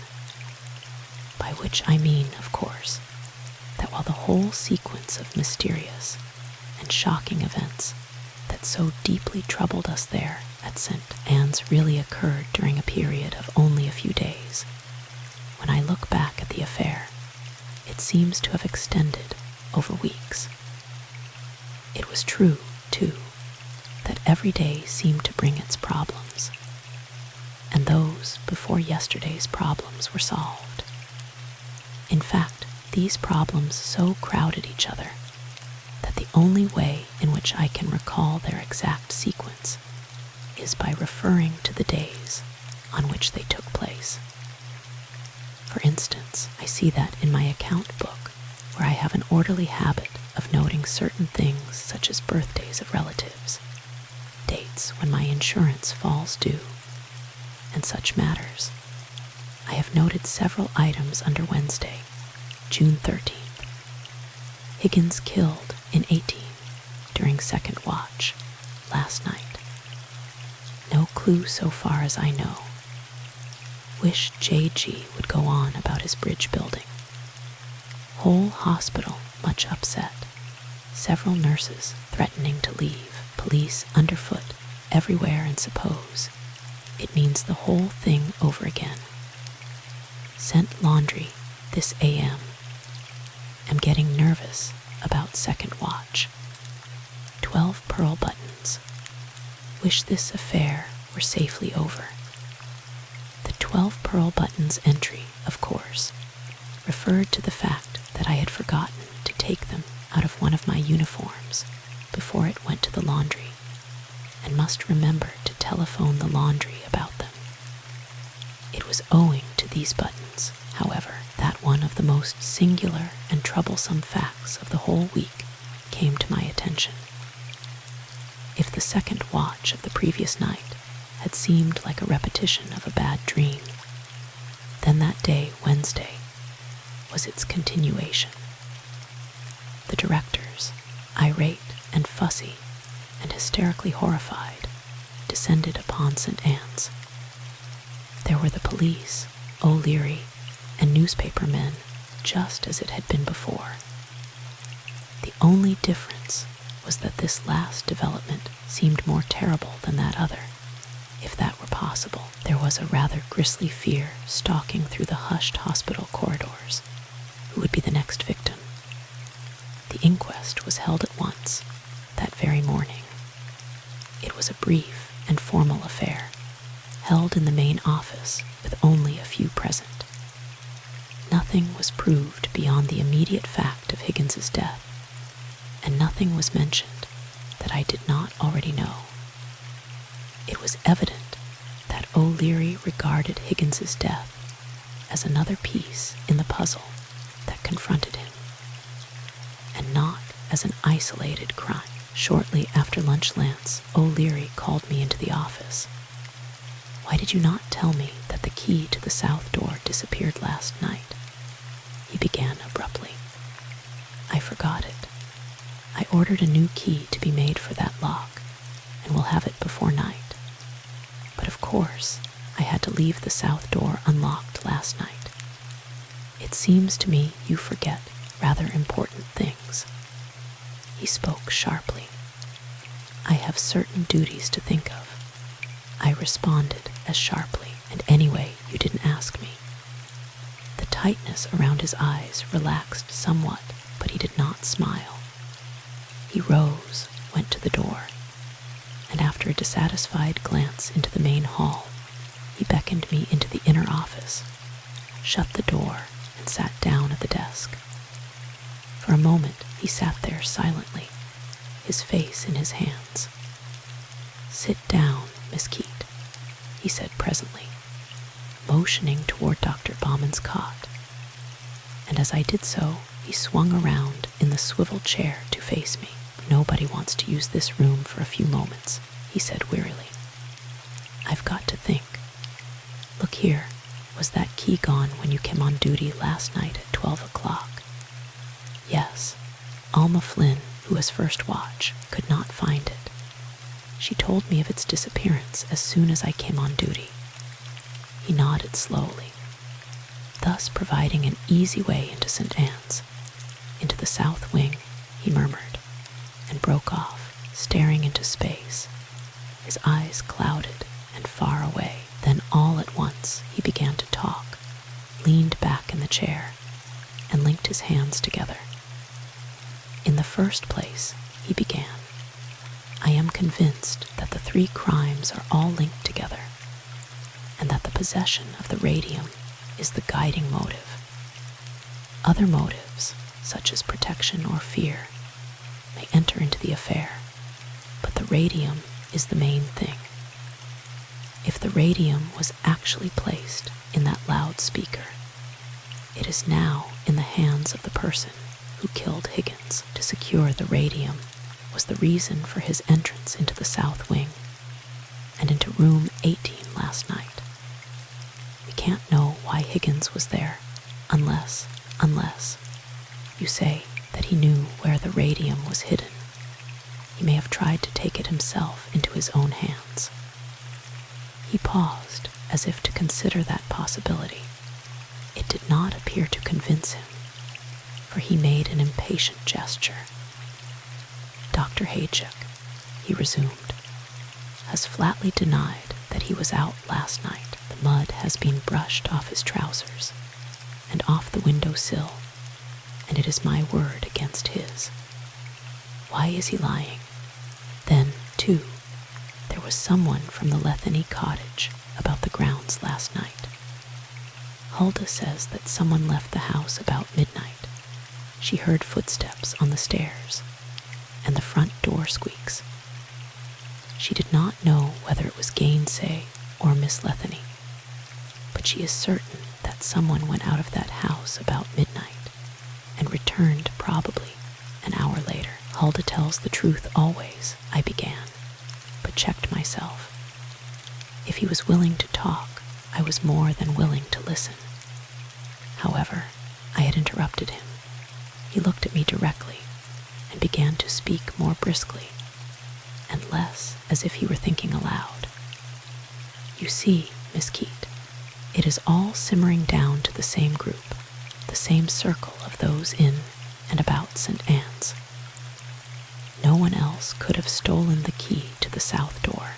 By which I mean, of course, that while the whole sequence of mysterious and shocking events that so deeply troubled us there at St. Anne's really occurred during a period of only a few days, when I look back at the affair, it seems to have extended over weeks. It was true, too, that every day seemed to bring its problems, and those before yesterday's problems were solved. In fact, these problems so crowded each other that the only way in which I can recall their exact sequence is by referring to the days on which they took place. For instance, I see that in my account book, where I have an orderly habit of noting certain things such as birthdays of relatives, dates when my insurance falls due, and such matters. I have noted several items under Wednesday, June 13th. Higgins killed in 18 during second watch last night. No clue so far as I know. Wish J.G. would go on about his bridge building. Whole hospital much upset. Several nurses threatening to leave. Police underfoot everywhere, and suppose it means the whole thing over again. Sent laundry this a.m. Am getting nervous about second watch. 12 pearl buttons. Wish this affair were safely over. The 12 pearl buttons entry, of course, referred to the fact that I had forgotten to take them out of one of my uniforms before it went to the laundry, and must remember to telephone the laundry about them. It was owing to these buttons, however, that one of the most singular and troublesome facts of the whole week came to my attention. If the second watch of the previous night had seemed like a repetition of a bad dream, then that day, Wednesday, was its continuation. The directors, irate and fussy and hysterically horrified, descended upon St. Anne's. There were the police, O'Leary, and newspaper men, just as it had been before. The only difference was that this last development seemed more terrible than that other, if that were possible. There was a rather grisly fear stalking through the hushed hospital corridors. Who would be the next victim? The inquest was held at once, that very morning. held in the main office with only a few present. Nothing was proved beyond the immediate fact of Higgins's death, and nothing was mentioned that I did not already know. It was evident that O'Leary regarded Higgins's death as another piece in the puzzle that confronted him, and not as an isolated crime. Shortly after lunch, Lance O'Leary called me into the office. "Why did you not tell me that the key to the south door disappeared last night?" he began abruptly. "I forgot it. I ordered a new key to be made for that lock, and will have it before night. But of course, I had to leave the south door unlocked last night. It seems to me you forget rather important things." He spoke sharply. "I have certain duties to think of." I responded as sharply, "And anyway, you didn't ask me." The tightness around his eyes relaxed somewhat, but he did not smile. He rose, went to the door, and after a dissatisfied glance into the main hall, he beckoned me into the inner office, shut the door, and sat down at the desk. For a moment, he sat there silently, his face in his hands. "Sit down, Miss Keate," he said presently, motioning toward Dr. Bauman's cot. And as I did so, he swung around in the swivel chair to face me. "Nobody wants to use this room for a few moments," he said wearily. "I've got to think. Look here, was that key gone when you came on duty last night at 12 o'clock? "Yes. Alma Flynn, who was first watch, could not find it. She told me of its disappearance as soon as I came on duty." He nodded slowly, thus providing an easy way into St. Anne's. "Into the south wing," he murmured, and broke off, staring into space, his eyes clouded and far away. Then all at once he began to talk, leaned back in the chair, and linked his hands together. "In the first place," he began, "I am convinced that the three crimes are all linked together, and that the possession of the radium is the guiding motive. Other motives, such as protection or fear, may enter into the affair, but the radium is the main thing. If the radium was actually placed in that loudspeaker, it is now in the hands of the person who killed Higgins. To secure the radium was the reason for his entrance into the south wing and into room 18 last night. We can't know why Higgins was there unless you say that he knew where the radium was hidden. He may have tried to take it himself into his own hands." He paused as if to consider that possibility. It did not appear to convince him, for he made an impatient gesture. "Dr. Haychuk," he resumed, "has flatly denied that he was out last night. The mud has been brushed off his trousers and off the window sill, and it is my word against his. Why is he lying? Then, too, there was someone from the Letheny cottage about the grounds last night. Huldah says that someone left the house about midnight. She heard footsteps on the stairs, and the front door squeaks. She did not know whether it was Gainsay or Miss Letheny, but she is certain that someone went out of that house about midnight and returned probably an hour later. Huldah tells the truth always," I began, but checked myself. If he was willing to talk, I was more than willing to listen. However, I had interrupted him. He looked at me directly and began to speak more briskly, and less as if he were thinking aloud. "You see, Miss Keate, it is all simmering down to the same group, the same circle of those in and about St. Anne's. No one else could have stolen the key to the south door.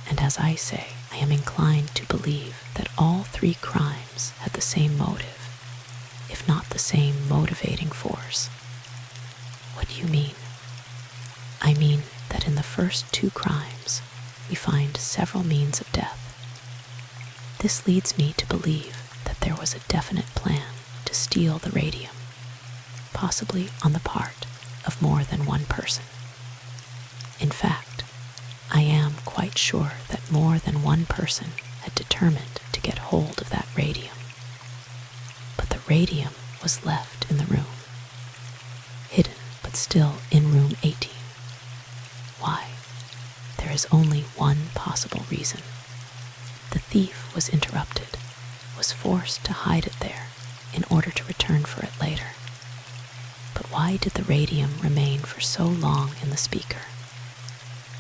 And as I say, I am inclined to believe that all three crimes had the same motive, if not the same motivating force." "What do you mean?" "I mean that in the first two crimes, we find several means of death, This leads me to believe that there was a definite plan to steal the radium, possibly on the part of more than one person. In fact, I am quite sure that more than one person had determined to get hold of that radium. But the radium was left in the room, hidden but still in room 18. Why? There is only one possible reason. The thief was interrupted, was forced to hide it there in order to return for it later. But why did the radium remain for so long in the speaker?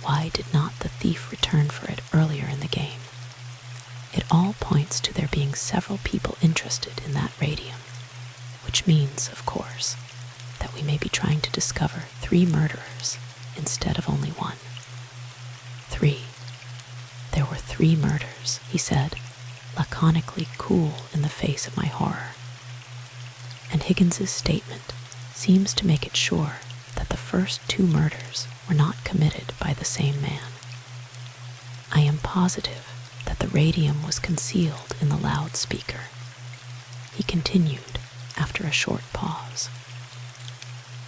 Why did not the thief return for it earlier in the game? It all points to there being several people interested in that radium, which means, of course, that we may be trying to discover 3 murderers instead of only one. 3. There were 3 murders, he said, laconically cool in the face of my horror. And Higgins's statement seems to make it sure that the first 2 murders were not committed by the same man. I am positive that the radium was concealed in the loudspeaker. He continued after a short pause.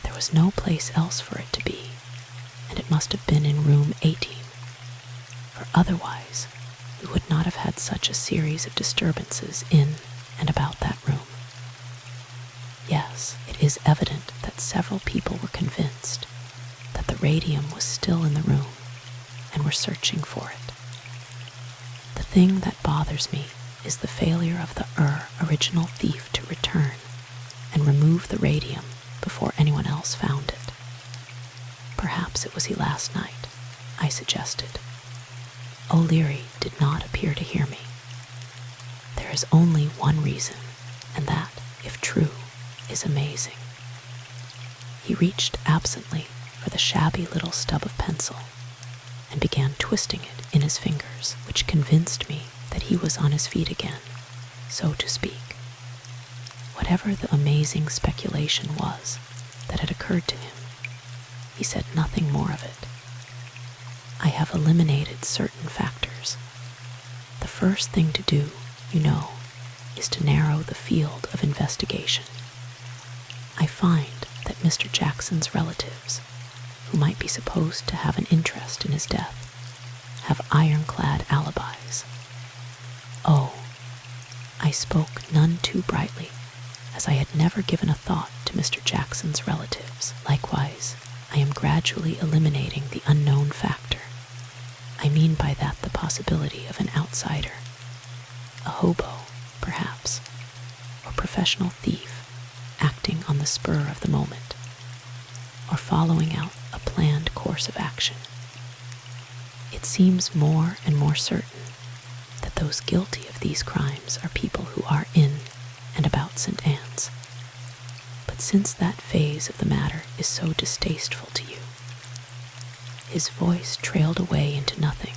There was no place else for it to be, and it must have been in room 18, for otherwise we would not have had such a series of disturbances in and about that room. Yes, it is evident that several people were convinced that the radium was still in the room and were searching for it. The thing that bothers me is the failure of the original thief to return and remove the radium before anyone else found it. Perhaps it was he last night, I suggested. O'Leary did not appear to hear me. There is only one reason, and that, if true, is amazing. He reached absently for the shabby little stub of pencil and began twisting it in his fingers, which convinced me that he was on his feet again, so to speak. Whatever the amazing speculation was that had occurred to him, he said nothing more of it. I have eliminated certain factors. The first thing to do, you know, is to narrow the field of investigation. I find that Mr. Jackson's relatives, who might be supposed to have an interest in his death, have ironclad alibis. Oh, I spoke none too brightly, as I had never given a thought to Mr. Jackson's relatives. Likewise, I am gradually eliminating the unknown factor. I mean by that the possibility of an outsider, a hobo, perhaps, or professional thief, acting on the spur of the moment, or following out a planned course of action. It seems more and more certain that those guilty of these crimes are people who are in and about St. Anne's. But since that phase of the matter is so distasteful to you, his voice trailed away into nothing.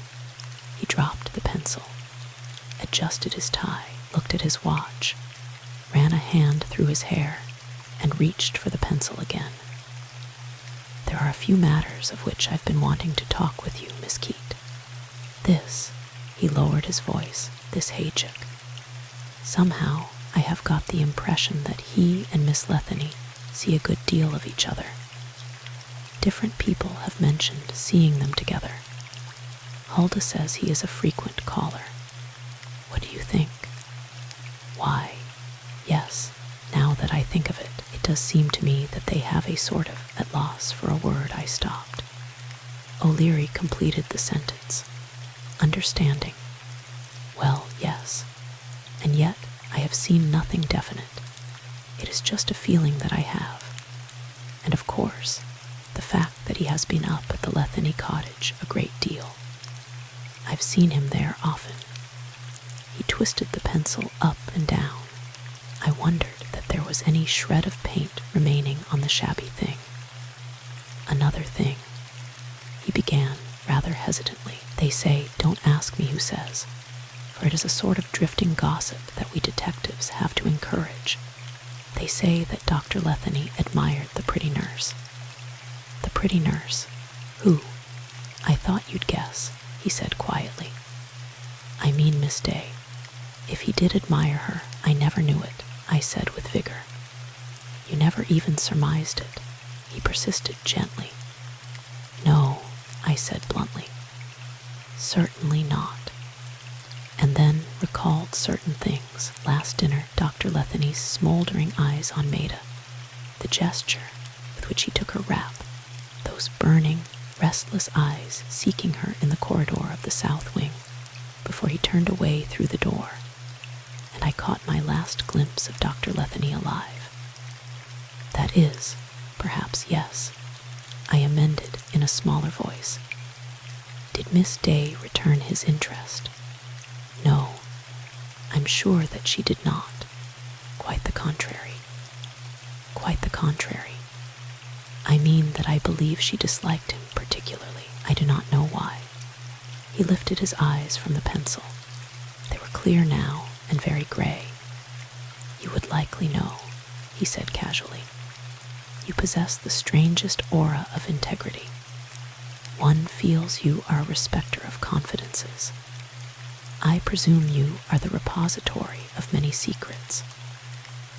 He dropped the pencil, adjusted his tie, looked at his watch, ran a hand through his hair, and reached for the pencil again. There are a few matters of which I've been wanting to talk with you, Miss Keate. This, he lowered his voice, this Haychick. Somehow I have got the impression that he and Miss Letheny see a good deal of each other. Different people have mentioned seeing them together. Huldah says he is a frequent caller. What do you think? Why, yes, now that I think of it, it does seem to me that they have a sort of at loss for a word. I stopped. O'Leary completed the sentence. Understanding. Well, yes. And yet I have seen nothing definite. It is just a feeling that I have. And of course, the fact that he has been up at the Letheny cottage a great deal. I've seen him there often. He twisted the pencil up and down. I wondered that there was any shred of paint remaining on the shabby thing. Another thing, he began rather hesitantly. They say, don't ask me who says, for it is a sort of drifting gossip that we detectives have to encourage. They say that Dr. Letheny admired the pretty nurse. The pretty nurse? Who? I thought you'd guess, he said quietly. I mean Miss Day. If he did admire her, I never knew it, I said with vigor. You never even surmised it, he persisted gently. No, I said bluntly. Certainly not. And then recalled certain things. Last dinner, Dr. Letheny's smoldering eyes on Maida, the gesture with which he took her wrap, those burning, restless eyes seeking her in the corridor of the south wing before he turned away through the door, and I caught my last glimpse of Dr. Letheny alive. That is, perhaps yes, I amended in a smaller voice. Did Miss Day return his interest? No, I'm sure that she did not. Quite the contrary. Quite the contrary. I mean that I believe she disliked him particularly. I do not know why. He lifted his eyes from the pencil. They were clear now and very gray. You would likely know, he said casually. You possess the strangest aura of integrity. One feels you are a respecter of confidences. I presume you are the repository of many secrets.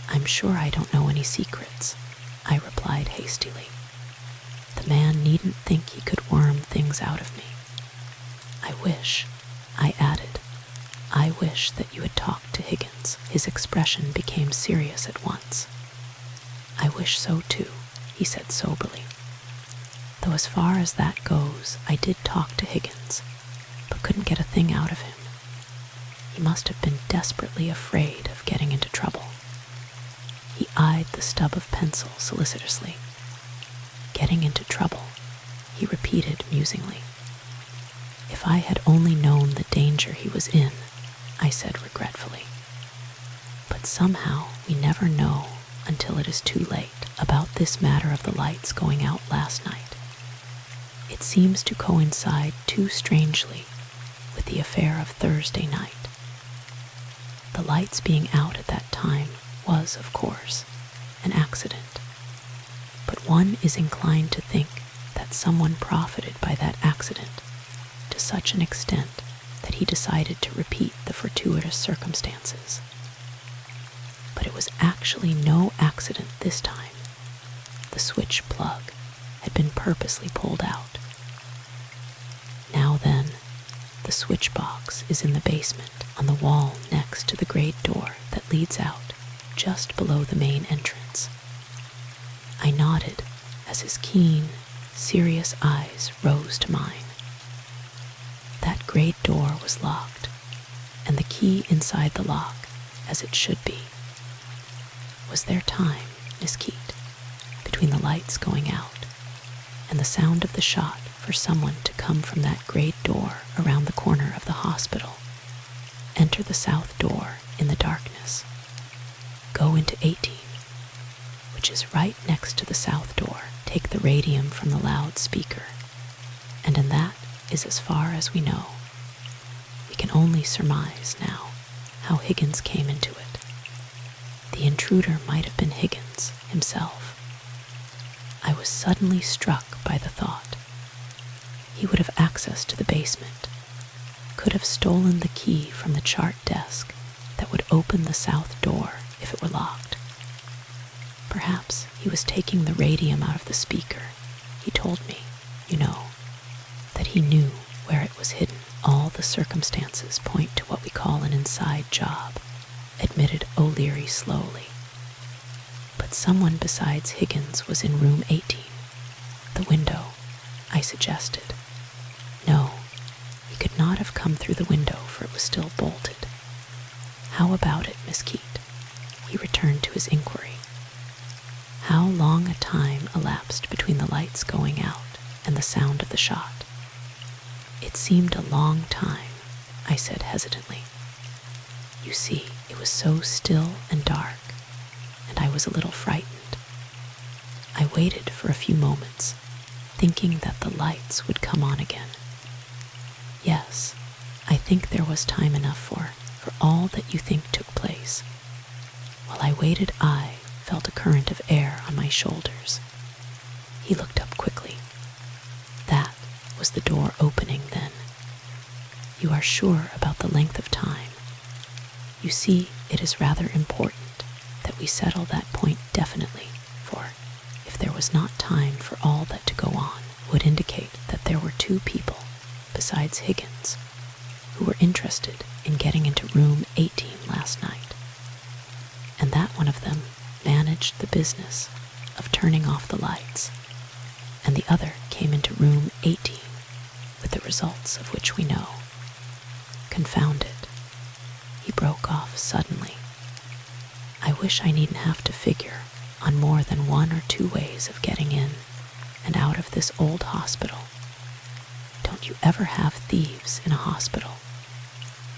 I'm sure I don't know any secrets, I replied hastily. The man needn't think he could worm things out of me. I wish, I added, I wish that you had talked to Higgins. His expression became serious at once. I wish so too, he said soberly. Though as far as that goes, I did talk to Higgins, but couldn't get a thing out of him. He must have been desperately afraid of getting into trouble. He eyed the stub of pencil solicitously. Getting into trouble, he repeated musingly. If I had only known the danger he was in, I said regretfully. But somehow we never know until it is too late about this matter of the lights going out last night. It seems to coincide too strangely with the affair of Thursday night. The lights being out at that time was, of course, an accident, but one is inclined to think that someone profited by that accident to such an extent that he decided to repeat the fortuitous circumstances. But it was actually no accident this time. The switch plug had been purposely pulled out. Now then, the switch box is in the basement on the wall next to the great door that leads out just below the main entrance. I nodded as his keen, serious eyes rose to mine. That great door was locked, and the key inside the lock, as it should be. Was there time, Miss Keate, between the lights going out and the sound of the shot for someone to come from that great door around the corner of the hospital, enter the south door in the darkness, go into 18, which is right next to the south door, take the radium from the loudspeaker, and in that is as far as we know. We can only surmise now how Higgins came into it. The intruder might have been Higgins himself. I was suddenly struck by the thought. He would have access to the basement, could have stolen the key from the chart desk that would open the south door if it were locked. Perhaps he was taking the radium out of the speaker. He told me, you know, that he knew where it was hidden. All the circumstances point to what we call an inside job, admitted O'Leary slowly. But someone besides Higgins was in room 18, the window, I suggested. No, he could not have come through the window, for it was still bolted. How about it, Miss Keate? He returned to his inquiry. How long a time elapsed between the lights going out and the sound of the shot? It seemed a long time, I said hesitantly. You see, it was so still and dark, and I was a little frightened. I waited for a few moments, thinking that the lights would come on again. Yes, I think there was time enough for all that you think took place. While I waited, I felt a current of air on my shoulders. He looked up quickly. That was the door opening then. You are sure about the length of time? You see, it is rather important that we settle that point definitely, for if there was not time for all that to go on, would indicate that there were two people, besides Higgins, who were interested in getting into room 18 last night, and that one of them managed the business of turning off the lights, and the other came into room 18 with the results of which we know. Confound it. He broke off suddenly. I wish I needn't have to figure on more than one or two ways of getting in and out of this old hospital. Don't you ever have thieves in a hospital?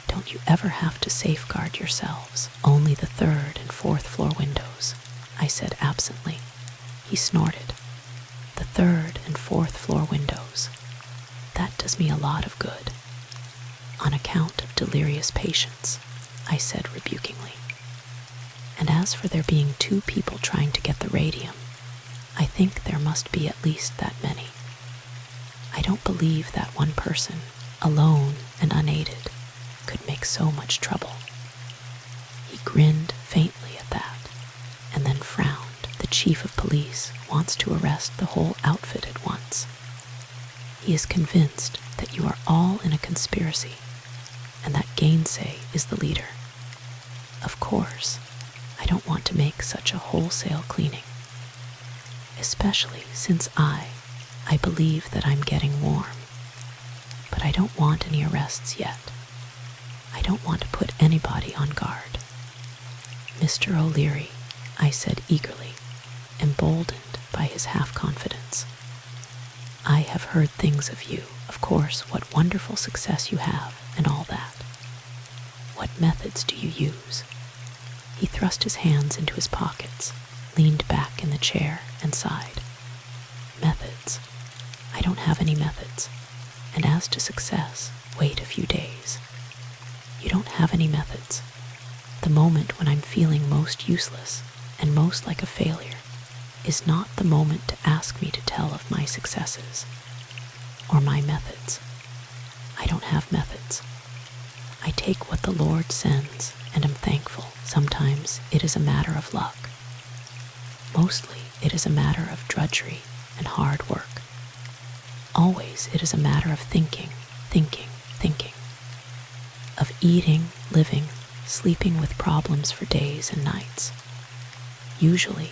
Don't you ever have to safeguard yourselves? Only the 3rd and 4th floor windows, I said absently. He snorted. The 3rd and 4th floor windows. That does me a lot of good. On account of delirious patients, I said rebukingly. And as for there being two people trying to get the radium, I think there must be at least that many. I don't believe that one person, alone and unaided, could make so much trouble. He grinned faintly at that, and then frowned. The chief of police wants to arrest the whole outfit at once. He is convinced that you are all in a conspiracy, and that Gainsay is the leader. Of course, I don't want to make such a wholesale cleaning, especially since I believe that I'm getting warm. But I don't want any arrests yet. I don't want to put anybody on guard. Mr. O'Leary, I said eagerly, emboldened by his half-confidence. I have heard things of you, of course, what wonderful success you have, and all that. What methods do you use? He thrust his hands into his pockets, leaned back in the chair, and sighed. Methods? I don't have any methods. And as to success, wait a few days. You don't have any methods. The moment when I'm feeling most useless and most like a failure is not the moment to ask me to tell of my successes or my methods. I don't have methods. I take what the Lord sends and am thankful. Sometimes it is a matter of luck. Mostly it is a matter of drudgery and hard work. Always it is a matter of thinking, of eating, living, sleeping with problems for days and nights. Usually,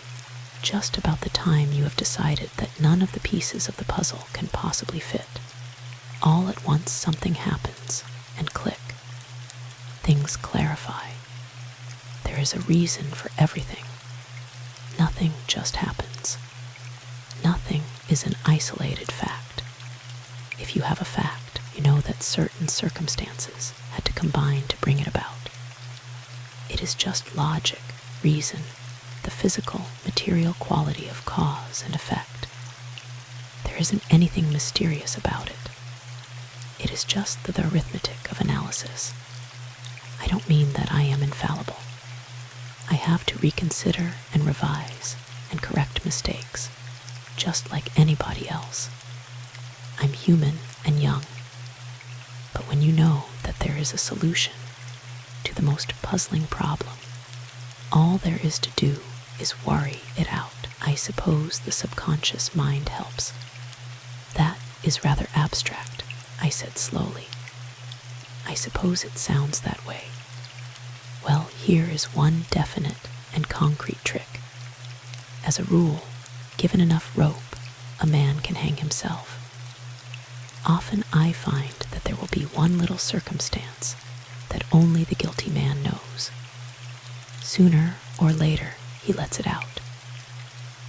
just about the time you have decided that none of the pieces of the puzzle can possibly fit, all at once something happens, and click. Things clarify. There is a reason for everything. Nothing just happens. Nothing is an isolated fact. If you have a fact, you know that certain circumstances had to combine to bring it about. It is just logic, reason, the physical, material quality of cause and effect. There isn't anything mysterious about it. It is just the arithmetic of analysis. I don't mean that I am infallible. I have to reconsider and revise and correct mistakes, just like anybody else. I'm human and young. But when you know that there is a solution to the most puzzling problem, all there is to do is worry it out. I suppose the subconscious mind helps. That is rather abstract, I said slowly. I suppose it sounds that way. Well, here is one definite and concrete trick. As a rule, given enough rope, a man can hang himself. Often I find that there will be one little circumstance that only the guilty man knows. Sooner or later, he lets it out.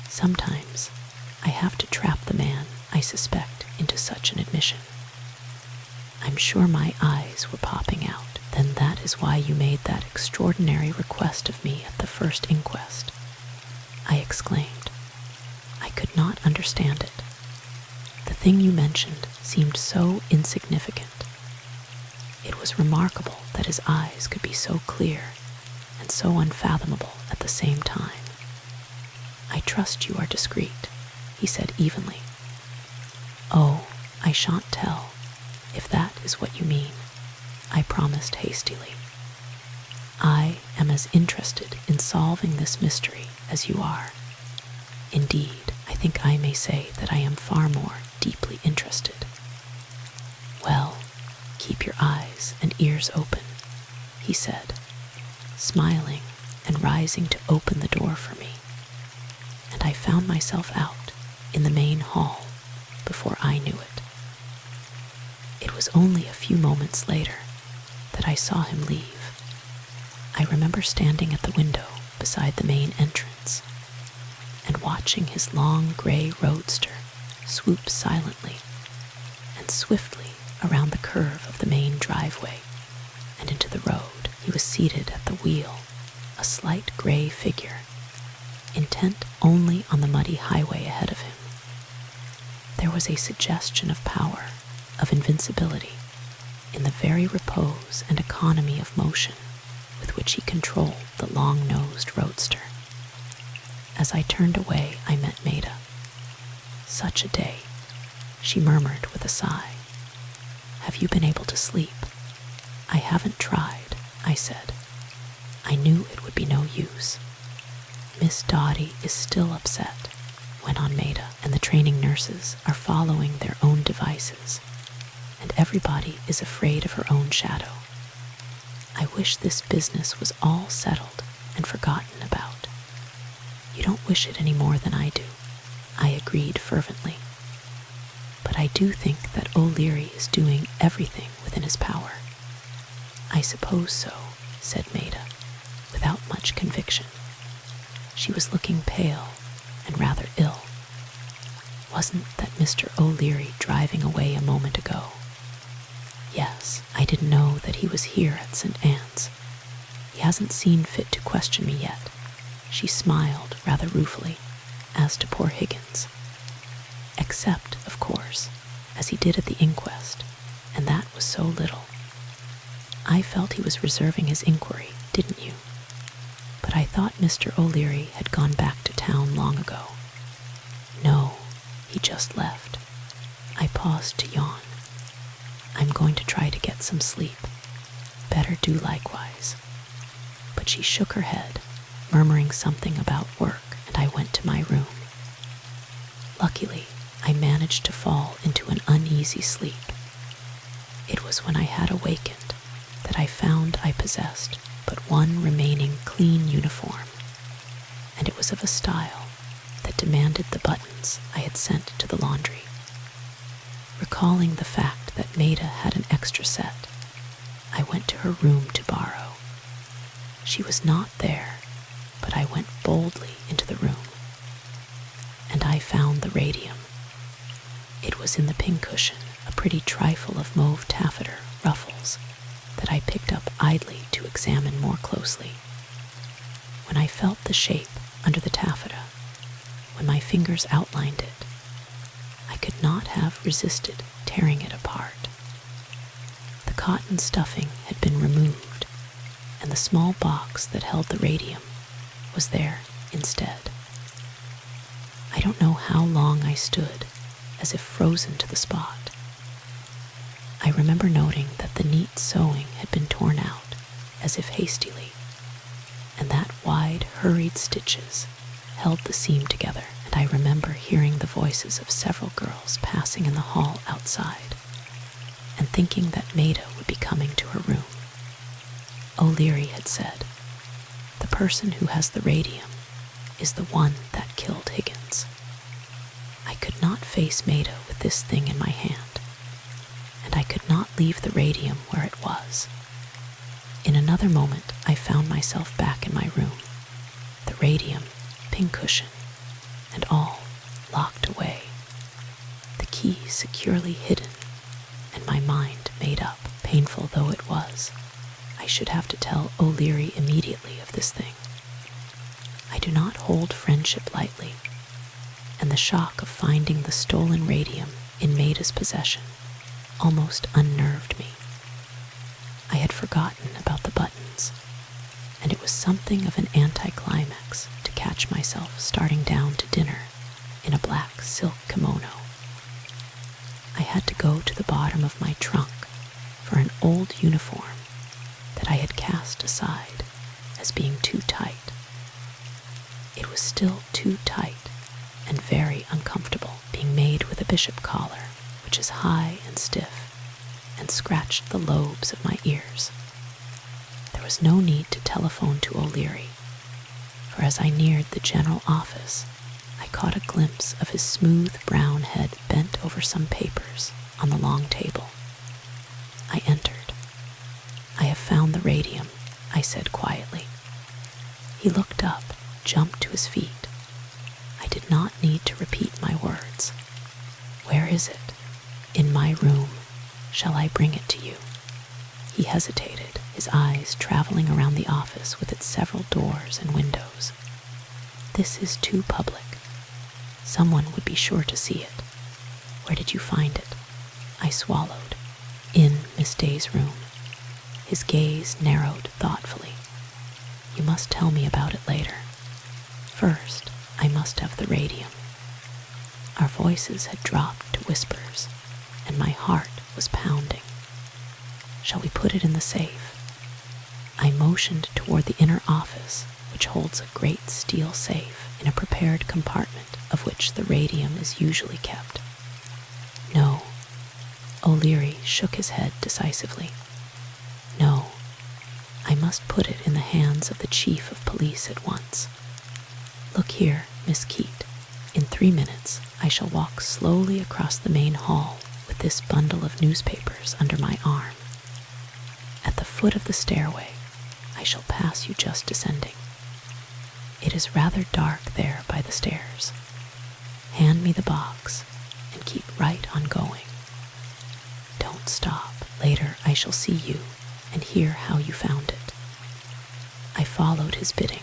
Sometimes I have to trap the man I suspect into such an admission. I'm sure my eyes were popping out. Then that is why you made that extraordinary request of me at the first inquest, I exclaimed. I could not understand it. The thing you mentioned seemed so insignificant. It was remarkable that his eyes could be so clear and so unfathomable at the same time. I trust you are discreet, he said evenly. Oh, I shan't tell, if that is what you mean, I promised hastily. I am as interested in solving this mystery as you are. Indeed, I think I may say that I am far more deeply interested. Well, keep your eyes and ears open, he said, smiling and rising to open the door for me, and I found myself out in the main hall before I knew it. It was only a few moments later that I saw him leave. I remember standing at the window beside the main entrance and watching his long gray roadster swoop silently and swiftly around the curve of the main driveway and into the road. He was seated at the wheel, a slight gray figure, intent only on the muddy highway ahead of him. There was a suggestion of power, of invincibility, in the very repose and economy of motion with which he controlled the long-nosed roadster. As I turned away, I met Maida. Such a day, she murmured with a sigh. Have you been able to sleep? I haven't tried, I said. I knew it would be no use. Miss Dottie is still upset, went on Maida, and the training nurses are following their own devices, and everybody is afraid of her own shadow. I wish this business was all settled and forgotten about. You don't wish it any more than I do, I agreed fervently. But I do think that O'Leary is doing everything within his power. I suppose so, said Maida, without much conviction. She was looking pale and rather ill. Wasn't that Mr. O'Leary driving away a moment ago? Yes, I didn't know that he was here at St. Anne's. He hasn't seen fit to question me yet. She smiled rather ruefully, as to poor Higgins. Except, of course, as he did at the inquest, and that was so little. I felt he was reserving his inquiry, didn't you? But I thought Mr. O'Leary had gone back to town long ago. No, he just left. I paused to yawn. I'm going to try to get some sleep. Better do likewise. But she shook her head, murmuring something about work, and I went to my room. Luckily, I managed to fall into an uneasy sleep. It was when I had awakened that I found I possessed but one remaining clean uniform, and it was of a style that demanded the buttons I had sent to the laundry. Recalling the fact that Maida had an extra set, I went to her room to borrow. She was not there, but I went boldly into the room, and I found the radium. It was in the pincushion, a pretty trifle of mauve taffeter ruffles that I picked up idly to examine more closely. When I felt the shape under the taffeta, when my fingers outlined it, I could not have resisted tearing it apart. The cotton stuffing had been removed, and the small box that held the radium was there instead. I don't know how long I stood, as if frozen to the spot. I remember noting that the neat sewing had been torn out, as if hastily, and that wide, hurried stitches held the seam together, and I remember hearing the voices of several girls passing in the hall outside, and thinking that Maida would be coming to her room. O'Leary had said, "The person who has the radium is the one that killed Higgins." I could not face Maida with this thing in my hand, and I could not leave the radium where it was. In another moment, I found myself back in my room, the radium, pincushion, and all locked away, the key securely hidden, and my mind made up, painful though it was. I should have to tell O'Leary immediately of this thing. I do not hold friendship lightly, and the shock of finding the stolen radium in Maida's possession almost unnerved me. I had forgotten about the buttons, and it was something of an anticlimax to catch myself starting down to dinner in a black silk kimono. I had to go to the bottom of my trunk for an old uniform that I had cast aside as being too tight. It was still too tight and very uncomfortable, being made with a bishop collar, which is high and stiff, and scratched the lobes of my ears. There was no need to telephone to O'Leary, for as I neared the general office, I caught a glimpse of his smooth brown head bent over some papers on the long table. I entered. "I have found the radium," I said quietly. He looked up, jumped to his feet. I did not need to repeat my words. "Where is it?" "In my room. Shall I bring it to you?" He hesitated, his eyes traveling around the office with its several doors and windows. "This is too public. Someone would be sure to see it. Where did you find it?" I swallowed. "In Miss Day's room." His gaze narrowed thoughtfully. "You must tell me about it later. First, I must have the radium." Our voices had dropped to whispers, and my heart was pounding. "Shall we put it in the safe?" I motioned toward the inner office, which holds a great steel safe in a prepared compartment of which the radium is usually kept. "No." O'Leary shook his head decisively. "No, I must put it in the hands of the chief of police at once. Look here, Miss Keate. In 3 minutes I shall walk slowly across the main hall with this bundle of newspapers under my arm. At the foot of the stairway, I shall pass you just descending. It is rather dark there by the stairs. Hand me the box and keep right on going. Don't stop. Later I shall see you and hear how you found it." I followed his bidding.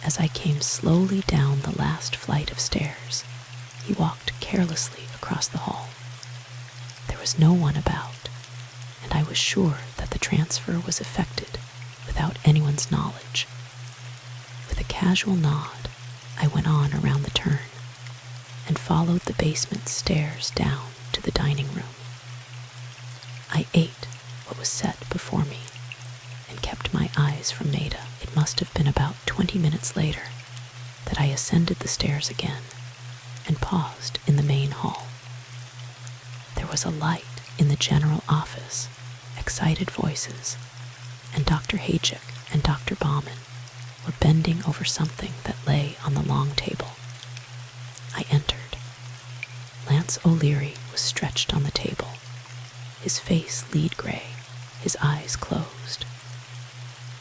As I came slowly down the last flight of stairs, he walked carelessly across the hall. There was no one about, and I was sure that the transfer was effected without anyone's knowledge. With a casual nod, I went on around the turn and followed the basement stairs down to the dining room. I ate what was set before me and kept my eyes from Maida. It must have been about 20 minutes later that I ascended the stairs again and paused in the main hall. There was a light in the general office, excited voices, and Dr. Haychick and Dr. Bauman were bending over something that lay on the long table. I entered. Lance O'Leary was stretched on the table, his face lead gray, his eyes closed.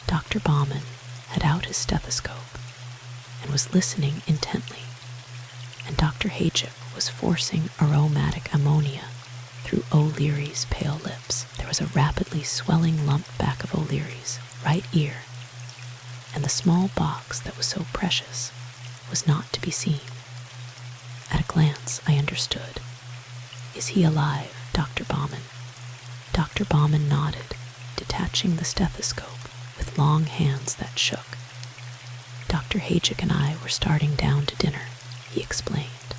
Dr. Bauman had out his stethoscope and was listening intently, and Dr. Haychick was forcing aromatic ammonia through O'Leary's pale lips. There was a rapidly swelling lump back of O'Leary's right ear, and the small box that was so precious was not to be seen. At a glance, I understood. "Is he alive, Dr. Bauman?" Dr. Bauman nodded, detaching the stethoscope with long hands that shook. "Dr. Haychick and I were starting down to dinner," he explained.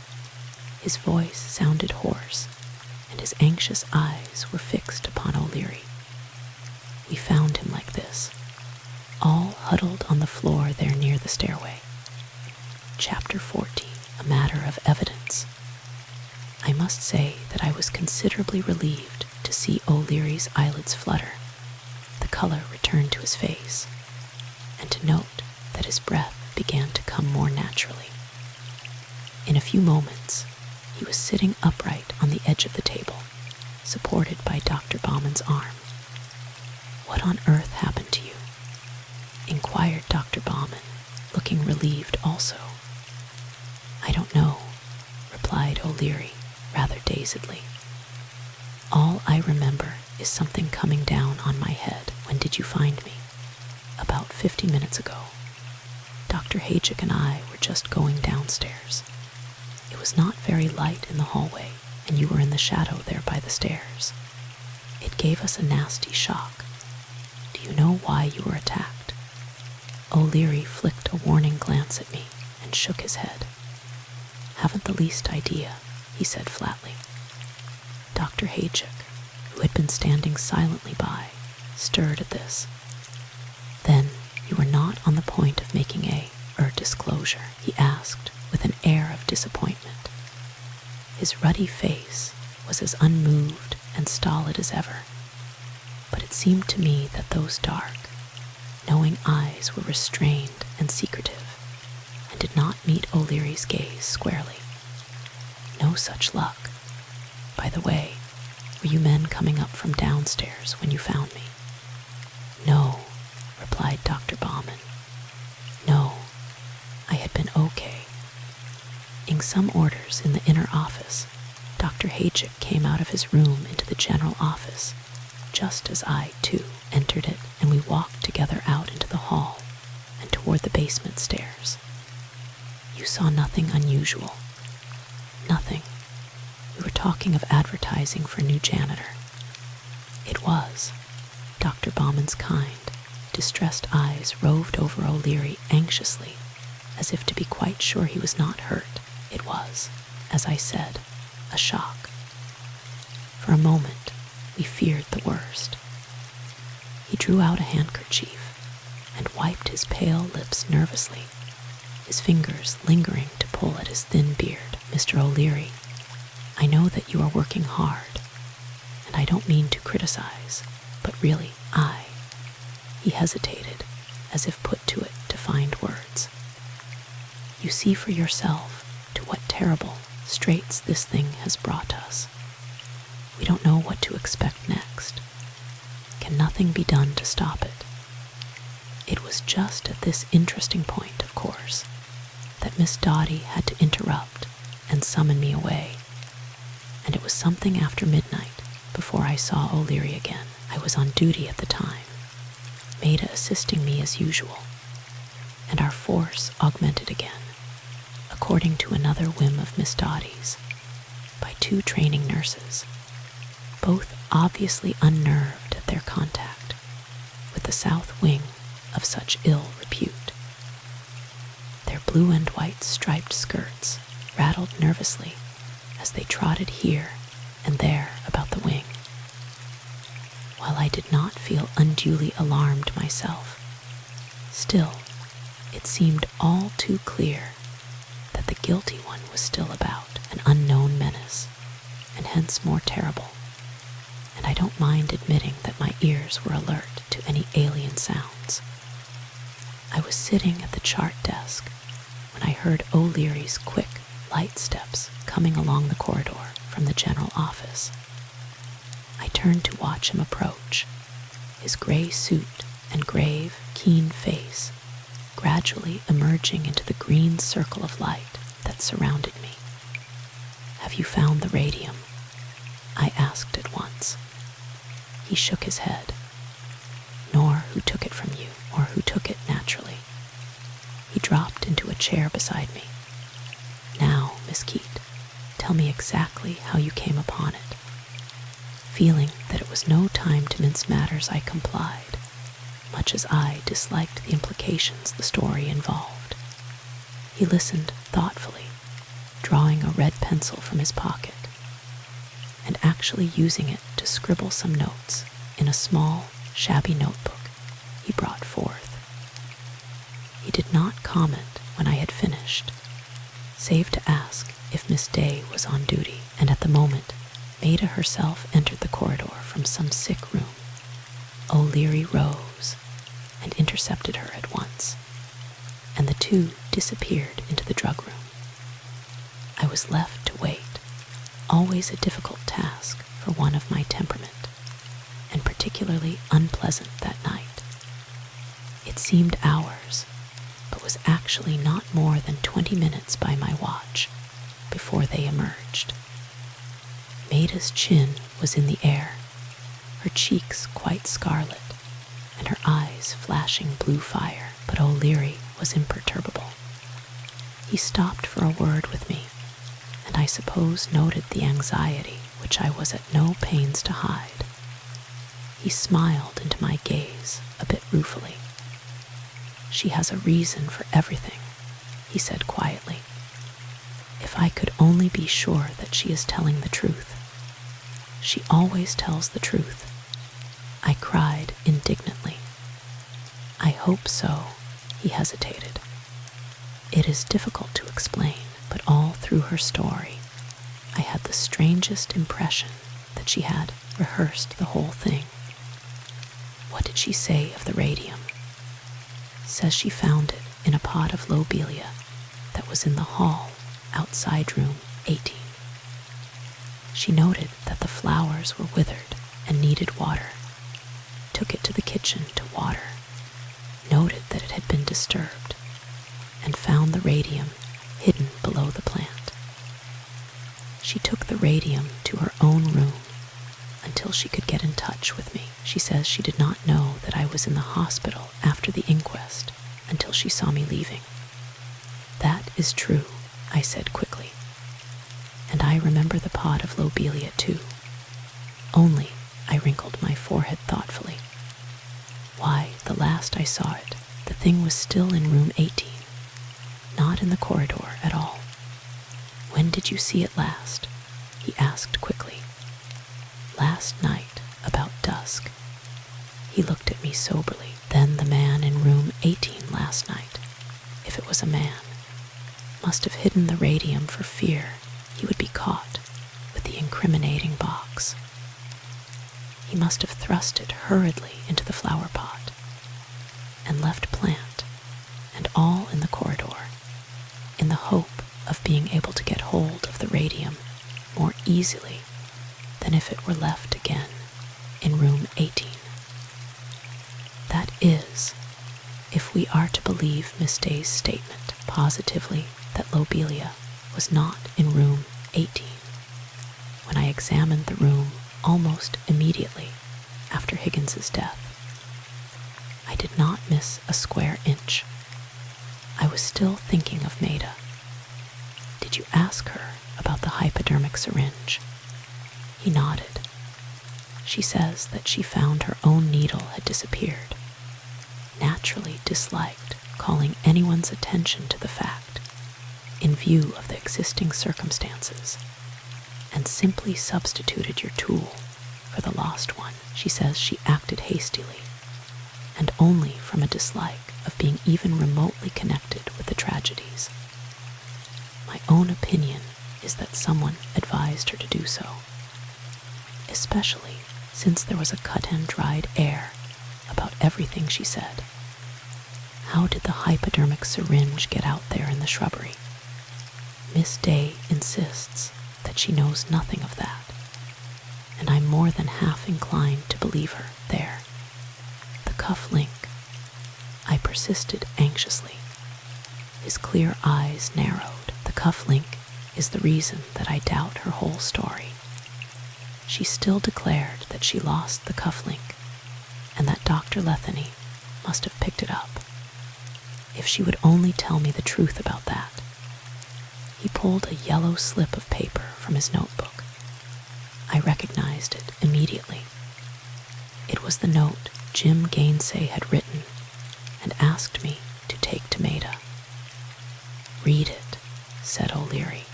His voice sounded hoarse, and his anxious eyes were fixed upon O'Leary. "We found him like this, all huddled on the floor there near the stairway." Chapter 14, A Matter of Evidence. I must say that I was considerably relieved to see O'Leary's eyelids flutter, the color return to his face, and to note that his breath began to come more naturally. In a few moments, he was sitting upright on the edge of the table, supported by Dr. Bauman's arm. "What on earth happened to you?" inquired Dr. Bauman, looking relieved also. "I don't know," replied O'Leary, rather dazedly. "All I remember is something coming down on my head. When did you find me?" "About 50 minutes ago. Dr. Haychick and I were just going downstairs. It was not very light in the hallway, and you were in the shadow there by the stairs. It gave us a nasty shock. Do you know why you were attacked?" O'Leary flicked a warning glance at me and shook his head. "Haven't the least idea," he said flatly. Dr. Haychick, who had been standing silently by, stirred at this. "Then you were not on the point of making a disclosure?" he asked with an air of disappointment. His ruddy face was as unmoved and stolid as ever, but it seemed to me that those dark, knowing eyes were restrained and secretive, and did not meet O'Leary's gaze squarely. "No such luck. By the way, were you men coming up from downstairs when you found me?" "No," replied Dr. Bauman. "No, I had been okay." In some orders in the inner office, Dr. Haychick came out of his room into the general office, just as I, too, entered it, and we walked together out into the hall and toward the basement stairs. "You saw nothing unusual?" "Nothing. We were talking of advertising for a new janitor." It was. Dr. Bauman's kind, distressed eyes roved over O'Leary anxiously, as if to be quite sure he was not hurt. It was, as I said, a shock. For a moment, we feared the worst. He drew out a handkerchief and wiped his pale lips nervously, his fingers lingering to pull at his thin beard. "Mr. O'Leary, I know that you are working hard, and I don't mean to criticize, but really, He hesitated, as if put to it to find words. "You see for yourself to what terrible straits this thing has brought us. We don't know what to expect next. Can nothing be done to stop it?" It was just at this interesting point, of course, that Miss Dotty had to interrupt and summon me away, and it was something after midnight before I saw O'Leary again. I was on duty at the time, Maida assisting me as usual, and our force augmented again, according to another whim of Miss Dotty's, by 2 training nurses, both obviously unnerved at their contact with the south wing of such ill repute. Their blue and white striped skirts rattled nervously as they trotted here and there about the wing. While I did not feel unduly alarmed myself, still it seemed all too clear that the guilty one was still about, an unknown menace, and hence more terrible, and I don't mind admitting that my ears were alert to any alien sounds. I was sitting at the chart desk when I heard O'Leary's quick, light steps coming along the corridor from the general office. I turned to watch him approach, his gray suit and grave, keen face gradually emerging into the green circle of light that surrounded me. "Have you found the radium?" I asked at once. He shook his head. "Nor who took it from you, or who took it naturally." He dropped into a chair beside me. "Now, Miss Keate, tell me exactly how you came upon it." Feeling that it was no time to mince matters, I complied, much as I disliked the implications the story involved. He listened thoughtfully, drawing a red pencil from his pocket, and actually using it to scribble some notes in a small, shabby notebook he brought forth. He did not comment when I had finished, save to ask if Miss Day was on duty, and at the moment Maida herself entered the corridor from some sick room. O'Leary rose and intercepted her at once, and the 2 disappeared into the drug room. I was left to wait, always a difficult task for one of my temperament, and particularly unpleasant that night. It seemed hours, but was actually not more than 20 minutes by my watch before they emerged. Maida's chin was in the air, her cheeks quite scarlet, and her eyes flashing blue fire, but O'Leary was imperturbable. He stopped for a word with me, and I suppose noted the anxiety which I was at no pains to hide. He smiled into my gaze a bit ruefully. "She has a reason for everything," he said quietly. "If I could only be sure that she is telling the truth. She always tells the truth. I cried indignantly. I hope so, he hesitated. It is difficult to explain, but all through her story, I had the strangest impression that she had rehearsed the whole thing. What did she say of the radium? Says she found it in a pot of lobelia that was in the hall outside room 18. She noted that the flowers were withered and needed water, took it to the kitchen to water, noted that it had been disturbed, and found the radium hidden below the plant. She took the radium to her own room until she could get in touch with me. She says she did not know that I was in the hospital after the inquest until she saw me leaving. That is true, I said quickly. And I remember the pot of lobelia too. Only, I wrinkled my forehead thoughtfully. Why, the last I saw it, the thing was still in room 18, not in the corridor at all. When did you see it last? He asked quickly. Last night, about dusk. He looked at me soberly. Then the man in room 18 last night, if it was a man, must have hidden the radium for fear he would be caught with the incriminating box. He must have thrust it hurriedly into the flower pot and left plant and all in the corridor in the hope of being able to get hold of the radium more easily than if it were left again in room 18. That is, if we are to believe Miss Day's statement positively that lobelia was not in room 18. When I examined the room almost immediately after Higgins's death, I did not miss a square inch. I was still thinking of Maida. Did you ask her about the hypodermic syringe? He nodded. She says that she found her own needle had disappeared, naturally disliked calling anyone's attention to the fact in view of the existing circumstances, and simply substituted your tool for the lost one. She says she acted hastily, and only from a dislike of being even remotely connected with the tragedies. My own opinion is that someone advised her to do so, especially since there was a cut-and-dried air about everything she said. How did the hypodermic syringe get out there in the shrubbery? Miss Day insists that she knows nothing of that, and I'm more than half inclined to believe her there. The cuff link, I persisted anxiously. His clear eyes narrowed. The cuff link is the reason that I doubt her whole story. She still declared that she lost the cuff link, and that Dr. Letheny must have picked it up. If she would only tell me the truth about that. He pulled a yellow slip of paper from his notebook. I recognized it immediately. It was the note Jim Gainsay had written and asked me to take to Maida. Read it, said O'Leary,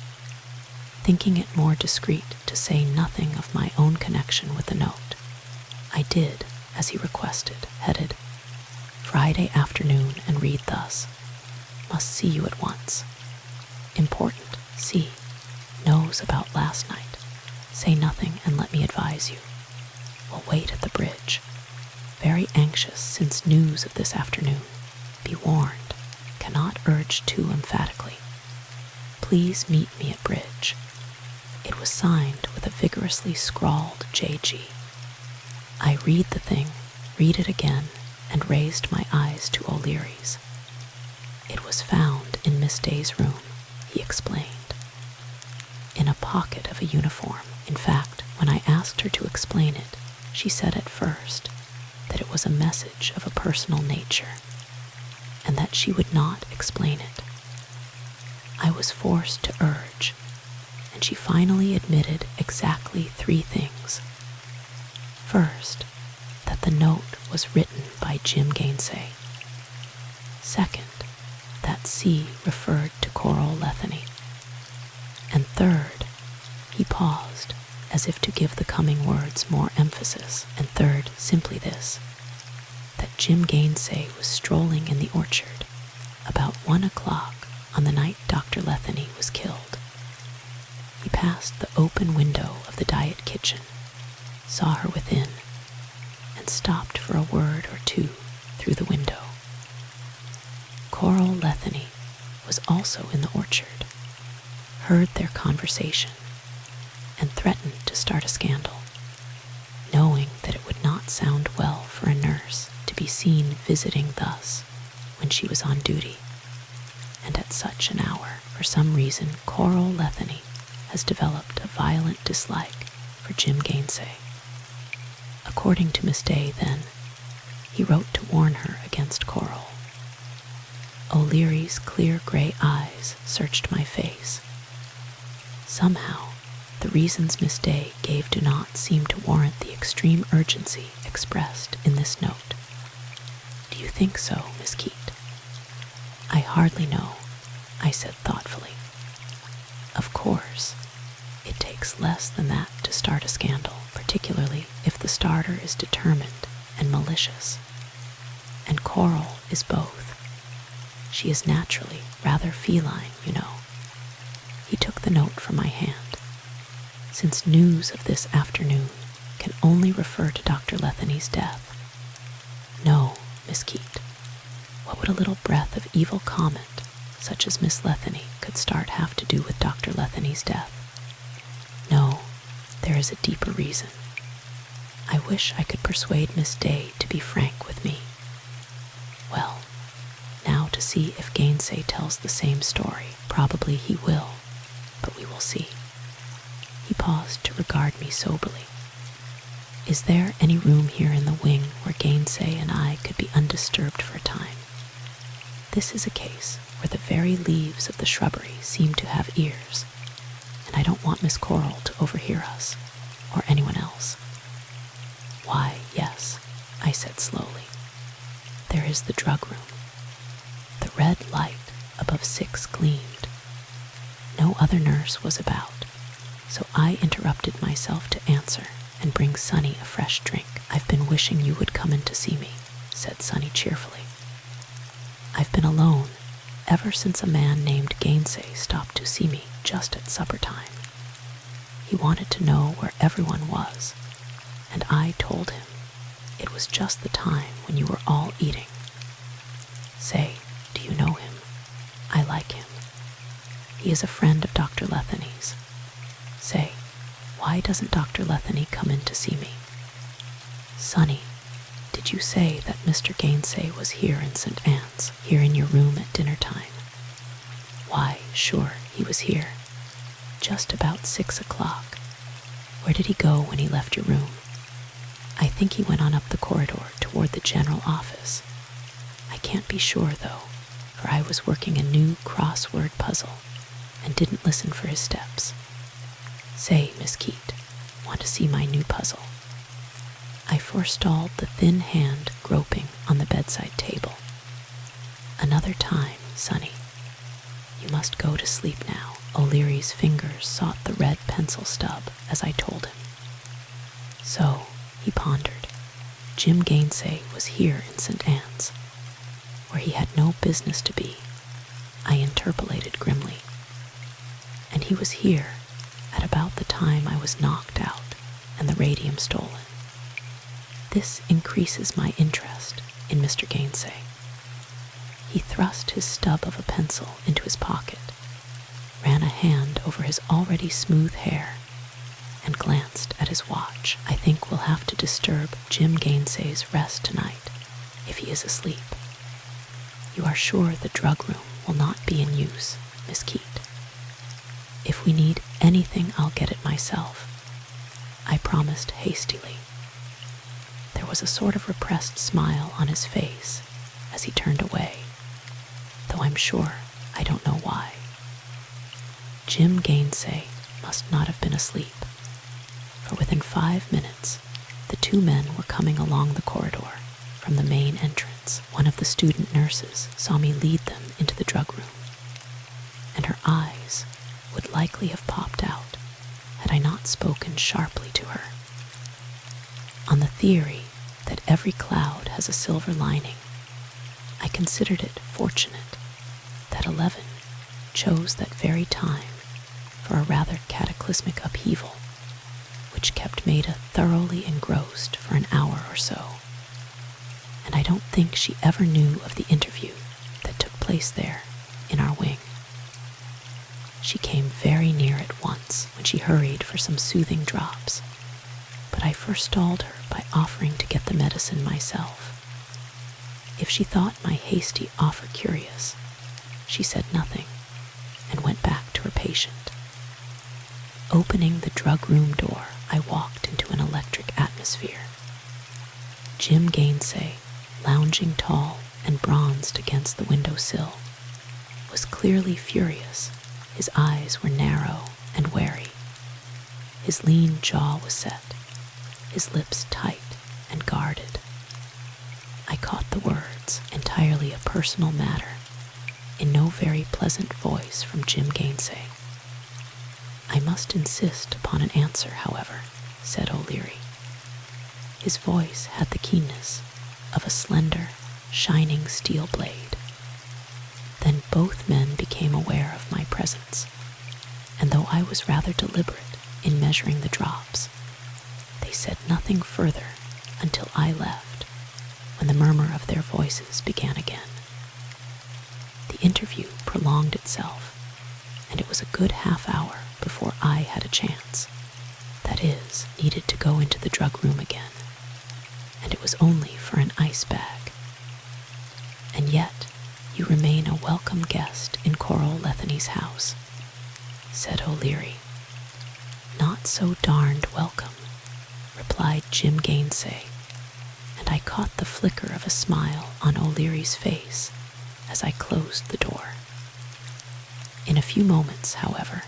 thinking it more discreet to say nothing of my own connection with the note. I did, as he requested, headed, Friday afternoon, and read thus. Must see you at once. Important. See. Knows about last night. Say nothing and let me advise you. Will wait at the bridge. Very anxious since news of this afternoon. Be warned. Cannot urge too emphatically. Please meet me at bridge. It was signed with a vigorously scrawled JG. I read the thing, read it again, and raised my eyes to O'Leary's. It was found in Miss Day's room, he explained. In a pocket of a uniform. In fact, when I asked her to explain it, she said at first that it was a message of a personal nature, and that she would not explain it. I was forced to urge, and she finally admitted exactly 3 things. First, that the note was written by Jim Gainsay. Second, that C referred to Coral Letheny. And third, he paused, as if to give the coming words more emphasis, and third, simply this, that Jim Gainsay was strolling in the orchard about 1 o'clock on the night Dr. Letheny was killed. He passed the open window of the diet kitchen, saw her within, and stopped for a word or two through the window. Coral Letheny was also in the orchard, heard their conversation, and threatened to start a scandal, knowing that it would not sound well for a nurse to be seen visiting thus when she was on duty, and at such an hour. For some reason, Coral Letheny has developed a violent dislike for Jim Gainsay. According to Miss Day, then, he wrote to warn her against Coral. O'Leary's clear gray eyes searched my face. Somehow, the reasons Miss Day gave do not seem to warrant the extreme urgency expressed in this note. Do you think so, Miss Keate? I hardly know, I said thoughtfully. Of course, it takes less than that to start a scandal, particularly if the starter is determined and malicious. And Coral is both. She is naturally rather feline, you know. He took the note from my hand. Since news of this afternoon can only refer to Dr. Letheny's death. No, Miss Keate, what would a little breath of evil comment, such as Miss Letheny could start, have to do with Dr. Letheny's death? No, there is a deeper reason. I wish I could persuade Miss Day to be frank with me. Well, now to see if Gainsay tells the same story. Probably he will, but we will see. He paused to regard me soberly. Is there any room here in the wing where Gainsay and I could be undisturbed for a time? This is a case where the very leaves of the shrubbery seem to have ears, and I don't want Miss Coral to overhear us, or anyone else. Why, yes, I said slowly. There is the drug room. The red light above 6 gleamed. No other nurse was about, so I interrupted myself to answer and bring Sonny a fresh drink. I've been wishing you would come in to see me, said Sonny cheerfully. I've been alone ever since a man named Gainsay stopped to see me just at supper time. He wanted to know where everyone was, and I told him it was just the time when you were all eating. Say, do you know him? I like him. He is a friend of Dr. Letheny's. Say, why doesn't Dr. Letheny come in to see me? Sonny, did you say that Mr. Gainsay was here in St. Anne's, here in your room at dinner time? Why, sure, he was here. Just about 6 o'clock. Where did he go when he left your room? I think he went on up the corridor toward the general office. I can't be sure, though, for I was working a new crossword puzzle and didn't listen for his steps. Say, Miss Keate, want to see my new puzzle? I forestalled the thin hand groping on the bedside table. Another time, Sonny. You must go to sleep now. O'Leary's fingers sought the red pencil stub as I told him. So, he pondered, Jim Gainsay was here in St. Anne's, where he had no business to be, I interpolated grimly. And he was here at about the time I was knocked out and the radium stolen. This increases my interest in Mr. Gainsay. He thrust his stub of a pencil into his pocket, ran a hand over his already smooth hair, and glanced at his watch. I think we'll have to disturb Jim Gainsay's rest tonight, if he is asleep. You are sure the drug room will not be in use, Miss Keate? If we need anything, I'll get it myself, I promised hastily. There was a sort of repressed smile on his face as he turned away, though I'm sure I don't know why. Jim Gainsay must not have been asleep, for within 5 minutes, the 2 men were coming along the corridor from the main entrance. One of the student nurses saw me lead them into the drug room, and her eyes would likely have popped out had I not spoken sharply to her. On the theory that every cloud has a silver lining, I considered it fortunate that 11 chose that very time for a rather cataclysmic upheaval, which kept Maida thoroughly engrossed for an hour or so. And I don't think she ever knew of the interview that took place there in our wing. She came very near it once when she hurried for some soothing drops, but I forestalled her by offering to get the medicine myself. If she thought my hasty offer curious, she said nothing and went back to her patient. Opening the drug room door, I walked into an electric atmosphere. Jim Gainsay, lounging tall and bronzed against the window sill, was clearly furious. His eyes were narrow and wary. His lean jaw was set, his lips tight and guarded. I caught the words, entirely a personal matter, in no very pleasant voice from Jim Gainsay. "I must insist upon an answer, however," said O'Leary. His voice had the keenness of a slender, shining steel blade. Then both men became aware of my presence, and though I was rather deliberate in measuring the drops, they said nothing further until I left, when the murmur of their voices began again. The interview prolonged itself, and it was a good half-hour before I had a chance. That is, needed to go into the drug room again, and it was only for an ice bag. "And yet, you remain a welcome guest in Coral Letheny's house," said O'Leary. "Not so darned welcome," replied Jim Gainsay, and I caught the flicker of a smile on O'Leary's face as I closed the door. In a few moments, however,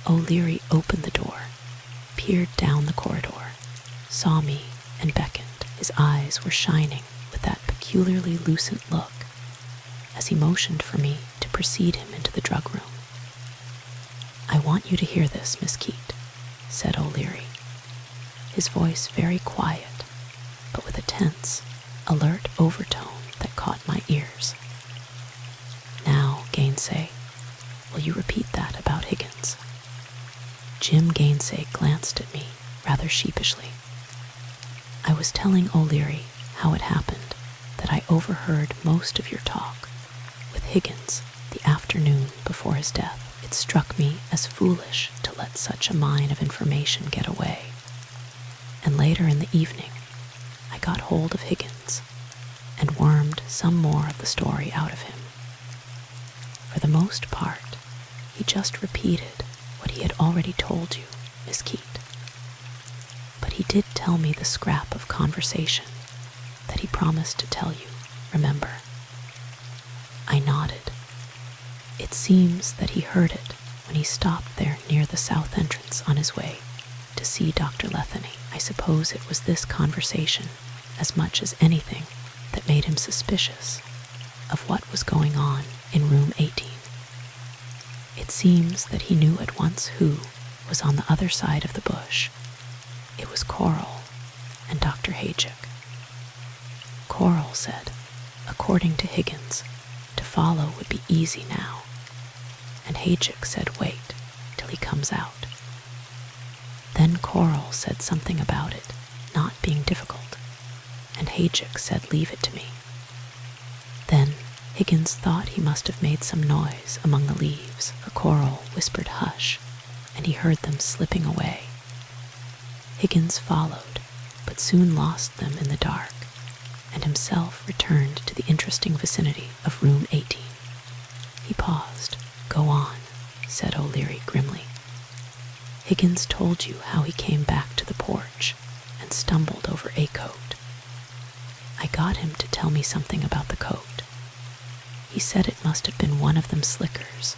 O'Leary opened the door, peered down the corridor, saw me, and beckoned. His eyes were shining with that peculiarly lucent look as he motioned for me to precede him into the drug room. "I want you to hear this, Miss Keate," said O'Leary, his voice very quiet, but with a tense, alert overtone that caught my ears. "Now, Gainsay, will you repeat that about Higgins?" Jim Gainsay glanced at me rather sheepishly. "I was telling O'Leary how it happened that I overheard most of your talk with Higgins the afternoon before his death. It struck me as foolish to let such a mine of information get away, and later in the evening I got hold of Higgins and wormed some more of the story out of him. For the most part, he just repeated what he had already told you, Miss Keate. But he did tell me the scrap of conversation that he promised to tell you, remember?" I nodded. It seems that he heard it when he stopped there near the south entrance on his way to see Dr. Letheny. I suppose it was this conversation, as much as anything, that made him suspicious of what was going on in room 18. It seems that he knew at once who was on the other side of the bush. It was Coral and Dr. Hajic. Coral said, according to Higgins, to follow would be easy now, and Hajic said wait till he comes out. Then Coral said something about it not being difficult, and Hajic said leave it to me. Then Higgins thought he must have made some noise among the leaves, for Coral whispered hush, and he heard them slipping away. Higgins followed, but soon lost them in the dark, and himself returned to the interesting vicinity of room 18. He paused. "Go on," said O'Leary grimly. "Higgins told you how he came back to the porch and stumbled over a coat. I got him to tell me something about the coat. He said it must have been one of them slickers,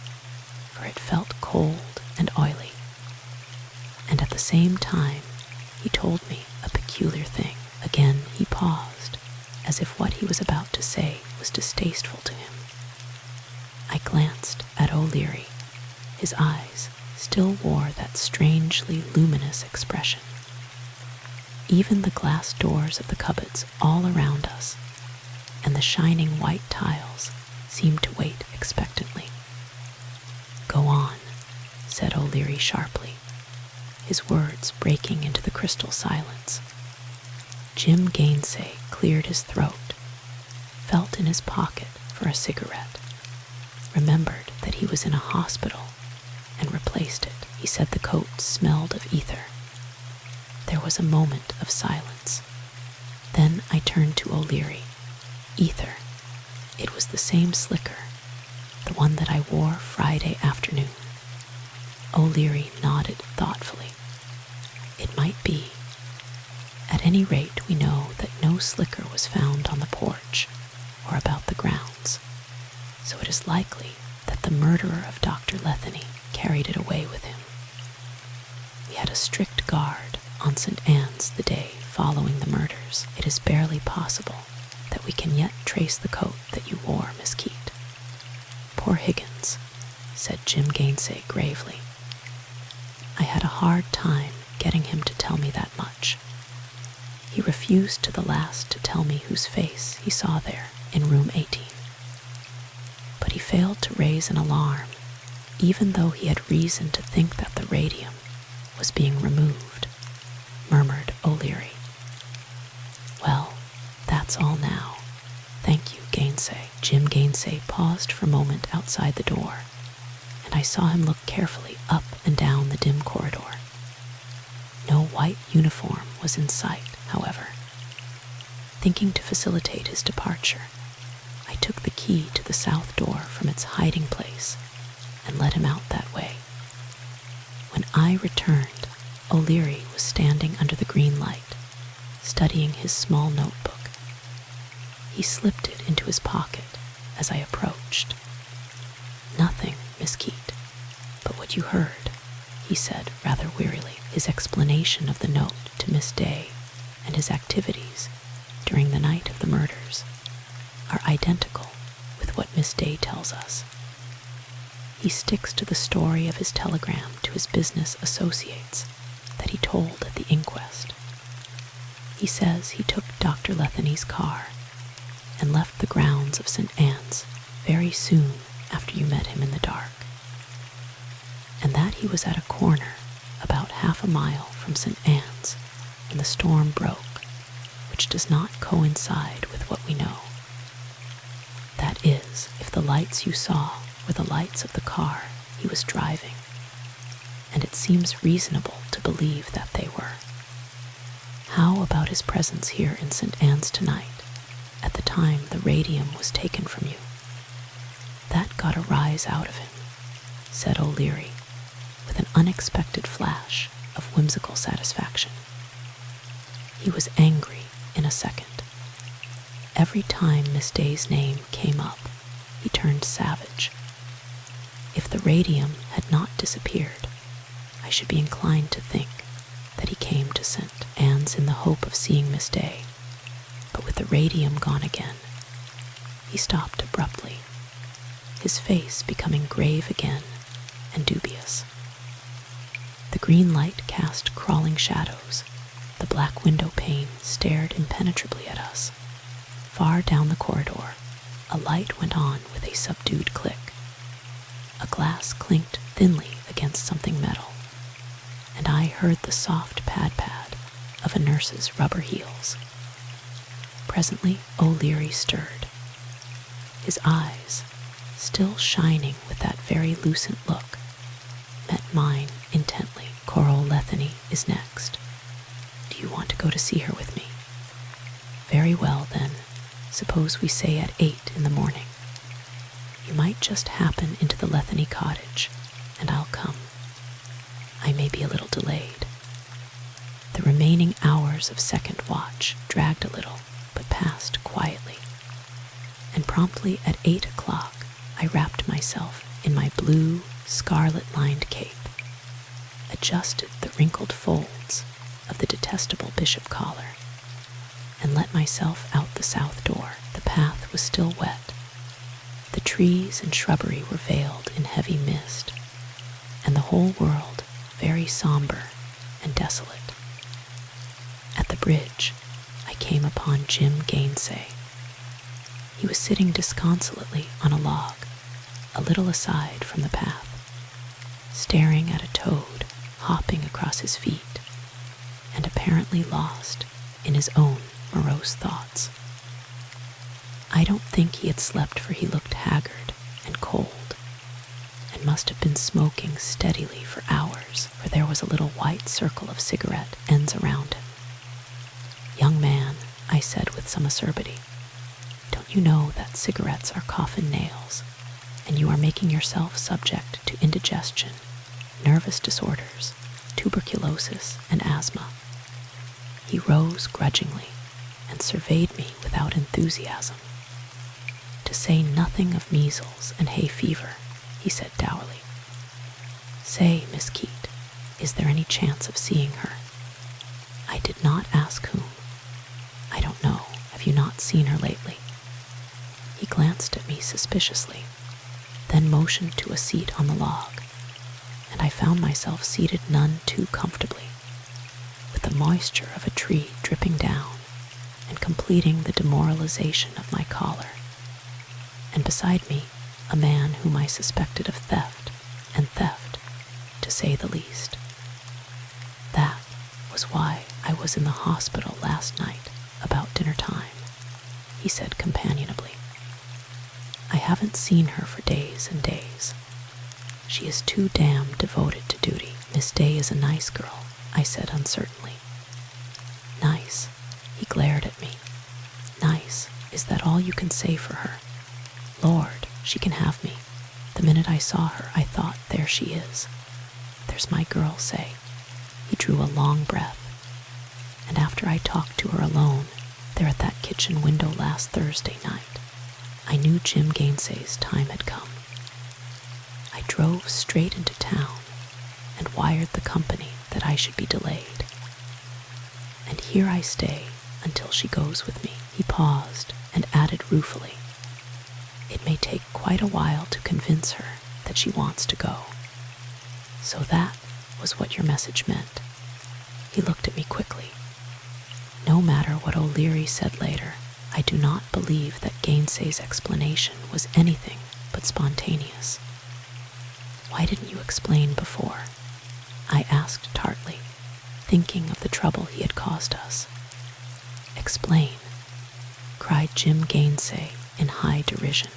for it felt cold and oily. And at the same time, he told me a peculiar thing." Again he paused, as if what he was about to say was distasteful to him. I glanced at O'Leary. His eyes still wore that strangely curious expression. Even the glass doors of the cupboards all around us and the shining white tiles seemed to wait expectantly. "Go on," said O'Leary sharply, his words breaking into the crystal silence. Jim Gainsay cleared his throat, felt in his pocket for a cigarette, remembered that he was in a hospital, and replaced it. He said the coat smelled of ether. There was a moment of silence. Then I turned to O'Leary. Ether. It was the same slicker, the one that I wore Friday afternoon. O'Leary nodded thoughtfully. It might be. At any rate, we know that no slicker was found on the porch or about the grounds, so it is likely that the murderer of Dr. Letheny carried it away with him. We had a strict guard on St. Anne's the day following the murders. It is barely possible that we can yet trace the coat that you wore, Miss Keate. Poor Higgins, said Jim Gainsay gravely. I had a hard time getting him to tell me that much. He refused to the last to tell me whose face he saw there in room 18. But he failed to raise an alarm, even though he had reason to think that the radium was being removed, murmured O'Leary. Well, that's all now. Thank you, Gainsay. Jim Gainsay paused for a moment outside the door, and I saw him look carefully up and down the dim corridor. No white uniform was in sight, however. Thinking to facilitate his departure, I took the key to the south door from its hiding place and let him out that way. When I returned, O'Leary was standing under the green light, studying his small notebook. He slipped it into his pocket as I approached. Nothing, Miss Keate, but what you heard, he said rather wearily. His explanation of the note to Miss Day and his activities during the night of the murders are identical with what Miss Day tells us. He sticks to the story of his telegram to his business associates that he told at the inquest. He says he took Dr. Letheny's car and left the grounds of St. Anne's very soon after you met him in the dark, and that he was at a corner about half a mile from St. Anne's when the storm broke, which does not coincide with what we know. That is, if the lights you saw were the lights of the car he was driving, and it seems reasonable to believe that they were. How about his presence here in St. Anne's tonight, at the time the radium was taken from you? That got a rise out of him, said O'Leary, with an unexpected flash of whimsical satisfaction. He was angry in a second. Every time Miss Day's name came up, he turned savage. If the radium had not disappeared, I should be inclined to think that he came to St. Anne's in the hope of seeing Miss Day, but with the radium gone again, he stopped abruptly, his face becoming grave again and dubious. The green light cast crawling shadows. The black window pane stared impenetrably at us. Far down the corridor, a light went on with a subdued click. A glass clinked thinly against something metal, and I heard the soft pad-pad of a nurse's rubber heels. Presently, O'Leary stirred. His eyes, still shining with that very lucent look, met mine intently. Coral Letheny is next. Do you want to go to see her with me? Very well, then. Suppose we say at 8 in the morning. You might just happen into the Letheny cottage, and I'll come. I may be a little delayed. The remaining hours of second watch dragged a little, but passed quietly, and promptly at 8 o'clock I wrapped myself in my blue, scarlet-lined cape, adjusted the wrinkled folds of the detestable bishop collar, and let myself out the south door. The path was still wet. The trees and shrubbery were veiled in heavy mist, and the whole world very somber and desolate. At the bridge, I came upon Jim Gainsay. He was sitting disconsolately on a log, a little aside from the path, staring at a toad hopping across his feet, and apparently lost in his own morose thoughts. I don't think he had slept, for he looked haggard and cold, and must have been smoking steadily for hours, for there was a little white circle of cigarette ends around him. "Young man," I said with some acerbity, "don't you know that cigarettes are coffin nails, and you are making yourself subject to indigestion, nervous disorders, tuberculosis, and asthma?" He rose grudgingly and surveyed me without enthusiasm. "To say nothing of measles and hay fever," he said dourly. "Say, Miss Keate, is there any chance of seeing her?" I did not ask whom. "I don't know. Have you not seen her lately?" He glanced at me suspiciously, then motioned to a seat on the log, and I found myself seated none too comfortably, with the moisture of a tree dripping down and completing the demoralization of my collar, and beside me a man whom I suspected of theft, to say the least. "That was why I was in the hospital last night about dinner time," he said companionably. "I haven't seen her for days and days. She is too damn devoted to duty." "Miss Day is a nice girl," I said uncertainly. "Nice?" He glared at me. "Nice? Is that all you can say for her? Lord, she can have me. The minute I saw her, I thought, there she is. There's my girl, say." He drew a long breath. "And after I talked to her alone, there at that kitchen window last Thursday night, I knew Jim Gainsay's time had come. I drove straight into town and wired the company that I should be delayed. And here I stay until she goes with me." He paused and added ruefully, "It may take quite a while to convince her that she wants to go. So that was what your message meant." He looked at me quickly. No matter what O'Leary said later, I do not believe that Gainsay's explanation was anything but spontaneous. "Why didn't you explain before?" I asked tartly, thinking of the trouble he had caused us. "Explain?" cried Jim Gainsay in high derision.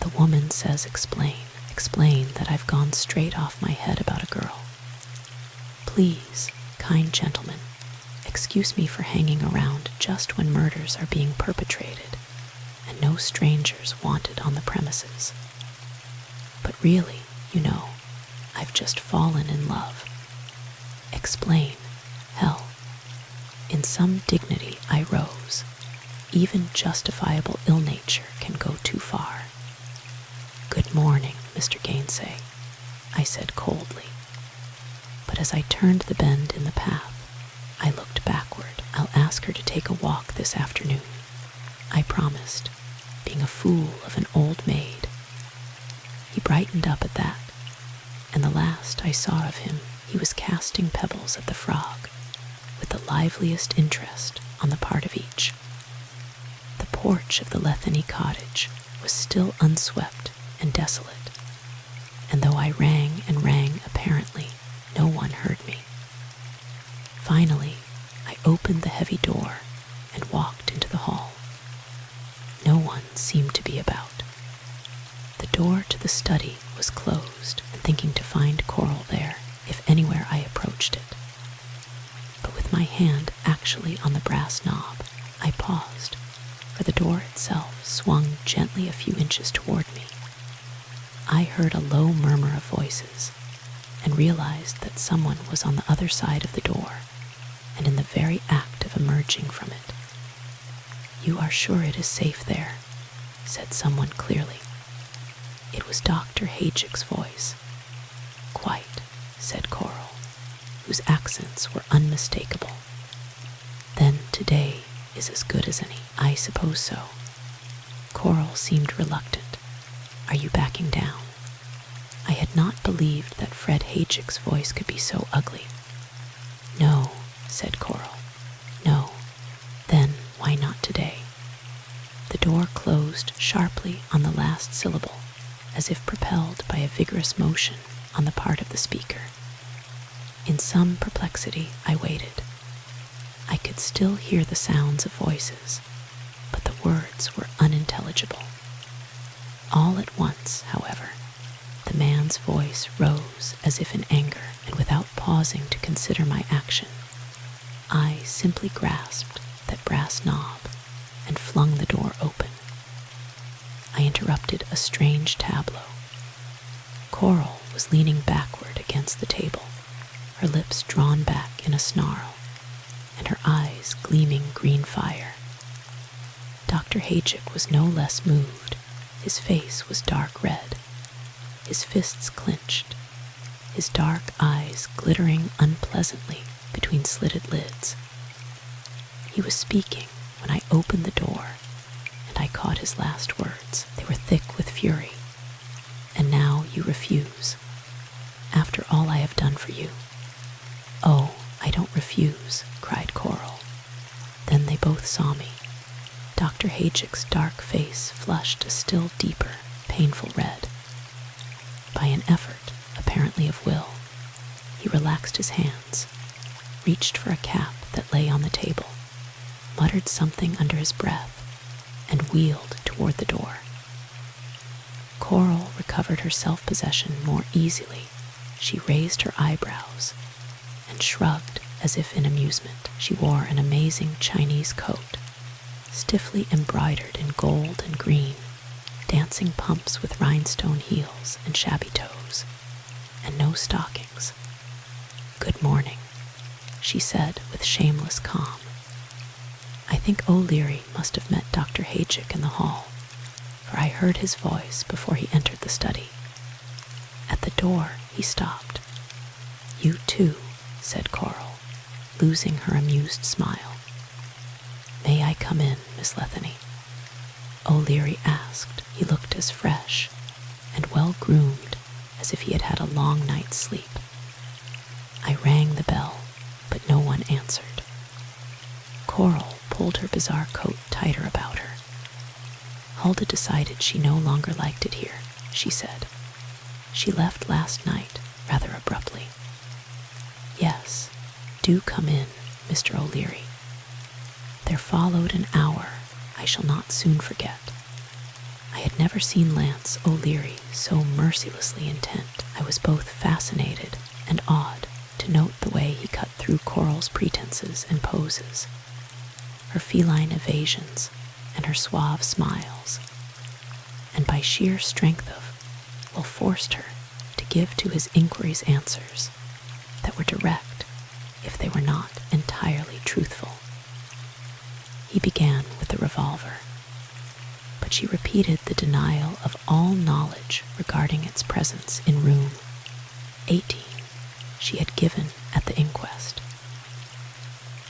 "The woman says explain. Explain that I've gone straight off my head about a girl. Please, kind gentlemen, excuse me for hanging around just when murders are being perpetrated and no strangers wanted on the premises. But really, you know, I've just fallen in love. Explain. Hell." In some dignity I rose. Even justifiable ill nature can go too far. "Good morning, Mr. Gainsay," I said coldly. But as I turned the bend in the path, I looked backward. "I'll ask her to take a walk this afternoon," I promised, being a fool of an old maid. He brightened up at that, and the last I saw of him, he was casting pebbles at the frog, with the liveliest interest on the part of each. The porch of the Letheny cottage was still unswept and desolate, and though I rang and rang, apparently no one heard me. Finally, I opened the heavy door and walked into the hall. No one seemed to be about. The door to the study was closed, and thinking to find Coral there, if anywhere I approached it. But with my hand actually on the brass knob, I paused, for the door itself swung gently a few inches toward me. I heard a low murmur of voices, and realized that someone was on the other side of the door, and in the very act of emerging from it. "You are sure it is safe there?" said someone clearly. It was Dr. Hajick's voice. "Quite," said Coral, whose accents were unmistakable. "Then today is as good as any." "I suppose so." Coral seemed reluctant. "Are you backing down?" I had not believed that Fred Hajick's voice could be so ugly, said Coral. No. Then why not today? The door closed sharply on the last syllable, as if propelled by a vigorous motion on the part of the speaker. In some perplexity, I waited. I could still hear the sounds of voices, but the words were unintelligible. All at once, however, the man's voice rose as if in anger, and without pausing to consider my action, I simply grasped that brass knob and flung the door open. I interrupted a strange tableau. Coral was leaning backward against the table, her lips drawn back in a snarl, and her eyes gleaming green fire. Dr. Hajic was no less moved. His face was dark red, his fists clenched, his dark eyes glittering unpleasantly between slitted lids. He was speaking when I opened the door, and I caught his last words. They were thick with fury. And now you refuse, after all I have done for you. Oh, I don't refuse, cried Coral. Then they both saw me. Dr. Hajic's dark face flushed a still deeper, painful red. By an effort, apparently of will, he relaxed his hands, reached for a cap that lay on the table, muttered something under his breath, and wheeled toward the door. Coral recovered her self-possession more easily. She raised her eyebrows and shrugged as if in amusement. She wore an amazing Chinese coat, stiffly embroidered in gold and green, dancing pumps with rhinestone heels and shabby toes, and no stockings. "Good morning," she said with shameless calm. I think O'Leary must have met Dr. Hajic in the hall, for I heard his voice before he entered the study. At the door, he stopped. "You too," said Coral, losing her amused smile. "May I come in, Miss Letheny?" O'Leary asked. He looked as fresh and well-groomed as if he had had a long night's sleep. I rang the bell, but no one answered. Coral pulled her bizarre coat tighter about her. Hulda decided she no longer liked it here, she said. She left last night, rather abruptly. "Yes, do come in, Mr. O'Leary." There followed an hour I shall not soon forget. I had never seen Lance O'Leary so mercilessly intent. I was both fascinated and awed to note the way he cut through Coral's pretenses and poses, her feline evasions and her suave smiles, and by sheer strength of will forced her to give to his inquiries answers that were direct if they were not entirely truthful. He began with the revolver, but she repeated the denial of all knowledge regarding its presence in room 18 she had given at the inquest.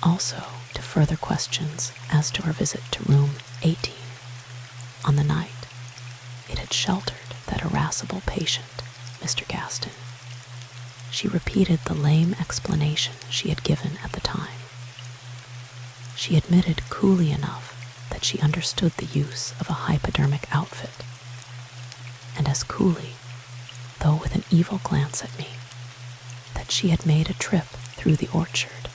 Also to further questions as to her visit to room 18 on the night it had sheltered that irascible patient, Mr. Gaston. She repeated the lame explanation she had given at the time. She admitted coolly enough that she understood the use of a hypodermic outfit, and as coolly, though with an evil glance at me, that she had made a trip through the orchard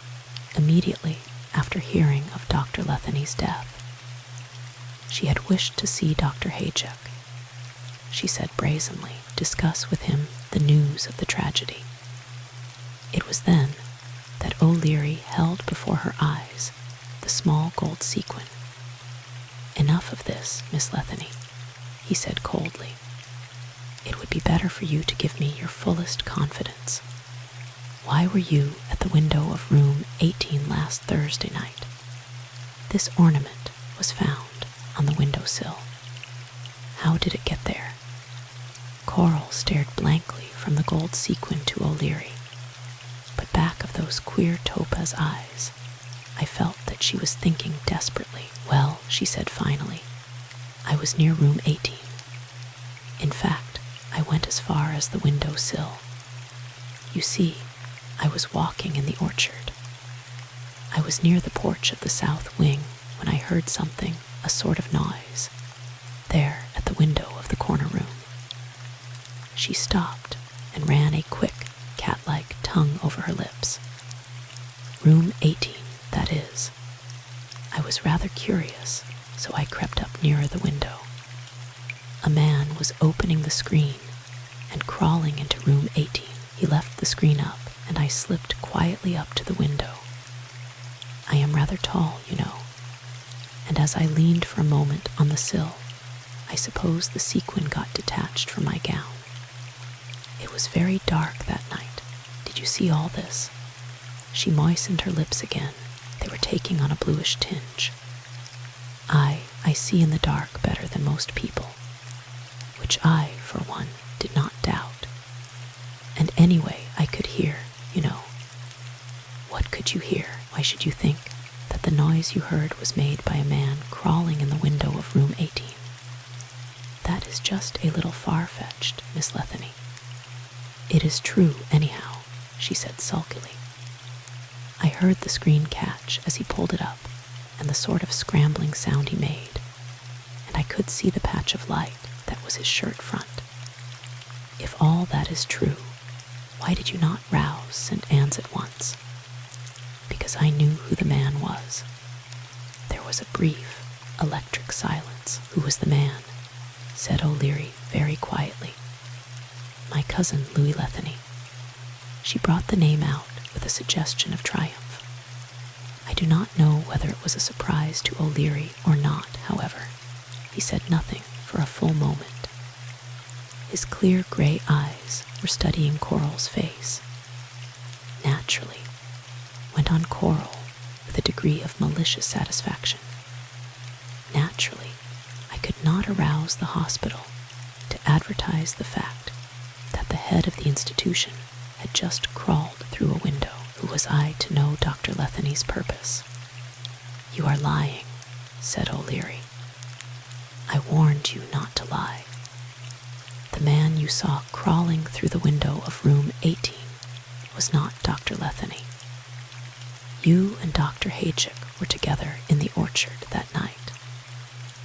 immediately after hearing of Dr. Letheny's death. She had wished to see Dr. Hajic, she said brazenly, discuss with him the news of the tragedy. It was then that O'Leary held before her eyes the small gold sequin. "Enough of this, Miss Letheny," he said coldly. "It would be better for you to give me your fullest confidence. Why were you at the window of room 18 last Thursday night? This ornament was found on the windowsill. How did it get there?" Coral stared blankly from the gold sequin to O'Leary, but back of those queer topaz eyes, I felt that she was thinking desperately. "Well," she said finally, "I was near room 18. In fact, I went as far as the window sill. You see, I was walking in the orchard. I was near the porch of the south wing when I heard something, a sort of noise, there at the window of the corner room. She stopped and ran a quick, cat-like tongue over her lips. Room 18, that is. I was rather curious, so I crept up nearer the window. A man was opening the screen and crawling into room 18. He left the screen up, and I slipped quietly up to the window. I am rather tall, you know, and as I leaned for a moment on the sill, I suppose the sequin got detached from my gown. It was very dark that night. Did you see all this? She moistened her lips again. They were taking on a bluish tinge. I see in the dark better than most people, which I, for one, did not doubt. And anyway, I could hear, you know. What could you hear? Why should you think that the noise you heard was made by a man crawling in the window of room 18? That is just a little far-fetched, Miss Letheny. It is true, anyhow, she said sulkily. I heard the screen catch as he pulled it up, and the sort of scrambling sound he made, and I could see the patch of light that was his shirt front. If all that is true, why did you not rouse St. Anne's at once? Because I knew who the man was. There was a brief, electric silence. Who was the man? Said O'Leary very quietly. My cousin, Louis Letheny. She brought the name out with a suggestion of triumph. I do not know whether it was a surprise to O'Leary or not, however. He said nothing for a full moment. His clear gray eyes were studying Coral's face. Naturally, went on Coral with a degree of malicious satisfaction. Naturally, I could not arouse the hospital to advertise the fact that the head of the institution had just crawled through a window. Who was I to know Dr. Letheny's purpose? You are lying, said O'Leary. I warned you not to lie. The man you saw crawling through the window of room 18 was not Dr. Letheny. You and Dr. Haychick were together in the orchard that night,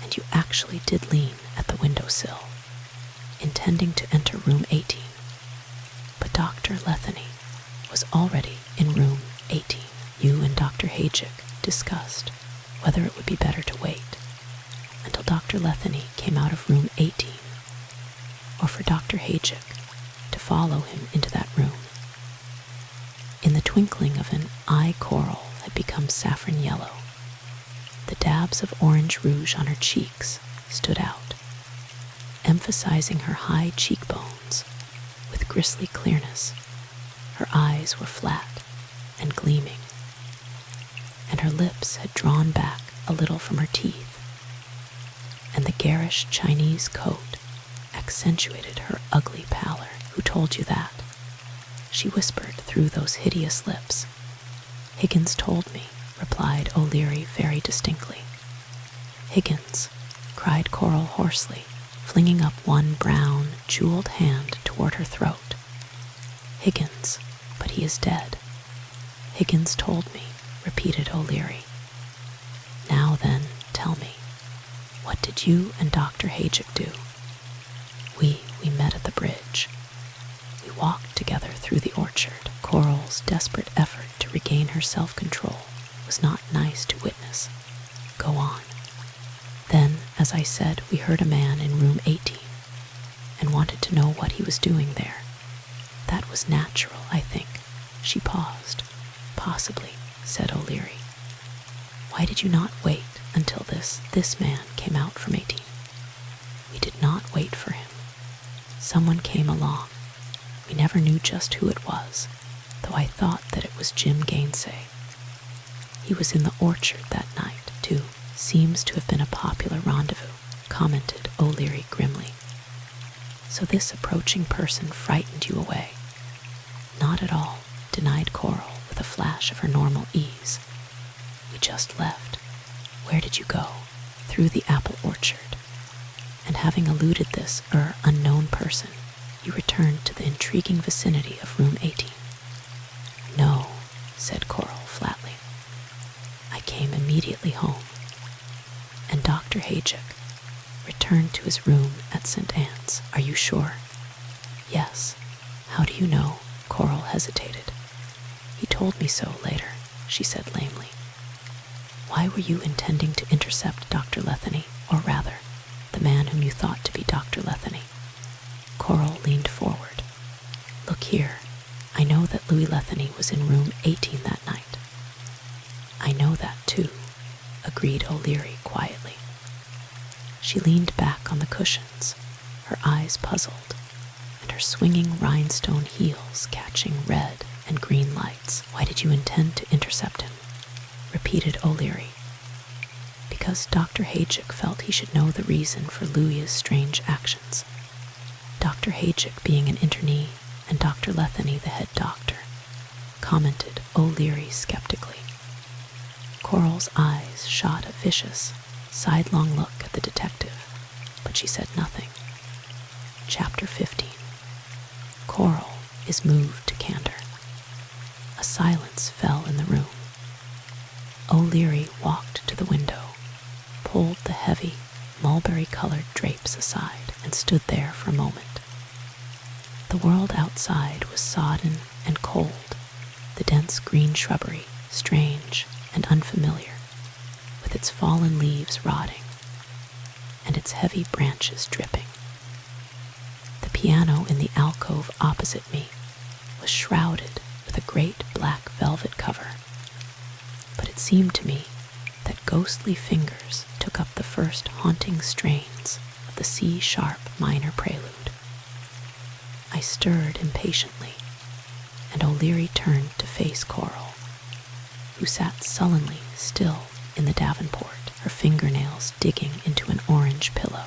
and you actually did lean at the windowsill, intending to enter room 18. But Dr. Letheny was already in room 18. You and Dr. Haychick discussed whether it would be better to wait until Dr. Letheny came out of room 18, or for Dr. Haychick to follow him into that room. In the twinkling of an eye, Coral had become saffron yellow. The dabs of orange rouge on her cheeks stood out, emphasizing her high cheekbones with grisly clearness. Her eyes were flat and gleaming, and her lips had drawn back a little from her teeth, and the garish Chinese coat accentuated her ugly pallor. Who told you that? She whispered through those hideous lips. Higgins told me, replied O'Leary very distinctly. Higgins, cried Coral hoarsely, flinging up one brown, jeweled hand toward her throat. Higgins, but he is dead. Higgins told me, repeated O'Leary. Now then, tell me, what did you and Dr. Haychick do? We met at the bridge. We walked together through the orchard. Coral's desperate effort to regain her self-control was not nice to witness. Go on. Then, as I said, we heard a man in room 18 and wanted to know what he was doing there. That was natural, I think. She paused. Possibly, said O'Leary. Why did you not wait until this man came out from 18? We did not wait for him. Someone came along. We never knew just who it was, though I thought that it was Jim Gainsay. He was in the orchard that night, too. Seems to have been a popular rendezvous, commented O'Leary grimly. So this approaching person frightened you away? Not at all, denied Coral with a flash of her normal ease. We just left. Where did you go? Through the apple orchard. And having eluded this unknown person, you returned to the intriguing vicinity of room 18. No, said Coral flatly. immediately home. And Dr. Hajic returned to his room at St. Anne's. Are you sure? Yes. How do you know? Coral hesitated. He told me so later, she said lamely. Why were you intending to intercept Dr. Letheny, or rather, the man whom you thought to be Dr. Letheny? Coral leaned forward. Look here, I know that Louis Letheny was in room 18 that night. I know that too, agreed O'Leary quietly. She leaned back on the cushions, her eyes puzzled, and her swinging rhinestone heels catching red and green lights. Why did you intend to intercept him? Repeated O'Leary. Because Dr. Hajic felt he should know the reason for Louis's strange actions. Dr. Hajic being an internee and Dr. Letheny the head doctor, commented O'Leary skeptically. Coral's eyes shot a vicious, sidelong look at the detective, but she said nothing. Chapter 15. Coral is moved to candor. A silence fell in the room. O'Leary walked to the window, pulled the heavy, mulberry-colored drapes aside, and stood there for a moment. The world outside was sodden and cold, the dense green shrubbery strange and unfamiliar, with its fallen leaves rotting and its heavy branches dripping. The piano in the alcove opposite me was shrouded with a great black velvet cover, but it seemed to me that ghostly fingers took up the first haunting strains of the C-sharp minor prelude. I stirred impatiently, and O'Leary turned to face Coral, who sat sullenly still in the davenport, her fingernails digging into an orange pillow.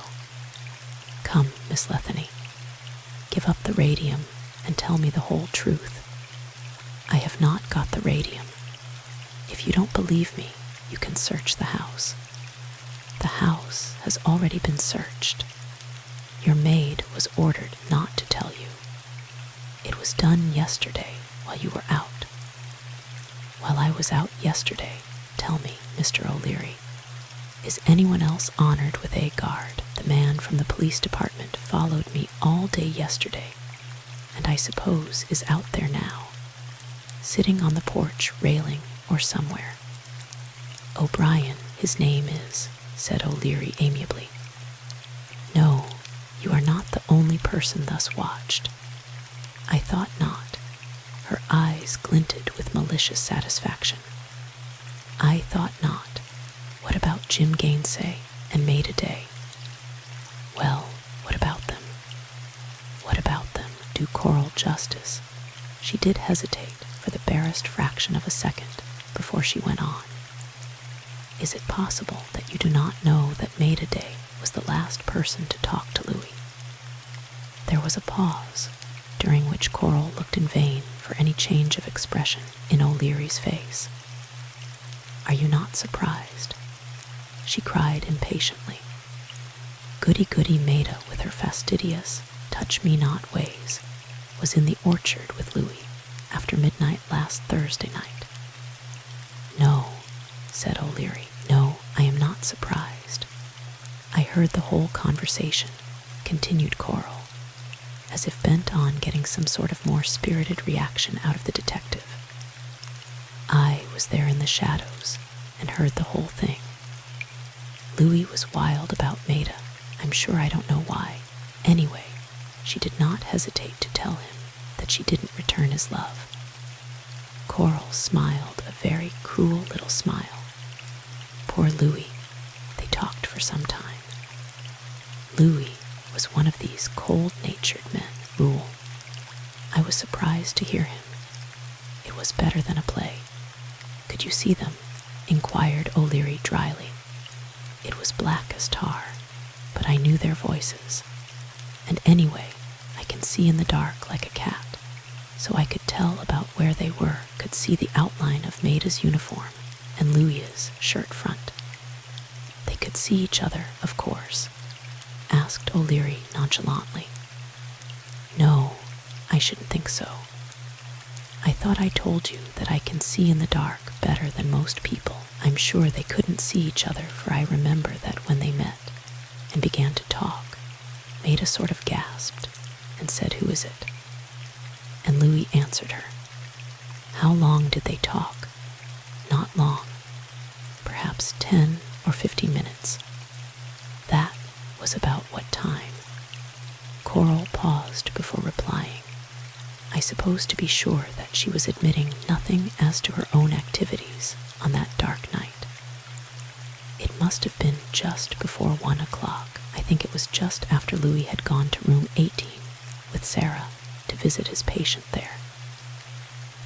Come, Miss Letheny, give up the radium and tell me the whole truth. I have not got the radium. If you don't believe me, you can search the house. The house has already been searched. Your maid was ordered not to tell you. It was done yesterday while you were out. While I was out yesterday, tell me, Mr. O'Leary, is anyone else honored with a guard? The man from the police department followed me all day yesterday, and I suppose is out there now, sitting on the porch railing or somewhere. O'Brien, his name is, said O'Leary amiably. No, you are not the only person thus watched. I thought not. Her eyes glinted with malicious satisfaction. I thought not. What about Jim Gainsay and Maida Day? Well, what about them? What about them? Do Coral justice. She did hesitate for the barest fraction of a second before she went on. Is it possible that you do not know that Maida Day was the last person to talk to Louis? There was a pause, during which Coral looked in vain for any change of expression in O'Leary's face. Are you not surprised? She cried impatiently. Goody-goody Maida with her fastidious, touch-me-not ways was in the orchard with Louis after midnight last Thursday night. No, said O'Leary, no, I am not surprised. I heard the whole conversation, continued Coral, as if bent on getting some sort of more spirited reaction out of the detective. I was there in the shadows and heard the whole thing. Louis was wild about Maida. I'm sure I don't know why. Anyway, she did not hesitate to tell him that she didn't return his love. Coral smiled a very cruel little smile. Poor Louis. They talked for some time. Louis was one of these cold-natured men, Rule. I was surprised to hear him. It was better than a play. Could you see them? Inquired O'Leary dryly. It was black as tar, but I knew their voices. And anyway, I can see in the dark like a cat, so I could tell about where they were, could see the outline of Maida's uniform and Louis's shirt front. They could see each other, of course, asked O'Leary nonchalantly. No, I shouldn't think so. I thought I told you that I can see in the dark better than most people. I'm sure they couldn't see each other, for I remember that when they met and began to talk, Maida sort of gasped and said, 'Who is it?' And Louis answered her. How long did they talk? Not long. Perhaps 10 or 15 minutes. That was about what time?" Coral paused before replying, I suppose to be sure that she was admitting nothing as to her own activities on that dark night. "It must have been just before 1 o'clock. I think it was just after Louis had gone to room 18 with Sarah to visit his patient there."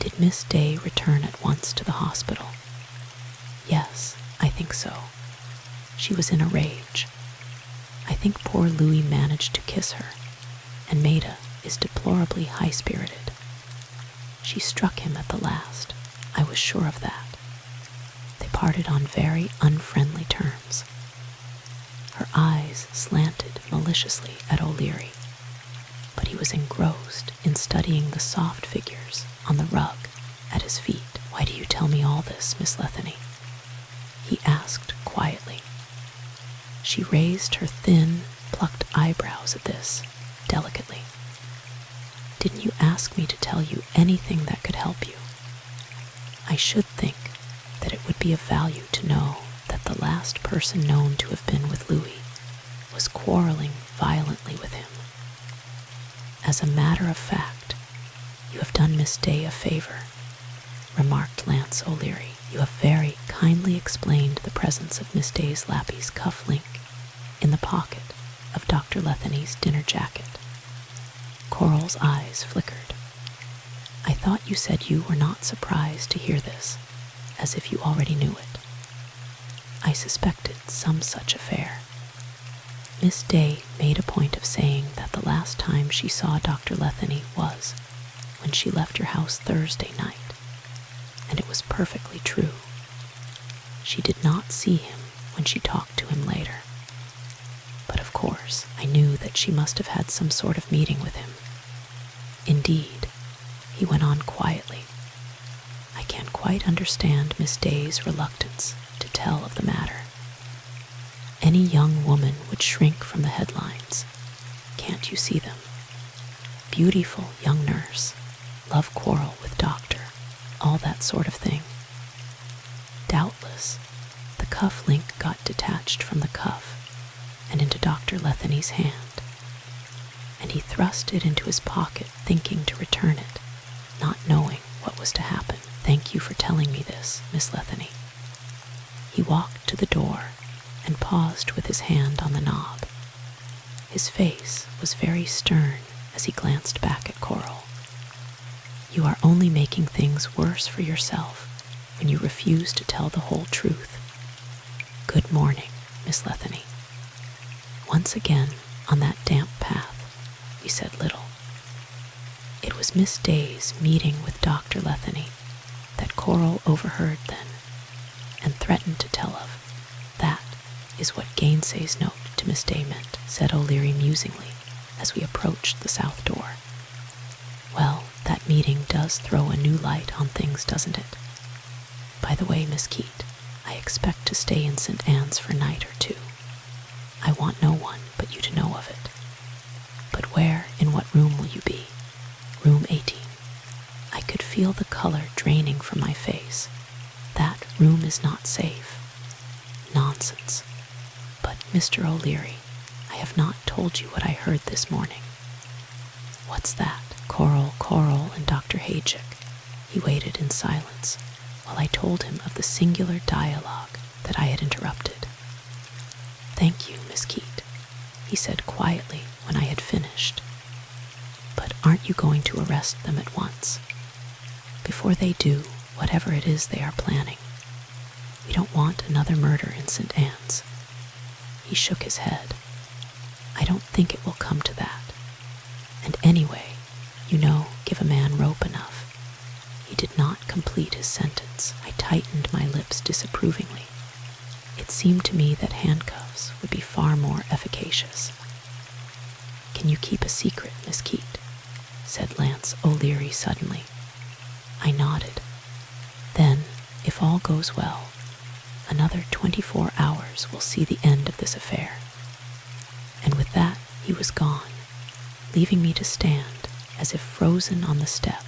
"Did Miss Day return at once to the hospital?" "Yes, I think so. She was in a rage. I think poor Louis managed to kiss her, and Maida is deplorably high-spirited. She struck him at the last. I was sure of that. They parted on very unfriendly terms." Her eyes slanted maliciously at O'Leary, but he was engrossed in studying the soft figures on the rug at his feet. "Why do you tell me all this, Miss Letheny?" he asked quietly. She raised her thin, plucked eyebrows at this, delicately. "Didn't you ask me to tell you anything that could help you? I should think that it would be of value to know that the last person known to have been with Louis was quarreling violently with him. As a matter of fact, you have done Miss Day a favor," remarked Lance O'Leary. "You have very kindly explained the presence of Miss Day's lappy's cuff link in the pocket of Dr. Letheny's dinner jacket." Coral's eyes flickered. "I thought you said you were not surprised to hear this, as if you already knew it." "I suspected some such affair. Miss Day made a point of saying that the last time she saw Dr. Letheny was when she left your house Thursday night, and it was perfectly true. She did not see him when she talked to him later. But of course, I knew that she must have had some sort of meeting with him. Indeed," he went on quietly, "I can quite understand Miss Day's reluctance to tell of the matter. Any young woman would shrink from the headlines. Can't you see them? Beautiful young nurse, love quarrel with doctor, all that sort of thing. Doubtless, the cuff link got detached from the cuff and into Dr. Letheny's hand, and he thrust it into his pocket, thinking to return it, not knowing what was to happen. Thank you for telling me this, Miss Letheny." He walked to the door and paused with his hand on the knob. His face was very stern as he glanced back at Coral. "You are only making things worse for yourself when you refuse to tell the whole truth. Good morning, Miss Letheny." Once again, on that damp path, we said little. It was Miss Day's meeting with Dr. Letheny that Coral overheard then, and threatened to tell of. "That is what Gainsay's note to Miss Day meant," said O'Leary musingly as we approached the south door. "Well, that meeting does throw a new light on things, doesn't it? By the way, Miss Keate, I expect to stay in St. Anne's for a night or two. I want no one but you to know of it. But where, in what room will you be?" "Room 18. I could feel the color draining from my face. That room is not safe." "Nonsense. But, Mr. O'Leary, I have not told you what I heard this morning." "What's that?" Coral, and Dr. Hajic." He waited in silence while I told him of the singular dialogue that I had interrupted. "Thank you, Miss Keate," he said quietly when I had finished. "But aren't you going to arrest them at once? Before they do whatever it is they are planning. We don't want another murder in St. Anne's." He shook his head. "I don't think it will come to that. And anyway, you know, give a man rope enough." He did not complete his sentence. I tightened my lips disapprovingly. It seemed to me that handcuffs would be far more efficacious. "Can you keep a secret, Miss Keate?" said Lance O'Leary suddenly. I nodded. Then, if all goes well, another 24 hours will see the end of this affair. And with that, he was gone, leaving me to stand as if frozen on the step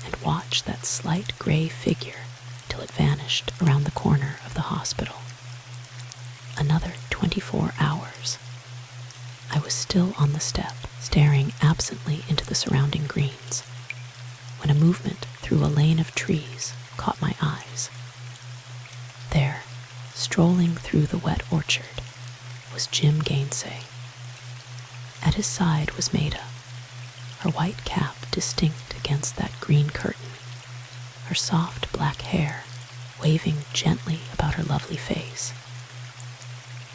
and watch that slight gray figure till it vanished around the corner of the hospital. Another 24 hours. I was still on the step, staring absently into the surrounding greens, when a movement through a lane of trees caught my eyes. There, strolling through the wet orchard, was Jim Gainsay. At his side was Maida, her white cap distinct against that green curtain, her soft black hair waving gently about her lovely face.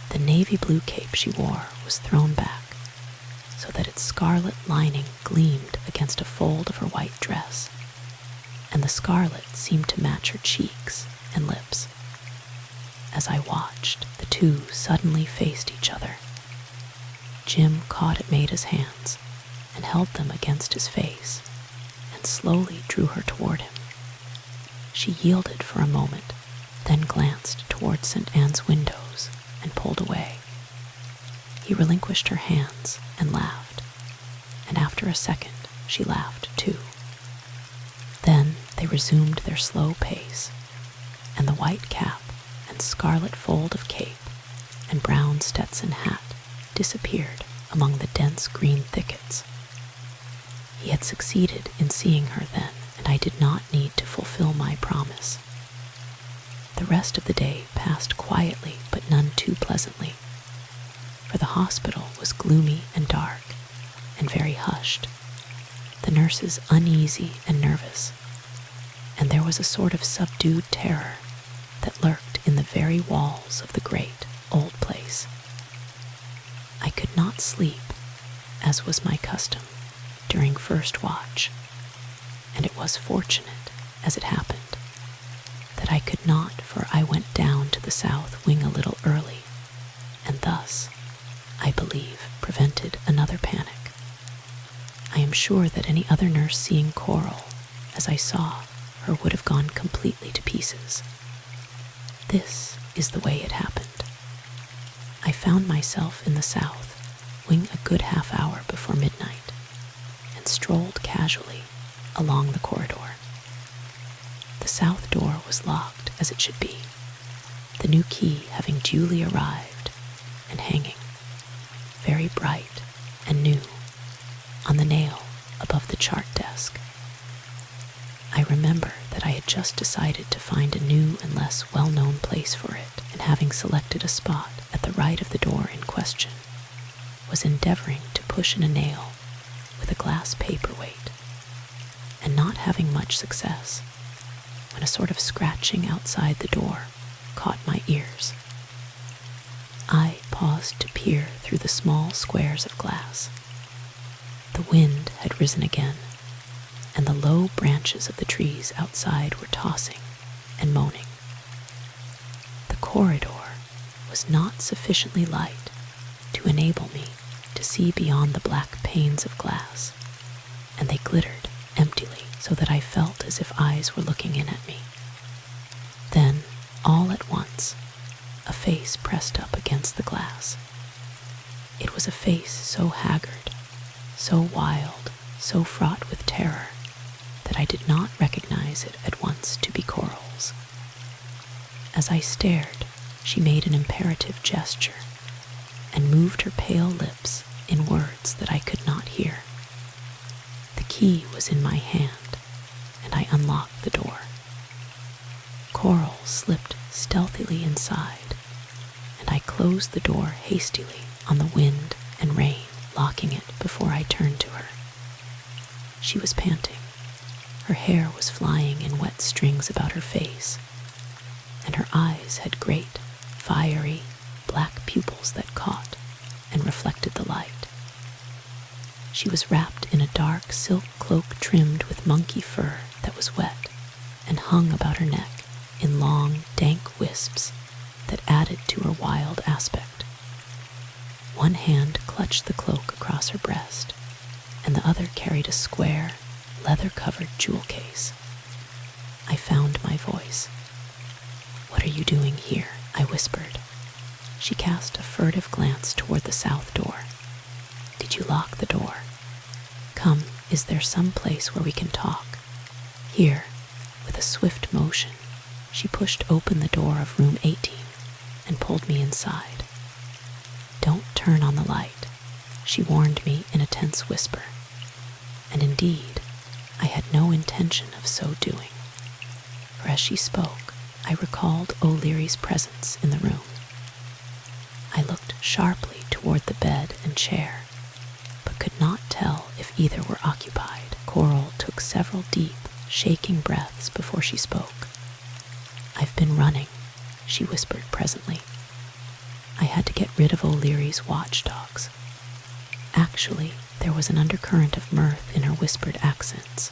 The navy blue cape she wore was thrown back, so that its scarlet lining gleamed against a fold of her white dress, and the scarlet seemed to match her cheeks and lips. As I watched, the two suddenly faced each other. Jim caught at Maida's hands and held them against his face, and slowly drew her toward him. She yielded for a moment, then glanced toward St. Anne's windows and pulled away. He relinquished her hands and laughed, and after a second she laughed too. Then they resumed their slow pace, and the white cap and scarlet fold of cape and brown Stetson hat disappeared among the dense green thickets. He had succeeded in seeing her then, and I did not need to fulfill my promise. The rest of the day passed quietly, but none too pleasantly, for the hospital was gloomy and dark and very hushed, the nurses uneasy and nervous, and there was a sort of subdued terror that lurked in the very walls of the great old place. I could not sleep, as was my custom, during first watch, and it was fortunate, as it happened, that I could not, for I went down to the south wing a little early, and thus, I believe, prevented another panic. I am sure that any other nurse seeing Coral, as I saw her, would have gone completely to pieces. This is the way it happened. I found myself in the south wing a good half hour before midnight, and strolled casually along the corridor. The south door was locked as it should be, the new key having duly arrived and hanging, very bright and new, on the nail above the chart desk. I remember that I had just decided to find a new and less well-known place for it, and having selected a spot at the right of the door in question, was endeavoring to push in a nail with a glass paperweight, and not having much success, when a sort of scratching outside the door caught my ears. I paused to peer through the small squares of glass. The wind had risen again, and the low branches of the trees outside were tossing and moaning. The corridor was not sufficiently light to enable me to see beyond the black panes of glass, and they glittered emptily, so that I felt as if eyes were looking in at me. Then, all at once, a face pressed up against the glass. It was a face so haggard, so wild, so fraught with terror, that I did not recognize it at once to be Coral's. As I stared, she made an imperative gesture, and moved her pale lips in words that I could not hear. The key was in my hand, and I unlocked the door. Coral slipped stealthily inside, and I closed the door hastily on the wind and rain, locking it before I turned to her. She was panting. Her hair was flying in wet strings about her face, and her eyes had great, fiery, black pupils that caught and reflected the light. She was wrapped in a dark silk cloak trimmed with monkey fur that was wet and hung about her neck in long, dank wisps that added to her wild aspect. One hand clutched the cloak across her breast, and the other carried a square, leather-covered jewel case, voice. "What are you doing here?" I whispered. She cast a furtive glance toward the south door. "Did you lock the door? Come, is there some place where we can talk?" Here, with a swift motion, she pushed open the door of room 18 and pulled me inside. "Don't turn on the light," she warned me in a tense whisper. And indeed, I had no intention of so doing, for as she spoke, I recalled O'Leary's presence in the room. I looked sharply toward the bed and chair, but could not tell if either were occupied. Coral took several deep, shaking breaths before she spoke. "I've been running," she whispered presently. "I had to get rid of O'Leary's watchdogs." Actually, there was an undercurrent of mirth in her whispered accents,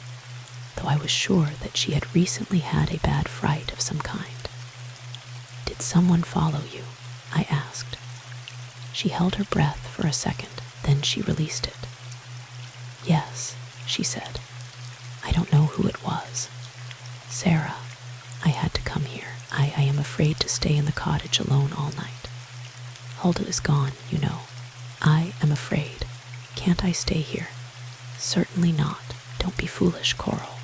though I was sure that she had recently had a bad fright of some kind. "Did someone follow you?" I asked. She held her breath for a second, then she released it. "Yes," she said. "I don't know who it was. Sarah, I had to come here. I am afraid to stay in the cottage alone all night. Huldah is gone, you know. I am afraid. Can't I stay here?" "Certainly not. Don't be foolish, Coral.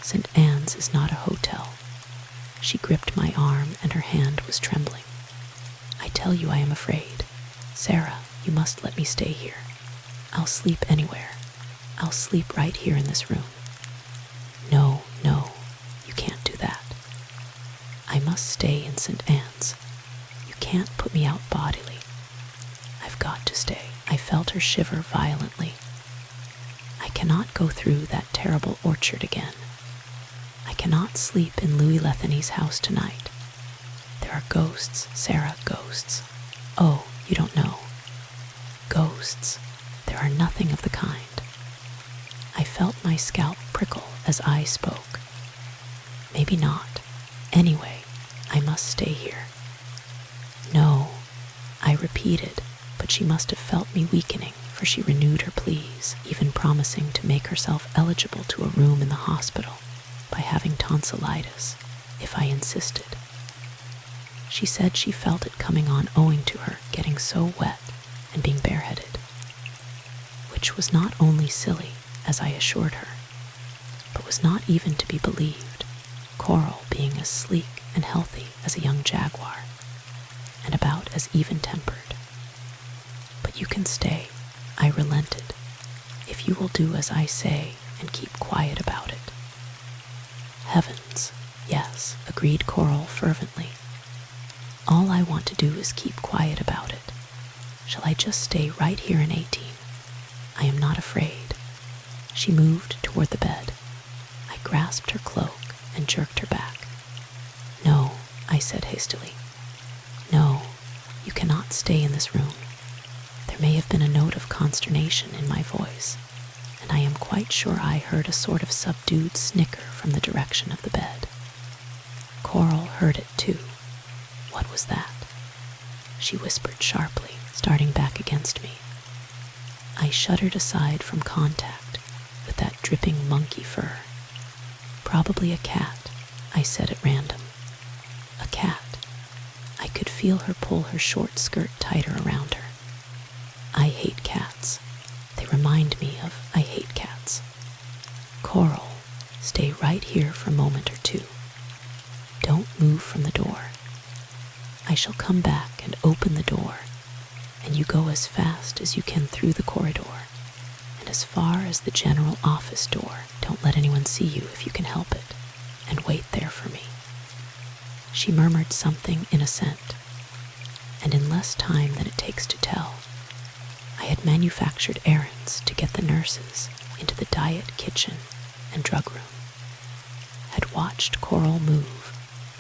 St. Anne's is not a hotel." She gripped my arm and her hand was trembling. "I tell you I am afraid. Sarah, you must let me stay here. I'll sleep anywhere. I'll sleep right here in this room." No, you can't do that. I must stay in St. Anne's. You can't put me out bodily. I've got to stay." I felt her shiver violently. "I cannot go through that terrible orchard again. I cannot sleep in Louis Letheny's house tonight. There are ghosts, Sarah, ghosts. Oh, you don't know. Ghosts. There are nothing of the kind." I felt my scalp prickle as I spoke. "Maybe not. Anyway, I must stay here." "No," I repeated, but she must have felt me weakening, for she renewed her pleas, even promising to make herself eligible to a room in the hospital by having tonsillitis, if I insisted. She said she felt it coming on owing to her getting so wet and being bareheaded, which was not only silly, as I assured her, but was not even to be believed, Coral being as sleek and healthy as a young jaguar, and about as even-tempered. "But you can stay," I relented, "if you will do as I say and keep quiet about it." "Heavens, yes," agreed Coral fervently. "All I want to do is keep quiet about it. Shall I just stay right here in 18? I am not afraid." She moved toward the bed. I grasped her cloak and jerked her back. "No," I said hastily. "No, you cannot stay in this room." There may have been a note of consternation in my voice, and I am quite sure I heard a sort of subdued snicker from the direction of the bed. Coral heard it too. "What was that?" she whispered sharply, starting back against me. I shuddered aside from contact with that dripping monkey fur. "Probably a cat," I said at random. "A cat." I could feel her pull her short skirt tighter around her. I hate cats. They remind me of I hate cats. "Coral, stay right here for a moment or two. Don't move from the door. I shall come back and open the door, and you go as fast as you can through the corridor, and as far as the general office door. Don't let anyone see you if you can help it, and wait there for me." She murmured something in assent, and in less time than it takes to tell, I had manufactured errands to get the nurses into the diet kitchen and drug room, had watched Coral move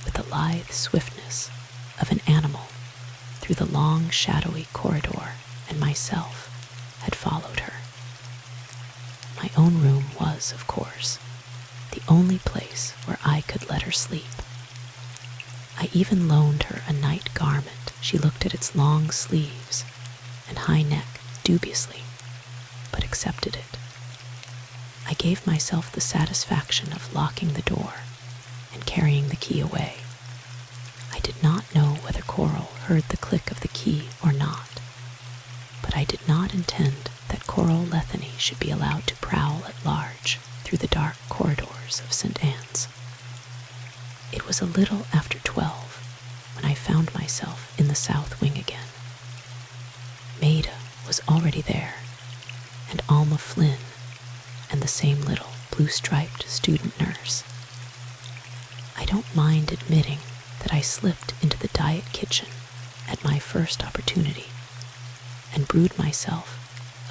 with the lithe swiftness of an animal through the long, shadowy corridor, and myself had followed her. My own room was, of course, the only place where I could let her sleep. I even loaned her a night garment. She looked at its long sleeves and high neck dubiously, but accepted it. I gave myself the satisfaction of locking the door and carrying the key away. I did not know whether Coral heard the click of the key or not, but I did not intend that Coral Letheny should be allowed to prowl at large through the dark corridors of St. Anne's. It was a little after 12 when I found myself in the south wing again. Maida was already there, and Alma Flynn, and the same little blue-striped student nurse. I don't mind admitting that I slipped into the diet kitchen at my first opportunity and brewed myself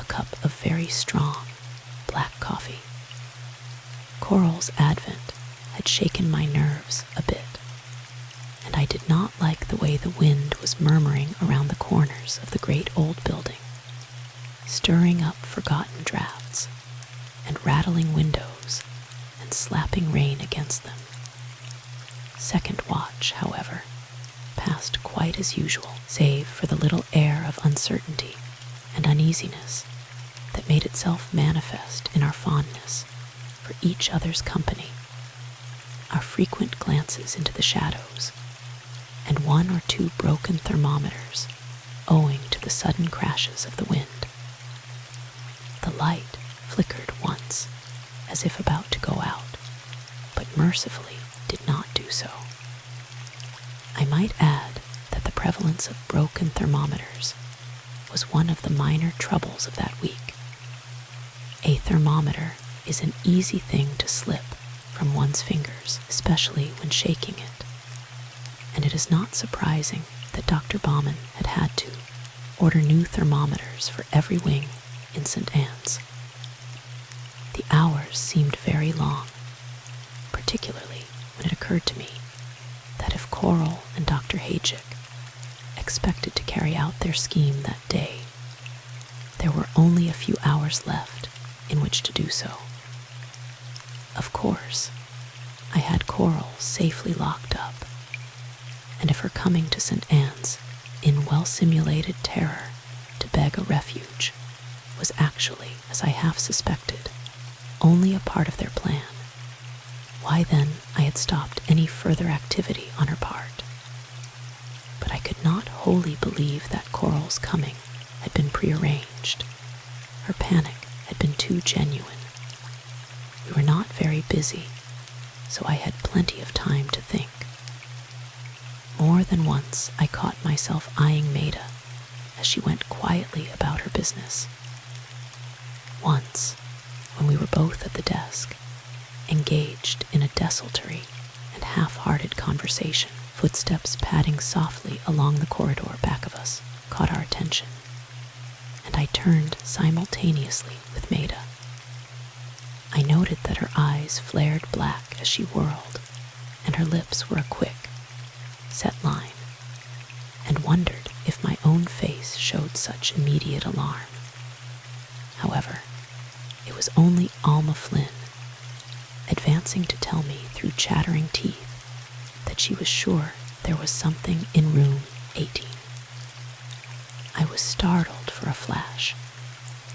a cup of very strong black coffee. Coral's advent had shaken my nerves a bit, and I did not like the way the wind was murmuring around the corners of the great old building, stirring up forgotten drafts and rattling windows and slapping rain against them. Second watch, however, passed quite as usual, save for the little air of uncertainty and uneasiness that made itself manifest in our fondness for each other's company, our frequent glances into the shadows, and one or two broken thermometers owing to the sudden crashes of the wind. The light flickered once, as if about to go out, but mercifully did not do so. I might add that the prevalence of broken thermometers was one of the minor troubles of that week. A thermometer is an easy thing to slip from one's fingers, especially when shaking it, and it is not surprising that Dr. Baumann had to order new thermometers for every wing in St. Anne's. The hours seemed very long, particularly when it occurred to me that if Coral and Dr. Hajic expected to carry out their scheme that day, there were only a few hours left in which to do so. Of course, I had Coral safely locked up, and if her coming to St. Anne's in well-simulated terror to beg a refuge was actually, as I half suspected, only a part of their plan, why then I had stopped any further activity on her part. But I could not wholly believe that Coral's coming had been prearranged. Her panic had been too genuine. We were not very busy, so I had plenty of time to think. More than once I caught myself eyeing Maida as she went quietly about her business. Once, when we were both at the desk, engaged in a desultory and half-hearted conversation, footsteps padding softly along the corridor back of us caught our attention, and I turned simultaneously with Maida. I noted that her eyes flared black as she whirled, and her lips were a quick, set line, and wondered if my own face showed such immediate alarm. However, it was only Alma Flynn, advancing to tell me through chattering teeth that she was sure there was something in room 18. I was startled for a flash,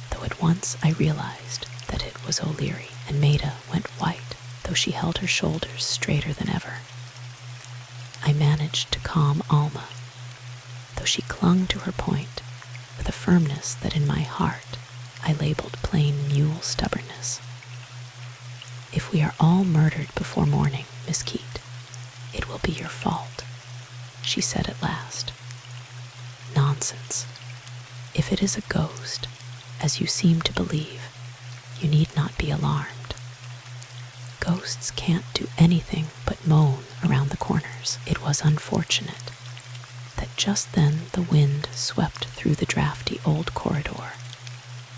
though at once I realized that it was O'Leary, and Maida went white, though she held her shoulders straighter than ever. I managed to calm Alma, though she clung to her point with a firmness that in my heart I labeled plain mule stubbornness. "If we are all murdered before morning, Miss Keate, it will be your fault," she said at last. "Nonsense. If it is a ghost, as you seem to believe, you need not be alarmed. Ghosts can't do anything but moan around the corners." It was unfortunate that just then the wind swept through the drafty old corridor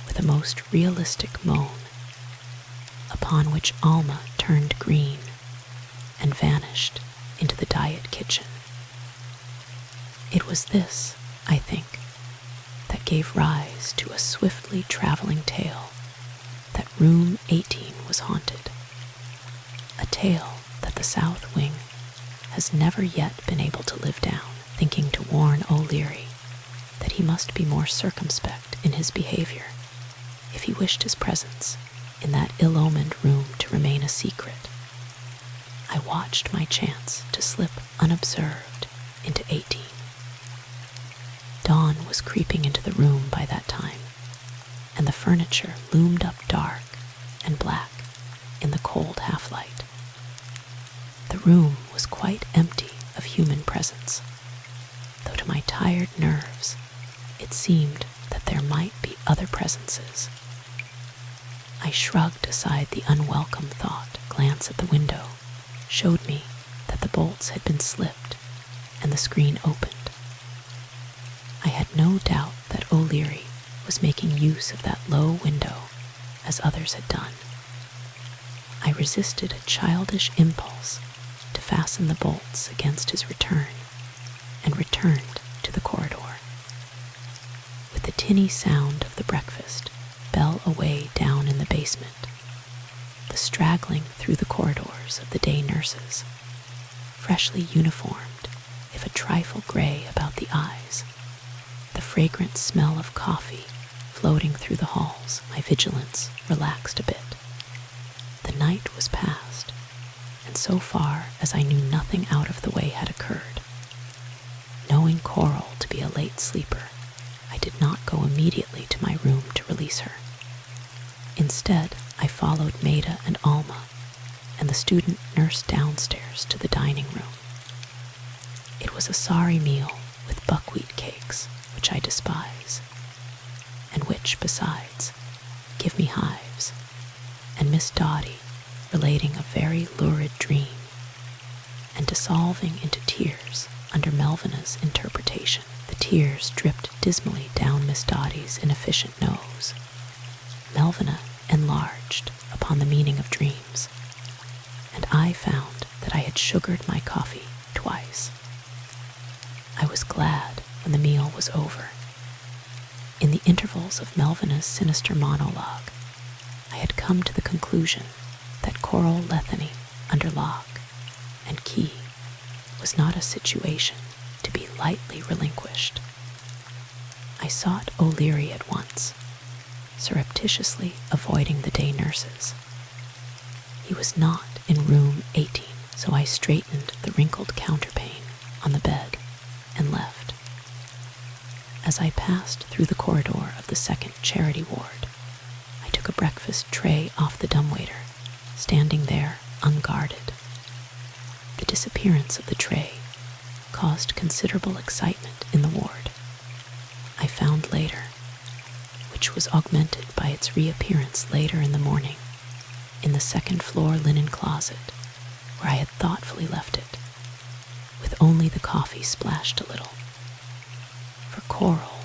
with a most realistic moan, upon which Alma turned green and vanished into the diet kitchen. It was this, I think, that gave rise to a swiftly traveling tale that room 18 was haunted, a tale that the south wing has never yet been able to live down, thinking to warn O'Leary that he must be more circumspect in his behavior if he wished his presence in that ill-omened room to remain a secret. I watched my chance to slip unobserved into 18. Dawn was creeping into the room by that time, and the furniture loomed up dark and black in the cold half-light. The room was quite empty of human presence, though to my tired nerves it seemed that there might be other presences. I shrugged aside the unwelcome thought. Glance at the window showed me that the bolts had been slipped and the screen opened. I had no doubt that O'Leary was making use of that low window as others had done. I resisted a childish impulse to fasten the bolts against his return and returned to the corridor. With the tinny sound of the breakfast bell away down in the basement, the straggling through the corridors of the day nurses, freshly uniformed, if a trifle gray about the eyes, the fragrant smell of coffee floating through the halls, my vigilance relaxed a bit. The night was past, and so far as I knew, nothing out of the way had occurred. Knowing Coral to be a late sleeper, I did not go immediately to my room to release her. Instead, I followed Maida and Alma and the student nurse downstairs to the dining room. It was a sorry meal with buckwheat cakes, which I despise, and which, besides, give me hives, and Miss Dotty relating a very lurid dream, and dissolving into tears under Melvina's interpretation. The tears dripped dismally down Miss Dotty's inefficient nose. Melvina enlarged upon the meaning of dreams, and I found that I had sugared my coffee twice. I was glad when the meal was over. In the intervals of Melvina's sinister monologue, I had come to the conclusion that Coral Letheny under lock and key was not a situation to be lightly relinquished. I sought O'Leary at once, surreptitiously avoiding the day nurses. He was not in room 18, so I straightened the wrinkled counterpane on the bed and left. As I passed through the corridor of the second charity ward, I took a breakfast tray off the dumbwaiter, standing there unguarded. The disappearance of the tray caused considerable excitement in the ward. I found later, which was augmented by its reappearance later in the morning, in the second-floor linen closet, where I had thoughtfully left it, with only the coffee splashed a little. For Coral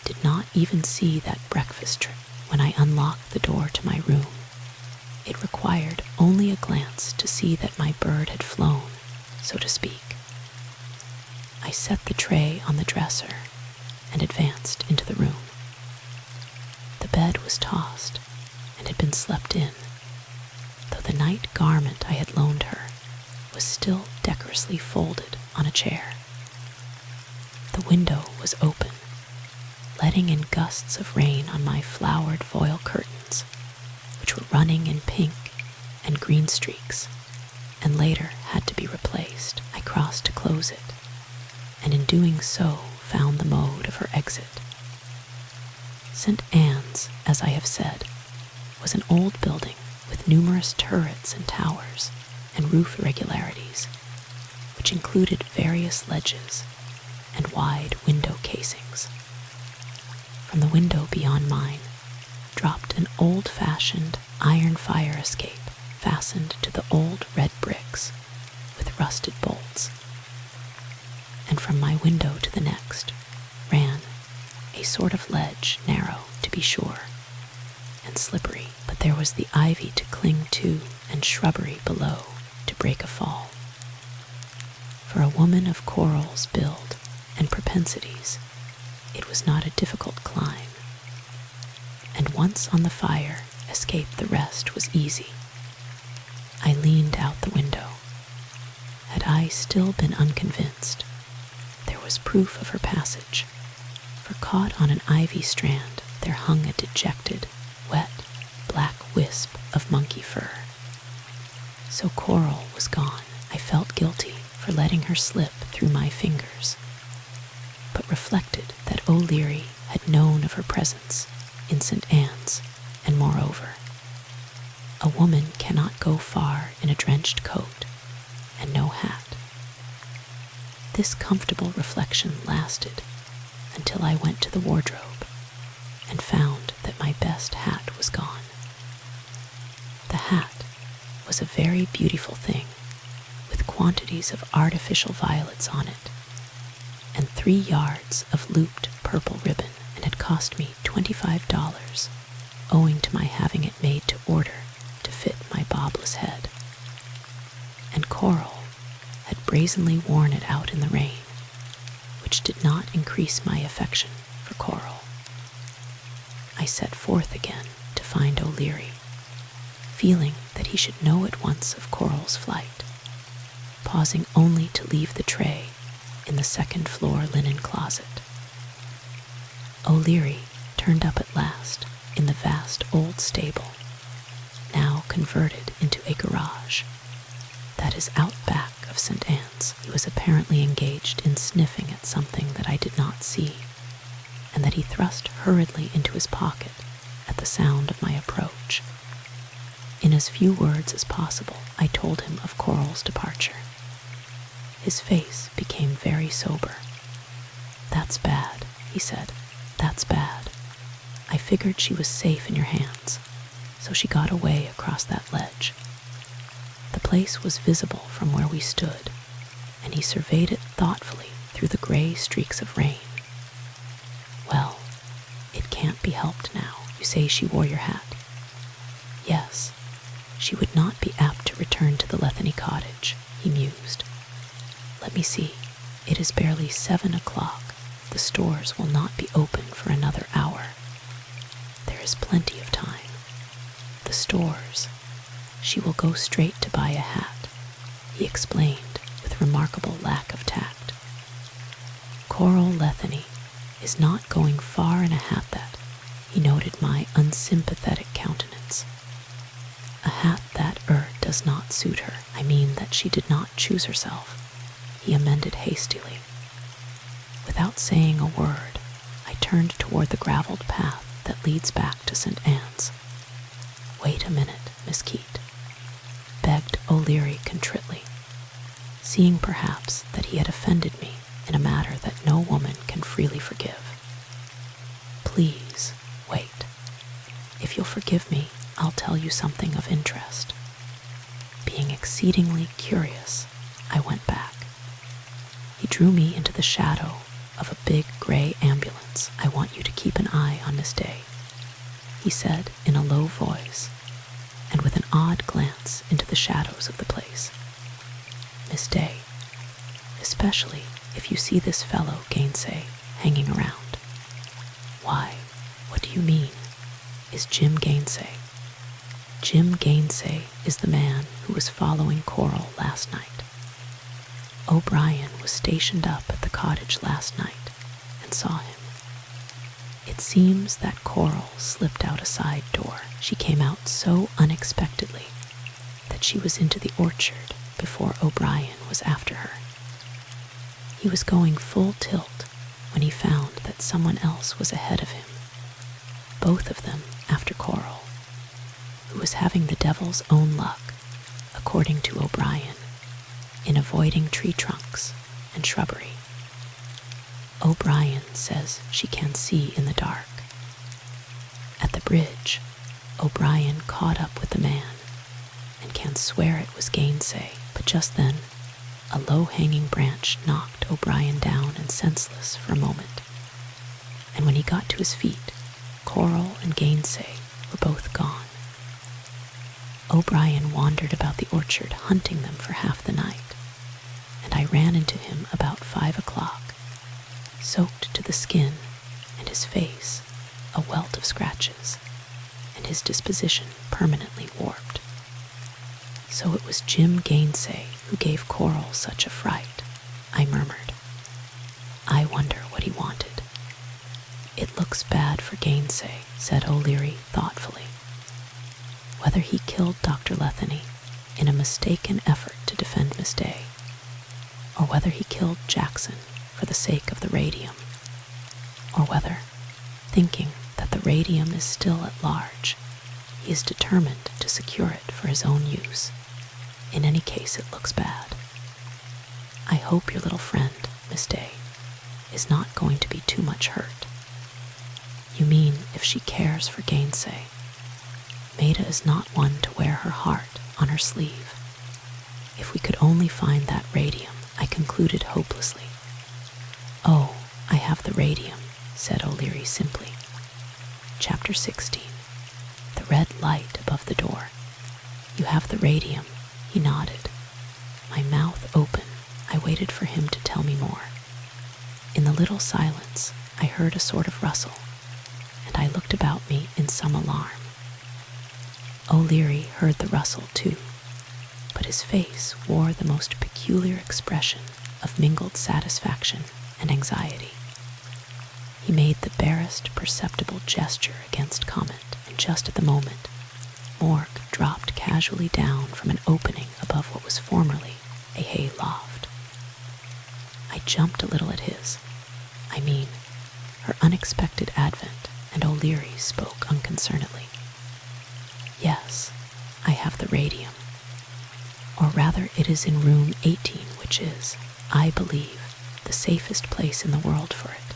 did not even see that breakfast tray when I unlocked the door to my room. It required only a glance to see that my bird had flown, so to speak. I set the tray on the dresser and advanced into the room. The bed was tossed and had been slept in, though the night garment I had loaned her was still decorously folded on a chair. The window was open, letting in gusts of rain on my flowered voile curtains, which were running in pink and green streaks, and later had to be replaced. I crossed to close it, and in doing so found the mode of her exit. St. Anne's, as I have said, was an old building with numerous turrets and towers and roof irregularities, which included various ledges and wide window casings. From the window beyond mine dropped an old-fashioned iron fire escape fastened to the old red bricks with rusted bolts. And from my window to the next ran a sort of ledge, narrow to be sure, and slippery, but there was the ivy to cling to and shrubbery below to break a fall. For a woman of Coral's build and propensities, it was not a difficult climb, and once on the fire escape the rest was easy. I leaned out the window. Had I still been unconvinced, there was proof of her passage, for caught on an ivy strand there hung a dejected, wet, black wisp of monkey fur. So Coral was gone. I felt guilty for letting her slip through my fingers, but reflected that O'Leary had known of her presence in St. Anne's, and moreover, a woman cannot go far in a drenched coat and no hat. This comfortable reflection lasted until I went to the wardrobe and found that my best hat was gone. The hat was a very beautiful thing, with quantities of artificial violets on it, and 3 yards of looped purple ribbon, and had cost me $25, owing to my having it made to order to fit my bobless head. And Coral had brazenly worn it out in the rain, which did not increase my affection for Coral. I set forth again to find O'Leary, feeling that he should know at once of Coral's flight, pausing only to leave the tray in the second-floor linen closet. O'Leary turned up at last in the vast old stable, now converted into a garage, that is out back of St. Anne's. He was apparently engaged in sniffing at something that I did not see, and that he thrust hurriedly into his pocket at the sound of my approach. In as few words as possible, I told him of Coral's departure. His face became very sober. "That's bad," he said. "That's bad. I figured she was safe in your hands, so she got away across that ledge." The place was visible from where we stood, and he surveyed it thoughtfully through the gray streaks of rain. "Well, it can't be helped now. You say she wore your hat?" "Yes. She would not be apt to return to the Letheny cottage," he mused. "Let me see. It is barely 7 o'clock. The stores will not be open for another hour. There is plenty of time. The stores. She will go straight to buy a hat," he explained with remarkable lack of tact. "Coral Letheny is not going far in a hat that," he noted my unsympathetic countenance. "A hat that does not suit her. I mean that she did not choose herself," he amended hastily. Without saying a word, I turned toward the graveled path that leads back to St. Anne's. "Wait a minute, Miss Keate," begged O'Leary contritely, seeing perhaps that he had offended me in a matter that no woman can freely forgive. "Please, wait. If you'll forgive me, I'll tell you something of interest." Being exceedingly curious, I went back. He drew me into the shadow of a big gray ambulance. "I want you to keep an eye on Miss Day," he said in a low voice, and with an odd glance into the shadows of the place. "Miss Day, especially if you see this fellow Gainsay hanging around." "Why, what do you mean? Is Jim Gainsay?" "Jim Gainsay is the man who was following Coral last night. O'Brien was stationed up at the cottage last night and saw him. It seems that Coral slipped out a side door. She came out so unexpectedly that she was into the orchard before O'Brien was after her. He was going full tilt when he found that someone else was ahead of him, both of them after Coral, who was having the devil's own luck, according to O'Brien, in avoiding tree trunks and shrubbery. O'Brien says she can see in the dark. At the bridge, O'Brien caught up with the man and can swear it was Gainsay, but just then a low-hanging branch knocked O'Brien down and senseless for a moment, and when he got to his feet, Coral and Gainsay were both gone. O'Brien wandered about the orchard hunting them for half the night, and I ran into him about 5 o'clock, soaked to the skin, and his face a welt of scratches, and his disposition permanently warped. "So it was Jim Gainsay who gave Coral such a fright," I murmured. "I wonder what he wanted." "It looks bad for Gainsay," said O'Leary thoughtfully. "Whether he killed Dr. Letheny in a mistaken effort to defend Miss Day, or whether he killed Jackson for the sake of the radium, or whether, thinking that the radium is still at large, he is determined to secure it for his own use. In any case, it looks bad. I hope your little friend, Miss Day, is not going to be too much hurt. You mean if she cares for gainsay. Maida is not one to wear her heart on her sleeve. If we could only find that radium, I concluded hopelessly. Oh, I have the radium, said O'Leary simply. Chapter 16. The red light above the door. You have the radium, he nodded. My mouth open, I waited for him to tell me more. In the little silence, I heard a sort of rustle, and I looked about me in some alarm. O'Leary heard the rustle too, but his face wore the most peculiar expression of mingled satisfaction and anxiety. He made the barest perceptible gesture against comment, and just at the moment, Morg dropped casually down from an opening above what was formerly a hay loft. I jumped a little at her unexpected advent, and O'Leary spoke unconcernedly. Yes, I have the radium. Or rather, it is in room 18, which is, I believe, the safest place in the world for it,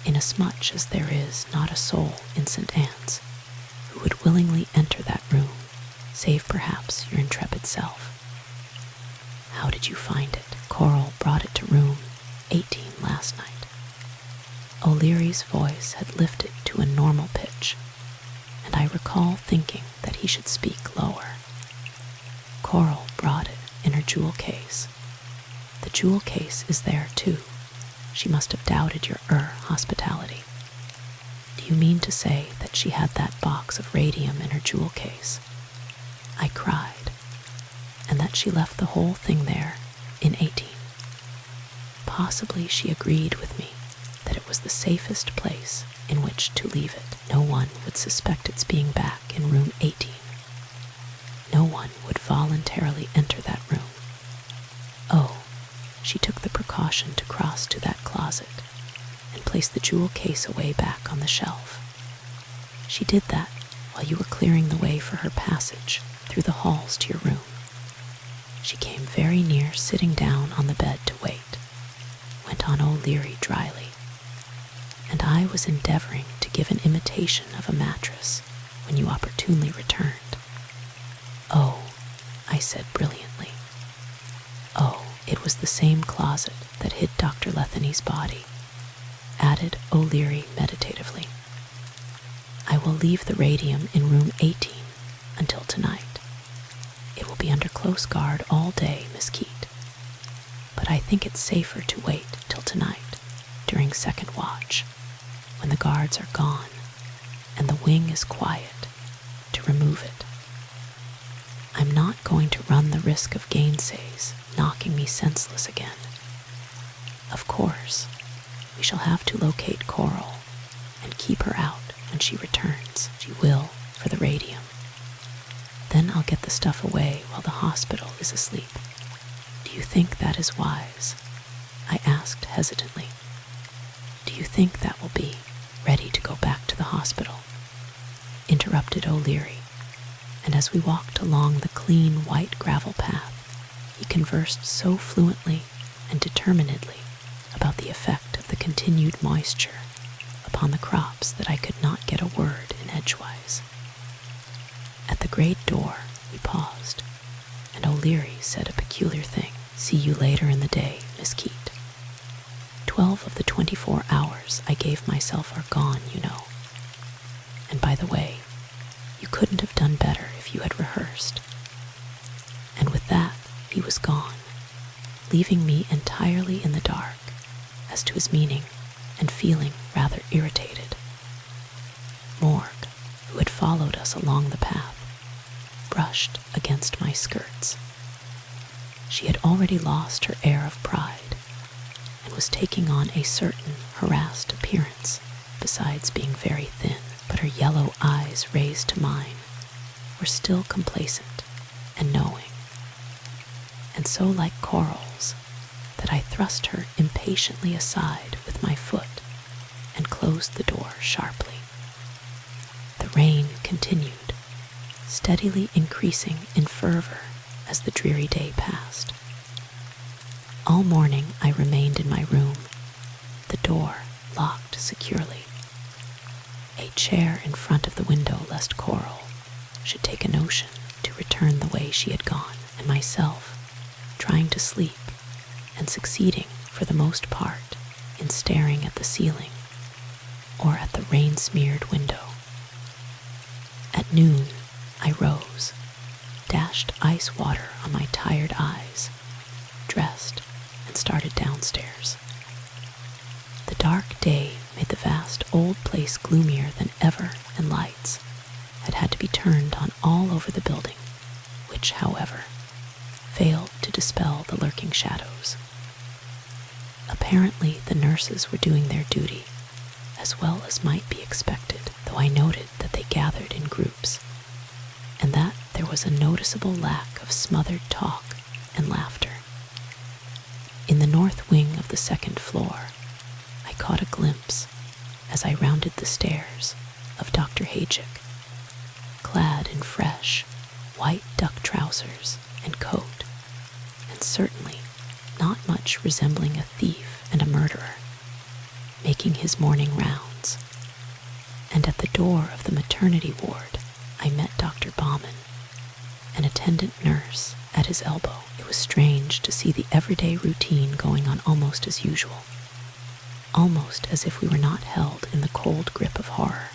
inasmuch as there is not a soul in St. Anne's who would willingly enter that room, save perhaps your intrepid self. How did you find it? Coral brought it to room 18 last night. O'Leary's voice had lifted to a normal pitch, and I recall thinking that he should speak lower. Coral brought it in her jewel case. The jewel case is there too. She must have doubted your hospitality. Do you mean to say that she had that box of radium in her jewel case? I cried. And that she left the whole thing there in 18. Possibly she agreed with me that it was the safest place in which to leave it. No one would suspect its being back in room 18. No one would voluntarily enter that room. Oh, she took the precaution to cross to that closet and place the jewel case away back on the shelf. She did that while you were clearing the way for her passage through the halls to your room. She came very near sitting down on the bed to wait, went on O'Leary dryly, and I was endeavoring to give an imitation of a mattress when you opportunely returned. Oh, I said brilliantly. Oh, it was the same closet that hid Dr. Letheny's body, added O'Leary meditatively. I will leave the radium in room 18 until tonight. It will be under close guard all day, Miss Keate. But I think it's safer to wait till tonight, during second watch, when the guards are gone and the wing is quiet, to remove it. I'm not going to run the risk of gainsays knocking me senseless again. Of course, we shall have to locate Coral and keep her out when she returns. She will, for the radium. Then I'll get the stuff away while the hospital is asleep. Do you think that is wise? I asked hesitantly. Do you think that will be ready to go back to the hospital? Interrupted O'Leary, and as we walked along the clean white gravel path, he conversed so fluently and determinedly about the effect of the continued moisture upon the crops that I could not get a word in edgewise. At the great door, we paused, and O'Leary said a peculiar thing. See you later in the day, Miss Keate. 12 of the 24 hours I gave myself are gone, you know. And by the way, you couldn't have done better if you had rehearsed. And with that, he was gone, leaving me entirely in the dark as to his meaning and feeling rather irritated. Morg, who had followed us along the path, brushed against my skirts. She had already lost her air of pride and was taking on a certain harassed appearance, besides being very thin, but her yellow eyes raised to mine were still complacent and knowing, and so like corals that I thrust her impatiently aside with my foot and closed the door sharply. The rain continued, steadily increasing in fervor as the dreary day passed. All morning I remained in my room, the door locked securely. A chair in front of the window lest Coral should take a notion to return the way she had gone, and myself trying to sleep and succeeding for the most part in staring at the ceiling or at the rain-smeared window. At noon I rose, dashed ice water on my tired eyes, dressed, and started downstairs. The dark day made the vast old place gloomier than ever, and lights had to be turned on all over the building, which, however, failed to dispel the lurking shadows. Apparently the nurses were doing their duty, as well as might be expected, though I noted that they gathered in groups, and that there was a noticeable lack of smothered talk and laughter. In the north wing of the second floor, I caught a glimpse, as I rounded the stairs, of Dr. Hajic, clad in fresh, white duck trousers and coat, and certainly not much resembling a thief and a murderer, making his morning rounds. And at the door of the maternity ward, I met Dr. Baumann, an attendant nurse, at his elbow. It was strange to see the everyday routine going on almost as usual, almost as if we were not held in the cold grip of horror.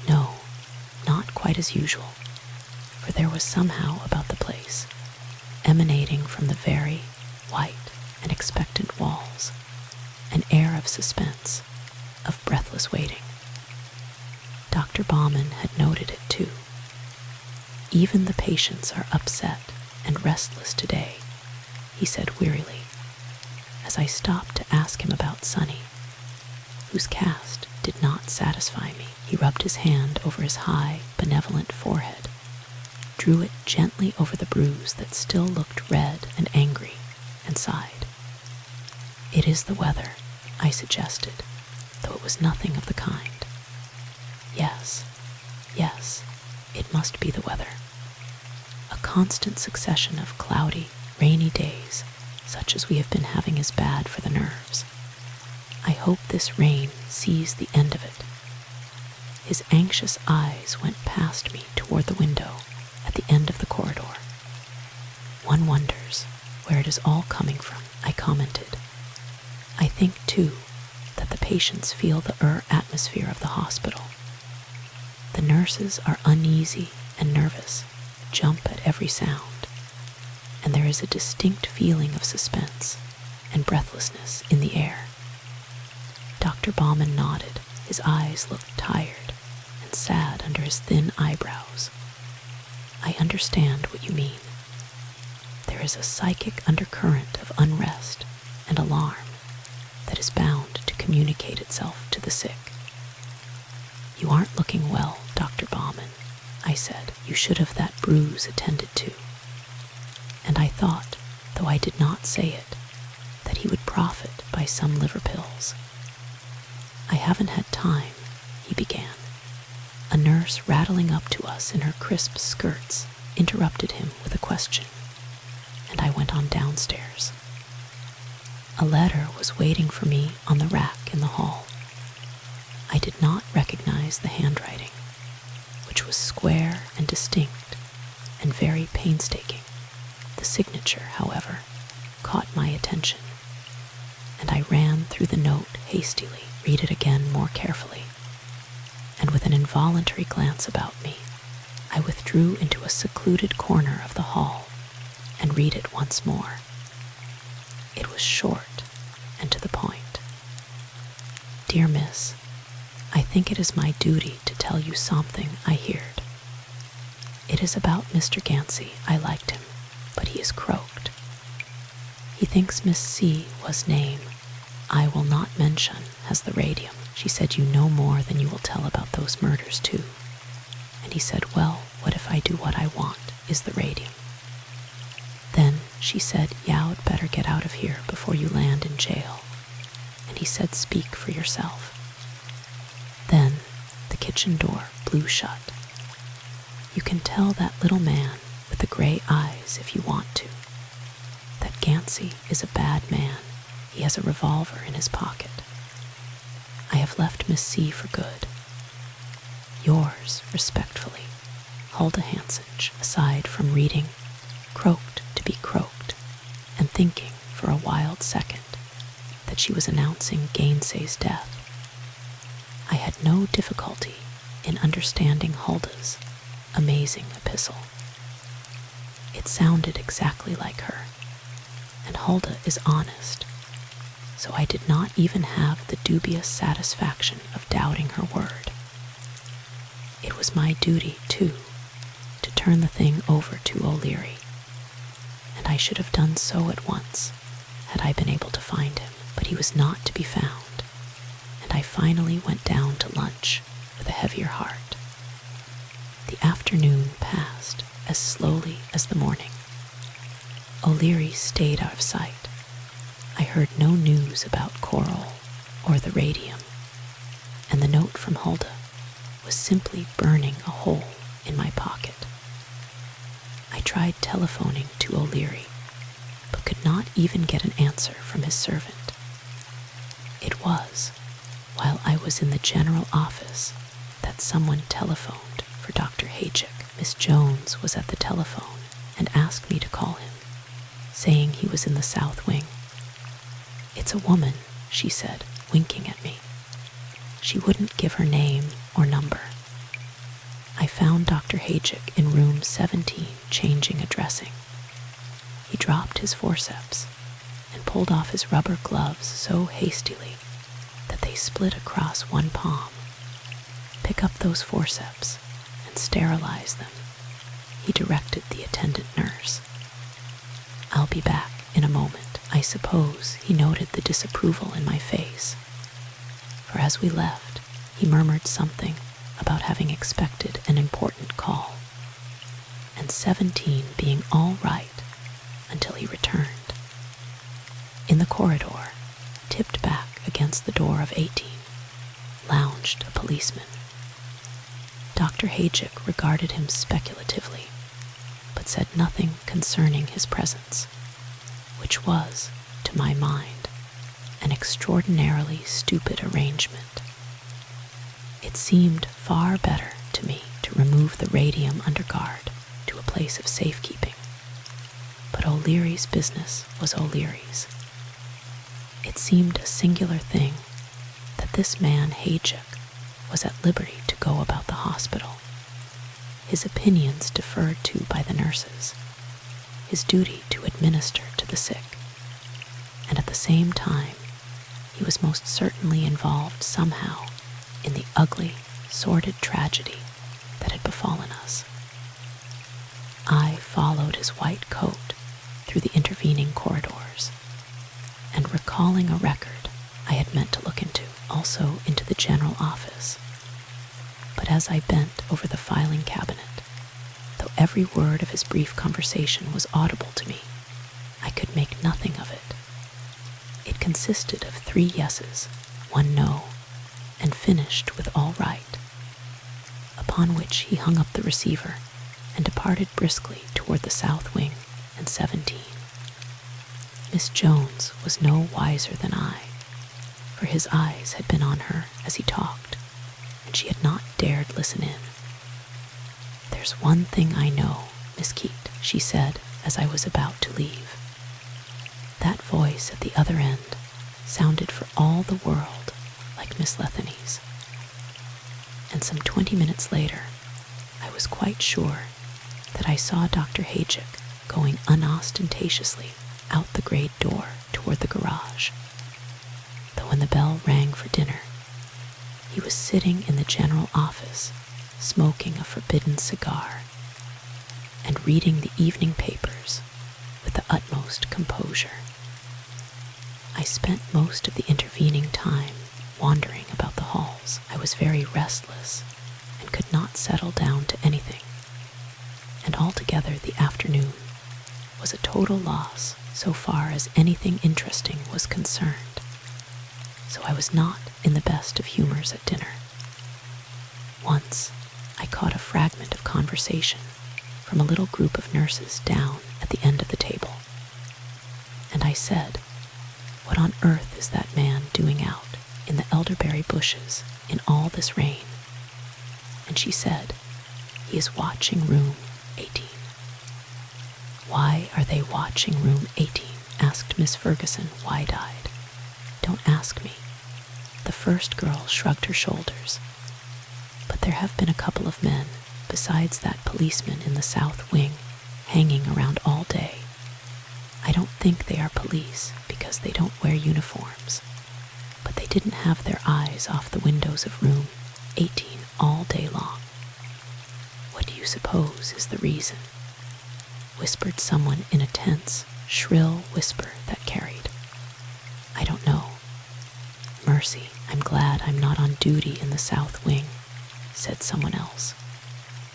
No, not quite as usual, for there was somehow about the place, emanating from the very white and expectant walls, an air of suspense, of breathless waiting. Dr. Baumann had noted it too. Even the patients are upset and restless today, he said wearily, as I stopped to ask him about Sonny, whose cast did not satisfy me. He rubbed his hand over his high, benevolent forehead, drew it gently over the bruise that still looked red and angry, and sighed. "It is the weather," I suggested, though it was nothing of the kind. Yes, it must be the weather. A constant succession of cloudy, rainy days, such as we have been having, is bad for the nerves. I hope this rain sees the end of it. His anxious eyes went past me toward the window at the end of the corridor. One wonders where it is all coming from, I commented. I think, too, that the patients feel the atmosphere of the hospital. The nurses are uneasy and nervous, jump at every sound, and there is a distinct feeling of suspense and breathlessness in the air. Dr. Baumann nodded. His eyes looked tired and sad under his thin eyebrows. I understand what you mean. There is a psychic undercurrent of unrest and alarm that is bound to communicate itself to the sick. You aren't looking well, Dr. Baumann, I said. You should have that bruise attended to. And I thought, though I did not say it, that he would profit by some liver pills. I haven't had time, he began. A nurse rattling up to us in her crisp skirts interrupted him with a question, and I went on downstairs. A letter was waiting for me on the rack in the hall. I did not recognize the handwriting, which was square and distinct and very painstaking. The signature, however, caught my attention, and I ran through the note hastily, read it again more carefully, and with an involuntary glance about me, I withdrew into a secluded corner of the hall and read it once more. It was short and to the point. Dear Miss, I think it is my duty to tell you something I heard. It is about Mr. Gansey. I liked him, but he is croaked. He thinks Miss C was name I will not mention has the radium. She said you know more than you will tell about those murders too. And he said, well, what if I do what I want? Is the radium? Then She said, "You'd better get out of here before you land in jail." And he said, "Speak for yourself." Then the kitchen door blew shut. You can tell that little man with the gray eyes if you want to. That Gansey is a bad man. He has a revolver in his pocket. I have left Miss C for good. Yours, respectfully, Hulda Hansage, aside from reading, croaked to be croaked, and thinking for a wild second that she was announcing Gainsay's death. I had no difficulty in understanding Hulda's amazing epistle. It sounded exactly like her, and Hulda is honest, so I did not even have the dubious satisfaction of doubting her word. It was my duty, too, to turn the thing over to O'Leary, and I should have done so at once had I been able to find him, but he was not to be found, and I finally went down to lunch with a heavier heart. The afternoon passed as slowly as the morning. O'Leary stayed out of sight. I heard no news about coral or the radium, and the note from Hulda was simply burning a hole in my pocket. I tried telephoning to O'Leary, but could not even get an answer from his servant. It was while I was in the general office that someone telephoned for Dr. Haychick. Miss Jones was at the telephone and asked me to call him, saying he was in the south wing. "It's a woman," she said, winking at me. She wouldn't give her name or number. I found Dr. Haychick in room 17 changing a dressing. He dropped his forceps and pulled off his rubber gloves so hastily that they split across one palm. "Pick up those forceps and sterilize them," he directed the attendant nurse. "I'll be back in a moment." I suppose he noted the disapproval in my face, for as we left, he murmured something about having expected an important call, and 17 being all right until he returned. In the corridor, tipped back against the door of 18, lounged a policeman. Dr. Haychick regarded him speculatively, but said nothing concerning his presence, which was, to my mind, an extraordinarily stupid arrangement. It seemed far better to me to remove the radium under guard to a place of safekeeping, but O'Leary's business was O'Leary's. It seemed a singular thing that this man Haychick was at liberty to go about the hospital, his opinions deferred to by the nurses, his duty to administer to the sick, and at the same time he was most certainly involved somehow in the ugly, sordid tragedy that had befallen us. I followed his white coat through the intervening corridors, and recalling a record I had meant to look into, also into the general office. But as I bent over the filing cabinet, though every word of his brief conversation was audible to me, I could make nothing of it. It consisted of 3 yeses, 1 no, and finished with "all right," upon which he hung up the receiver and departed briskly toward the south wing and 17. Miss Jones was no wiser than I, for his eyes had been on her as he talked, and she had not dared listen in. "There's one thing I know, Miss Keate," she said as I was about to leave. That voice at the other end sounded for all the world like Miss Letheny's. And some 20 minutes later, I was quite sure that I saw Dr. Haychick going unostentatiously out the great door toward the garage, though when the bell rang for dinner, he was sitting in the general office smoking a forbidden cigar and reading the evening papers with the utmost composure. I spent most of the intervening time wandering about the halls. I was very restless and could not settle down to anything, and altogether the afternoon was a total loss so far as anything interesting was concerned, so I was not in the best of humors at dinner. Once, I caught a fragment of conversation from a little group of nurses down at the end of the table, and I said, "What on earth is that man doing out in the elderberry bushes in all this rain?" And she said, "He is watching room 18. "Why are they watching room 18? Asked Miss Ferguson, wide-eyed. "Don't ask me." The first girl shrugged her shoulders. "But there have been a couple of men, besides that policeman in the south wing, hanging around all day. I don't think they are police because they don't wear uniforms, but they didn't have their eyes off the windows of room 18 all day long. What do you suppose is the reason?" whispered someone in a tense, shrill whisper that carried. "I don't know." "Mercy, I'm glad I'm not on duty in the south wing," said someone else,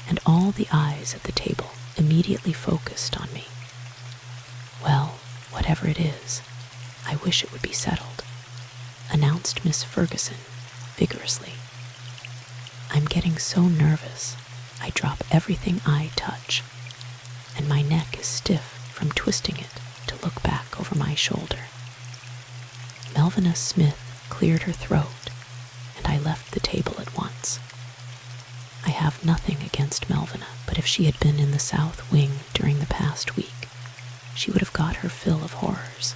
and all the eyes at the table immediately focused on me. "Well, whatever it is, I wish it would be settled," announced Miss Ferguson vigorously. "I'm getting so nervous, I drop everything I touch, and my neck is stiff from twisting it to look back over my shoulder." Melvina Smith cleared her throat, and I left the table at once. I have nothing against Melvina, but if she had been in the south wing during the past week, she would have got her fill of horrors.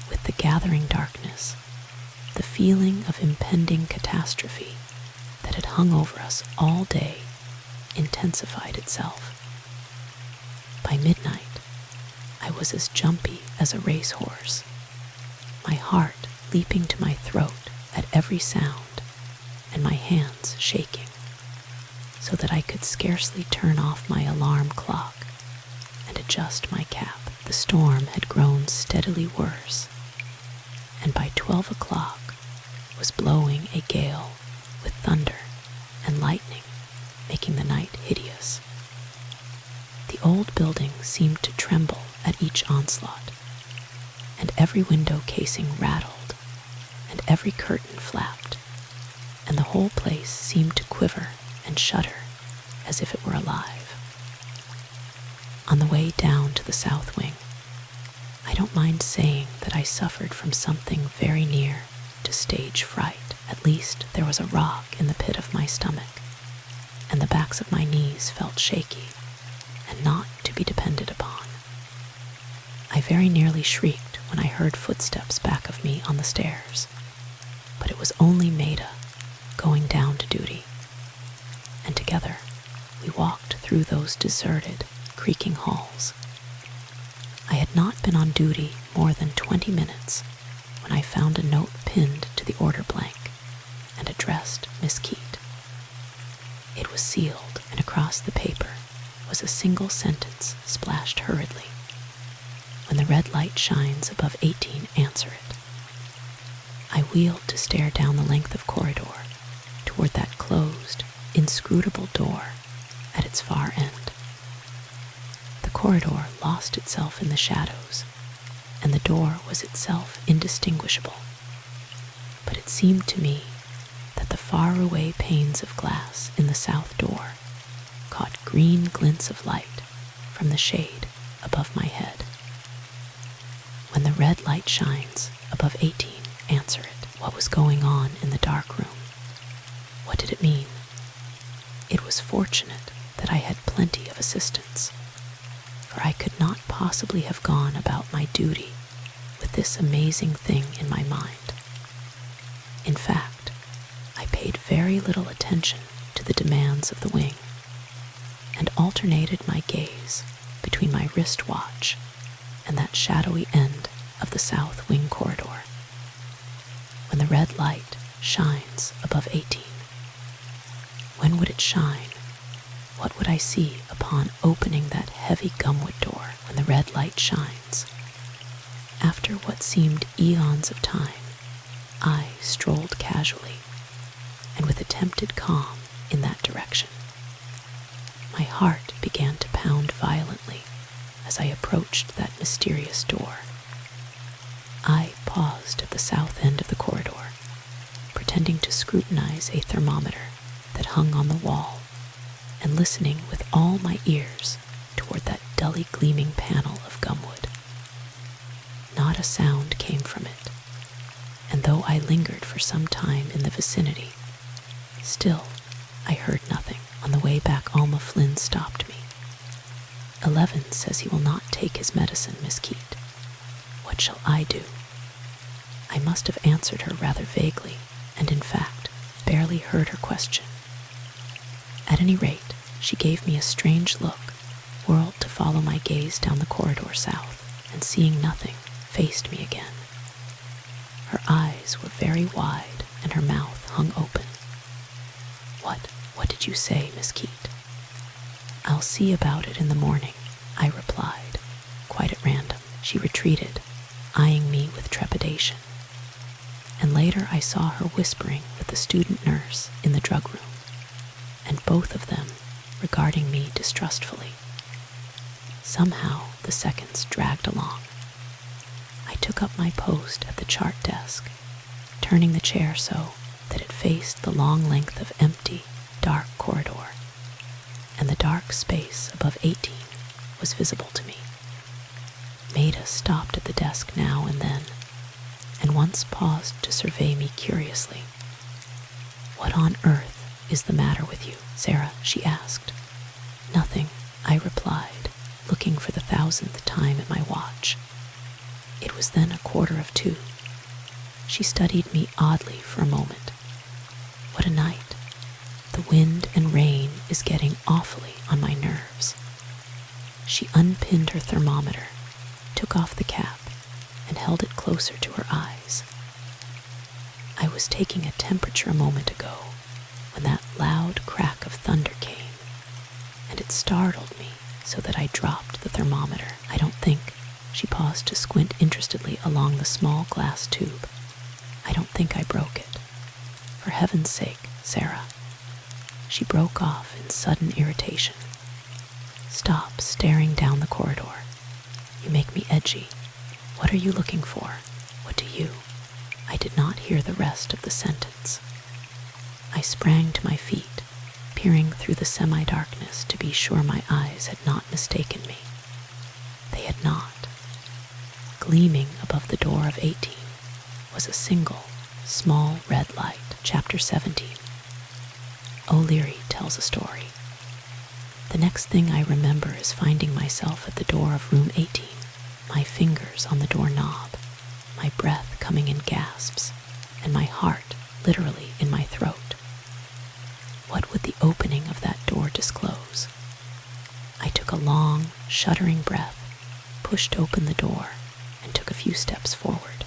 With the gathering darkness, the feeling of impending catastrophe that had hung over us all day intensified itself. By midnight, I was as jumpy as a racehorse, my heart leaping to my throat at every sound, and my hands shaking, so that I could scarcely turn off my alarm clock and adjust my cap. The storm had grown steadily worse, and by 12 o'clock was blowing a gale with thunder and lightning, making the night hideous. The old building seemed to tremble at each onslaught, and every window casing rattled, and every curtain flapped, and the whole place seemed to quiver and shudder as if it were alive. On the way down to the south wing, I don't mind saying that I suffered from something very near to stage fright. At least there was a rock in the pit of my stomach, and the backs of my knees felt shaky and not to be depended upon. I very nearly shrieked when I heard footsteps back of me on the stairs, but it was only Maida going down to duty, and together we walked through those deserted, creaking halls. I had not been on duty more than 20 minutes when I found a note pinned to the order blank and addressed Miss Keate. It was sealed, and across the paper was a single sentence splashed hurriedly. "When the red light shines above 18, answer it." I wheeled to stare down the length of corridor toward that closed, inscrutable door at its far end. The corridor lost itself in the shadows, and the door was itself indistinguishable, but it seemed to me that the far-away panes of glass in the south door caught green glints of light from the shade above my head. "When the red light shines above 18, answer it." What was going on in the dark room? What did it mean? It was fortunate that I had plenty of assistance, for I could not possibly have gone about my duty with this amazing thing in my mind. In fact, I paid very little attention to the demands of the wing, and alternated my gaze between my wristwatch and that shadowy end of the south wing corridor. When the red light shines above 18, when would it shine? What would I see upon opening that heavy gumwood door when the red light shines? After what seemed eons of time, I strolled casually and with attempted calm in that direction. My heart began to pound violently as I approached that mysterious door. I paused at the south end of the corridor, pretending to scrutinize a thermometer that hung on the wall and listening with all my ears toward that dully gleaming panel of gumwood. Not a sound came from it, and though I lingered for some time in the vicinity, still I heard nothing. On the way back, Alma Flynn stopped me. 11 says he will not take his medicine, Miss Keate. What shall I do? I must have answered her rather vaguely, and in fact, barely heard her question. At any rate, she gave me a strange look, whirled to follow my gaze down the corridor south, and seeing nothing, faced me again. Her eyes were very wide, and her mouth hung open. What did you say, Miss Keate? I'll see about it in the morning, I replied, quite at random. She retreated, eyeing me with trepidation. And later I saw her whispering with the student nurse in the drug room, and both of them regarding me distrustfully. Somehow the seconds dragged along. I took up my post at the chart desk, turning the chair so that it faced the long length of empty, dark corridor, and the dark space above 18 was visible to me. Maida stopped at the desk now and then, and once paused to survey me curiously. What on earth is the matter with you, Sarah? She asked. Nothing, I replied, looking for the 1000th time at my watch. It was then 1:45. She studied me oddly for a moment. What a night. The wind and rain is getting awfully on my nerves. She unpinned her thermometer, took off the cap, and held it closer to her eyes. I was taking a temperature a moment ago when that loud crack of thunder came, and it startled me so that I dropped the thermometer. I don't think. She paused to squint interestedly along the small glass tube. I don't think I broke it. For heaven's sake, Sarah. She broke off in sudden irritation. Stop staring down the corridor. You make me edgy. What are you looking for? What do you? I did not hear the rest of the sentence. I sprang to my feet, peering through the semi-darkness to be sure my eyes had not mistaken me. They had not. Gleaming above the door of 18 was a single, small red light. Chapter 17. O'Leary tells a story. The next thing I remember is finding myself at the door of room 18, my fingers on the doorknob, my breath coming in gasps, and my heart literally in my throat. What would the opening of that door disclose? I took a long, shuddering breath, pushed open the door, and took a few steps forward.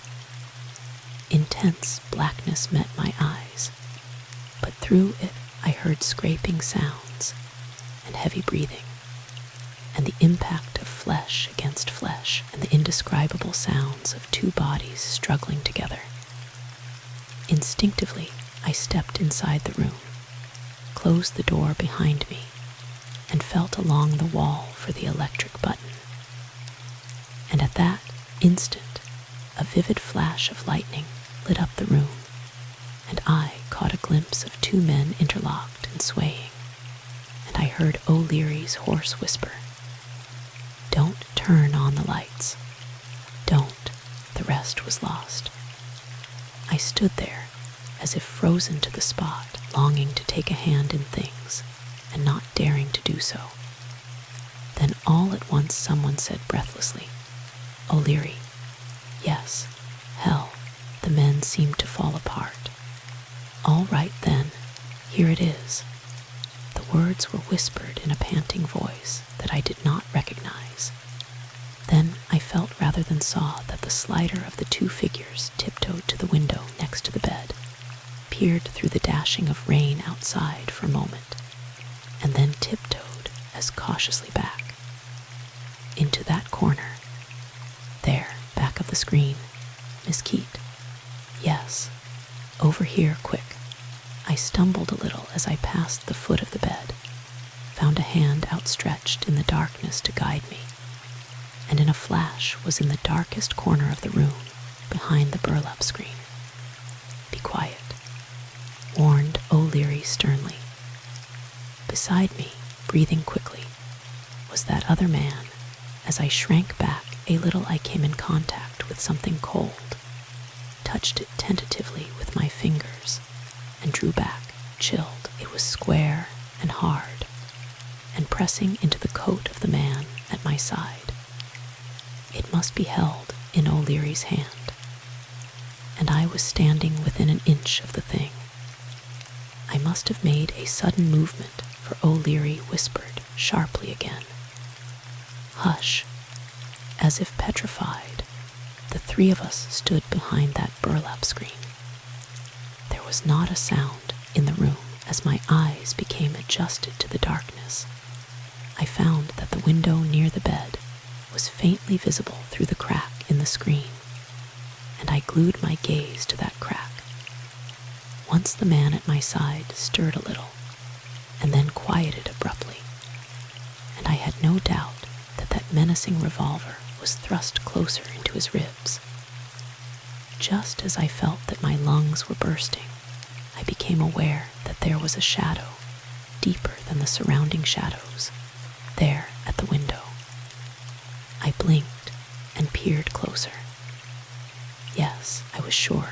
Intense blackness met my eyes, but through it I heard scraping sounds and heavy breathing, and the impact of flesh against flesh, and the indescribable sounds of two bodies struggling together. Instinctively, I stepped inside the room, closed the door behind me, and felt along the wall for the electric button. And at that instant, a vivid flash of lightning lit up the room, and I caught a glimpse of two men interlocked and swaying, and I heard O'Leary's hoarse whisper, "Don't turn on the lights. Don't." The rest was lost. I stood there, as if frozen to the spot, longing to take a hand in things, and not daring to do so. Then all at once someone said breathlessly, "O'Leary." Yes, hell, the men seemed to fall apart. All right then, here it is. The words were whispered in a panting voice that I did not recognize. Then I felt rather than saw that the slighter of the two figures tiptoed to the window next to the bed, peered through the dashing of rain outside for a moment, and then tiptoed as cautiously back. Into that corner. There, back of the screen. Miss Keate. Yes. Over here, quick. I stumbled a little as I passed the foot of the bed, found a hand outstretched in the darkness to guide me. and in a flash was in the darkest corner of the room, behind the burlap screen. "Be quiet," warned O'Leary sternly. Beside me, breathing quickly, was that other man. As I shrank back a little, I came in contact with something cold, touched it tentatively with my fingers, and drew back, chilled. It was square and hard, and pressing into the coat of the man at my side. It must be held in O'Leary's hand, and I was standing within an inch of the thing. I must have made a sudden movement, for O'Leary whispered sharply again. "Hush." As if petrified, the three of us stood behind that burlap screen. There was not a sound in the room. As my eyes became adjusted to the darkness, I found that the window near the bed was faintly visible through the crack in the screen, and I glued my gaze to that crack. Once the man at my side stirred a little, and then quieted abruptly, and I had no doubt that that menacing revolver was thrust closer into his ribs. Just as I felt that my lungs were bursting, I became aware that there was a shadow, deeper than the surrounding shadows, there at the window. I blinked and peered closer. Yes, I was sure.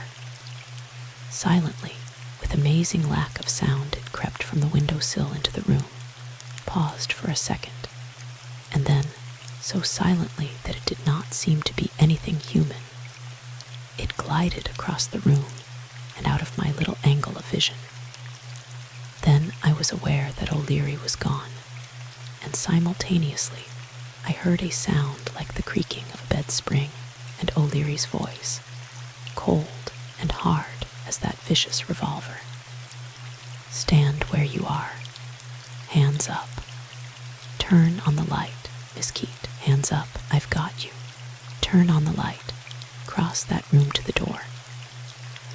Silently, with amazing lack of sound, it crept from the windowsill into the room, paused for a second, and then, so silently that it did not seem to be anything human, it glided across the room and out of my little angle of vision. Then I was aware that O'Leary was gone, and simultaneously I heard a sound like the creaking of a bed spring, and O'Leary's voice, cold and hard as that vicious revolver. "Stand where you are. Hands up. Turn on the light, Miss Keate. Hands up, I've got you. Turn on the light. Cross that room to the door."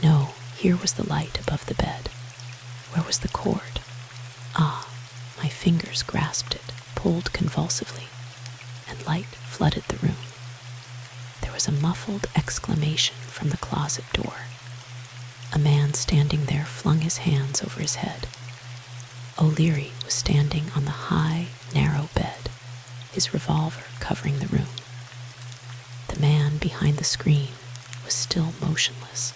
No, here was the light above the bed. Where was the cord? Ah, my fingers grasped it, pulled convulsively, and light flooded the room. There was a muffled exclamation from the closet door. A man standing there flung his hands over his head. O'Leary was standing on the high, narrow bed, his revolver covering the room. The man behind the screen was still motionless.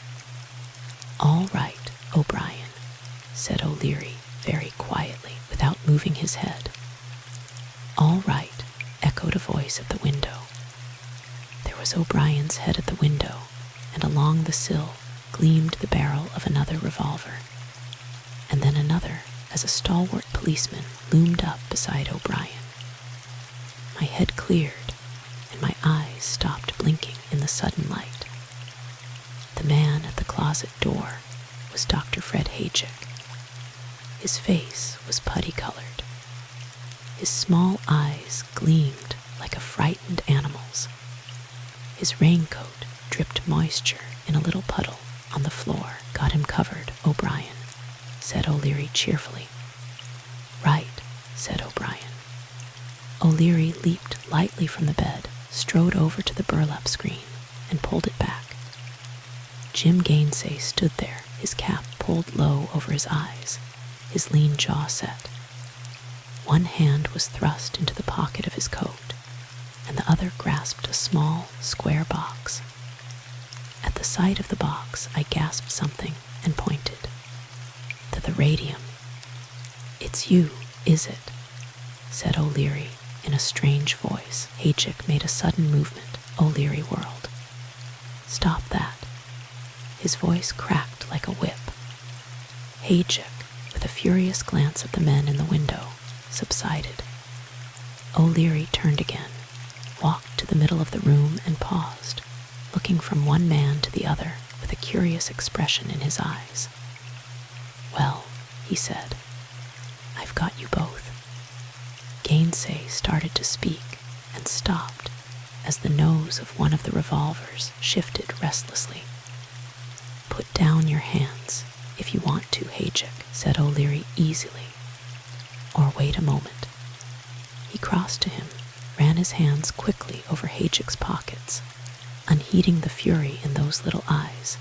"All right, O'Brien," said O'Leary very quietly, without moving his head. "All right," echoed a voice at the window. There was O'Brien's head at the window, and along the sill gleamed the barrel of another revolver, and then another as a stalwart policeman loomed up beside O'Brien. My head cleared, and my eyes stopped blinking in the sudden light. The man at the closet door was Dr. Fred Haychick. His face was putty-colored. His small eyes gleamed like a frightened animal's. His raincoat dripped moisture in a little puddle on the floor. "Got him covered, O'Brien," said O'Leary cheerfully. "Right," said O'Brien. O'Leary leaped lightly from the bed, strode over to the burlap screen, and pulled it back. Jim Gainsay stood there, his cap pulled low over his eyes, his lean jaw set. One hand was thrust into the pocket of his coat, and the other grasped a small, square box. At the sight of the box, I gasped something and pointed. "To the radium." "It's you, is it?" said O'Leary in a strange voice. Haychick made a sudden movement. O'Leary whirled. "Stop that." His voice cracked like a whip. Haychick, with a furious glance at the men in the window, subsided. O'Leary turned again, walked to the middle of the room and paused, looking from one man to the other with a curious expression in his eyes. "Well," he said, "I've got you both." Gainsay started to speak and stopped as the nose of one of the revolvers shifted restlessly. "Put down your hands if you want to, Haychick," said O'Leary easily. "Or wait a moment." He crossed to him, ran his hands quickly over Hajick's pockets, unheeding the fury in those little eyes,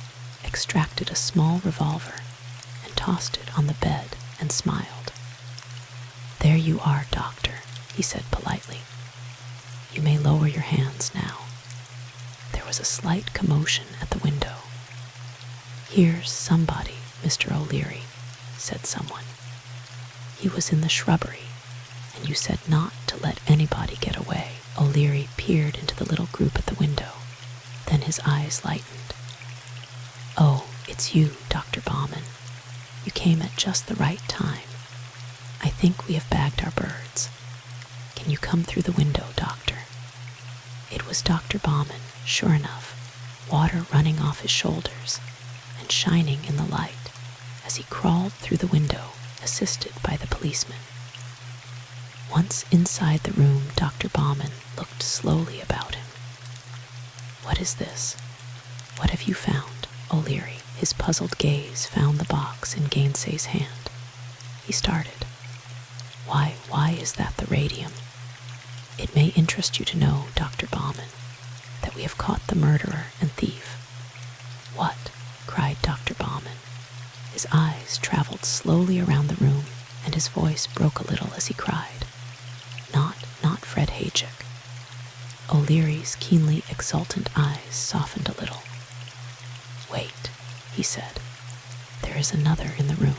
extracted a small revolver and tossed it on the bed and smiled. "There you are, Doctor," he said politely. "You may lower your hands now." There was a slight commotion at the window. "Here's somebody, Mr. O'Leary," said someone. "He was in the shrubbery, and you said not to let anybody get away." O'Leary peered into the little group at the window. Then his eyes lightened. "Oh, it's you, Dr. Bauman. You came at just the right time. I think we have bagged our birds. Can you come through the window, Doctor?" It was Dr. Bauman, sure enough, water running off his shoulders and shining in the light as he crawled through the window, assisted by the policeman. Once inside the room, Dr. Bauman looked slowly about him. "What is this? What have you found, O'Leary?" His puzzled gaze found the box in Gainsay's hand. He started. Why is that the radium?" "It may interest you to know, Dr. Bauman, that we have caught the murderer and thief." "What?" cried Dr. Bauman. His eyes traveled slowly around the room, and his voice broke a little as he cried, Not Fred Hajick." O'Leary's keenly exultant eyes softened a little. "Wait," he said. "There is another in the room."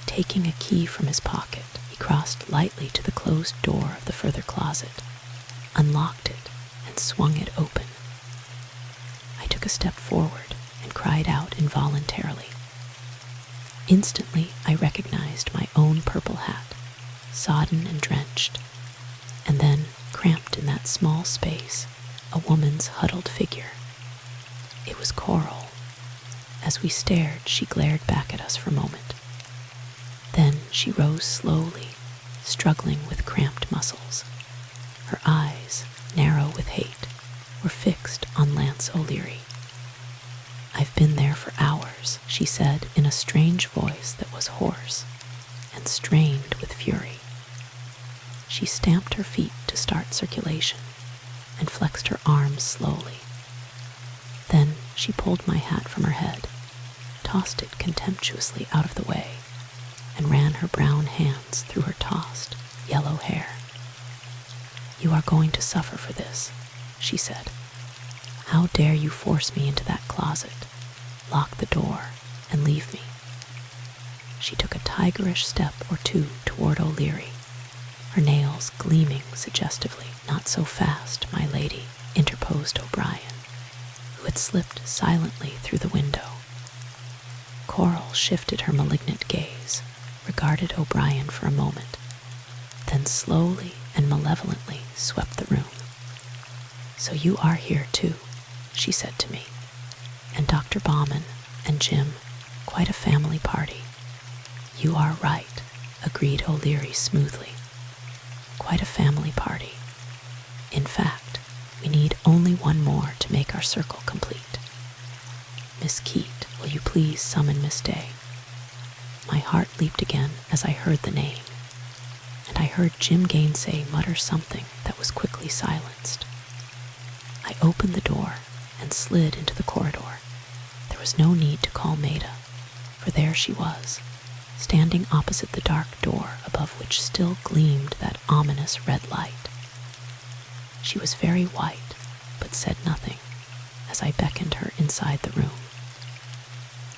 Taking a key from his pocket, he crossed lightly to the closed door of the further closet, unlocked it, and swung it open. I took a step forward and cried out involuntarily. Instantly, I recognized my own purple hat, sodden and drenched, and then, cramped in that small space, a woman's huddled figure. It was Coral. As we stared, she glared back at us for a moment. Then she rose slowly, struggling with cramped muscles. Her eyes, narrow with hate, were fixed on Lance O'Leary. "I've been there for hours," she said in a strange voice that was hoarse and strained with fury. She stamped her feet to start circulation and flexed her arms slowly. Then she pulled my hat from her head, tossed it contemptuously out of the way, and ran her brown hands through her tossed, yellow hair. "You are going to suffer for this," she said. "How dare you force me into that closet, lock the door, and leave me?" She took a tigerish step or two toward O'Leary, her nails gleaming suggestively. "Not so fast, my lady," interposed O'Brien, who had slipped silently through the window. Coral shifted her malignant gaze, regarded O'Brien for a moment, then slowly and malevolently swept the room. "So you are here too," she said to me. "And Dr. Bauman and Jim, quite a family party." "You are right," agreed O'Leary smoothly. "Quite a family party. In fact, we need only one more to make our circle complete. Miss Keate, will you please summon Miss Day?" My heart leaped again as I heard the name, and I heard Jim Gainsay mutter something that was quickly silenced. I opened the door and slid into the corridor. There was no need to call Maida, for there she was, standing opposite the dark door above which still gleamed that ominous red light. She was very white, but said nothing as I beckoned her inside the room.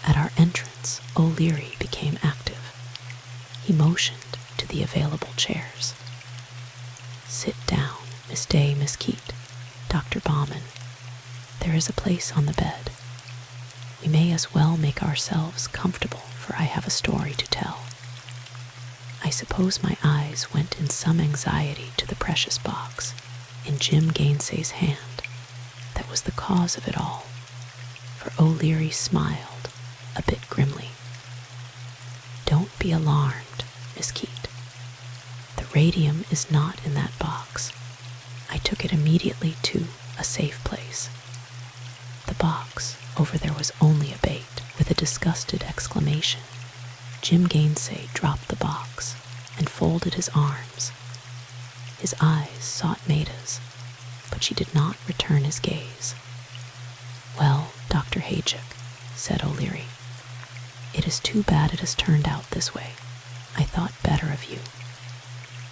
At our entrance, O'Leary became active. He motioned to the available chairs. "Sit down, Miss Day, Miss Keate, Dr. Bauman. There is a place on the bed. We may as well make ourselves comfortable, for I have a story to tell." I suppose my eyes went in some anxiety to the precious box in Jim Gainsay's hand that was the cause of it all, for O'Leary smiled a bit grimly. "Don't be alarmed, Miss Keate. The radium is not in that box. I took it immediately to a safe place." The box, over there was only a bait. With a disgusted exclamation, Jim Gainsay dropped the box and folded his arms. His eyes sought Maida's, but she did not return his gaze. "Well, Dr. Hajic," said O'Leary, "it is too bad it has turned out this way. I thought better of you."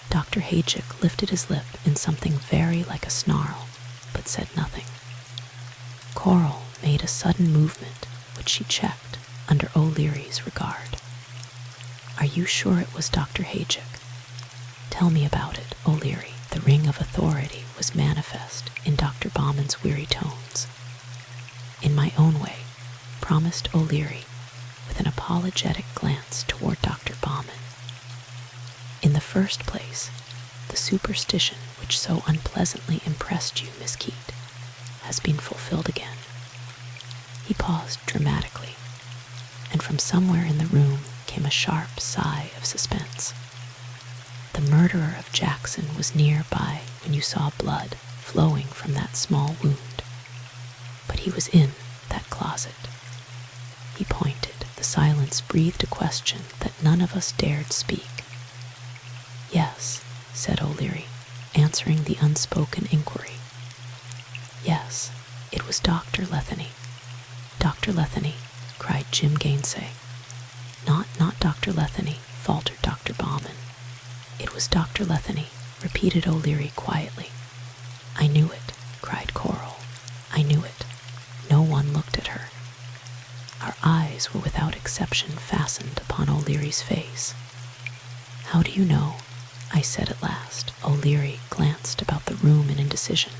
Dr. Hajic lifted his lip in something very like a snarl, but said nothing. Coral made a sudden movement, which she checked under O'Leary's regard. "Are you sure it was Dr. Hajic? Tell me about it, O'Leary." The ring of authority was manifest in Dr. Bauman's weary tones. "In my own way," promised O'Leary, with an apologetic glance toward Dr. Bauman. "In the first place, the superstition which so unpleasantly impressed you, Miss Keate, has been fulfilled again." He paused dramatically, and from somewhere in the room came a sharp sigh of suspense. "The murderer of Jackson was near by when you saw blood flowing from that small wound, but he was in that closet." He pointed. The silence breathed a question that none of us dared speak. "Yes," said O'Leary, answering the unspoken inquiry. "Yes, it was Dr. Letheny." "Dr. Letheny," cried Jim Gainsay. Not Dr. Letheny," faltered Dr. Bauman. "It was Dr. Letheny," repeated O'Leary quietly. "I knew it," cried Coral. "I knew it." No one looked at her. Our eyes were without exception fastened upon O'Leary's face. "How do you know?" I said at last. O'Leary glanced about the room in indecision.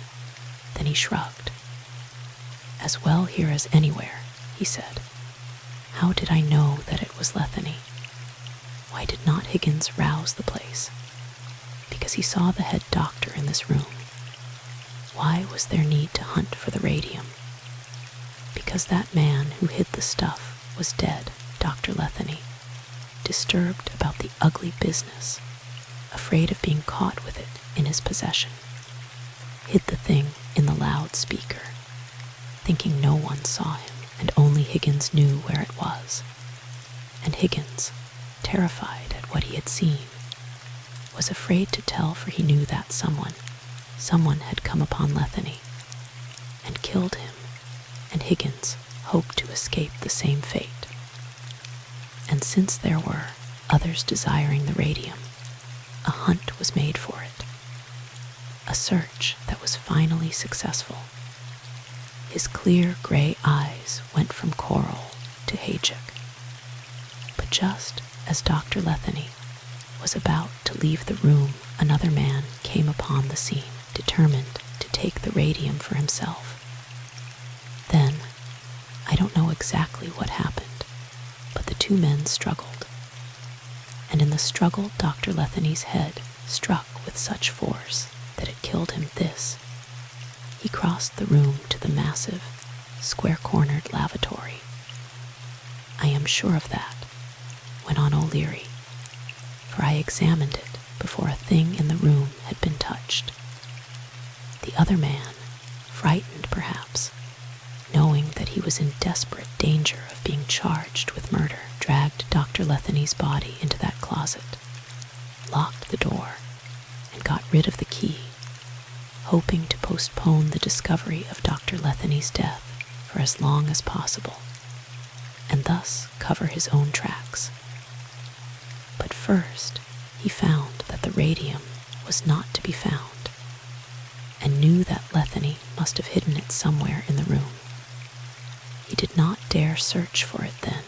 Then he shrugged. "As well here as anywhere," he said. "How did I know that it was Letheny? Why did not Higgins rouse the place? Because he saw the head doctor in this room. Why was there need to hunt for the radium? Because that man who hid the stuff was dead, Dr. Letheny, disturbed about the ugly business, afraid of being caught with it in his possession. Hid the thing in the loudspeaker, thinking no one saw him and only Higgins knew where it was. And Higgins, terrified at what he had seen, was afraid to tell, for he knew that someone had come upon Letheny and killed him, and Higgins hoped to escape the same fate. And since there were others desiring the radium, a hunt was made for it, a search that was finally successful. His clear gray eyes went from Coral to Hajic. But just as Dr. Letheny was about to leave the room, another man came upon the scene, determined to take the radium for himself. Then, I don't know exactly what happened, but the two men struggled. And in the struggle, Dr. Letheny's head struck with such force that it killed him. He crossed the room to the massive, square-cornered lavatory. "I am sure of that," went on O'Leary, "for I examined it before a thing in the room had been touched. The other man, frightened perhaps, knowing that he was in desperate danger of being charged with murder, dragged Dr. Letheny's body into that closet, locked the door, and got rid of the key, hoping to postpone the discovery of Dr. Letheny's death for as long as possible, and thus cover his own tracks. But first, he found that the radium was not to be found, and knew that Letheny must have hidden it somewhere in the room. He did not dare search for it then.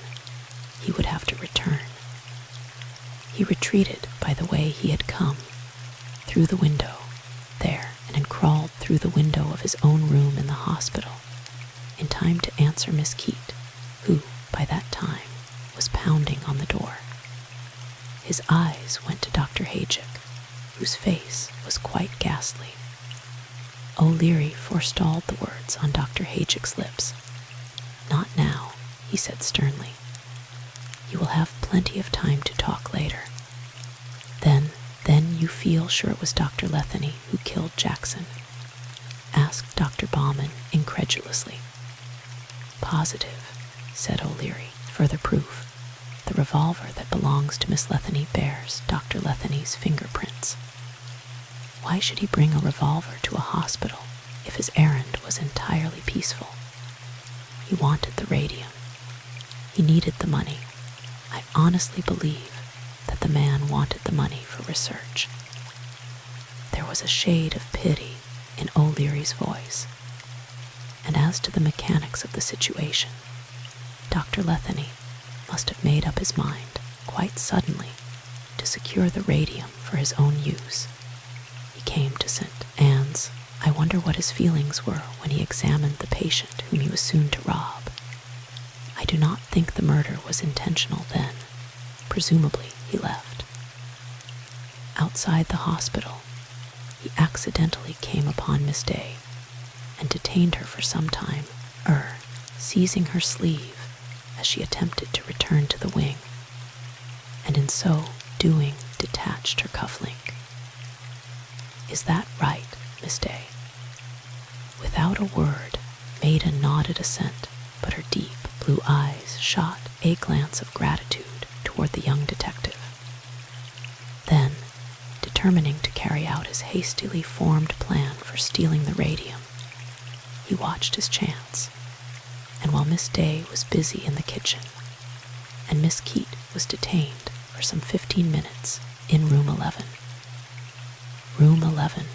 He would have to return. He retreated by the way he had come, through the window, there, and crawled through the window of his own room in the hospital, in time to answer Miss Keate, who, by that time, was pounding on the door. His eyes went to Dr. Hajic, whose face was quite ghastly. O'Leary forestalled the words on Dr. Hajic's lips. "Not now," he said sternly. "You will have plenty of time to talk later. Then you feel sure it was Dr. Letheny who killed Jackson?" asked Dr. Bauman incredulously. "Positive," said O'Leary. "Further proof. The revolver that belongs to Miss Letheny bears Dr. Letheny's fingerprints." Why should he bring a revolver to a hospital if his errand was entirely peaceful? He wanted the radium. He needed the money. I honestly believe that the man wanted the money for research. There was a shade of pity in O'Leary's voice. And as to the mechanics of the situation, Dr. Letheny must have made up his mind quite suddenly to secure the radium for his own use. He came to St. Anne's. I wonder what his feelings were when he examined the patient whom he was soon to rob. I do not think the murder was intentional then. Presumably, he left. Outside the hospital, he accidentally came upon Miss Day and detained her for some time, seizing her sleeve as she attempted to return to the wing, and in so doing detached her cufflink. Is that right, Miss Day? Without a word, Maida nodded assent, but her deep blue eyes shot a glance of gratitude toward the young detective. Then, determining to carry out his hastily formed plan for stealing the radium, he watched his chance, and while Miss Day was busy in the kitchen, and Miss Keate was detained for some 15 minutes in room 11. Room 11,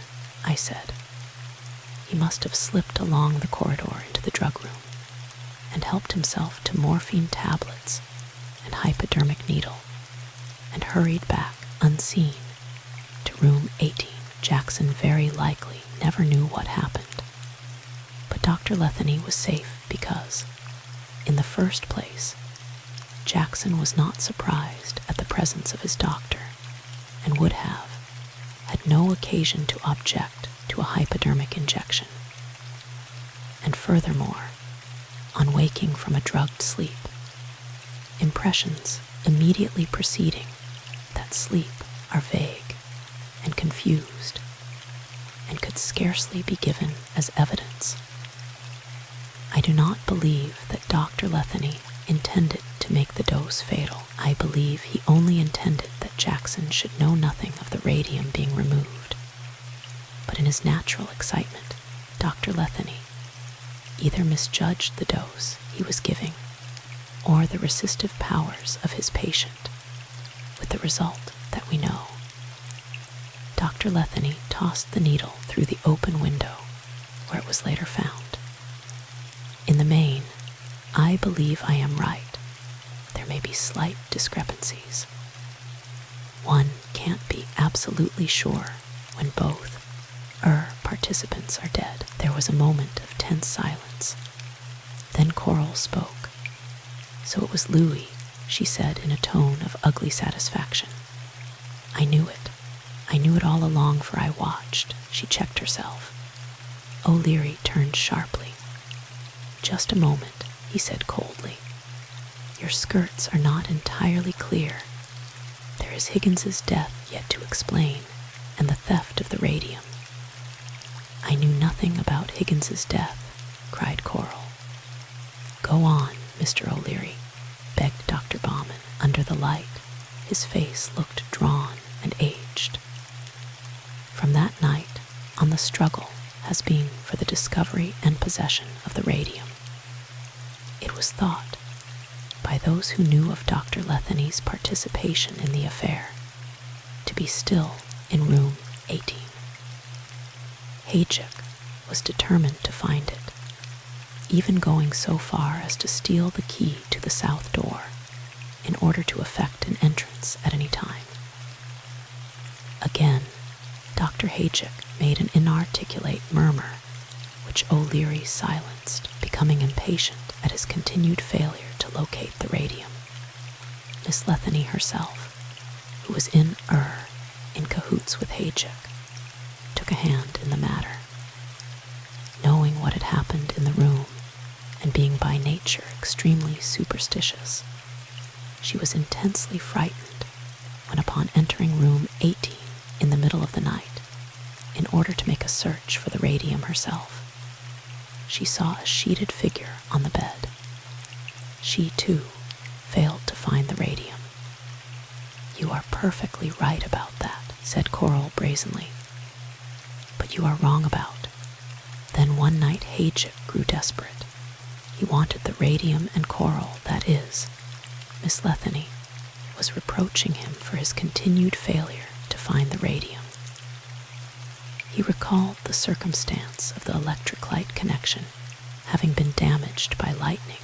I said. He must have slipped along the corridor into the drug room and helped himself to morphine tablets and hypodermic needle and hurried back unseen to room 18. Jackson very likely never knew what happened. But Dr. Letheny was safe because, in the first place, Jackson was not surprised at the presence of his doctor and would have had no occasion to object to a hypodermic injection. And furthermore, on waking from a drugged sleep, impressions immediately preceding that sleep are vague and confused and could scarcely be given as evidence. I do not believe that Dr. Letheny intended to make the dose fatal. I believe he only intended that Jackson should know nothing of the radium being removed. But in his natural excitement, Dr. Letheny either misjudged the dose he was giving or the resistive powers of his patient, with the result that we know. Dr. Letheny tossed the needle through the open window, where it was later found. In the main, I believe I am right. There may be slight discrepancies. One can't be absolutely sure when both participants are dead. There was a moment of tense silence. Then Coral spoke. So it was Louis, she said in a tone of ugly satisfaction. I knew it. I knew it all along, for I watched. She checked herself. O'Leary turned sharply. Just a moment, he said coldly. Your skirts are not entirely clear. There is Higgins's death yet to explain, and the theft of the radium. I knew nothing about Higgins's death, cried Coral. Go on, Mr. O'Leary, begged Dr. Bauman. Under the light, his face looked drawn and aged. From that night on, the struggle has been for the discovery and possession of the radium. It was thought, by those who knew of Dr. Letheny's participation in the affair, to be still in room 18. Haychick was determined to find it, even going so far as to steal the key to the south door in order to effect an entrance at any time. Again, Dr. Haychick made an inarticulate murmur, which O'Leary silenced, becoming impatient at his continued failure to locate the radium. Miss Letheny herself, who was in cahoots with Haychick, took a hand in the matter. Knowing what had happened in the room, and being by nature extremely superstitious, she was intensely frightened when, upon entering room 18 in the middle of the night, in order to make a search for the radium herself, she saw a sheeted figure on the bed. She, too, failed to find the radium. You are perfectly right about that, said Coral brazenly. but you are wrong about. Then one night Hajic grew desperate. He wanted the radium and coral, that is, Miss Letheny was reproaching him for his continued failure to find the radium. He recalled the circumstance of the electric light connection having been damaged by lightning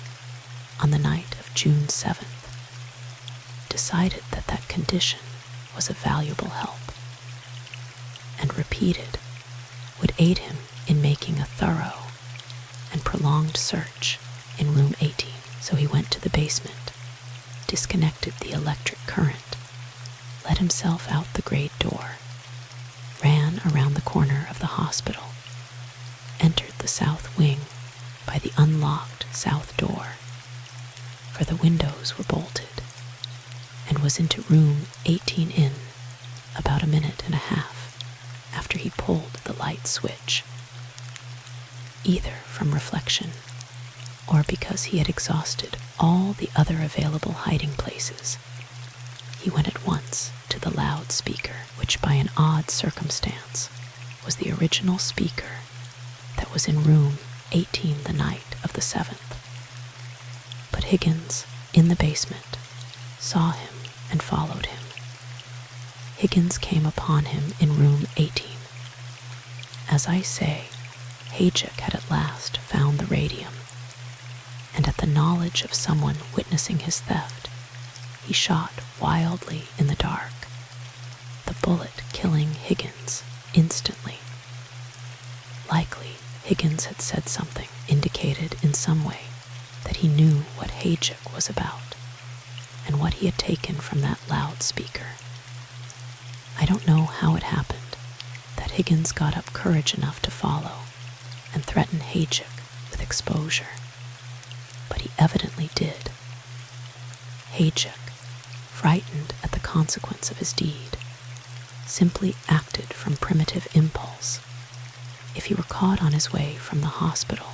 on the night of June 7th, decided that that condition was a valuable help, and repeated would aid him in making a thorough and prolonged search in room 18. So he went to the basement, disconnected the electric current, let himself out the grade door, ran around the corner of the hospital, entered the south wing by the unlocked south door, for the windows were bolted, and was into room 18 in about a minute and a half after he pulled the light switch. Either from reflection or because he had exhausted all the other available hiding places, he went at once to the loudspeaker, which by an odd circumstance was the original speaker that was in room 18 the night of the 7th. But Higgins, in the basement, saw him and followed him. Higgins came upon him in room 18. As I say, Hajic had at last found the radium, and at the knowledge of someone witnessing his theft, he shot wildly in the dark, the bullet killing Higgins instantly. Likely, Higgins had said something indicated in some way that he knew what Hajic was about and what he had taken from that loudspeaker. I don't know how it happened that Higgins got up courage enough to follow and threaten Hajic with exposure, but he evidently did. Hajic, frightened at the consequence of his deed, simply acted from primitive impulse. If he were caught on his way from the hospital,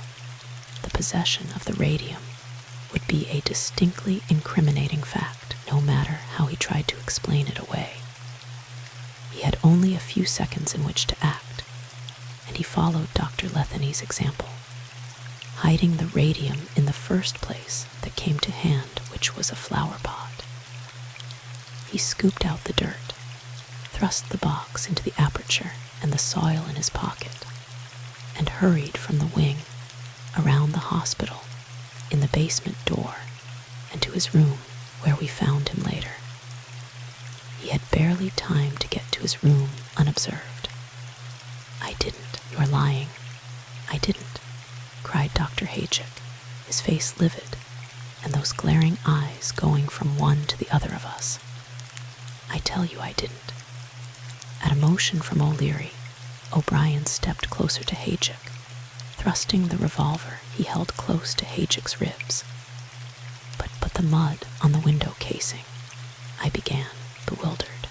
the possession of the radium would be a distinctly incriminating fact, no matter how he tried to explain it away. He had only a few seconds in which to act, and he followed Dr. Letheny's example, hiding the radium in the first place that came to hand, which was a flower pot. He scooped out the dirt, thrust the box into the aperture and the soil in his pocket, and hurried from the wing, around the hospital, in the basement door, and to his room, where we found him later. He had barely time to get to his room unobserved. "I didn't, you are lying. I didn't," cried Dr. Hajic, his face livid, and those glaring eyes going from one to the other of us. "I tell you I didn't." At a motion from O'Leary, O'Brien stepped closer to Hajic, thrusting the revolver he held close to Hajic's ribs. But the mud on the window casing," I began, bewildered.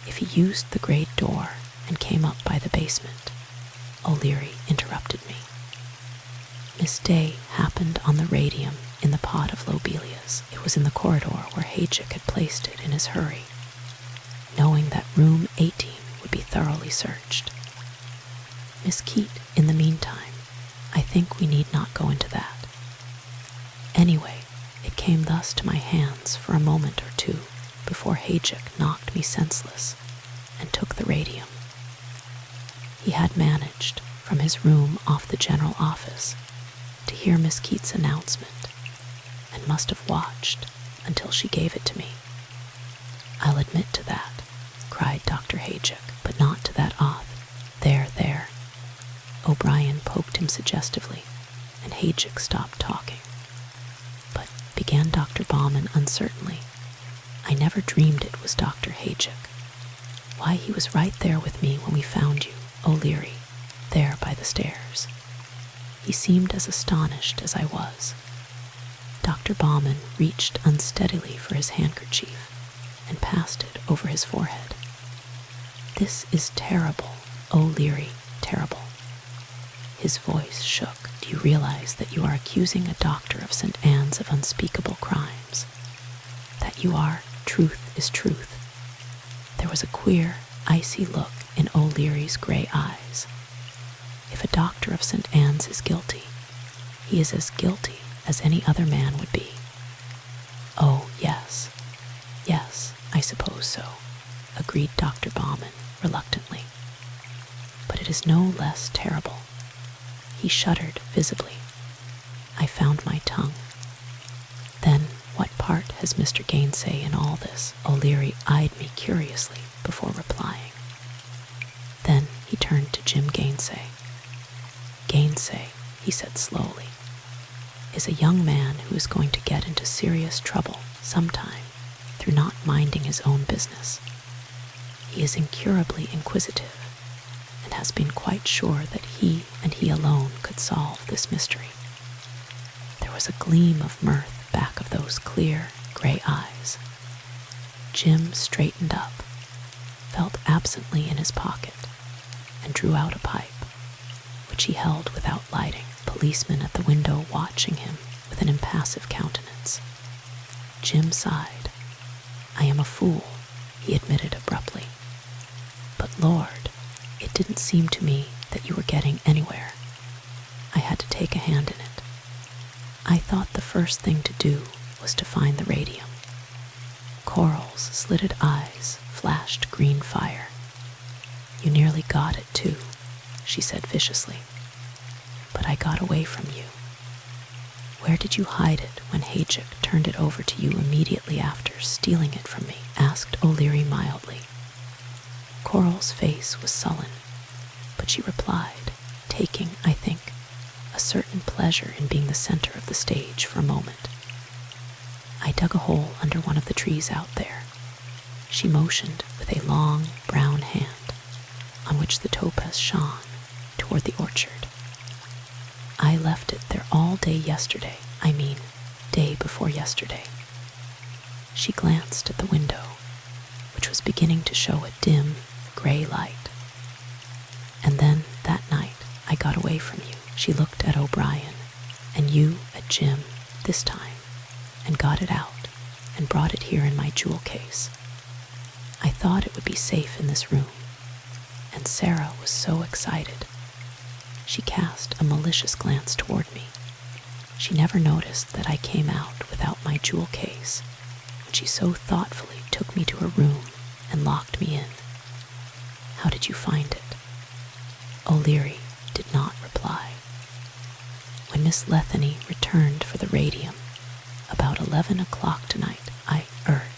"If he used the grate door and came up by the basement," O'Leary interrupted me. "Miss Day happened on the radium in the pot of lobelias. It was in the corridor where Hajic had placed it in his hurry, knowing that room 18 would be thoroughly searched. Miss Keate, in the meantime, I think we need not go into that. Anyway, it came thus to my hands for a moment or two before Hajic knocked me senseless and took the radium. He had managed, from his room off the general office, to hear Miss Keate's announcement, and must have watched until she gave it to me. I'll admit to that," cried Dr. Hajic, "but not to that oath. There. O'Brien poked him suggestively, and Hajic stopped talking. "But," began Dr. Bauman uncertainly, "I never dreamed it was Dr. Hajic. Why, he was right there with me when we found you, O'Leary, there by the stairs." He seemed as astonished as I was. Dr. Bauman reached unsteadily for his handkerchief and passed it over his forehead. "This is terrible, O'Leary, terrible." His voice shook. "Do you realize that you are accusing a doctor of St. Anne's of unspeakable crimes? That you are, truth is truth." There was a queer, icy look in O'Leary's gray eyes. If a doctor of St. Anne's is guilty, he is as guilty as any other man would be. Oh, yes, I suppose so, agreed Dr. Bauman reluctantly. But it is no less terrible. He shuddered visibly. I found my tongue. Then what part has Mr. Gainsay in all this? O'Leary eyed me curiously before replying. Then he turned to Jim Gainsay. Gainsay, he said slowly, is a young man who is going to get into serious trouble sometime through not minding his own business. He is incurably inquisitive and has been quite sure that he and he alone could solve this mystery. There was a gleam of mirth back of those clear, gray eyes. Jim straightened up, felt absently in his pocket, and drew out a pipe, which he held without lighting, policeman at the window watching him with an impassive countenance. Jim sighed. I am a fool, he admitted abruptly. But Lord, it didn't seem to me that you were getting anywhere. I had to take a hand in it. I thought the first thing to do was to find the radium. Coral's slitted eyes flashed green fire. You nearly got it, too, she said viciously. But I got away from you. Where did you hide it when Hajic turned it over to you immediately after stealing it from me? Asked O'Leary mildly. Coral's face was sullen, but she replied, taking, I think, a certain pleasure in being the center of the stage for a moment. I dug a hole under one of the trees out there. She motioned with a long, brown hand, on which the topaz shone, toward the orchard. I left it there all day yesterday, day before yesterday. She glanced at the window, which was beginning to show a dim, gray light. And then, that night, I got away from you. She looked at O'Brien, and you at Jim this time, and got it out, and brought it here in my jewel case. I thought it would be safe in this room, and Sarah was so excited. She cast a malicious glance toward me. She never noticed that I came out without my jewel case, when she so thoughtfully took me to her room and locked me in. How did you find it? O'Leary did not reply. When Miss Letheny returned for the radium, about 11 o'clock tonight, I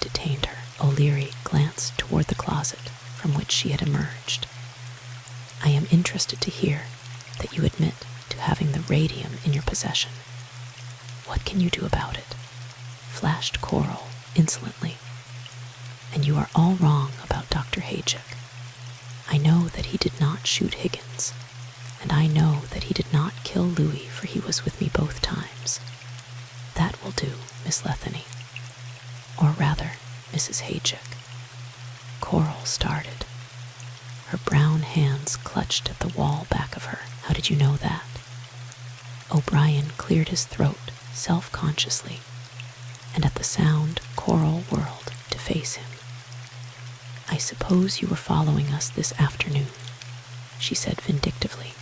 detained her. O'Leary glanced toward the closet from which she had emerged. I am interested to hear that you admit to having the radium in your possession. What can you do about it? Flashed Coral insolently. And you are all wrong about Dr. Hajic. I know that he did not shoot Higgins, and I know that he did not kill Louis, for he was with me both times. That will do, Miss Letheny. Or rather, Mrs. Hajic. Coral started. Her brown hands clutched at the wall back of her. How did you know that? O'Brien cleared his throat self-consciously, and at the sound Coral whirled to face him. I suppose you were following us this afternoon, she said vindictively.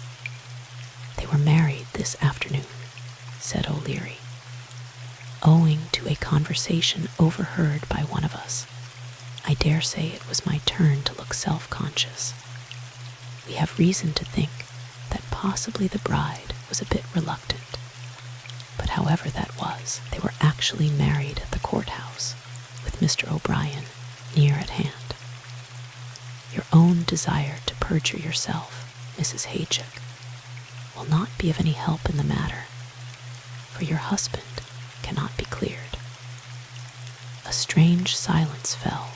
They were married this afternoon, said O'Leary. Owing to a conversation overheard by one of us, I dare say it was my turn to look self-conscious. We have reason to think that possibly the bride was a bit reluctant. But however that was, they were actually married at the courthouse, with Mr. O'Brien near at hand. Your own desire to perjure yourself, Mrs. Hajic, will not be of any help in the matter, for your husband cannot be cleared. A strange silence fell.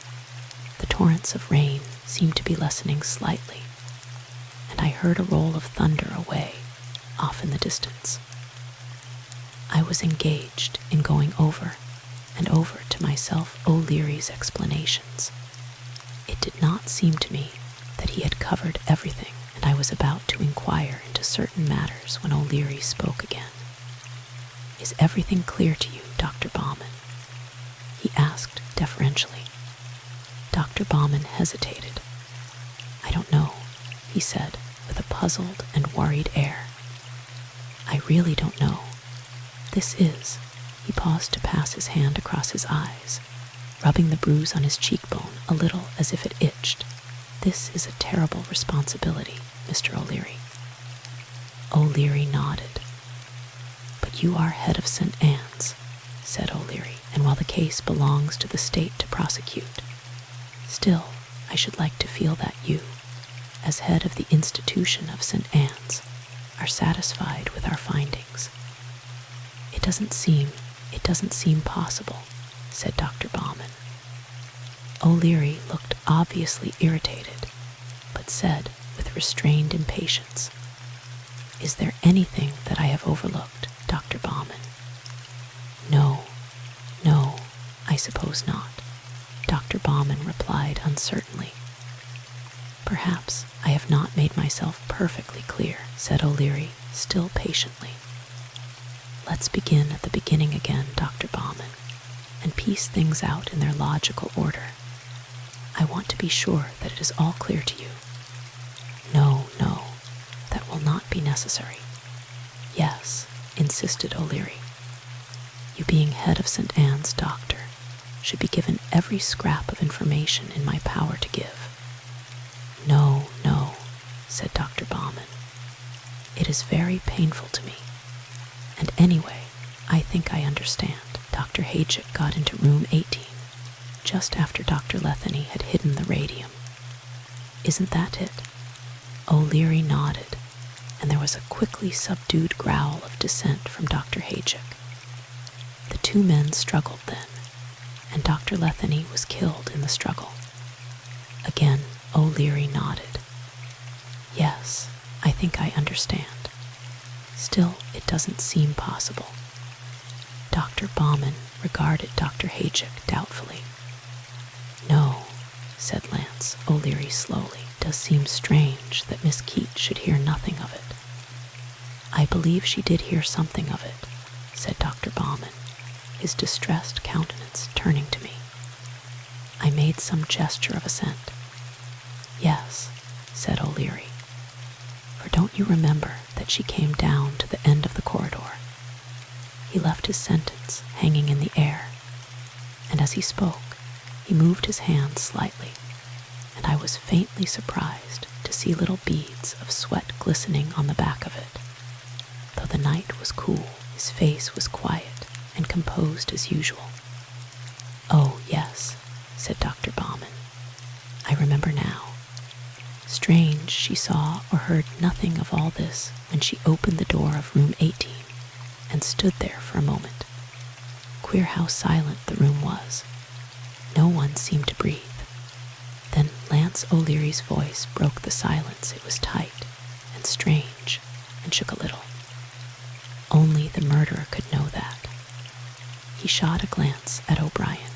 The torrents of rain seemed to be lessening slightly, and I heard a roll of thunder away, off in the distance. I was engaged in going over and over to myself O'Leary's explanations. It did not seem to me that he had covered everything, and I was about to inquire into certain matters when O'Leary spoke again. Is everything clear to you, Dr. Bauman? He asked deferentially. Dr. Bauman hesitated. I don't know, he said with a puzzled and worried air. I really don't know. He paused to pass his hand across his eyes, rubbing the bruise on his cheekbone a little as if it itched. This is a terrible responsibility, Mr. O'Leary. O'Leary nodded. But you are head of St. Anne's, said O'Leary, and while the case belongs to the state to prosecute, still I should like to feel that you, as head of the institution of St. Anne's, are satisfied with our findings. It doesn't seem possible, said Dr. Bauman. O'Leary looked obviously irritated, but said with restrained impatience, Is there anything that I have overlooked, Dr. Bauman? No, I suppose not, Dr. Bauman replied uncertainly. Perhaps I have not made myself perfectly clear, said O'Leary, still patiently. Let's begin at the beginning again, Dr. Bauman, and piece things out in their logical order. I want to be sure that it is all clear to you. No, that will not be necessary. Yes, insisted O'Leary. You being head of St. Anne's, doctor, should be given every scrap of information in my power to give. No, said Dr. Bauman. It is very painful to me. And anyway, I think I understand. Dr. Haychick got into room 18, just after Dr. Letheny had hidden the radium. Isn't that it? O'Leary nodded, and there was a quickly subdued growl of dissent from Dr. Haychick. The two men struggled then, and Dr. Letheny was killed in the struggle. Again, O'Leary nodded. Yes, I think I understand. Still, it doesn't seem possible. Dr. Bauman regarded Dr. Haychick doubtfully. No, said Lance O'Leary slowly. It does seem strange that Miss Keate should hear nothing of it. I believe she did hear something of it, said Dr. Bauman, his distressed countenance turning to me. I made some gesture of assent. Yes, said O'Leary. For don't you remember that she came down to the end of the corridor? He left his sentence hanging in the air, and as he spoke, he moved his hand slightly, and I was faintly surprised to see little beads of sweat glistening on the back of it. Though the night was cool, his face was quiet and composed as usual. Oh, yes, said Dr. Bauman. I remember now. Strange she saw or heard nothing of all this when she opened the door of room 18 and stood there for a moment. Queer how silent the room was. No one seemed to breathe. Then Lance O'Leary's voice broke the silence. It was tight and strange and shook a little. Only the murderer could know that. He shot a glance at O'Brien.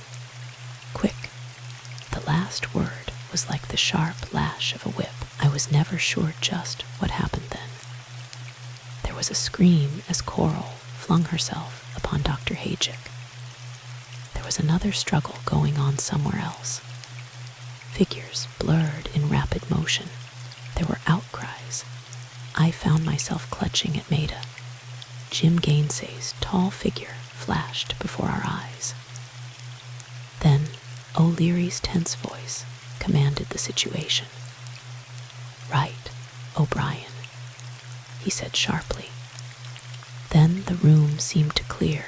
Quick. The last word was like the sharp lash of a whip. I was never sure just what happened then. There was a scream as Coral flung herself upon Dr. Haychick. There was another struggle going on somewhere else. Figures blurred in rapid motion. There were outcries. I found myself clutching at Maida. Jim Gainsay's tall figure flashed before our eyes. Then O'Leary's tense voice commanded the situation. Right, O'Brien, he said sharply. Then the room seemed to clear.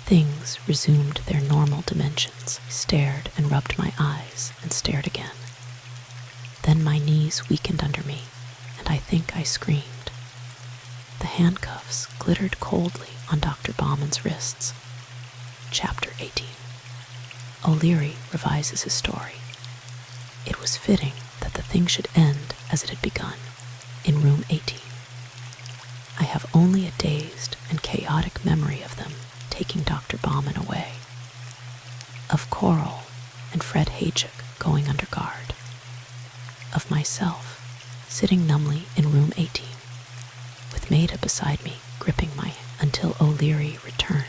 Things resumed their normal dimensions. I stared and rubbed my eyes and stared again. Then my knees weakened under me, and I think I screamed. The handcuffs glittered coldly on Dr. Bauman's wrists. Chapter 18. O'Leary revises his story. It was fitting that the thing should end as it had begun, in room 18. I have only a dazed and chaotic memory of them taking Dr. Bauman away, of Coral and Fred Haychick going under guard, of myself sitting numbly in room 18, with Maida beside me gripping my hand until O'Leary returned.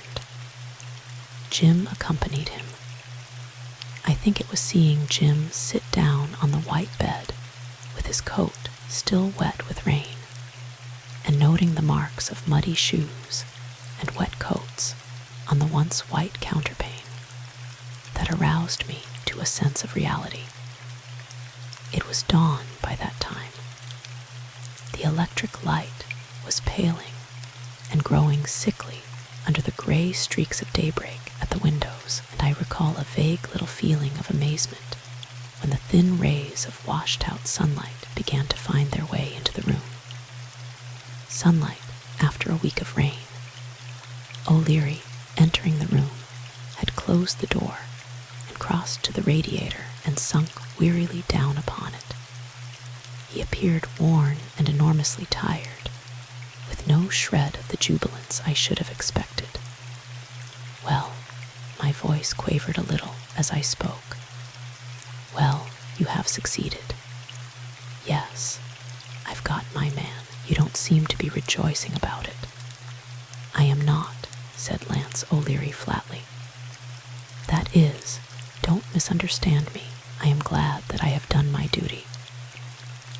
Jim accompanied him. I think it was seeing Jim sit down on the white bed with his coat still wet with rain, and noting the marks of muddy shoes and wet coats on the once white counterpane that aroused me to a sense of reality. It was dawn by that time. The electric light was paling and growing sickly under the gray streaks of daybreak at the windows, and I recall a vague little feeling of amazement when the thin rays of washed-out sunlight began to find their way into the room. Sunlight after a week of rain. O'Leary, entering the room, had closed the door and crossed to the radiator and sunk wearily down upon it. He appeared worn and enormously tired, with no shred of the jubilance I should have expected. "Well," my voice quavered a little as I spoke. "Well, you have succeeded. Yes, I've got my man. You don't seem to be rejoicing about it." "I am not," said Lance O'Leary flatly. "That is, don't misunderstand me. I am glad that I have done my duty.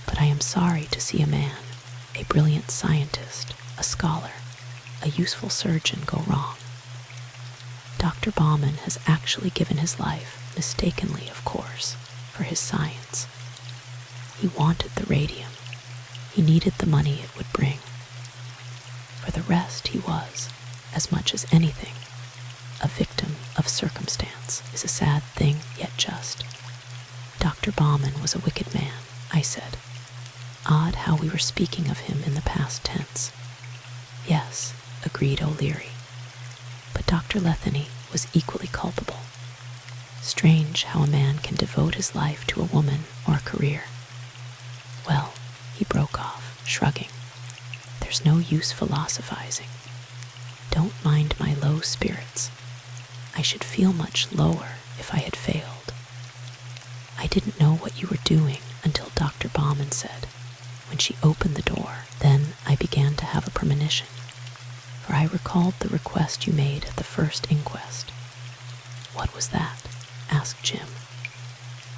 But I am sorry to see a man, a brilliant scientist, a scholar, a useful surgeon go wrong. Dr. Bauman has actually given his life, mistakenly of course, for his science. He wanted the radium. He needed the money it would bring. For the rest, he was, as much as anything, a victim of circumstance. Is a sad thing, yet just. Dr. Bauman was a wicked man," I said. "Odd how we were speaking of him in the past tense." "Yes," agreed O'Leary. "But Dr. Letheny was equally culpable. Strange how a man can devote his life to a woman or a career. Well," he broke off, shrugging, "there's no use philosophizing. Don't mind my low spirits. I should feel much lower if I had failed. I didn't know what you were doing until Dr. Bauman said, when she opened the door. Then I began to have a premonition, for I recalled the request you made at the first inquest." "What was that?" asked Jim.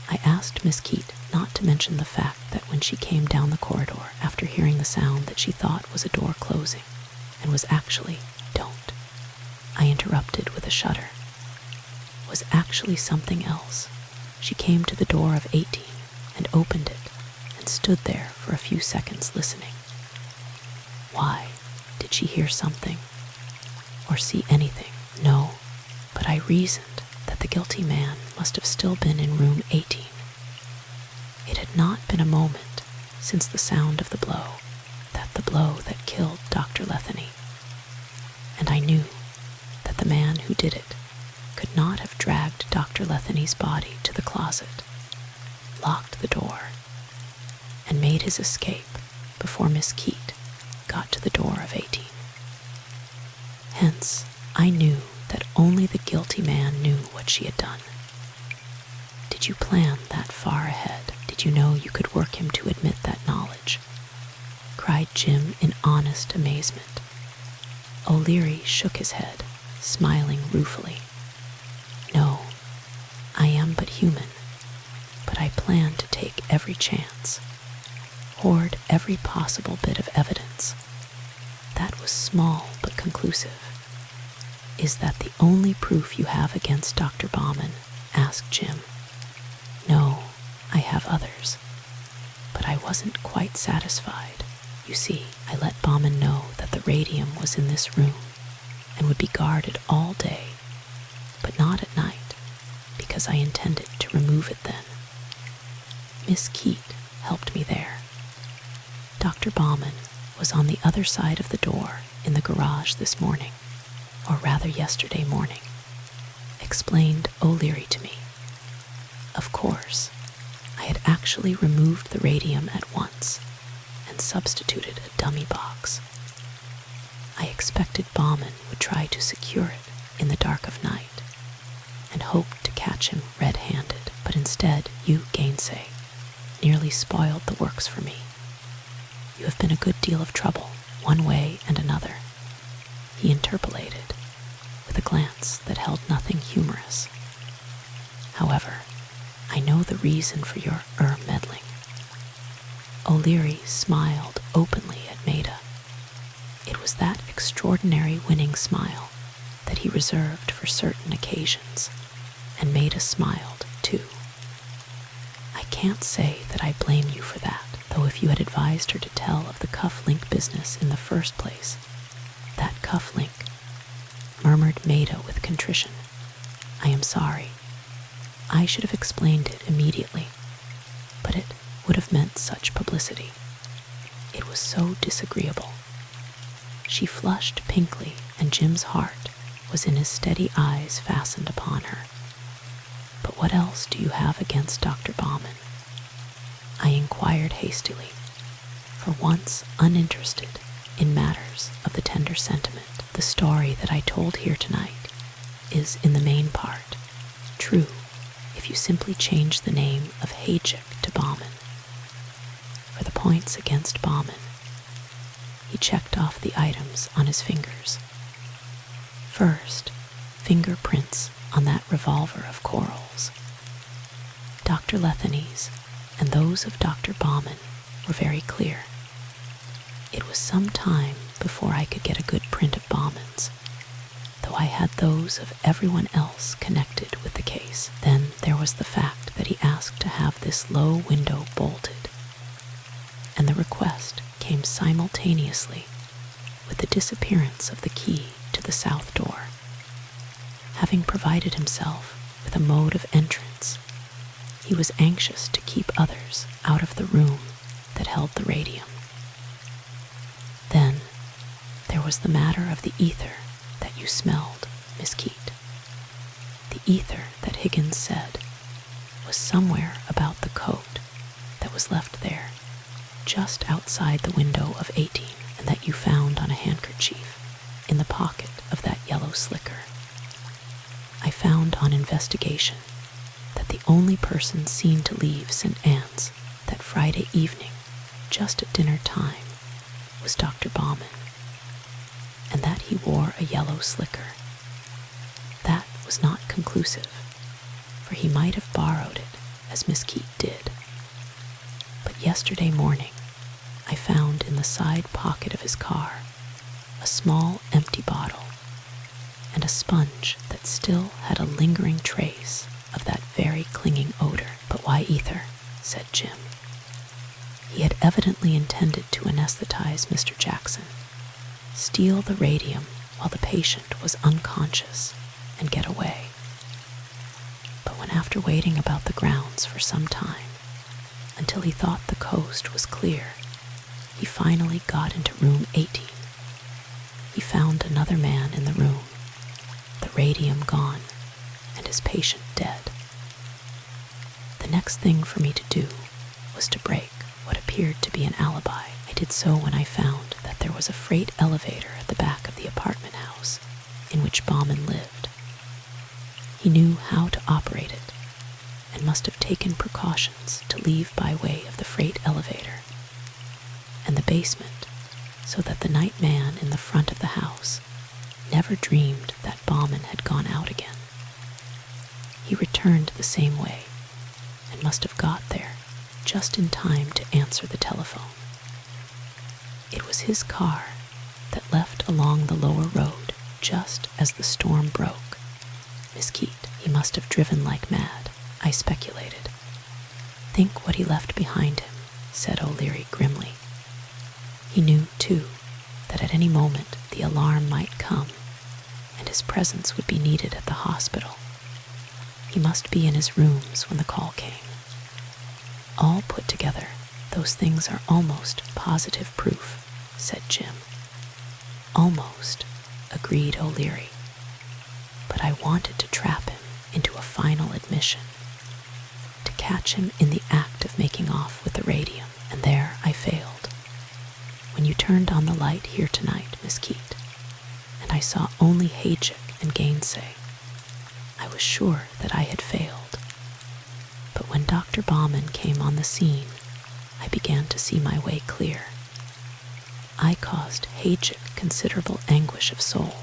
"I asked Miss Keate not to mention the fact that when she came down the corridor after hearing the sound that she thought was a door closing, and was actually, don't," I interrupted with a shudder, "was actually something else. She came to the door of 18 and opened it and stood there for a few seconds listening. Why, did she hear something? Or see anything? No, but I reasoned that the guilty man must have still been in room 18. It had not been a moment since the sound of the blow that killed Dr. Letheny. And I knew that the man who did it could not have dragged Dr. Letheny's body to the closet, locked the door, and made his escape before Miss Keate got to the door of 18. Hence, I knew that only the guilty man knew what she had done. Did you plan that far ahead? Did you know you could work him to admit that knowledge?" cried Jim in honest amazement. O'Leary shook his head, smiling ruefully. "No, I am but human, but I plan to take every chance, hoard every possible bit of evidence. That was small but conclusive." "Is that the only proof you have against Dr. Bauman?" asked Jim. "No, I have others, but I wasn't quite satisfied. You see, I let Bauman know that the radium was in this room and would be guarded all day, but not at night, because I intended to remove it then. Miss Keate helped me there. Dr. Bauman was on the other side of the door in the garage this morning, or rather yesterday morning," explained O'Leary to me. Of course, I had actually removed the radium at once and substituted a dummy box. I expected Bauman would try to secure it in the dark of night and hoped to catch him red-handed, but instead you, gainsay, nearly spoiled the works for me. You have been a good deal of trouble, one way and another," he interpolated, with a glance that held nothing humorous. "However, I know the reason for your meddling." O'Leary smiled openly at Maida. It was that extraordinary winning smile that he reserved for certain occasions, and Maida smiled too. I can't say that I blame you for that, though if you had advised her to tell of the cuff-link business in the first place. That cuff-link, murmured Maida with contrition. I am sorry. I should have explained it immediately, but it would have meant such publicity. It was so disagreeable. She flushed pinkly, and Jim's heart was in his steady eyes fastened upon her. But what else do you have against Dr. Bauman? I inquired hastily, for once uninterested in matters of the tender sentiment. The story that I told here tonight is, in the main part, true if you simply change the name of Hayjick to Bauman. For the points against Bauman, he checked off the items on his fingers. First, fingerprints on that revolver of Coral's. Dr. Letheny's and those of Dr. Bauman were very clear. It was some time before I could get a good print of Bauman's, though I had those of everyone else connected with the case. Then there was the fact that he asked to have this low window bolted, and the request came simultaneously with the disappearance of the key to the south door. Having provided himself with a mode of entrance, he was anxious to keep others out of the room that held the radium. Then there was the matter of the ether that you smelled, Miss Keate. The ether that Higgins said was somewhere about the coat that was left there, just outside the window of 18, and that you found on a handkerchief in the pocket of that yellow slicker. I found on investigation that the only person seen to leave St. Anne's that Friday evening, just at dinner time, was Dr. Bauman, and that he wore a yellow slicker. That was not conclusive, for he might have borrowed it, as Miss Keate did. But yesterday morning, I found in the side pocket of his car a small empty bottle and a sponge that still had a lingering trace of that very clinging odor. But why ether? Said Jim. He had evidently intended to anesthetize Mr. Jackson, steal the radium while the patient was unconscious, and get away. But when, after waiting about the grounds for some time, until he thought the coast was clear, he finally got into room 18, he found another man in the room, the radium gone, and his patient dead. The next thing for me to do was to break what appeared to be an alibi. I did so when I found that there was a freight elevator at the back of the apartment house in which Bauman lived. He knew how to operate it, and must have taken precautions to leave by way of the freight elevator and the basement, so that the night man in the front of the house never dreamed that Bauman had gone out again. He returned the same way, and must have got there just in time to answer the telephone. It was his car that left along the lower road just as the storm broke. Miss Keate, he must have driven like mad, I speculated. Think what he left behind him, said O'Leary grimly. He knew, too, that at any moment the alarm might come, and his presence would be needed at the hospital. He must be in his rooms when the call came. All put together, those things are almost positive proof, said Jim. Almost, agreed O'Leary. But I wanted to trap him into a final admission, to catch him in the act of making off with the radium, and there I failed. When you turned on the light here tonight, Miss Keate, and I saw only Hayjick and Gainsay, I was sure that I had failed. But when Dr. Bauman came on the scene, I began to see my way clear. I caused Hayjick considerable anguish of soul,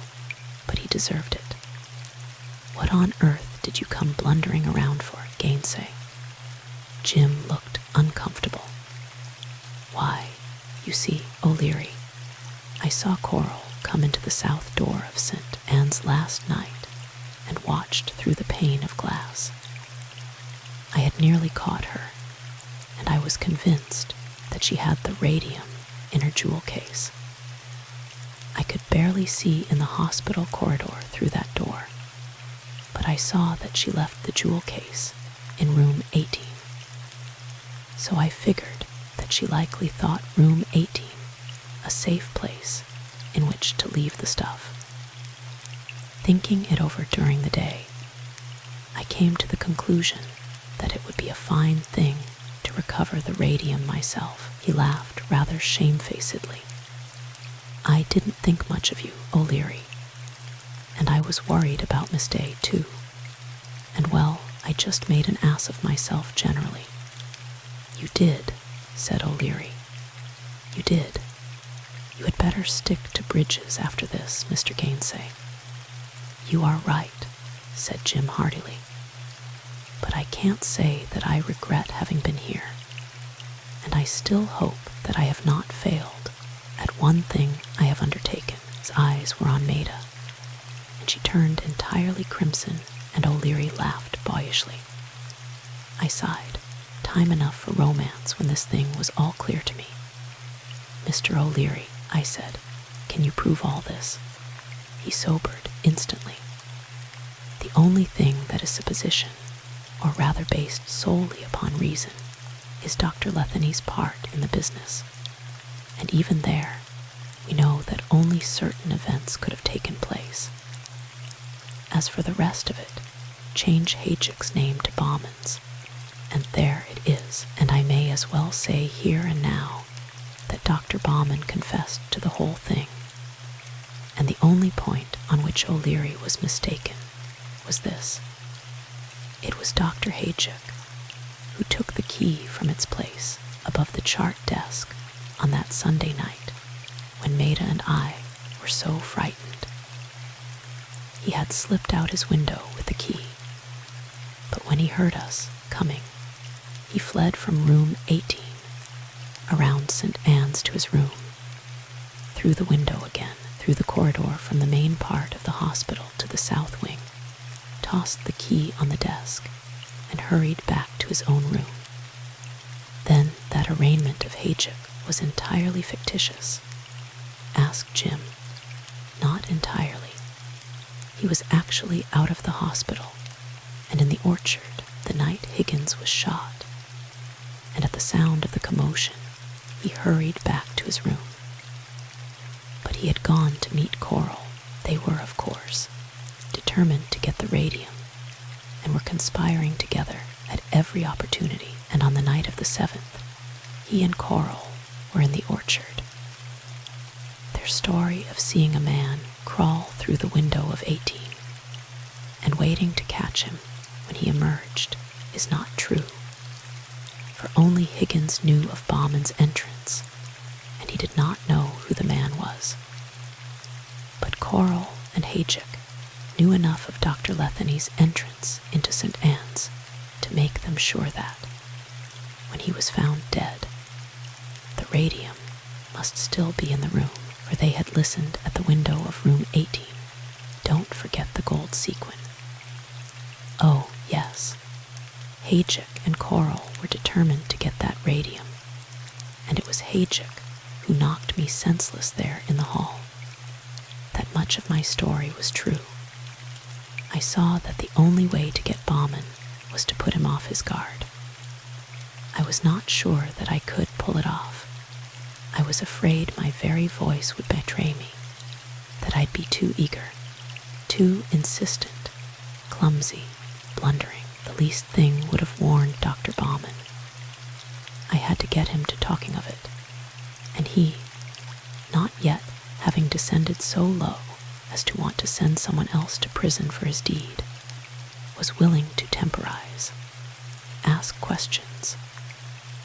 but he deserved it. What on earth did you come blundering around for, Gainsay? Jim looked uncomfortable. You see, O'Leary, I saw Coral come into the south door of St. Anne's last night and watched through the pane of glass. I had nearly caught her, and I was convinced that she had the radium in her jewel case. I could barely see in the hospital corridor through that door, but I saw that she left the jewel case in room 18. So I figured that she likely thought room 18 a safe place in which to leave the stuff. Thinking it over during the day, I came to the conclusion that it would be a fine thing to recover the radium myself. He laughed rather shamefacedly. I didn't think much of you, O'Leary, and I was worried about Miss Day, too. And well, I just made an ass of myself generally. You did, said O'Leary. You did. You had better stick to bridges after this, Mr. Gainsay. You are right, said Jim heartily. But I can't say that I regret having been here, and I still hope that I have not failed at one thing I have undertaken. His eyes were on Maida, and she turned entirely crimson, and O'Leary laughed boyishly. I sighed. Time enough for romance when this thing was all clear to me. Mr. O'Leary, I said, can you prove all this? He sobered instantly. The only thing that is supposition, or rather based solely upon reason, is Dr. Letheny's part in the business. And even there, we know that only certain events could have taken place. As for the rest of it, change Hajick's name to Bauman's, and there it is. And I may as well say here and now that Dr. Bauman confessed to the whole thing, and the only point on which O'Leary was mistaken was this. It was Dr. Hajick who took the key from its place above the chart desk on that Sunday night when Maida and I were so frightened. He had slipped out his window with the key, but when he heard us coming, he fled from room 18, around St. Anne's to his room, through the window again, through the corridor from the main part of the hospital to the south wing, tossed the key on the desk, and hurried back to his own room. Then that arraignment of Hajick was entirely fictitious. Ask Jim. Not entirely. He was actually out of the hospital, and in the orchard the night Higgins was shot, and at the sound of the commotion he hurried back to his room. But he had gone to meet Coral. They were, of course, determined to get the radium, and were conspiring together at every opportunity, and on the night of the 7th, he and Coral were in the orchard. Their story of seeing a man crawl through the window of 18 and waiting to catch him when he emerged is not true, for only Higgins knew of Bauman's entrance, and he did not know who the man was. But Coral and Hajick knew enough of Dr. Letheny's entrance into St. Anne's to make them sure that, when he was found dead, the radium must still be in the room, for they had listened at the window of room 18. Don't forget the gold sequin. Oh, yes. Hajick and Coral were determined to get that radium, and it was Hajick who knocked me senseless there in the hall. That much of my story was true. I saw that the only way to get Bauman was to put him off his guard. I was not sure that I could pull it off. I was afraid my very voice would betray me, that I'd be too eager, too insistent, clumsy, blundering. The least thing would have warned Dr. Bauman. I had to get him to talking of it, and he, not yet having descended so low as to want to send someone else to prison for his deed, was willing to temporize, ask questions,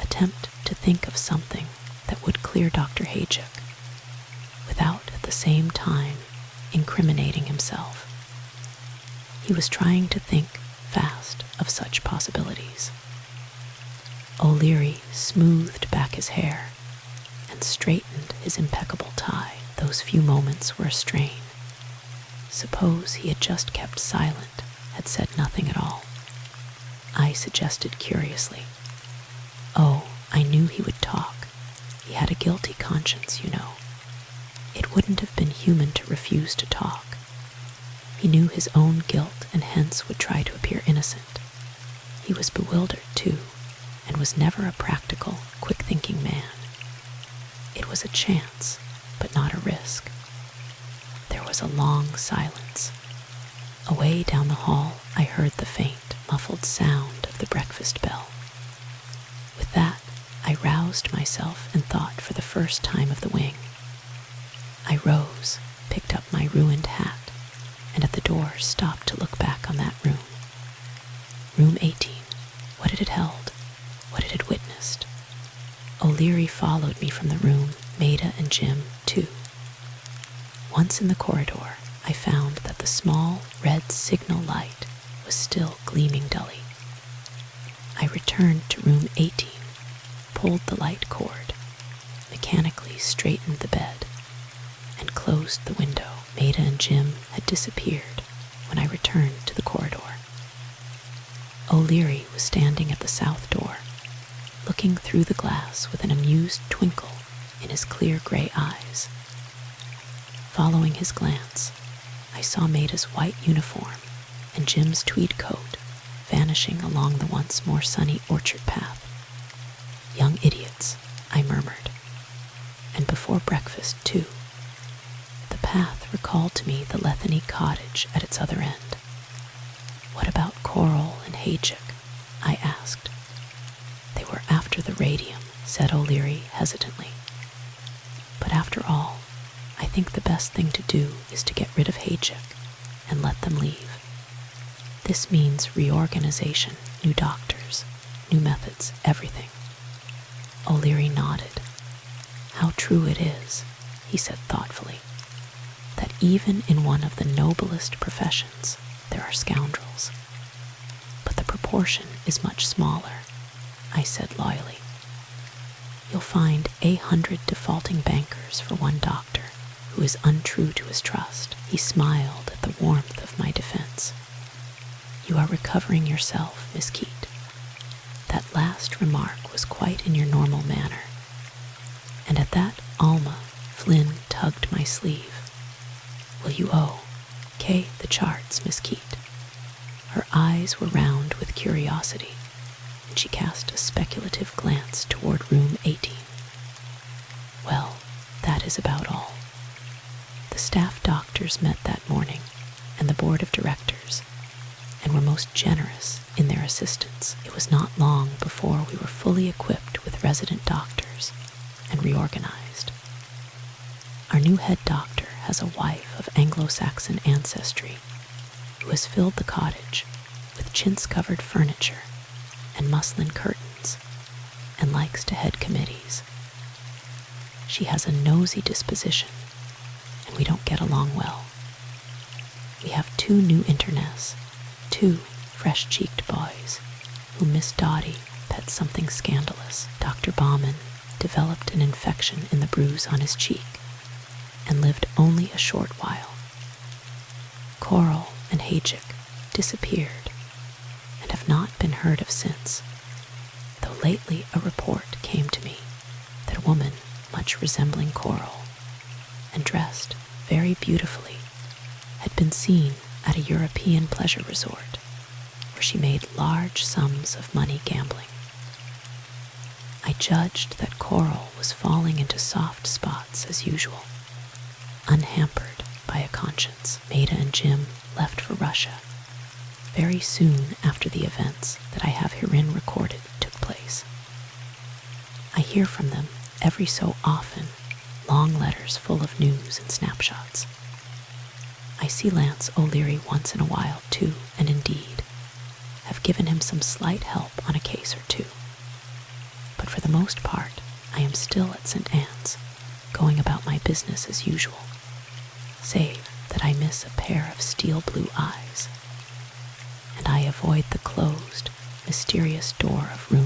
attempt to think of something that would clear Dr. Hajick, without at the same time incriminating himself. He was trying to think fast of such possibilities. O'Leary smoothed back his hair and straightened his impeccable tie. Those few moments were a strain. Suppose he had just kept silent, had said nothing at all. I suggested curiously, "Oh, I knew he would talk. He had a guilty conscience, you know. It wouldn't have been human to refuse to talk. He knew his own guilt and hence would try to appear innocent. He was bewildered, too, and was never a practical, quick-thinking man. It was a chance, but not a risk." There was a long silence. Away down the hall, I heard the faint, muffled sound of the breakfast bell. With that, I roused myself and thought for the first time of the wing. I rose, picked up my ruined hat, and at the door stopped to look back on that room. Room 18. What it had held, what it had witnessed. O'Leary followed me from the room, Maida and Jim, too. Once in the corridor, I found that the small red signal light was still gleaming dully. I returned to room 18, pulled the light cord, mechanically straightened the bed, and closed the window. Maida and Jim had disappeared when I returned to the corridor. O'Leary was standing at the south door, looking through the glass with an amused twinkle in his clear gray eyes. Following his glance, I saw Maida's white uniform and Jim's tweed coat vanishing along the once more sunny orchard path. "Young idiots," I murmured. And before breakfast, too. The path recalled to me the Letheny cottage at its other end. "What about Coral and Haychick?" I asked. "They were after the radium," said O'Leary hesitantly. "But after all, I think the best thing to do is to get rid of Haychick and let them leave. This means reorganization, new doctors, new methods, everything." O'Leary nodded. "How true it is," he said thoughtfully, "that even in one of the noblest professions there are scoundrels. But the proportion is much smaller," I said loyally. "You'll find 100 defaulting bankers for one doctor who is untrue to his trust." He smiled at the warmth of my defense. "You are recovering yourself, Miss Keate. That last remark was quite in your normal manner." And at that, Alma Flynn tugged my sleeve. "Will you K the charts, Miss Keate?" Her eyes were round with curiosity, and she cast a speculative glance toward room 18. "Well, that is about all. The staff doctors met that morning, and the board of directors, and were most generous in their assistance. It was not long before we were fully equipped with resident doctors and reorganized. Our new head doctor has a wife of Anglo-Saxon ancestry who has filled the cottage with chintz-covered furniture and muslin curtains and likes to head committees. She has a nosy disposition, and we don't get along well. We have 2 new internests, 2 fresh-cheeked boys, who Miss Dottie pets something scandalous. Dr. Bauman developed an infection in the bruise on his cheek and lived only a short while. Coral and Haychick disappeared and have not been heard of since, though lately a report came to me that a woman much resembling Coral and dressed very beautifully had been seen at a European pleasure resort where she made large sums of money gambling. I judged that Coral was falling into soft spots as usual, unhampered by a conscience. Maida and Jim left for Russia very soon after the events that I have herein recorded took place. I hear from them every so often, long letters full of news and snapshots. I see Lance O'Leary once in a while, too, and indeed have given him some slight help on a case or 2. But for the most part, I am still at St. Anne's, going about my business as usual, save that I miss a pair of steel blue eyes, and I avoid the closed, mysterious door of room